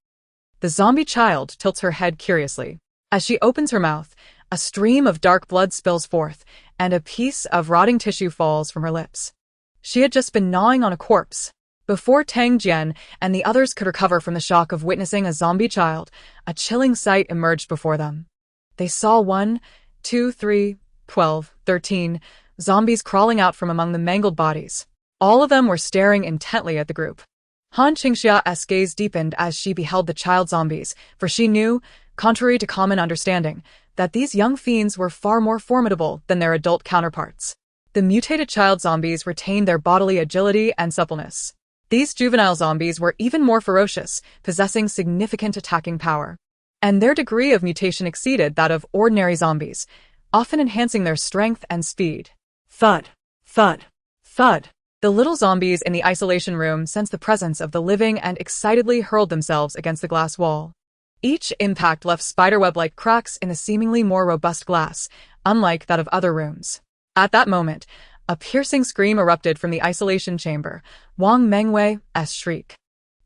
Speaker 1: the zombie child tilts her head curiously. As she opens her mouth, a stream of dark blood spills forth, and a piece of rotting tissue falls from her lips. She had just been gnawing on a corpse. Before Tang Jian and the others could recover from the shock of witnessing a zombie child, a chilling sight emerged before them. They saw 1, 2, 3, 12, 13 zombies crawling out from among the mangled bodies. All of them were staring intently at the group. Han Qingxia's gaze deepened as she beheld the child zombies, for she knew, contrary to common understanding, that these young fiends were far more formidable than their adult counterparts. The mutated child zombies retained their bodily agility and suppleness. These juvenile zombies were even more ferocious, possessing significant attacking power. And their degree of mutation exceeded that of ordinary zombies, often enhancing their strength and speed.
Speaker 2: Thud. Thud.
Speaker 1: Thud. The little zombies in the isolation room sensed the presence of the living and excitedly hurled themselves against the glass wall. Each impact left spiderweb-like cracks in the seemingly more robust glass, unlike that of other rooms. At that moment, a piercing scream erupted from the isolation chamber, Wang Mengwei's shriek.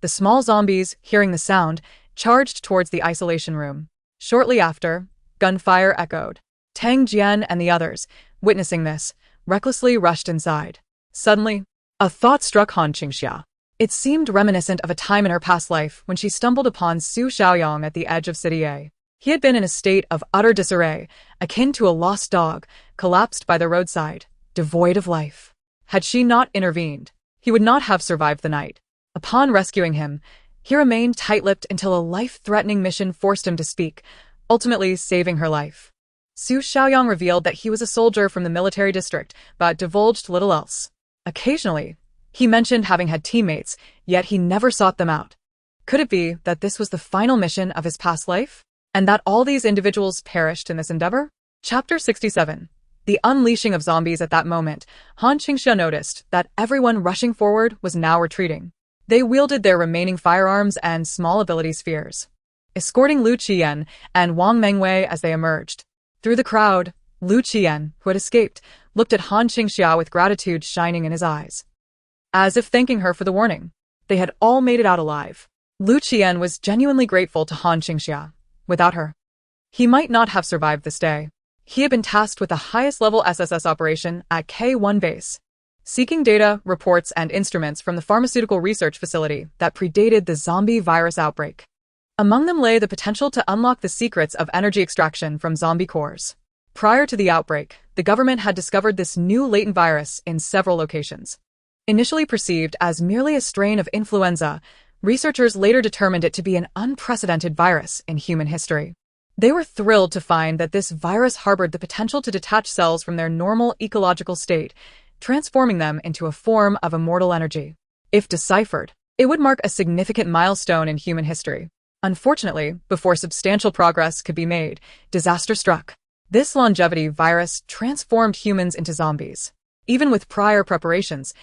Speaker 1: The small zombies, hearing the sound, charged towards the isolation room. Shortly after, gunfire echoed. Tang Jian and the others, witnessing this, recklessly rushed inside. Suddenly, a thought struck Han Qingxia. It seemed reminiscent of a time in her past life when she stumbled upon Su Xiaoyang at the edge of City A. He had been in a state of utter disarray, akin to a lost dog, collapsed by the roadside, devoid of life. Had she not intervened, he would not have survived the night. Upon rescuing him, he remained tight-lipped until a life-threatening mission forced him to speak, ultimately saving her life. Su Xiaoyang revealed that he was a soldier from the military district, but divulged little else. Occasionally, he mentioned having had teammates, yet he never sought them out. Could it be that this was the final mission of his past life? And that all these individuals perished in this endeavor? Chapter 67. The unleashing of zombies. At that moment, Han Qingxia noticed that everyone rushing forward was now retreating. They wielded their remaining firearms and small ability spheres, escorting Lu Qian and Wang Mengwei as they emerged. Through the crowd, Lu Qian, who had escaped, looked at Han Qingxia with gratitude shining in his eyes, as if thanking her for the warning. They had all made it out alive. Lu Qian was genuinely grateful to Han Qingxia. Without her, he might not have survived this day. He had been tasked with the highest-level SSS operation at K1 base, seeking data, reports, and instruments from the pharmaceutical research facility that predated the zombie virus outbreak. Among them lay the potential to unlock the secrets of energy extraction from zombie cores. Prior to the outbreak, the government had discovered this new latent virus in several locations. Initially perceived as merely a strain of influenza, researchers later determined it to be an unprecedented virus in human history. They were thrilled to find that this virus harbored the potential to detach cells from their normal ecological state, transforming them into a form of immortal energy. If deciphered, it would mark a significant milestone in human history. Unfortunately, before substantial progress could be made, disaster struck. This longevity virus transformed humans into zombies. Even with prior preparations,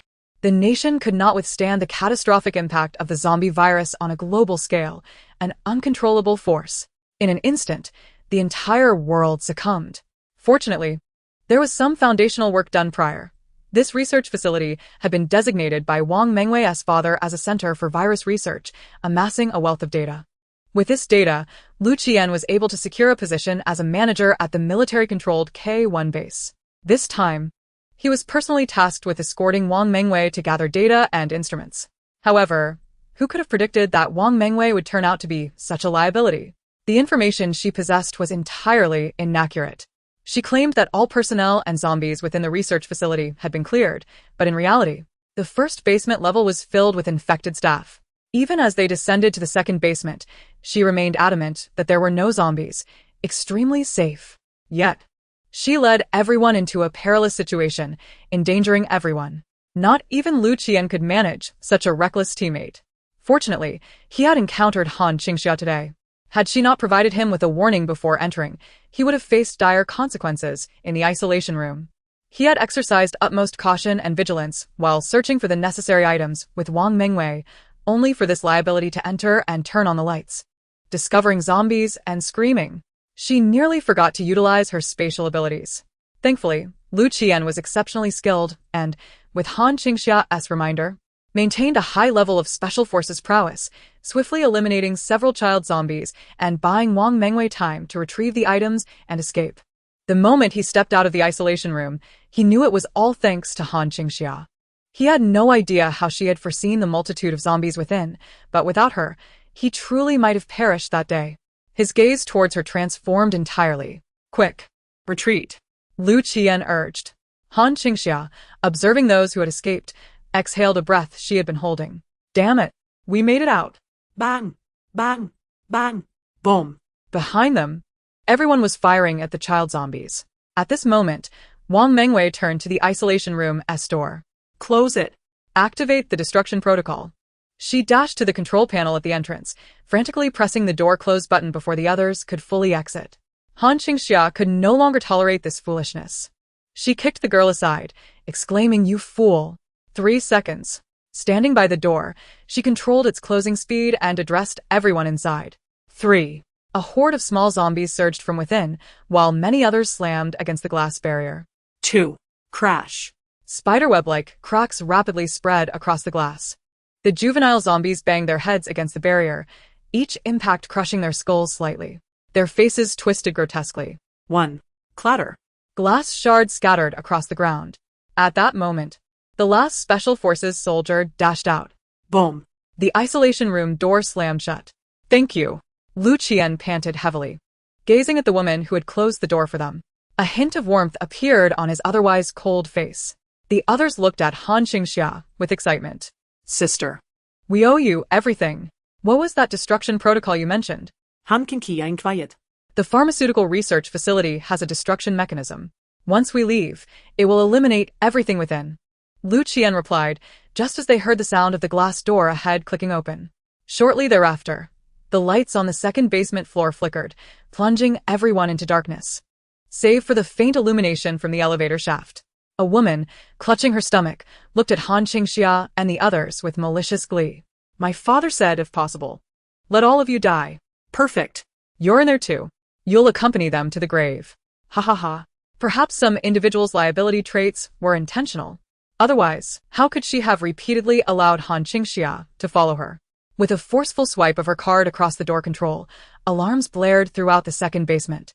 Speaker 1: the nation could not withstand the catastrophic impact of the zombie virus on a global scale, an uncontrollable force. In an instant, the entire world succumbed. Fortunately, there was some foundational work done prior. This research facility had been designated by Wang Mengwei's father as a center for virus research, amassing a wealth of data. With this data, Lu Qian was able to secure a position as a manager at the military-controlled K1 base. This time, he was personally tasked with escorting Wang Mengwei to gather data and instruments. However, who could have predicted that Wang Mengwei would turn out to be such a liability? The information she possessed was entirely inaccurate. She claimed that all personnel and zombies within the research facility had been cleared, but in reality, the first basement level was filled with infected staff. Even as they descended to the second basement, she remained adamant that there were no zombies, extremely safe. Yet, she led everyone into a perilous situation, endangering everyone. Not even Lu Qian could manage such a reckless teammate. Fortunately, he had encountered Han Qingxia today. Had she not provided him with a warning before entering, he would have faced dire consequences in the isolation room. He had exercised utmost caution and vigilance while searching for the necessary items with Wang Mengwei, only for this liability to enter and turn on the lights. Discovering zombies and screaming, she nearly forgot to utilize her spatial abilities. Thankfully, Lu Qian was exceptionally skilled and, with Han Qingxia's reminder, maintained a high level of special forces prowess, swiftly eliminating several child zombies and buying Wang Mengwei time to retrieve the items and escape. The moment he stepped out of the isolation room, he knew it was all thanks to Han Qingxia. He had no idea how she had foreseen the multitude of zombies within, but without her, he truly might have perished that day. His gaze towards her transformed entirely. Quick! Retreat! Lu Qian urged. Han Qingxia, observing those who had escaped, exhaled a breath she had been holding. Damn it! We made it out!
Speaker 2: Bang! Bang! Bang! Boom!
Speaker 1: Behind them, everyone was firing at the child zombies. At this moment, Wang Mengwei turned to the isolation room's door. Close it. Activate the destruction protocol. She dashed to the control panel at the entrance, frantically pressing the door close button before the others could fully exit. Han Qingxia could no longer tolerate this foolishness. She kicked the girl aside, exclaiming, "You fool!" 3 seconds. Standing by the door, she controlled its closing speed and addressed everyone inside. 3. A horde of small zombies surged from within, while many others slammed against the glass barrier.
Speaker 2: 2. Crash.
Speaker 1: Spiderweb-like cracks rapidly spread across the glass. The juvenile zombies banged their heads against the barrier, each impact crushing their skulls slightly. Their faces twisted grotesquely.
Speaker 2: 1. Clatter.
Speaker 1: Glass shards scattered across the ground. At that moment, the last Special Forces soldier dashed out.
Speaker 2: Boom.
Speaker 1: The isolation room door slammed shut. Thank you. Lu Qian panted heavily, gazing at the woman who had closed the door for them. A hint of warmth appeared on his otherwise cold face. The others looked at Han Qingxia with excitement.
Speaker 2: Sister.
Speaker 1: We owe you everything. What was that destruction protocol you mentioned?
Speaker 2: Han Qingxia inquired.
Speaker 1: The pharmaceutical research facility has a destruction mechanism. Once we leave, it will eliminate everything within. Lu Qian replied, just as they heard the sound of the glass door ahead clicking open. Shortly thereafter, the lights on the second basement floor flickered, plunging everyone into darkness. Save for the faint illumination from the elevator shaft. A woman, clutching her stomach, looked at Han Qingxia and the others with malicious glee. My father said, if possible, let all of you die. Perfect. You're in there too. You'll accompany them to the grave. Ha ha ha. Perhaps some individuals' liability traits were intentional. Otherwise, how could she have repeatedly allowed Han Qingxia to follow her? With a forceful swipe of her card across the door control, alarms blared throughout the second basement.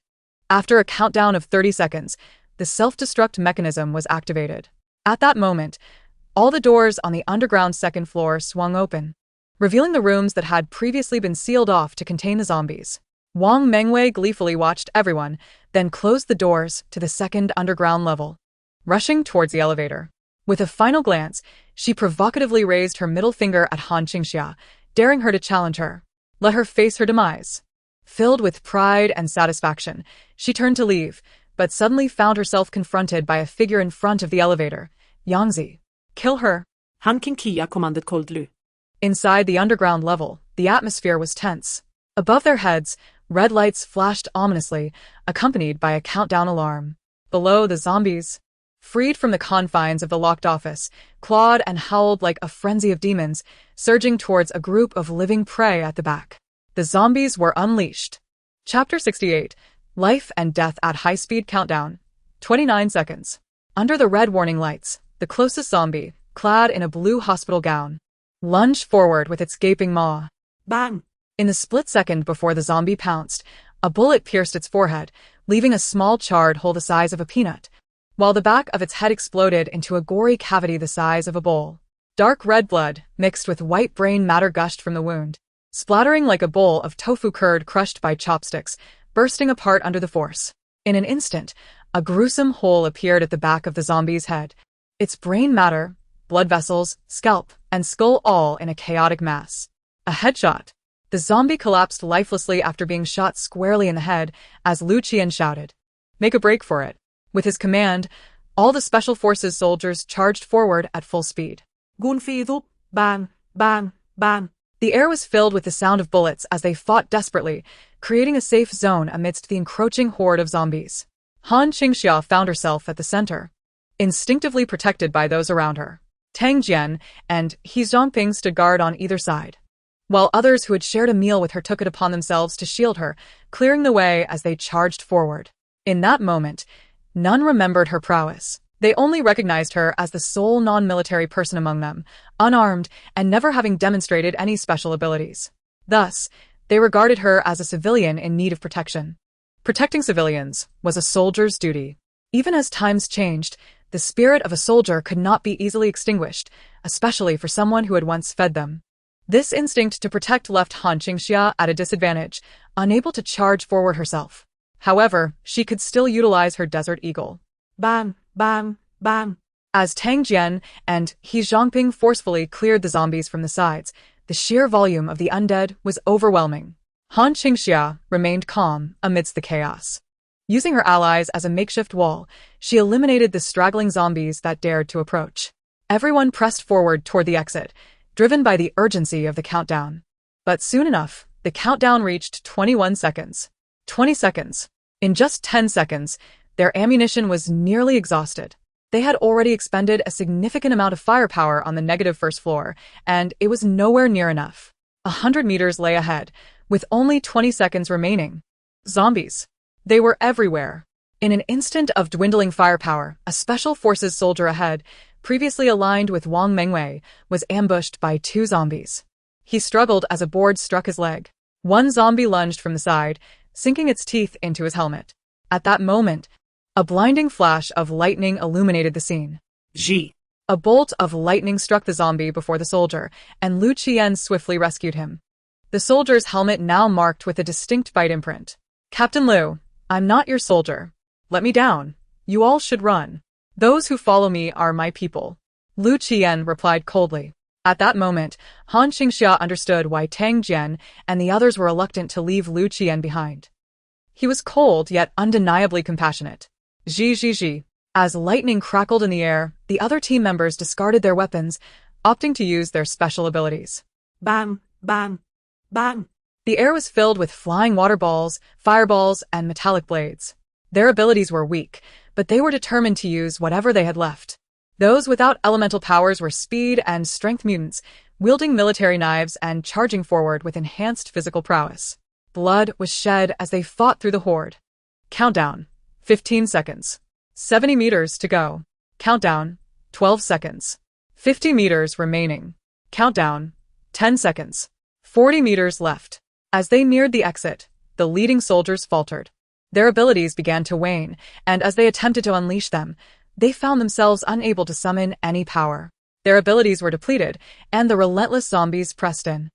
Speaker 1: After a countdown of 30 seconds, the self-destruct mechanism was activated. At that moment, all the doors on the underground second floor swung open, revealing the rooms that had previously been sealed off to contain the zombies. Wang Mengwei gleefully watched everyone, then closed the doors to the second underground level, rushing towards the elevator. With a final glance, she provocatively raised her middle finger at Han Qingxia, daring her to challenge her. Let her face her demise. Filled with pride and satisfaction, she turned to leave, but suddenly found herself confronted by a figure in front of the elevator. Yangzi. Kill her.
Speaker 2: Han Qingxia commanded coldly.
Speaker 1: Inside the underground level, the atmosphere was tense. Above their heads, red lights flashed ominously, accompanied by a countdown alarm. Below, the zombies, freed from the confines of the locked office, clawed and howled like a frenzy of demons, surging towards a group of living prey at the back. The zombies were unleashed. Chapter 68. Life and Death at High-Speed Countdown. 29 seconds. Under the red warning lights, the closest zombie, clad in a blue hospital gown, lunged forward with its gaping maw.
Speaker 2: Bang!
Speaker 1: In the split second before the zombie pounced, a bullet pierced its forehead, leaving a small charred hole the size of a peanut, while the back of its head exploded into a gory cavity the size of a bowl. Dark red blood, mixed with white brain matter, gushed from the wound, splattering like a bowl of tofu curd crushed by chopsticks, bursting apart under the force. In an instant, a gruesome hole appeared at the back of the zombie's head, its brain matter, blood vessels, scalp, and skull all in a chaotic mass. A headshot. The zombie collapsed lifelessly after being shot squarely in the head as Lu Qian shouted, "Make a break for it." With his command, all the Special Forces soldiers charged forward at full speed.
Speaker 2: Gunfidu, bang, bang, bang.
Speaker 1: The air was filled with the sound of bullets as they fought desperately, creating a safe zone amidst the encroaching horde of zombies. Han Qingxia found herself at the center, instinctively protected by those around her. Tang Jian and He Zhongping stood guard on either side, while others who had shared a meal with her took it upon themselves to shield her, clearing the way as they charged forward. In that moment, none remembered her prowess. They only recognized her as the sole non-military person among them, unarmed and never having demonstrated any special abilities. Thus, they regarded her as a civilian in need of protection. Protecting civilians was a soldier's duty. Even as times changed, the spirit of a soldier could not be easily extinguished, especially for someone who had once fed them. This instinct to protect left Han Qingxia at a disadvantage, unable to charge forward herself. However, she could still utilize her Desert Eagle.
Speaker 2: Bang, bang, bang.
Speaker 1: As Tang Jian and He Zhongping forcefully cleared the zombies from the sides, the sheer volume of the undead was overwhelming. Han Qingxia remained calm amidst the chaos. Using her allies as a makeshift wall, she eliminated the straggling zombies that dared to approach. Everyone pressed forward toward the exit, driven by the urgency of the countdown. But soon enough, the countdown reached 21 seconds. 20 seconds. In just 10 seconds, their ammunition was nearly exhausted. They had already expended a significant amount of firepower on the negative first floor, and it was nowhere near enough. 100 meters lay ahead, with only 20 seconds remaining. Zombies. They were everywhere. In an instant of dwindling firepower, a Special Forces soldier ahead, previously aligned with Wang Mengwei, was ambushed by two zombies. He struggled as a board struck his leg. One zombie lunged from the side, sinking its teeth into his helmet. At that moment, a blinding flash of lightning illuminated the scene.
Speaker 2: Ji.
Speaker 1: A bolt of lightning struck the zombie before the soldier, and Lu Qian swiftly rescued him. The soldier's helmet now marked with a distinct bite imprint. "Captain Liu, I'm not your soldier. Let me down. You all should run. Those who follow me are my people," Lu Qian replied coldly. At that moment, Han Qingxia understood why Tang Jian and the others were reluctant to leave Lu Qian behind. He was cold yet undeniably compassionate. Zhi. As lightning crackled in the air, the other team members discarded their weapons, opting to use their special abilities.
Speaker 2: Bang, bang, bang.
Speaker 1: The air was filled with flying water balls, fireballs, and metallic blades. Their abilities were weak, but they were determined to use whatever they had left. Those without elemental powers were speed and strength mutants, wielding military knives and charging forward with enhanced physical prowess. Blood was shed as they fought through the horde. Countdown. 15 seconds. 70 meters to go. Countdown. 12 seconds. 50 meters remaining. Countdown. 10 seconds. 40 meters left. As they neared the exit, the leading soldiers faltered. Their abilities began to wane, and as they attempted to unleash them, they found themselves unable to summon any power. Their abilities were depleted, and the relentless zombies pressed in.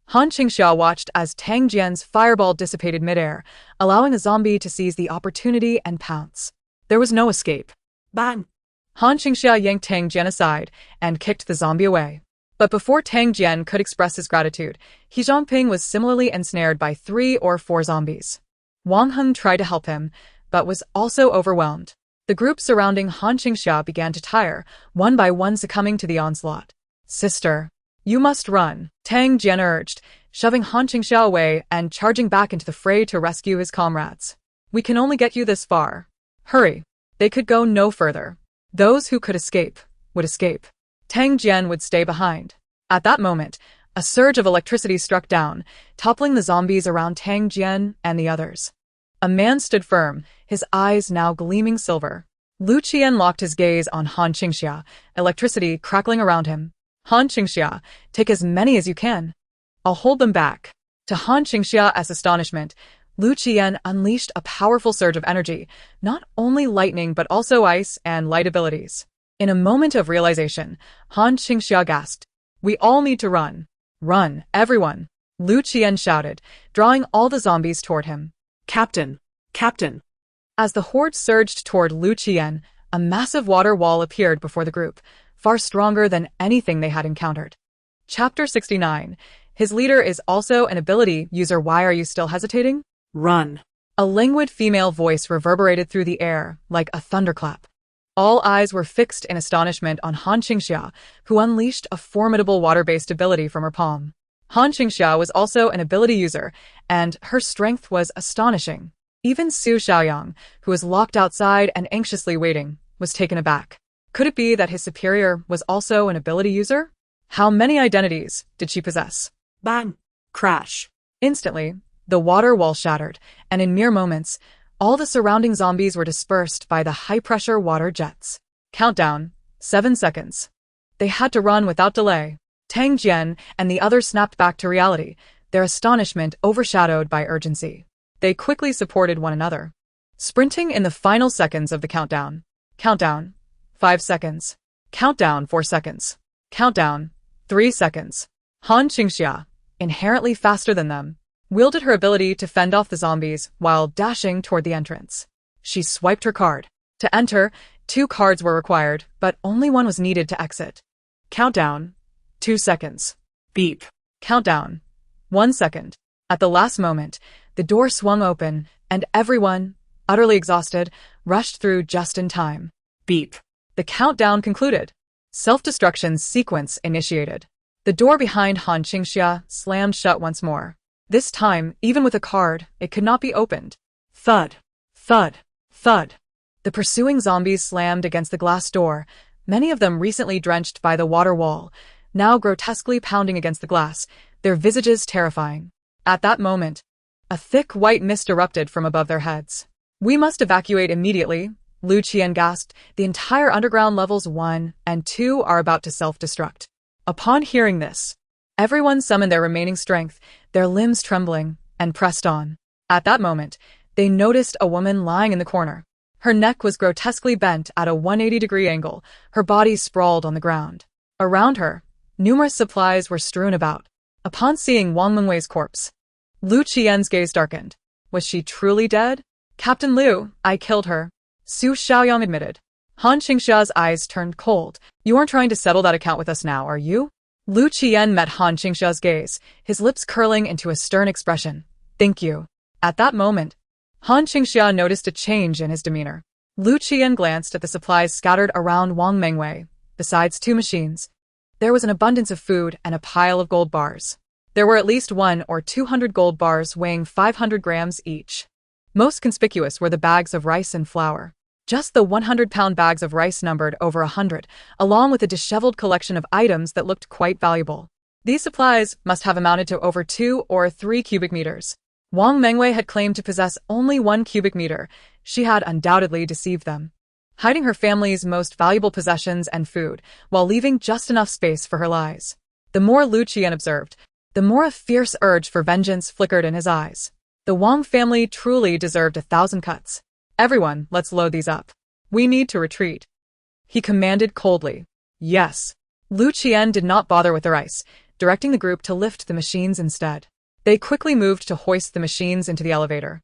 Speaker 1: Han Qingxia watched as Tang Jian's fireball dissipated midair, allowing a zombie to seize the opportunity and pounce. There was no escape.
Speaker 2: Bang.
Speaker 1: Han Qingxia yanked Tang Jian aside and kicked the zombie away. But before Tang Jian could express his gratitude, He Zhongping was similarly ensnared by 3 or 4 zombies. Wang Heng tried to help him, but was also overwhelmed. The group surrounding Han Qingxia began to tire, one by one succumbing to the onslaught. "Sister, you must run," Tang Jian urged, shoving Han Qingxia away and charging back into the fray to rescue his comrades. We can only get you this far. Hurry. They could go no further. Those who could escape would escape. Tang Jian would stay behind. At that moment, a surge of electricity struck down, toppling the zombies around Tang Jian and the others. A man stood firm, his eyes now gleaming silver. Lu Qian locked his gaze on Han Qingxia, electricity crackling around him. Han Qingxia, take as many as you can. I'll hold them back. To Han Qingxia's astonishment, Lu Qian unleashed a powerful surge of energy, not only lightning but also ice and light abilities. In a moment of realization, Han Qingxia gasped, "We all need to run. Run, everyone!" Lu Qian shouted, drawing all the zombies toward him.
Speaker 2: Captain! Captain!
Speaker 1: As the horde surged toward Lu Qian, a massive water wall appeared before the group, far stronger than anything they had encountered. Chapter 69. His leader is also an ability user. Why are you still hesitating?
Speaker 2: Run!
Speaker 1: A languid female voice reverberated through the air like a thunderclap. All eyes were fixed in astonishment on Han Qingxia, who unleashed a formidable water-based ability from her palm. Han Qingxia was also an ability user, and her strength was astonishing. Even Su Xiaoyang, who was locked outside and anxiously waiting, was taken aback. Could it be that his superior was also an ability user? How many identities did she possess?
Speaker 2: Bang! Crash!
Speaker 1: Instantly, the water wall shattered, and in mere moments, all the surrounding zombies were dispersed by the high-pressure water jets. Countdown, 7 seconds. They had to run without delay. Tang Jian and the others snapped back to reality, their astonishment overshadowed by urgency. They quickly supported one another, sprinting in the final seconds of the countdown. Countdown, 5 seconds. Countdown, 4 seconds. Countdown, 3 seconds. Han Qingxia, inherently faster than them, wielded her ability to fend off the zombies while dashing toward the entrance. She swiped her card. To enter, 2 cards were required, but only one was needed to exit. Countdown, 2 seconds.
Speaker 2: Beep.
Speaker 1: Countdown, 1 second. At the last moment, the door swung open, and everyone, utterly exhausted, rushed through just in time.
Speaker 2: Beep.
Speaker 1: The countdown concluded. Self-destruction sequence initiated. The door behind Han Qingxia slammed shut once more. This time, even with a card, it could not be opened. Thud, thud, thud. The pursuing zombies slammed against the glass door, many of them recently drenched by the water wall, now grotesquely pounding against the glass, their visages terrifying. At that moment, a thick white mist erupted from above their heads. "We must evacuate immediately," Lu Qian gasped. "The entire underground levels 1 and 2 are about to self-destruct." Upon hearing this, everyone summoned their remaining strength, their limbs trembling, and pressed on. At that moment, they noticed a woman lying in the corner. Her neck was grotesquely bent at a 180-degree angle, her body sprawled on the ground. Around her, numerous supplies were strewn about. Upon seeing Wang Mengwei's corpse, Lu Qian's gaze darkened. Was she truly dead? "Captain Liu, I killed her," Su Xiaoyang admitted. Han Qingxia's eyes turned cold. "You aren't trying to settle that account with us now, are you?" Lu Qian met Han Qingxia's gaze, his lips curling into a stern expression. "Thank you." At that moment, Han Qingxia noticed a change in his demeanor. Lu Qian glanced at the supplies scattered around Wang Mengwei. Besides 2 machines, there was an abundance of food and a pile of gold bars. There were at least 1 or 200 gold bars weighing 500 grams each. Most conspicuous were the bags of rice and flour. Just the 100-pound bags of rice numbered over 100, along with a disheveled collection of items that looked quite valuable. These supplies must have amounted to over 2 or 3 cubic meters. Wang Mengwei had claimed to possess only 1 cubic meter. She had undoubtedly deceived them, hiding her family's most valuable possessions and food, while leaving just enough space for her lies. The more Lu Qian observed, the more a fierce urge for vengeance flickered in his eyes. The Wang family truly deserved 1,000 cuts. "Everyone, let's load these up. We need to retreat," he commanded coldly. "Yes." Lu Qian did not bother with the rice, directing the group to lift the machines instead. They quickly moved to hoist the machines into the elevator.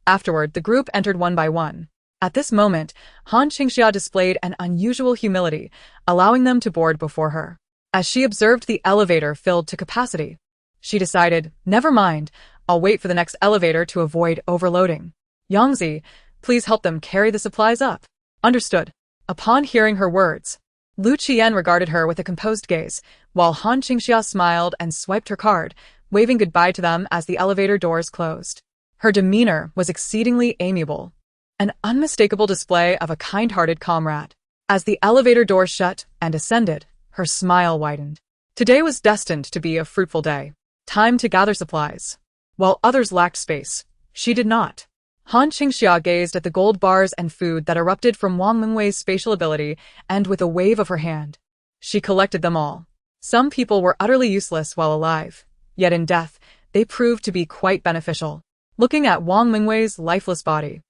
Speaker 1: Afterward, the group entered one by one. At this moment, Han Qingxia displayed an unusual humility, allowing them to board before her. As she observed the elevator filled to capacity, she decided, "Never mind, I'll wait for the next elevator to avoid overloading. Yangzi, please help them carry the supplies up." "Understood." Upon hearing her words, Lu Qian regarded her with a composed gaze, while Han Qingxia smiled and swiped her card, waving goodbye to them as the elevator doors closed. Her demeanor was exceedingly amiable, an unmistakable display of a kind-hearted comrade. As the elevator doors shut and ascended, her smile widened. Today was destined to be a fruitful day. Time to gather supplies. While others lacked space, she did not. Han Qingxia gazed at the gold bars and food that erupted from Wang Mingwei's spatial ability, and with a wave of her hand, she collected them all. Some people were utterly useless while alive, yet in death, they proved to be quite beneficial. Looking at Wang Mingwei's lifeless body,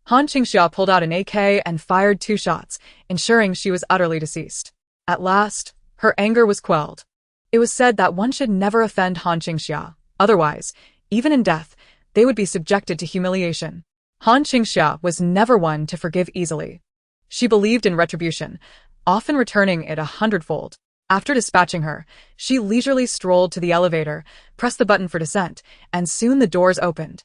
Speaker 1: Han Qingxia pulled out an AK and fired 2 shots, ensuring she was utterly deceased. At last, her anger was quelled. It was said that one should never offend Han Qingxia, otherwise, even in death, they would be subjected to humiliation. Han Qingxia was never one to forgive easily. She believed in retribution, often returning it 100-fold. After dispatching her, she leisurely strolled to the elevator, pressed the button for descent, and soon the doors opened.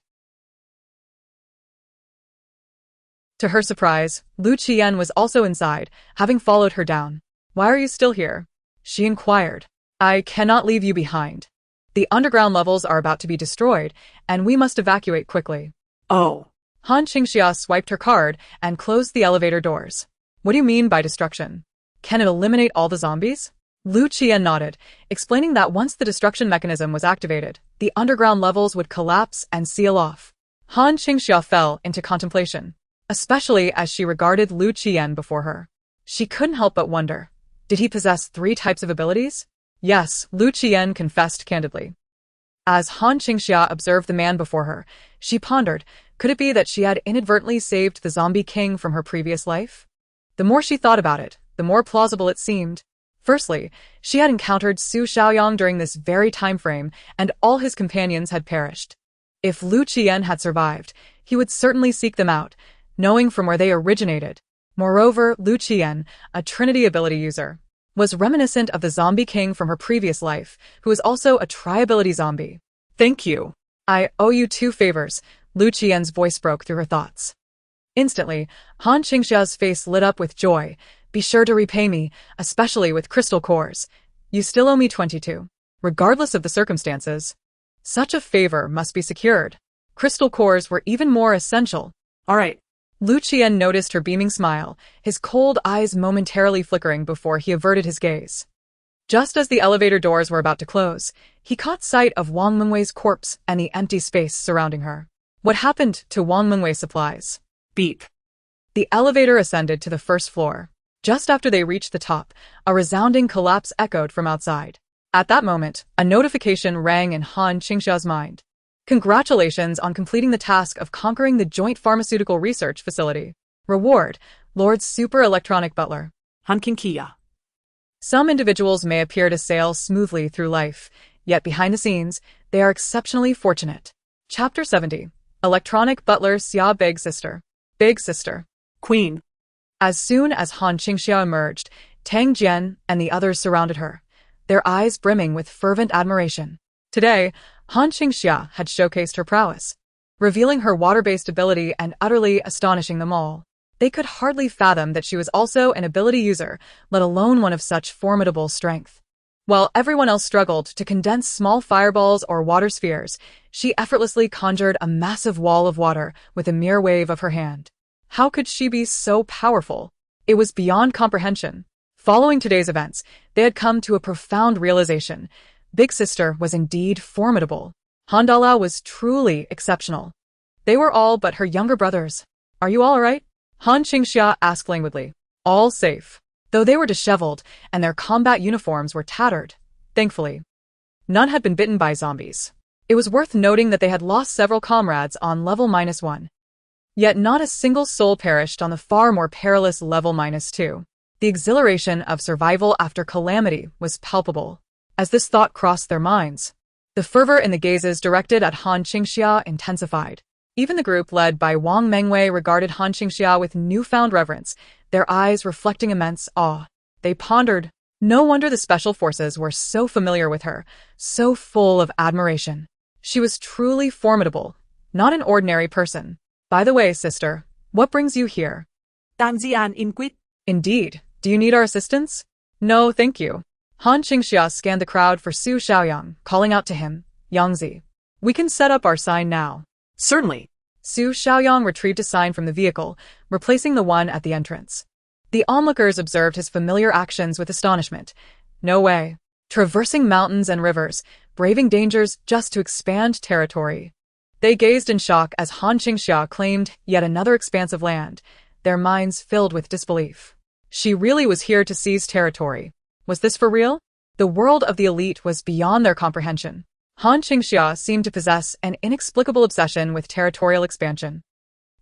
Speaker 1: To her surprise, Lu Qian was also inside, having followed her down. "Why are you still here?" she inquired. "I cannot leave you behind. The underground levels are about to be destroyed, and we must evacuate quickly."
Speaker 2: Oh.
Speaker 1: Han Qingxia swiped her card and closed the elevator doors. "What do you mean by destruction? Can it eliminate all the zombies?" Lu Qian nodded, explaining that once the destruction mechanism was activated, the underground levels would collapse and seal off. Han Qingxia fell into contemplation, especially as she regarded Lu Qian before her. She couldn't help but wonder, did he possess 3 types of abilities? Yes, Lu Qian confessed candidly. As Han Qingxia observed the man before her, she pondered, could it be that she had inadvertently saved the zombie king from her previous life? The more she thought about it, the more plausible it seemed. Firstly, she had encountered Su Xiaoyang during this very time frame, and all his companions had perished. If Lu Qian had survived, he would certainly seek them out, knowing from where they originated. Moreover, Lu Qian, a Trinity ability user, was reminiscent of the zombie king from her previous life, who was also a tri-ability zombie. "Thank you. I owe you 2 favors," Lu Qian's voice broke through her thoughts. Instantly, Han Qingxia's face lit up with joy. "Be sure to repay me, especially with crystal cores. You still owe me 22. Regardless of the circumstances, such a favor must be secured." Crystal cores were even more essential.
Speaker 2: All right.
Speaker 1: Lu Qian noticed her beaming smile, his cold eyes momentarily flickering before he averted his gaze. Just as the elevator doors were about to close, he caught sight of Wang Mingwei's corpse and the empty space surrounding her. What happened to Wang Mingwei's supplies?
Speaker 2: Beep.
Speaker 1: The elevator ascended to the first floor. Just after they reached the top, a resounding collapse echoed from outside. At that moment, a notification rang in Han Qingxia's mind. "Congratulations on completing the task of conquering the Joint Pharmaceutical Research Facility. Reward, Lord Super Electronic Butler."
Speaker 2: Han Qingxia.
Speaker 1: Some individuals may appear to sail smoothly through life, yet behind the scenes, they are exceptionally fortunate. Chapter 70. Electronic Butler Xia Big Sister. Big Sister.
Speaker 2: Queen.
Speaker 1: As soon as Han Qingxia emerged, Tang Jian and the others surrounded her, their eyes brimming with fervent admiration. Today, Han Qingxia had showcased her prowess, revealing her water-based ability and utterly astonishing them all. They could hardly fathom that she was also an ability user, let alone one of such formidable strength. While everyone else struggled to condense small fireballs or water spheres, she effortlessly conjured a massive wall of water with a mere wave of her hand. How could she be so powerful? It was beyond comprehension. Following today's events, they had come to a profound realization. Big Sister was indeed formidable. Han Dalao was truly exceptional. They were all but her younger brothers. "Are you all right?" Han Qingxia asked languidly. "All safe," though they were disheveled and their combat uniforms were tattered. Thankfully, none had been bitten by zombies. It was worth noting that they had lost several comrades on level -1. Yet not a single soul perished on the far more perilous level -2. The exhilaration of survival after calamity was palpable. As this thought crossed their minds, the fervor in the gazes directed at Han Qingxia intensified. Even the group led by Wang Mingwei regarded Han Qingxia with newfound reverence, their eyes reflecting immense awe. They pondered, no wonder the special forces were so familiar with her, so full of admiration. She was truly formidable, not an ordinary person. "By the way, sister, what brings you here?"
Speaker 2: Tang Jian inquired.
Speaker 1: "Indeed. Do you need our assistance?" "No, thank you." Han Qingxia scanned the crowd for Su Xiaoyang, calling out to him, Yangzi. We can set up our sign now.
Speaker 2: Certainly.
Speaker 1: Su Xiaoyang retrieved a sign from the vehicle, replacing the one at the entrance. The onlookers observed his familiar actions with astonishment. No way. Traversing mountains and rivers, braving dangers just to expand territory. They gazed in shock as Han Qingxia claimed yet another expanse of land, their minds filled with disbelief. She really was here to seize territory. Was this for real? The world of the elite was beyond their comprehension. Han Qingxia seemed to possess an inexplicable obsession with territorial expansion.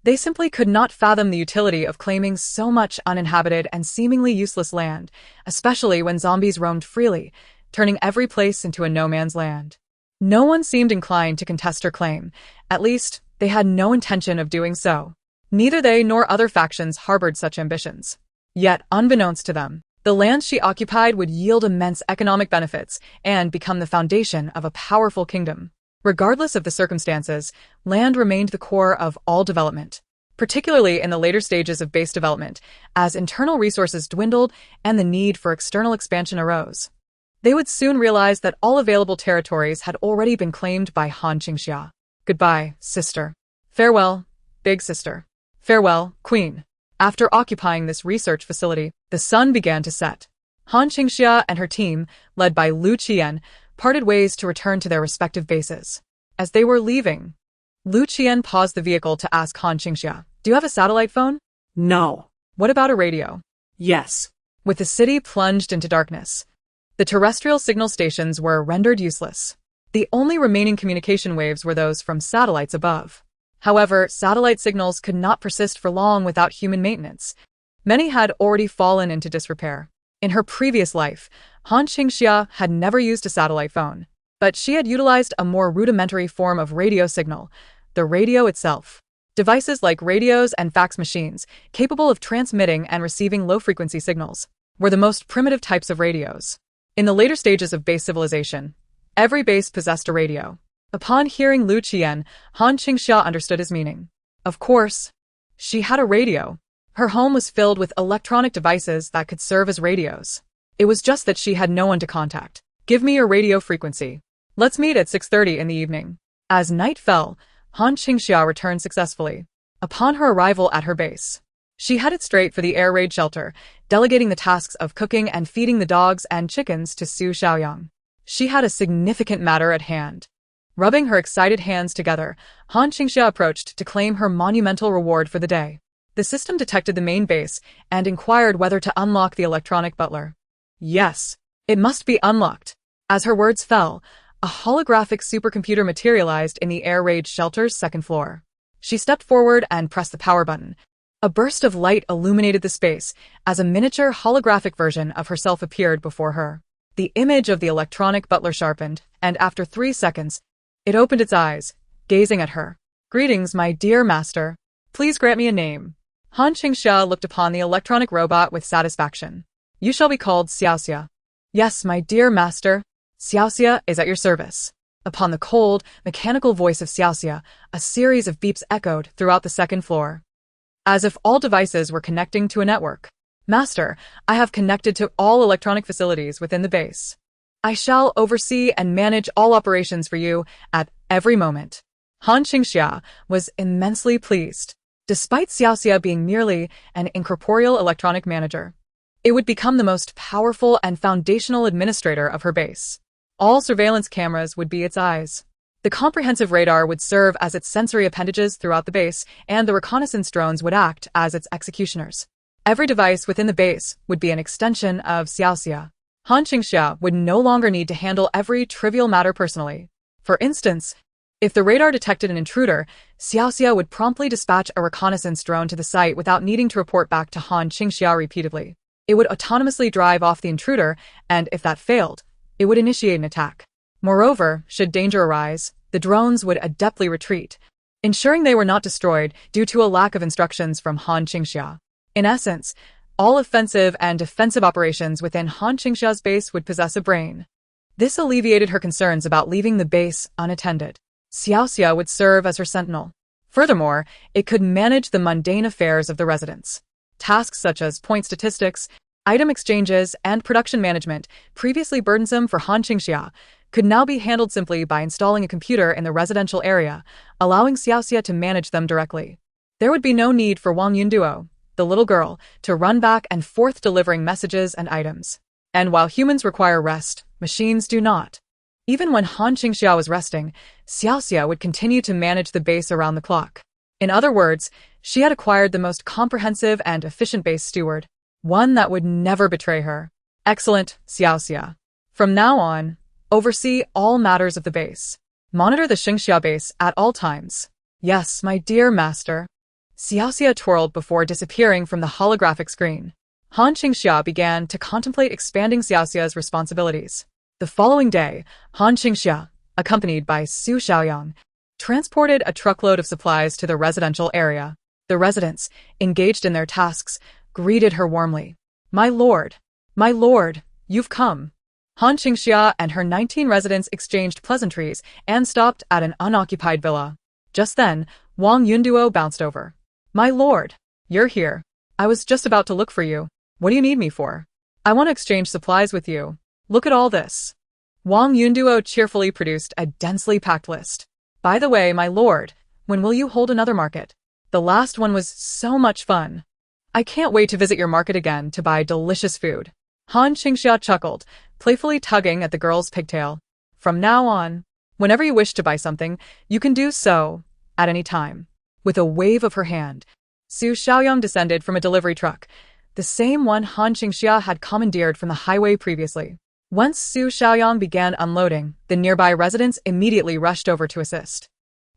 Speaker 1: They simply could not fathom the utility of claiming so much uninhabited and seemingly useless land, especially when zombies roamed freely, turning every place into a no-man's land. No one seemed inclined to contest her claim. At least, they had no intention of doing so. Neither they nor other factions harbored such ambitions. Yet, unbeknownst to them, the land she occupied would yield immense economic benefits and become the foundation of a powerful kingdom. Regardless of the circumstances, land remained the core of all development, particularly in the later stages of base development, as internal resources dwindled and the need for external expansion arose. They would soon realize that all available territories had already been claimed by Han Qingxia. Goodbye, sister. Farewell, big sister. Farewell, queen. After occupying this research facility, the sun began to set. Han Qingxia and her team, led by Lu Qian, parted ways to return to their respective bases. As they were leaving, Lu Qian paused the vehicle to ask Han Qingxia, "Do you have a satellite phone?"
Speaker 2: No.
Speaker 1: "What about a radio?"
Speaker 2: Yes.
Speaker 1: With the city plunged into darkness, the terrestrial signal stations were rendered useless. The only remaining communication waves were those from satellites above. However, satellite signals could not persist for long without human maintenance. Many had already fallen into disrepair. In her previous life, Han Qingxia had never used a satellite phone, but she had utilized a more rudimentary form of radio signal, the radio itself. Devices like radios and fax machines, capable of transmitting and receiving low-frequency signals, were the most primitive types of radios. In the later stages of base civilization, every base possessed a radio. Upon hearing Lu Qian, Han Qingxia understood his meaning. Of course, she had a radio. Her home was filled with electronic devices that could serve as radios. It was just that she had no one to contact. "Give me your radio frequency. Let's meet at 6:30 in the evening." As night fell, Han Qingxia returned successfully. Upon her arrival at her base, she headed straight for the air raid shelter, delegating the tasks of cooking and feeding the dogs and chickens to Su Xiaoyang. She had a significant matter at hand. Rubbing her excited hands together, Han Qingxia approached to claim her monumental reward for the day. The system detected the main base and inquired whether to unlock the electronic butler. Yes, it must be unlocked. As her words fell, a holographic supercomputer materialized in the air raid shelter's second floor. She stepped forward and pressed the power button. A burst of light illuminated the space as a miniature holographic version of herself appeared before her. The image of the electronic butler sharpened, and after 3 seconds, it opened its eyes, gazing at her. "Greetings, my dear master. Please grant me a name." Han Qingxia looked upon the electronic robot with satisfaction. "You shall be called Xiaoxia." "Yes, my dear master. Xiaoxia is at your service." Upon the cold, mechanical voice of Xiaoxia, a series of beeps echoed throughout the second floor, as if all devices were connecting to a network. "Master, I have connected to all electronic facilities within the base. I shall oversee and manage all operations for you at every moment." Han Qingxia was immensely pleased. Despite Xiaoxia being merely an incorporeal electronic manager, it would become the most powerful and foundational administrator of her base. All surveillance cameras would be its eyes. The comprehensive radar would serve as its sensory appendages throughout the base, and the reconnaissance drones would act as its executioners. Every device within the base would be an extension of Xiaoxia. Han Qingxia would no longer need to handle every trivial matter personally. For instance, if the radar detected an intruder, Xiaoxia would promptly dispatch a reconnaissance drone to the site without needing to report back to Han Qingxia repeatedly. It would autonomously drive off the intruder, and if that failed, it would initiate an attack. Moreover, should danger arise, the drones would adeptly retreat, ensuring they were not destroyed due to a lack of instructions from Han Qingxia. In essence, all offensive and defensive operations within Han Qingxia's base would possess a brain. This alleviated her concerns about leaving the base unattended. Xiaoxia would serve as her sentinel. Furthermore, it could manage the mundane affairs of the residents. Tasks such as point statistics, item exchanges, and production management, previously burdensome for Han Qingxia, could now be handled simply by installing a computer in the residential area, allowing Xiaoxia to manage them directly. There would be no need for Wang Yunduo, the little girl, to run back and forth delivering messages and items. And while humans require rest, machines do not. Even when Han Qingxia was resting, Xiaoxia would continue to manage the base around the clock. In other words, she had acquired the most comprehensive and efficient base steward, one that would never betray her. Excellent, Xiaoxia. From now on, oversee all matters of the base. Monitor the Qingxia base at all times. Yes, my dear master. Xiaoxia twirled before disappearing from the holographic screen. Han Qingxia began to contemplate expanding Xiaoxia's responsibilities. The following day, Han Qingxia, accompanied by Su Xiaoyang, transported a truckload of supplies to the residential area. The residents, engaged in their tasks, greeted her warmly. My lord, you've come. Han Qingxia and her 19 residents exchanged pleasantries and stopped at an unoccupied villa. Just then, Wang Yunduo bounced over. My lord, you're here. I was just about to look for you. What do you need me for? I want to exchange supplies with you. Look at all this. Wang Yunduo cheerfully produced a densely packed list. By the way, my lord, when will you hold another market? The last one was so much fun. I can't wait to visit your market again to buy delicious food. Han Qingxia chuckled, playfully tugging at the girl's pigtail. From now on, whenever you wish to buy something, you can do so at any time. With a wave of her hand, Su Xiaoyang descended from a delivery truck, the same one Han Qingxia had commandeered from the highway previously. Once Su Xiaoyang began unloading, the nearby residents immediately rushed over to assist.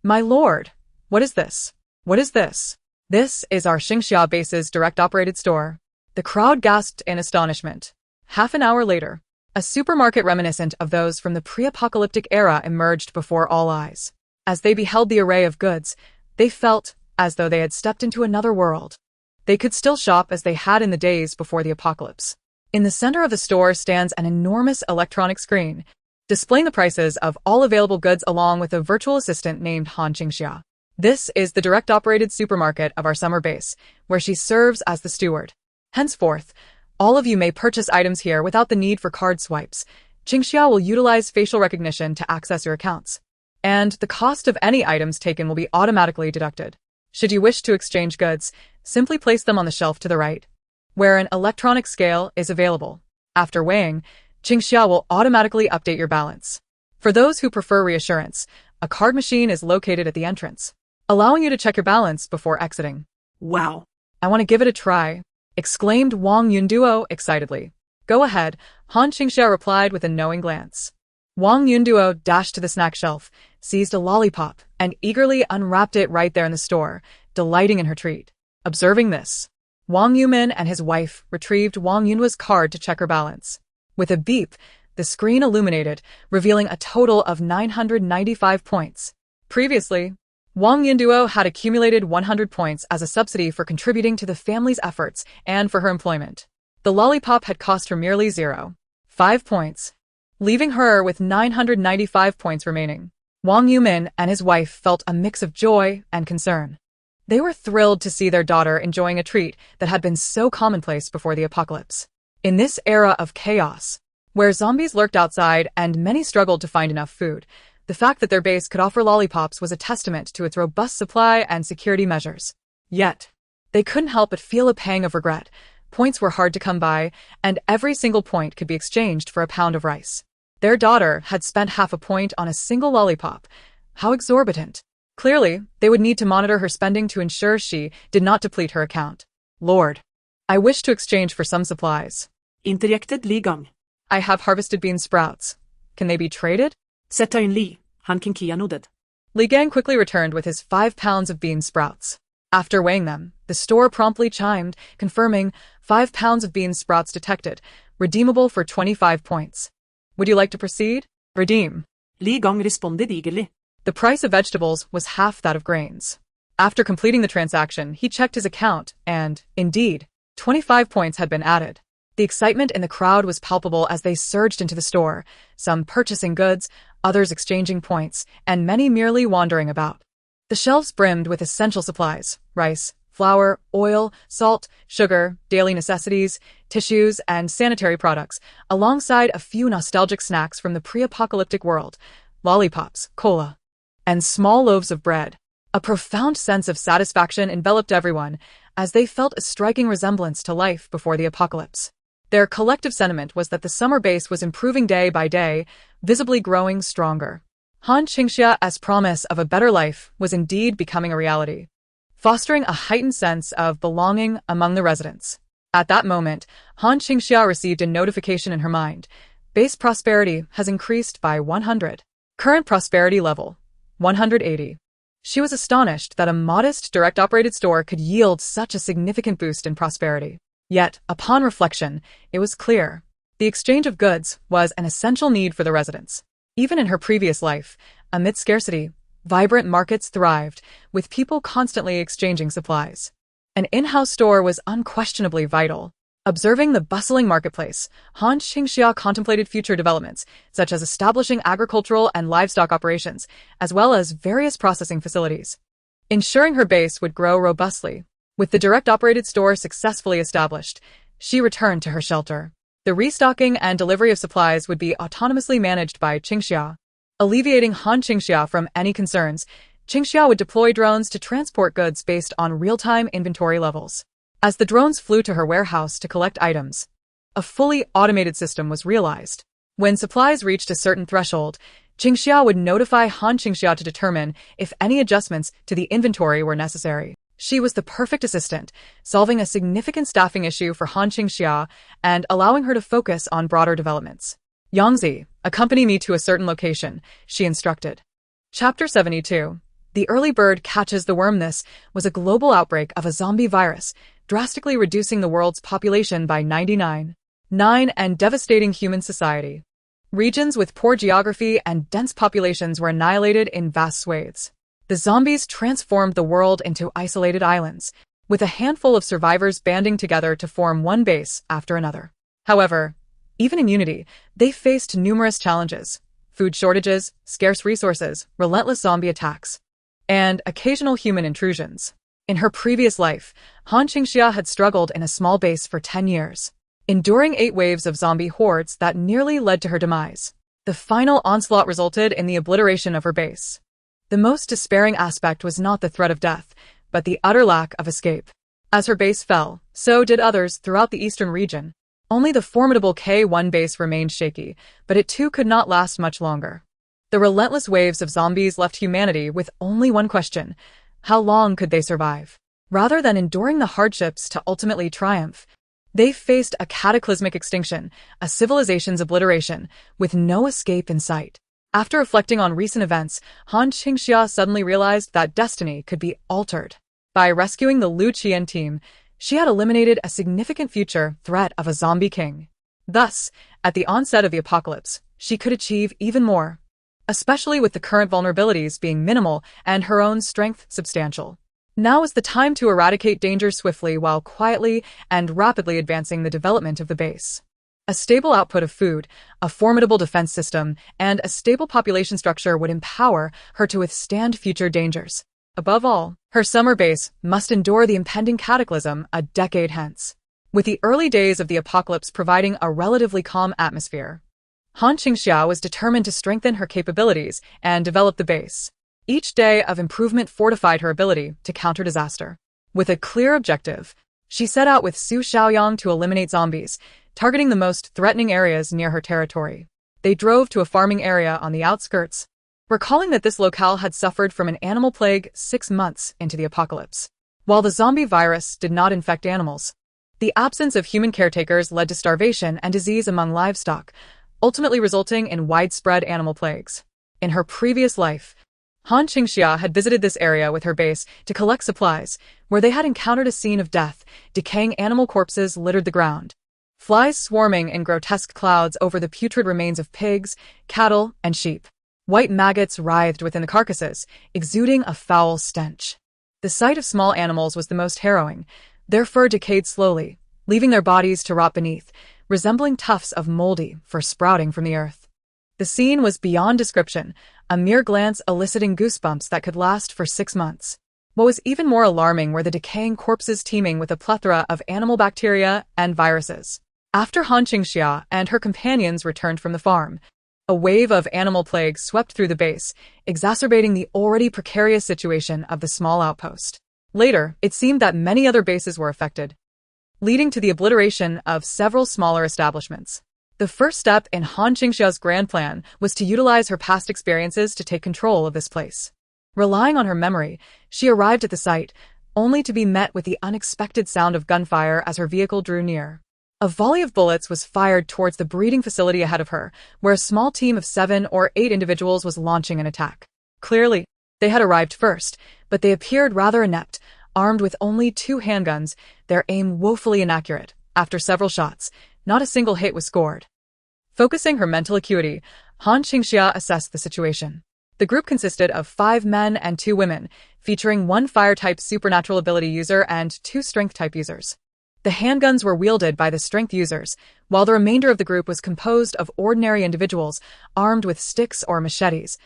Speaker 1: My lord, what is this? What is this? This is our Qingxia base's direct-operated store. The crowd gasped in astonishment. Half an hour later, a supermarket reminiscent of those from the pre-apocalyptic era emerged before all eyes. As they beheld the array of goods, they felt as though they had stepped into another world. They could still shop as they had in the days before the apocalypse. In the center of the store stands an enormous electronic screen, displaying the prices of all available goods along with a virtual assistant named Han Qingxia. This is the direct-operated supermarket of our summer base, where she serves as the steward. Henceforth, all of you may purchase items here without the need for card swipes. Qingxia will utilize facial recognition to access your accounts, and the cost of any items taken will be automatically deducted. Should you wish to exchange goods, simply place them on the shelf to the right, where an electronic scale is available. After weighing, Qingxia will automatically update your balance. For those who prefer reassurance, a card machine is located at the entrance, allowing you to check your balance before exiting.
Speaker 2: Wow.
Speaker 1: I want to give it a try, exclaimed Wang Yunduo excitedly. Go ahead, Han Qingxia replied with a knowing glance. Wang Yunduo dashed to the snack shelf, seized a lollipop, and eagerly unwrapped it right there in the store, delighting in her treat. Observing this, Wang Yumin and his wife retrieved Wang Yunduo's card to check her balance. With a beep, the screen illuminated, revealing a total of 995 points. Previously, Wang Yunduo had accumulated 100 points as a subsidy for contributing to the family's efforts and for her employment. The lollipop had cost her merely 0.5 points, leaving her with 995 points remaining. Wang Yumin and his wife felt a mix of joy and concern. They were thrilled to see their daughter enjoying a treat that had been so commonplace before the apocalypse. In this era of chaos, where zombies lurked outside and many struggled to find enough food, the fact that their base could offer lollipops was a testament to its robust supply and security measures. Yet, they couldn't help but feel a pang of regret. Points were hard to come by, and every single point could be exchanged for a pound of rice. Their daughter had spent half a point on a single lollipop. How exorbitant. Clearly, they would need to monitor her spending to ensure she did not deplete her account. Lord, I wish to exchange for some supplies.
Speaker 2: Interjected Li Gang.
Speaker 1: I have harvested bean sprouts. Can they be traded?
Speaker 2: Sätta in Li, Han Qingxia nodded.
Speaker 1: Li Gang quickly returned with his 5 pounds of bean sprouts. After weighing them, the store promptly chimed, confirming 5 pounds of bean sprouts detected, redeemable for 25 points. Would you like to proceed? Redeem.
Speaker 2: Li Gang responded eagerly.
Speaker 1: The price of vegetables was half that of grains. After completing the transaction, he checked his account, and, indeed, 25 points had been added. The excitement in the crowd was palpable as they surged into the store, some purchasing goods, others exchanging points, and many merely wandering about. The shelves brimmed with essential supplies, rice, flour, oil, salt, sugar, daily necessities, tissues, and sanitary products, alongside a few nostalgic snacks from the pre-apocalyptic world, lollipops, cola, and small loaves of bread. A profound sense of satisfaction enveloped everyone as they felt a striking resemblance to life before the apocalypse. Their collective sentiment was that the summer base was improving day by day, visibly growing stronger. Han Qingxia's promise of a better life was indeed becoming a reality, fostering a heightened sense of belonging among the residents. At that moment, Han Qingxia received a notification in her mind. Base prosperity has increased by 100. Current prosperity level, 180. She was astonished that a modest, direct-operated store could yield such a significant boost in prosperity. Yet, upon reflection, it was clear. The exchange of goods was an essential need for the residents. Even in her previous life, amid scarcity, vibrant markets thrived, with people constantly exchanging supplies. An in-house store was unquestionably vital. Observing the bustling marketplace, Han Qingxia contemplated future developments, such as establishing agricultural and livestock operations, as well as various processing facilities, ensuring her base would grow robustly. With the direct-operated store successfully established, she returned to her shelter. The restocking and delivery of supplies would be autonomously managed by Qingxia. Alleviating Han Qingxia from any concerns, Qingxia would deploy drones to transport goods based on real-time inventory levels. As the drones flew to her warehouse to collect items, a fully automated system was realized. When supplies reached a certain threshold, Qingxia would notify Han Qingxia to determine if any adjustments to the inventory were necessary. She was the perfect assistant, solving a significant staffing issue for Han Qingxia and allowing her to focus on broader developments. Yangzi, accompany me to a certain location, she instructed. Chapter 72. The early bird catches the worm. This was a global outbreak of a zombie virus, drastically reducing the world's population by 99.9 and devastating human society. Regions with poor geography and dense populations were annihilated in vast swathes. The zombies transformed the world into isolated islands, with a handful of survivors banding together to form one base after another. However, even in unity, they faced numerous challenges: food shortages, scarce resources, relentless zombie attacks, and occasional human intrusions. In her previous life, Han Qingxia had struggled in a small base for 10 years, enduring 8 waves of zombie hordes that nearly led to her demise. The final onslaught resulted in the obliteration of her base. The most despairing aspect was not the threat of death, but the utter lack of escape. As her base fell, so did others throughout the eastern region. Only the formidable K1 base remained shaky, but it too could not last much longer. The relentless waves of zombies left humanity with only one question: how long could they survive? Rather than enduring the hardships to ultimately triumph, they faced a cataclysmic extinction, a civilization's obliteration, with no escape in sight. After reflecting on recent events, Han Qingxia suddenly realized that destiny could be altered. By rescuing the Lu Qian team, she had eliminated a significant future threat of a zombie king. Thus, at the onset of the apocalypse, she could achieve even more, especially with the current vulnerabilities being minimal and her own strength substantial. Now is the time to eradicate danger swiftly while quietly and rapidly advancing the development of the base. A stable output of food, a formidable defense system, and a stable population structure would empower her to withstand future dangers. Above all, her summer base must endure the impending cataclysm a decade hence. With the early days of the apocalypse providing a relatively calm atmosphere, Han Qingxia was determined to strengthen her capabilities and develop the base. Each day of improvement fortified her ability to counter disaster. With a clear objective, she set out with Su Xiaoyang to eliminate zombies, targeting the most threatening areas near her territory. They drove to a farming area on the outskirts, recalling that this locale had suffered from an animal plague 6 months into the apocalypse. While the zombie virus did not infect animals, the absence of human caretakers led to starvation and disease among livestock, ultimately resulting in widespread animal plagues. In her previous life, Han Qingxia had visited this area with her base to collect supplies, where they had encountered a scene of death. Decaying animal corpses littered the ground, flies swarming in grotesque clouds over the putrid remains of pigs, cattle, and sheep. White maggots writhed within the carcasses, exuding a foul stench. The sight of small animals was the most harrowing. Their fur decayed slowly, leaving their bodies to rot beneath, resembling tufts of moldy fur sprouting from the earth. The scene was beyond description, a mere glance eliciting goosebumps that could last for 6 months. What was even more alarming were the decaying corpses teeming with a plethora of animal bacteria and viruses. After Han Qingxia and her companions returned from the farm, a wave of animal plague swept through the base, exacerbating the already precarious situation of the small outpost. Later, it seemed that many other bases were affected, leading to the obliteration of several smaller establishments. The first step in Han Qingxia's grand plan was to utilize her past experiences to take control of this place. Relying on her memory, she arrived at the site, only to be met with the unexpected sound of gunfire as her vehicle drew near. A volley of bullets was fired towards the breeding facility ahead of her, where a small team of 7 or 8 individuals was launching an attack. Clearly, they had arrived first, but they appeared rather inept, armed with only 2 handguns, their aim woefully inaccurate. After several shots, not a single hit was scored. Focusing her mental acuity, Han Qingxia assessed the situation. The group consisted of 5 men and 2 women, featuring 1 fire-type supernatural ability user and 2 strength-type users. The handguns were wielded by the strength users, while the remainder of the group was composed of ordinary individuals armed with sticks or machetes,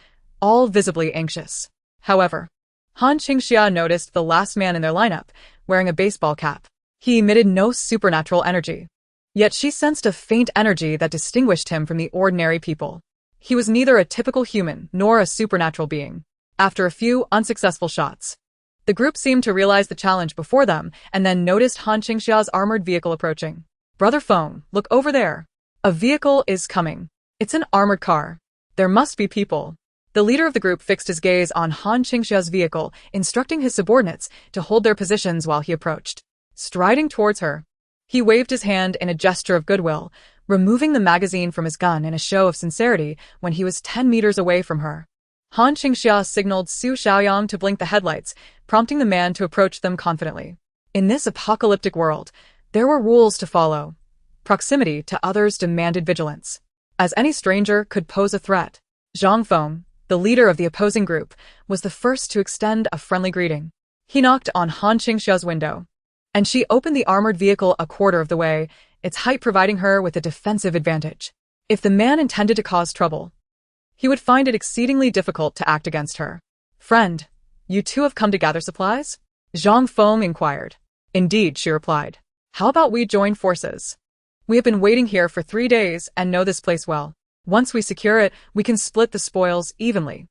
Speaker 1: all visibly anxious. However, Han Qingxia noticed the last man in their lineup, wearing a baseball cap. He emitted no supernatural energy. Yet she sensed a faint energy that distinguished him from the ordinary people. He was neither a typical human nor a supernatural being. After a few unsuccessful shots, the group seemed to realize the challenge before them and then noticed Han Qingxia's armored vehicle approaching. "Brother Feng, look over there. A vehicle is coming. It's an armored car. There must be people." The leader of the group fixed his gaze on Han Qingxia's vehicle, instructing his subordinates to hold their positions while he approached. Striding towards her, he waved his hand in a gesture of goodwill, removing the magazine from his gun in a show of sincerity when he was 10 meters away from her. Han Qingxia signaled Su Xiaoyang to blink the headlights, prompting the man to approach them confidently. In this apocalyptic world, there were rules to follow. Proximity to others demanded vigilance, as any stranger could pose a threat. Zhang Feng, the leader of the opposing group, was the first to extend a friendly greeting. He knocked on Han Qingxia's window, and she opened the armored vehicle a quarter of the way, its height providing her with a defensive advantage. If the man intended to cause trouble, he would find it exceedingly difficult to act against her. "Friend, you two have come to gather supplies?" Zhang Feng inquired. "Indeed," she replied. "How about we join forces? We have been waiting here for 3 days and know this place well. Once we secure it, we can split the spoils evenly."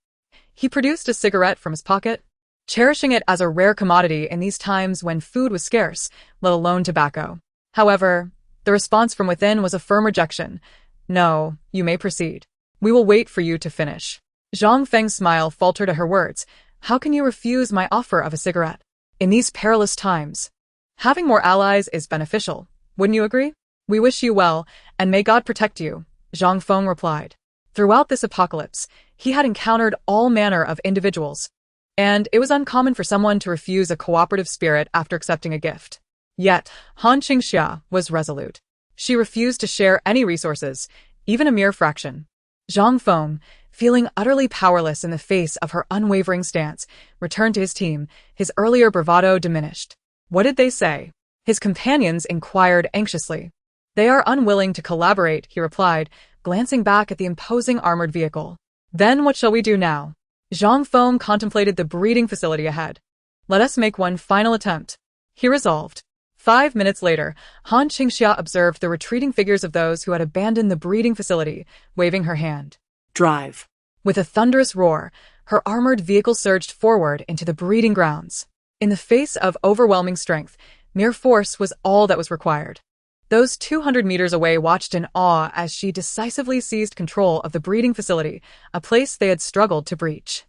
Speaker 1: He produced a cigarette from his pocket, cherishing it as a rare commodity in these times when food was scarce, let alone tobacco. However, the response from within was a firm rejection. "No, you may proceed. We will wait for you to finish." Zhang Feng's smile faltered at her words. "How can you refuse my offer of a cigarette? In these perilous times, having more allies is beneficial. Wouldn't you agree?" "We wish you well, and may God protect you," Zhang Feng replied. Throughout this apocalypse, he had encountered all manner of individuals, and it was uncommon for someone to refuse a cooperative spirit after accepting a gift. Yet, Han Qingxia was resolute. She refused to share any resources, even a mere fraction. Zhang Feng, feeling utterly powerless in the face of her unwavering stance, returned to his team, his earlier bravado diminished. "What did they say?" his companions inquired anxiously. "They are unwilling to collaborate," he replied, glancing back at the imposing armored vehicle. "Then what shall we do now?" Zhang Feng contemplated the breeding facility ahead. "Let us make one final attempt," he resolved. 5 minutes later, Han Qingxia observed the retreating figures of those who had abandoned the breeding facility, waving her hand.
Speaker 2: "Drive."
Speaker 1: With a thunderous roar, her armored vehicle surged forward into the breeding grounds. In the face of overwhelming strength, mere force was all that was required. Those 200 meters away watched in awe as she decisively seized control of the breeding facility, a place they had struggled to breach.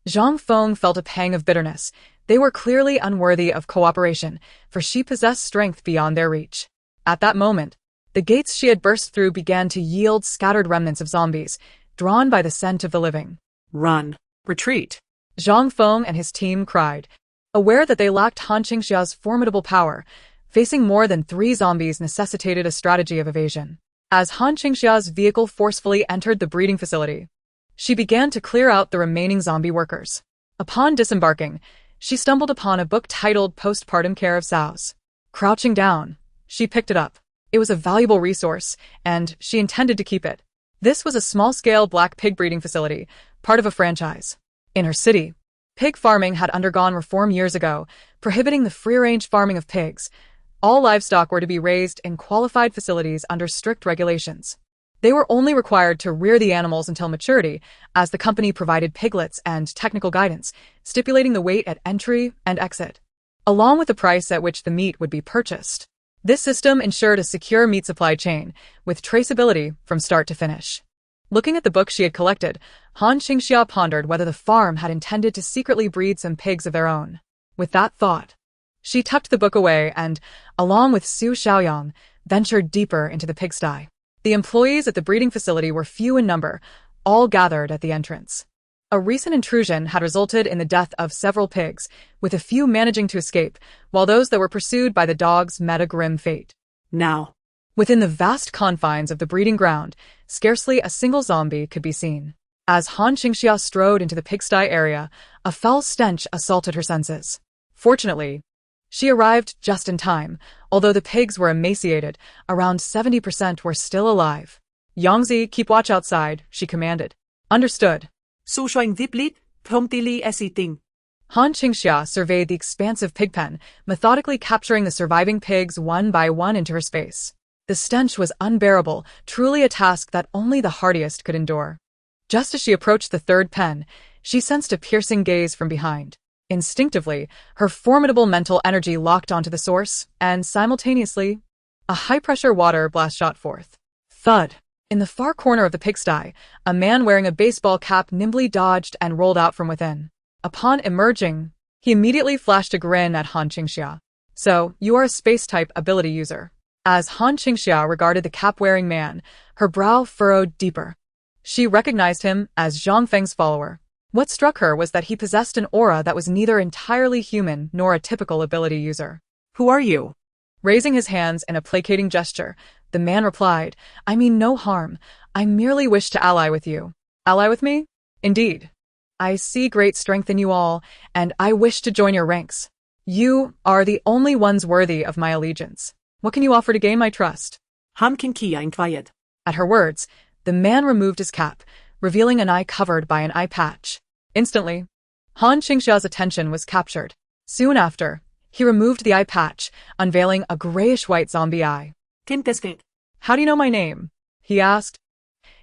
Speaker 1: Zhang Feng felt a pang of bitterness. They were clearly unworthy of cooperation, for she possessed strength beyond their reach. At that moment, the gates she had burst through began to yield scattered remnants of zombies, drawn by the scent of the living.
Speaker 2: "Run. Retreat."
Speaker 1: Zhang Feng and his team cried. Aware that they lacked Han Qingxia's formidable power, facing more than 3 zombies necessitated a strategy of evasion. As Han Qingxia's vehicle forcefully entered the breeding facility, she began to clear out the remaining zombie workers. Upon disembarking, she stumbled upon a book titled Postpartum Care of Sows. Crouching down, she picked it up. It was a valuable resource, and she intended to keep it. This was a small-scale black pig breeding facility, part of a franchise. In her city, Pig farming had undergone reform years ago, prohibiting the free-range farming of pigs. All livestock were to be raised in qualified facilities under strict regulations. They were only required to rear the animals until maturity, as the company provided piglets and technical guidance, stipulating the weight at entry and exit, along with the price at which the meat would be purchased. This system ensured a secure meat supply chain, with traceability from start to finish. Looking at the book she had collected, Han Qingxia pondered whether the farm had intended to secretly breed some pigs of their own. With that thought, she tucked the book away and, along with Su Xiaoyang, ventured deeper into the pigsty. The employees at the breeding facility were few in number, all gathered at the entrance. A recent intrusion had resulted in the death of several pigs, with a few managing to escape, while those that were pursued by the dogs met a grim fate.
Speaker 2: Now,
Speaker 1: within the vast confines of the breeding ground, scarcely a single zombie could be seen. As Han Qingxia strode into the pigsty area, a foul stench assaulted her senses. Fortunately, she arrived just in time. Although the pigs were emaciated, around 70% were still alive. Yangzi, keep watch outside, she commanded. Understood.
Speaker 2: Su Shuang Diplit, promptly exiting.
Speaker 1: Han Qingxia surveyed the expansive pig pen, methodically capturing the surviving pigs one by one into her space. The stench was unbearable, truly a task that only the hardiest could endure. Just as she approached the third pen, she sensed a piercing gaze from behind. Instinctively, her formidable mental energy locked onto the source, and simultaneously, a high-pressure water blast shot forth. Thud! In the far corner of the pigsty, a man wearing a baseball cap nimbly dodged and rolled out from within. Upon emerging, he immediately flashed a grin at Han Qingxia. So, you are a space-type ability user. As Han Qingxia regarded the cap-wearing man, her brow furrowed deeper. She recognized him as Zhang Feng's follower. What struck her was that he possessed an aura that was neither entirely human nor a typical ability user.
Speaker 2: Who are you?
Speaker 1: Raising his hands in a placating gesture, the man replied, I mean no harm. I merely wish to ally with you. Ally with me? Indeed. I see great strength in you all, and I wish to join your ranks. You are the only ones worthy of my allegiance. What can you offer to gain my trust?
Speaker 2: Han Qingxia inquired.
Speaker 1: At her words, the man removed his cap, revealing an eye covered by an eye patch. Instantly, Han Qingxia's attention was captured. Soon after, he removed the eye patch, unveiling a grayish-white zombie eye. How do you know my name? He asked,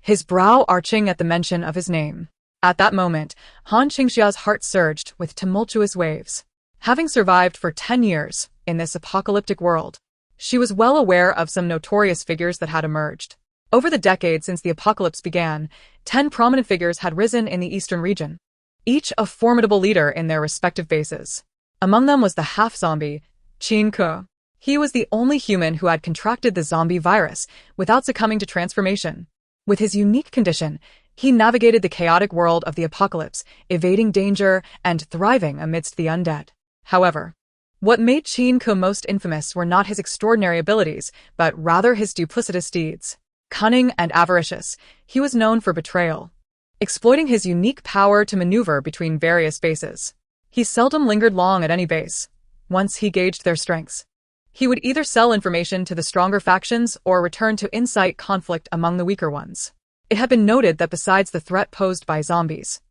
Speaker 1: his brow arching at the mention of his name. At that moment, Han Qingxia's heart surged with tumultuous waves. Having survived for 10 years in this apocalyptic world, she was well aware of some notorious figures that had emerged. Over the decades since the apocalypse began, 10 prominent figures had risen in the eastern region, each a formidable leader in their respective bases. Among them was the half-zombie, Qingke. He was the only human who had contracted the zombie virus without succumbing to transformation. With his unique condition, he navigated the chaotic world of the apocalypse, evading danger and thriving amidst the undead. However, what made Qingke most infamous were not his extraordinary abilities, but rather his duplicitous deeds. Cunning and avaricious, he was known for betrayal, exploiting his unique power to maneuver between various bases. He seldom lingered long at any base. Once he gauged their strengths, he would either sell information to the stronger factions or return to incite conflict among the weaker ones. It had been noted that besides the threat posed by zombies,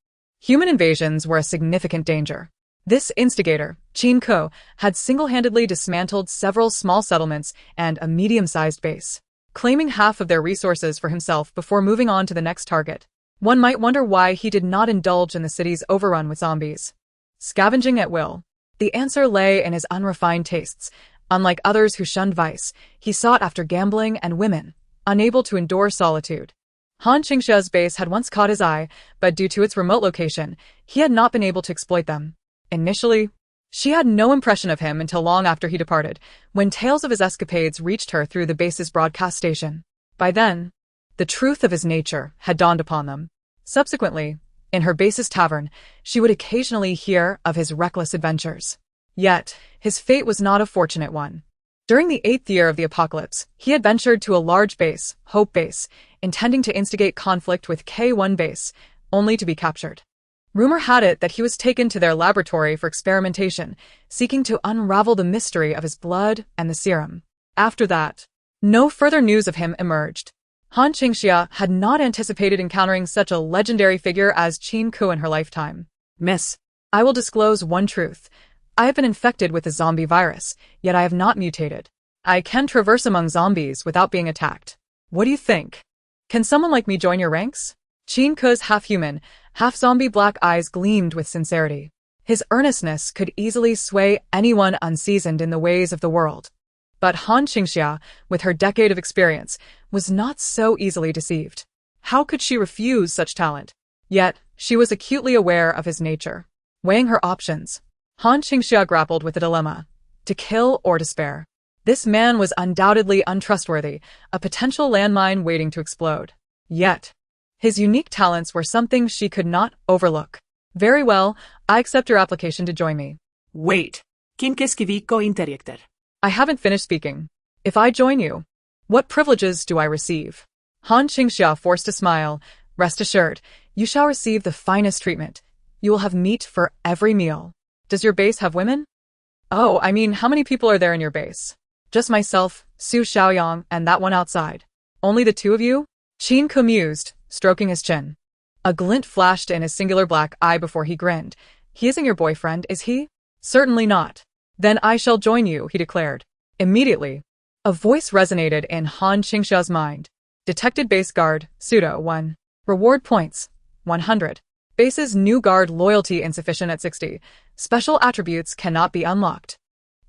Speaker 1: human invasions were a significant danger. This instigator, Qingke, had single-handedly dismantled several small settlements and a medium-sized base, claiming half of their resources for himself before moving on to the next target. One might wonder why he did not indulge in the city's overrun with zombies, scavenging at will. The answer lay in his unrefined tastes. Unlike others who shunned vice, he sought after gambling and women, unable to endure solitude. Han Qingxia's base had once caught his eye, but due to its remote location, he had not been able to exploit them. Initially, she had no impression of him until long after he departed, when tales of his escapades reached her through the base's broadcast station. By then, the truth of his nature had dawned upon them. Subsequently, in her base's tavern, she would occasionally hear of his reckless adventures. Yet, his fate was not a fortunate one. During the 8th year of the apocalypse, he had ventured to a large base, Hope Base, intending to instigate conflict with K1 Base, only to be captured. Rumor had it that he was taken to their laboratory for experimentation, seeking to unravel the mystery of his blood and the serum. After that, no further news of him emerged. Han Qingxia had not anticipated encountering such a legendary figure as Qingke in her lifetime.
Speaker 2: Miss,
Speaker 1: I will disclose one truth. I have been infected with the zombie virus, yet I have not mutated. I can traverse among zombies without being attacked. What do you think? Can someone like me join your ranks? Qin Ke's half-human, half-zombie black eyes gleamed with sincerity. His earnestness could easily sway anyone unseasoned in the ways of the world. But Han Qingxia, with her decade of experience, was not so easily deceived. How could she refuse such talent? Yet, she was acutely aware of his nature. Weighing her options, Han Qingxia grappled with a dilemma: to kill or to spare. This man was undoubtedly untrustworthy, a potential landmine waiting to explode. Yet, his unique talents were something she could not overlook. Very well, I accept your application to join me.
Speaker 2: Wait. Qin Keskiviikko interjected.
Speaker 1: I haven't finished speaking. If I join you, what privileges do I receive? Han Qingxia forced a smile. Rest assured, you shall receive the finest treatment. You will have meat for every meal. Does your base have women? Oh, I mean, how many people are there in your base? Just myself, Su Xiaoyang, and that one outside. Only the two of you? Qin Ke mused, stroking his chin. A glint flashed in his singular black eye before he grinned. He isn't your boyfriend, is he? Certainly not. Then I shall join you, he declared. Immediately, a voice resonated in Han Qingxia's mind. Detected base guard, pseudo 1. Reward points, 100. Base's new guard loyalty insufficient at 60. Special attributes cannot be unlocked.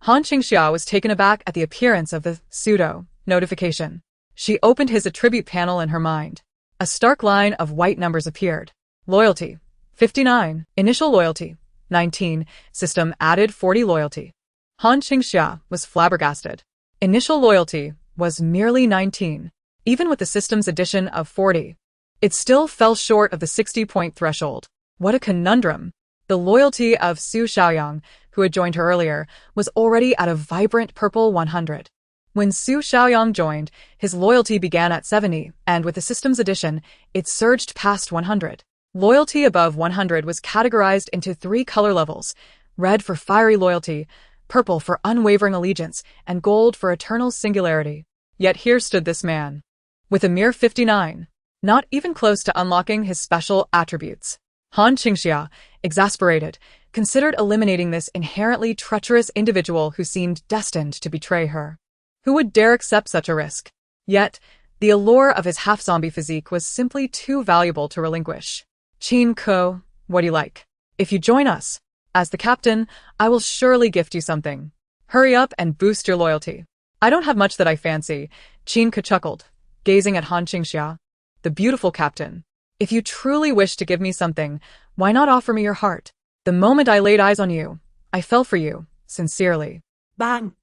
Speaker 1: Han Qingxia was taken aback at the appearance of the pseudo notification. She opened his attribute panel in her mind. A stark line of white numbers appeared. Loyalty, 59. Initial loyalty, 19. System added 40 loyalty. Han Qingxia was flabbergasted. Initial loyalty was merely 19. Even with the system's addition of 40, it still fell short of the 60-point threshold. What a conundrum. The loyalty of Su Xiaoyang, who had joined her earlier, was already at a vibrant purple 100. When Su Xiaoyang joined, his loyalty began at 70, and with the system's addition, it surged past 100. Loyalty above 100 was categorized into 3 color levels: red for fiery loyalty, purple for unwavering allegiance, and gold for eternal singularity. Yet here stood this man, with a mere 59, not even close to unlocking his special attributes. Han Qingxia, exasperated, considered eliminating this inherently treacherous individual who seemed destined to betray her. Who would dare accept such a risk? Yet, the allure of his half-zombie physique was simply too valuable to relinquish. Qin Ke, what do you like? If you join us, as the captain, I will surely gift you something. Hurry up and boost your loyalty. I don't have much that I fancy, Qin Ke chuckled, gazing at Han Qingxia. The beautiful captain. If you truly wish to give me something, why not offer me your heart? The moment I laid eyes on you, I fell for you, sincerely.
Speaker 2: Bang!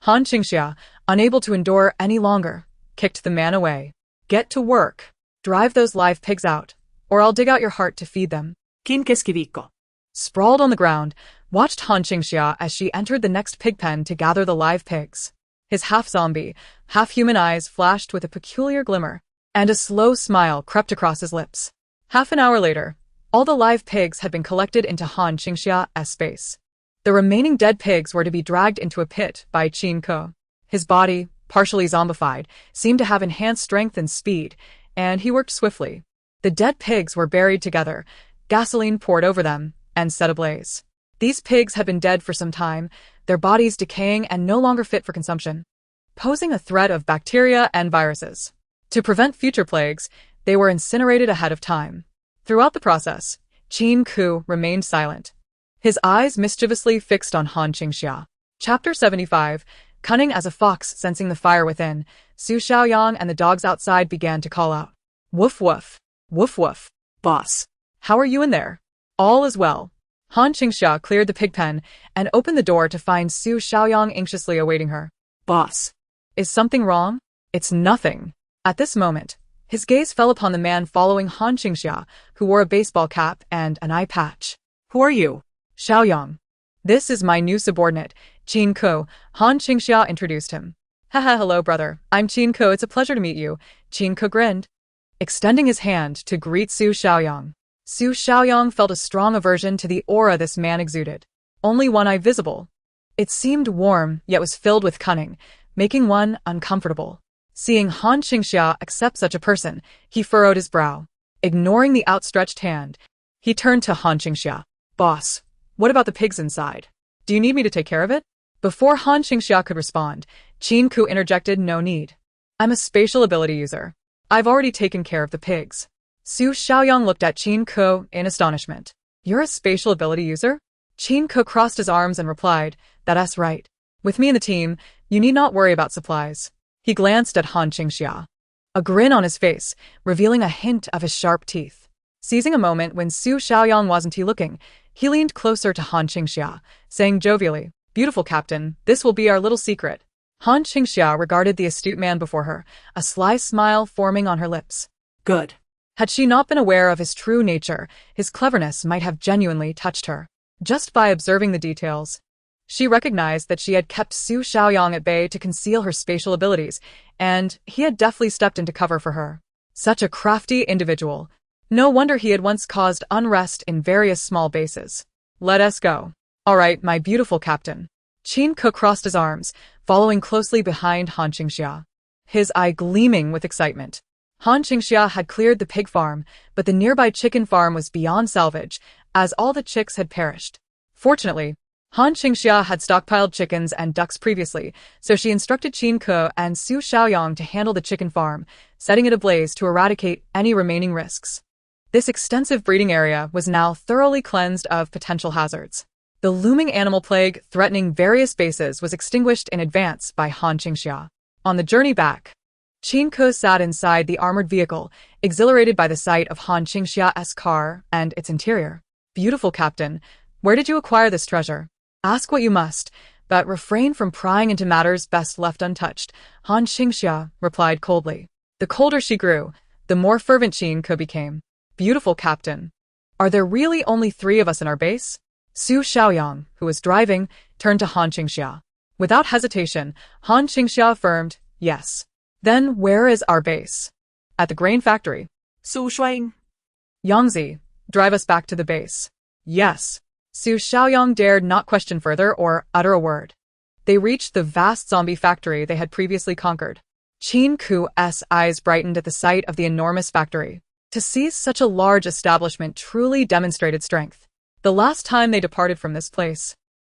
Speaker 1: Han Qingxia, unable to endure any longer, kicked the man away. Get to work. Drive those live pigs out, or I'll dig out your heart to feed them.
Speaker 2: Qin Keskiviikko.
Speaker 1: Sprawled on the ground, watched Han Qingxia as she entered the next pig pen to gather the live pigs. His half-zombie, half-human eyes flashed with a peculiar glimmer, and a slow smile crept across his lips. Half an hour later, all the live pigs had been collected into Han Qingxia's space. The remaining dead pigs were to be dragged into a pit by Qin Ke. His body, partially zombified, seemed to have enhanced strength and speed, and he worked swiftly. The dead pigs were buried together, gasoline poured over them, and set ablaze. These pigs had been dead for some time, their bodies decaying and no longer fit for consumption, posing a threat of bacteria and viruses. To prevent future plagues, they were incinerated ahead of time. Throughout the process, Qin Ke remained silent, his eyes mischievously fixed on Han Qingxia. Chapter 75. Cunning as a fox sensing the fire within, Su Xiaoyang and the dogs outside began to call out. Woof woof. Woof woof.
Speaker 2: Boss.
Speaker 1: How are you in there? All is well. Han Qingxia cleared the pig pen and opened the door to find Su Xiaoyang anxiously awaiting her.
Speaker 2: Boss.
Speaker 1: Is something wrong? It's nothing. At this moment, his gaze fell upon the man following Han Qingxia, who wore a baseball cap and an eye patch.
Speaker 2: Who are you?
Speaker 1: Xiaoyang. This is my new subordinate, Qin Ke, Han Qingxia introduced him. Haha, hello brother, I'm Qin Ke, it's a pleasure to meet you, Qin Ke grinned, extending his hand to greet Su Xiaoyang. Su Xiaoyang felt a strong aversion to the aura this man exuded. Only one eye visible. It seemed warm, yet was filled with cunning, making one uncomfortable. Seeing Han Qingxia accept such a person, he furrowed his brow. Ignoring the outstretched hand, he turned to Han Qingxia. Boss, What about the pigs inside? Do you need me to take care of it? Before Han Qingxia could respond, Qin Ku interjected, no need. I'm a spatial ability user. I've already taken care of the pigs. Su Xiaoyang looked at Qin Ku in astonishment. You're a spatial ability user? Qin Ku crossed his arms and replied, that's right. With me in the team, you need not worry about supplies. He glanced at Han Qingxia. A grin on his face, revealing a hint of his sharp teeth. Seizing a moment when Su Xiaoyang wasn't looking, he leaned closer to Han Qingxia, saying jovially, beautiful captain, this will be our little secret. Han Qingxia regarded the astute man before her, a sly smile forming on her lips.
Speaker 2: Good.
Speaker 1: Had she not been aware of his true nature, his cleverness might have genuinely touched her. Just by observing the details, she recognized that she had kept Su Xiaoyang at bay to conceal her spatial abilities, and he had deftly stepped into cover for her. Such a crafty individual. No wonder he had once caused unrest in various small bases. Let us go. All right, my beautiful captain. Qin Ku crossed his arms, following closely behind Han Qingxia, his eye gleaming with excitement. Han Qingxia had cleared the pig farm, but the nearby chicken farm was beyond salvage, as all the chicks had perished. Fortunately, Han Qingxia had stockpiled chickens and ducks previously, so she instructed Qin Ku and Su Xiaoyang to handle the chicken farm, setting it ablaze to eradicate any remaining risks. This extensive breeding area was now thoroughly cleansed of potential hazards. The looming animal plague threatening various bases was extinguished in advance by Han Qingxia. On the journey back, Qin Ku sat inside the armored vehicle, exhilarated by the sight of Han Qingxia's car and its interior. Beautiful captain, where did you acquire this treasure? Ask what you must, but refrain from prying into matters best left untouched, Han Qingxia replied coldly. The colder she grew, the more fervent Qin Ku became. Beautiful captain, are there really only 3 of us in our base? Su Xiaoyang, who was driving, turned to Han Qingxia. Without hesitation, Han Qingxia affirmed, yes. Then where is our base? At the grain factory.
Speaker 2: Su Shuang.
Speaker 1: Yangzi, drive us back to the base. Yes. Su Xiaoyang dared not question further or utter a word. They reached the vast zombie factory they had previously conquered. Qin Ku's eyes brightened at the sight of the enormous factory. To seize such a large establishment truly demonstrated strength. The last time they departed from this place,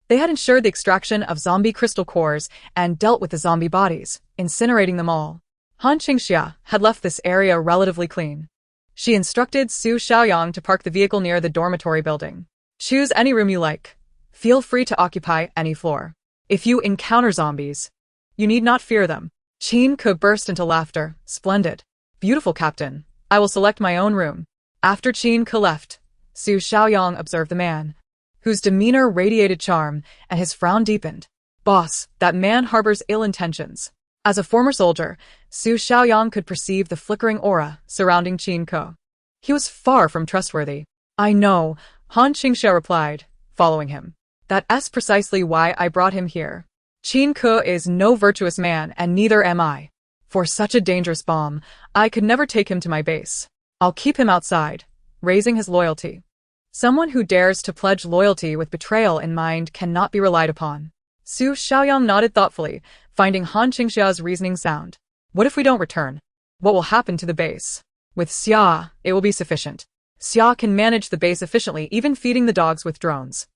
Speaker 1: they had ensured the extraction of zombie crystal cores and dealt with the zombie bodies, incinerating them all. Han Qingxia had left this area relatively clean. She instructed Su Xiaoyang to park the vehicle near the dormitory building. Choose any room you like. Feel free to occupy any floor. If you encounter zombies, you need not fear them. Qin Ku burst into laughter. Splendid. Beautiful captain. I will select my own room. After Qin Ku left, Su Xiaoyang observed the man, whose demeanor radiated charm, and his frown deepened. Boss, that man harbors ill intentions. As a former soldier, Su Xiaoyang could perceive the flickering aura surrounding Qin Ku. He was far from trustworthy. I know, Han Qingxia replied, following him. That's precisely why I brought him here. Qin Ku is no virtuous man, and neither am I. For such a dangerous bomb, I could never take him to my base. I'll keep him outside, raising his loyalty. Someone who dares to pledge loyalty with betrayal in mind cannot be relied upon. Su Xiaoyang nodded thoughtfully, finding Han Qingxia's reasoning sound. What if we don't return? What will happen to the base? With Xia, it will be sufficient. Xia can manage the base efficiently, even feeding the dogs with drones.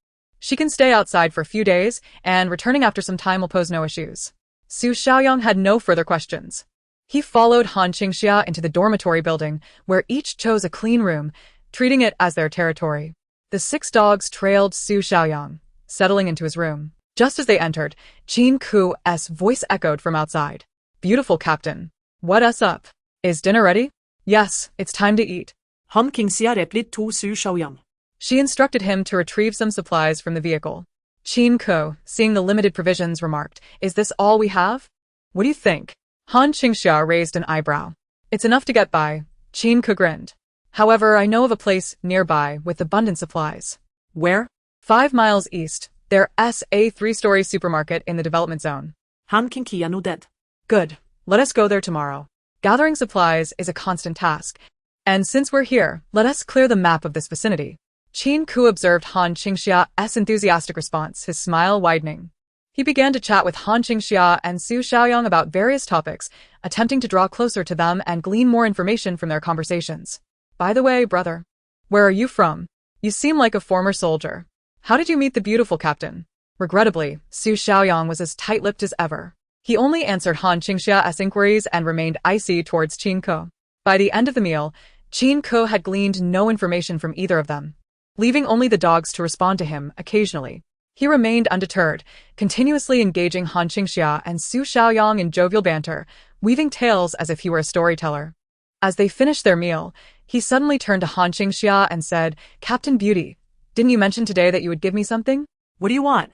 Speaker 1: She can stay outside for a few days, and returning after some time will pose no issues. Su Xiaoyang had no further questions. He followed Han Qingxia into the dormitory building, where each chose a clean room, treating it as their territory. The 6 dogs trailed Su Xiaoyang, settling into his room. Just as they entered, Qin Ku's voice echoed from outside. Beautiful captain. What's up? Is dinner ready? Yes, it's time to eat.
Speaker 2: Han Qingxia replit to Su Xiaoyang.
Speaker 1: She instructed him to retrieve some supplies from the vehicle. Qin Ku, seeing the limited provisions, remarked, Is this all we have? What do you think? Han Qingxia raised an eyebrow. It's enough to get by. Qin Ku grinned. However, I know of a place nearby with abundant supplies. Where? 5 miles east. There's a 3-story supermarket in the development zone.
Speaker 2: Han Qingxia nodded.
Speaker 1: Good. Let us go there tomorrow. Gathering supplies is a constant task, and since we're here, let us clear the map of this vicinity. Qin Ku observed Han Qingxia's enthusiastic response, his smile widening. He began to chat with Han Qingxia and Su Xiaoyang about various topics, attempting to draw closer to them and glean more information from their conversations. By the way, brother, where are you from? You seem like a former soldier. How did you meet the beautiful captain? Regrettably, Su Xiaoyang was as tight-lipped as ever. He only answered Han Qingxia's inquiries and remained icy towards Qin Ke. By the end of the meal, Qin Ke had gleaned no information from either of them, leaving only the dogs to respond to him occasionally. He remained undeterred, continuously engaging Han Qingxia and Su Xiaoyang in jovial banter, weaving tales as if he were a storyteller. As they finished their meal, he suddenly turned to Han Qingxia and said, "Captain Beauty, didn't you mention today that you would give me something?"
Speaker 2: What do you want?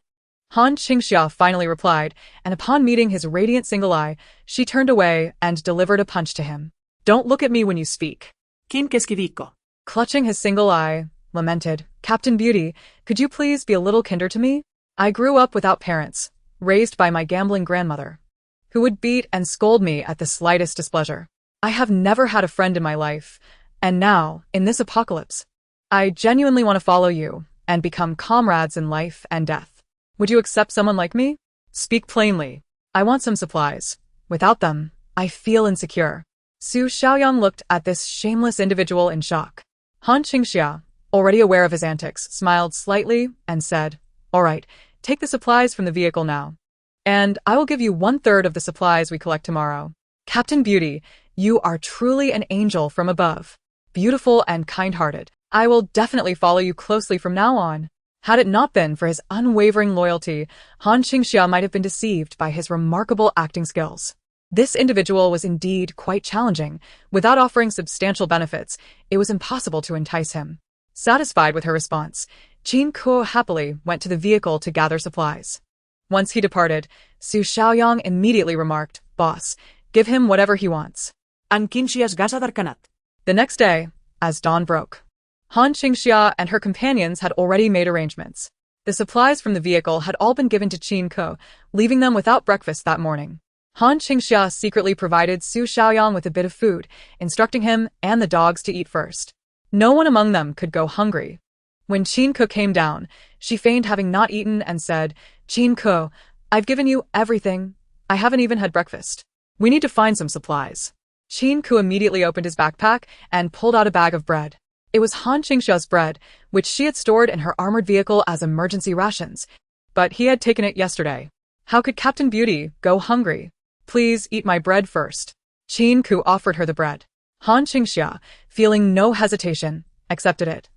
Speaker 1: Han Qingxia finally replied, and upon meeting his radiant single eye, she turned away and delivered a punch to him. "Don't look at me when you speak."
Speaker 2: Kim Keskivico.
Speaker 1: Clutching his single eye, lamented, "Captain Beauty, could you please be a little kinder to me? I grew up without parents, raised by my gambling grandmother, who would beat and scold me at the slightest displeasure. I have never had a friend in my life, and now, in this apocalypse, I genuinely want to follow you and become comrades in life and death. Would you accept someone like me? Speak plainly. I want some supplies. Without them, I feel insecure." Su Xiaoyang looked at this shameless individual in shock. Han Qingxia, already aware of his antics, smiled slightly and said, "All right, take the supplies from the vehicle now, and I will give you 1/3 of the supplies we collect tomorrow. Captain Beauty, you are truly an angel from above. Beautiful and kind-hearted. I will definitely follow you closely from now on." Had it not been for his unwavering loyalty, Han Qingxia might have been deceived by his remarkable acting skills. This individual was indeed quite challenging. Without offering substantial benefits, it was impossible to entice him. Satisfied with her response, Qin Ke happily went to the vehicle to gather supplies. Once he departed, Su Xiaoyang immediately remarked, "Boss, give him whatever he wants."
Speaker 2: Han Qingxia's gasa darkanat.
Speaker 1: The next day, as dawn broke, Han Qingxia and her companions had already made arrangements. The supplies from the vehicle had all been given to Qin Ke, leaving them without breakfast that morning. Han Qingxia secretly provided Su Xiaoyang with a bit of food, instructing him and the dogs to eat first. No one among them could go hungry. When Qin Ke came down, she feigned having not eaten and said, "Qin Ke, I've given you everything. I haven't even had breakfast. We need to find some supplies." Qin Ke immediately opened his backpack and pulled out a bag of bread. It was Han Qingxia's bread, which she had stored in her armored vehicle as emergency rations, but he had taken it yesterday. How could Captain Beauty go hungry? "Please eat my bread first." Qin Ke offered her the bread. Han Qingxia, feeling no hesitation, accepted it,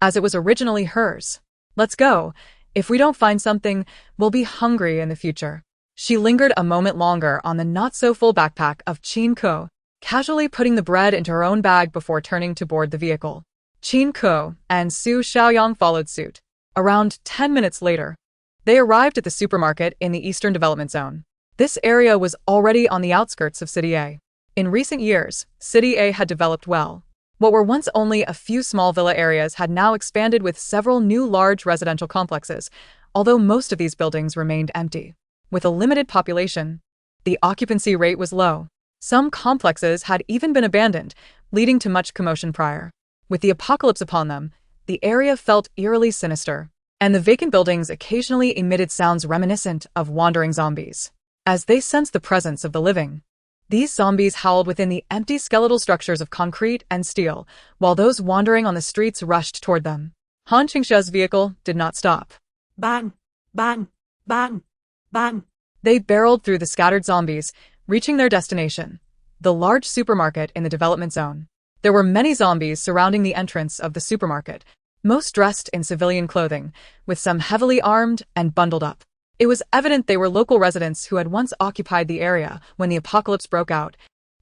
Speaker 1: as it was originally hers. "Let's go. If we don't find something, we'll be hungry in the future." She lingered a moment longer on the not-so-full backpack of Qin Ke, casually putting the bread into her own bag before turning to board the vehicle. Qin Ke and Su Xiaoyang followed suit. Around 10 minutes later, they arrived at the supermarket in the Eastern Development Zone. This area was already on the outskirts of City A. In recent years, City A had developed well. What were once only a few small villa areas had now expanded with several new large residential complexes, although most of these buildings remained empty. With a limited population, the occupancy rate was low. Some complexes had even been abandoned, leading to much commotion prior. With the apocalypse upon them, the area felt eerily sinister, and the vacant buildings occasionally emitted sounds reminiscent of wandering zombies. As they sensed the presence of the living, these zombies howled within the empty skeletal structures of concrete and steel, while those wandering on the streets rushed toward them. Han Qingxia's vehicle did not stop.
Speaker 2: Bang, bang, bang, bang.
Speaker 1: They barreled through the scattered zombies, reaching their destination, the large supermarket in the development zone. There were many zombies surrounding the entrance of the supermarket, most dressed in civilian clothing, with some heavily armed and bundled up. It was evident they were local residents who had once occupied the area when the apocalypse broke out,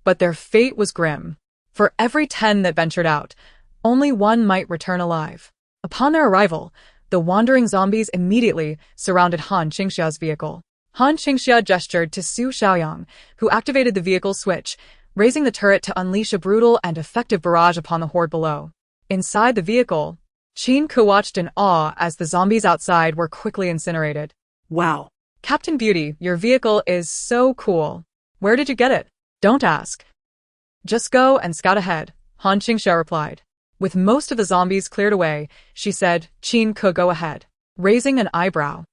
Speaker 1: but their fate was grim. For every 10 that ventured out, only one might return alive. Upon their arrival, the wandering zombies immediately surrounded Han Qingxia's vehicle. Han Qingxia gestured to Su Xiaoyang, who activated the vehicle's switch, raising the turret to unleash a brutal and effective barrage upon the horde below. Inside the vehicle, Qin Ke watched in awe as the zombies outside were quickly incinerated.
Speaker 2: Wow.
Speaker 1: "Captain Beauty, your vehicle is so cool. Where did you get it?" "Don't ask. Just go and scout ahead," Han Qingxia replied. With most of the zombies cleared away, she said, "Qin Ke, go ahead." Raising an eyebrow,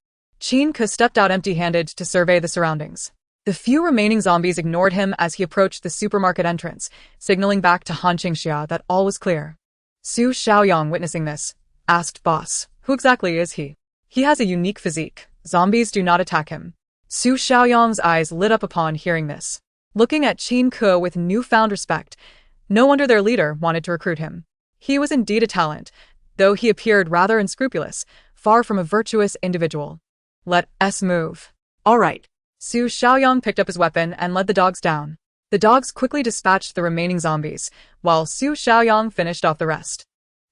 Speaker 1: Qin Ke stepped out empty-handed to survey the surroundings. The few remaining zombies ignored him as he approached the supermarket entrance, signaling back to Han Qingxia that all was clear. Su Xiaoyang, witnessing this, asked, "Boss, who exactly is he?" He has a unique physique. Zombies do not attack him. Su Xiaoyang's eyes lit up upon hearing this. Looking at Qin Ke with newfound respect, no wonder their leader wanted to recruit him. He was indeed a talent, though he appeared rather unscrupulous, far from a virtuous individual. Let us move.
Speaker 2: All right.
Speaker 1: Su Xiaoyang picked up his weapon and led the dogs down. The dogs quickly dispatched the remaining zombies, while Su Xiaoyang finished off the rest.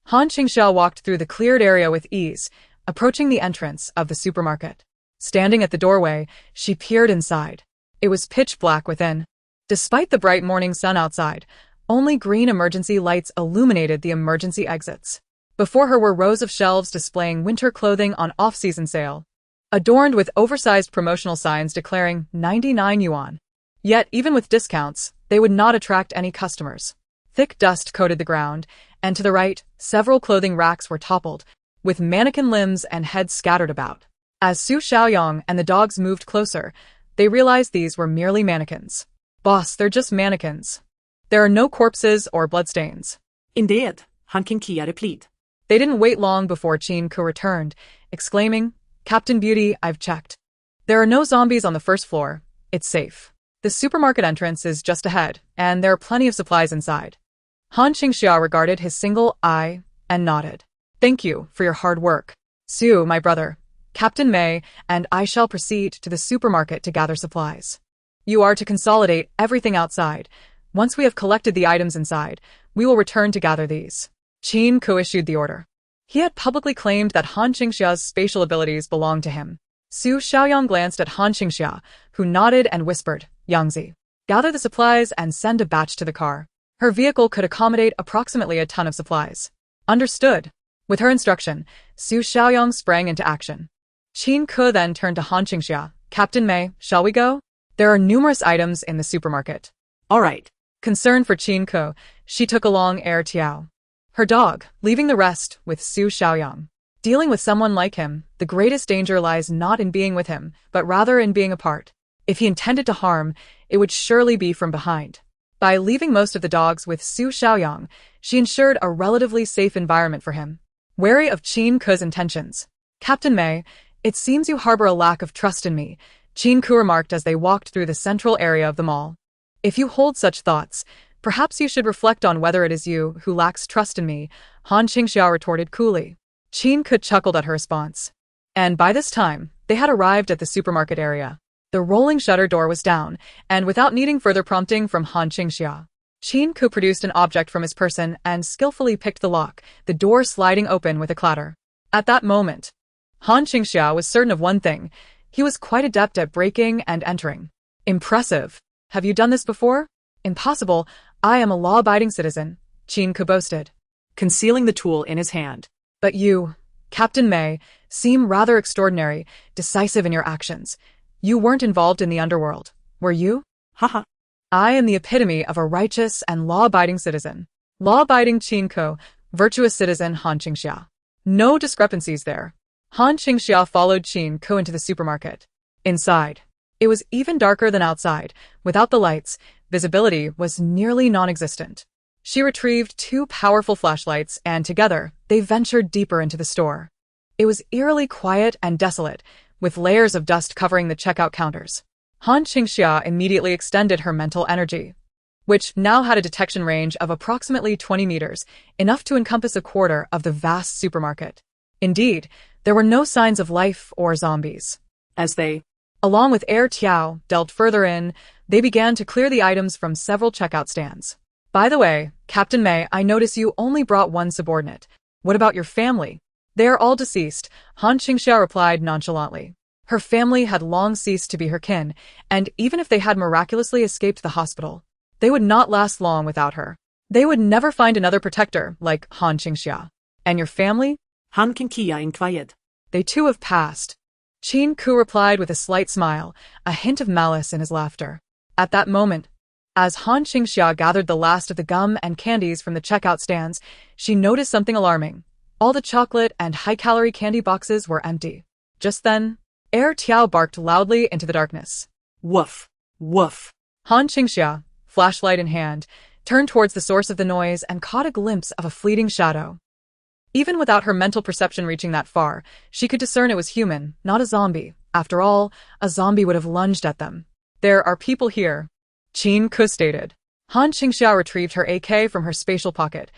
Speaker 1: Han Qingxia walked through the cleared area with ease, approaching the entrance of the supermarket. Standing at the doorway, she peered inside. It was pitch black within. Despite the bright morning sun outside, only green emergency lights illuminated the emergency exits. Before her were rows of shelves displaying winter clothing on off-season sale, adorned with oversized promotional signs declaring 99 yuan. Yet, even with discounts, they would not attract any customers. Thick dust coated the ground, and to the right, several clothing racks were toppled, with mannequin limbs and heads scattered about. As Su Xiaoyang and the dogs moved closer, they realized these were merely mannequins. Boss, they're just mannequins. There are no corpses or bloodstains.
Speaker 2: Indeed, Han Qingxia replied.
Speaker 1: They didn't wait long before Qin Ke returned, exclaiming, Captain Beauty, I've checked. There are no zombies on the first floor. It's safe. The supermarket entrance is just ahead, and there are plenty of supplies inside. Han Qingxia regarded his single eye and nodded. Thank you for your hard work. Su, my brother, Captain Mei, and I shall proceed to the supermarket to gather supplies. You are to consolidate everything outside. Once we have collected the items inside, we will return to gather these. Qin Ke issued the order. He had publicly claimed that Han Qingxia's spatial abilities belonged to him. Su Xiaoyang glanced at Han Qingxia, who nodded and whispered, Yangzi, gather the supplies and send a batch to the car. Her vehicle could accommodate approximately a ton of supplies. Understood. With her instruction, Su Xiaoyang sprang into action. Qin Ke then turned to Han Qingxia. Captain Mei, shall we go? There are numerous items in the supermarket.
Speaker 2: All right.
Speaker 1: Concerned for Qin Ke, she took along Er Tiao, her dog, leaving the rest with Su Xiaoyang. Dealing with someone like him, the greatest danger lies not in being with him, but rather in being apart. If he intended to harm, it would surely be from behind. By leaving most of the dogs with Su Xiaoyang, she ensured a relatively safe environment for him. Wary of Qin Ke's intentions, Captain Mei, it seems you harbor a lack of trust in me, Qin Ke remarked as they walked through the central area of the mall. If you hold such thoughts, perhaps you should reflect on whether it is you who lacks trust in me, Han Qingxia retorted coolly. Qin Ke chuckled at her response. And by this time, they had arrived at the supermarket area. The rolling shutter door was down, and without needing further prompting from Han Qingxia, Qin Ke produced an object from his person and skillfully picked the lock, the door sliding open with a clatter. At that moment, Han Qingxia was certain of one thing. He was quite adept at breaking and entering. Impressive. Have you done this before? Impossible. I am a law-abiding citizen, Qin Ke boasted,
Speaker 2: Concealing the tool in his hand.
Speaker 1: But you, Captain Mei, seem rather extraordinary, decisive in your actions. You weren't involved in the underworld, were you?
Speaker 2: Haha.
Speaker 1: I am the epitome of a righteous and law-abiding citizen. Law-abiding Qin Ke, virtuous citizen Han Qingxia. No discrepancies there. Han Qingxia followed Qin Ke into the supermarket. Inside, it was even darker than outside. Without the lights, visibility was nearly non-existent. She retrieved 2 powerful flashlights and together, they ventured deeper into the store. It was eerily quiet and desolate, with layers of dust covering the checkout counters. Han Qingxia immediately extended her mental energy, which now had a detection range of approximately 20 meters, enough to encompass a quarter of the vast supermarket. Indeed, there were no signs of life or zombies.
Speaker 2: As they,
Speaker 1: along with Er Tiao, delved further in, they began to clear the items from several checkout stands. By the way, Captain Mei, I notice you only brought one subordinate. What about your family? They are all deceased, Han Qingxia replied nonchalantly. Her family had long ceased to be her kin, and even if they had miraculously escaped the hospital, they would not last long without her. They would never find another protector like Han Qingxia. And your family?
Speaker 2: Han Qingxia inquired.
Speaker 1: They too have passed. Qin Ke replied with a slight smile, a hint of malice in his laughter. At that moment, as Han Qingxia gathered the last of the gum and candies from the checkout stands, she noticed something alarming. All the chocolate and high-calorie candy boxes were empty. Just then, Er Tiao barked loudly into the darkness.
Speaker 2: Woof, woof.
Speaker 1: Han Qingxia, flashlight in hand, turned towards the source of the noise and caught a glimpse of a fleeting shadow. Even without her mental perception reaching that far, she could discern it was human, not a zombie. After all, a zombie would have lunged at them. There are people here, Qin Ke stated. Han Qingxia retrieved her AK from her spatial pocket.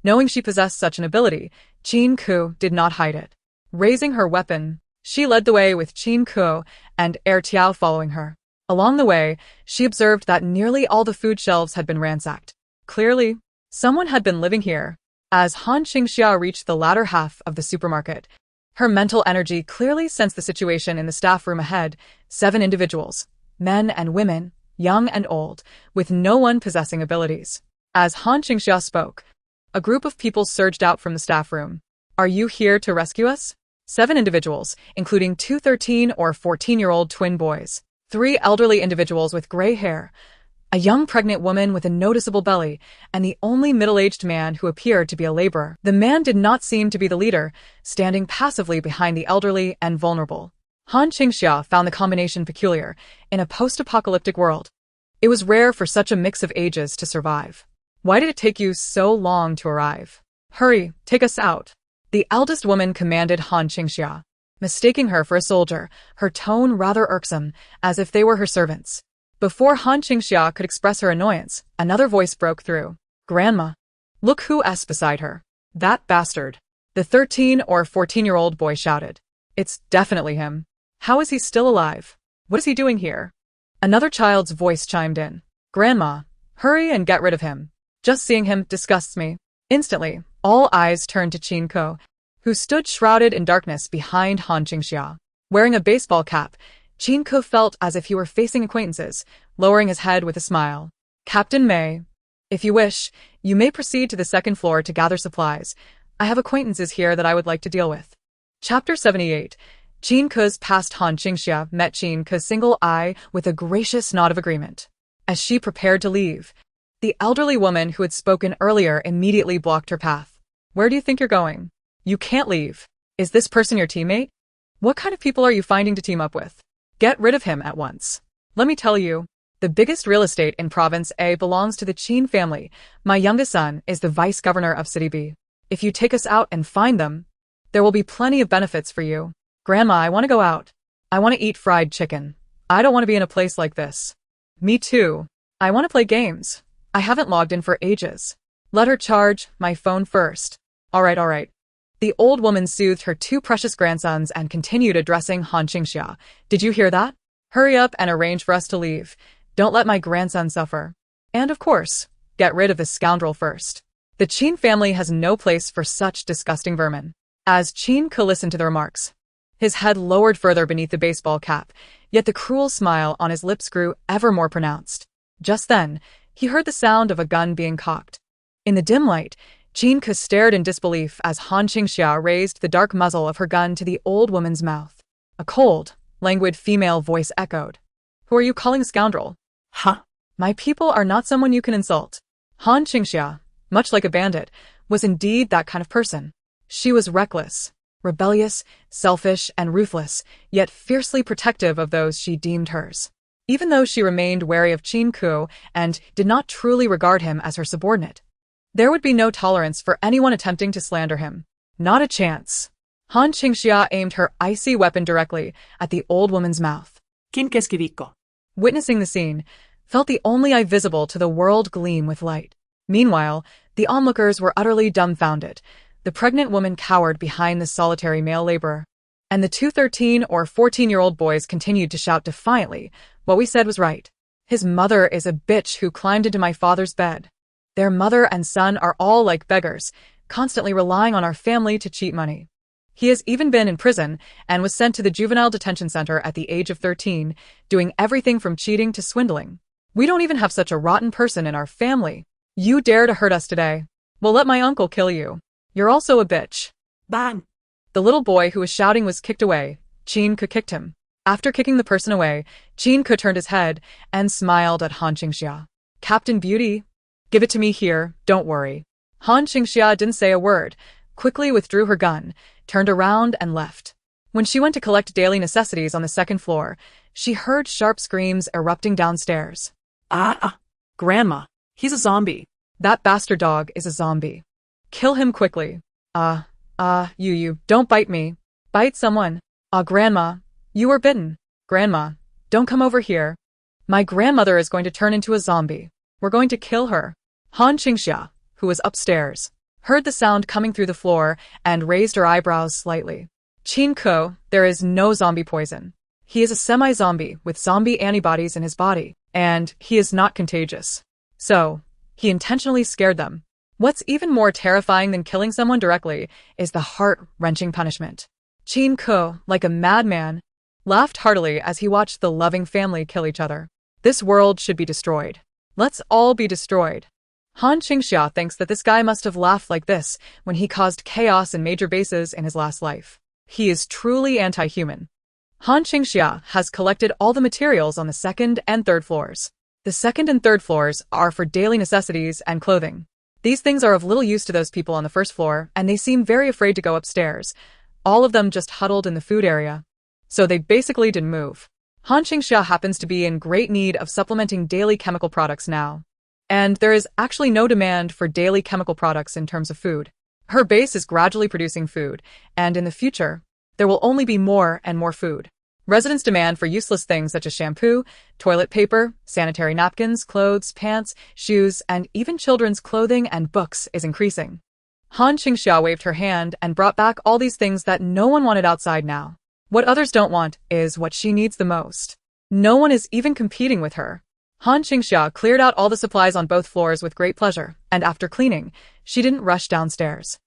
Speaker 1: Knowing she possessed such an ability, Qin Ke did not hide it. Raising her weapon, she led the way with Qin Ke and Tiao following her. Along the way, she observed that nearly all the food shelves had been ransacked. Clearly, someone had been living here. As Han Qingxia reached the latter half of the supermarket, her mental energy clearly sensed the situation in the staff room ahead. 7 individuals, men and women, young and old, with no one possessing abilities. As Han Qingxia spoke, a group of people surged out from the staff room. Are you here to rescue us? 7 individuals, including 2 13 or 14-year-old twin boys, 3 elderly individuals with gray hair, a young pregnant woman with a noticeable belly, and the only middle-aged man who appeared to be a laborer. The man did not seem to be the leader, standing passively behind the elderly and vulnerable. Han Qingxia found the combination peculiar in a post-apocalyptic world. It was rare for such a mix of ages to survive. Why did it take you so long to arrive? Hurry, take us out. The eldest woman commanded Han Qingxia, mistaking her for a soldier, her tone rather irksome, as if they were her servants. Before Han Qingxia could express her annoyance, another voice broke through. Grandma. Look who's beside her. That bastard. The 13 or 14-year-old boy shouted. It's definitely him. How is he still alive? What is he doing here? Another child's voice chimed in. Grandma, hurry and get rid of him. Just seeing him disgusts me. Instantly, all eyes turned to Qin Ke, who stood shrouded in darkness behind Han Qingxia. Wearing a baseball cap, Qin Ke felt as if he were facing acquaintances, lowering his head with a smile. Captain Mei, if you wish, you may proceed to the second floor to gather supplies. I have acquaintances here that I would like to deal with. Chapter 78. Qin Ke's past. Han Qingxia met Qin Ke's single eye with a gracious nod of agreement. As she prepared to leave, the elderly woman who had spoken earlier immediately blocked her path. Where do you think you're going? You can't leave. Is this person your teammate? What kind of people are you finding to team up with? Get rid of him at once. Let me tell you, the biggest real estate in Province A belongs to the Qin family. My youngest son is the vice governor of City B. If you take us out and find them, there will be plenty of benefits for you. Grandma, I want to go out. I want to eat fried chicken. I don't want to be in a place like this. Me too. I want to play games. I haven't logged in for ages. Let her charge my phone first. All right. The old woman soothed her 2 precious grandsons and continued addressing Han Qingxia. Did you hear that? Hurry up and arrange for us to leave. Don't let my grandson suffer. And of course, get rid of this scoundrel first. The Qin family has no place for such disgusting vermin. As Qin Ke listened to the remarks, his head lowered further beneath the baseball cap, yet the cruel smile on his lips grew ever more pronounced. Just then, he heard the sound of a gun being cocked. In the dim light, Qin Ke stared in disbelief as Han Qingxia raised the dark muzzle of her gun to the old woman's mouth. A cold, languid female voice echoed. Who are you calling a scoundrel?
Speaker 2: Huh?
Speaker 1: My people are not someone you can insult. Han Qingxia, much like a bandit, was indeed that kind of person. She was reckless, rebellious, selfish, and ruthless, yet fiercely protective of those she deemed hers. Even though she remained wary of Qin Ke and did not truly regard him as her subordinate, there would be no tolerance for anyone attempting to slander him. Not a chance. Han Qingxia aimed her icy weapon directly at the old woman's mouth.
Speaker 2: ¿Quién que escribico?
Speaker 1: Witnessing the scene, felt the only eye visible to the world gleam with light. Meanwhile, the onlookers were utterly dumbfounded. The pregnant woman cowered behind the solitary male laborer, and the 2 13 or 14-year-old boys continued to shout defiantly, "What we said was right. His mother is a bitch who climbed into my father's bed. Their mother and son are all like beggars, constantly relying on our family to cheat money. He has even been in prison and was sent to the juvenile detention center at the age of 13, doing everything from cheating to swindling. We don't even have such a rotten person in our family. You dare to hurt us today? Well, let my uncle kill you. You're also a bitch."
Speaker 2: Bang!
Speaker 1: The little boy who was shouting was kicked away. Qin Ke kicked him. After kicking the person away, Qin Ke turned his head and smiled at Han Qingxia. "Captain Beauty, give it to me here, don't worry." Han Qingxia didn't say a word, quickly withdrew her gun, turned around and left. When she went to collect daily necessities on the second floor, she heard sharp screams erupting downstairs.
Speaker 2: Grandma, he's a zombie.
Speaker 1: That bastard dog is a zombie. Kill him quickly. You, don't bite me. Bite someone. Grandma, you were bitten. Grandma, don't come over here. My grandmother is going to turn into a zombie. We're going to kill her. Han Qingxia, who was upstairs, heard the sound coming through the floor and raised her eyebrows slightly. Qin Ko, there is no zombie poison. He is a semi-zombie with zombie antibodies in his body, and he is not contagious. So, he intentionally scared them. What's even more terrifying than killing someone directly is the heart-wrenching punishment. Qin Ko, like a madman, laughed heartily as he watched the loving family kill each other. This world should be destroyed. Let's all be destroyed. Han Qingxia thinks that this guy must have laughed like this when he caused chaos in major bases in his last life. He is truly anti-human. Han Qingxia has collected all the materials on the second and third floors. The second and third floors are for daily necessities and clothing. These things are of little use to those people on the first floor, and they seem very afraid to go upstairs. All of them just huddled in the food area. So they basically didn't move. Han Qingxia happens to be in great need of supplementing daily chemical products now. And there is actually no demand for daily chemical products in terms of food. Her base is gradually producing food, and in the future, there will only be more and more food. Residents' demand for useless things such as shampoo, toilet paper, sanitary napkins, clothes, pants, shoes, and even children's clothing and books is increasing. Han Qingxia waved her hand and brought back all these things that no one wanted outside now. What others don't want is what she needs the most. No one is even competing with her. Han Qingxia cleared out all the supplies on both floors with great pleasure, and after cleaning, she didn't rush downstairs.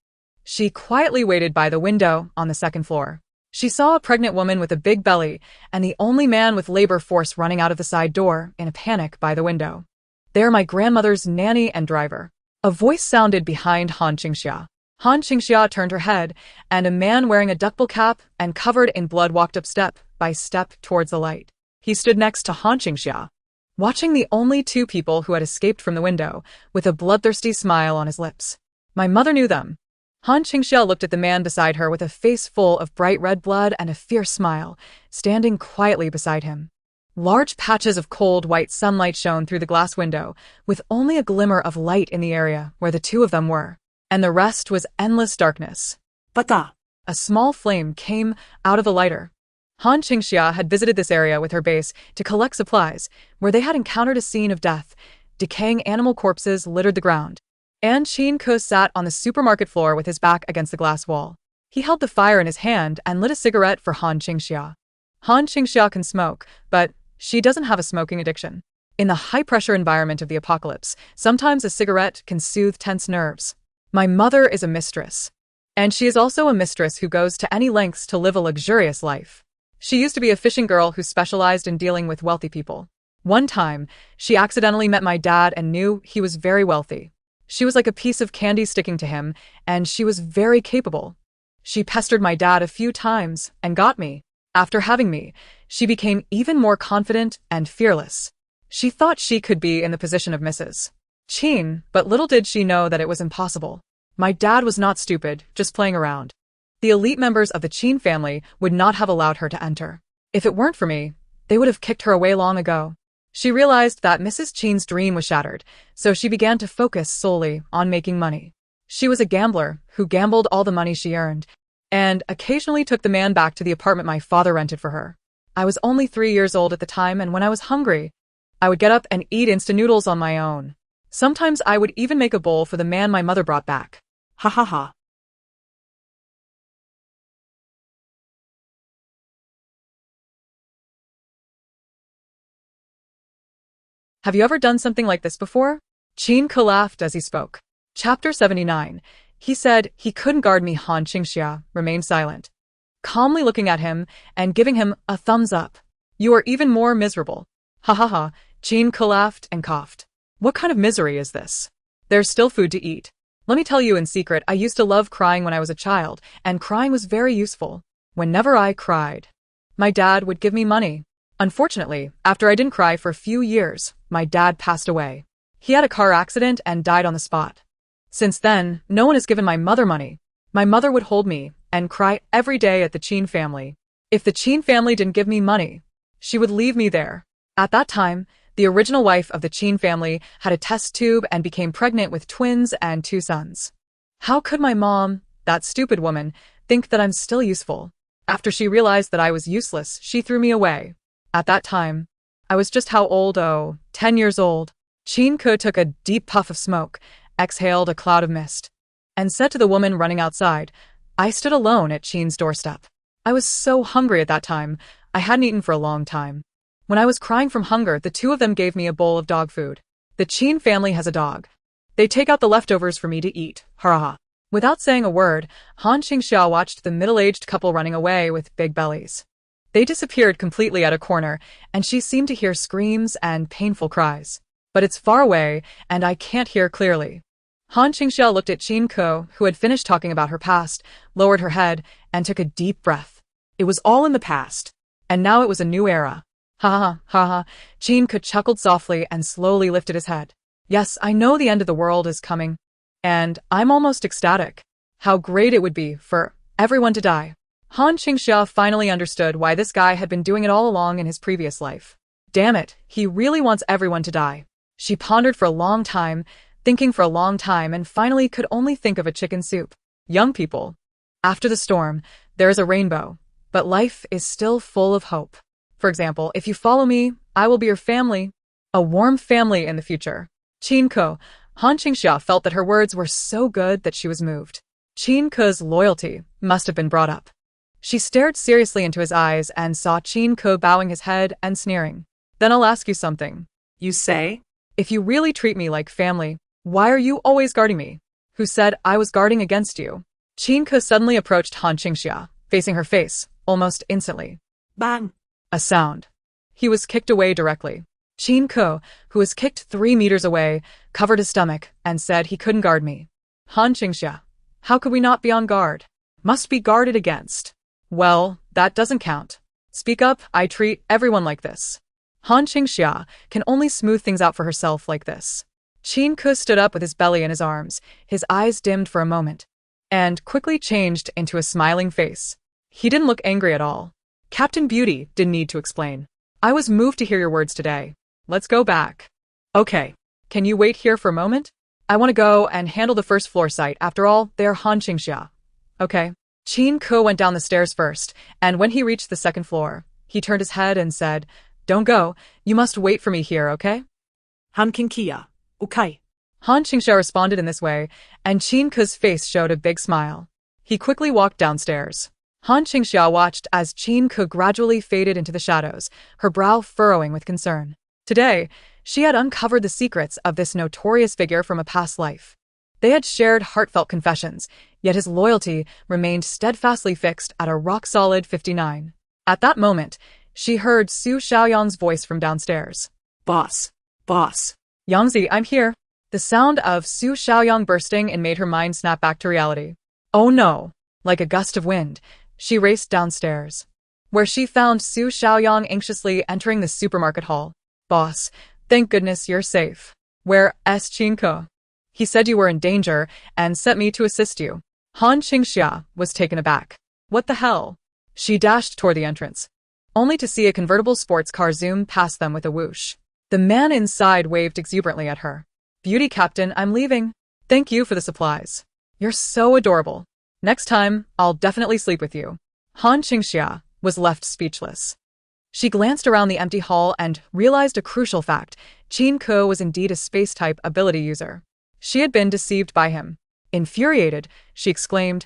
Speaker 1: She quietly waited by the window on the second floor. She saw a pregnant woman with a big belly and the only man with labor force running out of the side door in a panic by the window. They're my grandmother's nanny and driver. A voice sounded behind Han Qingxia. Han Qingxia turned her head, and a man wearing a duckbill cap and covered in blood walked up step by step towards the light. He stood next to Han Qingxia, watching the only two people who had escaped from the window, with a bloodthirsty smile on his lips. My mother knew them. Han Qingxia looked at the man beside her with a face full of bright red blood and a fierce smile, standing quietly beside him. Large patches of cold white sunlight shone through the glass window, with only a glimmer of light in the area where the two of them were, and the rest was endless darkness.
Speaker 2: Bata!
Speaker 1: A small flame came out of the lighter. Han Qingxia had visited this area with her base to collect supplies, where they had encountered a scene of death. Decaying animal corpses littered the ground. And Qin Ko sat on the supermarket floor with his back against the glass wall. He held the fire in his hand and lit a cigarette for Han Qingxia. Han Qingxia can smoke, but she doesn't have a smoking addiction. In the high-pressure environment of the apocalypse, sometimes a cigarette can soothe tense nerves. My mother is a mistress. And she is also a mistress who goes to any lengths to live a luxurious life. She used to be a fishing girl who specialized in dealing with wealthy people. One time, she accidentally met my dad and knew he was very wealthy. She was like a piece of candy sticking to him, and she was very capable. She pestered my dad a few times and got me. After having me, she became even more confident and fearless. She thought she could be in the position of Mrs. Qin, but little did she know that it was impossible. My dad was not stupid, just playing around. The elite members of the Qin family would not have allowed her to enter. If it weren't for me, they would have kicked her away long ago. She realized that Mrs. Qin's dream was shattered, so she began to focus solely on making money. She was a gambler who gambled all the money she earned, and occasionally took the man back to the apartment my father rented for her. I was only 3 years old at the time, and when I was hungry, I would get up and eat instant noodles on my own. Sometimes I would even make a bowl for the man my mother brought back.
Speaker 2: Ha ha ha.
Speaker 1: Have you ever done something like this before? Qin Ko laughed as he spoke. Chapter 79. He said he couldn't guard me. Han Qingxia remained silent, calmly looking at him and giving him a thumbs up. You are even more miserable. Ha ha ha. Qin Ko laughed and coughed. What kind of misery is this? There's still food to eat. Let me tell you in secret, I used to love crying when I was a child, and crying was very useful. Whenever I cried, my dad would give me money. Unfortunately, after I didn't cry for a few years, my dad passed away. He had a car accident and died on the spot. Since then, no one has given my mother money. My mother would hold me and cry every day at the Qin family. If the Qin family didn't give me money, she would leave me there. At that time, the original wife of the Qin family had a test tube and became pregnant with twins and 2 sons. How could my mom That stupid woman, think that I'm still useful. After she realized that I was useless, she threw me away. At that time, I was just how old? Oh, 10 years old. Qingke took a deep puff of smoke, exhaled a cloud of mist, and said to the woman running outside, I stood alone at Qin's doorstep. I was so hungry at that time, I hadn't eaten for a long time. When I was crying from hunger, the two of them gave me a bowl of dog food. The Qin family has a dog. They take out the leftovers for me to eat, ha. Without saying a word, Han Qingxia watched the middle-aged couple running away with big bellies. They disappeared completely at a corner, and she seemed to hear screams and painful cries. But it's far away, and I can't hear clearly. Han Qingxia looked at Qingke, who had finished talking about her past, lowered her head, and took a deep breath. It was all in the past, and now it was a new era. Ha. Qingke chuckled softly and slowly lifted his head. Yes, I know the end of the world is coming. And I'm almost ecstatic. How great it would be for everyone to die. Han Qingxia finally understood why this guy had been doing it all along in his previous life. Damn it, he really wants everyone to die. She pondered for a long time, thinking for a long time, and finally could only think of a chicken soup. Young people. After the storm, there is a rainbow, but life is still full of hope. For example, if you follow me, I will be your family. A warm family in the future. Qingke. Han Qingxia felt that her words were so good that she was moved. Qingke's loyalty must have been brought up. She stared seriously into his eyes and saw Qingke bowing his head and sneering. Then I'll ask you something.
Speaker 2: You say?
Speaker 1: If you really treat me like family, why are you always guarding me? Who said I was guarding against you? Qingke suddenly approached Han Qingxia, facing her face, almost instantly.
Speaker 2: Bang!
Speaker 1: A sound. He was kicked away directly. Qingke, who was kicked 3 meters away, covered his stomach and said he couldn't guard me. Han Qingxia, how could we not be on guard? Must be guarded against. Well, that doesn't count. Speak up, I treat everyone like this. Han Qingxia can only smooth things out for herself like this. Qingke stood up with his belly in his arms, his eyes dimmed for a moment, and quickly changed into a smiling face. He didn't look angry at all. Captain Beauty didn't need to explain. I was moved to hear your words today. Let's go back. Okay. Can you wait here for a moment? I want to go and handle the first floor site. After all, they're Han Qingxia. Okay. Qingke went down the stairs first, and when he reached the second floor, he turned his head and said, Don't go. You must wait for me here, okay?
Speaker 2: Han Qingxia. Okay.
Speaker 1: Han Qingxia responded in this way, and Qingke's face showed a big smile. He quickly walked downstairs. Han Qingxia watched as Qingke gradually faded into the shadows, her brow furrowing with concern. Today, she had uncovered the secrets of this notorious figure from a past life. They had shared heartfelt confessions, yet his loyalty remained steadfastly fixed at a rock-solid 59. At that moment, she heard Su Xiaoyang's voice from downstairs.
Speaker 2: Boss.
Speaker 1: Yangzi, I'm here. The sound of Su Xiaoyang bursting in made her mind snap back to reality. Oh no! Like a gust of wind, she raced downstairs, where she found Su Xiaoyang anxiously entering the supermarket hall. Boss, thank goodness you're safe. Where's Qingke? He said you were in danger and sent me to assist you. Han Qingxia was taken aback. What the hell? She dashed toward the entrance, only to see a convertible sports car zoom past them with a whoosh. The man inside waved exuberantly at her. Beauty Captain, I'm leaving. Thank you for the supplies. You're so adorable. Next time, I'll definitely sleep with you. Han Qingxia was left speechless. She glanced around the empty hall and realized a crucial fact. Qingke was indeed a space-type ability user. She had been deceived by him. Infuriated, she exclaimed,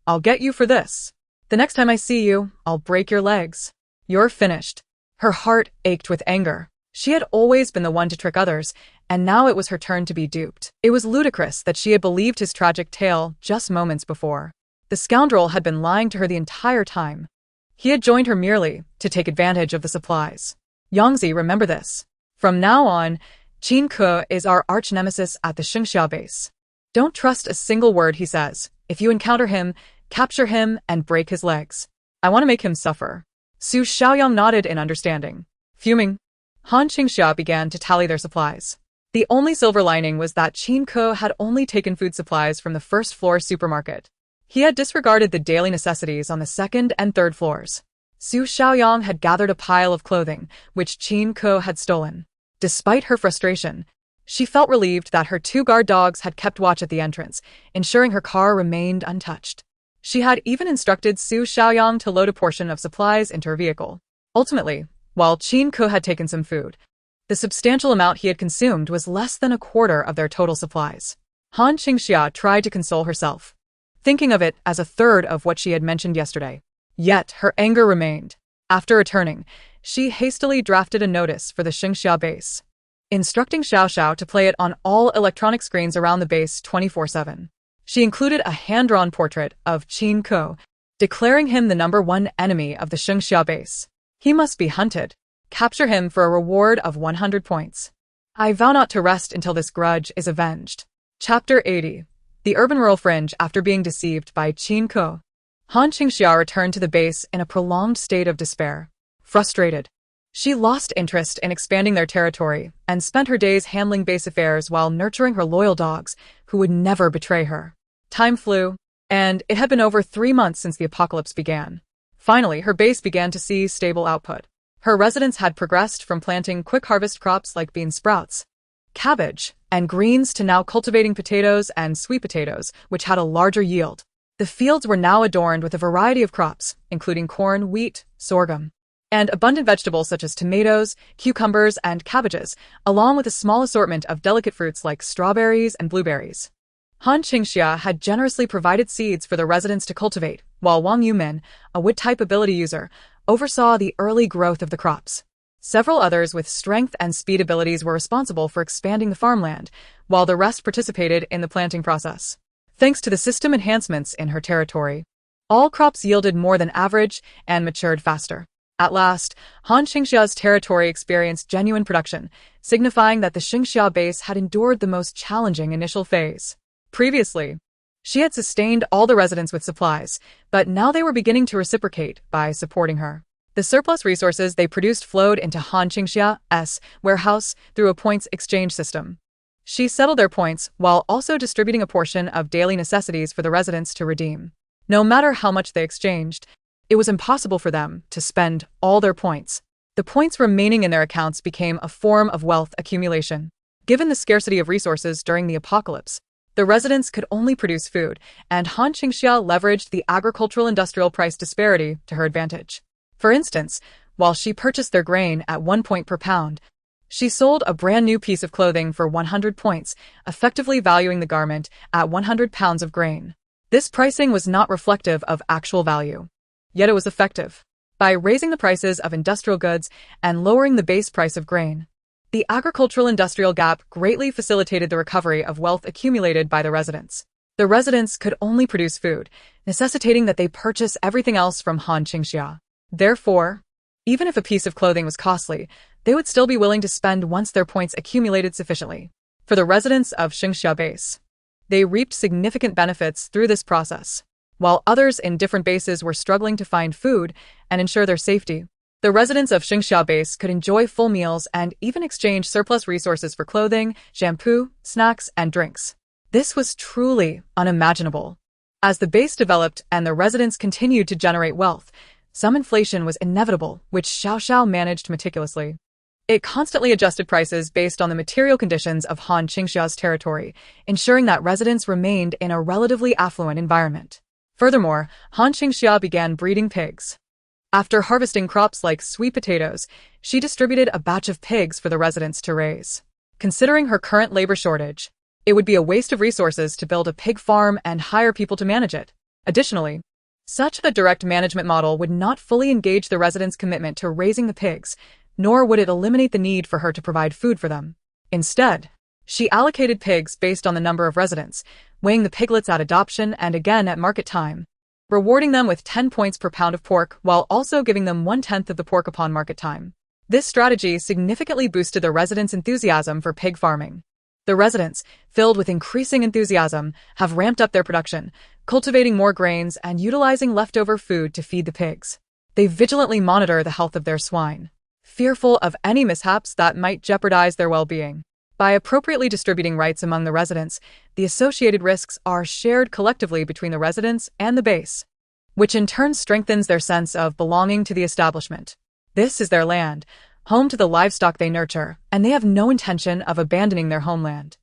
Speaker 1: I'll get you for this. The next time I see you, I'll break your legs. You're finished. Her heart ached with anger. She had always been the one to trick others, and now it was her turn to be duped. It was ludicrous that she had believed his tragic tale just moments before. The scoundrel had been lying to her the entire time. He had joined her merely to take advantage of the supplies. Yangzi, remember this. From now on, Qingke is our arch-nemesis at the Qingxia base. Don't trust a single word he says. If you encounter him, capture him and break his legs. I want to make him suffer. Su Xiaoyang nodded in understanding. Fuming, Han Qingxia began to tally their supplies. The only silver lining was that Qingke had only taken food supplies from the first-floor supermarket. He had disregarded the daily necessities on the second and third floors. Su Xiaoyang had gathered a pile of clothing, which Qingke had stolen. Despite her frustration, She felt relieved that her 2 guard dogs had kept watch at the entrance, ensuring her car remained untouched. She had even instructed Su Xiaoyang to load a portion of supplies into her vehicle. Ultimately, while Qin Ke had taken some food, the substantial amount he had consumed was less than a quarter of their total supplies. Han Qingxia tried to console herself, thinking of it as a third of what she had mentioned yesterday. Yet her anger remained. After returning, she hastily drafted a notice for the Qingxia base, instructing Xiao Xiao to play it on all electronic screens around the base 24/7. She included a hand-drawn portrait of Qin Ke, declaring him the #1 enemy of the Qingxia base. He must be hunted. Capture him for a reward of 100 points. I vow not to rest until this grudge is avenged. Chapter 80. The urban-rural fringe after being deceived by Qin Ke. Han Qingxia returned to the base in a prolonged state of despair. Frustrated, she lost interest in expanding their territory and spent her days handling base affairs while nurturing her loyal dogs, who would never betray her. Time flew, and it had been over 3 months since the apocalypse began. Finally, her base began to see stable output. Her residents had progressed from planting quick-harvest crops like bean sprouts, cabbage, and greens to now cultivating potatoes and sweet potatoes, which had a larger yield. The fields were now adorned with a variety of crops, including corn, wheat, sorghum, and abundant vegetables such as tomatoes, cucumbers, and cabbages, along with a small assortment of delicate fruits like strawberries and blueberries. Han Qingxia had generously provided seeds for the residents to cultivate, while Wang Yumin, a wood-type ability user, oversaw the early growth of the crops. Several others with strength and speed abilities were responsible for expanding the farmland, while the rest participated in the planting process. Thanks to the system enhancements in her territory, all crops yielded more than average and matured faster. At last, Han Qingxia's territory experienced genuine production, signifying that the Qingxia base had endured the most challenging initial phase. Previously, she had sustained all the residents with supplies, but now they were beginning to reciprocate by supporting her. The surplus resources they produced flowed into Han Qingxia's warehouse through a points exchange system. She settled their points while also distributing a portion of daily necessities for the residents to redeem. No matter how much they exchanged, it was impossible for them to spend all their points. The points remaining in their accounts became a form of wealth accumulation. Given the scarcity of resources during the apocalypse, the residents could only produce food, and Han Qingxia leveraged the agricultural-industrial price disparity to her advantage. For instance, while she purchased their grain at 1 point per pound, she sold a brand new piece of clothing for 100 points, effectively valuing the garment at 100 pounds of grain. This pricing was not reflective of actual value, yet it was effective. By raising the prices of industrial goods and lowering the base price of grain, the agricultural-industrial gap greatly facilitated the recovery of wealth accumulated by the residents. The residents could only produce food, necessitating that they purchase everything else from Han Qingxia. Therefore, even if a piece of clothing was costly, they would still be willing to spend once their points accumulated sufficiently. For the residents of Qingxia base, they reaped significant benefits through this process, while others in different bases were struggling to find food and ensure their safety. The residents of Qingxia base could enjoy full meals and even exchange surplus resources for clothing, shampoo, snacks, and drinks. This was truly unimaginable. As the base developed and the residents continued to generate wealth, some inflation was inevitable, which Xiao Xiao managed meticulously. It constantly adjusted prices based on the material conditions of Han Qingxia's territory, ensuring that residents remained in a relatively affluent environment. Furthermore, Han Qingxia began breeding pigs. After harvesting crops like sweet potatoes, she distributed a batch of pigs for the residents to raise. Considering her current labor shortage, it would be a waste of resources to build a pig farm and hire people to manage it. Additionally, such a direct management model would not fully engage the residents' commitment to raising the pigs, nor would it eliminate the need for her to provide food for them. Instead, she allocated pigs based on the number of residents, weighing the piglets at adoption and again at market time, rewarding them with 10 points per pound of pork while also giving them 1/10 of the pork upon market time. This strategy significantly boosted the residents' enthusiasm for pig farming. The residents, filled with increasing enthusiasm, have ramped up their production, cultivating more grains and utilizing leftover food to feed the pigs. They vigilantly monitor the health of their swine, fearful of any mishaps that might jeopardize their well-being. By appropriately distributing rights among the residents, the associated risks are shared collectively between the residents and the base, which in turn strengthens their sense of belonging to the establishment. This is their land. home to the livestock they nurture, and they have no intention of abandoning their homeland.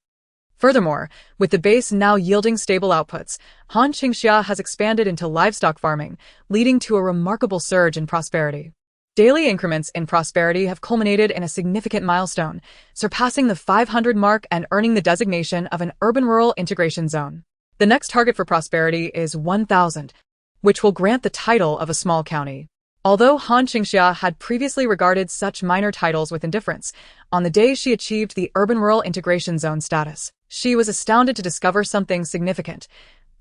Speaker 1: Furthermore, with the base now yielding stable outputs, Han Qingxia has expanded into livestock farming, leading to a remarkable surge in prosperity. Daily increments in prosperity have culminated in a significant milestone, surpassing the 500 mark and earning the designation of an urban-rural integration zone. The next target for prosperity is 1,000, which will grant the title of a small county. Although Han Qingxia had previously regarded such minor titles with indifference, on the day she achieved the urban-rural integration zone status, she was astounded to discover something significant.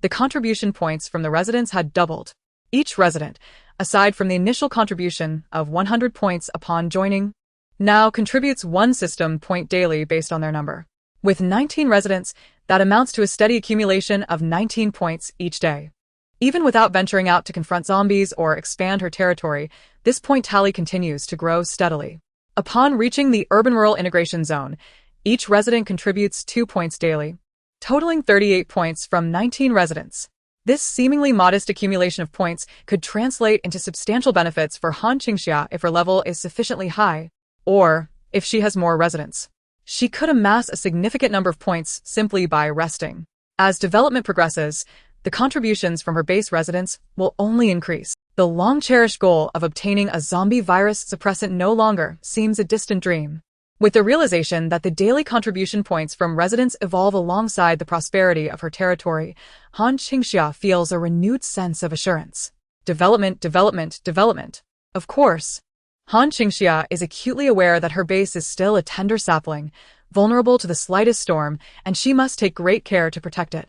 Speaker 1: The contribution points from the residents had doubled. Each resident, aside from the initial contribution of 100 points upon joining, now contributes 1 system point daily based on their number. With 19 residents, that amounts to a steady accumulation of 19 points each day. Even without venturing out to confront zombies or expand her territory, this point tally continues to grow steadily. Upon reaching the urban-rural integration zone, each resident contributes 2 points daily, totaling 38 points from 19 residents. This seemingly modest accumulation of points could translate into substantial benefits for Han Qingxia if her level is sufficiently high, or if she has more residents. She could amass a significant number of points simply by resting. As development progresses, the contributions from her base residents will only increase. The long-cherished goal of obtaining a zombie virus suppressant no longer seems a distant dream. With the realization that the daily contribution points from residents evolve alongside the prosperity of her territory, Han Qingxia feels a renewed sense of assurance. Development, development, development. Of course, Han Qingxia is acutely aware that her base is still a tender sapling, vulnerable to the slightest storm, and she must take great care to protect it.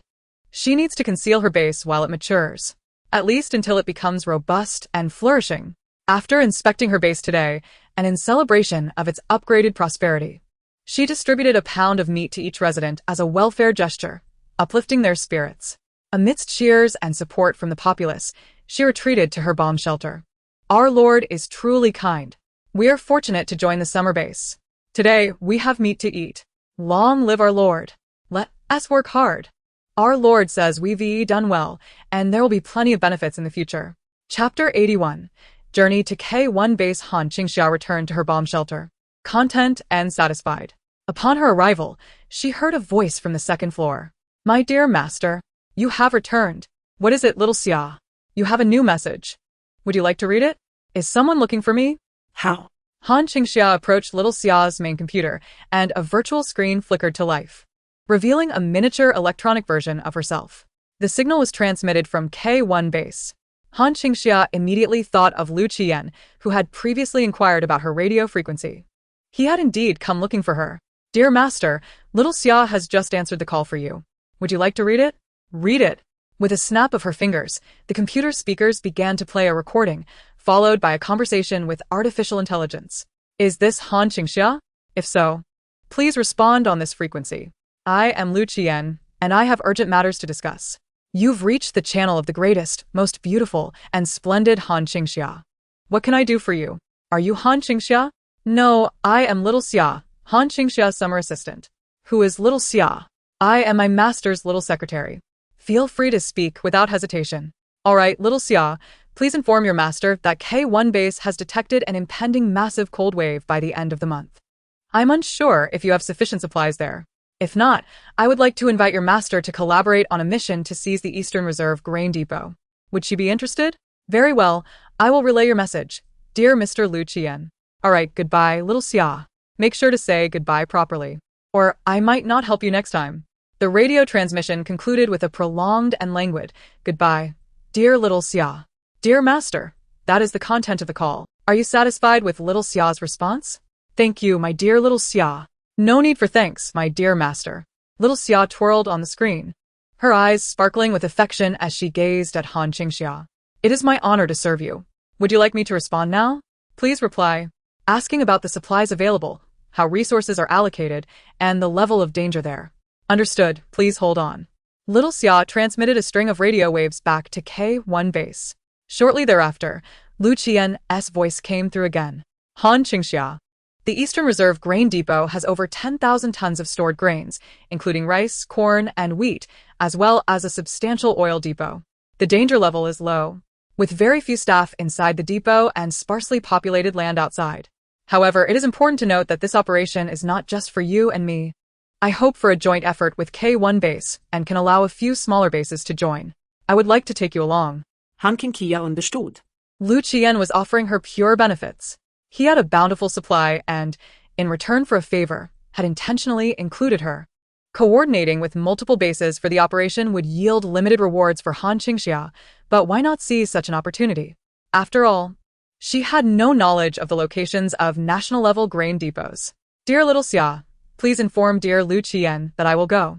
Speaker 1: She needs to conceal her base while it matures, at least until it becomes robust and flourishing. After inspecting her base today, and in celebration of its upgraded prosperity, she distributed a pound of meat to each resident as a welfare gesture, uplifting their spirits. Amidst cheers and support from the populace, she retreated to her bomb shelter. Our Lord is truly kind. We are fortunate to join the summer base. Today, we have meat to eat. Long live our Lord. Let us work hard. Our Lord says we've done well, and there will be plenty of benefits in the future. Chapter 81. Journey to K1 Base. Han Qingxia returned to her bomb shelter, content and satisfied. Upon her arrival, she heard a voice from the second floor. My dear master, you have returned. What is it, little Xia? You have a new message. Would you like to read it? Is someone looking for me?
Speaker 2: How?
Speaker 1: Han Qingxia approached little Xia's main computer, and a virtual screen flickered to life, revealing a miniature electronic version of herself. The signal was transmitted from K1 Base. Han Qingxia immediately thought of Lu Qiyan, who had previously inquired about her radio frequency. He had indeed come looking for her. Dear master, little Xia has just answered the call for you. Would you like to read it? Read it. With a snap of her fingers, the computer speakers began to play a recording, followed by a conversation with artificial intelligence. Is this Han Qingxia? If so, please respond on this frequency. I am Lu Qiyan, and I have urgent matters to discuss. You've reached the channel of the greatest, most beautiful, and splendid Han Qingxia. What can I do for you? Are you Han Qingxia? No, I am little Xia, Han Qingxia's summer assistant. Who is little Xia? I am my master's little secretary. Feel free to speak without hesitation. All right, little Xia, please inform your master that K1 Base has detected an impending massive cold wave by the end of the month. I'm unsure if you have sufficient supplies there. If not, I would like to invite your master to collaborate on a mission to seize the Eastern Reserve Grain Depot. Would she be interested? Very well, I will relay your message. Dear Mr. Lu Qiyan. All right, goodbye, little Xia. Make sure to say goodbye properly, or I might not help you next time. The radio transmission concluded with a prolonged and languid goodbye. Dear little Xia. Dear master, that is the content of the call. Are you satisfied with little Xia's response? Thank you, my dear little Xia. No need for thanks, my dear master. Little Xia twirled on the screen, her eyes sparkling with affection as she gazed at Han Qingxia. It is my honor to serve you. Would you like me to respond now? Please reply, asking about the supplies available, how resources are allocated, and the level of danger there. Understood, please hold on. Little Xia transmitted a string of radio waves back to K1 Base. Shortly thereafter, Lu Qian's voice came through again. Han Qingxia. The Eastern Reserve Grain Depot has over 10,000 tons of stored grains, including rice, corn, and wheat, as well as a substantial oil depot. The danger level is low, with very few staff inside the depot and sparsely populated land outside. However, it is important to note that this operation is not just for you and me. I hope for a joint effort with K1 base and can allow a few smaller bases to join. I would like to take you along.
Speaker 2: Han Qingxia understood.
Speaker 1: Lu Qian was offering her pure benefits. He had a bountiful supply and, in return for a favor, had intentionally included her. Coordinating with multiple bases for the operation would yield limited rewards for Han Qingxia, but why not seize such an opportunity? After all, she had no knowledge of the locations of national-level grain depots. Dear Little Xia, please inform dear Lu Qian that I will go.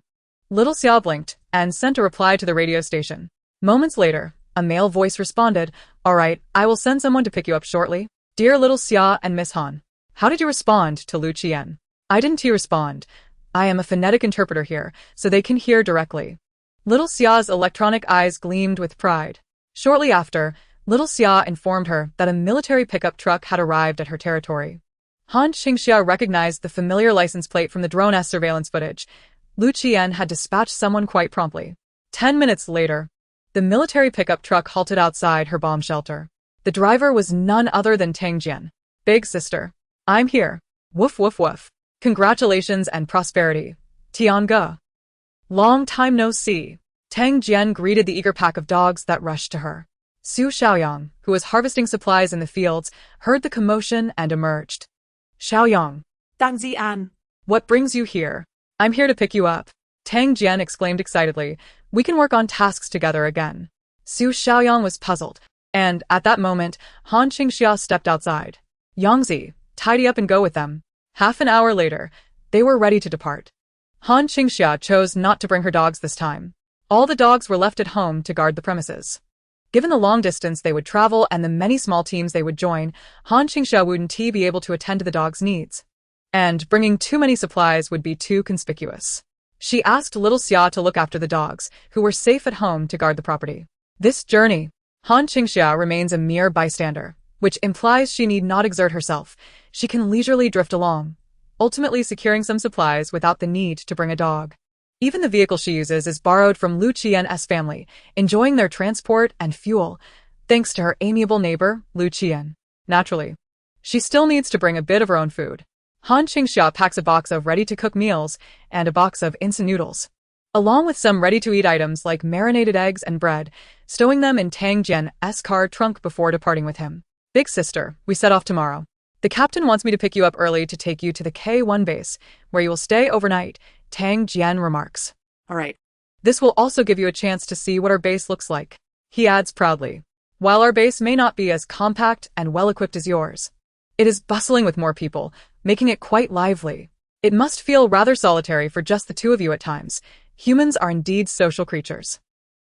Speaker 1: Little Xia blinked and sent a reply to the radio station. Moments later, a male voice responded, "All right, I will send someone to pick you up shortly." Dear Little Xia and Miss Han, how did you respond to Lu Qian? I didn't respond. I am a phonetic interpreter here, so they can hear directly. Little Xia's electronic eyes gleamed with pride. Shortly after, Little Xia informed her that a military pickup truck had arrived at her territory. Han Qingxia recognized the familiar license plate from the drone-S surveillance footage. Lu Qian had dispatched someone quite promptly. 10 minutes later, the military pickup truck halted outside her bomb shelter. The driver was none other than Tang Jian. Big sister, I'm here. Woof woof woof. Congratulations and prosperity. Tianga. Long time no see. Tang Jian greeted the eager pack of dogs that rushed to her. Su Xiaoyang, who was harvesting supplies in the fields, heard the commotion and emerged. Xiaoyang.
Speaker 2: Dang Zian.
Speaker 1: What brings you here? I'm here to pick you up. Tang Jian exclaimed excitedly. We can work on tasks together again. Su Xiaoyang was puzzled, and at that moment, Han Qingxia stepped outside. Yangzi, tidy up and go with them. Half an hour later, they were ready to depart. Han Qingxia chose not to bring her dogs this time. All the dogs were left at home to guard the premises. Given the long distance they would travel and the many small teams they would join, Han Qingxia wouldn't be able to attend to the dogs' needs. And bringing too many supplies would be too conspicuous. She asked Little Xia to look after the dogs, who were safe at home to guard the property. This journey, Han Qingxia remains a mere bystander, which implies she need not exert herself. She can leisurely drift along, ultimately securing some supplies without the need to bring a dog. Even the vehicle she uses is borrowed from Lu Qian's family, enjoying their transport and fuel, thanks to her amiable neighbor, Lu Qian. Naturally, she still needs to bring a bit of her own food. Han Qingxia packs a box of ready-to-cook meals and a box of instant noodles, along with some ready-to-eat items like marinated eggs and bread, stowing them in Tang Jian's car trunk before departing with him. Big sister, we set off tomorrow. The captain wants me to pick you up early to take you to the K1 base, where you will stay overnight, Tang Jian remarks.
Speaker 2: All right.
Speaker 1: This will also give you a chance to see what our base looks like, he adds proudly. While our base may not be as compact and well-equipped as yours, it is bustling with more people, making it quite lively. It must feel rather solitary for just the two of you at times. Humans are indeed social creatures.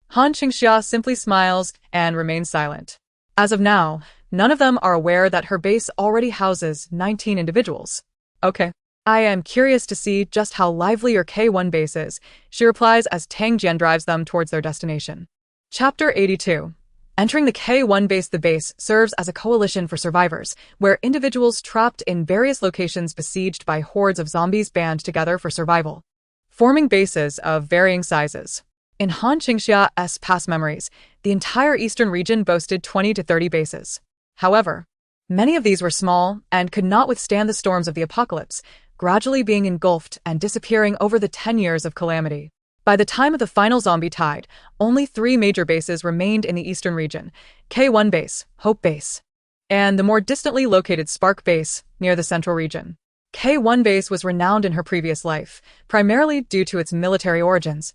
Speaker 1: Han Qingxia simply smiles and remains silent. As of now, none of them are aware that her base already houses 19 individuals. Okay. I am curious to see just how lively your K1 base is, she replies as Tang Jian drives them towards their destination. Chapter 82. Entering the K1 base. The base serves as a coalition for survivors, where individuals trapped in various locations besieged by hordes of zombies band together for survival, forming bases of varying sizes. In Han Qingxia's past memories, the entire eastern region boasted 20 to 30 bases. However, many of these were small and could not withstand the storms of the apocalypse, gradually being engulfed and disappearing over the 10 years of calamity. By the time of the final zombie tide, only 3 major bases remained in the eastern region: K1 base, Hope base, and the more distantly located Spark base near the central region. K1 base was renowned in her previous life, primarily due to its military origins,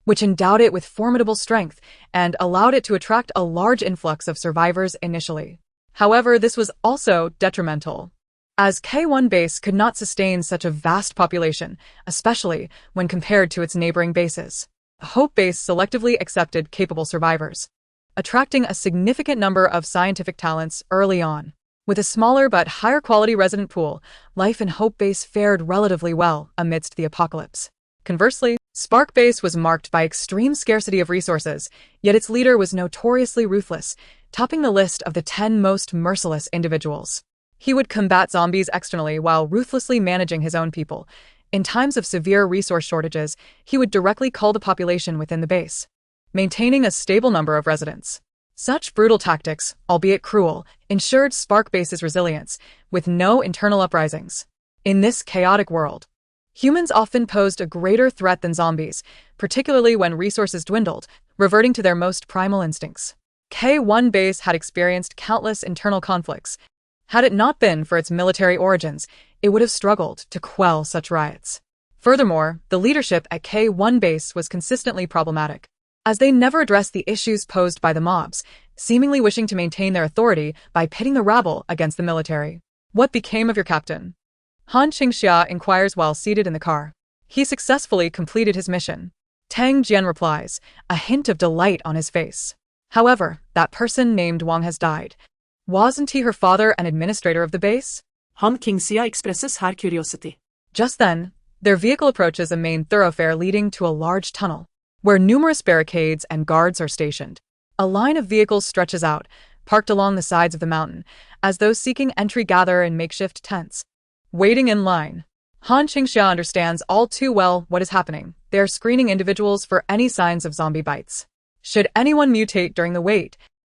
Speaker 1: which endowed it with formidable strength and allowed it to attract a large influx of survivors initially. However, this was also detrimental, as K1 base could not sustain such a vast population, especially when compared to its neighboring bases. Hope base selectively accepted capable survivors, attracting a significant number of scientific talents early on. With a smaller but higher quality resident pool, life in Hope base fared relatively well amidst the apocalypse. Conversely, Spark base was marked by extreme scarcity of resources, yet its leader was notoriously ruthless, topping the list of the 10 most merciless individuals. He would combat zombies externally while ruthlessly managing his own people. In times of severe resource shortages, he would directly cull the population within the base, maintaining a stable number of residents. Such brutal tactics, albeit cruel, ensured Spark Base's resilience, with no internal uprisings. In this chaotic world, humans often posed a greater threat than zombies, particularly when resources dwindled, reverting to their most primal instincts. K1 Base had experienced countless internal conflicts. Had it not been for its military origins, it would have struggled to quell such riots. Furthermore, the leadership at K1 Base was consistently problematic, as they never addressed the issues posed by the mobs, seemingly wishing to maintain their authority by pitting the rabble against the military. What became of your captain? Han Qingxia inquires while seated in the car. He successfully completed his mission. Tang Jian replies, a hint of delight on his face. However, that person named Wang has died. Wasn't he her father and administrator of the base?
Speaker 2: Han Qingxia expresses her curiosity.
Speaker 1: Just then, their vehicle approaches a main thoroughfare leading to a large tunnel, where numerous barricades and guards are stationed. A line of vehicles stretches out, parked along the sides of the mountain, as those seeking entry gather in makeshift tents. Waiting in line. Han Qingxia understands all too well what is happening. They are screening individuals for any signs of zombie bites. Should anyone mutate during the wait,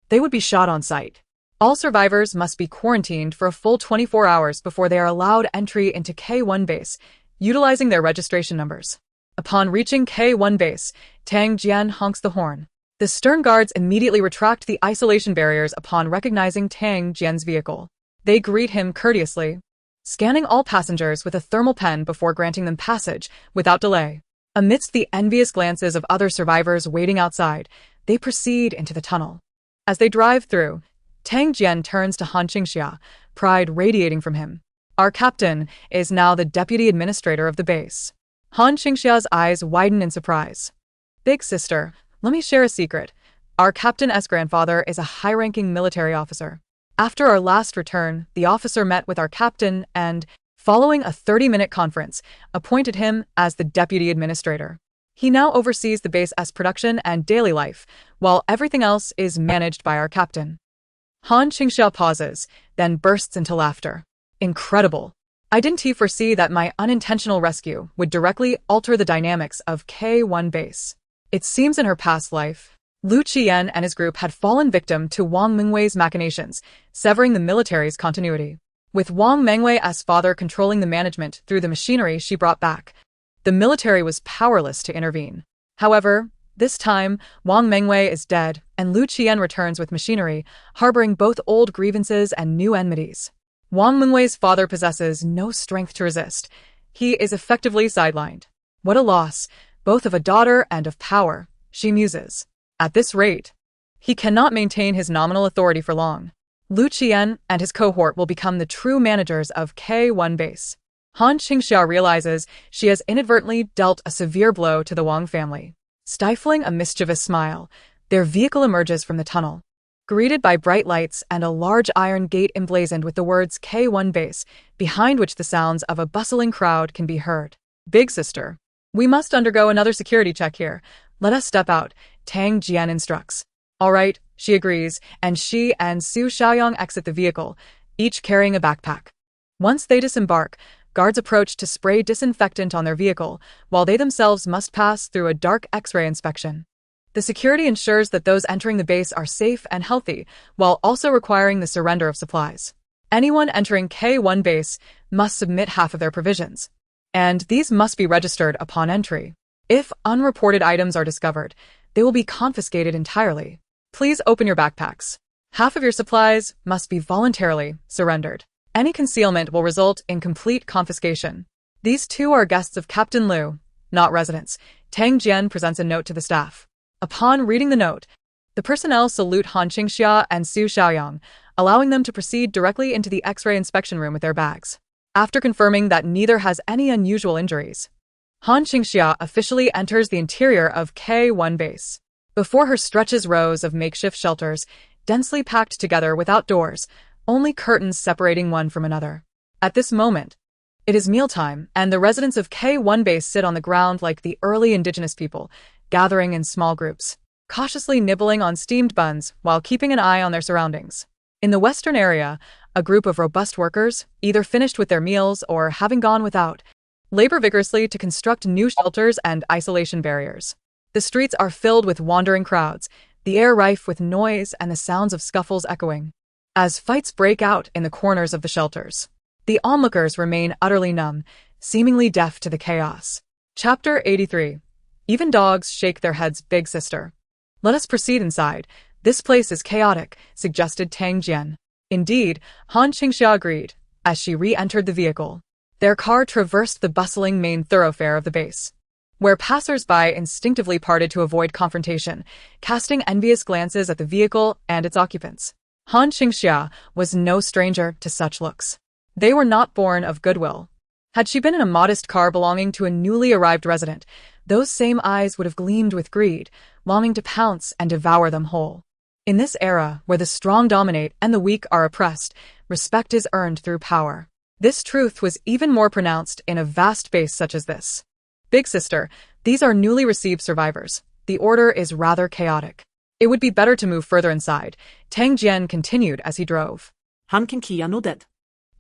Speaker 1: they would be shot on sight. All survivors must be quarantined for a full 24 hours before they are allowed entry into K1 Base, utilizing their registration numbers. Upon reaching K1 Base, Tang Jian honks the horn. The stern guards immediately retract the isolation barriers upon recognizing Tang Jian's vehicle. They greet him courteously, scanning all passengers with a thermal pen before granting them passage without delay. Amidst the envious glances of other survivors waiting outside, they proceed into the tunnel. As they drive through, Tang Jian turns to Han Qingxia, pride radiating from him. Our captain is now the deputy administrator of the base. Han Qingxia's eyes widen in surprise. Big sister, let me share a secret. Our captain's grandfather is a high-ranking military officer. After our last return, the officer met with our captain and, following a 30-minute conference, appointed him as the deputy administrator. He now oversees the base's production and daily life, while everything else is managed by our captain. Han Qingxia pauses, then bursts into laughter. Incredible. I didn't foresee that my unintentional rescue would directly alter the dynamics of K1 Base. It seems in her past life, Lu Qian and his group had fallen victim to Wang Mengwei's machinations, severing the military's continuity. With Wang Mengwei as father controlling the management through the machinery she brought back, the military was powerless to intervene. However, this time, Wang Mengwei is dead, and Lu Qian returns with machinery, harboring both old grievances and new enmities. Wang Mengwei's father possesses no strength to resist. He is effectively sidelined. What a loss, both of a daughter and of power, she muses. At this rate, he cannot maintain his nominal authority for long. Lu Qian and his cohort will become the true managers of K1 Base. Han Qingxia realizes she has inadvertently dealt a severe blow to the Wang family. Stifling a mischievous smile, their vehicle emerges from the tunnel, greeted by bright lights and a large iron gate emblazoned with the words K1 Base, behind which the sounds of a bustling crowd can be heard. Big sister, we must undergo another security check here. Let us step out, Tang Jian instructs. All right, she agrees, and she and Su Xiaoyang exit the vehicle, each carrying a backpack. Once they disembark, guards approach to spray disinfectant on their vehicle, while they themselves must pass through a dark X-ray inspection. The security ensures that those entering the base are safe and healthy, while also requiring the surrender of supplies. Anyone entering K1 Base must submit half of their provisions, and these must be registered upon entry. If unreported items are discovered, they will be confiscated entirely. Please open your backpacks. Half of your supplies must be voluntarily surrendered. Any concealment will result in complete confiscation. These two are guests of Captain Liu, not residents. Tang Jian presents a note to the staff. Upon reading the note, the personnel salute Han Qingxia and Su Xiaoyang, allowing them to proceed directly into the X-ray inspection room with their bags. After confirming that neither has any unusual injuries, Han Qingxia officially enters the interior of K1 Base. Before her stretches rows of makeshift shelters, densely packed together without doors, only curtains separating one from another. At this moment, it is mealtime, and the residents of K1 Base sit on the ground like the early indigenous people, gathering in small groups, cautiously nibbling on steamed buns while keeping an eye on their surroundings. In the western area, a group of robust workers, either finished with their meals or having gone without, labor vigorously to construct new shelters and isolation barriers. The streets are filled with wandering crowds, the air rife with noise and the sounds of scuffles echoing. As fights break out in the corners of the shelters, the onlookers remain utterly numb, seemingly deaf to the chaos. Chapter 83. Even dogs shake their heads, big sister. Let us proceed inside. This place is chaotic, suggested Tang Jian. Indeed, Han Qingxia agreed, as she re-entered the vehicle. Their car traversed the bustling main thoroughfare of the base, where passers-by instinctively parted to avoid confrontation, casting envious glances at the vehicle and its occupants. Han Qingxia was no stranger to such looks. They were not born of goodwill. Had she been in a modest car belonging to a newly arrived resident, those same eyes would have gleamed with greed, longing to pounce and devour them whole. In this era, where the strong dominate and the weak are oppressed, respect is earned through power. This truth was even more pronounced in a vast base such as this. Big sister, these are newly received survivors. The order is rather chaotic. It would be better to move further inside, Tang Jian continued as he drove.
Speaker 2: Han Qingxia nodded,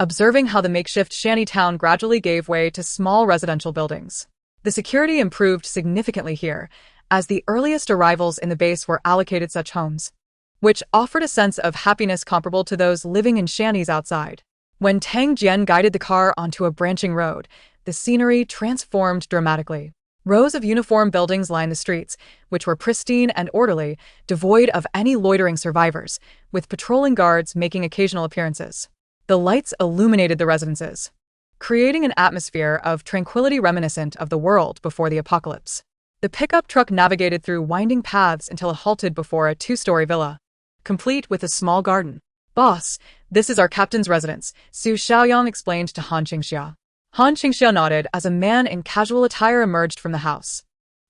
Speaker 1: Observing how the makeshift shanty town gradually gave way to small residential buildings. The security improved significantly here, as the earliest arrivals in the base were allocated such homes, which offered a sense of happiness comparable to those living in shanties outside. When Tang Jian guided the car onto a branching road, the scenery transformed dramatically. Rows of uniform buildings lined the streets, which were pristine and orderly, devoid of any loitering survivors, with patrolling guards making occasional appearances. The lights illuminated the residences, creating an atmosphere of tranquility reminiscent of the world before the apocalypse. The pickup truck navigated through winding paths until it halted before a two-story villa, complete with a small garden. Boss, this is our captain's residence, Su Xiaoyang explained to Han Qingxia. Han Qingxia nodded as a man in casual attire emerged from the house.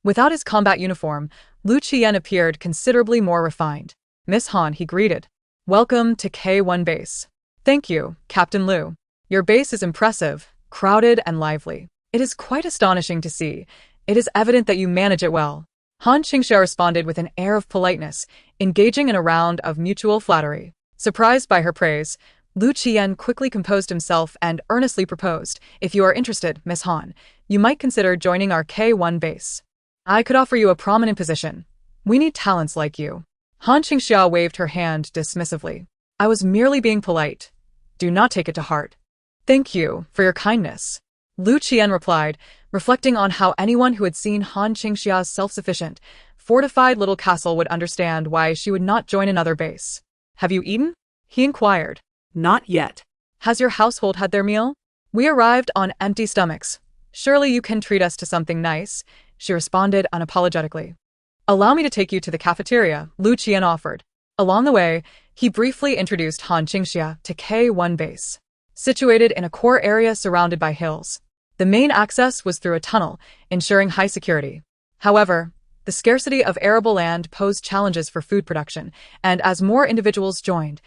Speaker 1: Without his combat uniform, Lu Qian appeared considerably more refined. Miss Han, he greeted. Welcome to K1 base. Thank you, Captain Lu. Your base is impressive, crowded and lively. It is quite astonishing to see. It is evident that you manage it well. Han Qingxia responded with an air of politeness, engaging in a round of mutual flattery. Surprised by her praise, Lu Qian quickly composed himself and earnestly proposed, if you are interested, Miss Han, you might consider joining our K1 base. I could offer you a prominent position. We need talents like you. Han Qingxia waved her hand dismissively. I was merely being polite. Do not take it to heart. Thank you for your kindness. Lu Qian replied, reflecting on how anyone who had seen Han Qingxia's self-sufficient, fortified little castle would understand why she would not join another base. Have you eaten? He inquired.
Speaker 2: Not yet.
Speaker 1: Has your household had their meal? We arrived on empty stomachs. Surely you can treat us to something nice, she responded unapologetically. Allow me to take you to the cafeteria, Lu Qian offered. Along the way, he briefly introduced Han Qingxia to K1 base. Situated in a core area surrounded by hills, the main access was through a tunnel, ensuring high security. However, the scarcity of arable land posed challenges for food production, and as more individuals joined,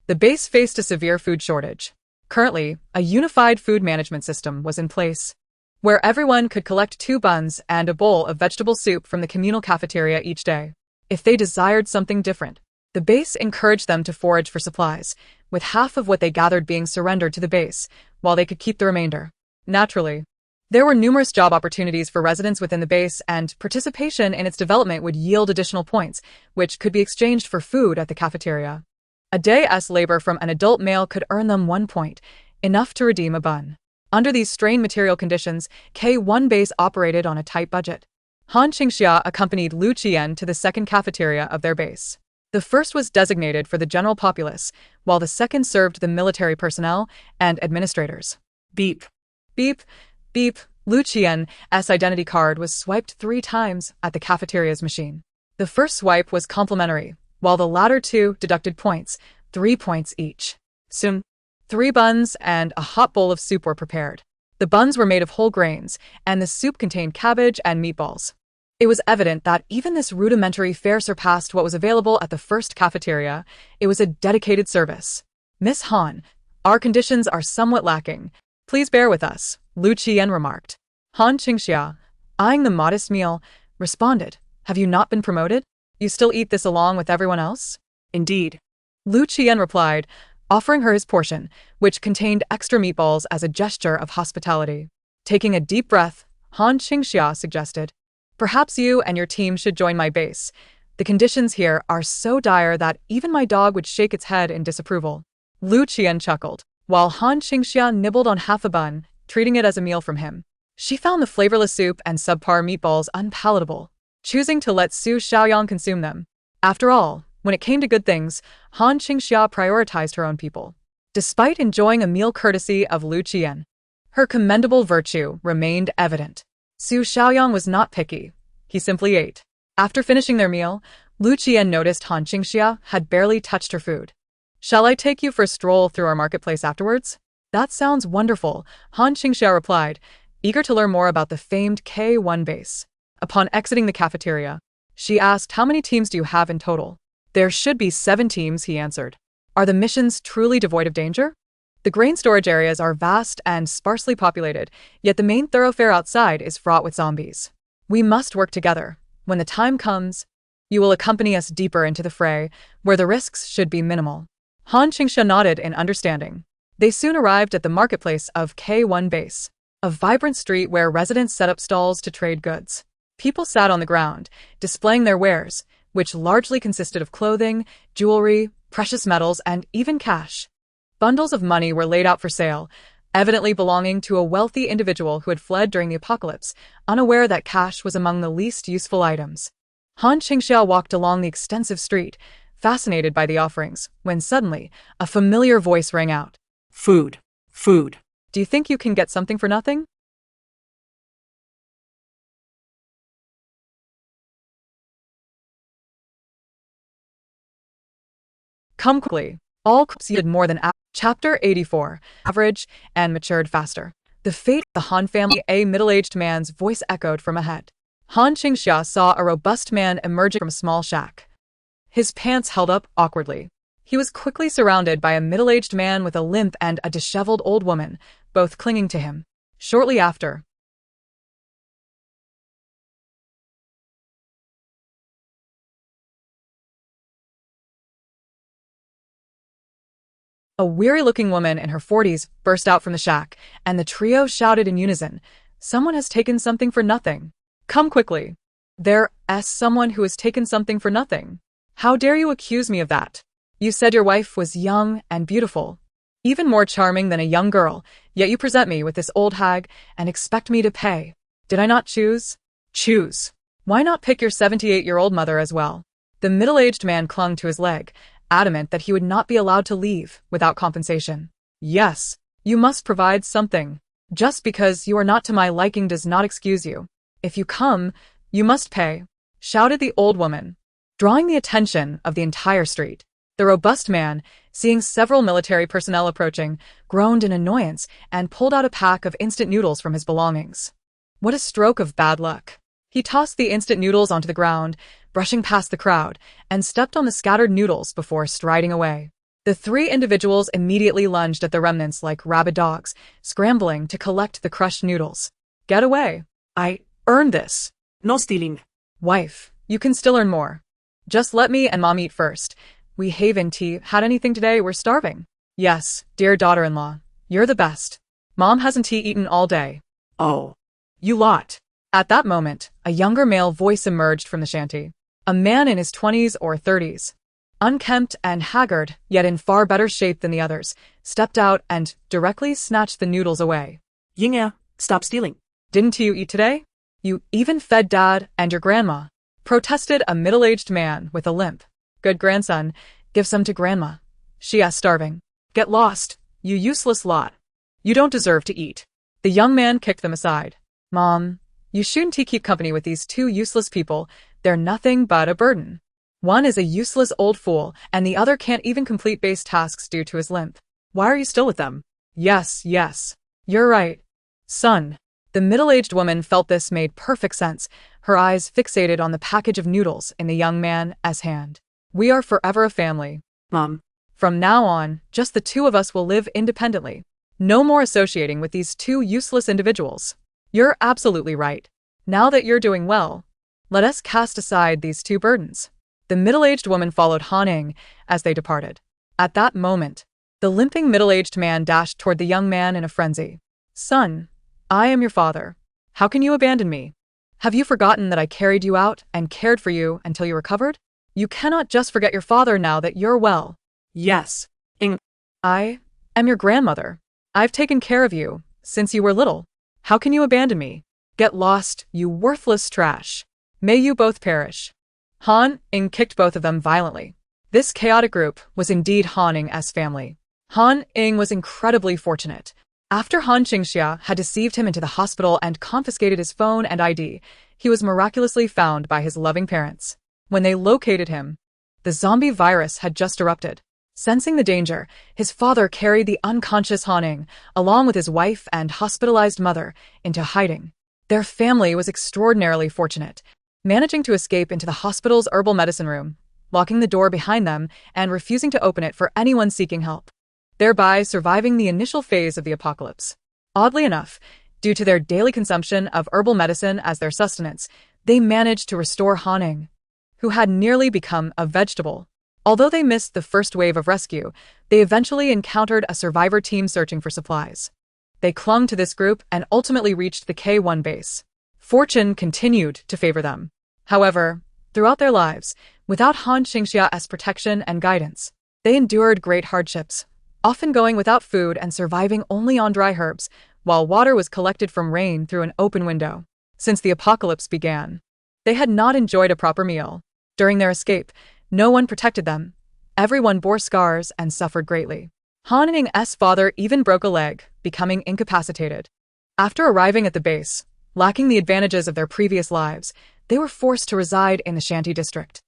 Speaker 1: the base faced a severe food shortage. Currently, a unified food management system was in place, where everyone could collect 2 buns and a bowl of vegetable soup from the communal cafeteria each day. If they desired something different, the base encouraged them to forage for supplies, with half of what they gathered being surrendered to the base, while they could keep the remainder. Naturally, there were numerous job opportunities for residents within the base, and participation in its development would yield additional points, which could be exchanged for food at the cafeteria. A day's labor from an adult male could earn them 1 point, enough to redeem a bun. Under these strained material conditions, K1 base operated on a tight budget. Han Qingxia accompanied Lu Qian to the second cafeteria of their base. The first was designated for the general populace, while the second served the military personnel and administrators.
Speaker 2: Beep.
Speaker 1: Beep, beep, Lu Qian's identity card was swiped 3 times at the cafeteria's machine. The first swipe was complimentary, while the latter 2 deducted points, 3 points each. Soon, 3 buns and a hot bowl of soup were prepared. The buns were made of whole grains, and the soup contained cabbage and meatballs. It was evident that even this rudimentary fare surpassed what was available at the first cafeteria. It was a dedicated service. Miss Han, our conditions are somewhat lacking. Please bear with us, Lu Qian remarked. Han Qingxia, eyeing the modest meal, responded, have you not been promoted? You still eat this along with everyone else? Indeed. Lu Qian replied, offering her his portion, which contained extra meatballs as a gesture of hospitality. Taking a deep breath, Han Qingxia suggested, perhaps you and your team should join my base. The conditions here are so dire that even my dog would shake its head in disapproval. Lu Qian chuckled, while Han Qingxia nibbled on half a bun, treating it as a meal from him. She found the flavorless soup and subpar meatballs unpalatable, choosing to let Su Xiaoyang consume them. After all, when it came to good things, Han Qingxia prioritized her own people. Despite enjoying a meal courtesy of Lu Qian, her commendable virtue remained evident. Su Xiaoyang was not picky. He simply ate. After finishing their meal, Lu Qian noticed Han Qingxia had barely touched her food. "Shall I take you for a stroll through our marketplace afterwards?" "That sounds wonderful," Han Qingxia replied, eager to learn more about the famed K1 base. Upon exiting the cafeteria, she asked, "How many teams do you have in total?" "There should be 7 teams," he answered. "Are the missions truly devoid of danger?" The grain storage areas are vast and sparsely populated, yet the main thoroughfare outside is fraught with zombies. "We must work together. When the time comes, you will accompany us deeper into the fray, where the risks should be minimal." Han Qingxia nodded in understanding. They soon arrived at the marketplace of K1 Base, a vibrant street where residents set up stalls to trade goods. People sat on the ground, displaying their wares, which largely consisted of clothing, jewelry, precious metals, and even cash. Bundles of money were laid out for sale, evidently belonging to a wealthy individual who had fled during the apocalypse, unaware that cash was among the least useful items. Han Qingxia walked along the extensive street, fascinated by the offerings, when suddenly, a familiar voice rang out.
Speaker 2: Food. Food.
Speaker 1: "Do you think you can get something for nothing?" Come quickly. All succeeded more than Chapter 84, Average, and Matured Faster. The fate of the Han family. A middle-aged man's voice echoed from ahead. Han Qingxia saw a robust man emerging from a small shack. His pants held up awkwardly. He was quickly surrounded by a middle-aged man with a limp and a disheveled old woman, both clinging to him. Shortly after, a weary-looking woman in her 40s burst out from the shack, and the trio shouted in unison, "Someone has taken something for nothing. Come quickly. There's someone who has taken something for nothing. How dare you accuse me of that? You said your wife was young and beautiful, even more charming than a young girl, yet you present me with this old hag and expect me to pay. Did I not choose? Choose. Why not pick your 78-year-old mother as well?" The middle-aged man clung to his leg, adamant that he would not be allowed to leave without compensation. "Yes, you must provide something. Just because you are not to my liking does not excuse you. If you come, you must pay," shouted the old woman, drawing the attention of the entire street. The robust man, seeing several military personnel approaching, groaned in annoyance and pulled out a pack of instant noodles from his belongings. What a stroke of bad luck. He tossed the instant noodles onto the ground, brushing past the crowd, and stepped on the scattered noodles before striding away. The 3 individuals immediately lunged at the remnants like rabid dogs, scrambling to collect the crushed noodles. "Get away. I earned this."
Speaker 2: No stealing.
Speaker 1: "Wife, you can still earn more. Just let me and Mom eat first. We haven't had anything today, we're starving." "Yes, dear daughter-in-law, you're the best. Mom hasn't eaten all day."
Speaker 2: Oh.
Speaker 1: "You lot." At that moment, a younger male voice emerged from the shanty. A man in his 20s or 30s, unkempt and haggard, yet in far better shape than the others, stepped out and directly snatched the noodles away.
Speaker 2: Yingya, stop stealing.
Speaker 1: "Didn't you eat today? You even fed Dad and your grandma," protested a middle-aged man with a limp. "Good grandson, give some to Grandma. She is starving." "Get lost, you useless lot. You don't deserve to eat." The young man kicked them aside. "Mom, you shouldn't keep company with these 2 useless people. They're nothing but a burden. One is a useless old fool, and the other can't even complete base tasks due to his limp. Why are you still with them?" Yes, you're right, son." The middle-aged woman felt this made perfect sense, her eyes fixated on the package of noodles in the young man's hand. "We are forever a family.
Speaker 2: Mom.
Speaker 1: From now on, just the 2 of us will live independently. No more associating with these 2 useless individuals." "You're absolutely right. Now that you're doing well, let us cast aside these 2 burdens." The middle-aged woman followed Han Ing as they departed. At that moment, the limping middle-aged man dashed toward the young man in a frenzy. "Son, I am your father. How can you abandon me?" Have you forgotten that I carried you out and cared for you until you recovered? You cannot just forget your father now that you're well.
Speaker 2: Yes.
Speaker 1: I am your grandmother. I've taken care of you since you were little. How can you abandon me? Get lost, you worthless trash. May you both perish. Han Qingxia kicked both of them violently. This chaotic group was indeed Han Qingxia's family. Han Qingxia was incredibly fortunate. After Han Qingxia had deceived him into the hospital and confiscated his phone and ID, he was miraculously found by his loving parents. When they located him, the zombie virus had just erupted. Sensing the danger, his father carried the unconscious Han Qingxia, along with his wife and hospitalized mother, into hiding. Their family was extraordinarily fortunate, managing to escape into the hospital's herbal medicine room, locking the door behind them and refusing to open it for anyone seeking help, thereby surviving the initial phase of the apocalypse. Oddly enough, due to their daily consumption of herbal medicine as their sustenance, they managed to restore Han Qingxia, who had nearly become a vegetable. Although they missed the first wave of rescue, they eventually encountered a survivor team searching for supplies. They clung to this group and ultimately reached the K1 base. Fortune continued to favor them. However, throughout their lives, without Han Qingxia's protection and guidance, they endured great hardships, often going without food and surviving only on dry herbs, while water was collected from rain through an open window. Since the apocalypse began, they had not enjoyed a proper meal. During their escape, no one protected them. Everyone bore scars and suffered greatly. Han Qingxia's father even broke a leg, becoming incapacitated. After arriving at the base, lacking the advantages of their previous lives, they were forced to reside in the Shanty district.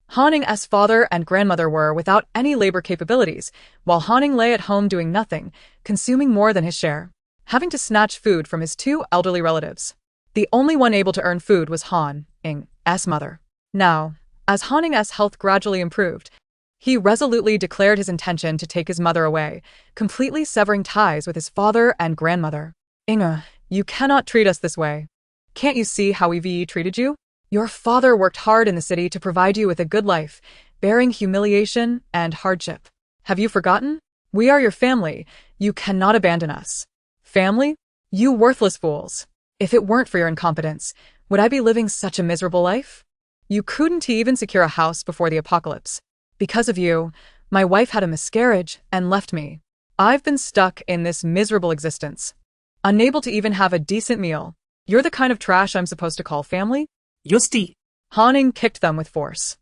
Speaker 1: Han Qingxia's father and grandmother were without any labor capabilities, while Han Qingxia lay at home doing nothing, consuming more than his share, having to snatch food from his two elderly relatives. The only one able to earn food was Han Qingxia's mother. Now, as Han Qingxia's health gradually improved, he resolutely declared his intention to take his mother away, completely severing ties with his father and grandmother. Qingxia, you cannot treat us this way. Can't you see how we've treated you? Your father worked hard in the city to provide you with a good life, bearing humiliation and hardship. Have you forgotten? We are your family. You cannot abandon us. Family? You worthless fools. If it weren't for your incompetence, would I be living such a miserable life? You couldn't even secure a house before the apocalypse. Because of you, my wife had a miscarriage and left me. I've been stuck in this miserable existence, unable to even have a decent meal. You're the kind of trash I'm supposed to call family?
Speaker 2: Justi.
Speaker 1: Han Qingxia kicked them with force.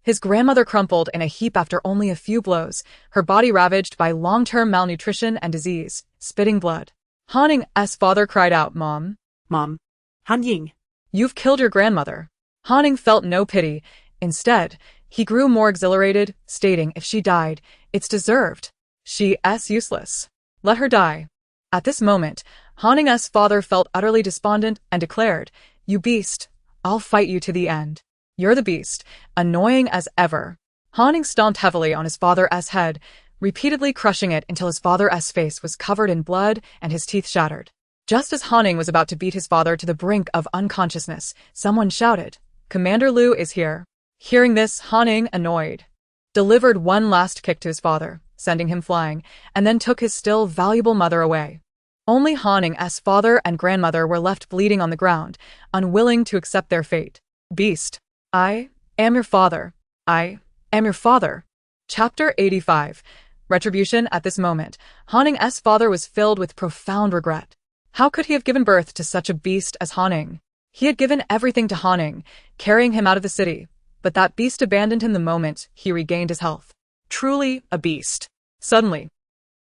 Speaker 1: His grandmother crumpled in a heap after only a few blows, her body ravaged by long-term malnutrition and disease, spitting blood. Han Qingxia's father cried out, Mom.
Speaker 2: Mom. Han Qingxia.
Speaker 1: You've killed your grandmother. Han Qingxia felt no pity. Instead, he grew more exhilarated, stating if she died, it's deserved. She's useless. Let her die. At this moment, Han Qingxia's father felt utterly despondent and declared, You beast, I'll fight you to the end. You're the beast, annoying as ever. Han Qingxia stomped heavily on his father's head, repeatedly crushing it until his father's face was covered in blood and his teeth shattered. Just as Han Qingxia was about to beat his father to the brink of unconsciousness, someone shouted, Commander Liu is here. Hearing this, Han Qingxia, annoyed, delivered one last kick to his father, sending him flying, and then took his still valuable mother away. Only Han Qingxia's father and grandmother were left bleeding on the ground, unwilling to accept their fate. Beast. I am your father. I am your father. Chapter 85. Retribution. At this moment, Han Qingxia's father was filled with profound regret. How could he have given birth to such a beast as Han Qingxia? He had given everything to Han Qingxia, carrying him out of the city, but that beast abandoned him the moment he regained his health. Truly a beast. Suddenly,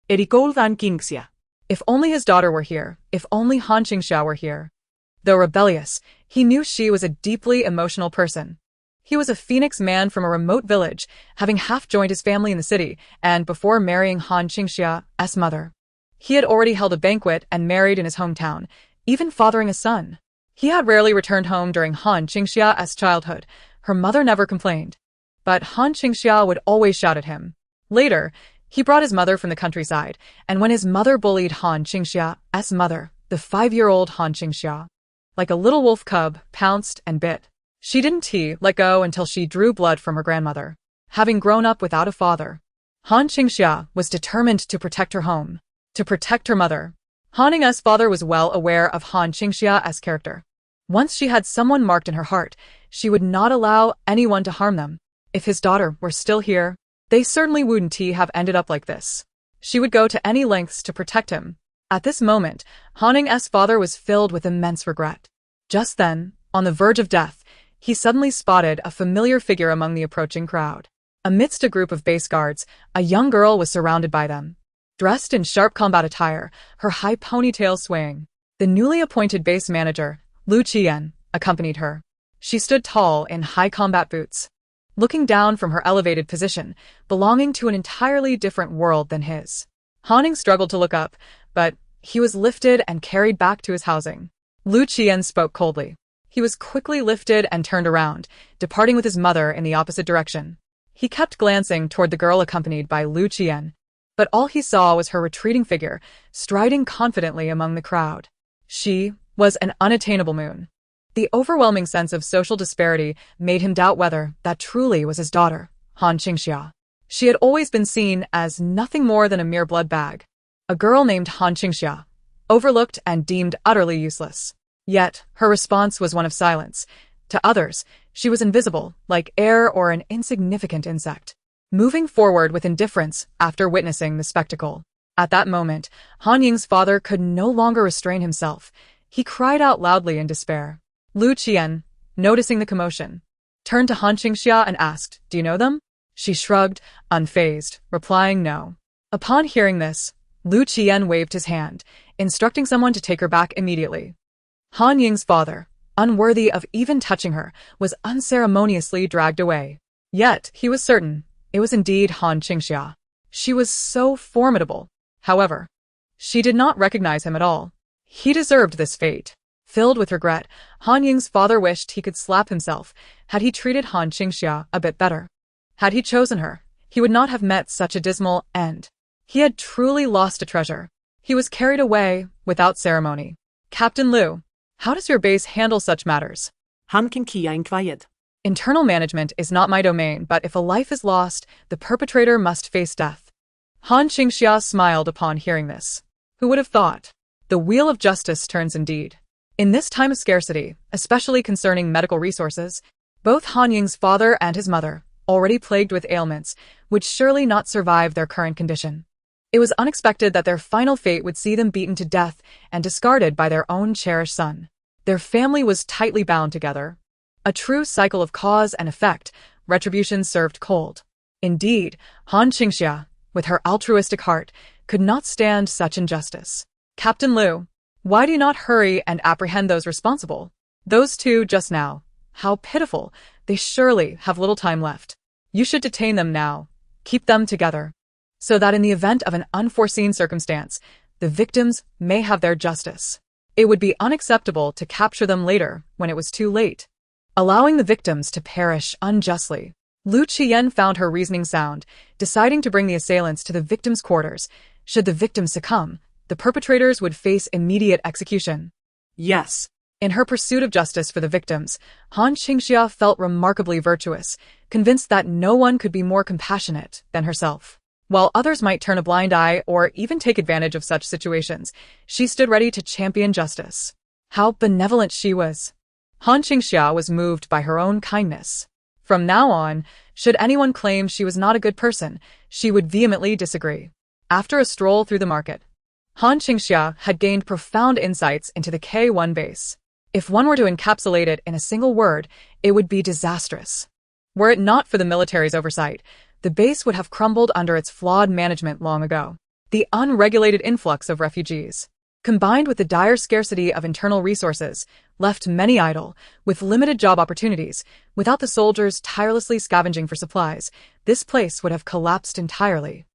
Speaker 2: it recalled Han Qingxia.
Speaker 1: If only his daughter were here, if only Han Qingxia were here. Though rebellious, he knew she was a deeply emotional person. He was a Phoenix man from a remote village, having half joined his family in the city, and before marrying Han Qingxia's mother, he had already held a banquet and married in his hometown, even fathering a son. He had rarely returned home during Han Qingxia's childhood. Her mother never complained, but Han Qingxia would always shout at him. Later, he brought his mother from the countryside, and when his mother bullied Han Qingxia's mother, the 5-year-old Han Qingxia, like a little wolf cub, pounced and bit. She didn't let go until she drew blood from her grandmother. Having grown up without a father, Han Qingxia was determined to protect her home, to protect her mother. Han Qingxia's father was well aware of Han Qingxia's character. Once she had someone marked in her heart, she would not allow anyone to harm them. If his daughter were still here, they certainly wouldn't have ended up like this. She would go to any lengths to protect him. At this moment, Han Qingxia's father was filled with immense regret. Just then, on the verge of death, he suddenly spotted a familiar figure among the approaching crowd. Amidst a group of base guards, a young girl was surrounded by them. Dressed in sharp combat attire, her high ponytail swaying. The newly appointed base manager, Lu Qian, accompanied her. She stood tall in high combat boots, looking down from her elevated position, belonging to an entirely different world than his. Han Qingxia struggled to look up, but he was lifted and carried back to his housing. Lu Qian spoke coldly. He was quickly lifted and turned around, departing with his mother in the opposite direction. He kept glancing toward the girl accompanied by Lu Qian, but all he saw was her retreating figure, striding confidently among the crowd. She was an unattainable moon. The overwhelming sense of social disparity made him doubt whether that truly was his daughter, Han Qingxia. She had always been seen as nothing more than a mere blood bag, a girl named Han Qingxia, overlooked and deemed utterly useless. Yet, her response was one of silence. To others, she was invisible, like air or an insignificant insect, moving forward with indifference after witnessing the spectacle. At that moment, Han Qingxia's father could no longer restrain himself. He cried out loudly in despair. Lu Qian, noticing the commotion, turned to Han Qingxia and asked, "Do you know them?" She shrugged, unfazed, replying no. Upon hearing this, Lu Qian waved his hand, instructing someone to take her back immediately. Han Qingxia's father, unworthy of even touching her, was unceremoniously dragged away. Yet, he was certain, it was indeed Han Qingxia. She was so formidable. However, she did not recognize him at all. He deserved this fate. Filled with regret, Han Qingxia's father wished he could slap himself had he treated Han Qingxia a bit better. Had he chosen her, he would not have met such a dismal end. He had truly lost a treasure. He was carried away without ceremony. Captain Lu, how does your base handle such matters?
Speaker 2: Han Qingxia inquired.
Speaker 1: Internal management is not my domain, but if a life is lost, the perpetrator must face death. Han Qingxia smiled upon hearing this. Who would have thought? The wheel of justice turns indeed. In this time of scarcity, especially concerning medical resources, both Han Qingxia's father and his mother, already plagued with ailments, would surely not survive their current condition. It was unexpected that their final fate would see them beaten to death and discarded by their own cherished son. Their family was tightly bound together. A true cycle of cause and effect, retribution served cold. Indeed, Han Qingxia, with her altruistic heart, could not stand such injustice. Captain Lu, why do you not hurry and apprehend those responsible? Those two just now. How pitiful. They surely have little time left. You should detain them now. Keep them together, so that in the event of an unforeseen circumstance, the victims may have their justice. It would be unacceptable to capture them later when it was too late, allowing the victims to perish unjustly. Lu Qian found her reasoning sound, deciding to bring the assailants to the victims' quarters. Should the victims succumb, the perpetrators would face immediate execution.
Speaker 2: Yes.
Speaker 1: In her pursuit of justice for the victims, Han Qingxia felt remarkably virtuous, convinced that no one could be more compassionate than herself. While others might turn a blind eye or even take advantage of such situations, she stood ready to champion justice. How benevolent she was! Han Qingxia was moved by her own kindness. From now on, should anyone claim she was not a good person, she would vehemently disagree. After a stroll through the market, Han Qingxia had gained profound insights into the K1 base. If one were to encapsulate it in a single word, it would be disastrous. Were it not for the military's oversight, the base would have crumbled under its flawed management long ago. The unregulated influx of refugees, combined with the dire scarcity of internal resources, left many idle, with limited job opportunities. Without the soldiers tirelessly scavenging for supplies, this place would have collapsed entirely.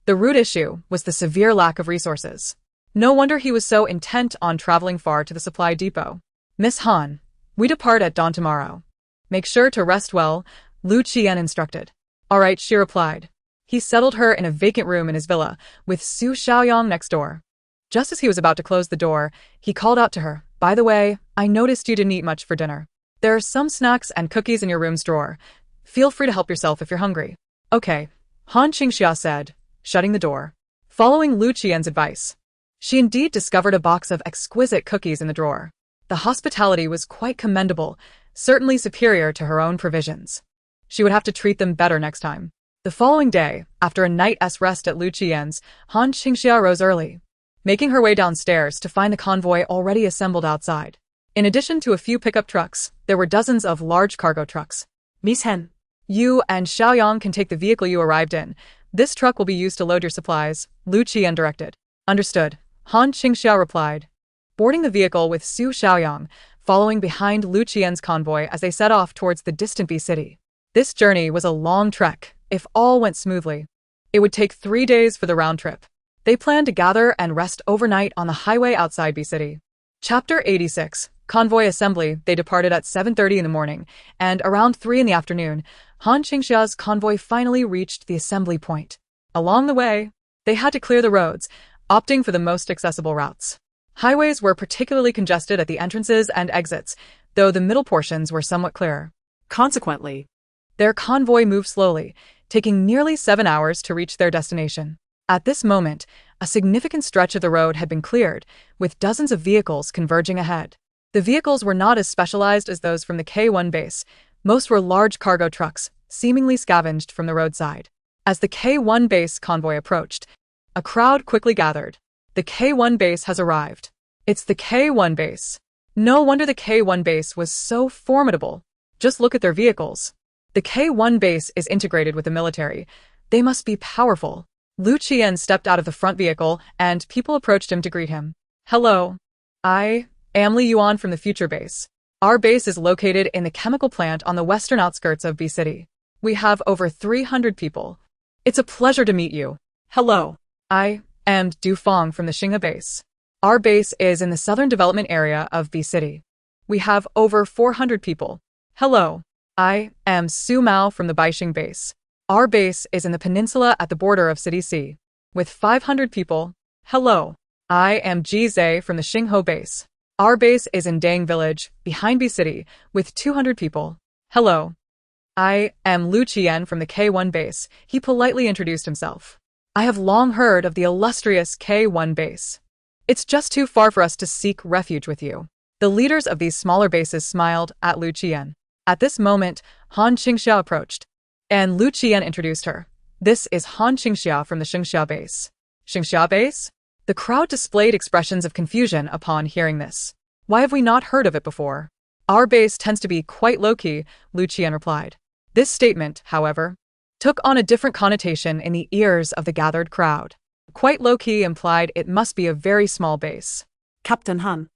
Speaker 1: The root issue was the severe lack of resources. No wonder he was so intent on traveling far to the supply depot. Miss Han, we depart at dawn tomorrow. Make sure to rest well, Lu Qian instructed. All right, she replied. He settled her in a vacant room in his villa, with Su Xiaoyang next door. Just as he was about to close the door, he called out to her, "By the way, I noticed you didn't eat much for dinner. There are some snacks and cookies in your room's drawer. Feel free to help yourself if you're hungry." Okay, Han Qingxia said, shutting the door. Following Lu Qian's advice, she indeed discovered a box of exquisite cookies in the drawer. The hospitality was quite commendable, certainly superior to her own provisions. She would have to treat them better next time. The following day, after a night's rest at Lu Qian's, Han Qingxia rose early, making her way downstairs to find the convoy already assembled outside. In addition to a few pickup trucks, there were dozens of large cargo trucks.
Speaker 2: Miss Hen.
Speaker 1: You and Xiaoyang can take the vehicle you arrived in. This truck will be used to load your supplies, Lu Qian directed. Understood, Han Qingxia replied. Boarding the vehicle with Su Xiaoyang, following behind Lu Qian's convoy as they set off towards the distant B city. This journey was a long trek, if all went smoothly. It would take 3 days for the round trip. They planned to gather and rest overnight on the highway outside B city. Chapter 86, Convoy Assembly. They departed at 7:30 in the morning, and around 3 in the afternoon, Han Qingxia's convoy finally reached the assembly point. Along the way, they had to clear the roads, opting for the most accessible routes. Highways were particularly congested at the entrances and exits, though the middle portions were somewhat clearer.
Speaker 2: Consequently,
Speaker 1: their convoy moved slowly, taking nearly 7 hours to reach their destination. At this moment, a significant stretch of the road had been cleared, with dozens of vehicles converging ahead. The vehicles were not as specialized as those from the K1 base. Most were large cargo trucks, seemingly scavenged from the roadside. As the K1 base convoy approached, a crowd quickly gathered. The K1 base has arrived. It's the K1 base. No wonder the K1 base was so formidable. Just look at their vehicles. The K1 base is integrated with the military. They must be powerful. Lu Qian stepped out of the front vehicle, and people approached him to greet him. Hello. I am Li Yuan from the future base. Our base is located in the chemical plant on the western outskirts of B City. We have over 300 people. It's a pleasure to meet you. Hello. I am Du Fong from the Xinghe base. Our base is in the southern development area of B City. We have over 400 people. Hello. I am Su Mao from the Baixing base. Our base is in the peninsula at the border of City C. With 500 people. Hello. I am Ji Zhe from the Xinghe base. Our base is in Dang village, behind B City, with 200 people. Hello. I am Lu Qian from the K1 base. He politely introduced himself. I have long heard of the illustrious K1 base. It's just too far for us to seek refuge with you. The leaders of these smaller bases smiled at Lu Qian. At this moment, Han Qingxia approached, and Lu Qian introduced her. This is Han Qingxia from the Qingxia base. Qingxia base? The crowd displayed expressions of confusion upon hearing this. Why have we not heard of it before? Our base tends to be quite low-key, Lu Qian replied. This statement, however, took on a different connotation in the ears of the gathered crowd. Quite low-key implied it must be a very small base.
Speaker 2: Captain Han.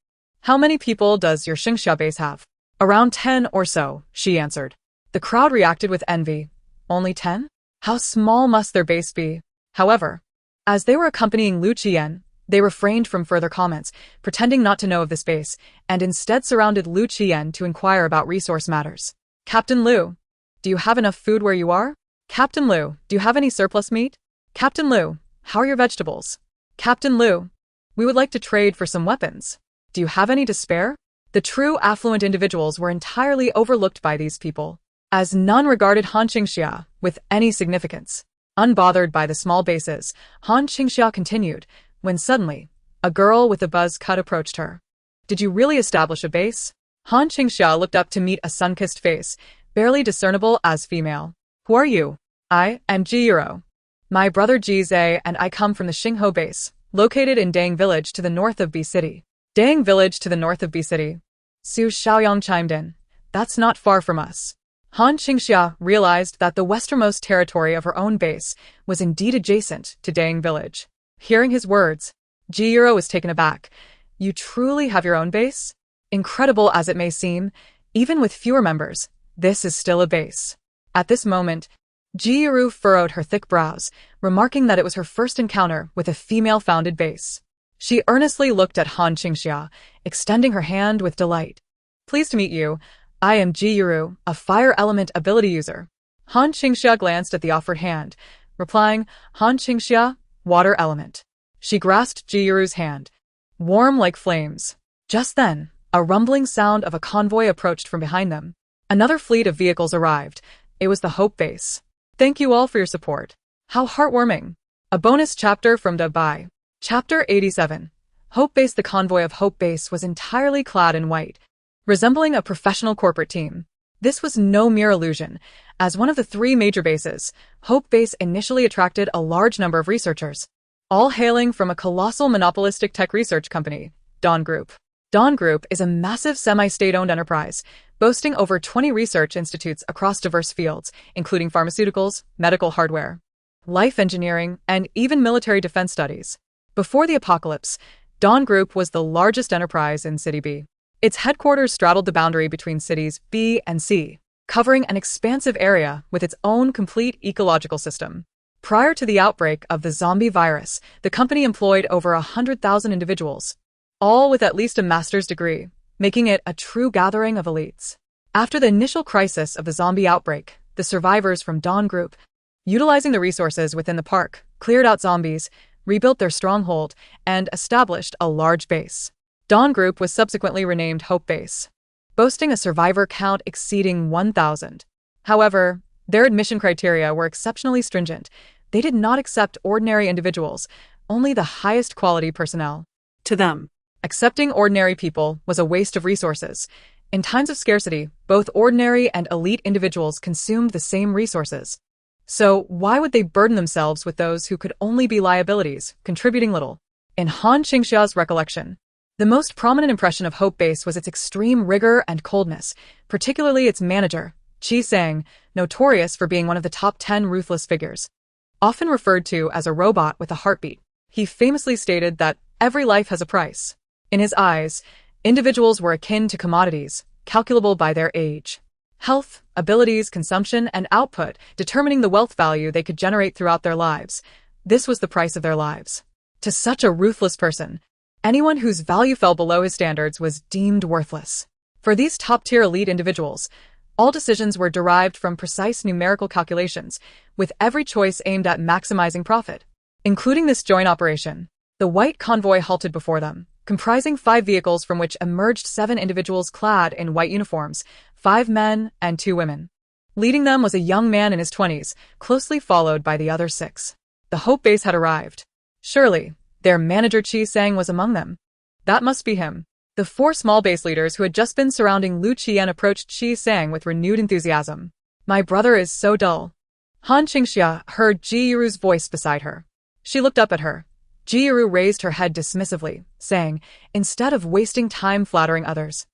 Speaker 1: How many people does your Qingxia base have? Around 10 or so, she answered. The crowd reacted with envy. Only 10? How small must their base be? However, as they were accompanying Lu Qian, they refrained from further comments, pretending not to know of this base, and instead surrounded Lu Qian to inquire about resource matters. Captain Lu, do you have enough food where you are? Captain Lu, do you have any surplus meat? Captain Lu, how are your vegetables? Captain Lu, we would like to trade for some weapons. Do you have any to spare? The true affluent individuals were entirely overlooked by these people, as none regarded Han Qingxia with any significance. Unbothered by the small bases, Han Qingxia continued, when suddenly, a girl with a buzz cut approached her. Did you really establish a base? Han Qingxia looked up to meet a sun-kissed face, barely discernible as female. Who are you? I am Ji Yuro. My brother Ji Zhe and I come from the Xinghe base, located in Dang village to the north of B City. Dang village to the north of B City. Su Xiaoyang chimed in. That's not far from us. Han Qingxia realized that the westernmost territory of her own base was indeed adjacent to Dang village. Hearing his words, Ji Yuro was taken aback. You truly have your own base? Incredible as it may seem, even with fewer members, this is still a base. At this moment, Ji Yuro furrowed her thick brows, remarking that it was her first encounter with a female-founded base. She earnestly looked at Han Qingxia, extending her hand with delight. Pleased to meet you. I am Ji Yuro, a fire element ability user. Han Qingxia glanced at the offered hand, replying, Han Qingxia, water element. She grasped Ji Yuru's hand, warm like flames. Just then, a rumbling sound of a convoy approached from behind them. Another fleet of vehicles arrived. It was the Hope base. Thank you all for your support. How heartwarming. A bonus chapter from Dubai. Chapter 87. Hope Base. The convoy of Hope Base was entirely clad in white, resembling a professional corporate team. This was no mere illusion. As one of the three major bases, Hope Base initially attracted a large number of researchers, all hailing from a colossal monopolistic tech research company, Dawn Group. Dawn Group is a massive semi-state-owned enterprise, boasting over 20 research institutes across diverse fields, including pharmaceuticals, medical hardware, life engineering, and even military defense studies. Before the apocalypse, Dawn Group was the largest enterprise in City B. Its headquarters straddled the boundary between cities B and C, covering an expansive area with its own complete ecological system. Prior to the outbreak of the zombie virus, the company employed over 100,000 individuals, all with at least a master's degree, making it a true gathering of elites. After the initial crisis of the zombie outbreak, the survivors from Dawn Group, utilizing the resources within the park, cleared out zombies, rebuilt their stronghold, and established a large base. Dawn Group was subsequently renamed Hope Base, boasting a survivor count exceeding 1,000. However, their admission criteria were exceptionally stringent. They did not accept ordinary individuals, only the highest quality personnel.
Speaker 2: To them,
Speaker 1: accepting ordinary people was a waste of resources. In times of scarcity, both ordinary and elite individuals consumed the same resources. So why would they burden themselves with those who could only be liabilities, contributing little? In Han Qingxia's recollection, the most prominent impression of Hope Base was its extreme rigor and coldness, particularly its manager, Qi Sang, notorious for being one of the top 10 ruthless figures. Often referred to as a robot with a heartbeat, he famously stated that every life has a price. In his eyes, individuals were akin to commodities, calculable by their age, health, abilities, consumption, and output, determining the wealth value they could generate throughout their lives. This was the price of their lives. To such a ruthless person, anyone whose value fell below his standards was deemed worthless. For these top-tier elite individuals, all decisions were derived from precise numerical calculations, with every choice aimed at maximizing profit. Including this joint operation, the white convoy halted before them, comprising 5 vehicles from which emerged 7 individuals clad in white uniforms, 5 men and 2 women. Leading them was a young man in his 20s, closely followed by the other 6. The Hope Base had arrived. Surely, their manager Qi Sang was among them. That must be him. The 4 small base leaders who had just been surrounding Lu Qian approached Qi Sang with renewed enthusiasm. My brother is so dull. Han Qingxia heard Ji Yuru's voice beside her. She looked up at her. Ji Yuru raised her head dismissively, saying, instead of wasting time flattering others,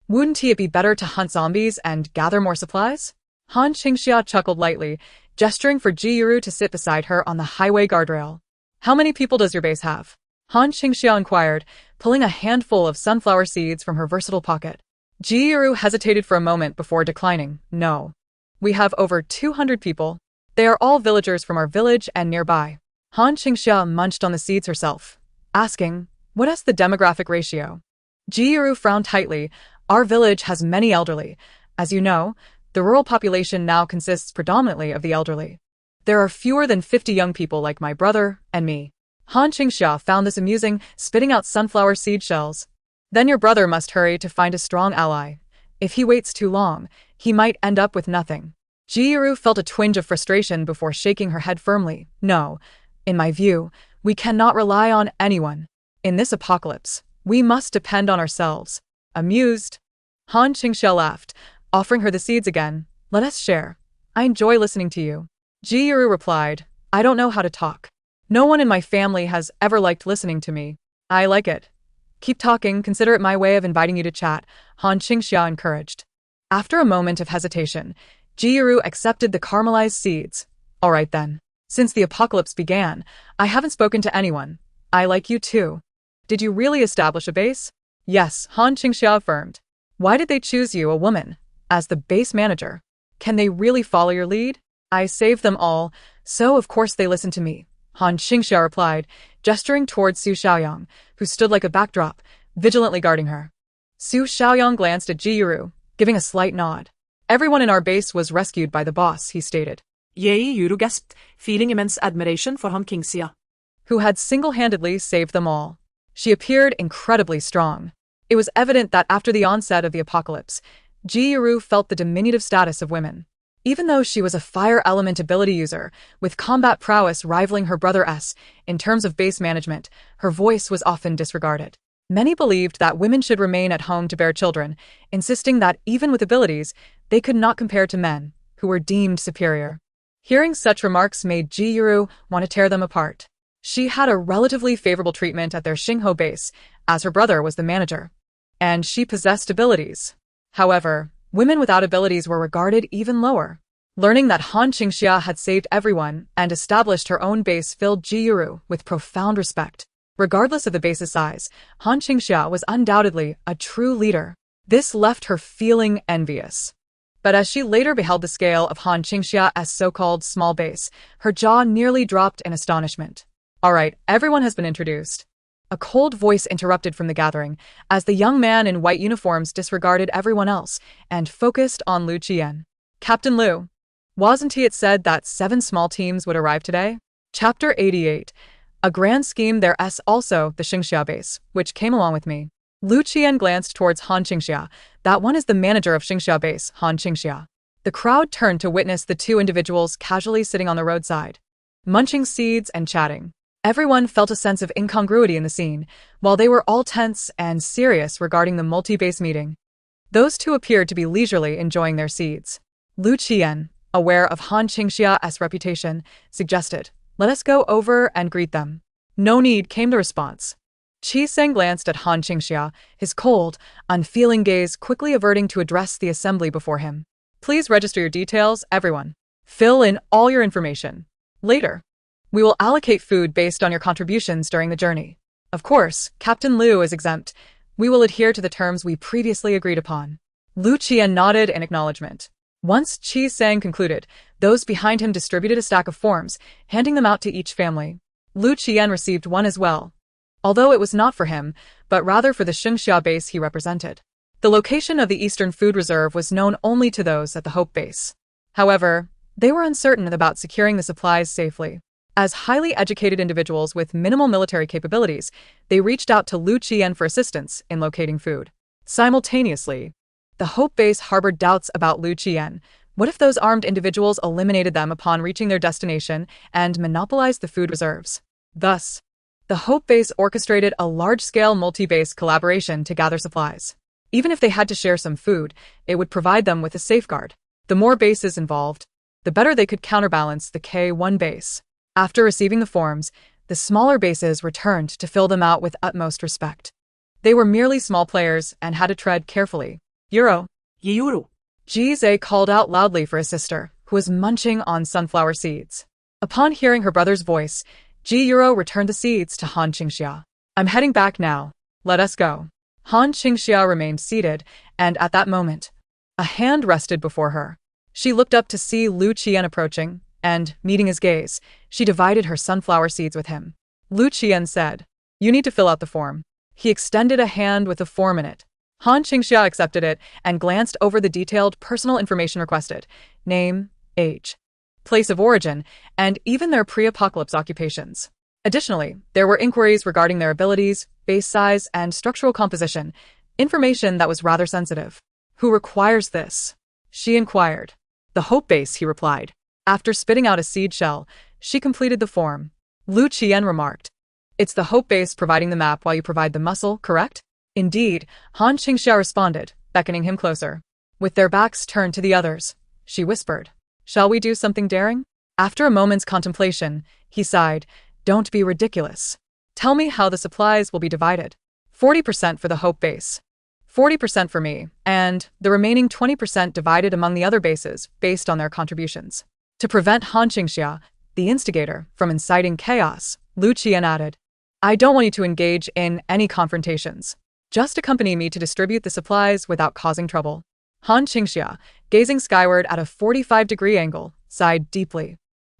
Speaker 1: wouldn't it be better to hunt zombies and gather more supplies? Han Qingxia chuckled lightly, gesturing for Ji Yuru to sit beside her on the highway guardrail. How many people does your base have? Han Qingxia inquired, pulling a handful of sunflower seeds from her versatile pocket. Ji Yuru hesitated for a moment before declining. No. We have over 200 people. They are all villagers from our village and nearby. Han Qingxia munched on the seeds herself, asking, what is the demographic ratio? Ji Yuru frowned tightly. Our village has many elderly. As you know, the rural population now consists predominantly of the elderly. There are fewer than 50 young people like my brother and me. Han Qingxia found this amusing, spitting out sunflower seed shells. Then your brother must hurry to find a strong ally. If he waits too long, he might end up with nothing. Ji Yuru felt a twinge of frustration before shaking her head firmly. No, in my view, we cannot rely on anyone. In this apocalypse, we must depend on ourselves. Amused, Han Qingxia laughed, offering her the seeds again. Let us share. I enjoy listening to you. Ji Yuru replied, I don't know how to talk. No one in my family has ever liked listening to me. I like it. Keep talking, consider it my way of inviting you to chat, Han Qingxia encouraged. After a moment of hesitation, Ji Yuru accepted the caramelized seeds. All right then. Since the apocalypse began, I haven't spoken to anyone. I like you too. Did you really establish a base? Yes, Han Qingxia affirmed. Why did they choose you, a woman, as the base manager? Can they really follow your lead? I saved them all, so of course they listened to me, Han Qingxia replied, gesturing towards Su Xiaoyang, who stood like a backdrop, vigilantly guarding her. Su Xiaoyang glanced at Ji Yuru, giving a slight nod. Everyone in our base was rescued by the boss, he stated.
Speaker 2: Ji Yuru gasped, feeling immense admiration for Han Qingxia,
Speaker 1: who had single-handedly saved them all. She appeared incredibly strong. It was evident that after the onset of the apocalypse, Ji Yuru felt the diminutive status of women. Even though she was a fire element ability user, with combat prowess rivaling her brother S in terms of base management, her voice was often disregarded. Many believed that women should remain at home to bear children, insisting that even with abilities, they could not compare to men, who were deemed superior. Hearing such remarks made Ji Yuru want to tear them apart. She had a relatively favorable treatment at their Xingho base, as her brother was the manager. And she possessed abilities. However, women without abilities were regarded even lower. Learning that Han Qingxia had saved everyone and established her own base filled Ji Yuru with profound respect. Regardless of the base's size, Han Qingxia was undoubtedly a true leader. This left her feeling envious. But as she later beheld the scale of Han Qingxia's so-called small base, her jaw nearly dropped in astonishment. All right, everyone has been introduced. A cold voice interrupted from the gathering, as the young man in white uniforms disregarded everyone else and focused on Lu Qian. Captain Lu, wasn't it said that 7 small teams would arrive today? Chapter 88. A grand scheme there's also the Qingxia base, which came along with me. Lu Qian glanced towards Han Qingxia. That one is the manager of Qingxia base, Han Qingxia. The crowd turned to witness the 2 individuals casually sitting on the roadside, munching seeds and chatting. Everyone felt a sense of incongruity in the scene, while they were all tense and serious regarding the multi-base meeting. Those 2 appeared to be leisurely enjoying their seeds. Lu Qian, aware of Han Qingxia's reputation, suggested, "Let us go over and greet them." "No need," came the response. Qi Seng glanced at Han Qingxia, his cold, unfeeling gaze quickly averting to address the assembly before him. "Please register your details, everyone. Fill in all your information. Later, we will allocate food based on your contributions during the journey. Of course, Captain Lu is exempt. We will adhere to the terms we previously agreed upon." Lu Qian nodded in acknowledgement. Once Qi Sang concluded, those behind him distributed a stack of forms, handing them out to each family. Lu Qian received one as well, although it was not for him, but rather for the Qingxia base he represented. The location of the Eastern Food Reserve was known only to those at the Hope base. However, they were uncertain about securing the supplies safely. As highly educated individuals with minimal military capabilities, they reached out to Lu Qian for assistance in locating food. Simultaneously, the Hope base harbored doubts about Lu Qian. What if those armed individuals eliminated them upon reaching their destination and monopolized the food reserves? Thus, the Hope base orchestrated a large-scale multi-base collaboration to gather supplies. Even if they had to share some food, it would provide them with a safeguard. The more bases involved, the better they could counterbalance the K1 base. After receiving the forms, the smaller bases returned to fill them out with utmost respect. They were merely small players and had to tread carefully. "Yuro."
Speaker 2: Yuru.
Speaker 1: Ji Zhe called out loudly for his sister, who was munching on sunflower seeds. Upon hearing her brother's voice, Ji Yuro returned the seeds to Han Qingxia. "I'm heading back now. Let us go." Han Qingxia remained seated, and at that moment, a hand rested before her. She looked up to see Lu Qian approaching, and, meeting his gaze, she divided her sunflower seeds with him. Lu Qian said, "You need to fill out the form." He extended a hand with the form in it. Han Qingxia accepted it and glanced over the detailed personal information requested: name, age, place of origin, and even their pre-apocalypse occupations. Additionally, there were inquiries regarding their abilities, base size, and structural composition, information that was rather sensitive. "Who requires this?" she inquired. "The Hope base," he replied. After spitting out a seed shell, she completed the form. Lu Qian remarked, "It's the Hope base providing the map while you provide the muscle, correct?" "Indeed," Han Qingxia responded, beckoning him closer. With their backs turned to the others, she whispered, "Shall we do something daring?" After a moment's contemplation, he sighed, "Don't be ridiculous. Tell me how the supplies will be divided." 40% for the Hope base, 40% for me, and the remaining 20% divided among the other bases based on their contributions. To prevent Han Qingxia, the instigator, from inciting chaos, Lu Qian added, "I don't want you to engage in any confrontations. Just accompany me to distribute the supplies without causing trouble." Han Qingxia, gazing skyward at a 45-degree angle, sighed deeply.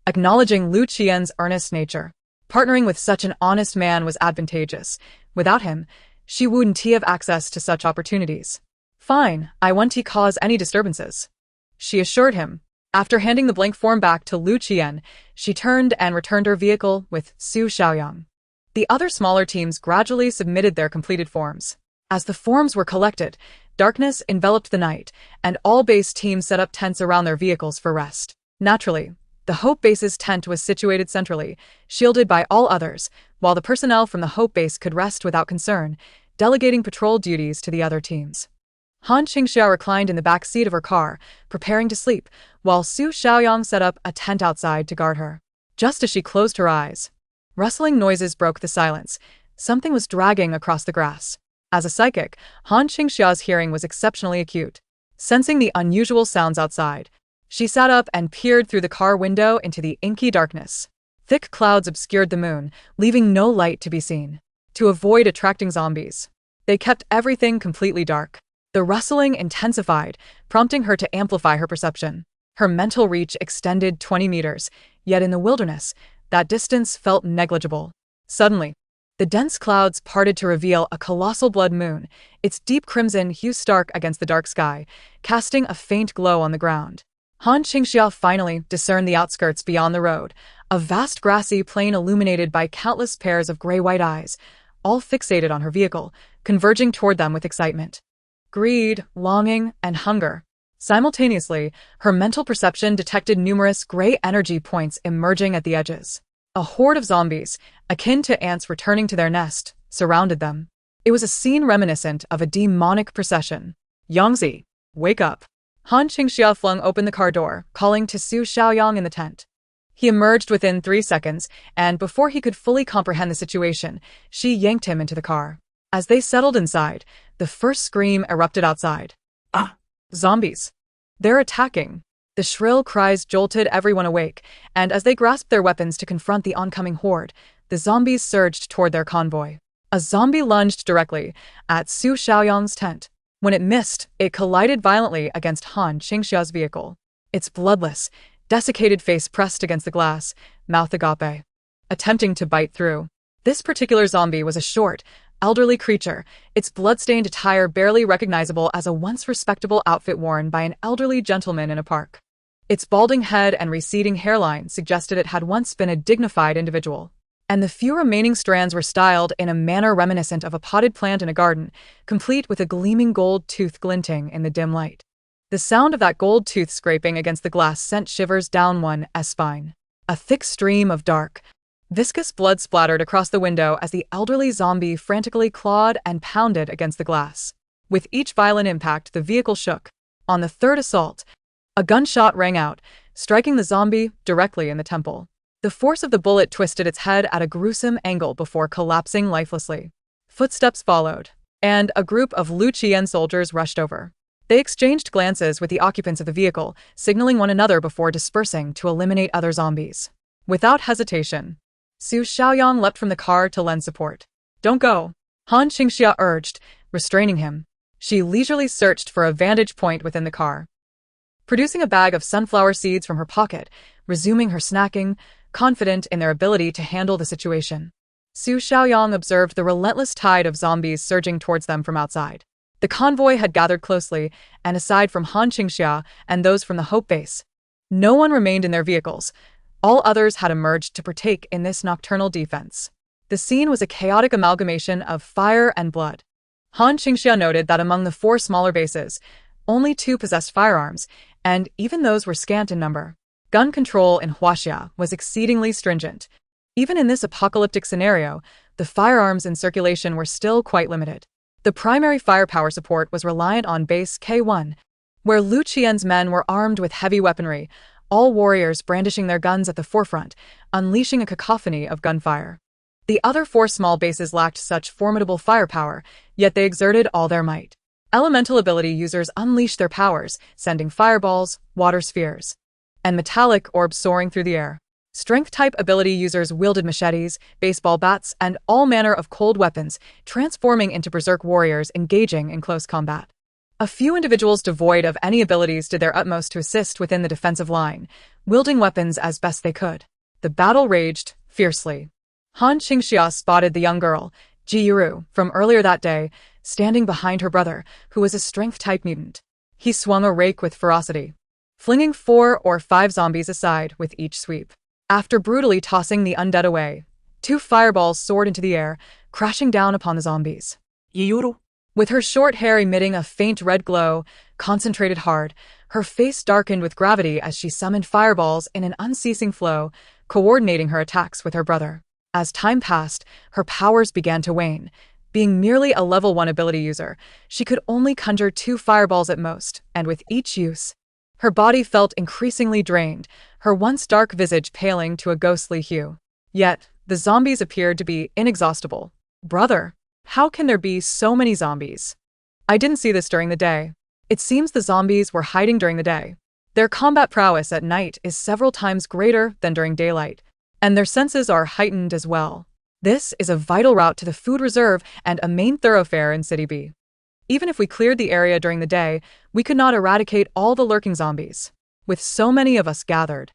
Speaker 1: Acknowledging Lu Qian's earnest nature, partnering with such an honest man was advantageous. Without him, she wouldn't have access to such opportunities. "Fine, I won't cause any disturbances," she assured him. After handing the blank form back to Lu Qian, she turned and returned her vehicle with Su Xiaoyang. The other smaller teams gradually submitted their completed forms. As the forms were collected, Darkness enveloped the night, and all base teams set up tents around their vehicles for rest. Naturally, the Hope Base's tent was situated centrally, shielded by all others, while the personnel from the Hope Base could rest without concern, delegating patrol duties to the other teams. Han Qingxia reclined in the back seat of her car, preparing to sleep, while Su Xiaoyang set up a tent outside to guard her. Just as she closed her eyes, rustling noises broke the silence. Something was dragging across the grass. As a psychic, Han Qingxia's hearing was exceptionally acute. Sensing the unusual sounds outside, she sat up and peered through the car window into the inky darkness. Thick clouds obscured the moon, leaving no light to be seen. To avoid attracting zombies, they kept everything completely dark. The rustling intensified, prompting her to amplify her perception. Her mental reach extended 20 meters, yet in the wilderness, that distance felt negligible. Suddenly, the dense clouds parted to reveal a colossal blood moon, its deep crimson hue stark against the dark sky, casting a faint glow on the ground. Han Qingxia finally discerned the outskirts beyond the road, a vast grassy plain illuminated by countless pairs of gray-white eyes, all fixated on her vehicle, converging toward them with excitement. Greed, longing, and hunger. Simultaneously, her mental perception detected numerous gray energy points emerging at the edges. A horde of zombies, akin to ants returning to their nest, surrounded them. It was a scene reminiscent of a demonic procession. Yangzi, wake up. Han Qingxia flung open the car door, calling to Su Xiaoyang in the tent. He emerged within 3 seconds, and before he could fully comprehend the situation, she yanked him into the car. As they settled inside, the first scream erupted outside. Ah! Zombies! They're attacking! The shrill cries jolted everyone awake, and as they grasped their weapons to confront the oncoming horde, the zombies surged toward their convoy. A zombie lunged directly at Su Xiaoyang's tent. When it missed, it collided violently against Han Qingxia's vehicle. Its bloodless, desiccated face pressed against the glass, mouth agape, attempting to bite through. This particular zombie was a short, elderly creature, its blood-stained attire barely recognizable as a once respectable outfit worn by an elderly gentleman in a park. Its balding head and receding hairline suggested it had once been a dignified individual, and the few remaining strands were styled in a manner reminiscent of a potted plant in a garden, complete with a gleaming gold tooth glinting in the dim light. The sound of that gold tooth scraping against the glass sent shivers down one's spine. A thick stream of dark, viscous blood splattered across the window as the elderly zombie frantically clawed and pounded against the glass. With each violent impact, the vehicle shook. On the third assault, a gunshot rang out, striking the zombie directly in the temple. The force of the bullet twisted its head at a gruesome angle before collapsing lifelessly. Footsteps followed, and a group of Lu Qian soldiers rushed over. They exchanged glances with the occupants of the vehicle, signaling one another before dispersing to eliminate other zombies. Without hesitation, Su Xiaoyang leapt from the car to lend support. Don't go, Han Qingxia urged, restraining him. She leisurely searched for a vantage point within the car, producing a bag of sunflower seeds from her pocket, resuming her snacking, confident in their ability to handle the situation. Su Xiaoyang observed the relentless tide of zombies surging towards them from outside. The convoy had gathered closely, and aside from Han Qingxia and those from the Hope Base, no one remained in their vehicles. All others had emerged to partake in this nocturnal defense. The scene was a chaotic amalgamation of fire and blood. Han Qingxia noted that among the 4 smaller bases, only 2 possessed firearms, and even those were scant in number. Gun control in Huaxia was exceedingly stringent. Even in this apocalyptic scenario, the firearms in circulation were still quite limited. The primary firepower support was reliant on Base K1, where Lu Qian's men were armed with heavy weaponry, all warriors brandishing their guns at the forefront, unleashing a cacophony of gunfire. The other 4 small bases lacked such formidable firepower, yet they exerted all their might. Elemental ability users unleashed their powers, sending fireballs, water spheres, and metallic orbs soaring through the air. Strength-type ability users wielded machetes, baseball bats, and all manner of cold weapons, transforming into berserk warriors engaging in close combat. A few individuals devoid of any abilities did their utmost to assist within the defensive line, wielding weapons as best they could. The battle raged fiercely. Han Qingxia spotted the young girl, Ji Yuru, from earlier that day, standing behind her brother, who was a strength-type mutant. He swung a rake with ferocity, flinging 4 or 5 zombies aside with each sweep. After brutally tossing the undead away, 2 fireballs soared into the air, crashing down upon the zombies.
Speaker 2: Yuru,
Speaker 1: With her short hair emitting a faint red glow, concentrated hard, her face darkened with gravity as she summoned fireballs in an unceasing flow, coordinating her attacks with her brother. As time passed, her powers began to wane. Being merely a level 1 ability user, she could only conjure 2 fireballs at most, and with each use, her body felt increasingly drained, her once dark visage paling to a ghostly hue. Yet, the zombies appeared to be inexhaustible. Brother, how can there be so many zombies? I didn't see this during the day. It seems the zombies were hiding during the day. Their combat prowess at night is several times greater than during daylight, and their senses are heightened as well. This is a vital route to the food reserve and a main thoroughfare in City B. Even if we cleared the area during the day, we could not eradicate all the lurking zombies. With so many of us gathered,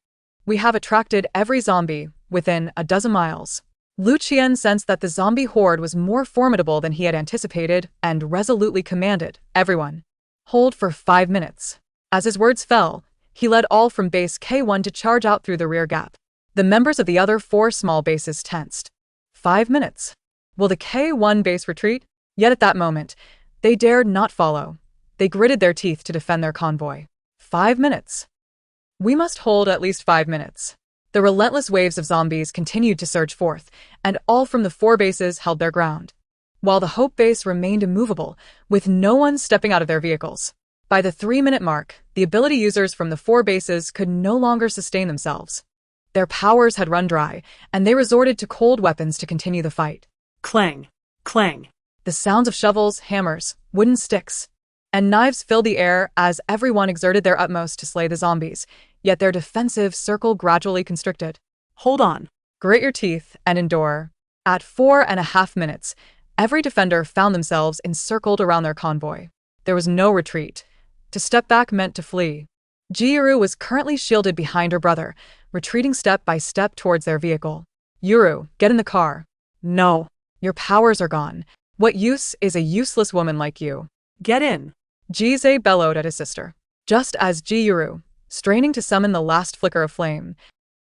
Speaker 1: we have attracted every zombie within a dozen miles. Lu Qian sensed that the zombie horde was more formidable than he had anticipated and resolutely commanded everyone, hold for 5 minutes. As his words fell, he led all from base K1 to charge out through the rear gap. The members of the other 4 small bases tensed. 5 minutes. Will the K1 base retreat? Yet at that moment, they dared not follow. They gritted their teeth to defend their convoy. 5 minutes. We must hold at least 5 minutes. The relentless waves of zombies continued to surge forth, and all from the 4 bases held their ground, while the Hope base remained immovable, with no one stepping out of their vehicles. By the 3-minute mark, the ability users from the 4 bases could no longer sustain themselves. Their powers had run dry, and they resorted to cold weapons to continue the fight.
Speaker 2: Clang, clang.
Speaker 1: The sounds of shovels, hammers, wooden sticks, and knives filled the air as everyone exerted their utmost to slay the zombies, yet their defensive circle gradually constricted.
Speaker 2: Hold on.
Speaker 1: Grit your teeth and endure. At 4.5 minutes, every defender found themselves encircled around their convoy. There was no retreat. To step back meant to flee. Ji-Yuru was currently shielded behind her brother, retreating step by step towards their vehicle. Yuru, get in the car. No. Your powers are gone. What use is a useless woman like you?
Speaker 2: Get in.
Speaker 1: Ji-Ze bellowed at his sister. Just as Ji-Yuru, straining to summon the last flicker of flame,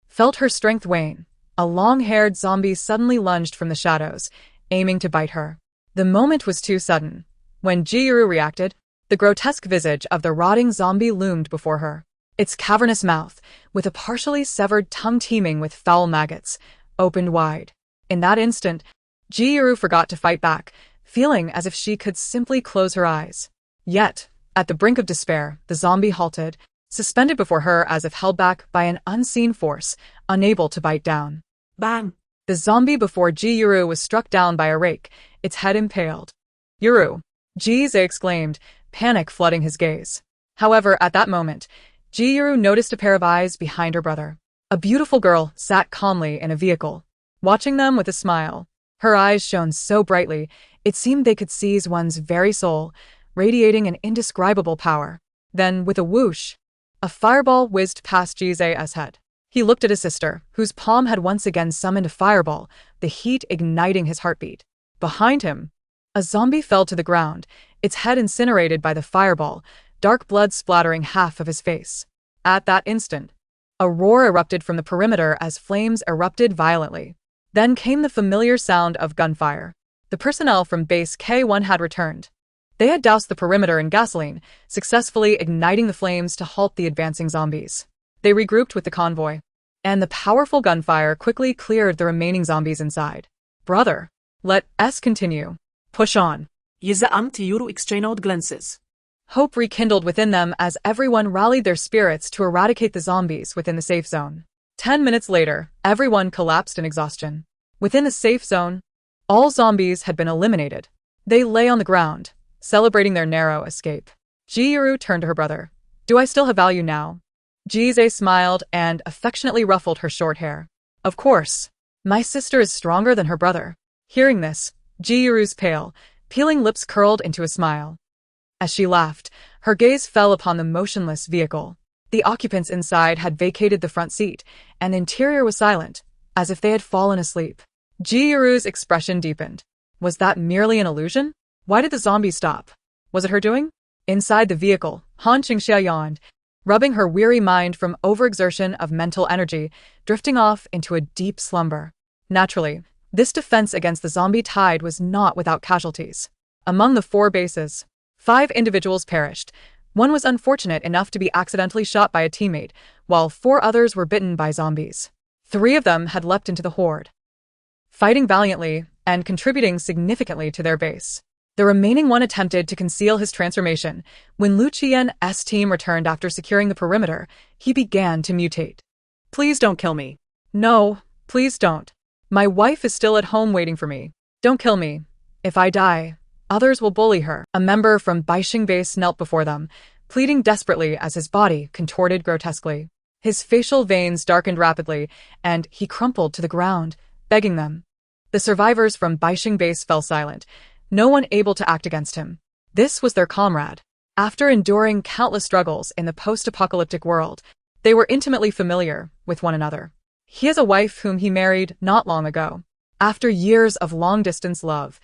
Speaker 1: felt her strength wane, a long-haired zombie suddenly lunged from the shadows, aiming to bite her. The moment was too sudden. When Ji-Yuru reacted, the grotesque visage of the rotting zombie loomed before her. Its cavernous mouth, with a partially severed tongue teeming with foul maggots, opened wide. In that instant, Ji-Yuru forgot to fight back, feeling as if she could simply close her eyes. Yet, at the brink of despair, the zombie halted, suspended before her as if held back by an unseen force, unable to bite down.
Speaker 2: Bang!
Speaker 1: The zombie before Ji-Yuru was struck down by a rake, its head impaled. Yuru! Ji-Ze exclaimed, panic flooding his gaze. However, at that moment, Ji-Yuru noticed a pair of eyes behind her brother. A beautiful girl sat calmly in a vehicle, watching them with a smile. Her eyes shone so brightly, it seemed they could seize one's very soul, radiating an indescribable power. Then, with a whoosh, a fireball whizzed past Ji-Ze's head. He looked at his sister, whose palm had once again summoned a fireball, the heat igniting his heartbeat. Behind him, a zombie fell to the ground, its head incinerated by the fireball, dark blood splattering half of his face. At that instant, a roar erupted from the perimeter as flames erupted violently. Then came the familiar sound of gunfire. The personnel from base K1 had returned. They had doused the perimeter in gasoline, successfully igniting the flames to halt the advancing zombies. They regrouped with the convoy, and the powerful gunfire quickly cleared the remaining zombies inside. Brother, let us continue. Push on.
Speaker 2: Yuru exchanged glances.
Speaker 1: Hope rekindled within them as everyone rallied their spirits to eradicate the zombies within the safe zone. 10 minutes later, everyone collapsed in exhaustion. Within the safe zone, all zombies had been eliminated. They lay on the ground, celebrating their narrow escape. Ji-Yuru turned to her brother. Do I still have value now? Ji-Ze smiled and affectionately ruffled her short hair. Of course. My sister is stronger than her brother. Hearing this, Ji-Yuru's pale, peeling lips curled into a smile. As she laughed, her gaze fell upon the motionless vehicle. The occupants inside had vacated the front seat, and the interior was silent, as if they had fallen asleep. Ji-Yuru's expression deepened. Was that merely an illusion? Why did the zombie stop? Was it her doing? Inside the vehicle, Han Qingxia yawned, rubbing her weary mind from overexertion of mental energy, drifting off into a deep slumber. Naturally, this defense against the zombie tide was not without casualties. Among the 4 bases, 5 individuals perished. One was unfortunate enough to be accidentally shot by a teammate, while 4 others were bitten by zombies. 3 of them had leapt into the horde, fighting valiantly and contributing significantly to their base. The remaining one attempted to conceal his transformation. When Lu Qian's team returned after securing the perimeter, he began to mutate.
Speaker 2: Please don't kill me.
Speaker 1: No, please don't. My wife is still at home waiting for me. Don't kill me. If I die, others will bully her. A member from Baixing base knelt before them, pleading desperately as his body contorted grotesquely. His facial veins darkened rapidly, and he crumpled to the ground, begging them. The survivors from Baixing base fell silent, no one able to act against him. This was their comrade. After enduring countless struggles in the post-apocalyptic world, they were intimately familiar with one another. He has a wife whom he married not long ago. After years of long-distance love,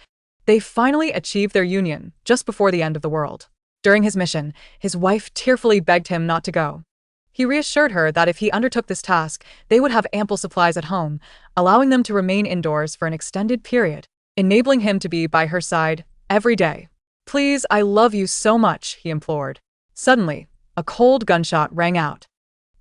Speaker 1: they finally achieved their union just before the end of the world. During his mission, his wife tearfully begged him not to go. He reassured her that if he undertook this task, they would have ample supplies at home, allowing them to remain indoors for an extended period, enabling him to be by her side every day. Please, I love you so much, he implored. Suddenly, a cold gunshot rang out.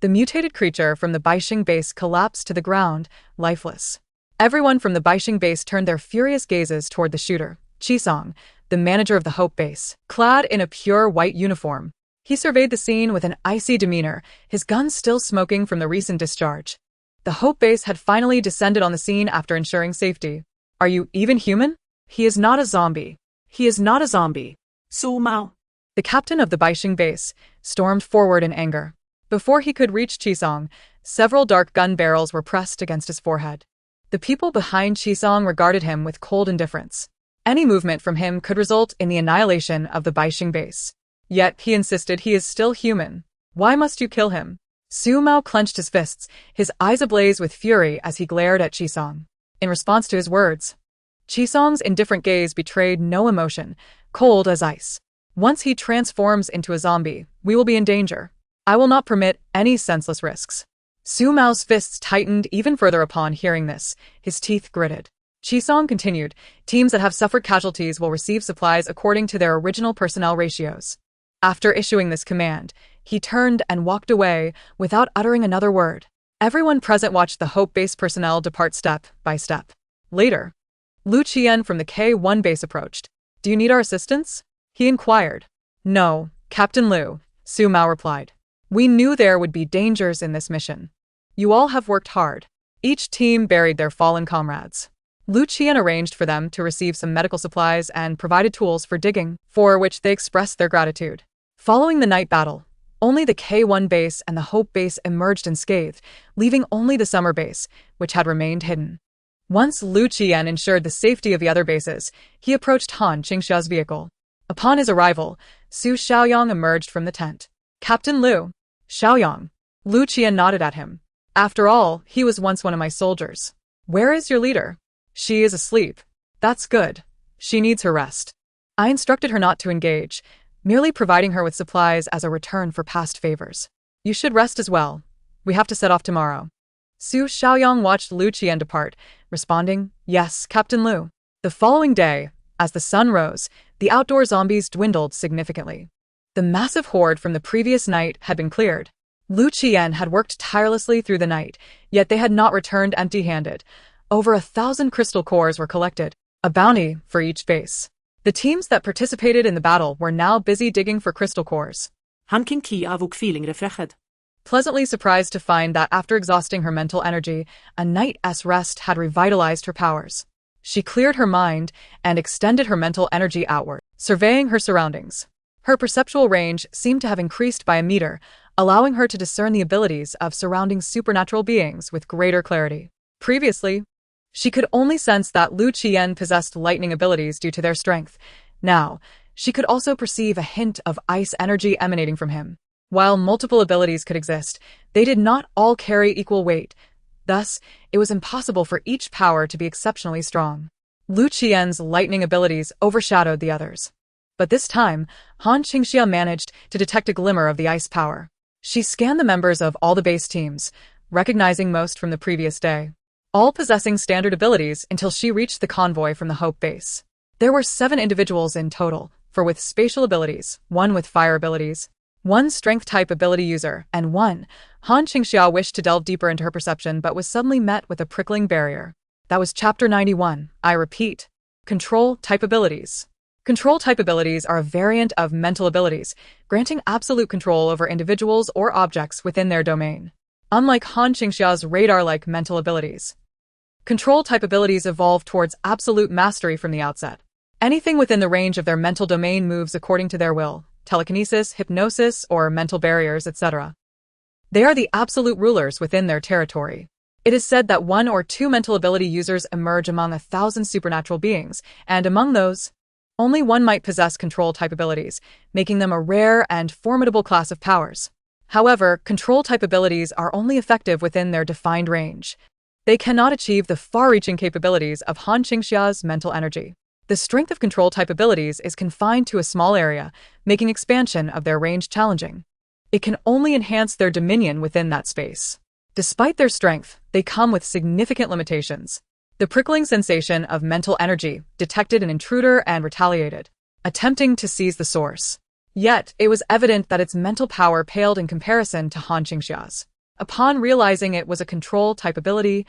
Speaker 1: The mutated creature from the Baixing base collapsed to the ground, lifeless. Everyone from the Baixing base turned their furious gazes toward the shooter, Qisong, the manager of the Hope base. Clad in a pure white uniform, he surveyed the scene with an icy demeanor, his gun still smoking from the recent discharge. The Hope base had finally descended on the scene after ensuring safety. Are you even human? He is not a zombie.
Speaker 2: He is not a zombie. Su Mao,
Speaker 1: the captain of the Baixing base, stormed forward in anger. Before he could reach Qisong, several dark gun barrels were pressed against his forehead. The people behind Qisong regarded him with cold indifference. Any movement from him could result in the annihilation of the Baixing base. Yet he insisted he is still human. Why must you kill him? Su Mao clenched his fists, his eyes ablaze with fury as he glared at Qisong. In response to his words, Qisong's indifferent gaze betrayed no emotion, cold as ice. Once he transforms into a zombie, we will be in danger. I will not permit any senseless risks. Su Mao's fists tightened even further upon hearing this, his teeth gritted. Qisong continued, teams that have suffered casualties will receive supplies according to their original personnel ratios. After issuing this command, he turned and walked away without uttering another word. Everyone present watched the Hope base personnel depart step by step. Later, Lu Qian from the K1 base approached. Do you need our assistance? He inquired. No, Captain Lu, Su Mao replied. We knew there would be dangers in this mission. You all have worked hard. Each team buried their fallen comrades. Lu Qian arranged for them to receive some medical supplies and provided tools for digging, for which they expressed their gratitude. Following the night battle, only the K1 base and the Hope base emerged unscathed, leaving only the Summer base, which had remained hidden. Once Lu Qian ensured the safety of the other bases, he approached Han Qingxia's vehicle. Upon his arrival, Su Xiaoyang emerged from the tent. Captain Lu. Xiaoyang. Lu Qian nodded at him. After all, he was once one of my soldiers. Where is your leader? She is asleep. That's good. She needs her rest. I instructed her not to engage, merely providing her with supplies as a return for past favors. You should rest as well. We have to set off tomorrow. Su Xiaoyang watched Lu Qian depart, responding, Yes, Captain Lu. The following day, as the sun rose, the outdoor zombies dwindled significantly. The massive horde from the previous night had been cleared. Lu Qian had worked tirelessly through the night, yet they had not returned empty-handed. Over 1,000 crystal cores were collected, a bounty for each base. The teams that participated in the battle were now busy digging for crystal cores.
Speaker 2: Han Qingxia woke feeling refreshed.
Speaker 1: Pleasantly surprised to find that after exhausting her mental energy, a night's rest had revitalized her powers. She cleared her mind and extended her mental energy outward, surveying her surroundings. Her perceptual range seemed to have increased by a meter, allowing her to discern the abilities of surrounding supernatural beings with greater clarity. Previously, she could only sense that Lu Qian possessed lightning abilities due to their strength. Now, she could also perceive a hint of ice energy emanating from him. While multiple abilities could exist, they did not all carry equal weight. Thus, it was impossible for each power to be exceptionally strong. Lu Qian's lightning abilities overshadowed the others. But this time, Han Qingxia managed to detect a glimmer of the ice power. She scanned the members of all the base teams, recognizing most from the previous day, all possessing standard abilities until she reached the convoy from the Hope base. There were 7 individuals in total, 4 with spatial abilities, 1 with fire abilities, 1 strength-type ability user, and 1. Han Qingxia wished to delve deeper into her perception but was suddenly met with a prickling barrier. That was Chapter 91. I repeat. Control-type abilities. Control-type abilities are a variant of mental abilities, granting absolute control over individuals or objects within their domain. Unlike Han Qingxia's radar-like mental abilities, control-type abilities evolve towards absolute mastery from the outset. Anything within the range of their mental domain moves according to their will, telekinesis, hypnosis, or mental barriers, etc. They are the absolute rulers within their territory. It is said that 1 or 2 mental ability users emerge among 1,000 supernatural beings, and among those, only 1 might possess control-type abilities, making them a rare and formidable class of powers. However, control-type abilities are only effective within their defined range. They cannot achieve the far-reaching capabilities of Han Qingxia's mental energy. The strength of control-type abilities is confined to a small area, making expansion of their range challenging. It can only enhance their dominion within that space. Despite their strength, they come with significant limitations. The prickling sensation of mental energy detected an intruder and retaliated, attempting to seize the source. Yet, it was evident that its mental power paled in comparison to Han Qingxia's. Upon realizing it was a control-type ability,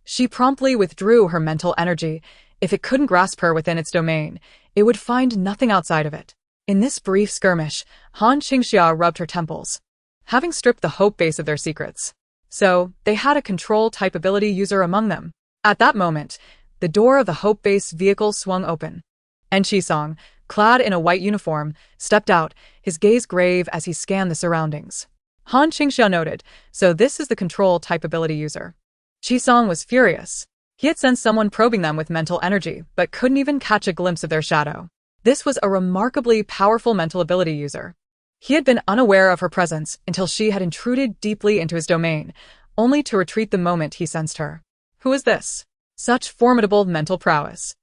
Speaker 1: she promptly withdrew her mental energy. If it couldn't grasp her within its domain, it would find nothing outside of it. In this brief skirmish, Han Qingxia rubbed her temples, having stripped the hope base of their secrets. So, they had a control-type ability user among them. At that moment, the door of the hope base vehicle swung open. And Qisong, clad in a white uniform, stepped out, his gaze grave as he scanned the surroundings. Han Qingxia noted, so this is the control-type ability user. Qisong was furious. He had sensed someone probing them with mental energy, but couldn't even catch a glimpse of their shadow. This was a remarkably powerful mental ability user. He had been unaware of her presence until she had intruded deeply into his domain, only to retreat the moment he sensed her. Who is this? Such formidable mental prowess.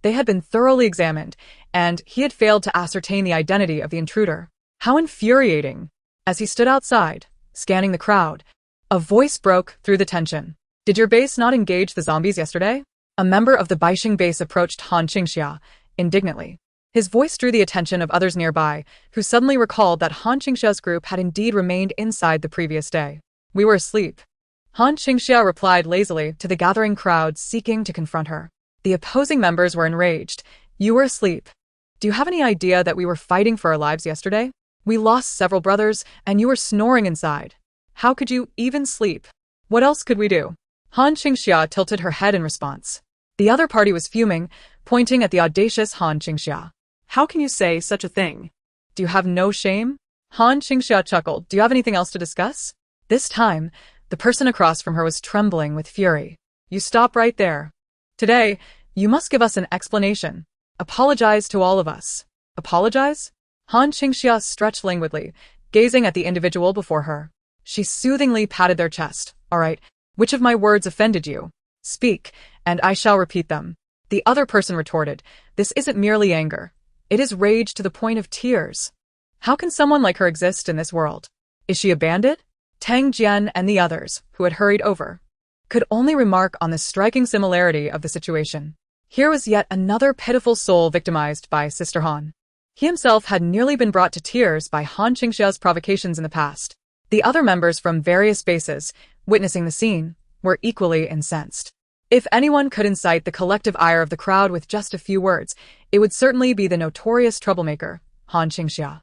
Speaker 1: They had been thoroughly examined, and he had failed to ascertain the identity of the intruder. How infuriating! As he stood outside, scanning the crowd, a voice broke through the tension. Did your base not engage the zombies yesterday? A member of the Baixing base approached Han Qingxia, indignantly. His voice drew the attention of others nearby, who suddenly recalled that Han Qingxia's group had indeed remained inside the previous day. We were asleep. Han Qingxia replied lazily to the gathering crowd seeking to confront her. The opposing members were enraged. You were asleep. Do you have any idea that we were fighting for our lives yesterday? We lost several brothers, and you were snoring inside. How could you even sleep? What else could we do? Han Qingxia tilted her head in response. The other party was fuming, pointing at the audacious Han Qingxia.
Speaker 2: How can you say such a thing?
Speaker 1: Do you have no shame? Han Qingxia chuckled. Do you have anything else to discuss? This time, the person across from her was trembling with fury. You stop right there. Today, you must give us an explanation. Apologize to all of us. Apologize? Han Qingxia stretched languidly, gazing at the individual before her. She soothingly patted their chest. All right, which of my words offended you? Speak, and I shall repeat them. The other person retorted. This isn't merely anger. It is rage to the point of tears. How can someone like her exist in this world? Is she a bandit? Tang Jian and the others, who had hurried over, could only remark on the striking similarity of the situation. Here was yet another pitiful soul victimized by Sister Han. He himself had nearly been brought to tears by Han Qingxia's provocations in the past. The other members from various bases, witnessing the scene, were equally incensed. If anyone could incite the collective ire of the crowd with just a few words, it would certainly be the notorious troublemaker, Han Qingxia.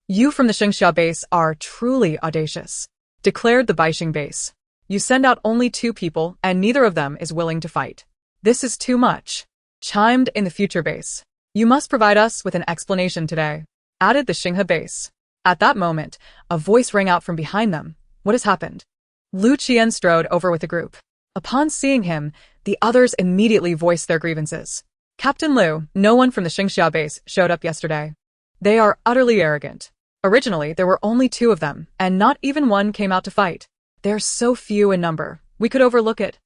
Speaker 1: You from the Qingxia base are truly audacious, declared the Baixing base. You send out only 2 people, and neither of them is willing to fight. This is too much, chimed in the future base. You must provide us with an explanation today, added the Xinghe base. At that moment, a voice rang out from behind them. What has happened? Lu Qian strode over with the group. Upon seeing him, the others immediately voiced their grievances. Captain Liu, no one from the Qingxia base showed up yesterday. They are utterly arrogant. Originally, there were only 2 of them, and not even one came out to fight. They're so few in number, we could overlook it.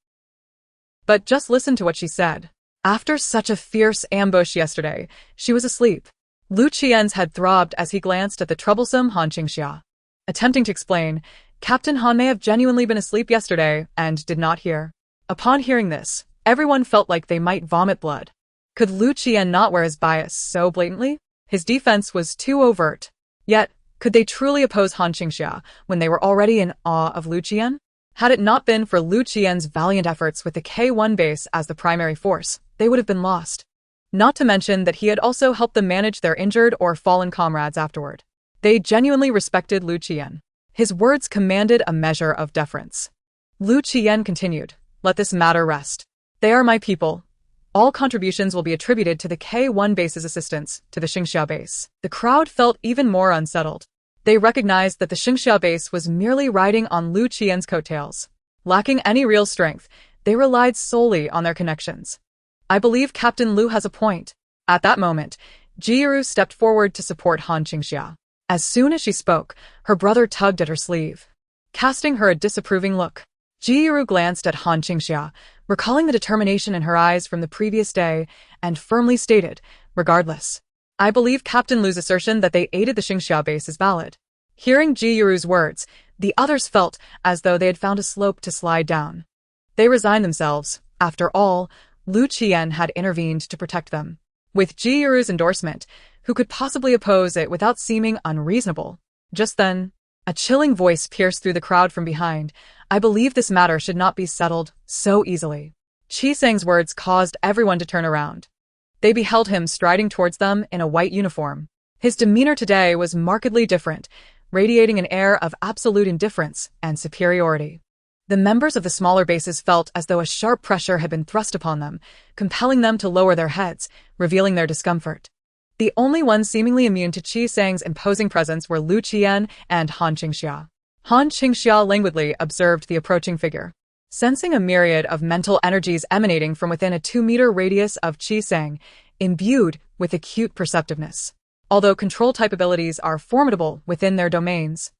Speaker 1: But just listen to what she said. After such a fierce ambush yesterday, she was asleep. Lu Qian's head throbbed as he glanced at the troublesome Han Qingxia. Attempting to explain, Captain Han may have genuinely been asleep yesterday and did not hear. Upon hearing this, everyone felt like they might vomit blood. Could Lu Qian not wear his bias so blatantly? His defense was too overt. Yet, could they truly oppose Han Qingxia when they were already in awe of Lu Qian? Had it not been for Lu Qian's valiant efforts with the K1 base as the primary force, they would have been lost. Not to mention that he had also helped them manage their injured or fallen comrades afterward. They genuinely respected Lu Qian. His words commanded a measure of deference. Lu Qian continued, "Let this matter rest. They are my people. All contributions will be attributed to the K1 base's assistance to the Qingxia base." The crowd felt even more unsettled. They recognized that the Qingxia base was merely riding on Lu Qian's coattails. Lacking any real strength, they relied solely on their connections. "I believe Captain Lu has a point." At that moment, Jiru stepped forward to support Han Qingxia. As soon as she spoke, her brother tugged at her sleeve, casting her a disapproving look. Jiru glanced at Han Qingxia, recalling the determination in her eyes from the previous day, and firmly stated, "Regardless, I believe Captain Lu's assertion that they aided the Qingxia base is valid." Hearing Jiru's words, the others felt as though they had found a slope to slide down. They resigned themselves. After all, Lu Qian had intervened to protect them. With Jiru's endorsement, who could possibly oppose it without seeming unreasonable? Just then, a chilling voice pierced through the crowd from behind. "I believe this matter should not be settled so easily." Qi Sang's words caused everyone to turn around. They beheld him striding towards them in a white uniform. His demeanor today was markedly different, radiating an air of absolute indifference and superiority. The members of the smaller bases felt as though a sharp pressure had been thrust upon them, compelling them to lower their heads, revealing their discomfort. The only ones seemingly immune to Qi Sang's imposing presence were Lu Qian and Han Qingxia. Han Qingxia languidly observed the approaching figure. Sensing a myriad of mental energies emanating from within a 2-meter radius of Qi Sang, imbued with acute perceptiveness. Although control-type abilities are formidable within their domains,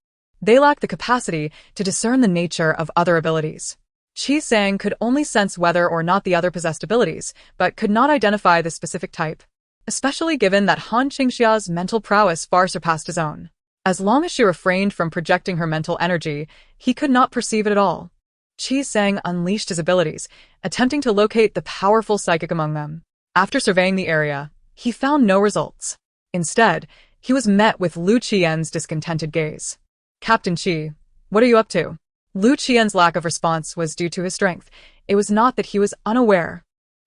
Speaker 1: they lack the capacity to discern the nature of other abilities. Qi Sang could only sense whether or not the other possessed abilities, but could not identify the specific type, especially given that Han Qingxia's mental prowess far surpassed his own. As long as she refrained from projecting her mental energy, he could not perceive it at all. Qi Sang unleashed his abilities, attempting to locate the powerful psychic among them. After surveying the area, he found no results. Instead, he was met with Lu Qian's discontented gaze. "Captain Qi, what are you up to?" Lu Qian's lack of response was due to his strength. It was not that he was unaware.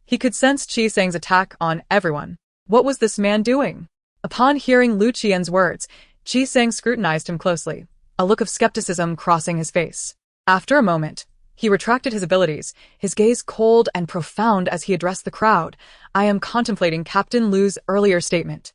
Speaker 1: He could sense Qi Sang's attack on everyone. What was this man doing? Upon hearing Lu Qian's words, Qi Sang scrutinized him closely, a look of skepticism crossing his face. After a moment, he retracted his abilities, his gaze cold and profound as he addressed the crowd. "I am contemplating Captain Lu's earlier statement.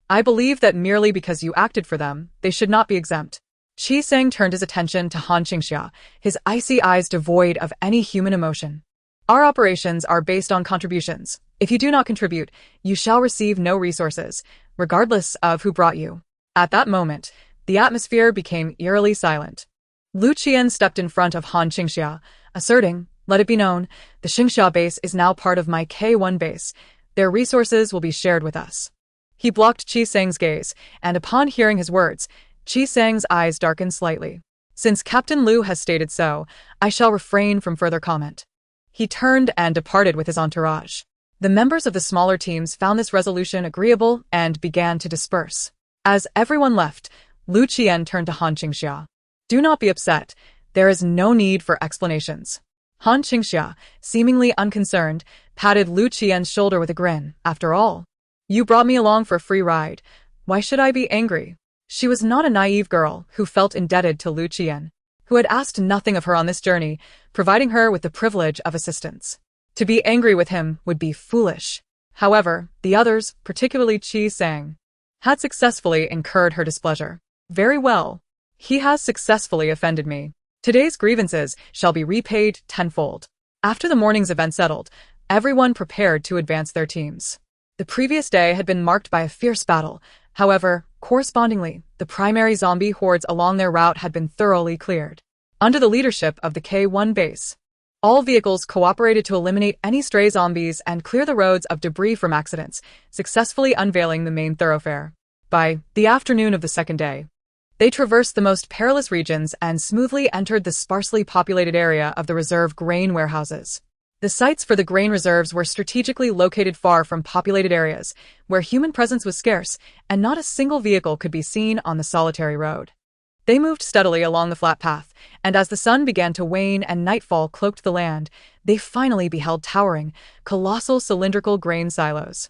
Speaker 1: I believe that merely because you acted for them, they should not be exempt." Qi Sang turned his attention to Han Qingxia, his icy eyes devoid of any human emotion. "Our operations are based on contributions. If you do not contribute, you shall receive no resources, regardless of who brought you." At that moment, the atmosphere became eerily silent. Lu Qian stepped in front of Han Qingxia, asserting, "Let it be known, the Qingxia base is now part of my K1 base. Their resources will be shared with us." He blocked Qi Sang's gaze, and upon hearing his words, Qi Sang's eyes darkened slightly. "Since Captain Lu has stated so, I shall refrain from further comment." He turned and departed with his entourage. The members of the smaller teams found this resolution agreeable and began to disperse. As everyone left, Lu Qian turned to Han Qingxia. "Do not be upset. There is no need for explanations." Han Qingxia, seemingly unconcerned, patted Lu Qian's shoulder with a grin. "After all, you brought me along for a free ride. Why should I be angry?" She was not a naive girl who felt indebted to Lu Qian, who had asked nothing of her on this journey, providing her with the privilege of assistance. To be angry with him would be foolish. However, the others, particularly Qi Sang, had successfully incurred her displeasure. "Very well. He has successfully offended me. Today's grievances shall be repaid tenfold." After the morning's event settled, everyone prepared to advance their teams. The previous day had been marked by a fierce battle. However, correspondingly, the primary zombie hordes along their route had been thoroughly cleared. Under the leadership of the K1 base, all vehicles cooperated to eliminate any stray zombies and clear the roads of debris from accidents, successfully unveiling the main thoroughfare. By the afternoon of the second day, they traversed the most perilous regions and smoothly entered the sparsely populated area of the reserve grain warehouses. The sites for the grain reserves were strategically located far from populated areas, where human presence was scarce, and not a single vehicle could be seen on the solitary road. They moved steadily along the flat path, and as the sun began to wane and nightfall cloaked the land, they finally beheld towering, colossal cylindrical grain silos.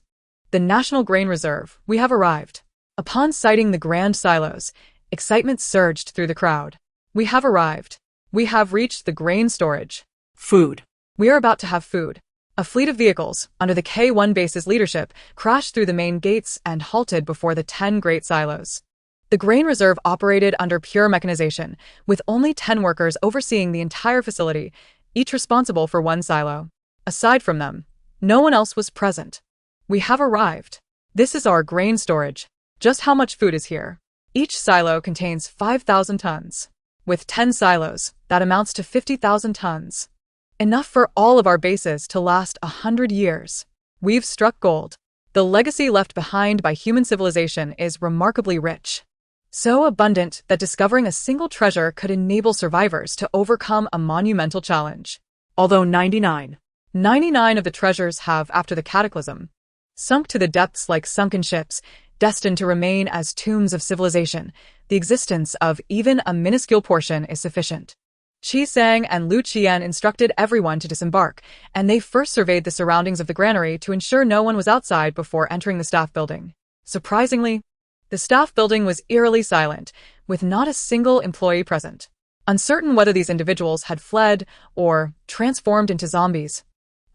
Speaker 1: The National Grain Reserve, we have arrived. Upon sighting the grand silos, excitement surged through the crowd. We have arrived. We have reached the grain storage.
Speaker 2: Food.
Speaker 1: We are about to have food. A fleet of vehicles, under the K1 base's leadership, crashed through the main gates and halted before the 10 great silos. The grain reserve operated under pure mechanization, with only 10 workers overseeing the entire facility, each responsible for one silo. Aside from them, no one else was present. We have arrived. This is our grain storage. Just how much food is here? Each silo contains 5,000 tons. With 10 silos, that amounts to 50,000 tons. Enough for all of our bases to last 100 years. We've struck gold. The legacy left behind by human civilization is remarkably rich. So abundant that discovering a single treasure could enable survivors to overcome a monumental challenge.
Speaker 2: Although 99
Speaker 1: of the treasures have, after the cataclysm, sunk to the depths like sunken ships, destined to remain as tombs of civilization, the existence of even a minuscule portion is sufficient. Qi Sang and Lu Qian instructed everyone to disembark, and they first surveyed the surroundings of the granary to ensure no one was outside before entering the staff building. Surprisingly, the staff building was eerily silent, with not a single employee present. Uncertain whether these individuals had fled or transformed into zombies,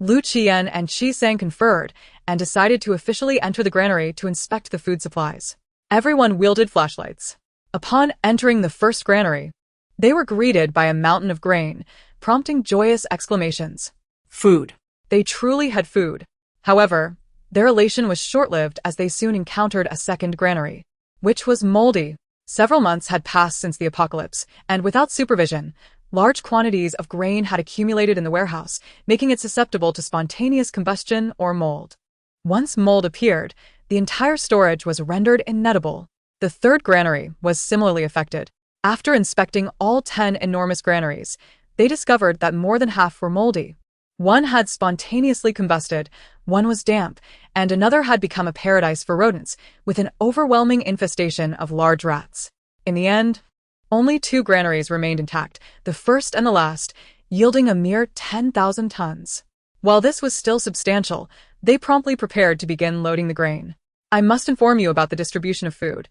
Speaker 1: Lu Qian and Qi Sang conferred and decided to officially enter the granary to inspect the food supplies. Everyone wielded flashlights. Upon entering the first granary, they were greeted by a mountain of grain, prompting joyous exclamations.
Speaker 2: Food.
Speaker 1: They truly had food. However, their elation was short-lived as they soon encountered a second granary, which was moldy. Several months had passed since the apocalypse, and without supervision, large quantities of grain had accumulated in the warehouse, making it susceptible to spontaneous combustion or mold. Once mold appeared, the entire storage was rendered inedible. The third granary was similarly affected. After inspecting all 10 enormous granaries, they discovered that more than half were moldy. One had spontaneously combusted, one was damp, and another had become a paradise for rodents, with an overwhelming infestation of large rats. In the end, only 2 granaries remained intact, the first and the last, yielding a mere 10,000 tons. While this was still substantial, they promptly prepared to begin loading the grain. I must inform you about the distribution of food.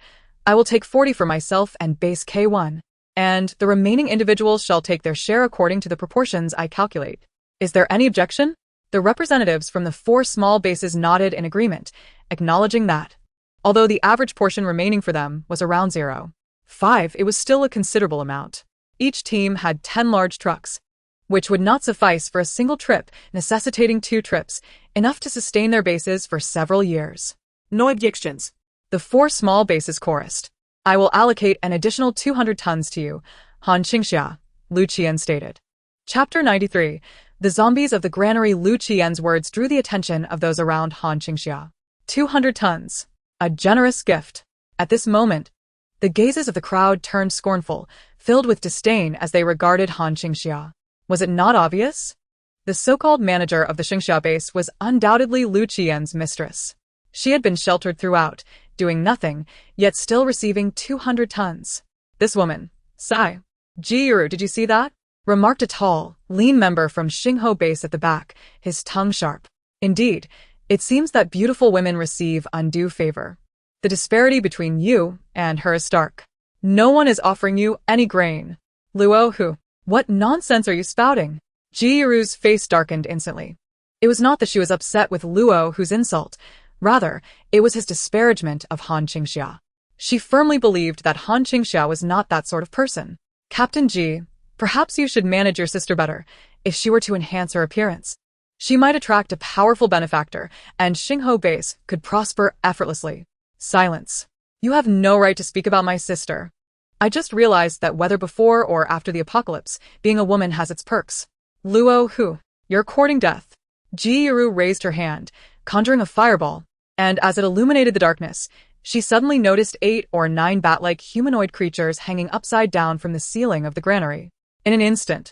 Speaker 1: I will take 40 for myself and base K1, and the remaining individuals shall take their share according to the proportions I calculate. Is there any objection? The representatives from the 4 small bases nodded in agreement, acknowledging that, although the average portion remaining for them was around 0.5, it was still a considerable amount. Each team had 10 large trucks, which would not suffice for a single trip, necessitating 2 trips, enough to sustain their bases for several years.
Speaker 2: No objections.
Speaker 1: The 4 small bases chorused. I will allocate an additional 200 tons to you, Han Qingxia, Lu Qian stated. Chapter 93. The zombies of the granary. Lu Qian's words drew the attention of those around Han Qingxia. 200 tons. A generous gift. At this moment, the gazes of the crowd turned scornful, filled with disdain as they regarded Han Qingxia. Was it not obvious? The so-called manager of the Qingxia base was undoubtedly Lu Qian's mistress. She had been sheltered throughout, doing nothing, yet still receiving 200 tons. This woman, Sai Jiru, did you see that? Remarked a tall, lean member from Xingho base at the back, his tongue sharp. Indeed, it seems that beautiful women receive undue favor. The disparity between you and her is stark. No one is offering you any grain. Luo Hu, what nonsense are you spouting? Jiru's face darkened instantly. It was not that she was upset with Luo Hu's insult. Rather, it was his disparagement of Han Qingxia. She firmly believed that Han Qingxia was not that sort of person. Captain Ji, perhaps you should manage your sister better. If she were to enhance her appearance, she might attract a powerful benefactor, and Xingho base could prosper effortlessly. Silence. You have no right to speak about my sister. I just realized that whether before or after the apocalypse, being a woman has its perks. Luo Hu, you're courting death. Ji Yiru raised her hand, conjuring a fireball, and as it illuminated the darkness, she suddenly noticed 8 or 9 bat-like humanoid creatures hanging upside down from the ceiling of the granary. In an instant,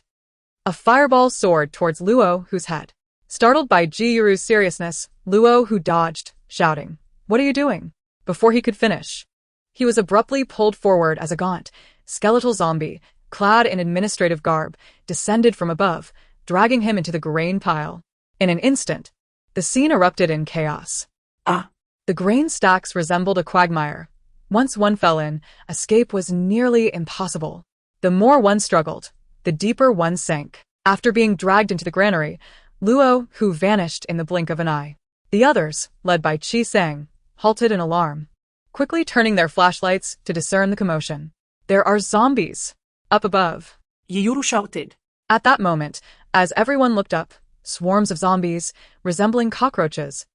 Speaker 1: a fireball soared towards Luo Hu's head. Startled by Ji Yuru's seriousness, Luo Hu dodged, shouting, "What are you doing?" Before he could finish, he was abruptly pulled forward as a gaunt, skeletal zombie, clad in administrative garb, descended from above, dragging him into the grain pile. In an instant, the scene erupted in chaos. The grain stacks resembled a quagmire. Once one fell in, escape was nearly impossible. The more one struggled, the deeper one sank. After being dragged into the granary, Luo Hu vanished in the blink of an eye. The others, led by Qi Sang, halted in alarm, quickly turning their flashlights to discern the commotion. "There are zombies up above,"
Speaker 2: Ji Yuru shouted.
Speaker 1: At that moment, as everyone looked up, swarms of zombies, resembling cockroaches,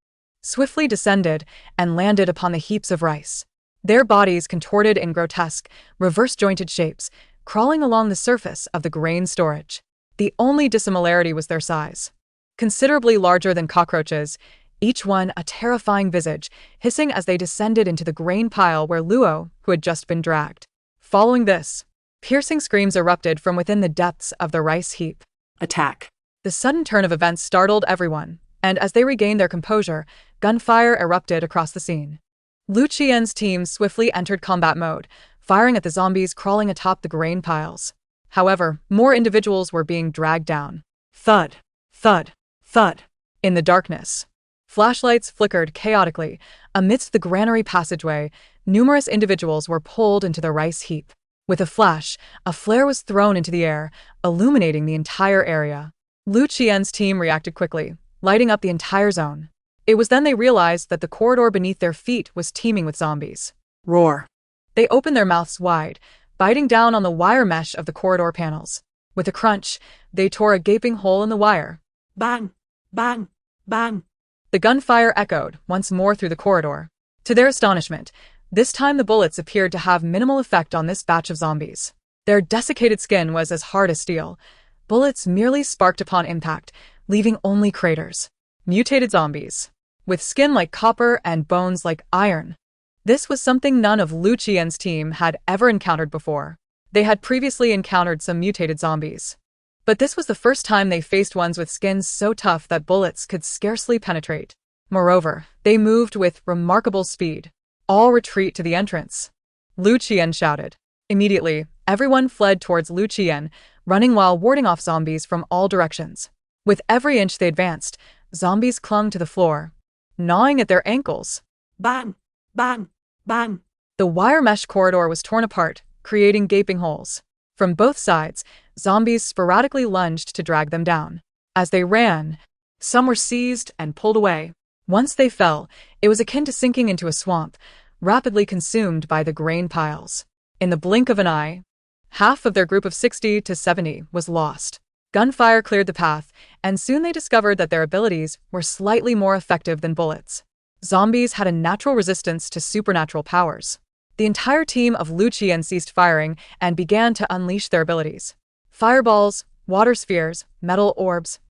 Speaker 1: swiftly descended and landed upon the heaps of rice. Their bodies contorted in grotesque, reverse-jointed shapes, crawling along the surface of the grain storage. The only dissimilarity was their size. Considerably larger than cockroaches, each one a terrifying visage, hissing as they descended into the grain pile where Luo, who had just been dragged. Following this, piercing screams erupted from within the depths of the rice heap.
Speaker 2: Attack.
Speaker 1: The sudden turn of events startled everyone, and as they regained their composure, gunfire erupted across the scene. Lu Qian's team swiftly entered combat mode, firing at the zombies crawling atop the grain piles. However, more individuals were being dragged down. Thud, thud, thud. In the darkness, flashlights flickered chaotically. Amidst the granary passageway, numerous individuals were pulled into the rice heap. With a flash, a flare was thrown into the air, illuminating the entire area. Lu Qian's team reacted quickly, lighting up the entire zone. It was then they realized that the corridor beneath their feet was teeming with zombies.
Speaker 2: Roar.
Speaker 1: They opened their mouths wide, biting down on the wire mesh of the corridor panels. With a crunch, they tore a gaping hole in the wire.
Speaker 2: Bang, bang, bang.
Speaker 1: The gunfire echoed once more through the corridor. To their astonishment, this time the bullets appeared to have minimal effect on this batch of zombies. Their desiccated skin was as hard as steel. Bullets merely sparked upon impact, leaving only craters. Mutated zombies, with skin like copper and bones like iron. This was something none of Lu Qian's team had ever encountered before. They had previously encountered some mutated zombies, but this was the first time they faced ones with skins so tough that bullets could scarcely penetrate. Moreover, they moved with remarkable speed. "All retreat to the entrance," Lu Qian shouted. Immediately, everyone fled towards Lu Qian, running while warding off zombies from all directions. With every inch they advanced, zombies clung to the floor, gnawing at their ankles.
Speaker 2: Bang, bang, bang.
Speaker 1: The wire mesh corridor was torn apart, creating gaping holes. From both sides, zombies sporadically lunged to drag them down. As they ran, some were seized and pulled away. Once they fell, it was akin to sinking into a swamp, rapidly consumed by the grain piles. In the blink of an eye, half of their group of 60 to 70 was lost. Gunfire cleared the path, and soon they discovered that their abilities were slightly more effective than bullets. Zombies had a natural resistance to supernatural powers. The entire team of Lu Qian ceased firing and began to unleash their abilities. Fireballs, water spheres, metal orbs,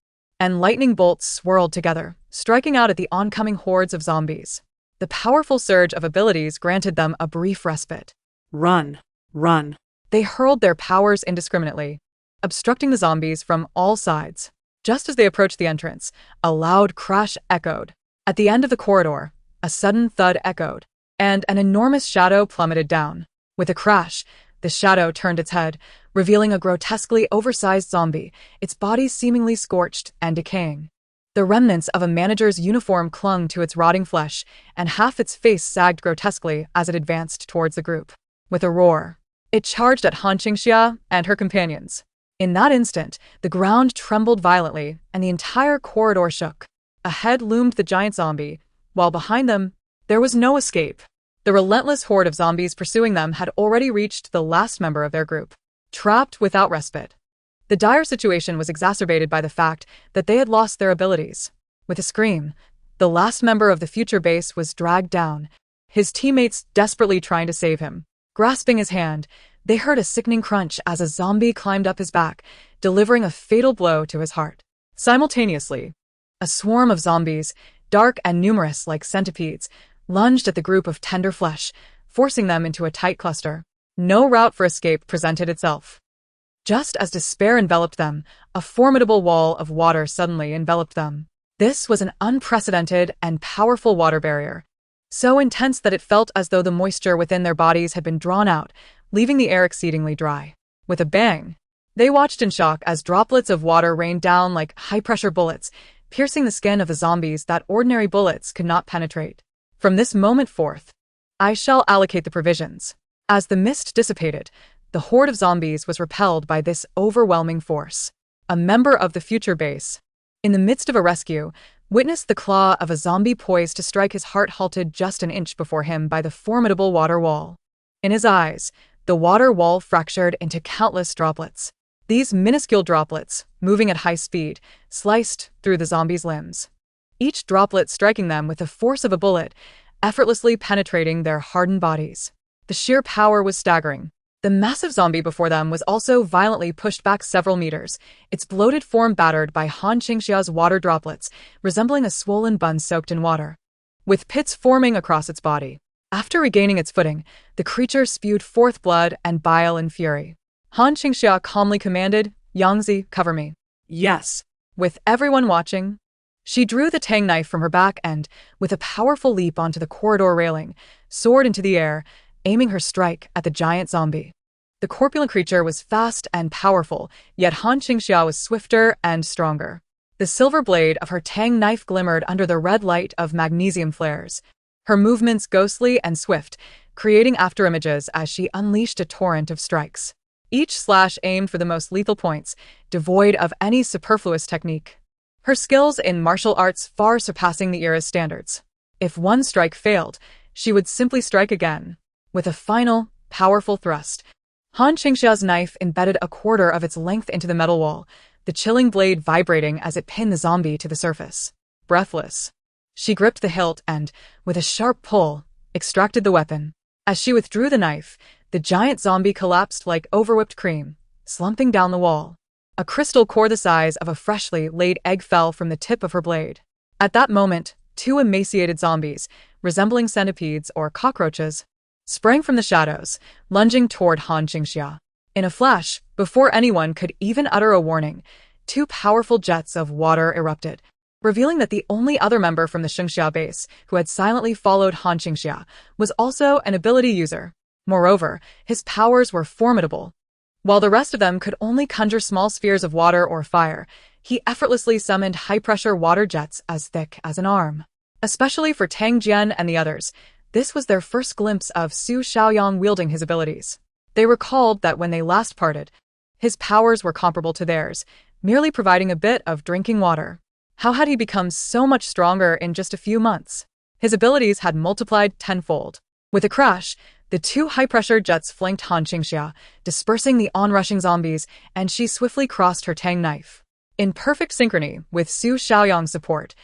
Speaker 1: and lightning bolts swirled together, striking out at the oncoming hordes of zombies. The powerful surge of abilities granted them a brief respite.
Speaker 2: Run, run.
Speaker 1: They hurled their powers indiscriminately, obstructing the zombies from all sides. Just as they approached the entrance, a loud crash echoed. At the end of the corridor, a sudden thud echoed, and an enormous shadow plummeted down. With a crash, the shadow turned its head, revealing a grotesquely oversized zombie, its body seemingly scorched and decaying. The remnants of a manager's uniform clung to its rotting flesh, and half its face sagged grotesquely as it advanced towards the group. With a roar, it charged at Han Qingxia and her companions. In that instant, the ground trembled violently, and the entire corridor shook. Ahead loomed the giant zombie, while behind them, there was no escape. The relentless horde of zombies pursuing them had already reached the last member of their group, trapped without respite. The dire situation was exacerbated by the fact that they had lost their abilities. With a scream, the last member of the future base was dragged down, his teammates desperately trying to save him. Grasping his hand, they heard a sickening crunch as a zombie climbed up his back, delivering a fatal blow to his heart. Simultaneously, a swarm of zombies, dark and numerous like centipedes, lunged at the group of tender flesh, forcing them into a tight cluster. No route for escape presented itself. Just as despair enveloped them, a formidable wall of water suddenly enveloped them. This was an unprecedented and powerful water barrier, so intense that it felt as though the moisture within their bodies had been drawn out, leaving the air exceedingly dry. With a bang, they watched in shock as droplets of water rained down like high-pressure bullets, piercing the skin of the zombies that ordinary bullets could not penetrate. From this moment forth, I shall allocate the provisions. As the mist dissipated, the horde of zombies was repelled by this overwhelming force. A member of the future base, in the midst of a rescue, witnessed the claw of a zombie poised to strike. His heart halted just an inch before him by the formidable water wall. In his eyes, the water wall fractured into countless droplets. These minuscule droplets, moving at high speed, sliced through the zombies' limbs, each droplet striking them with the force of a bullet, effortlessly penetrating their hardened bodies. The sheer power was staggering. The massive zombie before them was also violently pushed back several meters, its bloated form battered by Han Qingxia's water droplets, resembling a swollen bun soaked in water, with pits forming across its body. After regaining its footing, the creature spewed forth blood and bile in fury. Han Qingxia calmly commanded, "Yangzi, cover me."
Speaker 2: Yes.
Speaker 1: With everyone watching, she drew the tang knife from her back and, with a powerful leap onto the corridor railing, soared into the air, aiming her strike at the giant zombie. The corpulent creature was fast and powerful, yet Han Qingxia was swifter and stronger. The silver blade of her tang knife glimmered under the red light of magnesium flares, her movements ghostly and swift, creating afterimages as she unleashed a torrent of strikes. Each slash aimed for the most lethal points, devoid of any superfluous technique. Her skills in martial arts far surpassing the era's standards. If one strike failed, she would simply strike again. With a final, powerful thrust, Han Qingxia's knife embedded a quarter of its length into the metal wall, the chilling blade vibrating as it pinned the zombie to the surface. Breathless, she gripped the hilt and, with a sharp pull, extracted the weapon. As she withdrew the knife, the giant zombie collapsed like overwhipped cream, slumping down the wall. A crystal core the size of a freshly laid egg fell from the tip of her blade. At that moment, two emaciated zombies, resembling centipedes or cockroaches, sprang from the shadows, lunging toward Han Qingxia. In a flash, before anyone could even utter a warning, two powerful jets of water erupted, revealing that the only other member from the Qingxia base who had silently followed Han Qingxia was also an ability user. Moreover, his powers were formidable. While the rest of them could only conjure small spheres of water or fire, he effortlessly summoned high-pressure water jets as thick as an arm. Especially for Tang Jian and the others, this was their first glimpse of Su Xiaoyang wielding his abilities. They recalled that when they last parted, his powers were comparable to theirs, merely providing a bit of drinking water. How had he become so much stronger in just a few months? His abilities had multiplied tenfold. With a crash, the two high-pressure jets flanked Han Qingxia, dispersing the onrushing zombies, and she swiftly crossed her tang knife. In perfect synchrony with Su Xiaoyang's support,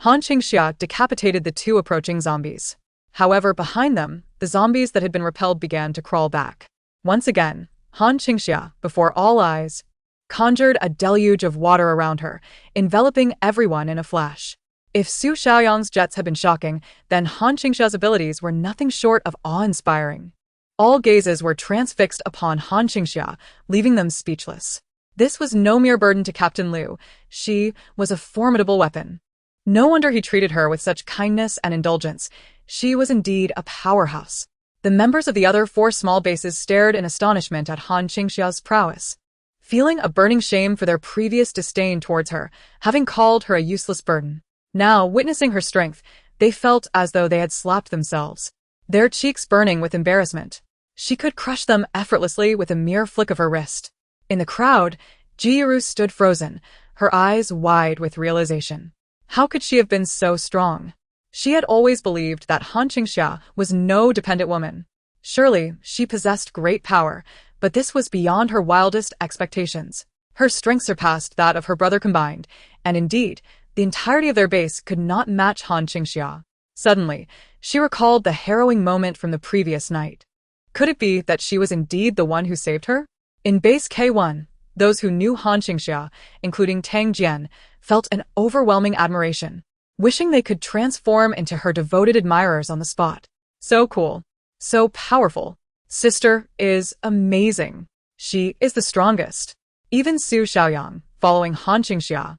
Speaker 1: Han Qingxia decapitated the two approaching zombies. However, behind them, the zombies that had been repelled began to crawl back. Once again, Han Qingxia, before all eyes, conjured a deluge of water around her, enveloping everyone in a flash. If Su Xiaoyang's jets had been shocking, then Han Qingxia's abilities were nothing short of awe-inspiring. All gazes were transfixed upon Han Qingxia, leaving them speechless. This was no mere burden to Captain Liu. She was a formidable weapon. No wonder he treated her with such kindness and indulgence. She was indeed a powerhouse. The members of the other four small bases stared in astonishment at Han Qingxia's prowess, feeling a burning shame for their previous disdain towards her, having called her a useless burden. Now, witnessing her strength, they felt as though they had slapped themselves, their cheeks burning with embarrassment. She could crush them effortlessly with a mere flick of her wrist. In the crowd, Jiru stood frozen, her eyes wide with realization. How could she have been so strong? She had always believed that Han Qingxia was no dependent woman. Surely, she possessed great power, but this was beyond her wildest expectations. Her strength surpassed that of her brother combined, and indeed, the entirety of their base could not match Han Qingxia. Suddenly, she recalled the harrowing moment from the previous night. Could it be that she was indeed the one who saved her? In base K1, those who knew Han Qingxia, including Tang Jian, felt an overwhelming admiration, wishing they could transform into her devoted admirers on the spot. So cool. So powerful. Sister is amazing. She is the strongest. Even Su Xiaoyang, following Han Qingxia,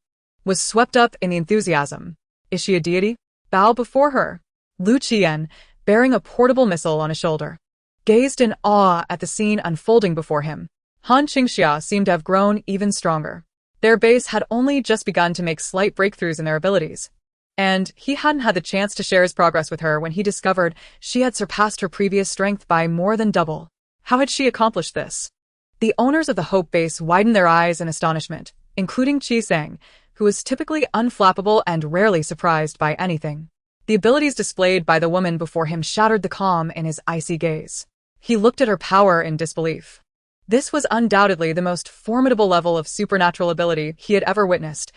Speaker 1: was swept up in the enthusiasm. Is she a deity? Bow before her. Lu Qian, bearing a portable missile on his shoulder, gazed in awe at the scene unfolding before him. Han Qingxia seemed to have grown even stronger. Their base had only just begun to make slight breakthroughs in their abilities, and he hadn't had the chance to share his progress with her when he discovered she had surpassed her previous strength by more than double. How had she accomplished this? The owners of the Hope base widened their eyes in astonishment, including Qi Sang, who was typically unflappable and rarely surprised by anything. The abilities displayed by the woman before him shattered the calm in his icy gaze. He looked at her power in disbelief. This was undoubtedly the most formidable level of supernatural ability he had ever witnessed,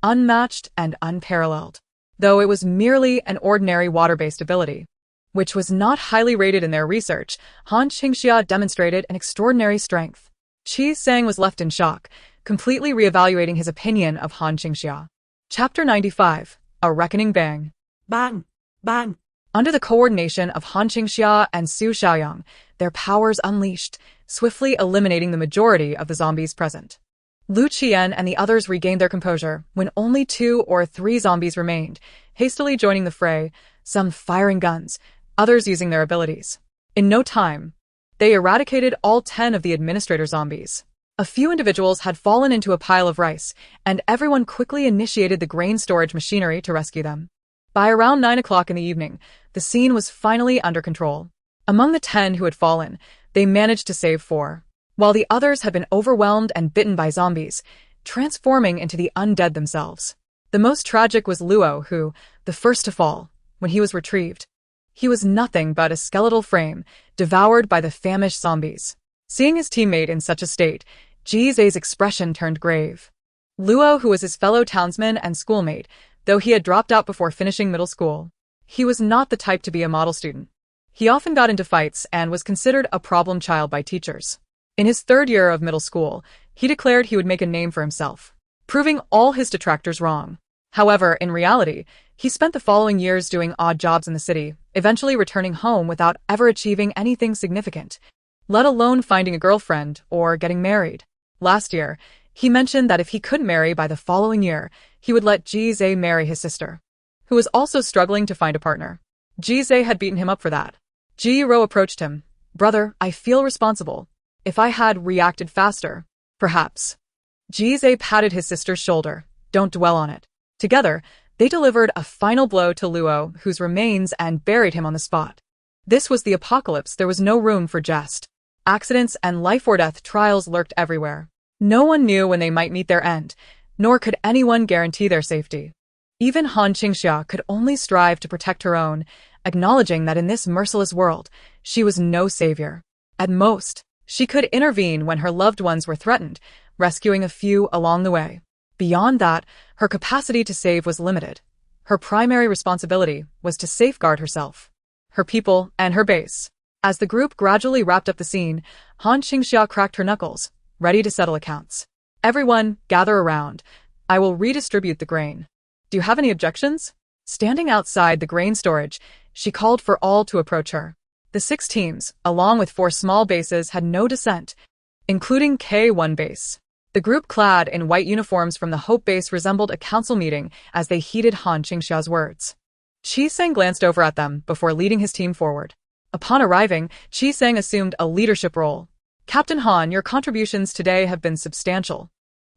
Speaker 1: unmatched and unparalleled, though it was merely an ordinary water-based ability, which was not highly rated in their research. Han Qingxia demonstrated an extraordinary strength. Qi Sang was left in shock, completely reevaluating his opinion of Han Qingxia. Chapter 95. A Reckoning Bang.
Speaker 2: Bang! Bang!
Speaker 1: Under the coordination of Han Qingxia and Su Xiaoyang, their powers unleashed, swiftly eliminating the majority of the zombies present. Lu Qian and the others regained their composure when only 2 or 3 zombies remained, hastily joining the fray, some firing guns, others using their abilities. In no time, they eradicated all 10 of the administrator zombies. A few individuals had fallen into a pile of rice, and everyone quickly initiated the grain storage machinery to rescue them. By around 9 o'clock in the evening, the scene was finally under control. Among the 10 who had fallen, they managed to save 4, while the others had been overwhelmed and bitten by zombies, transforming into the undead themselves. The most tragic was Luo, who, the first to fall, when he was retrieved. He was nothing but a skeletal frame, devoured by the famished zombies. Seeing his teammate in such a state, Ji Zhe's expression turned grave. Luo, who was his fellow townsman and schoolmate, though he had dropped out before finishing middle school, he was not the type to be a model student. He often got into fights and was considered a problem child by teachers. In his 3rd year of middle school, he declared he would make a name for himself, proving all his detractors wrong. However, in reality, he spent the following years doing odd jobs in the city, eventually returning home without ever achieving anything significant, let alone finding a girlfriend or getting married. Last year, he mentioned that if he couldn't marry by the following year, he would let Ji Zhe marry his sister, who was also struggling to find a partner. Ji Zhe had beaten him up for that. Ji Ro approached him. Brother, I feel responsible. If I had reacted faster, perhaps. Ji Zhe patted his sister's shoulder. Don't dwell on it. Together, they delivered a final blow to Luo, whose remains, and buried him on the spot. This was the apocalypse. There was no room for jest. Accidents and life-or-death trials lurked everywhere. No one knew when they might meet their end, nor could anyone guarantee their safety. Even Han Qingxia could only strive to protect her own, acknowledging that in this merciless world, she was no savior. At most, she could intervene when her loved ones were threatened, rescuing a few along the way. Beyond that, her capacity to save was limited. Her primary responsibility was to safeguard herself, her people, and her base. As the group gradually wrapped up the scene, Han Qingxia cracked her knuckles, ready to settle accounts. Everyone, gather around. I will redistribute the grain. Do you have any objections? Standing outside the grain storage, she called for all to approach her. The 6 teams, along with 4 small bases, had no dissent, including K1 base. The group clad in white uniforms from the Hope base resembled a council meeting as they heeded Han Qingxia's words. Qi Sang glanced over at them before leading his team forward. Upon arriving, Qi Sang assumed a leadership role. Captain Han, your contributions today have been substantial.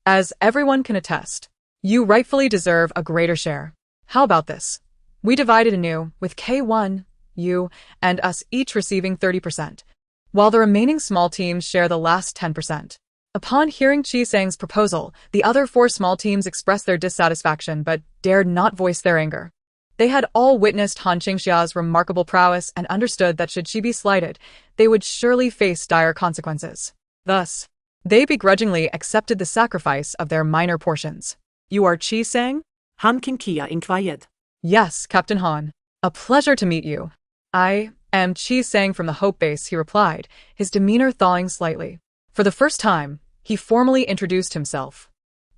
Speaker 1: As everyone can attest, you rightfully deserve a greater share. How about this? We divided anew, with K1, you, and us each receiving 30%, while the remaining small teams share the last 10%. Upon hearing Qi Sang's proposal, the other 4 small teams expressed their dissatisfaction but dared not voice their anger. They had all witnessed Han Qingxia's remarkable prowess and understood that should she be slighted, they would surely face dire consequences. Thus, they begrudgingly accepted the sacrifice of their minor portions. You are Qi Sang?
Speaker 2: Han Qingxia inquired.
Speaker 1: Yes, Captain Han. A pleasure to meet you. I am Qi Sang from the Hope base, he replied, his demeanor thawing slightly. For the first time, he formally introduced himself.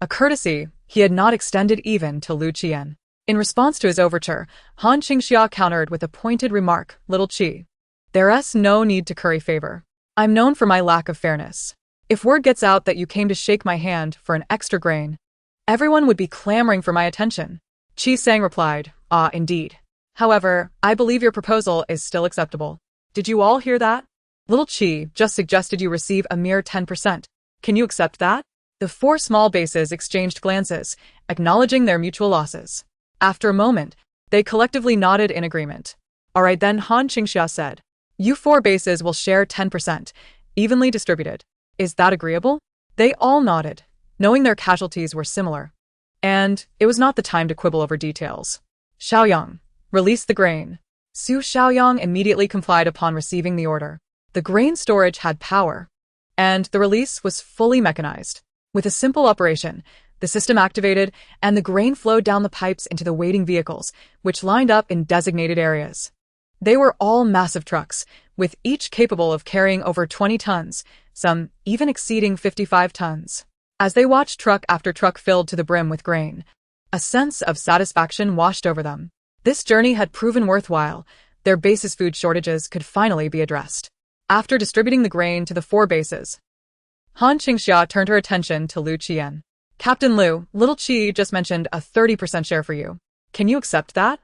Speaker 1: A courtesy he had not extended even to Lu Qian. In response to his overture, Han Qingxia countered with a pointed remark, Little Qi. There's no need to curry favor. I'm known for my lack of fairness. If word gets out that you came to shake my hand for an extra grain, everyone would be clamoring for my attention. Qi Sang replied, "Ah, indeed. However, I believe your proposal is still acceptable. Did you all hear that? Little Qi just suggested you receive a mere 10%. Can you accept that?" The four small bases exchanged glances, acknowledging their mutual losses. After a moment, they collectively nodded in agreement. "All right then," Han Qingxia said. "You four bases will share 10%, evenly distributed. Is that agreeable?" They all nodded, knowing their casualties were similar. And it was not the time to quibble over details. "Xiaoyang, release the grain." Su Xiaoyang immediately complied upon receiving the order. The grain storage had power, and the release was fully mechanized. With a simple operation, the system activated, and the grain flowed down the pipes into the waiting vehicles, which lined up in designated areas. They were all massive trucks, with each capable of carrying over 20 tons, some even exceeding 55 tons. As they watched truck after truck filled to the brim with grain, a sense of satisfaction washed over them. This journey had proven worthwhile. Their base's food shortages could finally be addressed. After distributing the grain to the four bases, Han Qingxia turned her attention to Lu Qian. "Captain Lu, Little Qi just mentioned a 30% share for you. Can you accept that?"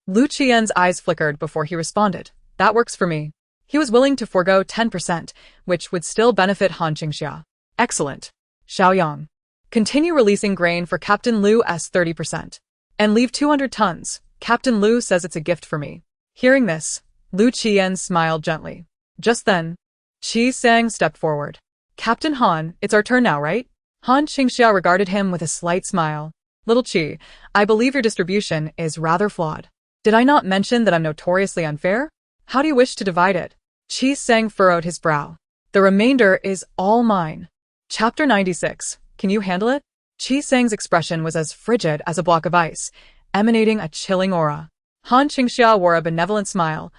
Speaker 1: Lu Qian's eyes flickered before he responded. "That works for me." He was willing to forego 10%, which would still benefit Han Qingxia. "Excellent. Xiaoyang, continue releasing grain for Captain Lu's 30%. And leave 200 tons. Captain Lu says it's a gift for me." Hearing this, Lu Qian smiled gently. Just then, Qi Sang stepped forward. "Captain Han, it's our turn now, right?" Han Qingxia regarded him with a slight smile. "Little Qi, I believe your distribution is rather flawed. Did I not mention that I'm notoriously unfair? How do you wish to divide it?" Qi Sang furrowed his brow. "The remainder is all mine." Chapter 96. Can you handle it? Qi Sang's expression was as frigid as a block of ice, emanating a chilling aura. Han Qingxia wore a benevolent smile.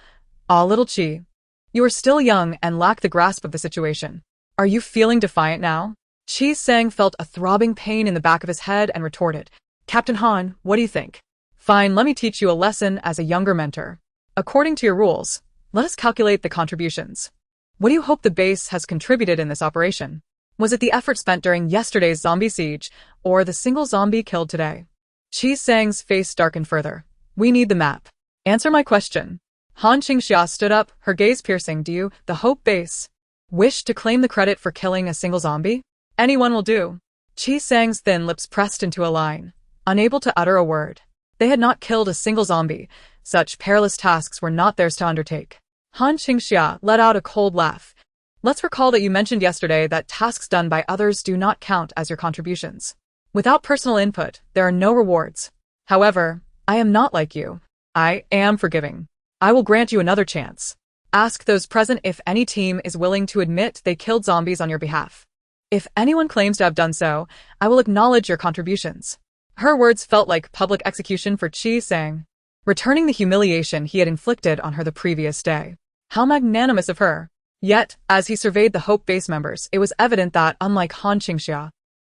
Speaker 1: "Ah, Little Qi, you are still young and lack the grasp of the situation. Are you feeling defiant now?" Qi Sang felt a throbbing pain in the back of his head and retorted, "Captain Han, what do you think? Fine, let me teach you a lesson as a younger mentor. According to your rules, let us calculate the contributions. What do you hope the base has contributed in this operation? Was it the effort spent during yesterday's zombie siege, or the single zombie killed today?" Qi Sang's face darkened further. "We need the map. Answer my question." Han Qingxia stood up, her gaze piercing. "Do you, the Hope Base, wish to claim the credit for killing a single zombie? Anyone will do." Qi Sang's thin lips pressed into a line, unable to utter a word. They had not killed a single zombie. Such perilous tasks were not theirs to undertake. Han Qingxia let out a cold laugh. "Let's recall that you mentioned yesterday that tasks done by others do not count as your contributions. Without personal input, there are no rewards. However, I am not like you. I am forgiving. I will grant you another chance. Ask those present if any team is willing to admit they killed zombies on your behalf. If anyone claims to have done so, I will acknowledge your contributions." Her words felt like public execution for Qi Sang, returning the humiliation he had inflicted on her the previous day. How magnanimous of her! Yet, as he surveyed the Hope Base members, it was evident that, unlike Han Qingxia,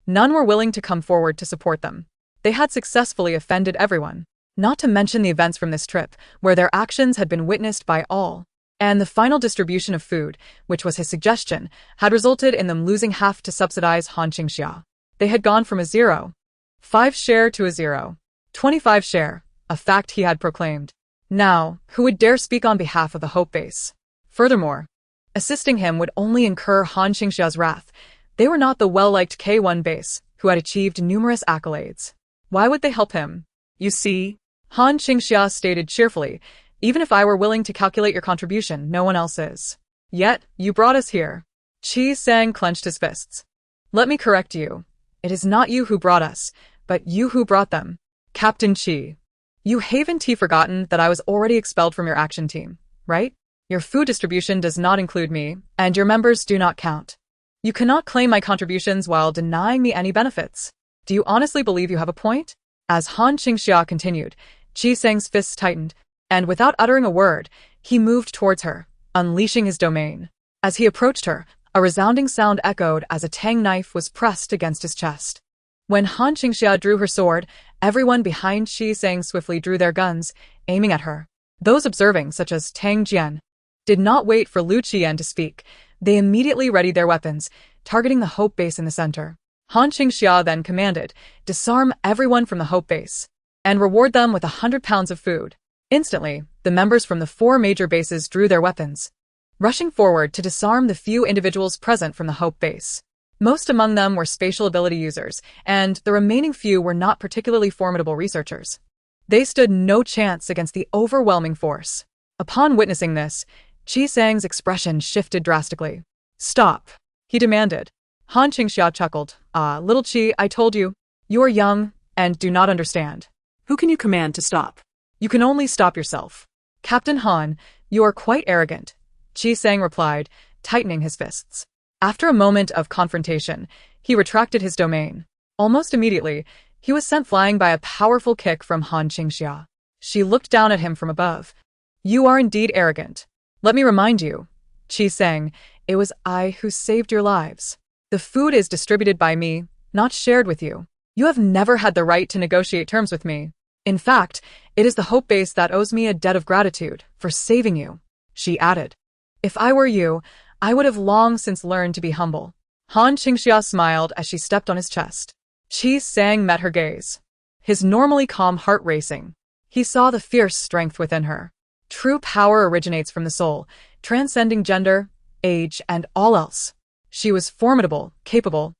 Speaker 1: none were willing to come forward to support them. They had successfully offended everyone, not to mention the events from this trip, where their actions had been witnessed by all. And the final distribution of food, which was his suggestion, had resulted in them losing half to subsidize Han Qingxia. They had gone from a 0.5 share to a 0.25 share, a fact he had proclaimed. Now, who would dare speak on behalf of the Hope Base? Furthermore, assisting him would only incur Han Qingxia's wrath. They were not the well-liked K1 base, who had achieved numerous accolades. Why would they help him? "You see," Han Qingxia stated cheerfully, "even if I were willing to calculate your contribution, no one else is. Yet, you brought us here." Qi Sang clenched his fists. "Let me correct you. It is not you who brought us, but you who brought them. Captain Qi, you haven't forgotten that I was already expelled from your action team, right? Your food distribution does not include me, and your members do not count. You cannot claim my contributions while denying me any benefits. Do you honestly believe you have a point?" As Han Qingxia continued, Qi Sang's fists tightened, and without uttering a word, he moved towards her, unleashing his domain. As he approached her, a resounding sound echoed as a tang knife was pressed against his chest. When Han Qingxia drew her sword, everyone behind Qi Sang swiftly drew their guns, aiming at her. Those observing, such as Tang Jian, did not wait for Lu Qian to speak. They immediately readied their weapons, targeting the Hope Base in the center. Han Qingxia then commanded, disarm everyone from the Hope Base, and reward them with 100 pounds of food. Instantly, the members from the 4 major bases drew their weapons, rushing forward to disarm the few individuals present from the Hope Base. Most among them were spatial ability users, and the remaining few were not particularly formidable researchers. They stood no chance against the overwhelming force. Upon witnessing this, Qi Sang's expression shifted drastically. Stop, he demanded. Han Qingxia chuckled. Little Qi, I told you. You are young and do not understand.
Speaker 2: Who can you command to stop?
Speaker 1: You can only stop yourself. Captain Han, you are quite arrogant, Qi Sang replied, tightening his fists. After a moment of confrontation, he retracted his domain. Almost immediately, he was sent flying by a powerful kick from Han Qingxia. She looked down at him from above. You are indeed arrogant. Let me remind you, Qi Sang, it was I who saved your lives. The food is distributed by me, not shared with you. You have never had the right to negotiate terms with me. In fact, it is the Hope Base that owes me a debt of gratitude for saving you, she added. If I were you, I would have long since learned to be humble. Han Qingxia smiled as she stepped on his chest. Qi Sang met her gaze, his normally calm heart racing. He saw the fierce strength within her. True power originates from the soul, transcending gender, age, and all else. She was formidable, capable,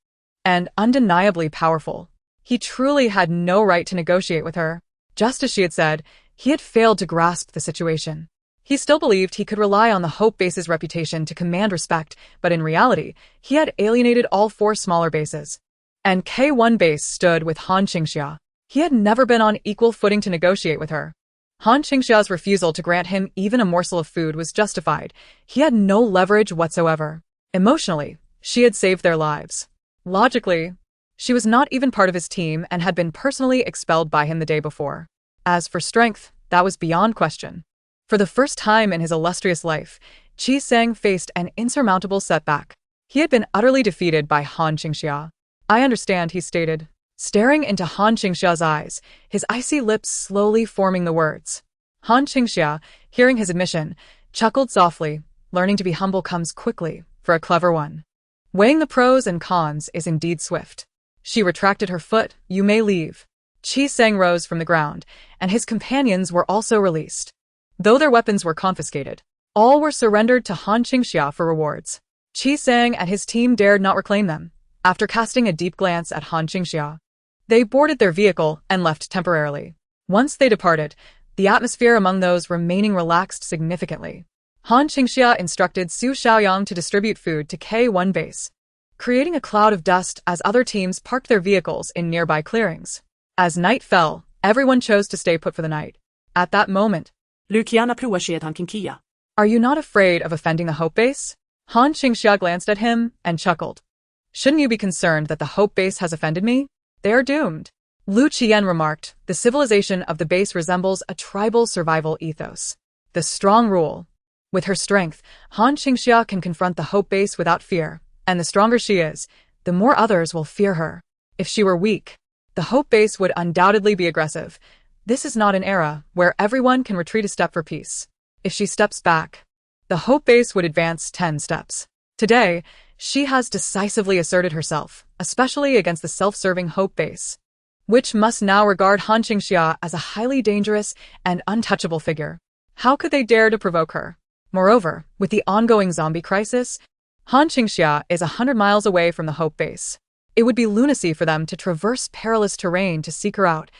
Speaker 1: and undeniably powerful. He truly had no right to negotiate with her. Just as she had said, he had failed to grasp the situation. He still believed he could rely on the Hope Base's reputation to command respect, but in reality, he had alienated all 4 smaller bases. And K1 base stood with Han Qingxia. He had never been on equal footing to negotiate with her. Han Qingxia's refusal to grant him even a morsel of food was justified. He had no leverage whatsoever. Emotionally, she had saved their lives. Logically, she was not even part of his team and had been personally expelled by him the day before. As for strength, that was beyond question. For the first time in his illustrious life, Qi Sang faced an insurmountable setback. He had been utterly defeated by Han Qingxia. I understand, he stated, staring into Han Qingxia's eyes, his icy lips slowly forming the words. Han Qingxia, hearing his admission, chuckled softly. Learning to be humble comes quickly, for a clever one. Weighing the pros and cons is indeed swift. She retracted her foot. You may leave. Qi Sang rose from the ground, and his companions were also released. Though their weapons were confiscated, all were surrendered to Han Qingxia for rewards. Qi Sang and his team dared not reclaim them. After casting a deep glance at Han Qingxia, they boarded their vehicle and left temporarily. Once they departed, the atmosphere among those remaining relaxed significantly. Han Qingxia instructed Su Xiaoyang to distribute food to K1 base, creating a cloud of dust as other teams parked their vehicles in nearby clearings. As night fell, everyone chose to stay put for the night. At that moment,
Speaker 2: Luciana provar Han Qingxia.
Speaker 1: Are you not afraid of offending the Hope Base? Han Qingxia glanced at him and chuckled. Shouldn't you be concerned that the Hope Base has offended me? They are doomed. Lu Qian remarked, the civilization of the base resembles a tribal survival ethos. The strong rule. With her strength, Han Qingxia can confront the Hope Base without fear, and the stronger she is, the more others will fear her. If she were weak, the Hope Base would undoubtedly be aggressive. This is not an era where everyone can retreat a step for peace. If she steps back, the Hope Base would advance 10 steps. Today, she has decisively asserted herself, especially against the self-serving Hope Base, which must now regard Han Qingxia as a highly dangerous and untouchable figure. How could they dare to provoke her? Moreover, with the ongoing zombie crisis, Han Qingxia is 100 miles away from the Hope Base. It would be lunacy for them to traverse perilous terrain to seek her out,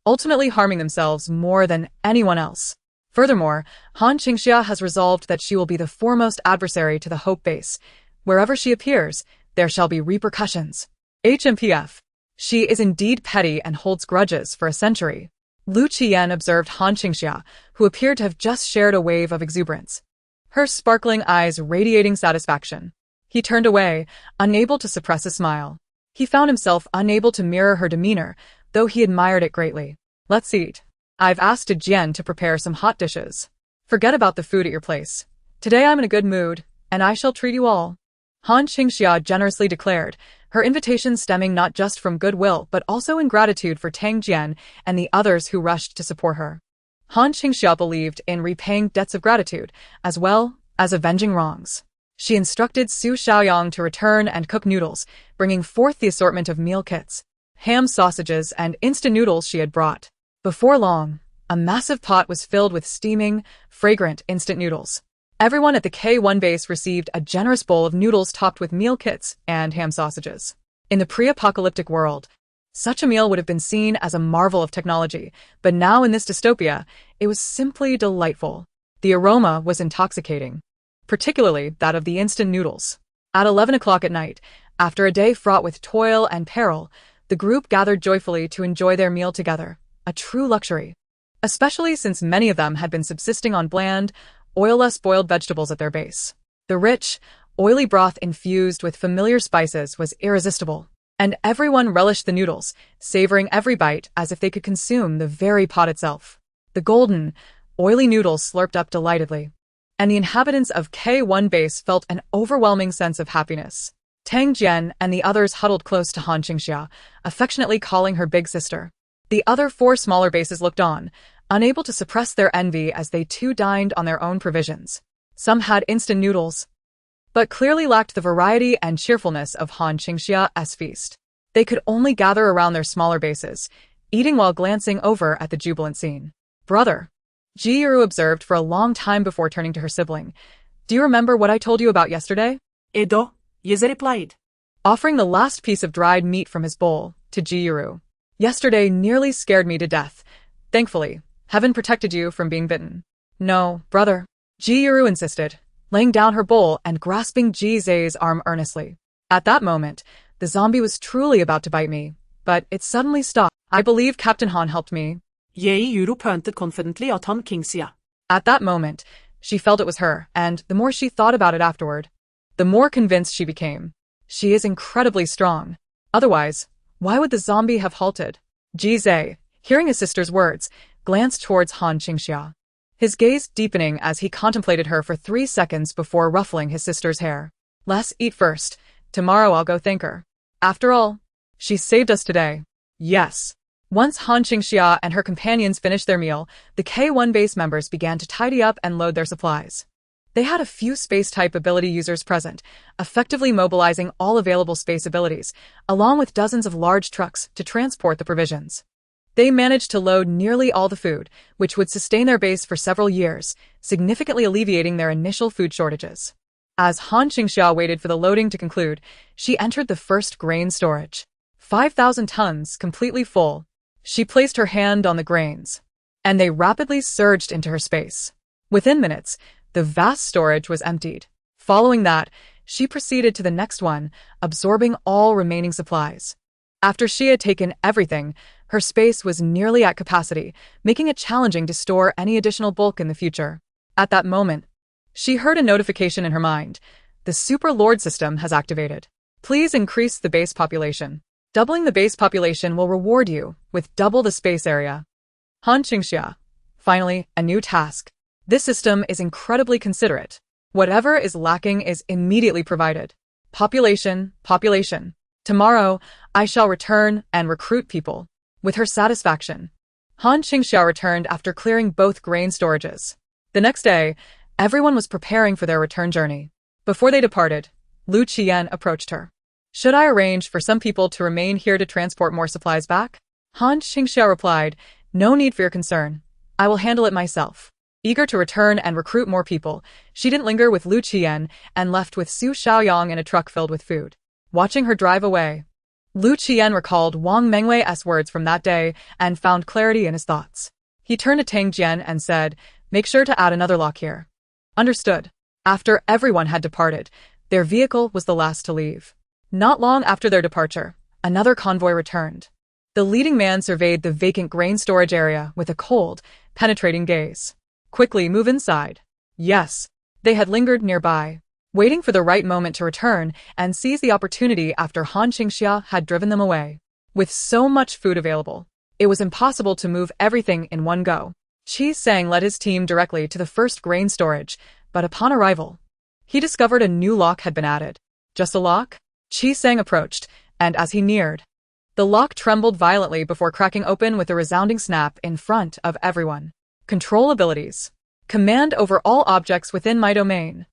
Speaker 1: ultimately harming themselves more than anyone else. Furthermore, Han Qingxia has resolved that she will be the foremost adversary to the Hope Base. Wherever she appears, there shall be repercussions. HMPF. She is indeed petty and holds grudges for a century. Lu Qian observed Han Qingxia, who appeared to have just shared a wave of exuberance, her sparkling eyes radiating satisfaction. He turned away, unable to suppress a smile. He found himself unable to mirror her demeanor, though he admired it greatly. Let's eat. I've asked Jian to prepare some hot dishes. Forget about the food at your place. Today I'm in a good mood, and I shall treat you all. Han Qingxia generously declared, her invitation stemming not just from goodwill but also in gratitude for Tang Jian and the others who rushed to support her. Han Qingxia believed in repaying debts of gratitude, as well as avenging wrongs. She instructed Su Xiaoyang to return and cook noodles, bringing forth the assortment of meal kits, ham, sausages, and instant noodles she had brought. Before long, a massive pot was filled with steaming, fragrant instant noodles. Everyone at the K1 base received a generous bowl of noodles topped with meal kits and ham sausages. In the pre-apocalyptic world, such a meal would have been seen as a marvel of technology, but now in this dystopia, it was simply delightful. The aroma was intoxicating, particularly that of the instant noodles. At 11 o'clock at night, after a day fraught with toil and peril, the group gathered joyfully to enjoy their meal together, a true luxury. Especially since many of them had been subsisting on bland, oilless boiled vegetables at their base. The rich, oily broth infused with familiar spices was irresistible, and everyone relished the noodles, savoring every bite as if they could consume the very pot itself. The golden, oily noodles slurped up delightedly, and the inhabitants of K1 base felt an overwhelming sense of happiness. Tang Jian and the others huddled close to Han Qingxia, affectionately calling her big sister. The other 4 smaller bases looked on, unable to suppress their envy as they too dined on their own provisions. Some had instant noodles, but clearly lacked the variety and cheerfulness of Han Qingxia's feast. They could only gather around their smaller bases, eating while glancing over at the jubilant scene. Brother, Ji Yiru observed for a long time before turning to her sibling. Do you remember what I told you about yesterday?
Speaker 2: Edo, Yeze replied,
Speaker 1: offering the last piece of dried meat from his bowl to Ji Yiru. Yesterday nearly scared me to death. Thankfully, heaven protected you from being bitten. No, brother, Ji Yiru insisted, laying down her bowl and grasping Ji Zhe's arm earnestly. At that moment, the zombie was truly about to bite me, but it suddenly stopped. I believe Captain Han helped me.
Speaker 2: Ji Yiru pointed confidently at Han Qingxia.
Speaker 1: At that moment, she felt it was her, and the more she thought about it afterward, the more convinced she became. She is incredibly strong. Otherwise, why would the zombie have halted? Ji Zhe, hearing his sister's words, glanced towards Han Qingxia, his gaze deepening as he contemplated her for 3 seconds before ruffling his sister's hair. Let's eat first. Tomorrow I'll go thank her. After all, she saved us today. Yes. Once Han Qingxia and her companions finished their meal, the K1 base members began to tidy up and load their supplies. They had a few space-type ability users present, effectively mobilizing all available space abilities, along with dozens of large trucks to transport the provisions. They managed to load nearly all the food, which would sustain their base for several years, significantly alleviating their initial food shortages. As Han Qingxia waited for the loading to conclude, she entered the first grain storage. 5,000 tons, completely full. She placed her hand on the grains, and they rapidly surged into her space. Within minutes, the vast storage was emptied. Following that, she proceeded to the next one, absorbing all remaining supplies. After she had taken everything, her space was nearly at capacity, making it challenging to store any additional bulk in the future. At that moment, she heard a notification in her mind. The Super Lord system has activated. Please increase the base population. Doubling the base population will reward you with double the space area. Han Qingxia. Finally, a new task. This system is incredibly considerate. Whatever is lacking is immediately provided. Population, population. Tomorrow, I shall return and recruit people. With her satisfaction, Han Qingxia returned after clearing both grain storages. The next day, everyone was preparing for their return journey. Before they departed, Lu Qian approached her. Should I arrange for some people to remain here to transport more supplies back? Han Qingxia replied, no need for your concern. I will handle it myself. Eager to return and recruit more people, she didn't linger with Lu Qian and left with Su Xiaoyang in a truck filled with food. Watching her drive away, Lu Qian recalled Wang Mengwei's words from that day and found clarity in his thoughts. He turned to Tang Jian and said, make sure to add another lock here. Understood. After everyone had departed, their vehicle was the last to leave. Not long after their departure, another convoy returned. The leading man surveyed the vacant grain storage area with a cold, penetrating gaze. Quickly move inside. Yes, they had lingered nearby, waiting for the right moment to return and seize the opportunity after Han Qingxia had driven them away. With so much food available, it was impossible to move everything in one go. Qi Sang led his team directly to the first grain storage, but upon arrival, he discovered a new lock had been added. Just a lock? Qi Sang approached, and as he neared, the lock trembled violently before cracking open with a resounding snap in front of everyone. Control abilities. Command over all objects within my domain.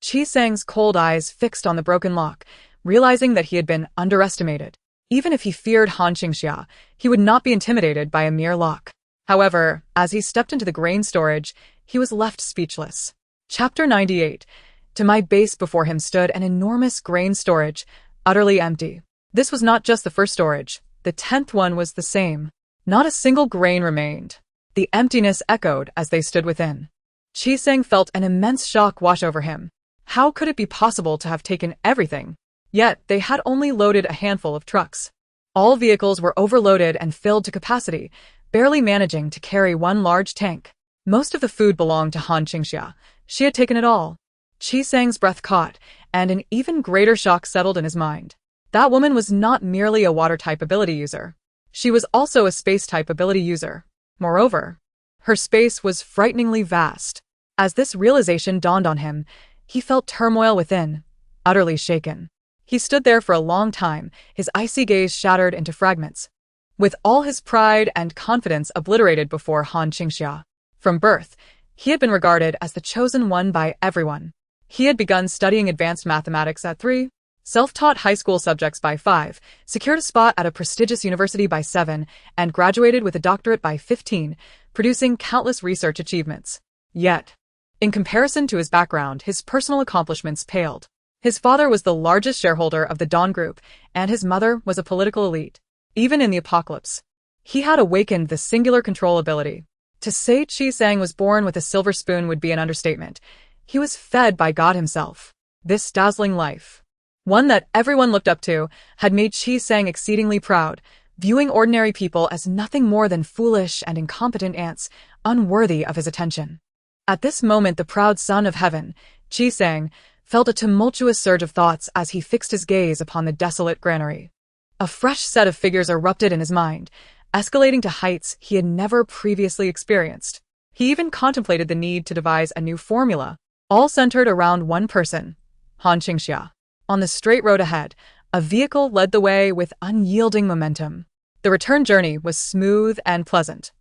Speaker 1: Qi Sang's cold eyes fixed on the broken lock, realizing that he had been underestimated. Even if he feared Han Qingxia, he would not be intimidated by a mere lock. However, as he stepped into the grain storage, he was left speechless. Chapter 98. To my base before him stood an enormous grain storage, utterly empty. This was not just the first storage. The 10th one was the same. Not a single grain remained. The emptiness echoed as they stood within. Qi Sang felt an immense shock wash over him. How could it be possible to have taken everything? Yet, they had only loaded a handful of trucks. All vehicles were overloaded and filled to capacity, barely managing to carry one large tank. Most of the food belonged to Han Qingxia. She had taken it all. Qi Sang's breath caught, and an even greater shock settled in his mind. That woman was not merely a water-type ability user. She was also a space-type ability user. Moreover, her space was frighteningly vast. As this realization dawned on him, he felt turmoil within, utterly shaken. He stood there for a long time, his icy gaze shattered into fragments. With all his pride and confidence obliterated before Han Qingxia. From birth, he had been regarded as the chosen one by everyone. He had begun studying advanced mathematics at 3, self-taught high school subjects by 5, secured a spot at a prestigious university by 7, and graduated with a doctorate by 15, producing countless research achievements. Yet, in comparison to his background, his personal accomplishments paled. His father was the largest shareholder of the Dawn Group, and his mother was a political elite. Even in the apocalypse, he had awakened the singular control ability. To say Qi Sang was born with a silver spoon would be an understatement. He was fed by God himself. This dazzling life, one that everyone looked up to, had made Qi Sang exceedingly proud, viewing ordinary people as nothing more than foolish and incompetent ants, unworthy of his attention. At this moment, the proud son of heaven, Qi Sang, felt a tumultuous surge of thoughts as he fixed his gaze upon the desolate granary. A fresh set of figures erupted in his mind, escalating to heights he had never previously experienced. He even contemplated the need to devise a new formula, all centered around one person, Han Qingxia. On the straight road ahead, a vehicle led the way with unyielding momentum. The return journey was smooth and pleasant.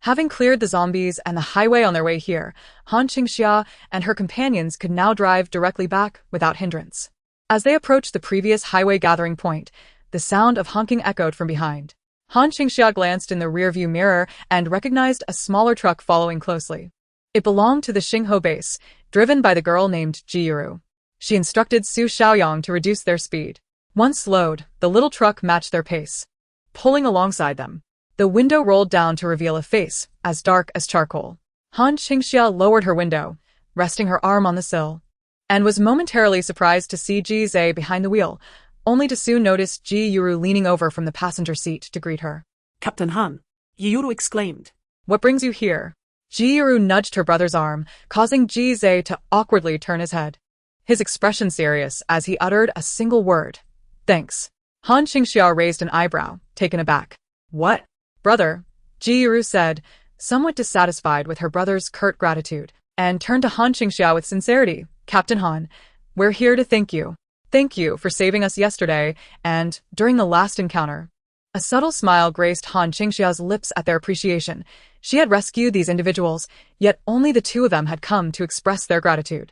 Speaker 1: Having cleared the zombies and the highway on their way here, Han Qingxia and her companions could now drive directly back without hindrance. As they approached the previous highway gathering point, the sound of honking echoed from behind. Han Qingxia glanced in the rearview mirror and recognized a smaller truck following closely. It belonged to the Xingho base, driven by the girl named Jiru. She instructed Su Xiaoyang to reduce their speed. Once slowed, the little truck matched their pace. Pulling alongside them, the window rolled down to reveal a face as dark as charcoal. Han Qingxia lowered her window, resting her arm on the sill, and was momentarily surprised to see Ji Zhe behind the wheel, only to soon notice Ji Yuru leaning over from the passenger seat to greet her.
Speaker 2: Captain Han, Yuru exclaimed.
Speaker 1: What brings you here? Ji Yuru nudged her brother's arm, causing Ji Zhe to awkwardly turn his head. His expression serious as he uttered a single word. Thanks. Han Qingxia raised an eyebrow, taken aback. What? Brother, Ji Yuru said, somewhat dissatisfied with her brother's curt gratitude, and turned to Han Qingxia with sincerity. Captain Han, we're here to thank you. Thank you for saving us yesterday and during the last encounter. A subtle smile graced Han Qingxia's lips at their appreciation. She had rescued these individuals, yet only the two of them had come to express their gratitude.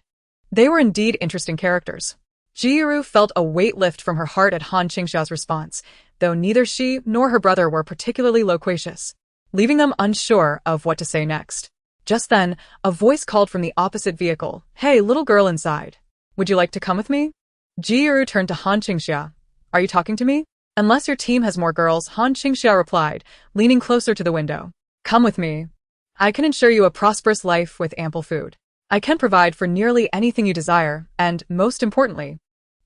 Speaker 1: They were indeed interesting characters. Ji Yuru felt a weight lift from her heart at Han Qingxia's response, though neither she nor her brother were particularly loquacious, leaving them unsure of what to say next. Just then, a voice called from the opposite vehicle. Hey, little girl inside. Would you like to come with me? Ji Yuru turned to Han Qingxia. Are you talking to me? Unless your team has more girls, Han Qingxia replied, leaning closer to the window. Come with me. I can ensure you a prosperous life with ample food. I can provide for nearly anything you desire, and, most importantly,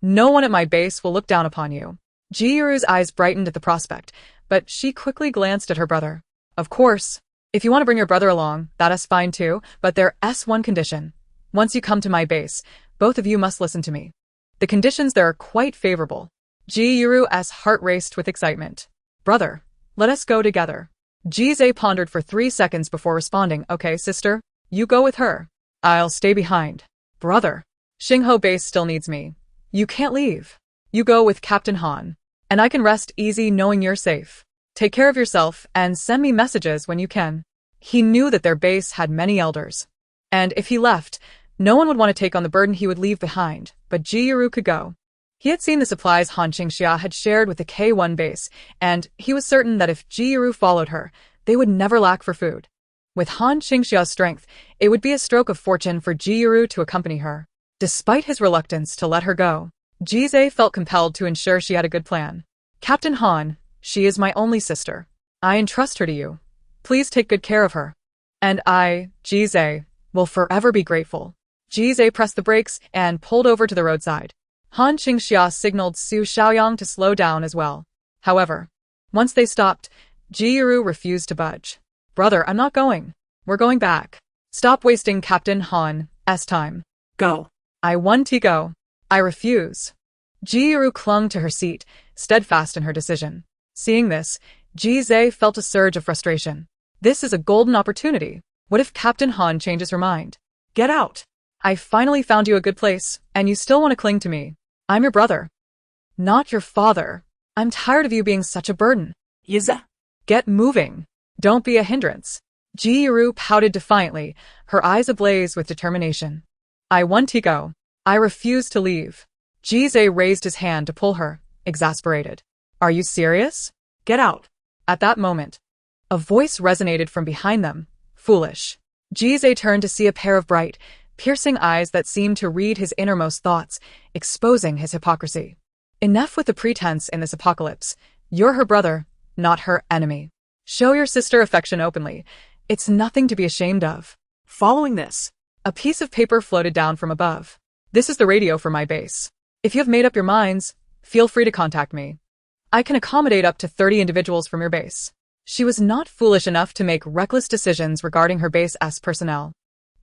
Speaker 1: no one at my base will look down upon you. Ji Yuru's eyes brightened at the prospect, but she quickly glanced at her brother. Of course, if you want to bring your brother along, that's fine too, but there's one condition. Once you come to my base, both of you must listen to me. The conditions there are quite favorable. Ji Yuru's heart raced with excitement. Brother, let us go together. Ji Zhe pondered for 3 seconds before responding. Okay, sister, you go with her. I'll stay behind. Brother, Xingho base still needs me. You can't leave. You go with Captain Han, and I can rest easy knowing you're safe. Take care of yourself and send me messages when you can. He knew that their base had many elders, and if he left, No one would want to take on the burden he would leave behind, but Ji-Ru could go. He had seen the supplies Han Qingxia had shared with the K1 base, and he was certain that if Ji-Ru followed her, they would never lack for food. With Han Qingxia's strength, it would be a stroke of fortune for Ji-Ru to accompany her. Despite his reluctance to let her go, Ji-Zhe felt compelled to ensure she had a good plan. Captain Han, she is my only sister. I entrust her to you. Please take good care of her. And I, Ji-Zhe, will forever be grateful. Ji-Zhe pressed the brakes and pulled over to the roadside. Han Qingxia signaled Su Xiaoyang to slow down as well. However, once they stopped, Ji-Ru refused to budge. Brother, I'm not going. We're going back. Stop wasting Captain Han's time.
Speaker 2: Go.
Speaker 1: I want to go. I refuse. Ji-Ru clung to her seat, steadfast in her decision. Seeing this, Ji-Zhe felt a surge of frustration. This is a golden opportunity. What if Captain Han changes her mind? Get out. I finally found you a good place, and you still want to cling to me. I'm your brother. Not your father. I'm tired of you being such a burden.
Speaker 2: Yiza.
Speaker 1: Get moving. Don't be a hindrance. Ji-Ru pouted defiantly, her eyes ablaze with determination. I want to go. I refuse to leave. Ji-Zhe raised his hand to pull her, exasperated. Are you serious? Get out. At that moment, a voice resonated from behind them. Foolish. Ji-Zhe turned to see a pair of bright, piercing eyes that seemed to read his innermost thoughts, exposing his hypocrisy. Enough with the pretense in this apocalypse. You're her brother, not her enemy. Show your sister affection openly. It's nothing to be ashamed of.
Speaker 2: Following this,
Speaker 1: A piece of paper floated down from above. This is the radio for my base. If you have made up your minds, feel free to contact me. I can accommodate up to 30 individuals from your base. She was not foolish enough to make reckless decisions regarding her base's personnel.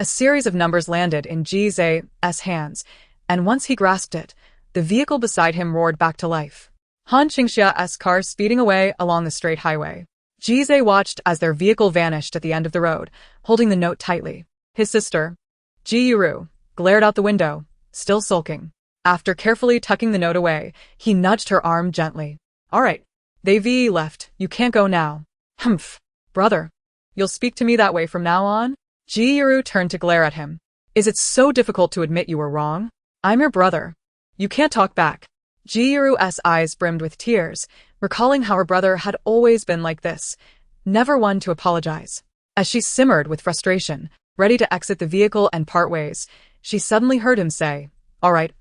Speaker 1: A series of numbers landed in Ji-Ze's hands, and once he grasped it, the vehicle beside him roared back to life. Han Qingxia's car speeding away along the straight highway. Ji-Ze watched as their vehicle vanished at the end of the road, holding the note tightly. His sister, Ji-Ru, glared out the window, still sulking. After carefully tucking the note away, he nudged her arm gently. All right. They've left. You can't go now. Humph. Brother. You'll speak to me that way from now on? Ji-Ru turned to glare at him. Is it so difficult to admit you were wrong? I'm your brother. You can't talk back. Ji-Ru's eyes brimmed with tears, recalling how her brother had always been like this, never one to apologize. As she simmered with frustration, ready to exit the vehicle and part ways, she suddenly heard him say, all right,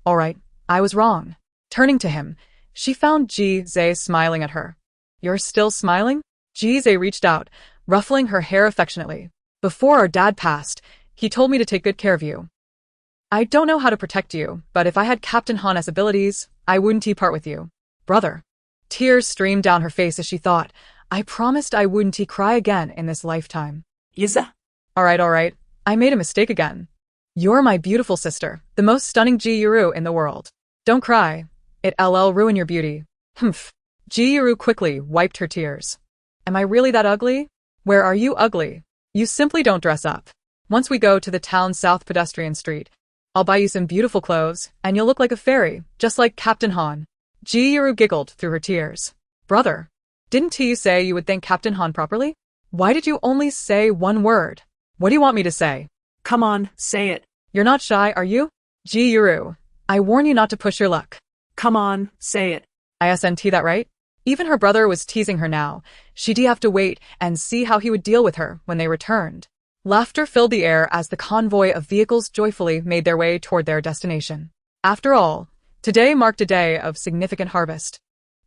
Speaker 1: I was wrong. Turning to him, she found Ji-Ze smiling at her. You're still smiling? Ji-Ze reached out, ruffling her hair affectionately. Before our dad passed, he told me to take good care of you. I don't know how to protect you, but if I had Captain Han's abilities, I wouldn't part with you. Brother. Tears streamed down her face as she thought, I promised I wouldn't cry again in this lifetime.
Speaker 2: Yiza.
Speaker 1: All right. I made a mistake again. You're my beautiful sister, the most stunning Ji-Ru in the world. Don't cry. It'll ruin your beauty. Humph. Ji-Ru quickly wiped her tears. Am I really that ugly? Where are you ugly? You simply don't dress up. Once we go to the town's South Pedestrian Street, I'll buy you some beautiful clothes, and you'll look like a fairy, just like Captain Han. Ji-Ru giggled through her tears. Brother, didn't you say you would thank Captain Han properly? Why did you only say one word? What do you want me to say?
Speaker 2: Come on, say it.
Speaker 1: You're not shy, are you? Ji-Ru, I warn you not to push your luck.
Speaker 2: Come on, say it.
Speaker 1: Isn't that right? Even her brother was teasing her now. She'd have to wait and see how he would deal with her when they returned. Laughter filled the air as the convoy of vehicles joyfully made their way toward their destination. After all, today marked a day of significant harvest.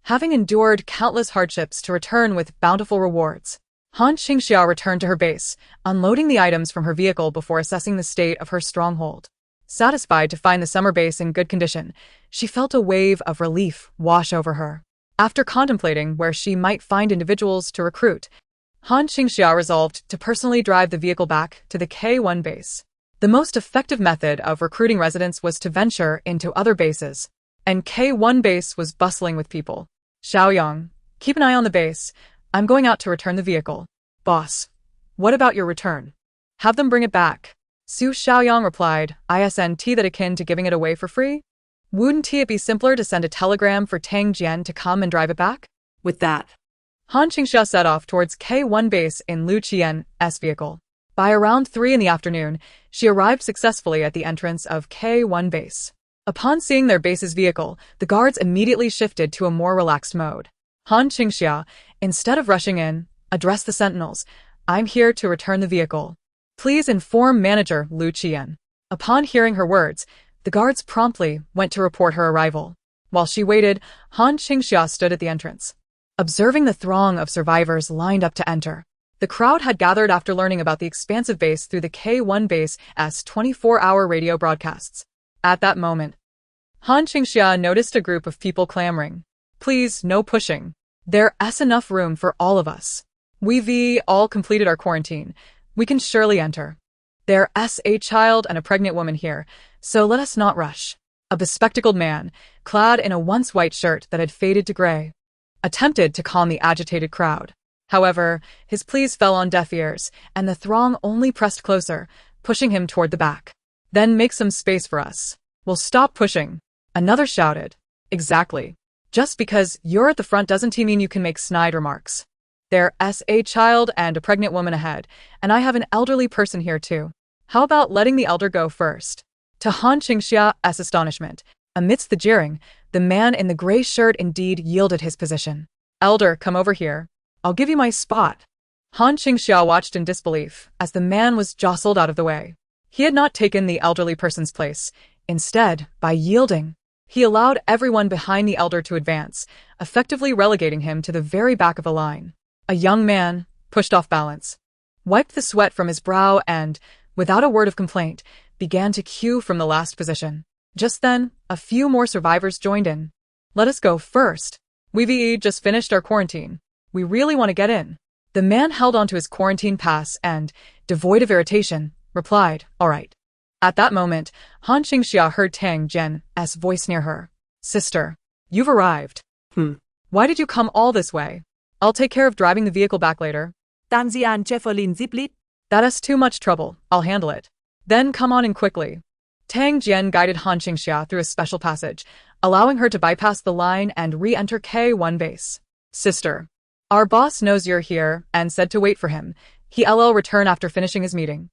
Speaker 1: Having endured countless hardships to return with bountiful rewards, Han Qingxia returned to her base, unloading the items from her vehicle before assessing the state of her stronghold. Satisfied to find the summer base in good condition, she felt a wave of relief wash over her. After contemplating where she might find individuals to recruit, Han Qingxia resolved to personally drive the vehicle back to the K1 base. The most effective method of recruiting residents was to venture into other bases, and K1 base was bustling with people. Xiaoyang, keep an eye on the base. I'm going out to return the vehicle. Boss, what about your return? Have them bring it back. Su Xiaoyang replied, isn't that akin to giving it away for free? Wouldn't it be simpler to send a telegram for Tang Jian to come and drive it back?
Speaker 2: With that,
Speaker 1: Han Qingxia set off towards K1 base in Lu Qian's vehicle. By around 3 in the afternoon, she arrived successfully at the entrance of K1 base. Upon seeing their base's vehicle, the guards immediately shifted to a more relaxed mode. Han Qingxia, instead of rushing in, addressed the sentinels. "I'm here to return the vehicle. Please inform Manager Lu Qian." Upon hearing her words, the guards promptly went to report her arrival. While she waited, Han Qingxia stood at the entrance, observing the throng of survivors lined up to enter. The crowd had gathered after learning about the expansive base through the K1 base's 24-hour radio broadcasts. At that moment, Han Qingxia noticed a group of people clamoring. "Please, no pushing. There's enough room for all of us. We've all completed our quarantine. We can surely enter. There's a child and a pregnant woman here, so let us not rush." A bespectacled man, clad in a once white shirt that had faded to gray, attempted to calm the agitated crowd. However, his pleas fell on deaf ears, and the throng only pressed closer, pushing him toward the back. "Then make some space for us. We'll stop pushing," another shouted. "Exactly. Just because you're at the front doesn't mean you can make snide remarks. There's a child and a pregnant woman ahead, and I have an elderly person here too. How about letting the elder go first?" To Han Qingxia's astonishment, amidst the jeering, the man in the gray shirt indeed yielded his position. "Elder, come over here. I'll give you my spot." Han Qingxia watched in disbelief as the man was jostled out of the way. He had not taken the elderly person's place. Instead, by yielding, he allowed everyone behind the elder to advance, effectively relegating him to the very back of the line. A young man, pushed off balance, wiped the sweat from his brow and, without a word of complaint, began to queue from the last position. Just then, a few more survivors joined in. "Let us go first. We've just finished our quarantine. We really want to get in." The man held onto his quarantine pass and, devoid of irritation, replied, "All right." At that moment, Han Qingxia heard Tang Jian's voice near her. "Sister, you've arrived. Why did you come all this way? I'll take care of driving the vehicle back later."
Speaker 2: Tan Jian Jefferlin Ziplit.
Speaker 1: "That's too much trouble. I'll handle it." "Then come on in quickly." Tang Jian guided Han Qingxia through a special passage, allowing her to bypass the line and re-enter K1 base. "Sister, our boss knows you're here and said to wait for him. He'll return after finishing his meeting."